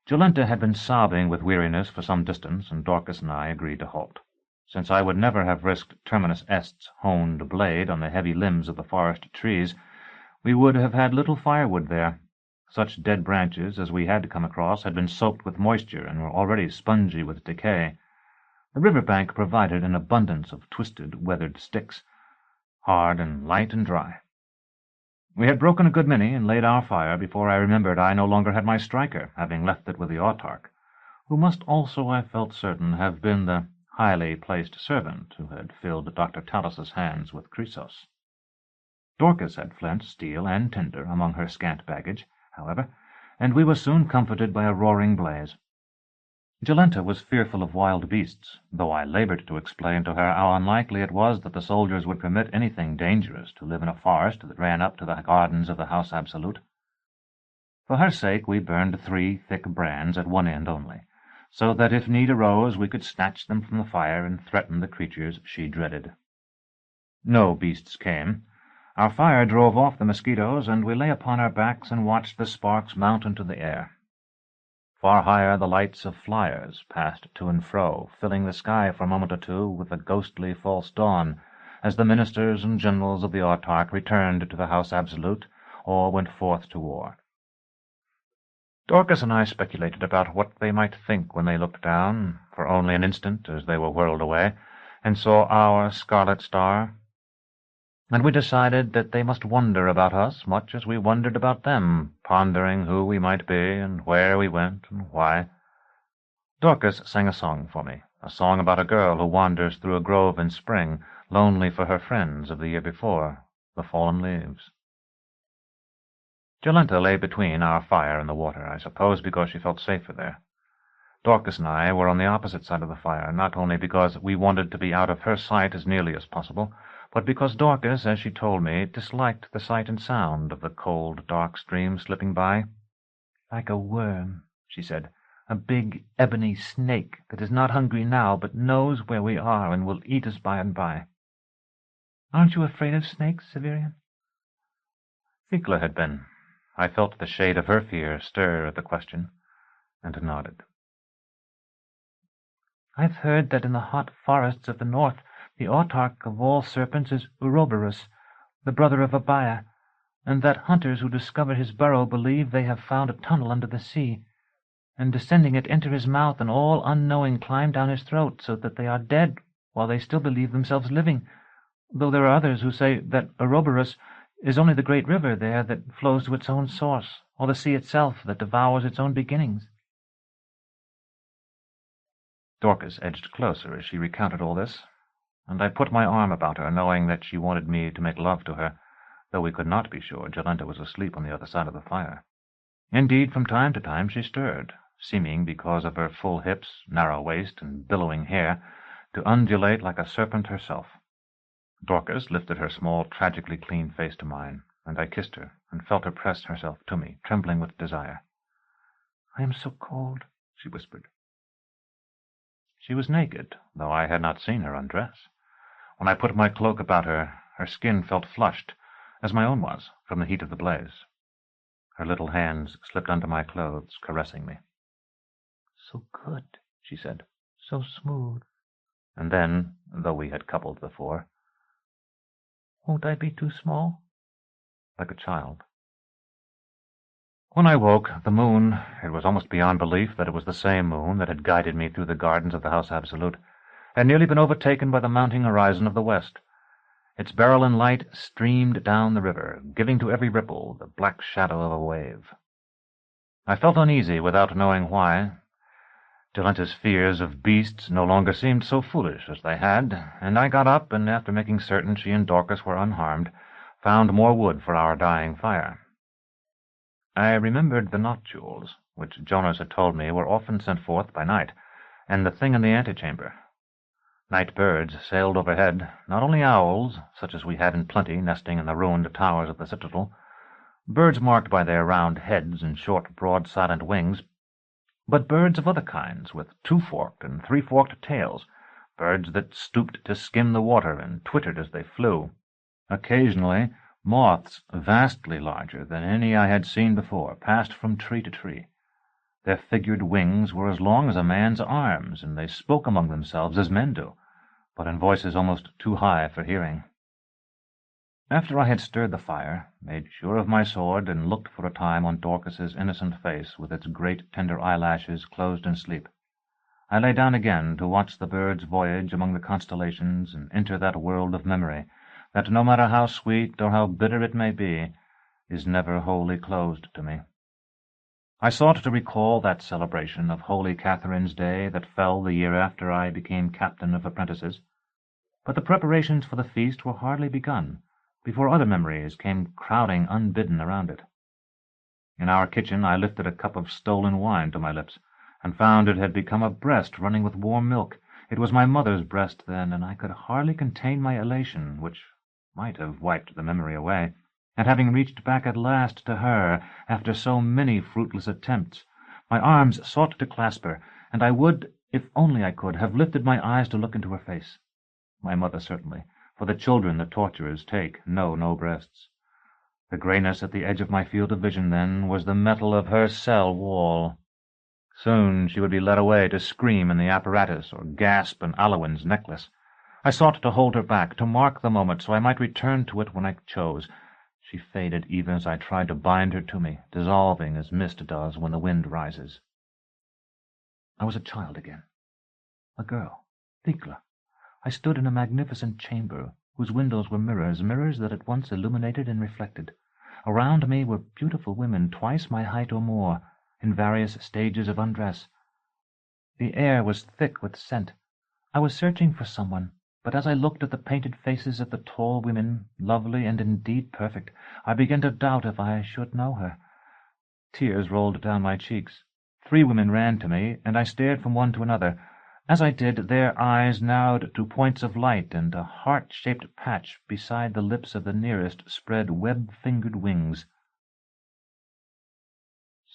Jolenta had been sobbing with weariness for some distance, and Dorcas and I agreed to halt. Since I would never have risked Terminus Est's honed blade on the heavy limbs of the forest trees, we would have had little firewood there. Such dead branches as we had come across had been soaked with moisture and were already spongy with decay. The river bank provided an abundance of twisted, weathered sticks, hard and light and dry. We had broken a good many and laid our fire before I remembered I no longer had my striker, having left it with the autarch, who must also, I felt certain, have been the highly placed servant who had filled Dr. Talos's hands with Chrysos. Dorcas had flint, steel, and tinder among her scant baggage, however, and we were soon comforted by a roaring blaze. Jolenta was fearful of wild beasts, though I labored to explain to her how unlikely it was that the soldiers would permit anything dangerous to live in a forest that ran up to the gardens of the House Absolute. For her sake we burned 3 thick brands at one end only, so that if need arose we could snatch them from the fire and threaten the creatures she dreaded. No beasts came. Our fire drove off the mosquitoes, and we lay upon our backs and watched the sparks mount into the air. Far higher the lights of flyers passed to and fro, filling the sky for a moment or two with a ghostly false dawn, as the ministers and generals of the autarch returned to the House Absolute or went forth to war. Dorcas and I speculated about what they might think when they looked down, for only an instant as they were whirled away, and saw our scarlet star. And we decided that they must wonder about us much as we wondered about them, pondering who we might be and where we went and why. Dorcas sang a song for me, a song about a girl who wanders through a grove in spring, lonely for her friends of the year before, the fallen leaves. Jolenta lay between our fire and the water, I suppose because she felt safer there. Dorcas and I were on the opposite side of the fire, not only because we wanted to be out of her sight as nearly as possible, but because Dorcas, as she told me, disliked the sight and sound of the cold, dark stream slipping by. "Like a worm," she said, "a big ebony snake that is not hungry now, but knows where we are and will eat us by and by." "Aren't you afraid of snakes, Severian?" Thecla had been. I felt the shade of her fear stir at the question, and nodded. "I've heard that in the hot forests of the north the autarch of all serpents is Ouroboros, the brother of Abaia, and that hunters who discover his burrow believe they have found a tunnel under the sea, and descending it enter his mouth and all unknowing climb down his throat so that they are dead while they still believe themselves living, though there are others who say that Ouroboros is only the great river there that flows to its own source, or the sea itself that devours its own beginnings." Dorcas edged closer as she recounted all this, and I put my arm about her, knowing that she wanted me to make love to her, though we could not be sure Jolenta was asleep on the other side of the fire. Indeed, from time to time she stirred, seeming, because of her full hips, narrow waist, and billowing hair, to undulate like a serpent herself. Dorcas lifted her small, tragically clean face to mine, and I kissed her and felt her press herself to me, trembling with desire. "I am so cold," she whispered. She was naked, though I had not seen her undress. When I put my cloak about her, her skin felt flushed, as my own was, from the heat of the blaze. Her little hands slipped under my clothes, caressing me. "So good," she said, "so smooth." And then, though we had coupled before, "Won't I be too small?" Like a child. When I woke, the moon, it was almost beyond belief that it was the same moon that had guided me through the gardens of the House Absolute, had nearly been overtaken by the mounting horizon of the west. Its beryl light streamed down the river, giving to every ripple the black shadow of a wave. I felt uneasy without knowing why. Jolenta's fears of beasts no longer seemed so foolish as they had, and I got up, and after making certain she and Dorcas were unharmed, found more wood for our dying fire. I remembered the Notules, which Jonas had told me were often sent forth by night, and the thing in the antechamber. Night birds sailed overhead, not only owls, such as we had in plenty nesting in the ruined towers of the citadel, birds marked by their round heads and short, broad, silent wings, but birds of other kinds, with two-forked and three-forked tails, birds that stooped to skim the water and twittered as they flew. Occasionally, moths vastly larger than any I had seen before passed from tree to tree. Their figured wings were as long as a man's arms, and they spoke among themselves as men do, but in voices almost too high for hearing. After I had stirred the fire, made sure of my sword, and looked for a time on Dorcas's innocent face with its great tender eyelashes closed in sleep, I lay down again to watch the birds voyage among the constellations and enter that world of memory that, no matter how sweet or how bitter it may be, is never wholly closed to me. I sought to recall that celebration of Holy Catherine's Day that fell the year after I became captain of apprentices, but the preparations for the feast were hardly begun before other memories came crowding unbidden around it. In our kitchen I lifted a cup of stolen wine to my lips, and found it had become a breast running with warm milk. It was my mother's breast then, and I could hardly contain my elation, which might have wiped the memory away, at having reached back at last to her after so many fruitless attempts. My arms sought to clasp her, and I would, if only I could, have lifted my eyes to look into her face. My mother certainly, for the children the torturers take know no breasts. The greyness at the edge of my field of vision, then, was the metal of her cell wall. Soon she would be led away to scream in the apparatus or gasp in Alwyn's necklace. I sought to hold her back, to mark the moment, so I might return to it when I chose. She faded even as I tried to bind her to me, dissolving as mist does when the wind rises. I was a child again. A girl, Thecla. I stood in a magnificent chamber whose windows were mirrors, mirrors that at once illuminated and reflected. Around me were beautiful women twice my height or more, in various stages of undress. The air was thick with scent. I was searching for someone, but as I looked at the painted faces of the tall women, lovely and indeed perfect, I began to doubt if I should know her. Tears rolled down my cheeks. 3 women ran to me, and I stared from one to another. As I did, their eyes narrowed to points of light, and a heart-shaped patch beside the lips of the nearest spread web-fingered wings.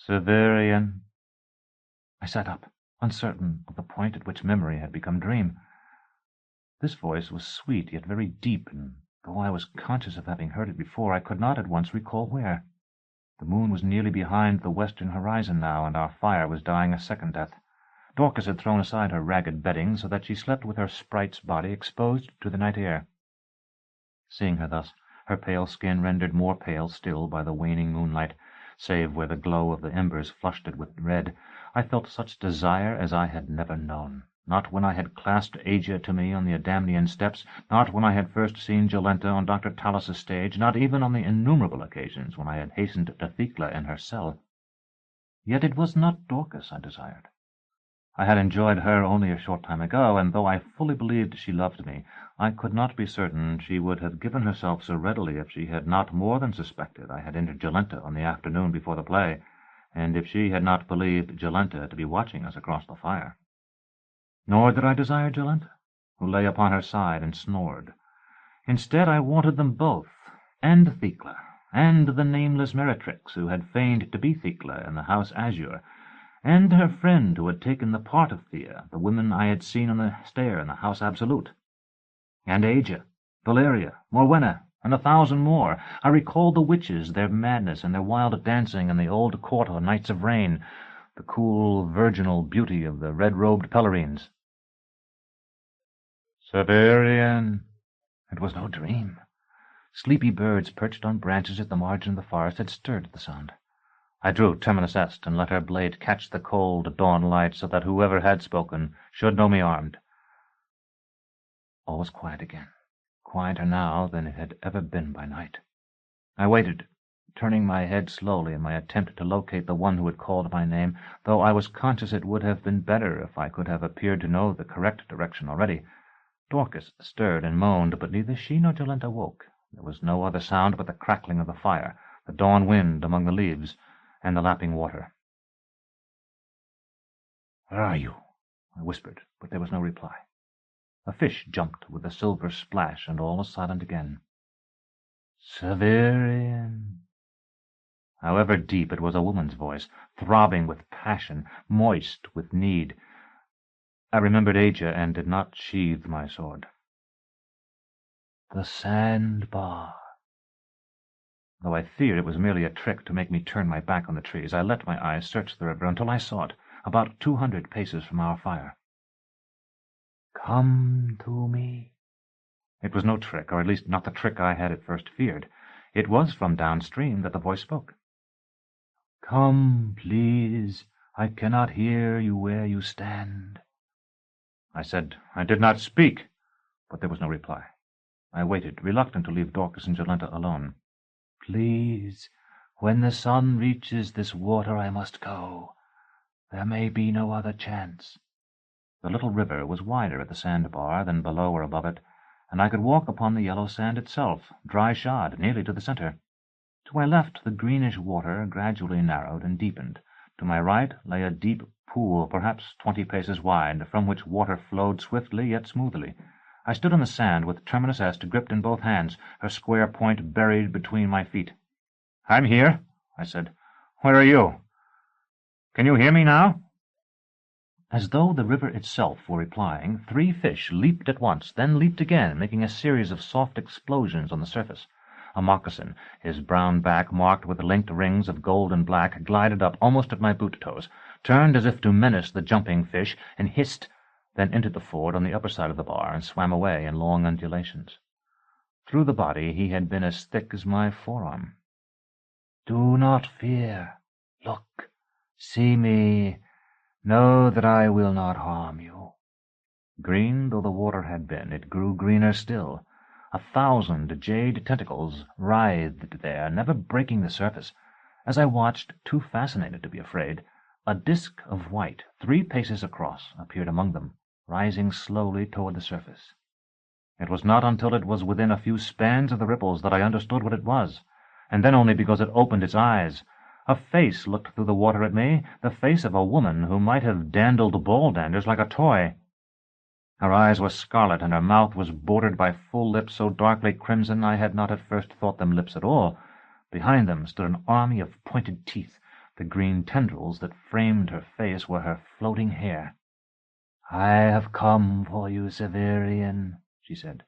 Severian. I sat up, uncertain of the point at which memory had become dream. This voice was sweet, yet very deep, and though I was conscious of having heard it before, I could not at once recall where. The moon was nearly behind the western horizon now, and our fire was dying a second death. Dorcas had thrown aside her ragged bedding, so that she slept with her sprite's body exposed to the night air. Seeing her thus, her pale skin rendered more pale still by the waning moonlight, save where the glow of the embers flushed it with red, I felt such desire as I had never known. Not when I had clasped Asia to me on the Adamnian steps, not when I had first seen Jolenta on Dr. Talos' stage, not even on the innumerable occasions when I had hastened to Thecla in her cell. Yet it was not Dorcas I desired. I had enjoyed her only a short time ago, and though I fully believed she loved me, I could not be certain she would have given herself so readily if she had not more than suspected I had entered Jolenta on the afternoon before the play, and if she had not believed Jolenta to be watching us across the fire. Nor did I desire Jolenta, who lay upon her side and snored. Instead, I wanted them both, and Thecla, and the nameless Meretrix who had feigned to be Thecla in the House Azure, and her friend who had taken the part of Thea, the woman I had seen on the stair in the House Absolute. And Asia, Valeria, Morwenna, and 1,000 more. I recalled the witches, their madness, and their wild dancing in the old court on nights of rain, the cool, virginal beauty of the red-robed Pellerines. Severian. It was no dream. Sleepy birds perched on branches at the margin of the forest had stirred at the sound. I drew Terminus Est and let her blade catch the cold dawn light so that whoever had spoken should know me armed. All was quiet again, quieter now than it had ever been by night. I waited, turning my head slowly in my attempt to locate the one who had called my name, though I was conscious it would have been better if I could have appeared to know the correct direction already. Dorcas stirred and moaned, but neither she nor Jolenta woke. There was no other sound but the crackling of the fire, the dawn wind among the leaves, and the lapping water. "Where are you?" I whispered, but there was no reply. A fish jumped with a silver splash, and all was silent again. "Severian." However deep, it was a woman's voice, throbbing with passion, moist with need. I remembered Asia and did not sheathe my sword. "The sandbar." Though I feared it was merely a trick to make me turn my back on the trees, I let my eyes search the river until I saw it, about 200 paces from our fire. "Come to me." It was no trick, or at least not the trick I had at first feared. It was from downstream that the voice spoke. "Come, please. I cannot hear you where you stand." I said I did not speak, but there was no reply. I waited, reluctant to leave Dorcas and Jolenta alone. "Please, when the sun reaches this water I must go. There may be no other chance." The little river was wider at the sandbar than below or above it, and I could walk upon the yellow sand itself, dry-shod, nearly to the center. To my left the greenish water gradually narrowed and deepened. To my right lay a deep pool, perhaps 20 paces wide, from which water flowed swiftly yet smoothly. I stood on the sand with Terminus Est gripped in both hands, her square point buried between my feet. "I'm here," I said. "Where are you? Can you hear me now?" As though the river itself were replying, 3 fish leaped at once, then leaped again, making a series of soft explosions on the surface. A moccasin, his brown back marked with linked rings of gold and black, glided up almost at my boot-toes, turned as if to menace the jumping fish, and hissed, then entered the ford on the upper side of the bar and swam away in long undulations. Through the body he had been as thick as my forearm. "Do not fear. Look, see me. Know that I will not harm you." Green though the water had been, it grew greener still. 1,000 jade tentacles writhed there, never breaking the surface. As I watched, too fascinated to be afraid, a disk of white, 3 paces across, appeared among them, rising slowly toward the surface. It was not until it was within a few spans of the ripples that I understood what it was, and then only because it opened its eyes. A face looked through the water at me, the face of a woman who might have dandled ball-danders like a toy. Her eyes were scarlet, and her mouth was bordered by full lips so darkly crimson I had not at first thought them lips at all. Behind them stood an army of pointed teeth. The green tendrils that framed her face were her floating hair. "I have come for you, Severian," she said.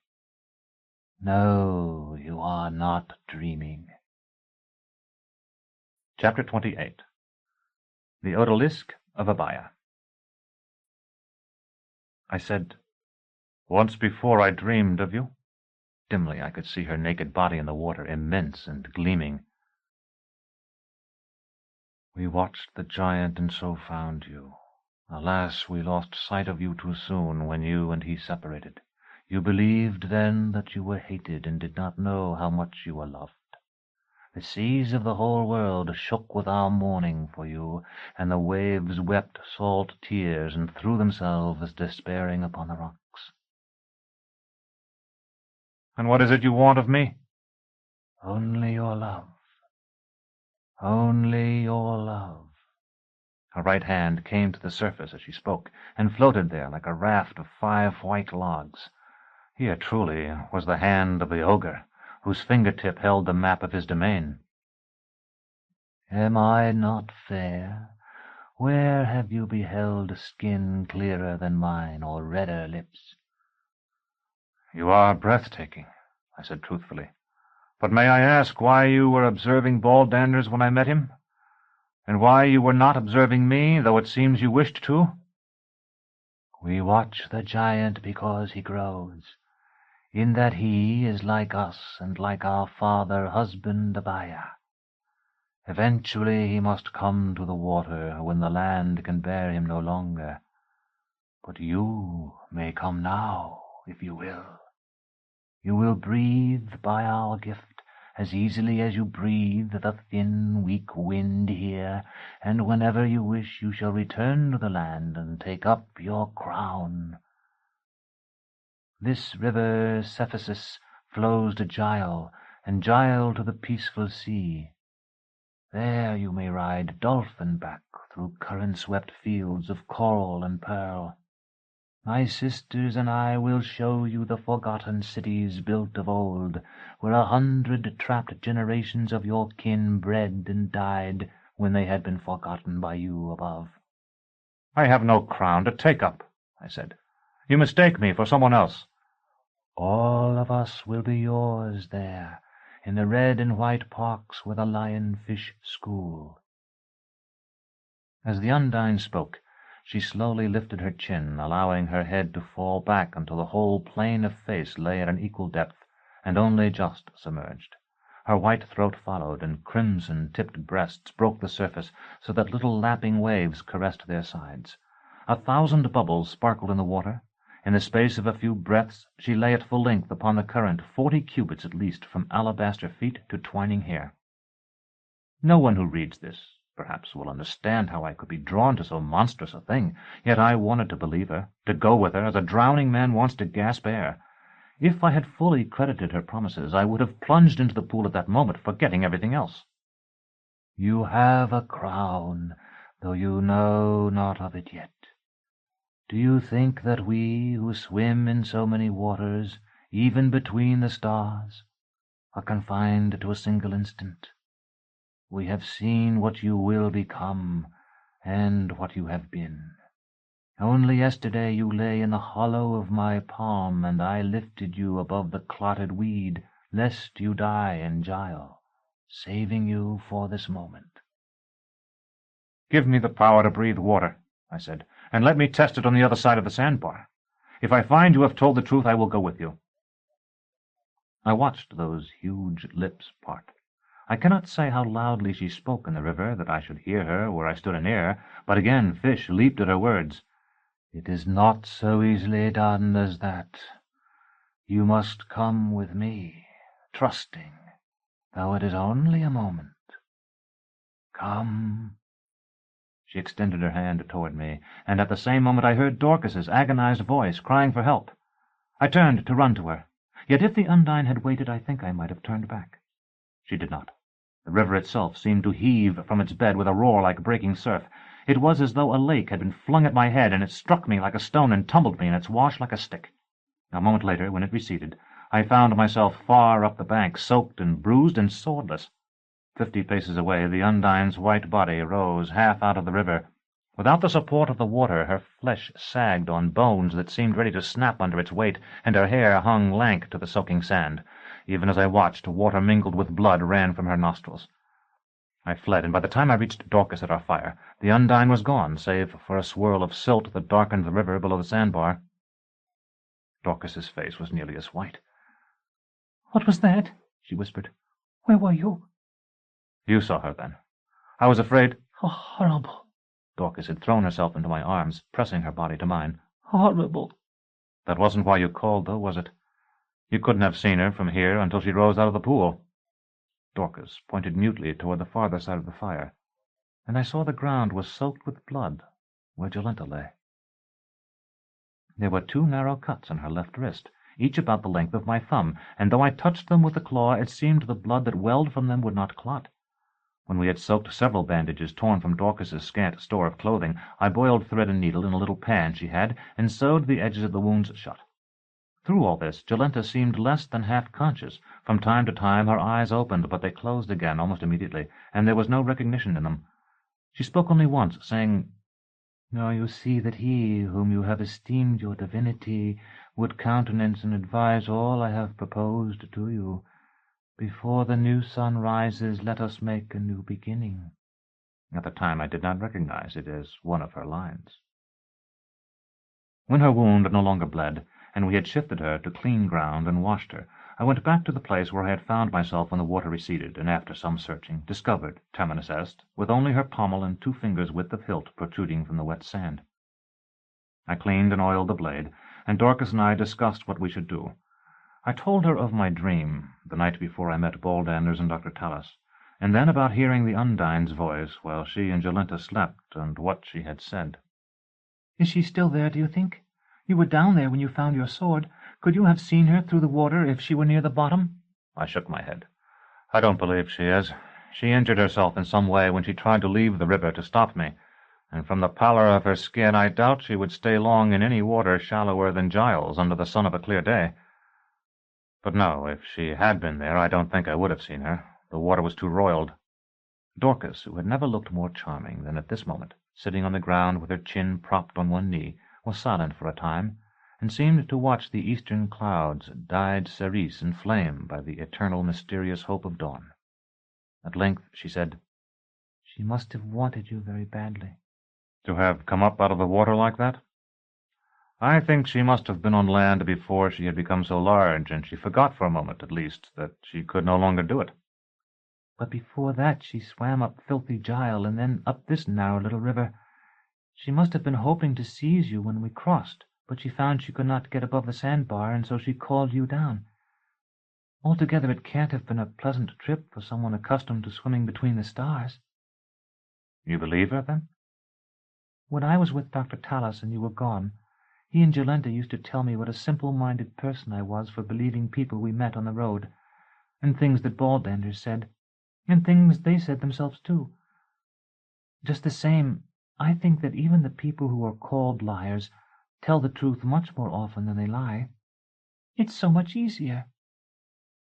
"No, you are not dreaming." Chapter 28. The Odalisque of Abaia. I said, "Once before I dreamed of you." Dimly I could see her naked body in the water, immense and gleaming. "We watched the giant and so found you. Alas, we lost sight of you too soon when you and he separated. You believed then that you were hated and did not know how much you were loved. The seas of the whole world shook with our mourning for you, and the waves wept salt tears and threw themselves despairing upon the rocks." "And what is it you want of me?" "Only your love. Only your love." Her right hand came to the surface as she spoke, and floated there like a raft of 5 white logs. Here truly was the hand of the ogre, whose fingertip held the map of his domain. "Am I not fair? Where have you beheld skin clearer than mine, or redder lips?" "You are breathtaking," I said truthfully. "But may I ask why you were observing Ball-Danders when I met him? And why you were not observing me, though it seems you wished to?" "We watch the giant because he grows, in that he is like us and like our father husband Abaia. Eventually he must come to the water when the land can bear him no longer. But you may come now, if you will. You will breathe by our gift as easily as you breathe the thin, weak wind here, and whenever you wish you shall return to the land and take up your crown. This river Cephisus flows to Gile, and Gile to the peaceful sea. There you may ride dolphin back through current-swept fields of coral and pearl. My sisters and I will show you the forgotten cities built of old, where 100 trapped generations of your kin bred and died when they had been forgotten by you above." "I have no crown to take up," I said. "You mistake me for someone else." "All of us will be yours there, in the red and white parks where the lionfish school." As the Undine spoke, she slowly lifted her chin, allowing her head to fall back until the whole plane of face lay at an equal depth, and only just submerged. Her white throat followed, and crimson-tipped breasts broke the surface, so that little lapping waves caressed their sides. 1,000 bubbles sparkled in the water. In the space of a few breaths she lay at full length upon the current, 40 cubits at least from alabaster feet to twining hair. No one who reads this perhaps will understand how I could be drawn to so monstrous a thing, yet I wanted to believe her, to go with her as a drowning man wants to gasp air. If I had fully credited her promises, I would have plunged into the pool at that moment, forgetting everything else. "You have a crown, though you know not of it yet. Do you think that we, who swim in so many waters, even between the stars, are confined to a single instant? We have seen what you will become, and what you have been. Only yesterday you lay in the hollow of my palm, and I lifted you above the clotted weed, lest you die in Gile, saving you for this moment." "Give me the power to breathe water," I said, "and let me test it on the other side of the sandbar. If I find you have told the truth, I will go with you." I watched those huge lips part. I cannot say how loudly she spoke in the river, that I should hear her where I stood anear, but again fish leaped at her words. "It is not so easily done as that. You must come with me, trusting, though it is only a moment. Come." She extended her hand toward me, and at the same moment I heard Dorcas's agonized voice crying for help. I turned to run to her. Yet if the Undine had waited, I think I might have turned back. She did not. The river itself seemed to heave from its bed with a roar like breaking surf. It was as though a lake had been flung at my head, and it struck me like a stone and tumbled me in its wash like a stick. A moment later, when it receded, I found myself far up the bank, soaked and bruised and swordless. 50 paces away, the Undine's white body rose half out of the river. Without the support of the water, her flesh sagged on bones that seemed ready to snap under its weight, and her hair hung lank to the soaking sand. Even as I watched, water mingled with blood ran from her nostrils. I fled, and by the time I reached Dorcas at our fire, the Undine was gone, save for a swirl of silt that darkened the river below the sandbar. Dorcas's face was nearly as white. "What was that?" she whispered. "Where were you?" "You saw her, then." "I was afraid—" "Oh, horrible!" Dorcas had thrown herself into my arms, pressing her body to mine. "Horrible!" "That wasn't why you called, though, was it? You couldn't have seen her from here until she rose out of the pool." Dorcas pointed mutely toward the farther side of the fire, and I saw the ground was soaked with blood where Jolenta lay. There were 2 narrow cuts on her left wrist, each about the length of my thumb, and though I touched them with the claw, it seemed the blood that welled from them would not clot. When we had soaked several bandages torn from Dorcas's scant store of clothing, I boiled thread and needle in a little pan she had, and sewed the edges of the wounds shut. Through all this, Jolenta seemed less than half conscious. From time to time her eyes opened, but they closed again almost immediately, and there was no recognition in them. She spoke only once, saying, "Now you see that he, whom you have esteemed your divinity, would countenance and advise all I have proposed to you. Before the new sun rises, let us make a new beginning." At the time I did not recognize it as one of her lines. When her wound no longer bled, and we had shifted her to clean ground and washed her, I went back to the place where I had found myself when the water receded, and after some searching, discovered Terminus Est, with only her pommel and 2 fingers' width of hilt protruding from the wet sand. I cleaned and oiled the blade, and Dorcas and I discussed what we should do. I told her of my dream, the night before I met Baldanders and Dr. Talos, and then about hearing the Undine's voice while she and Jolenta slept, and what she had said. "Is she still there, do you think? You were down there when you found your sword. Could you have seen her through the water if she were near the bottom?" I shook my head. "I don't believe she is. She injured herself in some way when she tried to leave the river to stop me, and from the pallor of her skin I doubt she would stay long in any water shallower than Giles under the sun of a clear day. But no, if she had been there, I don't think I would have seen her. The water was too roiled." Dorcas, who had never looked more charming than at this moment, sitting on the ground with her chin propped on one knee, was silent for a time, and seemed to watch the eastern clouds, dyed cerise and flame by the eternal mysterious hope of dawn. At length she said, "She must have wanted you very badly." To have come up out of the water like that? I think she must have been on land before she had become so large, and she forgot for a moment, at least, that she could no longer do it. "But before that she swam up Filthy Gile, and then up this narrow little river. She must have been hoping to seize you when we crossed, but she found she could not get above the sandbar, and so she called you down. Altogether it can't have been a pleasant trip for someone accustomed to swimming between the stars." You believe her, then? "When I was with Dr. Talos and you were gone, he and Jolenta used to tell me what a simple-minded person I was for believing people we met on the road, and things that Baldanders said, and things they said themselves too. Just the same, I think that even the people who are called liars tell the truth much more often than they lie. It's so much easier.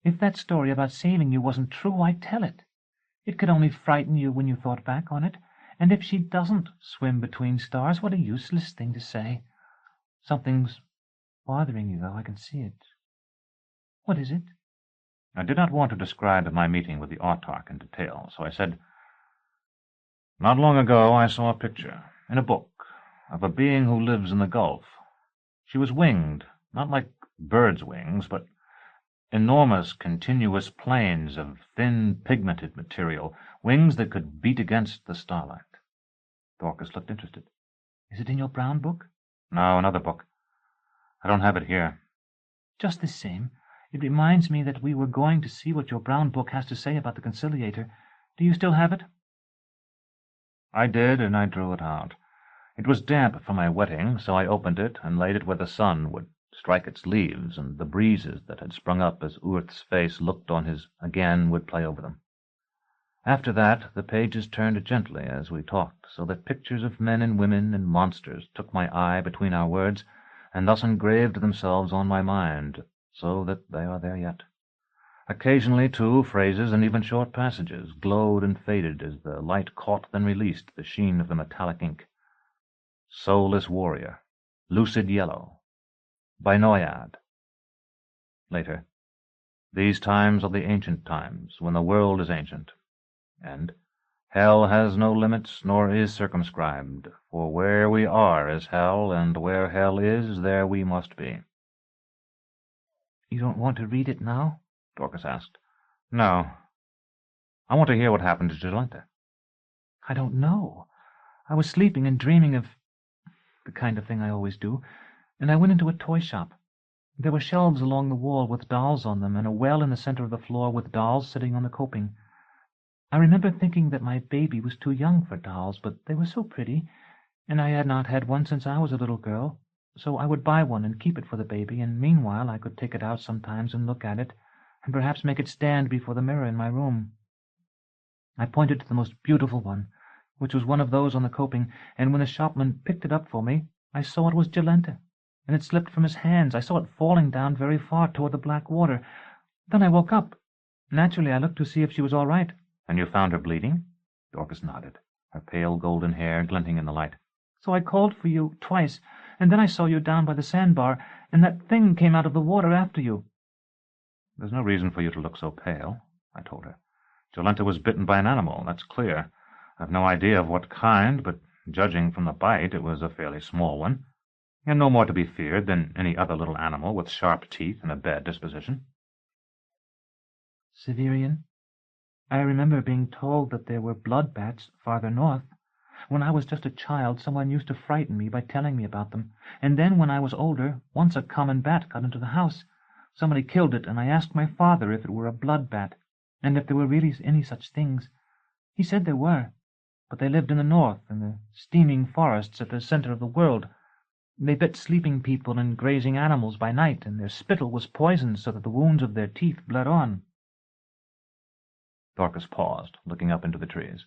If that story about saving you wasn't true, I'd tell it. It could only frighten you when you thought back on it, and if she doesn't swim between stars, what a useless thing to say. Something's bothering you, though, I can see it. What is it?" I did not want to describe my meeting with the autarch in detail, so I said, "Not long ago I saw a picture, in a book, of a being who lives in the Gulf. She was winged, not like birds' wings, but enormous continuous planes of thin pigmented material, wings that could beat against the starlight. Dorcas looked interested. "Is it in your brown book?" "No, another book. I don't have it here." "Just the same, it reminds me that we were going to see what your brown book has to say about the Conciliator. Do you still have it?" I did, and I drew it out. It was damp from my wetting, so I opened it and laid it where the sun would strike its leaves, and the breezes that had sprung up as Urth's face looked on his again would play over them. After that the pages turned gently as we talked, so that pictures of men and women and monsters took my eye between our words, and thus engraved themselves on my mind, so that they are there yet. Occasionally, too, phrases and even short passages glowed and faded as the light caught then released the sheen of the metallic ink. Soulless warrior, lucid yellow, Binoyad. Later, these times are the ancient times, when the world is ancient, and hell has no limits nor is circumscribed, for where we are is hell, and where hell is, there we must be. "You don't want to read it now?" Dorcas asked. "No. I want to hear what happened to Jolenta." "I don't know. I was sleeping and dreaming of the kind of thing I always do, and I went into a toy shop. There were shelves along the wall with dolls on them, and a well in the center of the floor with dolls sitting on the coping. I remember thinking that my baby was too young for dolls, but they were so pretty, and I had not had one since I was a little girl, so I would buy one and keep it for the baby, and meanwhile I could take it out sometimes and look at it, and perhaps make it stand before the mirror in my room. I pointed to the most beautiful one, which was one of those on the coping, and when the shopman picked it up for me, I saw it was Jolenta, and it slipped from his hands. I saw it falling down very far toward the black water. Then I woke up. Naturally, I looked to see if she was all right." "And you found her bleeding?" Dorcas nodded, her pale golden hair glinting in the light. "So I called for you twice, and then I saw you down by the sandbar, and that thing came out of the water after you." "There's no reason for you to look so pale," I told her. "Jolenta was bitten by an animal, that's clear. I've no idea of what kind, but judging from the bite, it was a fairly small one, and no more to be feared than any other little animal with sharp teeth and a bad disposition." "Severian, I remember being told that there were blood bats farther north. When I was just a child, someone used to frighten me by telling me about them, and then when I was older, once a common bat got into the house. Somebody killed it, and I asked my father if it were a blood bat, and if there were really any such things. He said there were, but they lived in the north, in the steaming forests at the center of the world. They bit sleeping people and grazing animals by night, and their spittle was poisoned so that the wounds of their teeth bled on." Dorcas paused, looking up into the trees.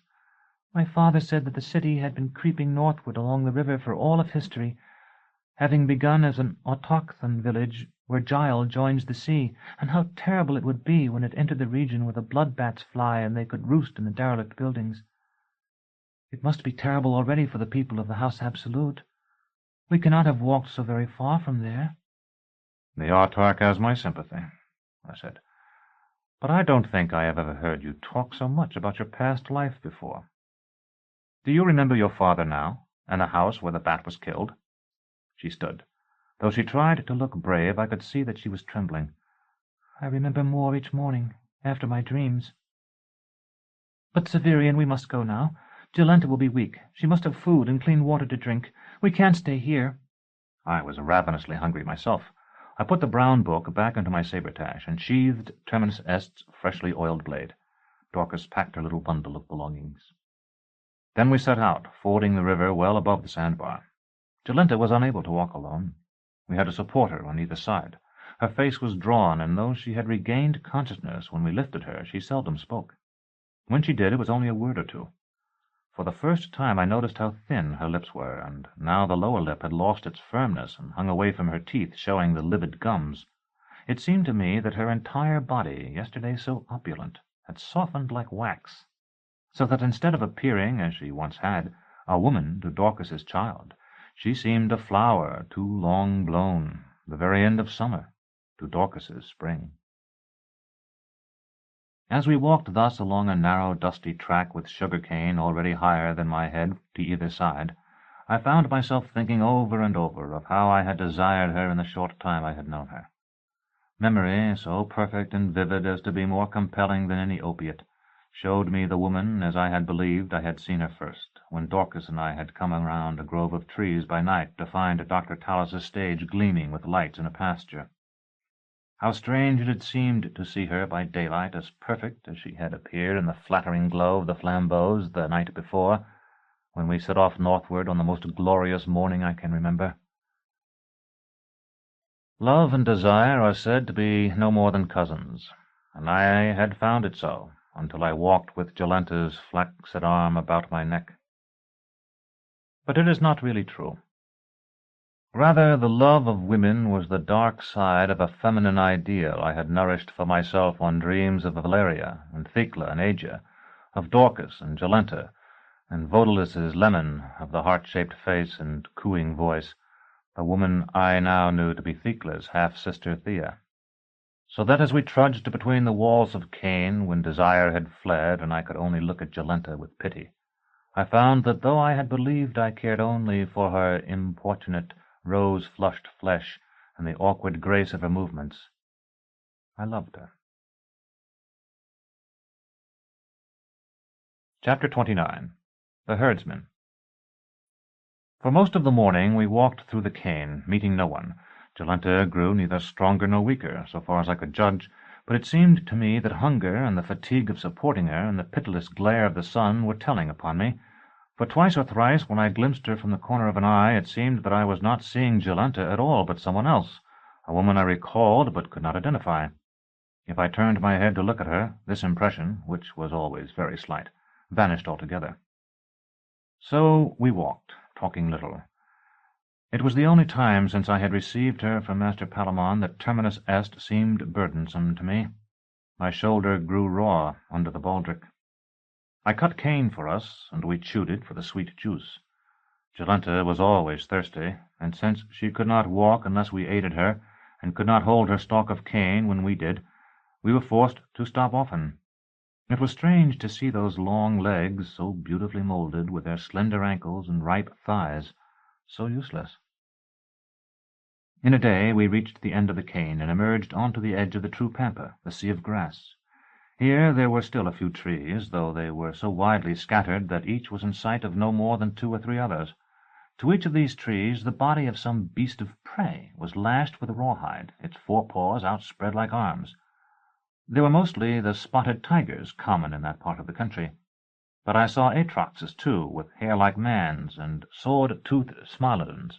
"My father said that the city had been creeping northward along the river for all of history, having begun as an autochthon village where Gile joins the sea, and how terrible it would be when it entered the region where the blood bats fly and they could roost in the derelict buildings. It must be terrible already for the people of the House Absolute. We cannot have walked so very far from there." "The autarch has my sympathy," I said. "But I don't think I have ever heard you talk so much about your past life before. Do you remember your father now, and the house where the bat was killed?" She stood. Though she tried to look brave, I could see that she was trembling. "I remember more each morning, after my dreams. But, Severian, we must go now. Jolenta will be weak. She must have food and clean water to drink. We can't stay here." I was ravenously hungry myself. I put the brown book back into my sabretache and sheathed Terminus Est's freshly oiled blade. Dorcas packed her little bundle of belongings. Then we set out, fording the river well above the sandbar. Jolenta was unable to walk alone. We had to support her on either side. Her face was drawn, and though she had regained consciousness when we lifted her, she seldom spoke. When she did, it was only a word or two. For the first time I noticed how thin her lips were, and now the lower lip had lost its firmness and hung away from her teeth, showing the livid gums. It seemed to me that her entire body, yesterday so opulent, had softened like wax, so that instead of appearing, as she once had, a woman to Dorcas's child, she seemed a flower too long blown, the very end of summer, to Dorcas's spring. As we walked thus along a narrow, dusty track with sugar-cane already higher than my head to either side, I found myself thinking over and over of how I had desired her in the short time I had known her. Memory, so perfect and vivid as to be more compelling than any opiate, showed me the woman as I had believed I had seen her first, when Dorcas and I had come around a grove of trees by night to find Dr. Talos's stage gleaming with lights in a pasture. How strange it had seemed to see her by daylight, as perfect as she had appeared in the flattering glow of the flambeaux the night before, when we set off northward on the most glorious morning I can remember. Love and desire are said to be no more than cousins, and I had found it so, until I walked with Jolenta's flaccid arm about my neck. But it is not really true. Rather, the love of women was the dark side of a feminine ideal I had nourished for myself on dreams of Valeria and Thecla and Asia, of Dorcas and Jolenta, and Odalisque's lemon, of the heart-shaped face and cooing voice, the woman I now knew to be Thecla's half-sister Thea. So that as we trudged between the walls of Cain, when desire had fled and I could only look at Jolenta with pity, I found that though I had believed I cared only for her importunate, rose-flushed flesh and the awkward grace of her movements, I loved her. Chapter 29. The Herdsmen. For most of the morning we walked through the Cain, meeting no one. Jolenta grew neither stronger nor weaker, so far as I could judge, but it seemed to me that hunger and the fatigue of supporting her and the pitiless glare of the sun were telling upon me. For twice or thrice, when I glimpsed her from the corner of an eye, it seemed that I was not seeing Jolenta at all, but someone else, a woman I recalled but could not identify. If I turned my head to look at her, this impression, which was always very slight, vanished altogether. So we walked, talking little. It was the only time since I had received her from Master Palamon that Terminus Est seemed burdensome to me. My shoulder grew raw under the baldric. I cut cane for us, and we chewed it for the sweet juice. Jolenta was always thirsty, and since she could not walk unless we aided her, and could not hold her stalk of cane when we did, we were forced to stop often. It was strange to see those long legs, so beautifully molded, with their slender ankles and ripe thighs, so useless. In a day we reached the end of the Cain and emerged onto the edge of the true pampa, the sea of grass. Here there were still a few trees, though they were so widely scattered that each was in sight of no more than 2 or 3 others. To each of these trees the body of some beast of prey was lashed with rawhide, its forepaws outspread like arms. They were mostly the spotted tigers common in that part of the country. But I saw atroxes, too, with hair like man's, and sword-toothed smilodons.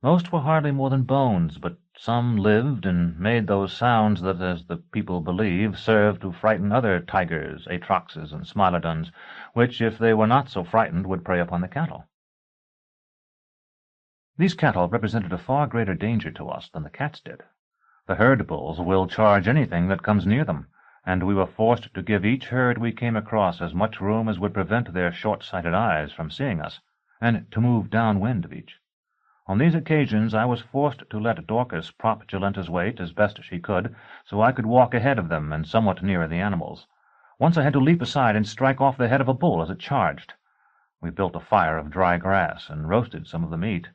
Most were hardly more than bones, but some lived and made those sounds that, as the people believe, served to frighten other tigers, atroxes, and smilodons, which, if they were not so frightened, would prey upon the cattle. These cattle represented a far greater danger to us than the cats did. The herd bulls will charge anything that comes near them, and we were forced to give each herd we came across as much room as would prevent their short-sighted eyes from seeing us, and to move downwind of each. On these occasions I was forced to let Dorcas prop Jolenta's weight as best she could, so I could walk ahead of them and somewhat nearer the animals. Once I had to leap aside and strike off the head of a bull as it charged. We built a fire of dry grass and roasted some of the meat.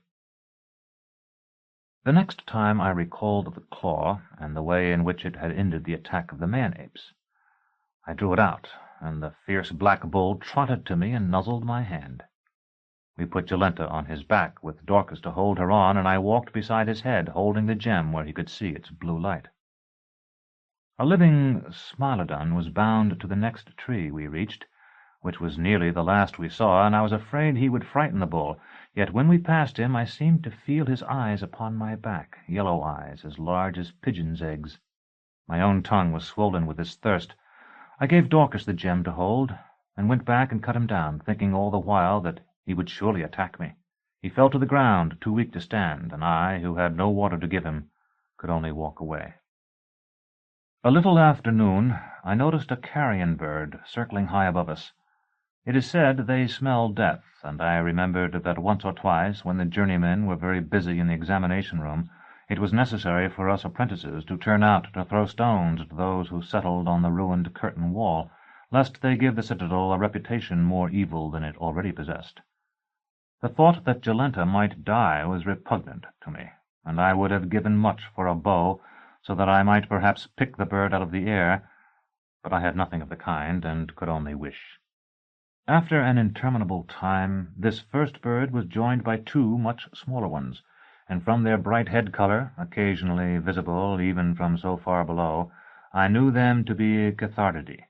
The next time I recalled the claw and the way in which it had ended the attack of the man-apes. I drew it out, and the fierce black bull trotted to me and nuzzled my hand. We put Jolenta on his back, with Dorcas to hold her on, and I walked beside his head, holding the gem where he could see its blue light. A living smilodon was bound to the next tree we reached, which was nearly the last we saw, and I was afraid he would frighten the bull. Yet when we passed him I seemed to feel his eyes upon my back, yellow eyes as large as pigeons' eggs. My own tongue was swollen with his thirst. I gave Dorcas the gem to hold, and went back and cut him down, thinking all the while that he would surely attack me. He fell to the ground, too weak to stand, and I, who had no water to give him, could only walk away. A little after noon I noticed a carrion bird circling high above us. It is said they smell death, and I remembered that once or twice, when the journeymen were very busy in the examination room, it was necessary for us apprentices to turn out to throw stones at those who settled on the ruined curtain wall, lest they give the citadel a reputation more evil than it already possessed. The thought that Jolenta might die was repugnant to me, and I would have given much for a bow, so that I might perhaps pick the bird out of the air, but I had nothing of the kind, and could only wish. After an interminable time, this first bird was joined by two much smaller ones, and from their bright head colour, occasionally visible even from so far below, I knew them to be Cathartidae.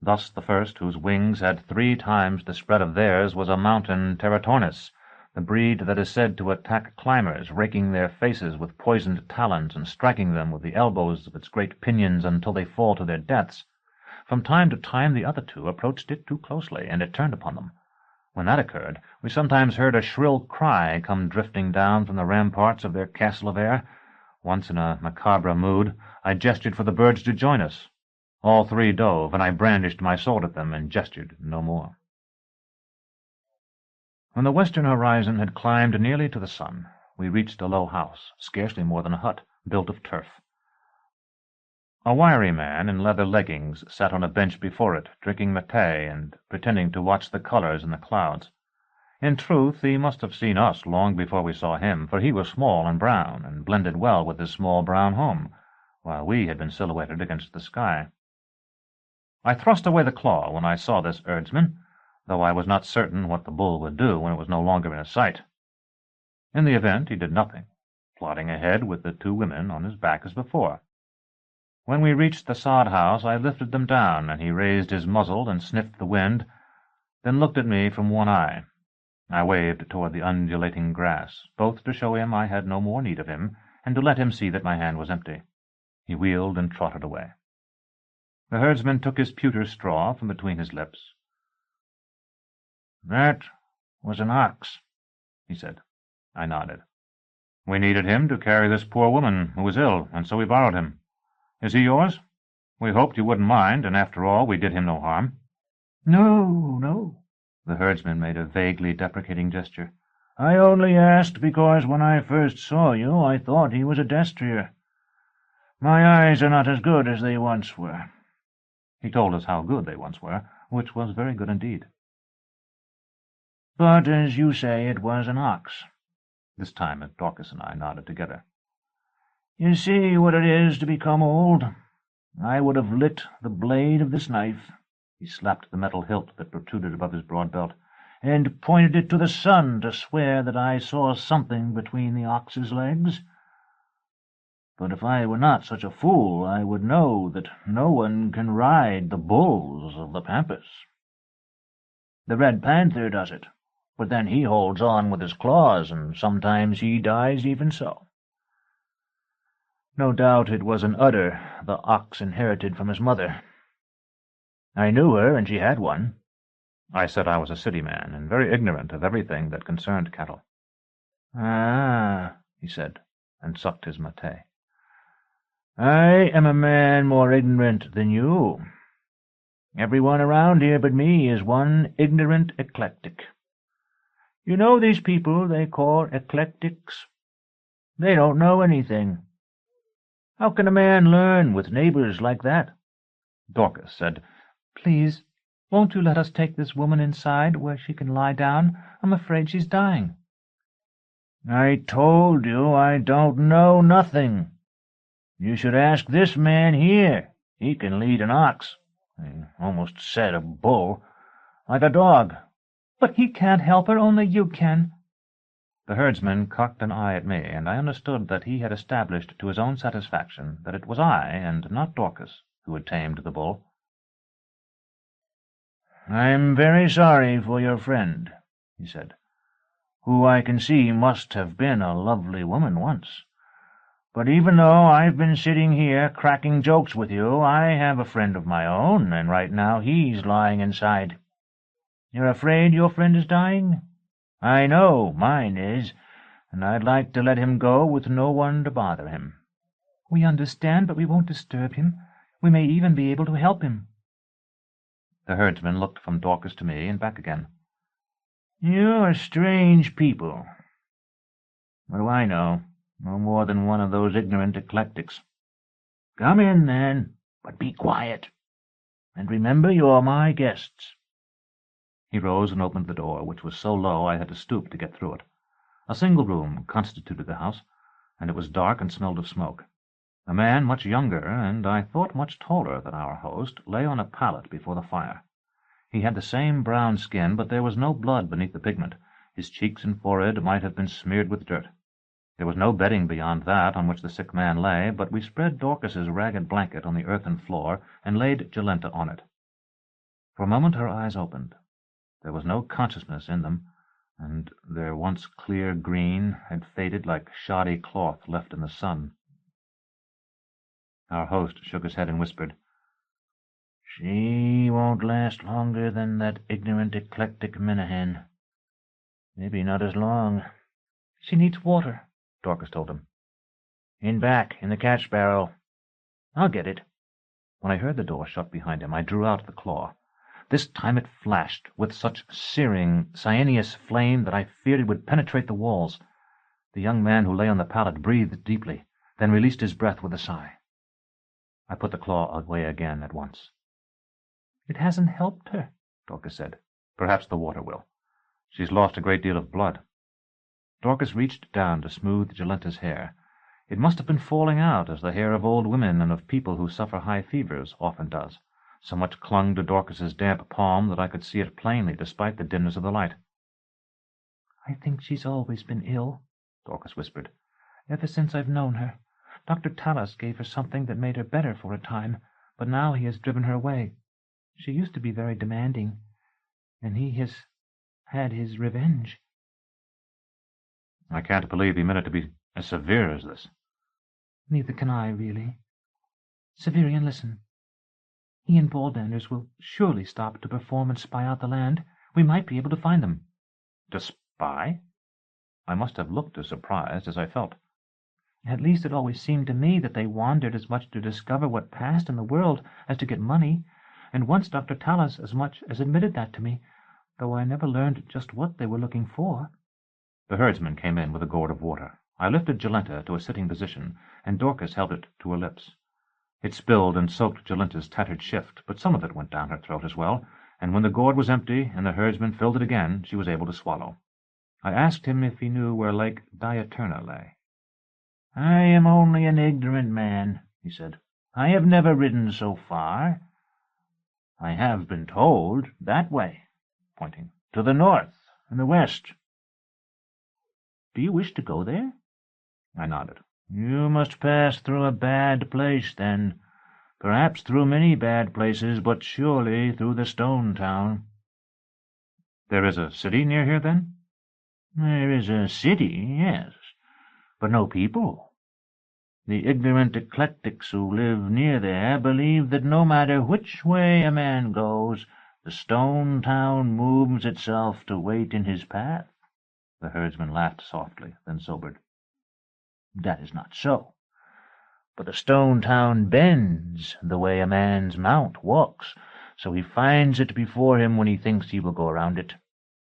Thus the first, whose wings had 3 times the spread of theirs, was a mountain Teratornis, the breed that is said to attack climbers, raking their faces with poisoned talons and striking them with the elbows of its great pinions until they fall to their deaths. From time to time the other two approached it too closely, and it turned upon them. When that occurred, we sometimes heard a shrill cry come drifting down from the ramparts of their castle of air. Once, in a macabre mood, I gestured for the birds to join us. All 3 dove, and I brandished my sword at them and gestured no more. When the western horizon had climbed nearly to the sun, we reached a low house, scarcely more than a hut, built of turf. A wiry man in leather leggings sat on a bench before it, drinking maté and pretending to watch the colours in the clouds. In truth, he must have seen us long before we saw him, for he was small and brown, and blended well with his small brown home, while we had been silhouetted against the sky. I thrust away the claw when I saw this herdsman, though I was not certain what the bull would do when it was no longer in his sight. In the event, he did nothing, plodding ahead with the 2 women on his back as before. When we reached the sod house, I lifted them down, and he raised his muzzle and sniffed the wind, then looked at me from one eye. I waved toward the undulating grass, both to show him I had no more need of him, and to let him see that my hand was empty. He wheeled and trotted away. The herdsman took his pewter straw from between his lips. "That was an ox," he said. I nodded. "We needed him to carry this poor woman who was ill, and so we borrowed him. Is he yours? We hoped you wouldn't mind, and after all we did him no harm." "No, no." The herdsman made a vaguely deprecating gesture. "I only asked because when I first saw you I thought he was a destrier. My eyes are not as good as they once were." He told us how good they once were, which was very good indeed. "But, as you say, it was an ox." This time Dorcas and I nodded together. "You see what it is to become old. I would have lit the blade of this knife," he slapped the metal hilt that protruded above his broad belt, "and pointed it to the sun to swear that I saw something between the ox's legs. But if I were not such a fool, I would know that no one can ride the bulls of the pampas. The red panther does it, but then he holds on with his claws, and sometimes he dies even so. No doubt it was an udder the ox inherited from his mother. I knew her, and she had one." I said I was a city man, and very ignorant of everything that concerned cattle. "Ah," he said, and sucked his maté. "I am a man more ignorant than you. Everyone around here but me is one ignorant eclectic. You know these people they call eclectics? They don't know anything. How can a man learn with neighbors like that?" Dorcas said, "Please, won't you let us take this woman inside where she can lie down? I'm afraid she's dying." "I told you I don't know nothing. You should ask this man here. He can lead an ox. I almost said a bull. Like a dog." "But he can't help her, only you can." The herdsman cocked an eye at me, and I understood that he had established to his own satisfaction that it was I, and not Dorcas, who had tamed the bull. "I'm very sorry for your friend," he said, "who I can see must have been a lovely woman once. But even though I've been sitting here cracking jokes with you, I have a friend of my own, and right now he's lying inside. You're afraid your friend is dying? I know mine is, and I'd like to let him go with no one to bother him." "We understand, but we won't disturb him. We may even be able to help him." The herdsman looked from Dorcas to me and back again. "You're strange people. What do I know? No more than one of those ignorant eclectics. Come in, then, but be quiet. And remember you're my guests." He rose and opened the door, which was so low I had to stoop to get through it. A single room constituted the house, and it was dark and smelled of smoke. A man much younger, and I thought much taller than our host, lay on a pallet before the fire. He had the same brown skin, but there was no blood beneath the pigment. His cheeks and forehead might have been smeared with dirt. There was no bedding beyond that on which the sick man lay, but we spread Dorcas's ragged blanket on the earthen floor and laid Jolenta on it. For a moment her eyes opened. There was no consciousness in them, and their once clear green had faded like shoddy cloth left in the sun. Our host shook his head and whispered, "She won't last longer than that ignorant, eclectic Minahan. Maybe not as long." "She needs water," Dorcas told him. "In back, in the catch barrel." "I'll get it." When I heard the door shut behind him, I drew out the claw. This time it flashed with such searing, cyaneous flame that I feared it would penetrate the walls. The young man who lay on the pallet breathed deeply, then released his breath with a sigh. I put the claw away again at once. "It hasn't helped her," Dorcas said. "Perhaps the water will. She's lost a great deal of blood." Dorcas reached down to smooth Jolenta's hair. It must have been falling out, as the hair of old women and of people who suffer high fevers often does. So much clung to Dorcas's damp palm that I could see it plainly despite the dimness of the light. "I think she's always been ill," Dorcas whispered. "Ever since I've known her. Dr. Talos gave her something that made her better for a time, but now he has driven her away. She used to be very demanding, and he has had his revenge." "I can't believe he meant it to be as severe as this." "Neither can I, really. Severian, listen. He and Ballanders will surely stop to perform and spy out the land. We might be able to find them." "To spy?" I must have looked as surprised as I felt. "At least it always seemed to me that they wandered as much to discover what passed in the world as to get money, and once Dr. Talos as much as admitted that to me, though I never learned just what they were looking for." The herdsman came in with a gourd of water. I lifted Jolenta to a sitting position, and Dorcas held it to her lips. It spilled and soaked Jolenta's tattered shift, but some of it went down her throat as well, and when the gourd was empty and the herdsman filled it again, she was able to swallow. I asked him if he knew where Lake Diaturna lay. "I am only an ignorant man," he said. "I have never ridden so far. I have been told that way," pointing, "to the north and the west." "Do you wish to go there?" I nodded. "You must pass through a bad place, then. Perhaps through many bad places, but surely through the Stone Town." "There is a city near here, then?" "There is a city, yes, but no people. The ignorant eclectics who live near there believe that no matter which way a man goes, the Stone Town moves itself to wait in his path." The herdsman laughed softly, then sobered. "That is not so. But the Stone Town bends the way a man's mount walks, so he finds it before him when he thinks he will go around it.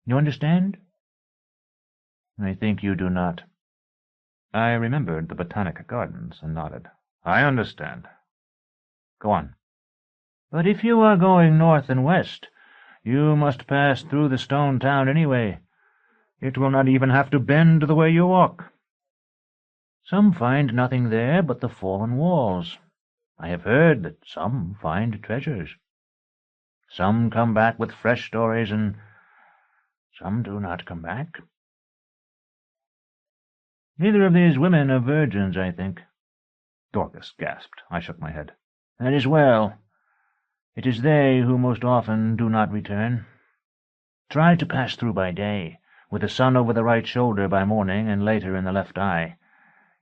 You understand?" "I think you do not." I remembered the Botanic Gardens and nodded. "I understand. Go on." "But if you are going north and west, you must pass through the Stone Town anyway. It will not even have to bend the way you walk. Some find nothing there but the fallen walls. I have heard that some find treasures. Some come back with fresh stories, and some do not come back. Neither of these women are virgins, I think." Dorcas gasped. I shook my head. "That is well. It is they who most often do not return. Try to pass through by day, with the sun over the right shoulder by morning and later in the left eye.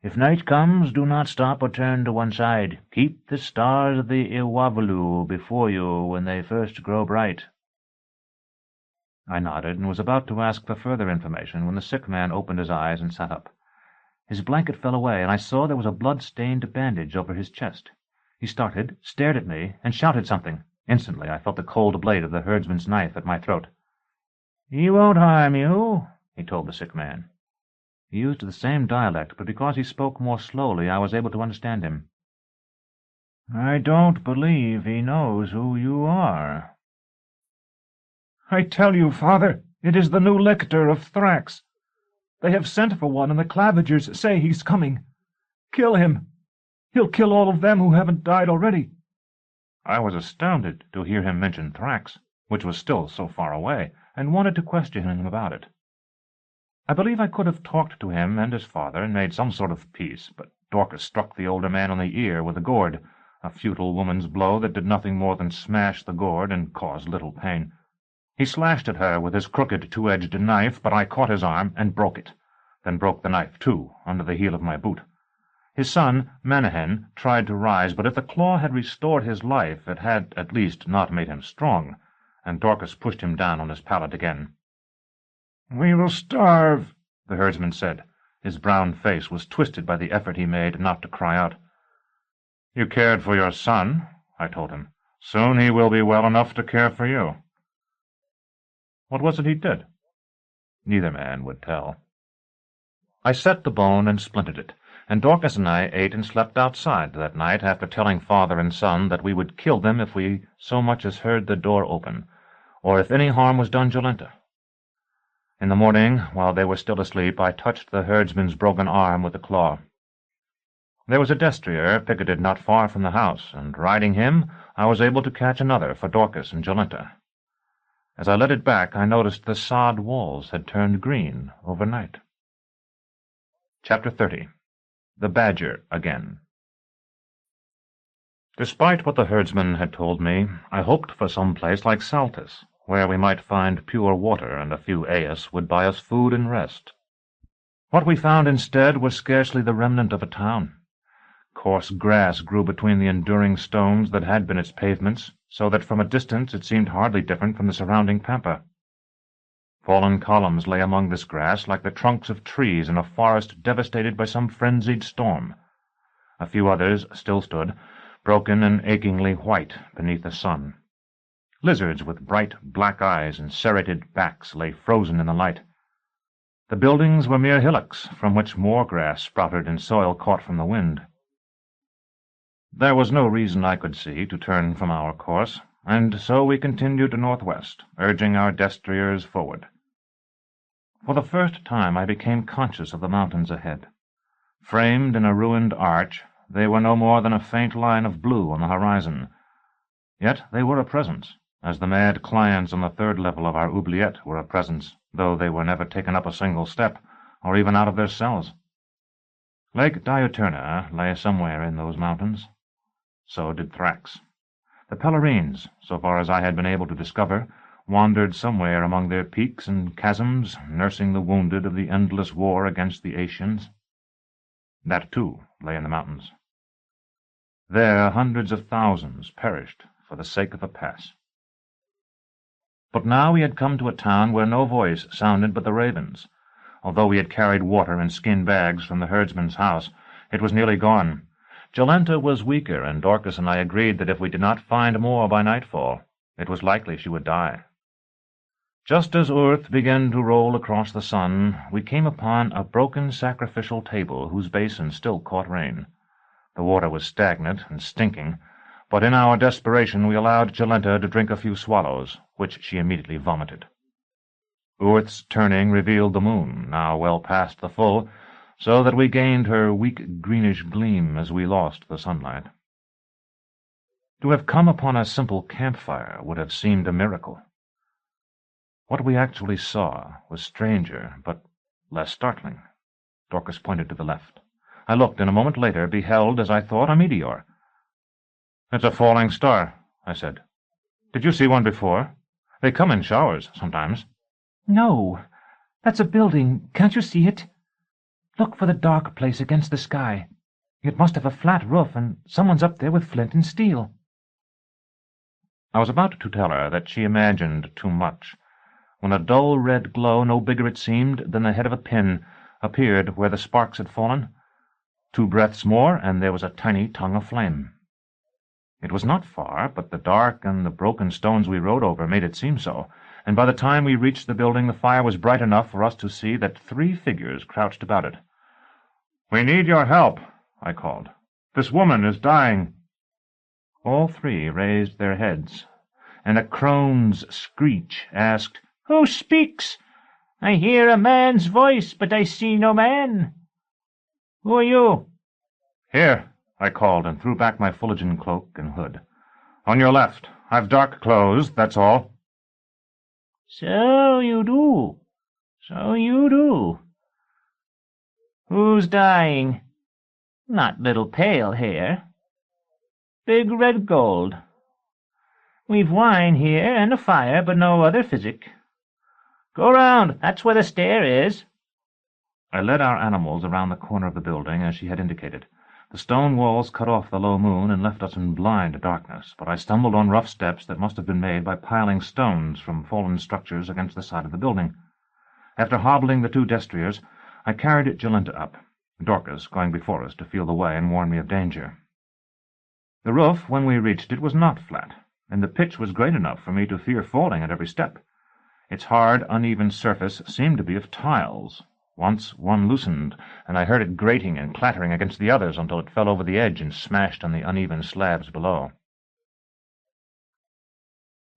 If night comes, do not stop or turn to one side. Keep the stars of the Iwavalu before you when they first grow bright." I nodded and was about to ask for further information when the sick man opened his eyes and sat up. His blanket fell away, and I saw there was a blood-stained bandage over his chest. He started, stared at me, and shouted something. Instantly I felt the cold blade of the herdsman's knife at my throat. "He won't harm you," he told the sick man. He used the same dialect, but because he spoke more slowly I was able to understand him. "I don't believe he knows who you are." "I tell you, father, it is the new lictor of Thrax. They have sent for one, and the Clavigers say he's coming. Kill him. He'll kill all of them who haven't died already." I was astounded to hear him mention Thrax, which was still so far away, and wanted to question him about it. I believe I could have talked to him and his father and made some sort of peace, but Dorcas struck the older man on the ear with a gourd, a futile woman's blow that did nothing more than smash the gourd and cause little pain. He slashed at her with his crooked two-edged knife, but I caught his arm and broke it, then broke the knife too, under the heel of my boot. His son, Manahan, tried to rise, but if the claw had restored his life, it had at least not made him strong, and Dorcas pushed him down on his pallet again. "We will starve," the herdsman said. His brown face was twisted by the effort he made not to cry out. "You cared for your son," I told him. "Soon he will be well enough to care for you." What was it he did? Neither man would tell. I set the bone and splintered it, and Dorcas and I ate and slept outside that night after telling father and son that we would kill them if we so much as heard the door open, or if any harm was done Jolenta. In the morning, while they were still asleep, I touched the herdsman's broken arm with a claw. There was a destrier picketed not far from the house, and riding him, I was able to catch another for Dorcas and Jolenta. As I led it back, I noticed the sod walls had turned green overnight. Chapter 30. The Badger Again. Despite what the herdsman had told me, I hoped for some place like Saltus, where we might find pure water and a few eas would buy us food and rest. What we found instead was scarcely the remnant of a town. Coarse grass grew between the enduring stones that had been its pavements, so that from a distance it seemed hardly different from the surrounding pampa. Fallen columns lay among this grass like the trunks of trees in a forest devastated by some frenzied storm. A few others still stood, broken and achingly white beneath the sun. Lizards with bright black eyes and serrated backs lay frozen in the light. The buildings were mere hillocks, from which more grass sprouted in soil caught from the wind. There was no reason I could see to turn from our course, and so we continued northwest, urging our destriers forward. For the first time I became conscious of the mountains ahead. Framed in a ruined arch, they were no more than a faint line of blue on the horizon. Yet they were a presence, as the mad clients on the third level of our oubliette were a presence, though they were never taken up a single step, or even out of their cells. Lake Diuturna lay somewhere in those mountains. So did Thrax. The Pellarines, so far as I had been able to discover, wandered somewhere among their peaks and chasms, nursing the wounded of the endless war against the Aetians. That, too, lay in the mountains. There hundreds of thousands perished for the sake of a pass. But now we had come to a town where no voice sounded but the ravens. Although we had carried water in skin bags from the herdsman's house, it was nearly gone. Jolenta was weaker, and Dorcas and I agreed that if we did not find more by nightfall, it was likely she would die. Just as earth began to roll across the sun, we came upon a broken sacrificial table whose basin still caught rain. The water was stagnant and stinking, but in our desperation we allowed Jolenta to drink a few swallows, which she immediately vomited. Earth's turning revealed the moon, now well past the full, so that we gained her weak greenish gleam as we lost the sunlight. To have come upon a simple campfire would have seemed a miracle. What we actually saw was stranger, but less startling. Dorcas pointed to the left. I looked, and a moment later beheld, as I thought, a meteor. "It's a falling star," I said. "Did you see one before? They come in showers sometimes." "No, that's a building. Can't you see it? Look for the dark place against the sky. It must have a flat roof, and someone's up there with flint and steel." I was about to tell her that she imagined too much, when a dull red glow, no bigger it seemed than the head of a pin, appeared where the sparks had fallen. 2 breaths more, and there was a tiny tongue of flame. It was not far, but the dark and the broken stones we rode over made it seem so, and by the time we reached the building the fire was bright enough for us to see that 3 figures crouched about it. "We need your help," I called. "This woman is dying." All 3 raised their heads, and a crone's screech asked, "Who speaks? I hear a man's voice, but I see no man. Who are you?" "Here," I called, and threw back my Fuligan cloak and hood. "On your left. I've dark clothes, that's all." "So you do. So you do. Who's dying? Not little pale hair. Big red gold. We've wine here and a fire, but no other physic. Go round. That's where the stair is." I led our animals around the corner of the building, as she had indicated. The stone walls cut off the low moon and left us in blind darkness, but I stumbled on rough steps that must have been made by piling stones from fallen structures against the side of the building. After hobbling the 2 destriers, I carried Jolenta up, Dorcas going before us to feel the way and warn me of danger. The roof, when we reached it, was not flat, and the pitch was great enough for me to fear falling at every step. Its hard, uneven surface seemed to be of tiles. Once one loosened, and I heard it grating and clattering against the others until it fell over the edge and smashed on the uneven slabs below.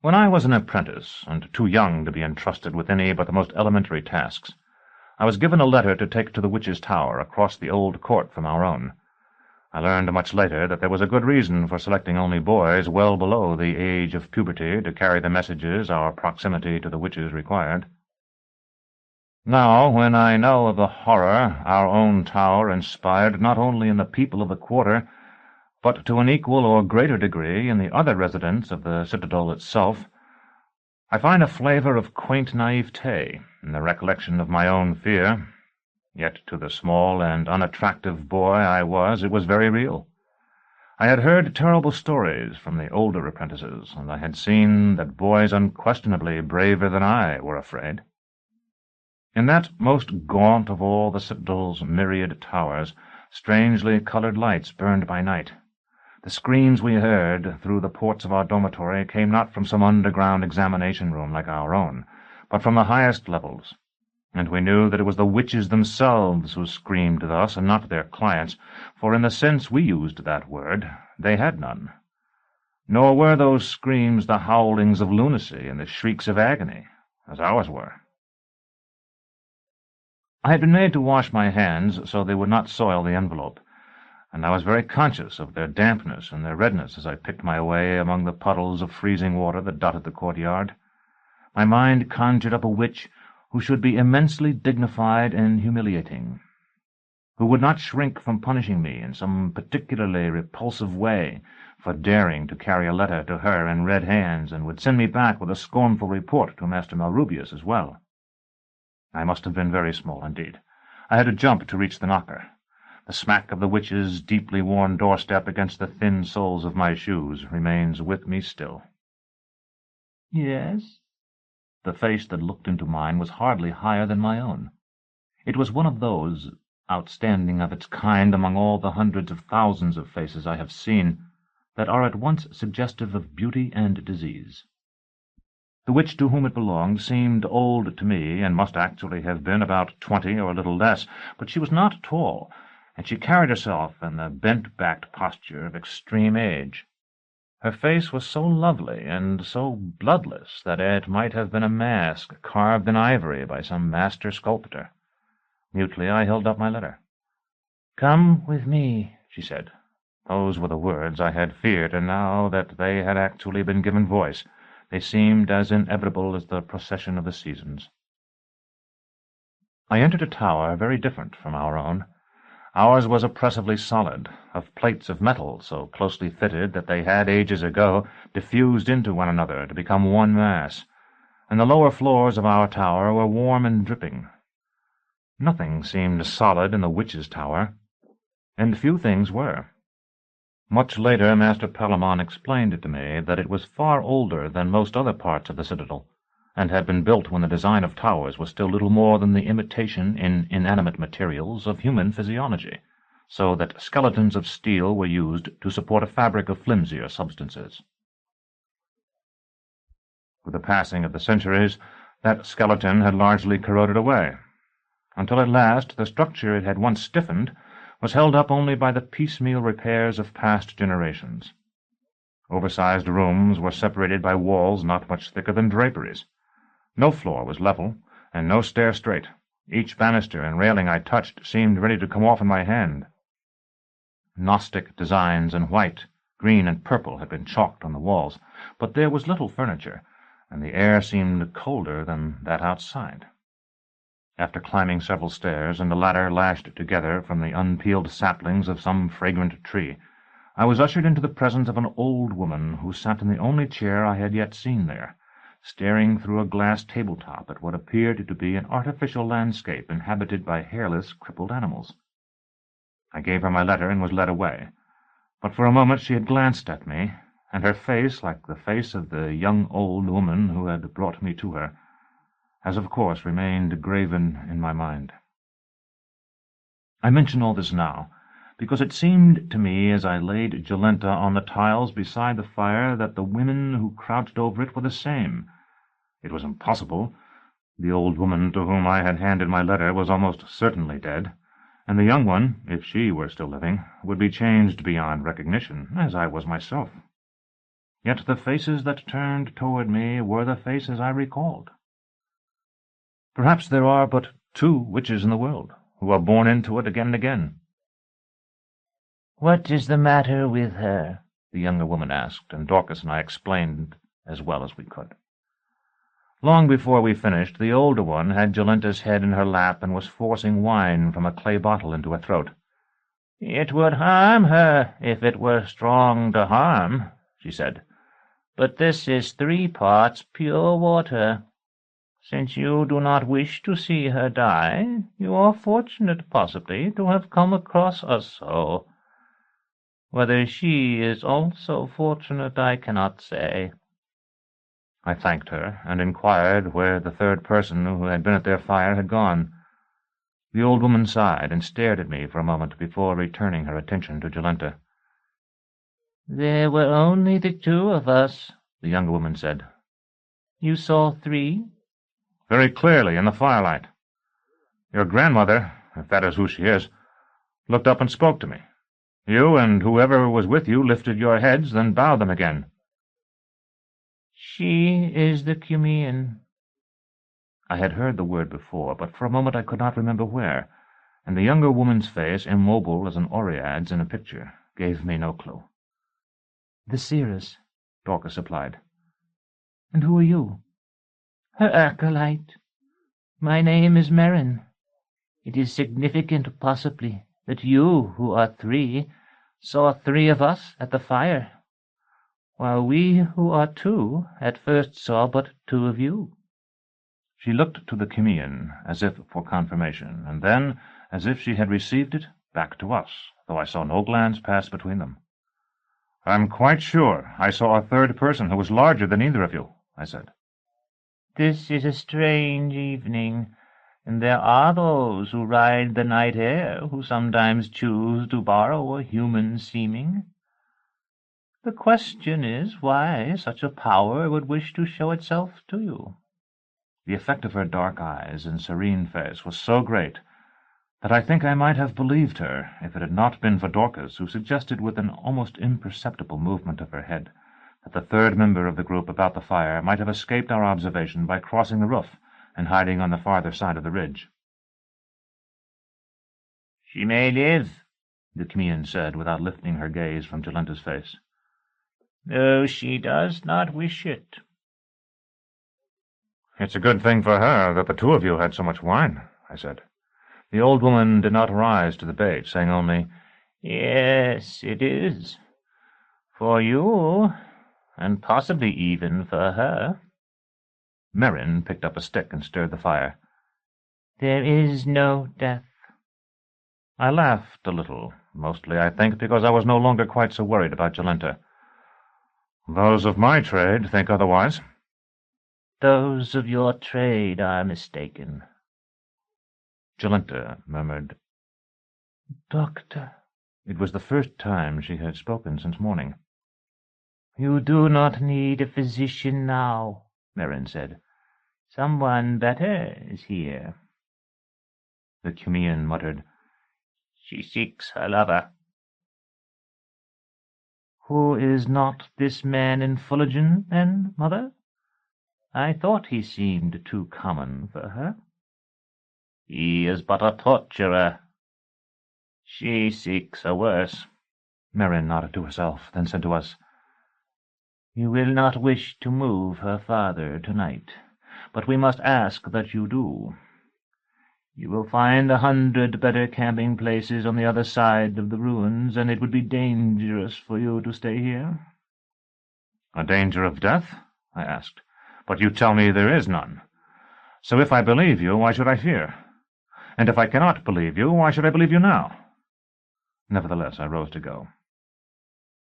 When I was an apprentice, and too young to be entrusted with any but the most elementary tasks, I was given a letter to take to the Witch's Tower across the old court from our own. I learned much later that there was a good reason for selecting only boys well below the age of puberty to carry the messages our proximity to the witches required. Now, when I know of the horror our own tower inspired not only in the people of the quarter, but to an equal or greater degree in the other residents of the citadel itself, I find a flavor of quaint naivete in the recollection of my own fear. Yet to the small and unattractive boy I was, it was very real. I had heard terrible stories from the older apprentices, and I had seen that boys unquestionably braver than I were afraid. In that most gaunt of all the citadel's myriad towers, strangely colored lights burned by night. The screams we heard through the ports of our dormitory came not from some underground examination room like our own, but from the highest levels, and we knew that it was the witches themselves who screamed thus, and not their clients, for in the sense we used that word, they had none. Nor were those screams the howlings of lunacy and the shrieks of agony, as ours were. I had been made to wash my hands so they would not soil the envelope, and I was very conscious of their dampness and their redness as I picked my way among the puddles of freezing water that dotted the courtyard. My mind conjured up a witch who should be immensely dignified and humiliating, who would not shrink from punishing me in some particularly repulsive way for daring to carry a letter to her in red hands, and would send me back with a scornful report to Master Malrubius as well. I must have been very small indeed. I had to jump to reach the knocker. The smack of the witch's deeply worn doorstep against the thin soles of my shoes remains with me still. "Yes?" The face that looked into mine was hardly higher than my own. It was one of those, outstanding of its kind among all the hundreds of thousands of faces I have seen, that are at once suggestive of beauty and disease. The witch to whom it belonged seemed old to me, and must actually have been about 20 or a little less, but she was not tall, and she carried herself in the bent-backed posture of extreme age. Her face was so lovely and so bloodless that it might have been a mask carved in ivory by some master sculptor. Mutely I held up my letter. "Come with me," she said. Those were the words I had feared, and now that they had actually been given voice, they seemed as inevitable as the procession of the seasons. I entered a tower very different from our own. Ours was oppressively solid, of plates of metal so closely fitted that they had ages ago diffused into one another to become one mass, and the lower floors of our tower were warm and dripping. Nothing seemed solid in the witch's tower, and few things were. Much later, Master Palamon explained to me that it was far older than most other parts of the citadel, and had been built when the design of towers was still little more than the imitation in inanimate materials of human physiology, so that skeletons of steel were used to support a fabric of flimsier substances. With the passing of the centuries, that skeleton had largely corroded away, until at last the structure it had once stiffened was held up only by the piecemeal repairs of past generations. Oversized rooms were separated by walls not much thicker than draperies. No floor was level, and no stair straight. Each banister and railing I touched seemed ready to come off in my hand. Gnostic designs in white, green, and purple had been chalked on the walls, but there was little furniture, and the air seemed colder than that outside. After climbing several stairs, and the ladder lashed together from the unpeeled saplings of some fragrant tree, I was ushered into the presence of an old woman who sat in the only chair I had yet seen there, staring through a glass tabletop at what appeared to be an artificial landscape inhabited by hairless, crippled animals. I gave her my letter and was led away, but for a moment she had glanced at me, and her face, like the face of the young old woman who had brought me to her, has of course remained graven in my mind. I mention all this now, because it seemed to me as I laid Jolenta on the tiles beside the fire that the women who crouched over it were the same. It was impossible. The old woman to whom I had handed my letter was almost certainly dead, and the young one, if she were still living, would be changed beyond recognition, as I was myself. Yet the faces that turned toward me were the faces I recalled. Perhaps there are but 2 witches in the world, who are born into it again and again. "What is the matter with her?" the younger woman asked, and Dorcas and I explained as well as we could. Long before we finished, the older one had Jolenta's head in her lap and was forcing wine from a clay bottle into her throat. "It would harm her if it were strong to harm," she said. "But this is 3 parts pure water. Since you do not wish to see her die, you are fortunate, possibly, to have come across us so. Whether she is also fortunate, I cannot say." I thanked her, and inquired where the 3rd person who had been at their fire had gone. The old woman sighed and stared at me for a moment before returning her attention to Jolenta. "There were only the 2 of us," the younger woman said. "You saw 3? "Very clearly in the firelight. Your grandmother, if that is who she is, looked up and spoke to me. You and whoever was with you lifted your heads, then bowed them again." "She is the Cumean." I had heard the word before, but for a moment I could not remember where, and the younger woman's face, immobile as an Oread's in a picture, gave me no clue. "The seeress," Dorcas replied. "And who are you?" "Her acolyte. My name is Merrin. It is significant, possibly, that you, who are 3, saw 3 of us at the fire, while we, who are 2, at first saw but 2 of you." She looked to the Cumean, as if for confirmation, and then, as if she had received it, back to us, though I saw no glance pass between them. "I'm quite sure I saw a 3rd person who was larger than either of you," I said. "This is a strange evening, and there are those who ride the night air who sometimes choose to borrow a human seeming. The question is why such a power would wish to show itself to you." The effect of her dark eyes and serene face was so great that I think I might have believed her if it had not been for Dorcas, who suggested with an almost imperceptible movement of her head that the 3rd member of the group about the fire might have escaped our observation by crossing the roof and hiding on the farther side of the ridge. "She may live," the Cumean said, without lifting her gaze from Jolenta's face. "Though she does not wish it." "It's a good thing for her that the 2 of you had so much wine," I said. The old woman did not rise to the bait, saying only, "Yes, it is. For you, and possibly even for her." Merrin picked up a stick and stirred the fire. "There is no death." I laughed a little, mostly, I think, because I was no longer quite so worried about Jolenta. "Those of my trade think otherwise." "Those of your trade are mistaken." Jolenta murmured, "Doctor." It was the first time she had spoken since morning. "You do not need a physician now," Merrin said. "Someone better is here." The Cumean muttered, "She seeks her lover." "Who is not this man in Fullerton, then, mother? I thought he seemed too common for her." "He is but a torturer. She seeks a worse." Merrin nodded to herself, then said to us, "You will not wish to move her farther tonight, but we must ask that you do. You will find 100 better camping places on the other side of the ruins, and it would be dangerous for you to stay here." "A danger of death?" I asked. "But you tell me there is none. So if I believe you, why should I fear? And if I cannot believe you, why should I believe you now?" Nevertheless, I rose to go.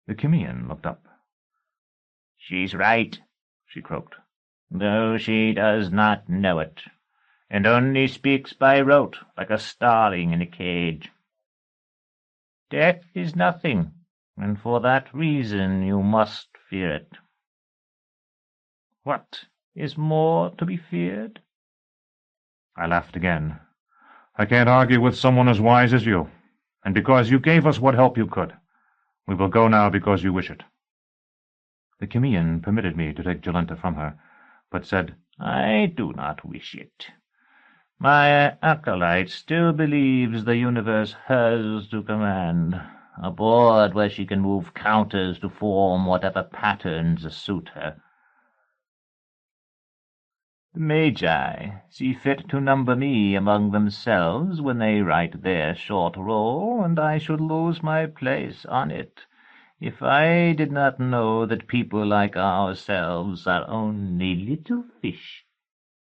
The Chimean looked up. "She's right," she croaked, "though she does not know it, and only speaks by rote, like a starling in a cage. Death is nothing, and for that reason you must fear it. What is more to be feared?" I laughed again. "I can't argue with someone as wise as you, and because you gave us what help you could. We will go now because you wish it." The Chimean permitted me to take Jolenta from her, but said, "I do not wish it. My acolyte still believes the universe hers to command, a board where she can move counters to form whatever patterns suit her. The Magi see fit to number me among themselves when they write their short roll, and I should lose my place on it if I did not know that people like ourselves are only little fish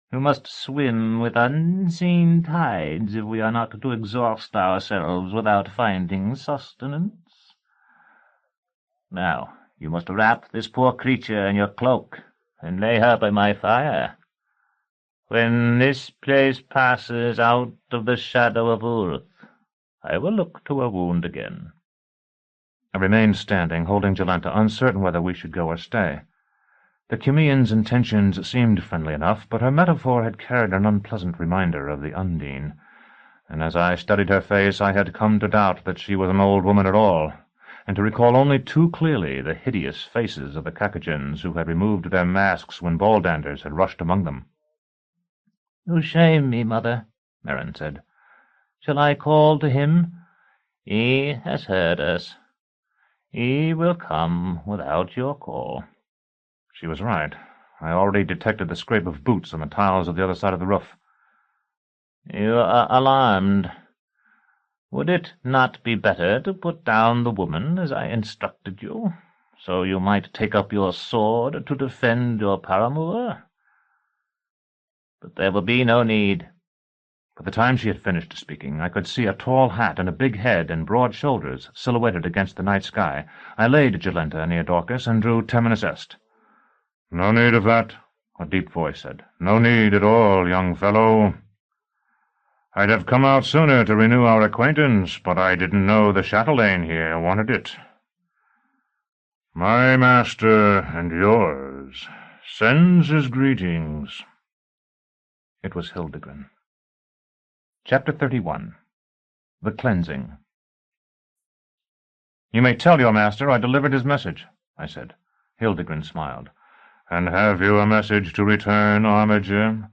who must swim with unseen tides if we are not to exhaust ourselves without finding sustenance. Now, you must wrap this poor creature in your cloak and lay her by my fire. When this place passes out of the shadow of Urth, I will look to her wound again." I remained standing, holding Jolenta, uncertain whether we should go or stay. The Chimean's intentions seemed friendly enough, but her metaphor had carried an unpleasant reminder of the Undine, and as I studied her face I had come to doubt that she was an old woman at all, and to recall only too clearly the hideous faces of the Cacogens who had removed their masks when Baldanders had rushed among them. "You shame me, mother," Merrin said. "Shall I call to him? He has heard us. He will come without your call." She was right. I already detected the scrape of boots on the tiles of the other side of the roof. "You are alarmed. Would it not be better to put down the woman as I instructed you, so you might take up your sword to defend your paramour? But there will be no need." By the time she had finished speaking, I could see a tall hat and a big head and broad shoulders silhouetted against the night sky. I laid Jolenta near Dorcas and drew Terminus Est. "No need of that," a deep voice said. "No need at all, young fellow. I'd have come out sooner to renew our acquaintance, but I didn't know the chatelaine here wanted it. My master and yours sends his greetings." It was Hildegren. Chapter 31. The Cleansing. "You may tell your master I delivered his message," I said. Hildegren smiled. "And have you a message to return, Armiger?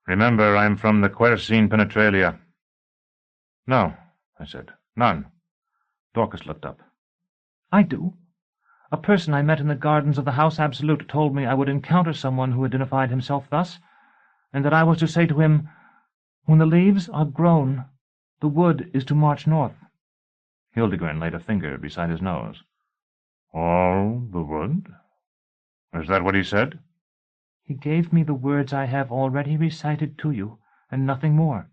Remember, I'm from the Quercine Penetralia." "No," I said. "None." Dorcas looked up. "I do. A person I met in the gardens of the House Absolute told me I would encounter someone who identified himself thus, and that I was to say to him, 'When the leaves are grown, the wood is to march north.'" Hildegren laid a finger beside his nose. "All the wood? Is that what he said?" "He gave me the words I have already recited to you, and nothing more."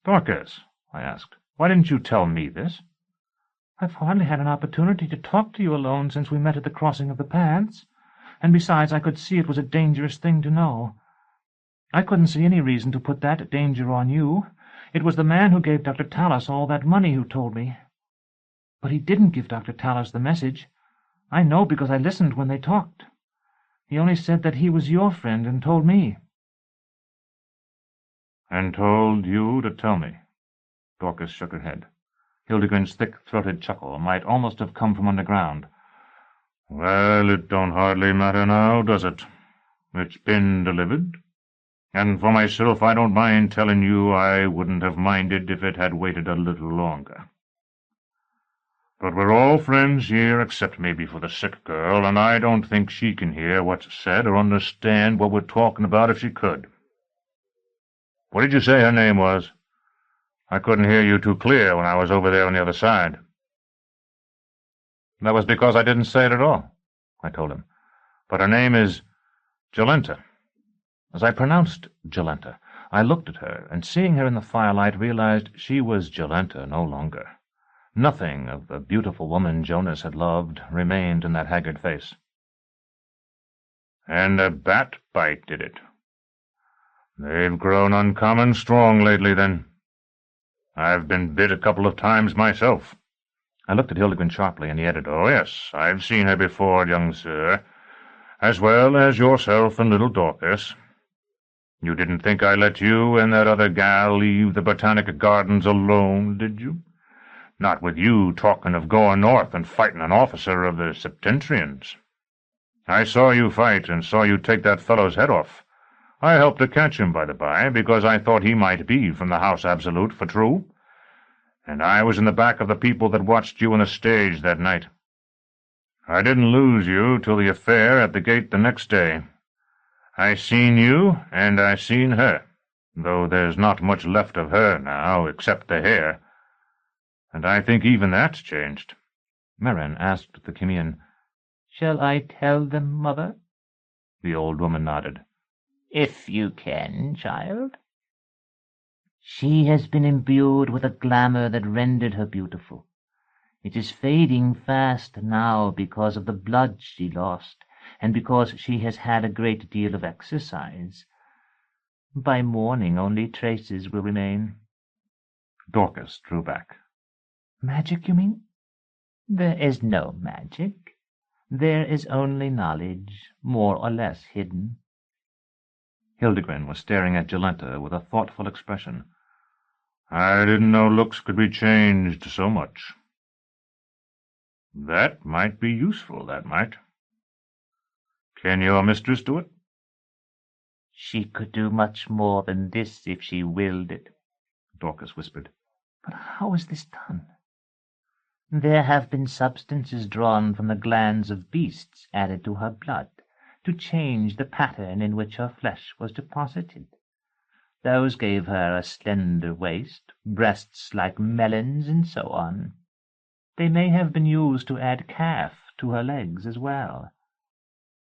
"Dorcas," I asked, "why didn't you tell me this?" "I've hardly had an opportunity to talk to you alone since we met at the crossing of the paths, and besides I could see it was a dangerous thing to know. I couldn't see any reason to put that danger on you. It was the man who gave Dr. Talos all that money who told me. But he didn't give Dr. Talos the message. I know because I listened when they talked. He only said that he was your friend and told me." "And told you to tell me?" Dorcas shook her head. Hildegren's thick-throated chuckle might almost have come from underground. "Well, it don't hardly matter now, does it? It's been delivered. And for myself, I don't mind telling you I wouldn't have minded if it had waited a little longer." But we're all friends here except maybe for the sick girl, and I don't think she can hear what's said or understand what we're talking about if she could. What did you say her name was? I couldn't hear you too clear when I was over there on the other side. That was because I didn't say it at all, I told him. But her name is Jolenta. As I pronounced Jolenta, I looked at her, and seeing her in the firelight, realized she was Jolenta no longer. Nothing of the beautiful woman Jonas had loved remained in that haggard face. And a bat bite did it. They've grown uncommon strong lately, then. I've been bit a couple of times myself. I looked at Hildegren sharply, and he added, Oh, yes, I've seen her before, young sir, as well as yourself and little Dorcas. You didn't think I let you and that other gal leave the Botanic Gardens alone, did you? Not with you talking of going north and fighting an officer of the Septentrians. I saw you fight, and saw you take that fellow's head off. I helped to catch him, by the by, because I thought he might be from the House Absolute for true. And I was in the back of the people that watched you on the stage that night. I didn't lose you till the affair at the gate the next day. I seen you, and I seen her, though there's not much left of her now, except the hair. And I think even that's changed. Merrin asked the Chimean, Shall I tell them, mother? The old woman nodded. If you can, child. She has been imbued with a glamour that rendered her beautiful. It is fading fast now because of the blood she lost, and because she has had a great deal of exercise. By morning only traces will remain. Dorcas drew back. Magic, you mean? There is no magic. There is only knowledge, more or less hidden. Hildegren was staring at Jolenta with a thoughtful expression. I didn't know looks could be changed so much. That might be useful, that might. Can your mistress do it? She could do much more than this if she willed it, Dorcas whispered. But how is this done? There have been substances drawn from the glands of beasts added to her blood, to change the pattern in which her flesh was deposited. Those gave her a slender waist, breasts like melons, and so on. They may have been used to add calf to her legs as well.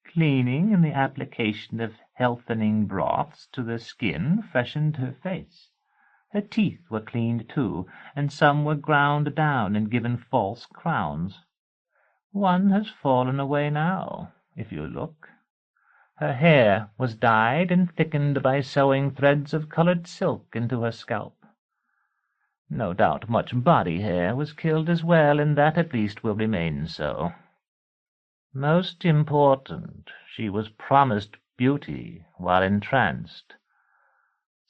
Cleaning and the application of healthening broths to the skin freshened her face. Her teeth were cleaned too, and some were ground down and given false crowns. One has fallen away now, if you look. Her hair was dyed and thickened by sewing threads of colored silk into her scalp. No doubt much body hair was killed as well, and that at least will remain so. Most important, she was promised beauty while entranced.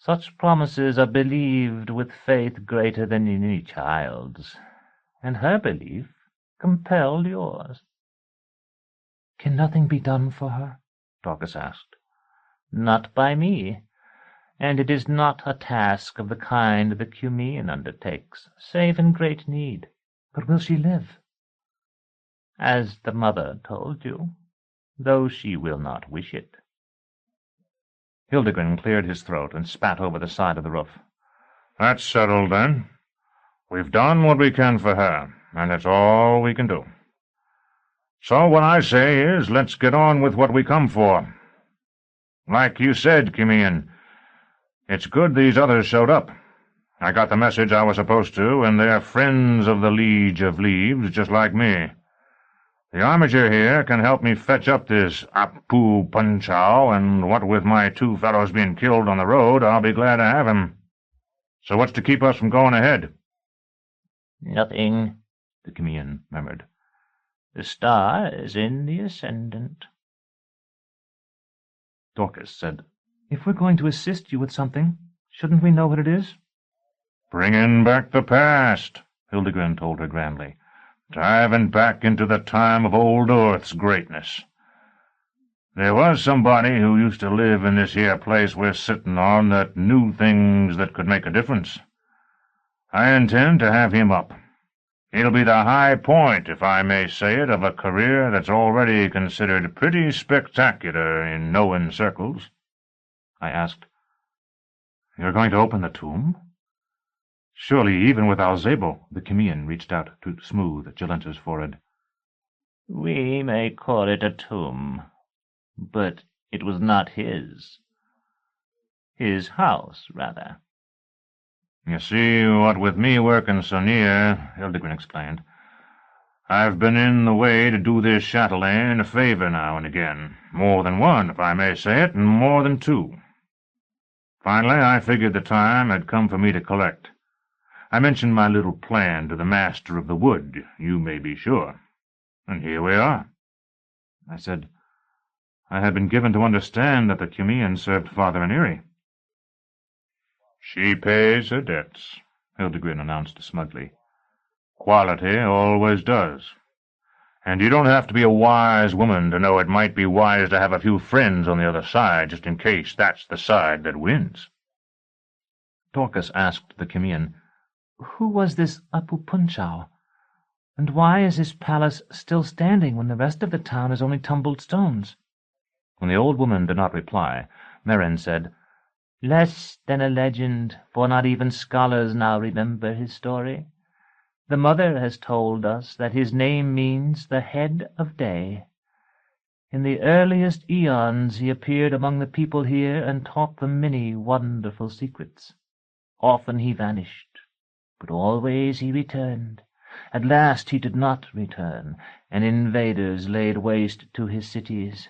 Such promises are believed with faith greater than any child's, and her belief compelled yours. Can nothing be done for her? Dorcas asked. Not by me, and it is not a task of the kind the Chimean undertakes, save in great need. But will she live? As the mother told you, though she will not wish it. Hildegren cleared his throat and spat over the side of the roof. That's settled, then. We've done what we can for her, and that's all we can do. So what I say is, let's get on with what we come for. Like you said, Chimean, it's good these others showed up. I got the message I was supposed to, and they're friends of the Liege of Leaves, just like me. The armiger here can help me fetch up this Apu Punchow, and what with my two fellows being killed on the road, I'll be glad to have him. So what's to keep us from going ahead? Nothing, the Chimean murmured. The star is in the ascendant. Dorcas said, If we're going to assist you with something, shouldn't we know what it is? Bringing back the past, Hildegren told her grandly. Diving back into the time of old Earth's greatness. There was somebody who used to live in this here place we're sitting on that knew things that could make a difference. I intend to have him up. He'll be the high point, if I may say it, of a career that's already considered pretty spectacular in known circles. I asked, "You're going to open the tomb?" Surely, even with Alzebo, the Chimean reached out to smooth Jolenta's forehead. We may call it a tomb, but it was not his. His house, rather. You see, what with me working so near, Hildegrin explained, I've been in the way to do this chatelaine a favor now and again. More than one, if I may say it, and more than two. Finally, I figured the time had come for me to collect. I mentioned my little plan to the master of the wood, you may be sure. And here we are. I said, I had been given to understand that the Chimean served Father Aniri. She pays her debts, Hildegrin announced smugly. Quality always does. And you don't have to be a wise woman to know it might be wise to have a few friends on the other side, just in case that's the side that wins. Dorcas asked the Chimean, "Who was this Apu Punchau? And why is his palace still standing when the rest of the town is only tumbled stones?" When the old woman did not reply, Merrin said, "Less than a legend, for not even scholars now remember his story. The mother has told us that his name means the head of day. In the earliest eons he appeared among the people here and taught them many wonderful secrets. Often he vanished, but always he returned. At last he did not return, and invaders laid waste to his cities.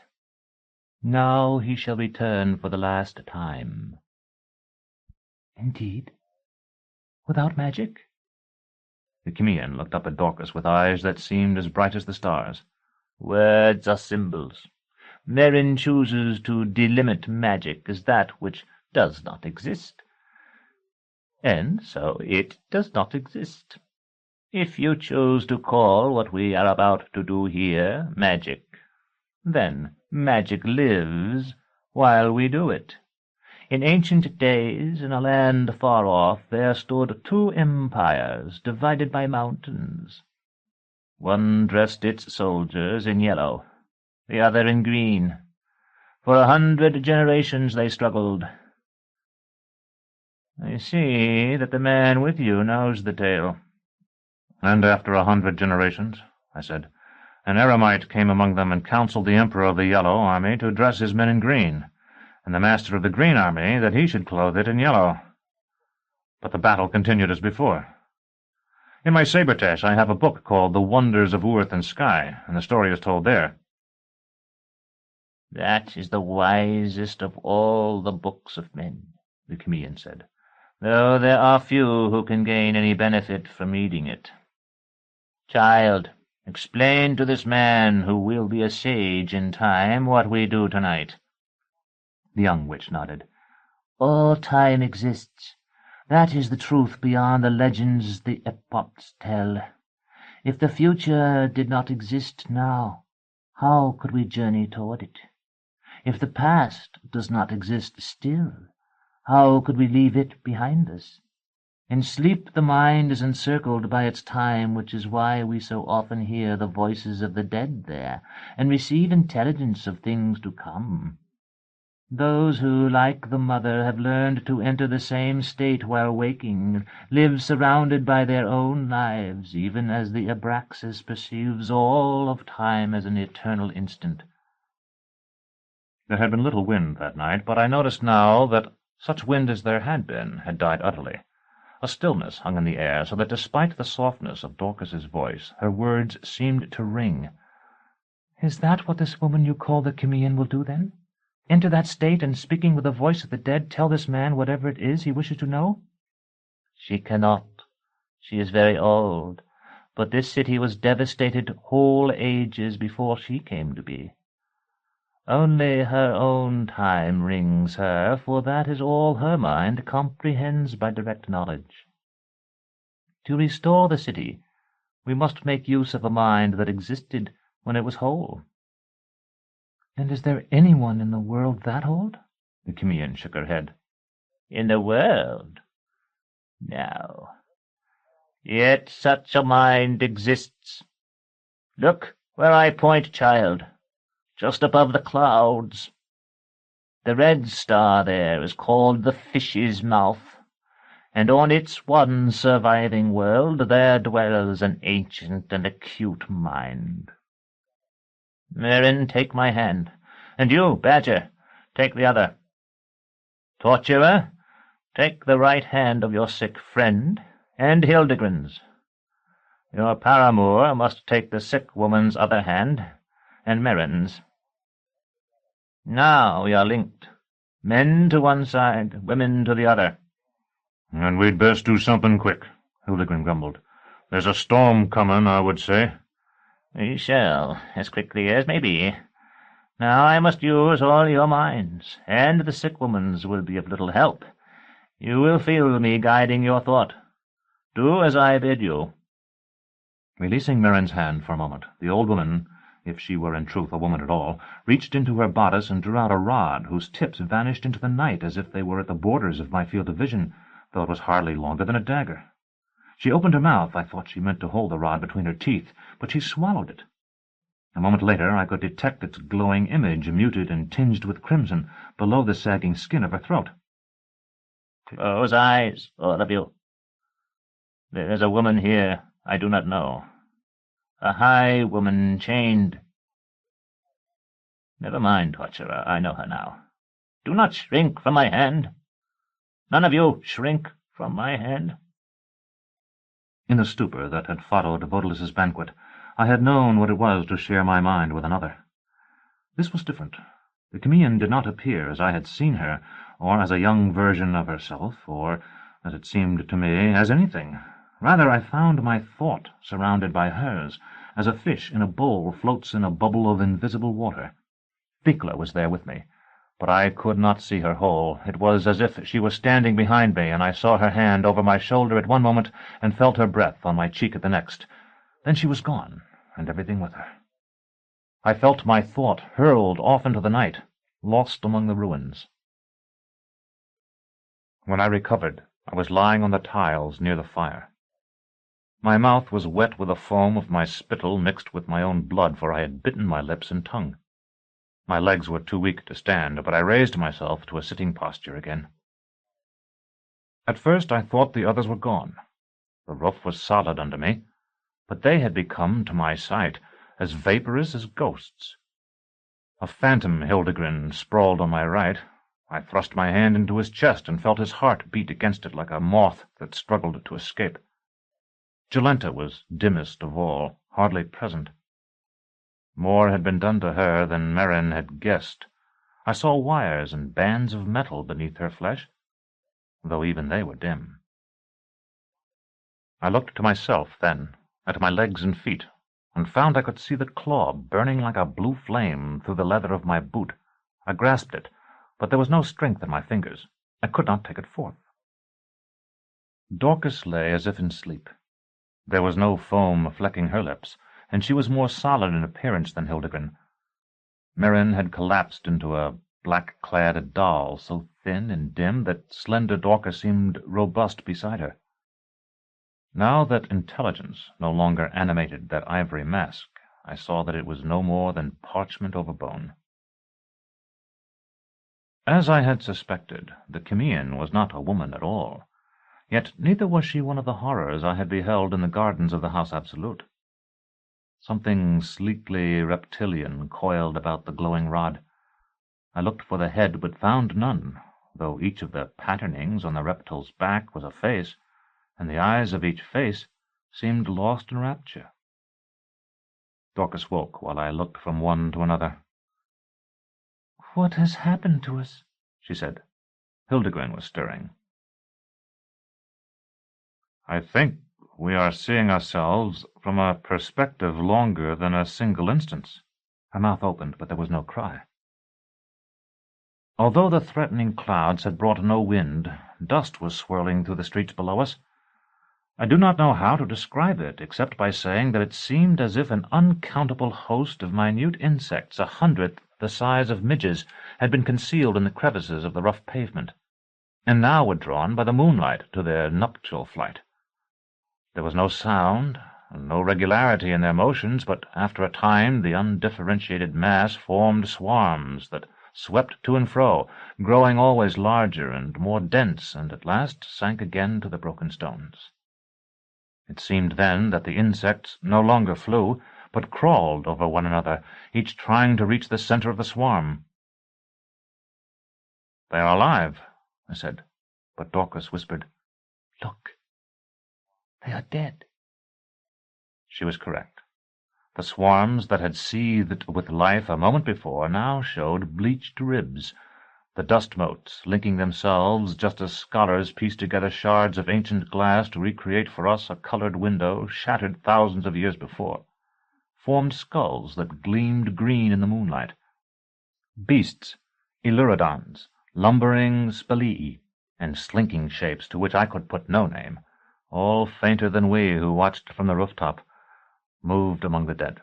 Now he shall return for the last time." "Indeed? Without magic?" The Chimean looked up at Dorcas with eyes that seemed as bright as the stars. "Words are symbols. Merrin chooses to delimit magic as that which does not exist. And so it does not exist. If you choose to call what we are about to do here magic, then magic lives while we do it. In ancient days, in a land far off, there stood two empires divided by mountains. One dressed its soldiers in yellow, the other in green. For 100 generations they struggled. I see that the man with you knows the tale." "And after 100 generations," I said, "an eremite came among them and counseled the emperor of the Yellow Army to dress his men in green, and the master of the Green Army that he should clothe it in yellow. But the battle continued as before. In my saber-tash I have a book called The Wonders of Earth and Sky, and the story is told there." "That is the wisest of all the books of men," the Chimean said, "though there are few who can gain any benefit from reading it. Child, explain to this man, who will be a sage in time, what we do tonight." The young witch nodded. "All time exists. That is the truth beyond the legends the epochs tell. If the future did not exist now, how could we journey toward it? If the past does not exist still, how could we leave it behind us? In sleep the mind is encircled by its time, which is why we so often hear the voices of the dead there, and receive intelligence of things to come. Those who, like the mother, have learned to enter the same state while waking, live surrounded by their own lives, even as the Abraxas perceives all of time as an eternal instant." There had been little wind that night, but I noticed now that such wind as there had been had died utterly. A stillness hung in the air, so that despite the softness of Dorcas's voice, her words seemed to ring. "Is that what this woman you call the Chimean will do, then? Enter that state, and speaking with the voice of the dead, tell this man whatever it is he wishes to know?" "She cannot. She is very old, but this city was devastated whole ages before she came to be. Only her own time rings her, for that is all her mind comprehends by direct knowledge. To restore the city, we must make use of a mind that existed when it was whole." "And is there anyone in the world that old?" The Chimean shook her head. "In the world? No. Yet such a mind exists. Look where I point, child, just above the clouds. The red star there is called the Fish's Mouth, and on its one surviving world there dwells an ancient and acute mind. Merrin, take my hand, and you, Badger, take the other. Torturer, take the right hand of your sick friend, and Hildegrin's. Your paramour must take the sick woman's other hand, and Merrin's. Now we are linked. Men to one side, women to the other. And we'd best do something quick, Hildegrin grumbled. There's a storm coming, I would say. We shall, as quickly as may be. Now I must use all your minds, and the sick woman's will be of little help. You will feel me guiding your thought. Do as I bid you. Releasing Merrin's hand for a moment, the old woman, if she were in truth a woman at all, reached into her bodice and drew out a rod whose tips vanished into the night as if they were at the borders of my field of vision, though it was hardly longer than a dagger. She opened her mouth. I thought she meant to hold the rod between her teeth, but she swallowed it. A moment later I could detect its glowing image, muted and tinged with crimson, below the sagging skin of her throat. Close eyes, all of you. There is a woman here I do not know. A high woman chained. Never mind, torturer, I know her now. Do not shrink from my hand. None of you shrink from my hand. In the stupor that had followed Odalisque's banquet, I had known what it was to share my mind with another. This was different. The Chameleon did not appear as I had seen her, or as a young version of herself, or, as it seemed to me, as anything. Rather, I found my thought surrounded by hers, as a fish in a bowl floats in a bubble of invisible water. Thecla was there with me, but I could not see her whole. It was as if she was standing behind me, and I saw her hand over my shoulder at one moment and felt her breath on my cheek at the next. Then she was gone, and everything with her. I felt my thought hurled off into the night, lost among the ruins. When I recovered, I was lying on the tiles near the fire. My mouth was wet with the foam of my spittle mixed with my own blood, for I had bitten my lips and tongue. My legs were too weak to stand, but I raised myself to a sitting posture again. At first I thought the others were gone. The roof was solid under me, but they had become, to my sight, as vaporous as ghosts. A phantom Hildegrin sprawled on my right. I thrust my hand into his chest and felt his heart beat against it like a moth that struggled to escape. Jolenta was dimmest of all, hardly present. More had been done to her than Merrin had guessed. I saw wires and bands of metal beneath her flesh, though even they were dim. I looked to myself, then, at my legs and feet, and found I could see the claw burning like a blue flame through the leather of my boot. I grasped it, but there was no strength in my fingers. I could not take it forth. Dorcas lay as if in sleep. There was no foam flecking her lips, and she was more solid in appearance than Hildegrin. Merrin had collapsed into a black-clad doll, so thin and dim that slender Dorcas seemed robust beside her. Now that intelligence no longer animated that ivory mask, I saw that it was no more than parchment over bone. As I had suspected, the Chameleon was not a woman at all, yet neither was she one of the horrors I had beheld in the gardens of the House Absolute. Something sleekly reptilian coiled about the glowing rod. I looked for the head, but found none, though each of the patternings on the reptile's back was a face, and the eyes of each face seemed lost in rapture. Dorcas woke while I looked from one to another. "What has happened to us?" she said. Hildegrin was stirring. "I think we are seeing ourselves from a perspective longer than a single instance." Her mouth opened, but there was no cry. Although the threatening clouds had brought no wind, dust was swirling through the streets below us. I do not know how to describe it, except by saying that it seemed as if an uncountable host of minute insects, 100th the size of midges, had been concealed in the crevices of the rough pavement, and now were drawn by the moonlight to their nuptial flight. There was no sound, and no regularity in their motions, but after a time the undifferentiated mass formed swarms that swept to and fro, growing always larger and more dense, and at last sank again to the broken stones. It seemed then that the insects no longer flew, but crawled over one another, each trying to reach the center of the swarm. "They are alive," I said, but Dorcas whispered, "Look, they are dead." She was correct. The swarms that had seethed with life a moment before now showed bleached ribs, the dust motes linking themselves just as scholars piece together shards of ancient glass to recreate for us a colored window shattered thousands of years before, formed skulls that gleamed green in the moonlight. Beasts, Illuridons, lumbering spelii, and slinking shapes to which I could put no name, all fainter than we who watched from the rooftop, moved among the dead.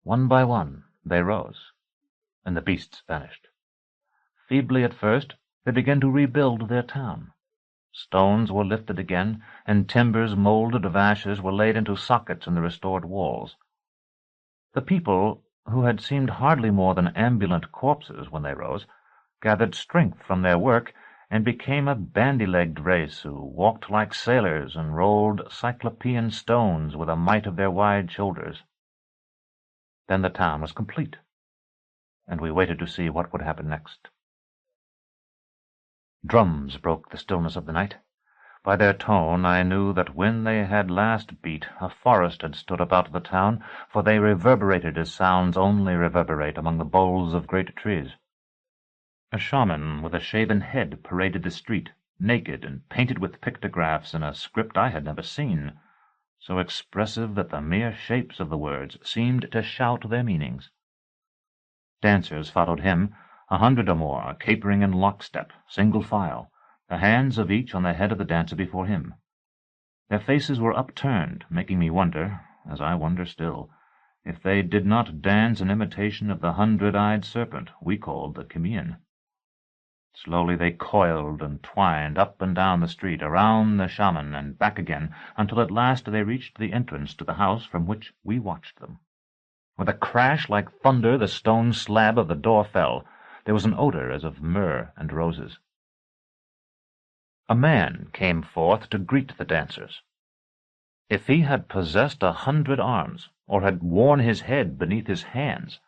One by one they rose, and the beasts vanished. Feebly at first, they began to rebuild their town. Stones were lifted again, and timbers molded of ashes were laid into sockets in the restored walls. The people, who had seemed hardly more than ambulant corpses when they rose, gathered strength from their work and became a bandy-legged race who walked like sailors and rolled cyclopean stones with the might of their wide shoulders. Then the town was complete, and we waited to see what would happen next. Drums broke the stillness of the night. By their tone I knew that when they had last beat, a forest had stood about the town, for they reverberated as sounds only reverberate among the boles of great trees. A shaman with a shaven head paraded the street, naked and painted with pictographs in a script I had never seen, so expressive that the mere shapes of the words seemed to shout their meanings. Dancers followed him, 100 or more, capering in lockstep, single file, the hands of each on the head of the dancer before him. Their faces were upturned, making me wonder, as I wonder still, if they did not dance in imitation of the 100-eyed serpent we called the Chimaean. Slowly they coiled and twined up and down the street, around the shaman and back again, until at last they reached the entrance to the house from which we watched them. With a crash like thunder the stone slab of the door fell. There was an odor as of myrrh and roses. A man came forth to greet the dancers. If he had possessed 100 arms, or had worn his head beneath his hands,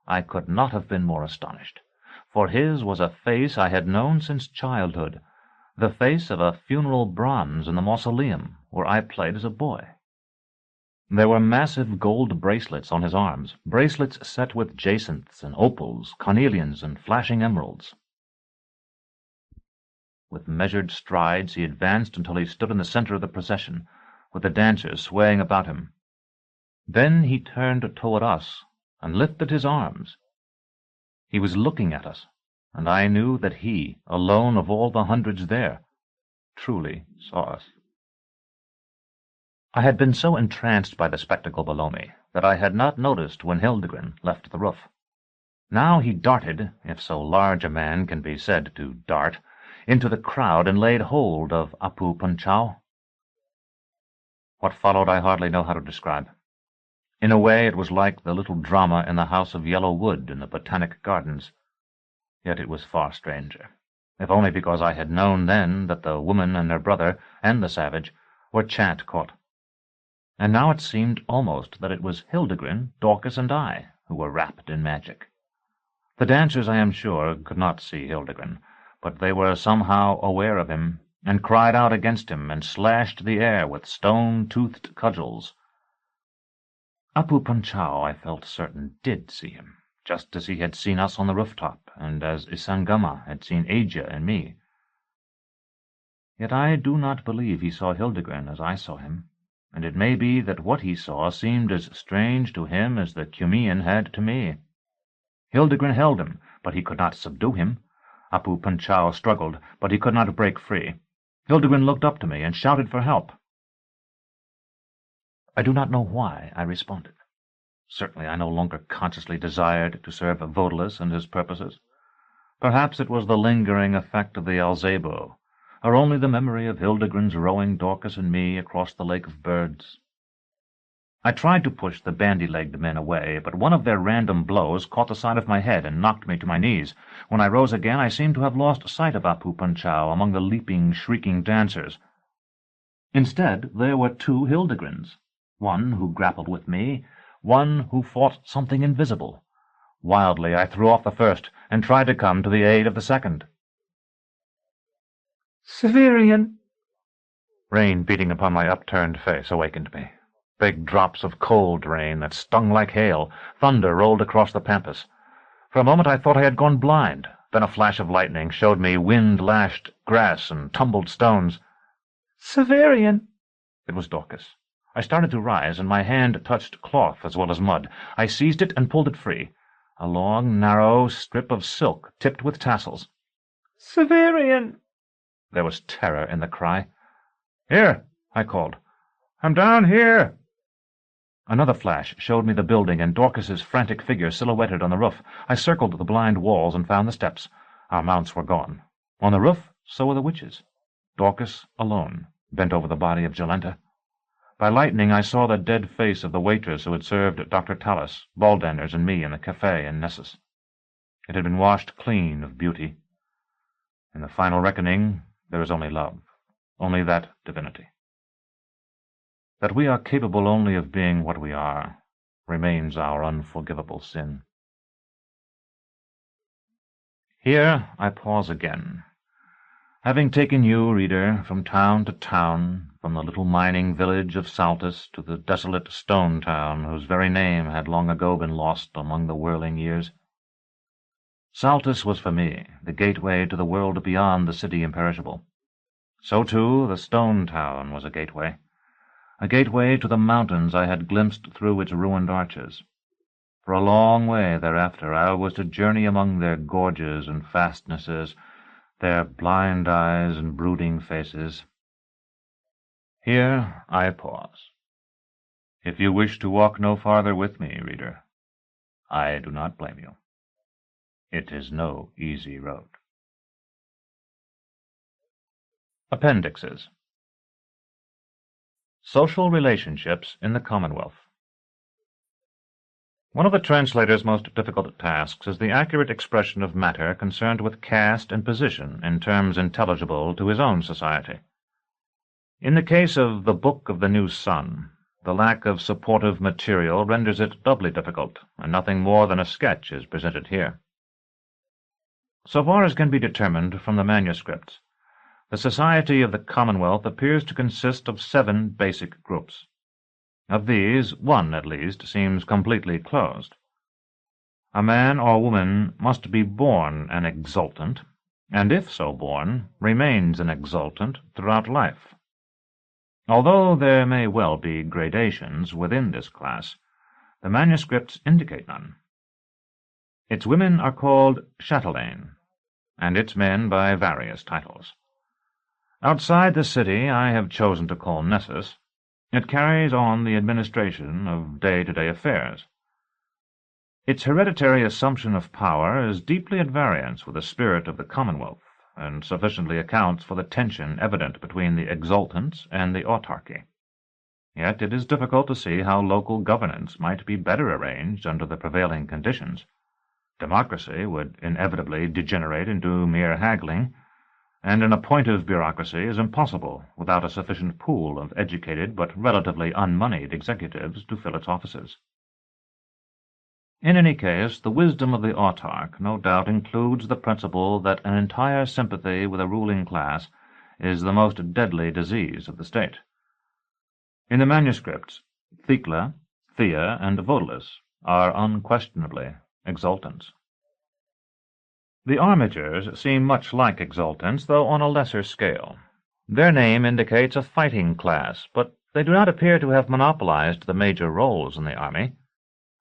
I could not have been more astonished, for his was a face I had known since childhood, the face of a funeral bronze in the mausoleum where I played as a boy. There were massive gold bracelets on his arms, bracelets set with jacinths and opals, carnelians, and flashing emeralds. With measured strides he advanced until he stood in the center of the procession, with the dancers swaying about him. Then he turned toward us and lifted his arms. He was looking at us, and I knew that he, alone of all the hundreds there, truly saw us. I had been so entranced by the spectacle below me that I had not noticed when Hildegren left the roof. Now he darted, if so large a man can be said to dart, into the crowd and laid hold of Apu Punchau. What followed I hardly know how to describe. In a way it was like the little drama in the House of Yellow Wood in the Botanic Gardens. Yet it was far stranger, if only because I had known then that the woman and her brother, and the savage, were chant-caught. And now it seemed almost that it was Hildegren, Dorcas, and I who were wrapped in magic. The dancers, I am sure, could not see Hildegren, but they were somehow aware of him, and cried out against him, and slashed the air with stone-toothed cudgels. Apu Punchau, I felt certain, did see him, just as he had seen us on the rooftop, and as Isangama had seen Aja and me. Yet I do not believe he saw Hildegren as I saw him, and it may be that what he saw seemed as strange to him as the Chimaean had to me. Hildegren held him, but he could not subdue him. Apu Punchau struggled, but he could not break free. Hildegren looked up to me and shouted for help. I do not know why I responded. Certainly I no longer consciously desired to serve Odalisque and his purposes. Perhaps it was the lingering effect of the Alzebo, or only the memory of Hildegrin's rowing Dorcas and me across the lake of birds? I tried to push the bandy-legged men away, but one of their random blows caught the side of my head and knocked me to my knees. When I rose again, I seemed to have lost sight of Apu Punchau among the leaping, shrieking dancers. Instead, there were two Hildegrins, one who grappled with me, one who fought something invisible. Wildly, I threw off the first and tried to come to the aid of the second. Severian! Rain beating upon my upturned face awakened me. Big drops of cold rain that stung like hail. Thunder rolled across the pampas. For a moment I thought I had gone blind. Then a flash of lightning showed me wind-lashed grass and tumbled stones. Severian! It was Dorcas. I started to rise, and my hand touched cloth as well as mud. I seized it and pulled it free. A long, narrow strip of silk tipped with tassels. Severian! There was terror in the cry. "Here!" I called. "I'm down here!" Another flash showed me the building and Dorcas's frantic figure silhouetted on the roof. I circled the blind walls and found the steps. Our mounts were gone. On the roof, so were the witches. Dorcas alone, bent over the body of Jolenta. By lightning I saw the dead face of the waitress who had served Dr. Talos, Baldanders, and me in the cafe in Nessus. It had been washed clean of beauty. In the final reckoning, there is only love, only that divinity. That we are capable only of being what we are remains our unforgivable sin. Here I pause again. Having taken you, reader, from town to town, from the little mining village of Saltus to the desolate stone town whose very name had long ago been lost among the whirling years, Saltus was for me the gateway to the world beyond the city imperishable. So, too, the stone town was a gateway to the mountains I had glimpsed through its ruined arches. For a long way thereafter I was to journey among their gorges and fastnesses, their blind eyes and brooding faces. Here I pause. If you wish to walk no farther with me, reader, I do not blame you. It is no easy road. Appendixes. Social relationships in the Commonwealth. One of the translator's most difficult tasks is the accurate expression of matter concerned with caste and position in terms intelligible to his own society. In the case of the Book of the New Sun, the lack of supportive material renders it doubly difficult, and nothing more than a sketch is presented here. So far as can be determined from the manuscripts, the society of the Commonwealth appears to consist of 7 basic groups. Of these, one, at least, seems completely closed. A man or woman must be born an exultant, and if so born, remains an exultant throughout life. Although there may well be gradations within this class, the manuscripts indicate none. Its women are called chatelaine, and its men by various titles. Outside the city I have chosen to call Nessus, it carries on the administration of day-to-day affairs. Its hereditary assumption of power is deeply at variance with the spirit of the Commonwealth, and sufficiently accounts for the tension evident between the exultants and the autarchy. Yet it is difficult to see how local governance might be better arranged under the prevailing conditions. Democracy would inevitably degenerate into mere haggling, and an appointive bureaucracy is impossible without a sufficient pool of educated but relatively unmoneyed executives to fill its offices. In any case, the wisdom of the autarch no doubt includes the principle that an entire sympathy with a ruling class is the most deadly disease of the state. In the manuscripts, Thecla, Thea, and Odalisque are unquestionably exultants. The armigers seem much like exultants, though on a lesser scale. Their name indicates a fighting class, but they do not appear to have monopolized the major roles in the army.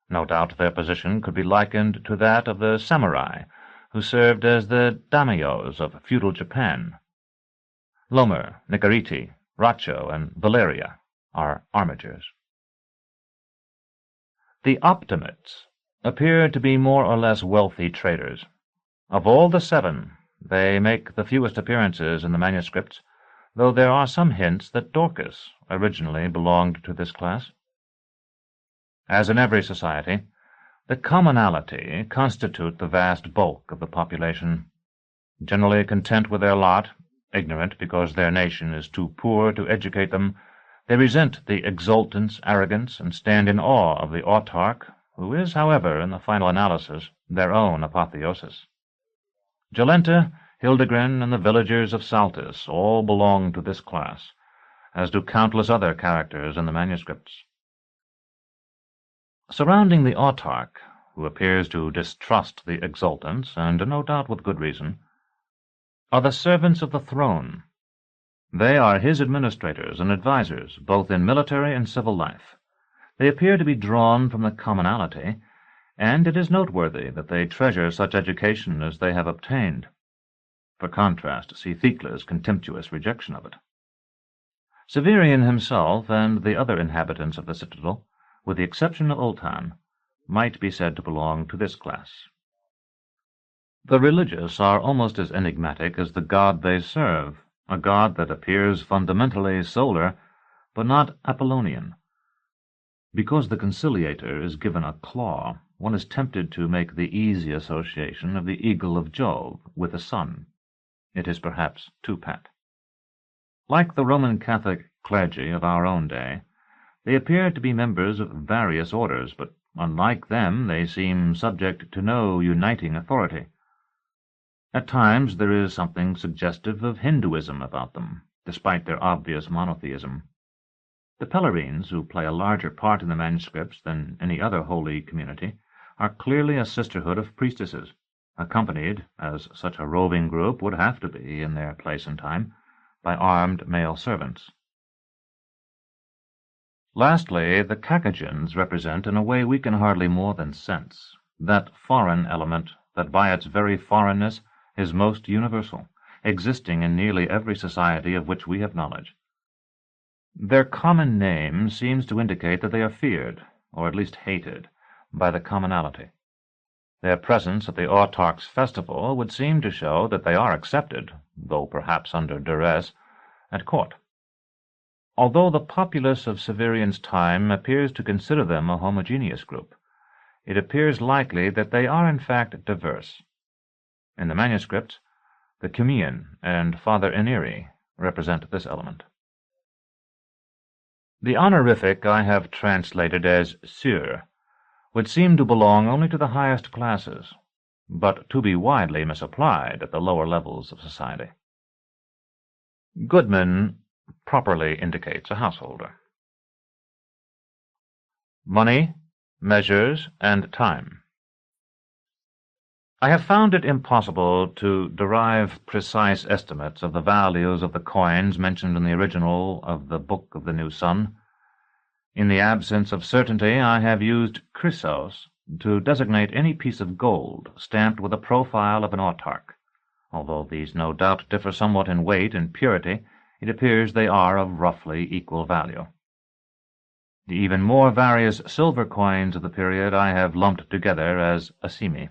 No doubt their position could be likened to that of the samurai, who served as the daimyos of feudal Japan. Lomer, Nigariti, Racho, and Valeria are armigers. The optimates appear to be more or less wealthy traders. Of all the 7, They make the fewest appearances in the manuscripts, though there are some hints that Dorcas originally belonged to this class. As in every society, the commonalty constitute the vast bulk of the population. Generally content with their lot, ignorant because their nation is too poor to educate them, they resent the exultant's arrogance and stand in awe of the autarch, who is, however, in the final analysis, their own apotheosis. Jolenta, Hildegren, and the villagers of Saltus all belong to this class, as do countless other characters in the manuscripts. Surrounding the autarch, who appears to distrust the exultants, and no doubt with good reason, are the servants of the throne. They are his administrators and advisers, both in military and civil life. They appear to be drawn from the commonalty, and it is noteworthy that they treasure such education as they have obtained. For contrast, see Thecla's contemptuous rejection of it. Severian himself and the other inhabitants of the citadel, with the exception of Ultan, might be said to belong to this class. The religious are almost as enigmatic as the god they serve, a god that appears fundamentally solar, but not Apollonian. Because the Conciliator is given a claw, one is tempted to make the easy association of the eagle of Jove with the sun. It is perhaps too pat. Like the Roman Catholic clergy of our own day, they appear to be members of various orders, but unlike them they seem subject to no uniting authority. At times there is something suggestive of Hinduism about them, despite their obvious monotheism. The Pellerines, who play a larger part in the manuscripts than any other holy community, are clearly a sisterhood of priestesses, accompanied, as such a roving group would have to be in their place and time, by armed male servants. Lastly, the Cacagens represent, in a way we can hardly more than sense, that foreign element that by its very foreignness is most universal, existing in nearly every society of which we have knowledge. Their common name seems to indicate that they are feared, or at least hated, by the commonalty. Their presence at the autarch's festival would seem to show that they are accepted, though perhaps under duress, at court. Although the populace of Severian's time appears to consider them a homogeneous group, it appears likely that they are in fact diverse. In the manuscripts, the Cumean and Father Eniri represent this element. The honorific I have translated as Sieur would seem to belong only to the highest classes, but to be widely misapplied at the lower levels of society. Goodman properly indicates a householder. Money, measures, and time. I have found it impossible to derive precise estimates of the values of the coins mentioned in the original of the Book of the New Sun. In the absence of certainty, I have used chrysos to designate any piece of gold stamped with a profile of an autarch. Although these no doubt differ somewhat in weight and purity, it appears they are of roughly equal value. The even more various silver coins of the period I have lumped together as odyssey.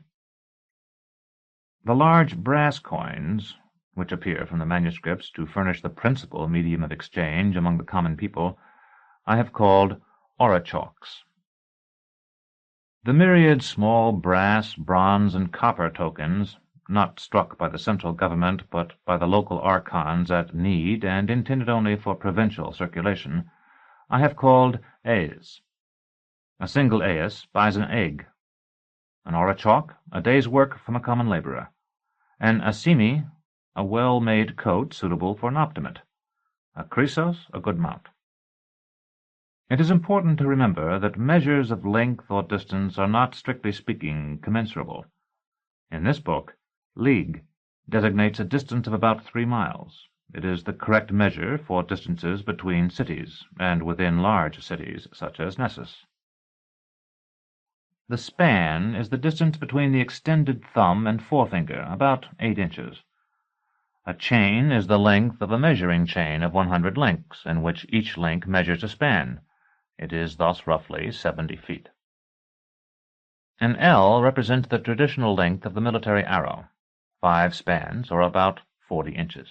The large brass coins, which appear from the manuscripts to furnish the principal medium of exchange among the common people, I have called aurichalks. The myriad small brass, bronze, and copper tokens, not struck by the central government but by the local archons at need and intended only for provincial circulation, I have called aes. A single aes buys an egg. An aurichalk, a day's work from a common laborer. An odyssey, a well-made coat suitable for an optimate. A chrysos, a good mount. It is important to remember that measures of length or distance are not, strictly speaking, commensurable. In this book, league designates a distance of about 3 miles. It is the correct measure for distances between cities, and within large cities, such as Nessus. The span is the distance between the extended thumb and forefinger, about 8 inches. A chain is the length of a measuring chain of 100 links, in which each link measures a span. It is thus roughly 70 feet. An L represents the traditional length of the military arrow. 5 spans, or about 40 inches.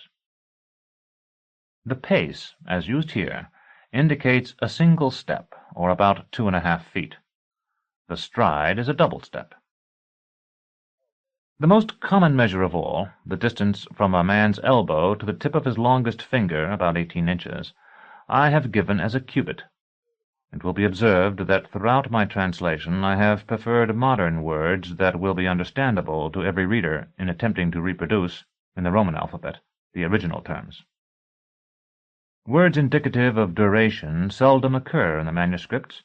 The pace, as used here, indicates a single step, or about 2.5 feet. The stride is a double step. The most common measure of all, the distance from a man's elbow to the tip of his longest finger, about 18 inches, I have given as a cubit. It will be observed that throughout my translation I have preferred modern words that will be understandable to every reader in attempting to reproduce, in the Roman alphabet, the original terms. Words indicative of duration seldom occur in the manuscripts.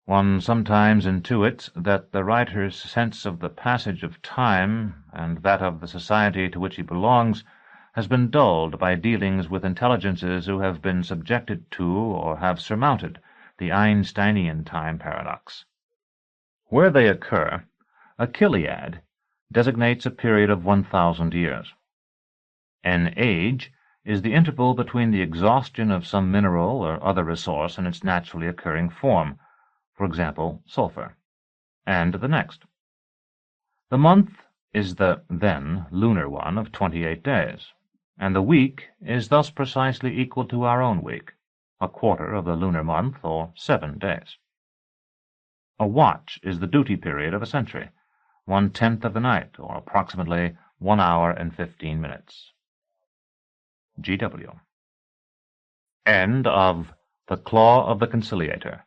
One sometimes intuits that the writer's sense of the passage of time, and that of the society to which he belongs, has been dulled by dealings with intelligences who have been subjected to, or have surmounted, the Einsteinian time paradox. Where they occur, a chiliad designates a period of 1,000 years. An age is the interval between the exhaustion of some mineral or other resource in its naturally occurring form, for example, sulfur, and the next. The month is the, then, lunar one of 28 days, and the week is thus precisely equal to our own week, a quarter of the lunar month, or 7 days. A watch is the duty period of a century, 1/10 of the night, or approximately 1 hour and 15 minutes. G.W. End of The Claw of the Conciliator,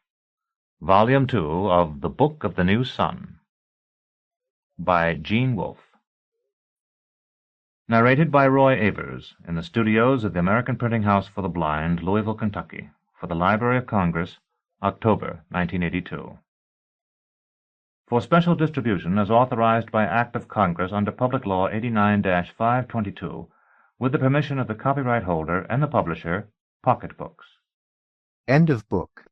Volume 2 of The Book of the New Sun, by Gene Wolfe. Narrated by Roy Avers in the studios of the American Printing House for the Blind, Louisville, Kentucky, for the Library of Congress, October 1982. For special distribution as authorized by Act of Congress under Public Law 89-522, with the permission of the copyright holder and the publisher, Pocket Books. End of book.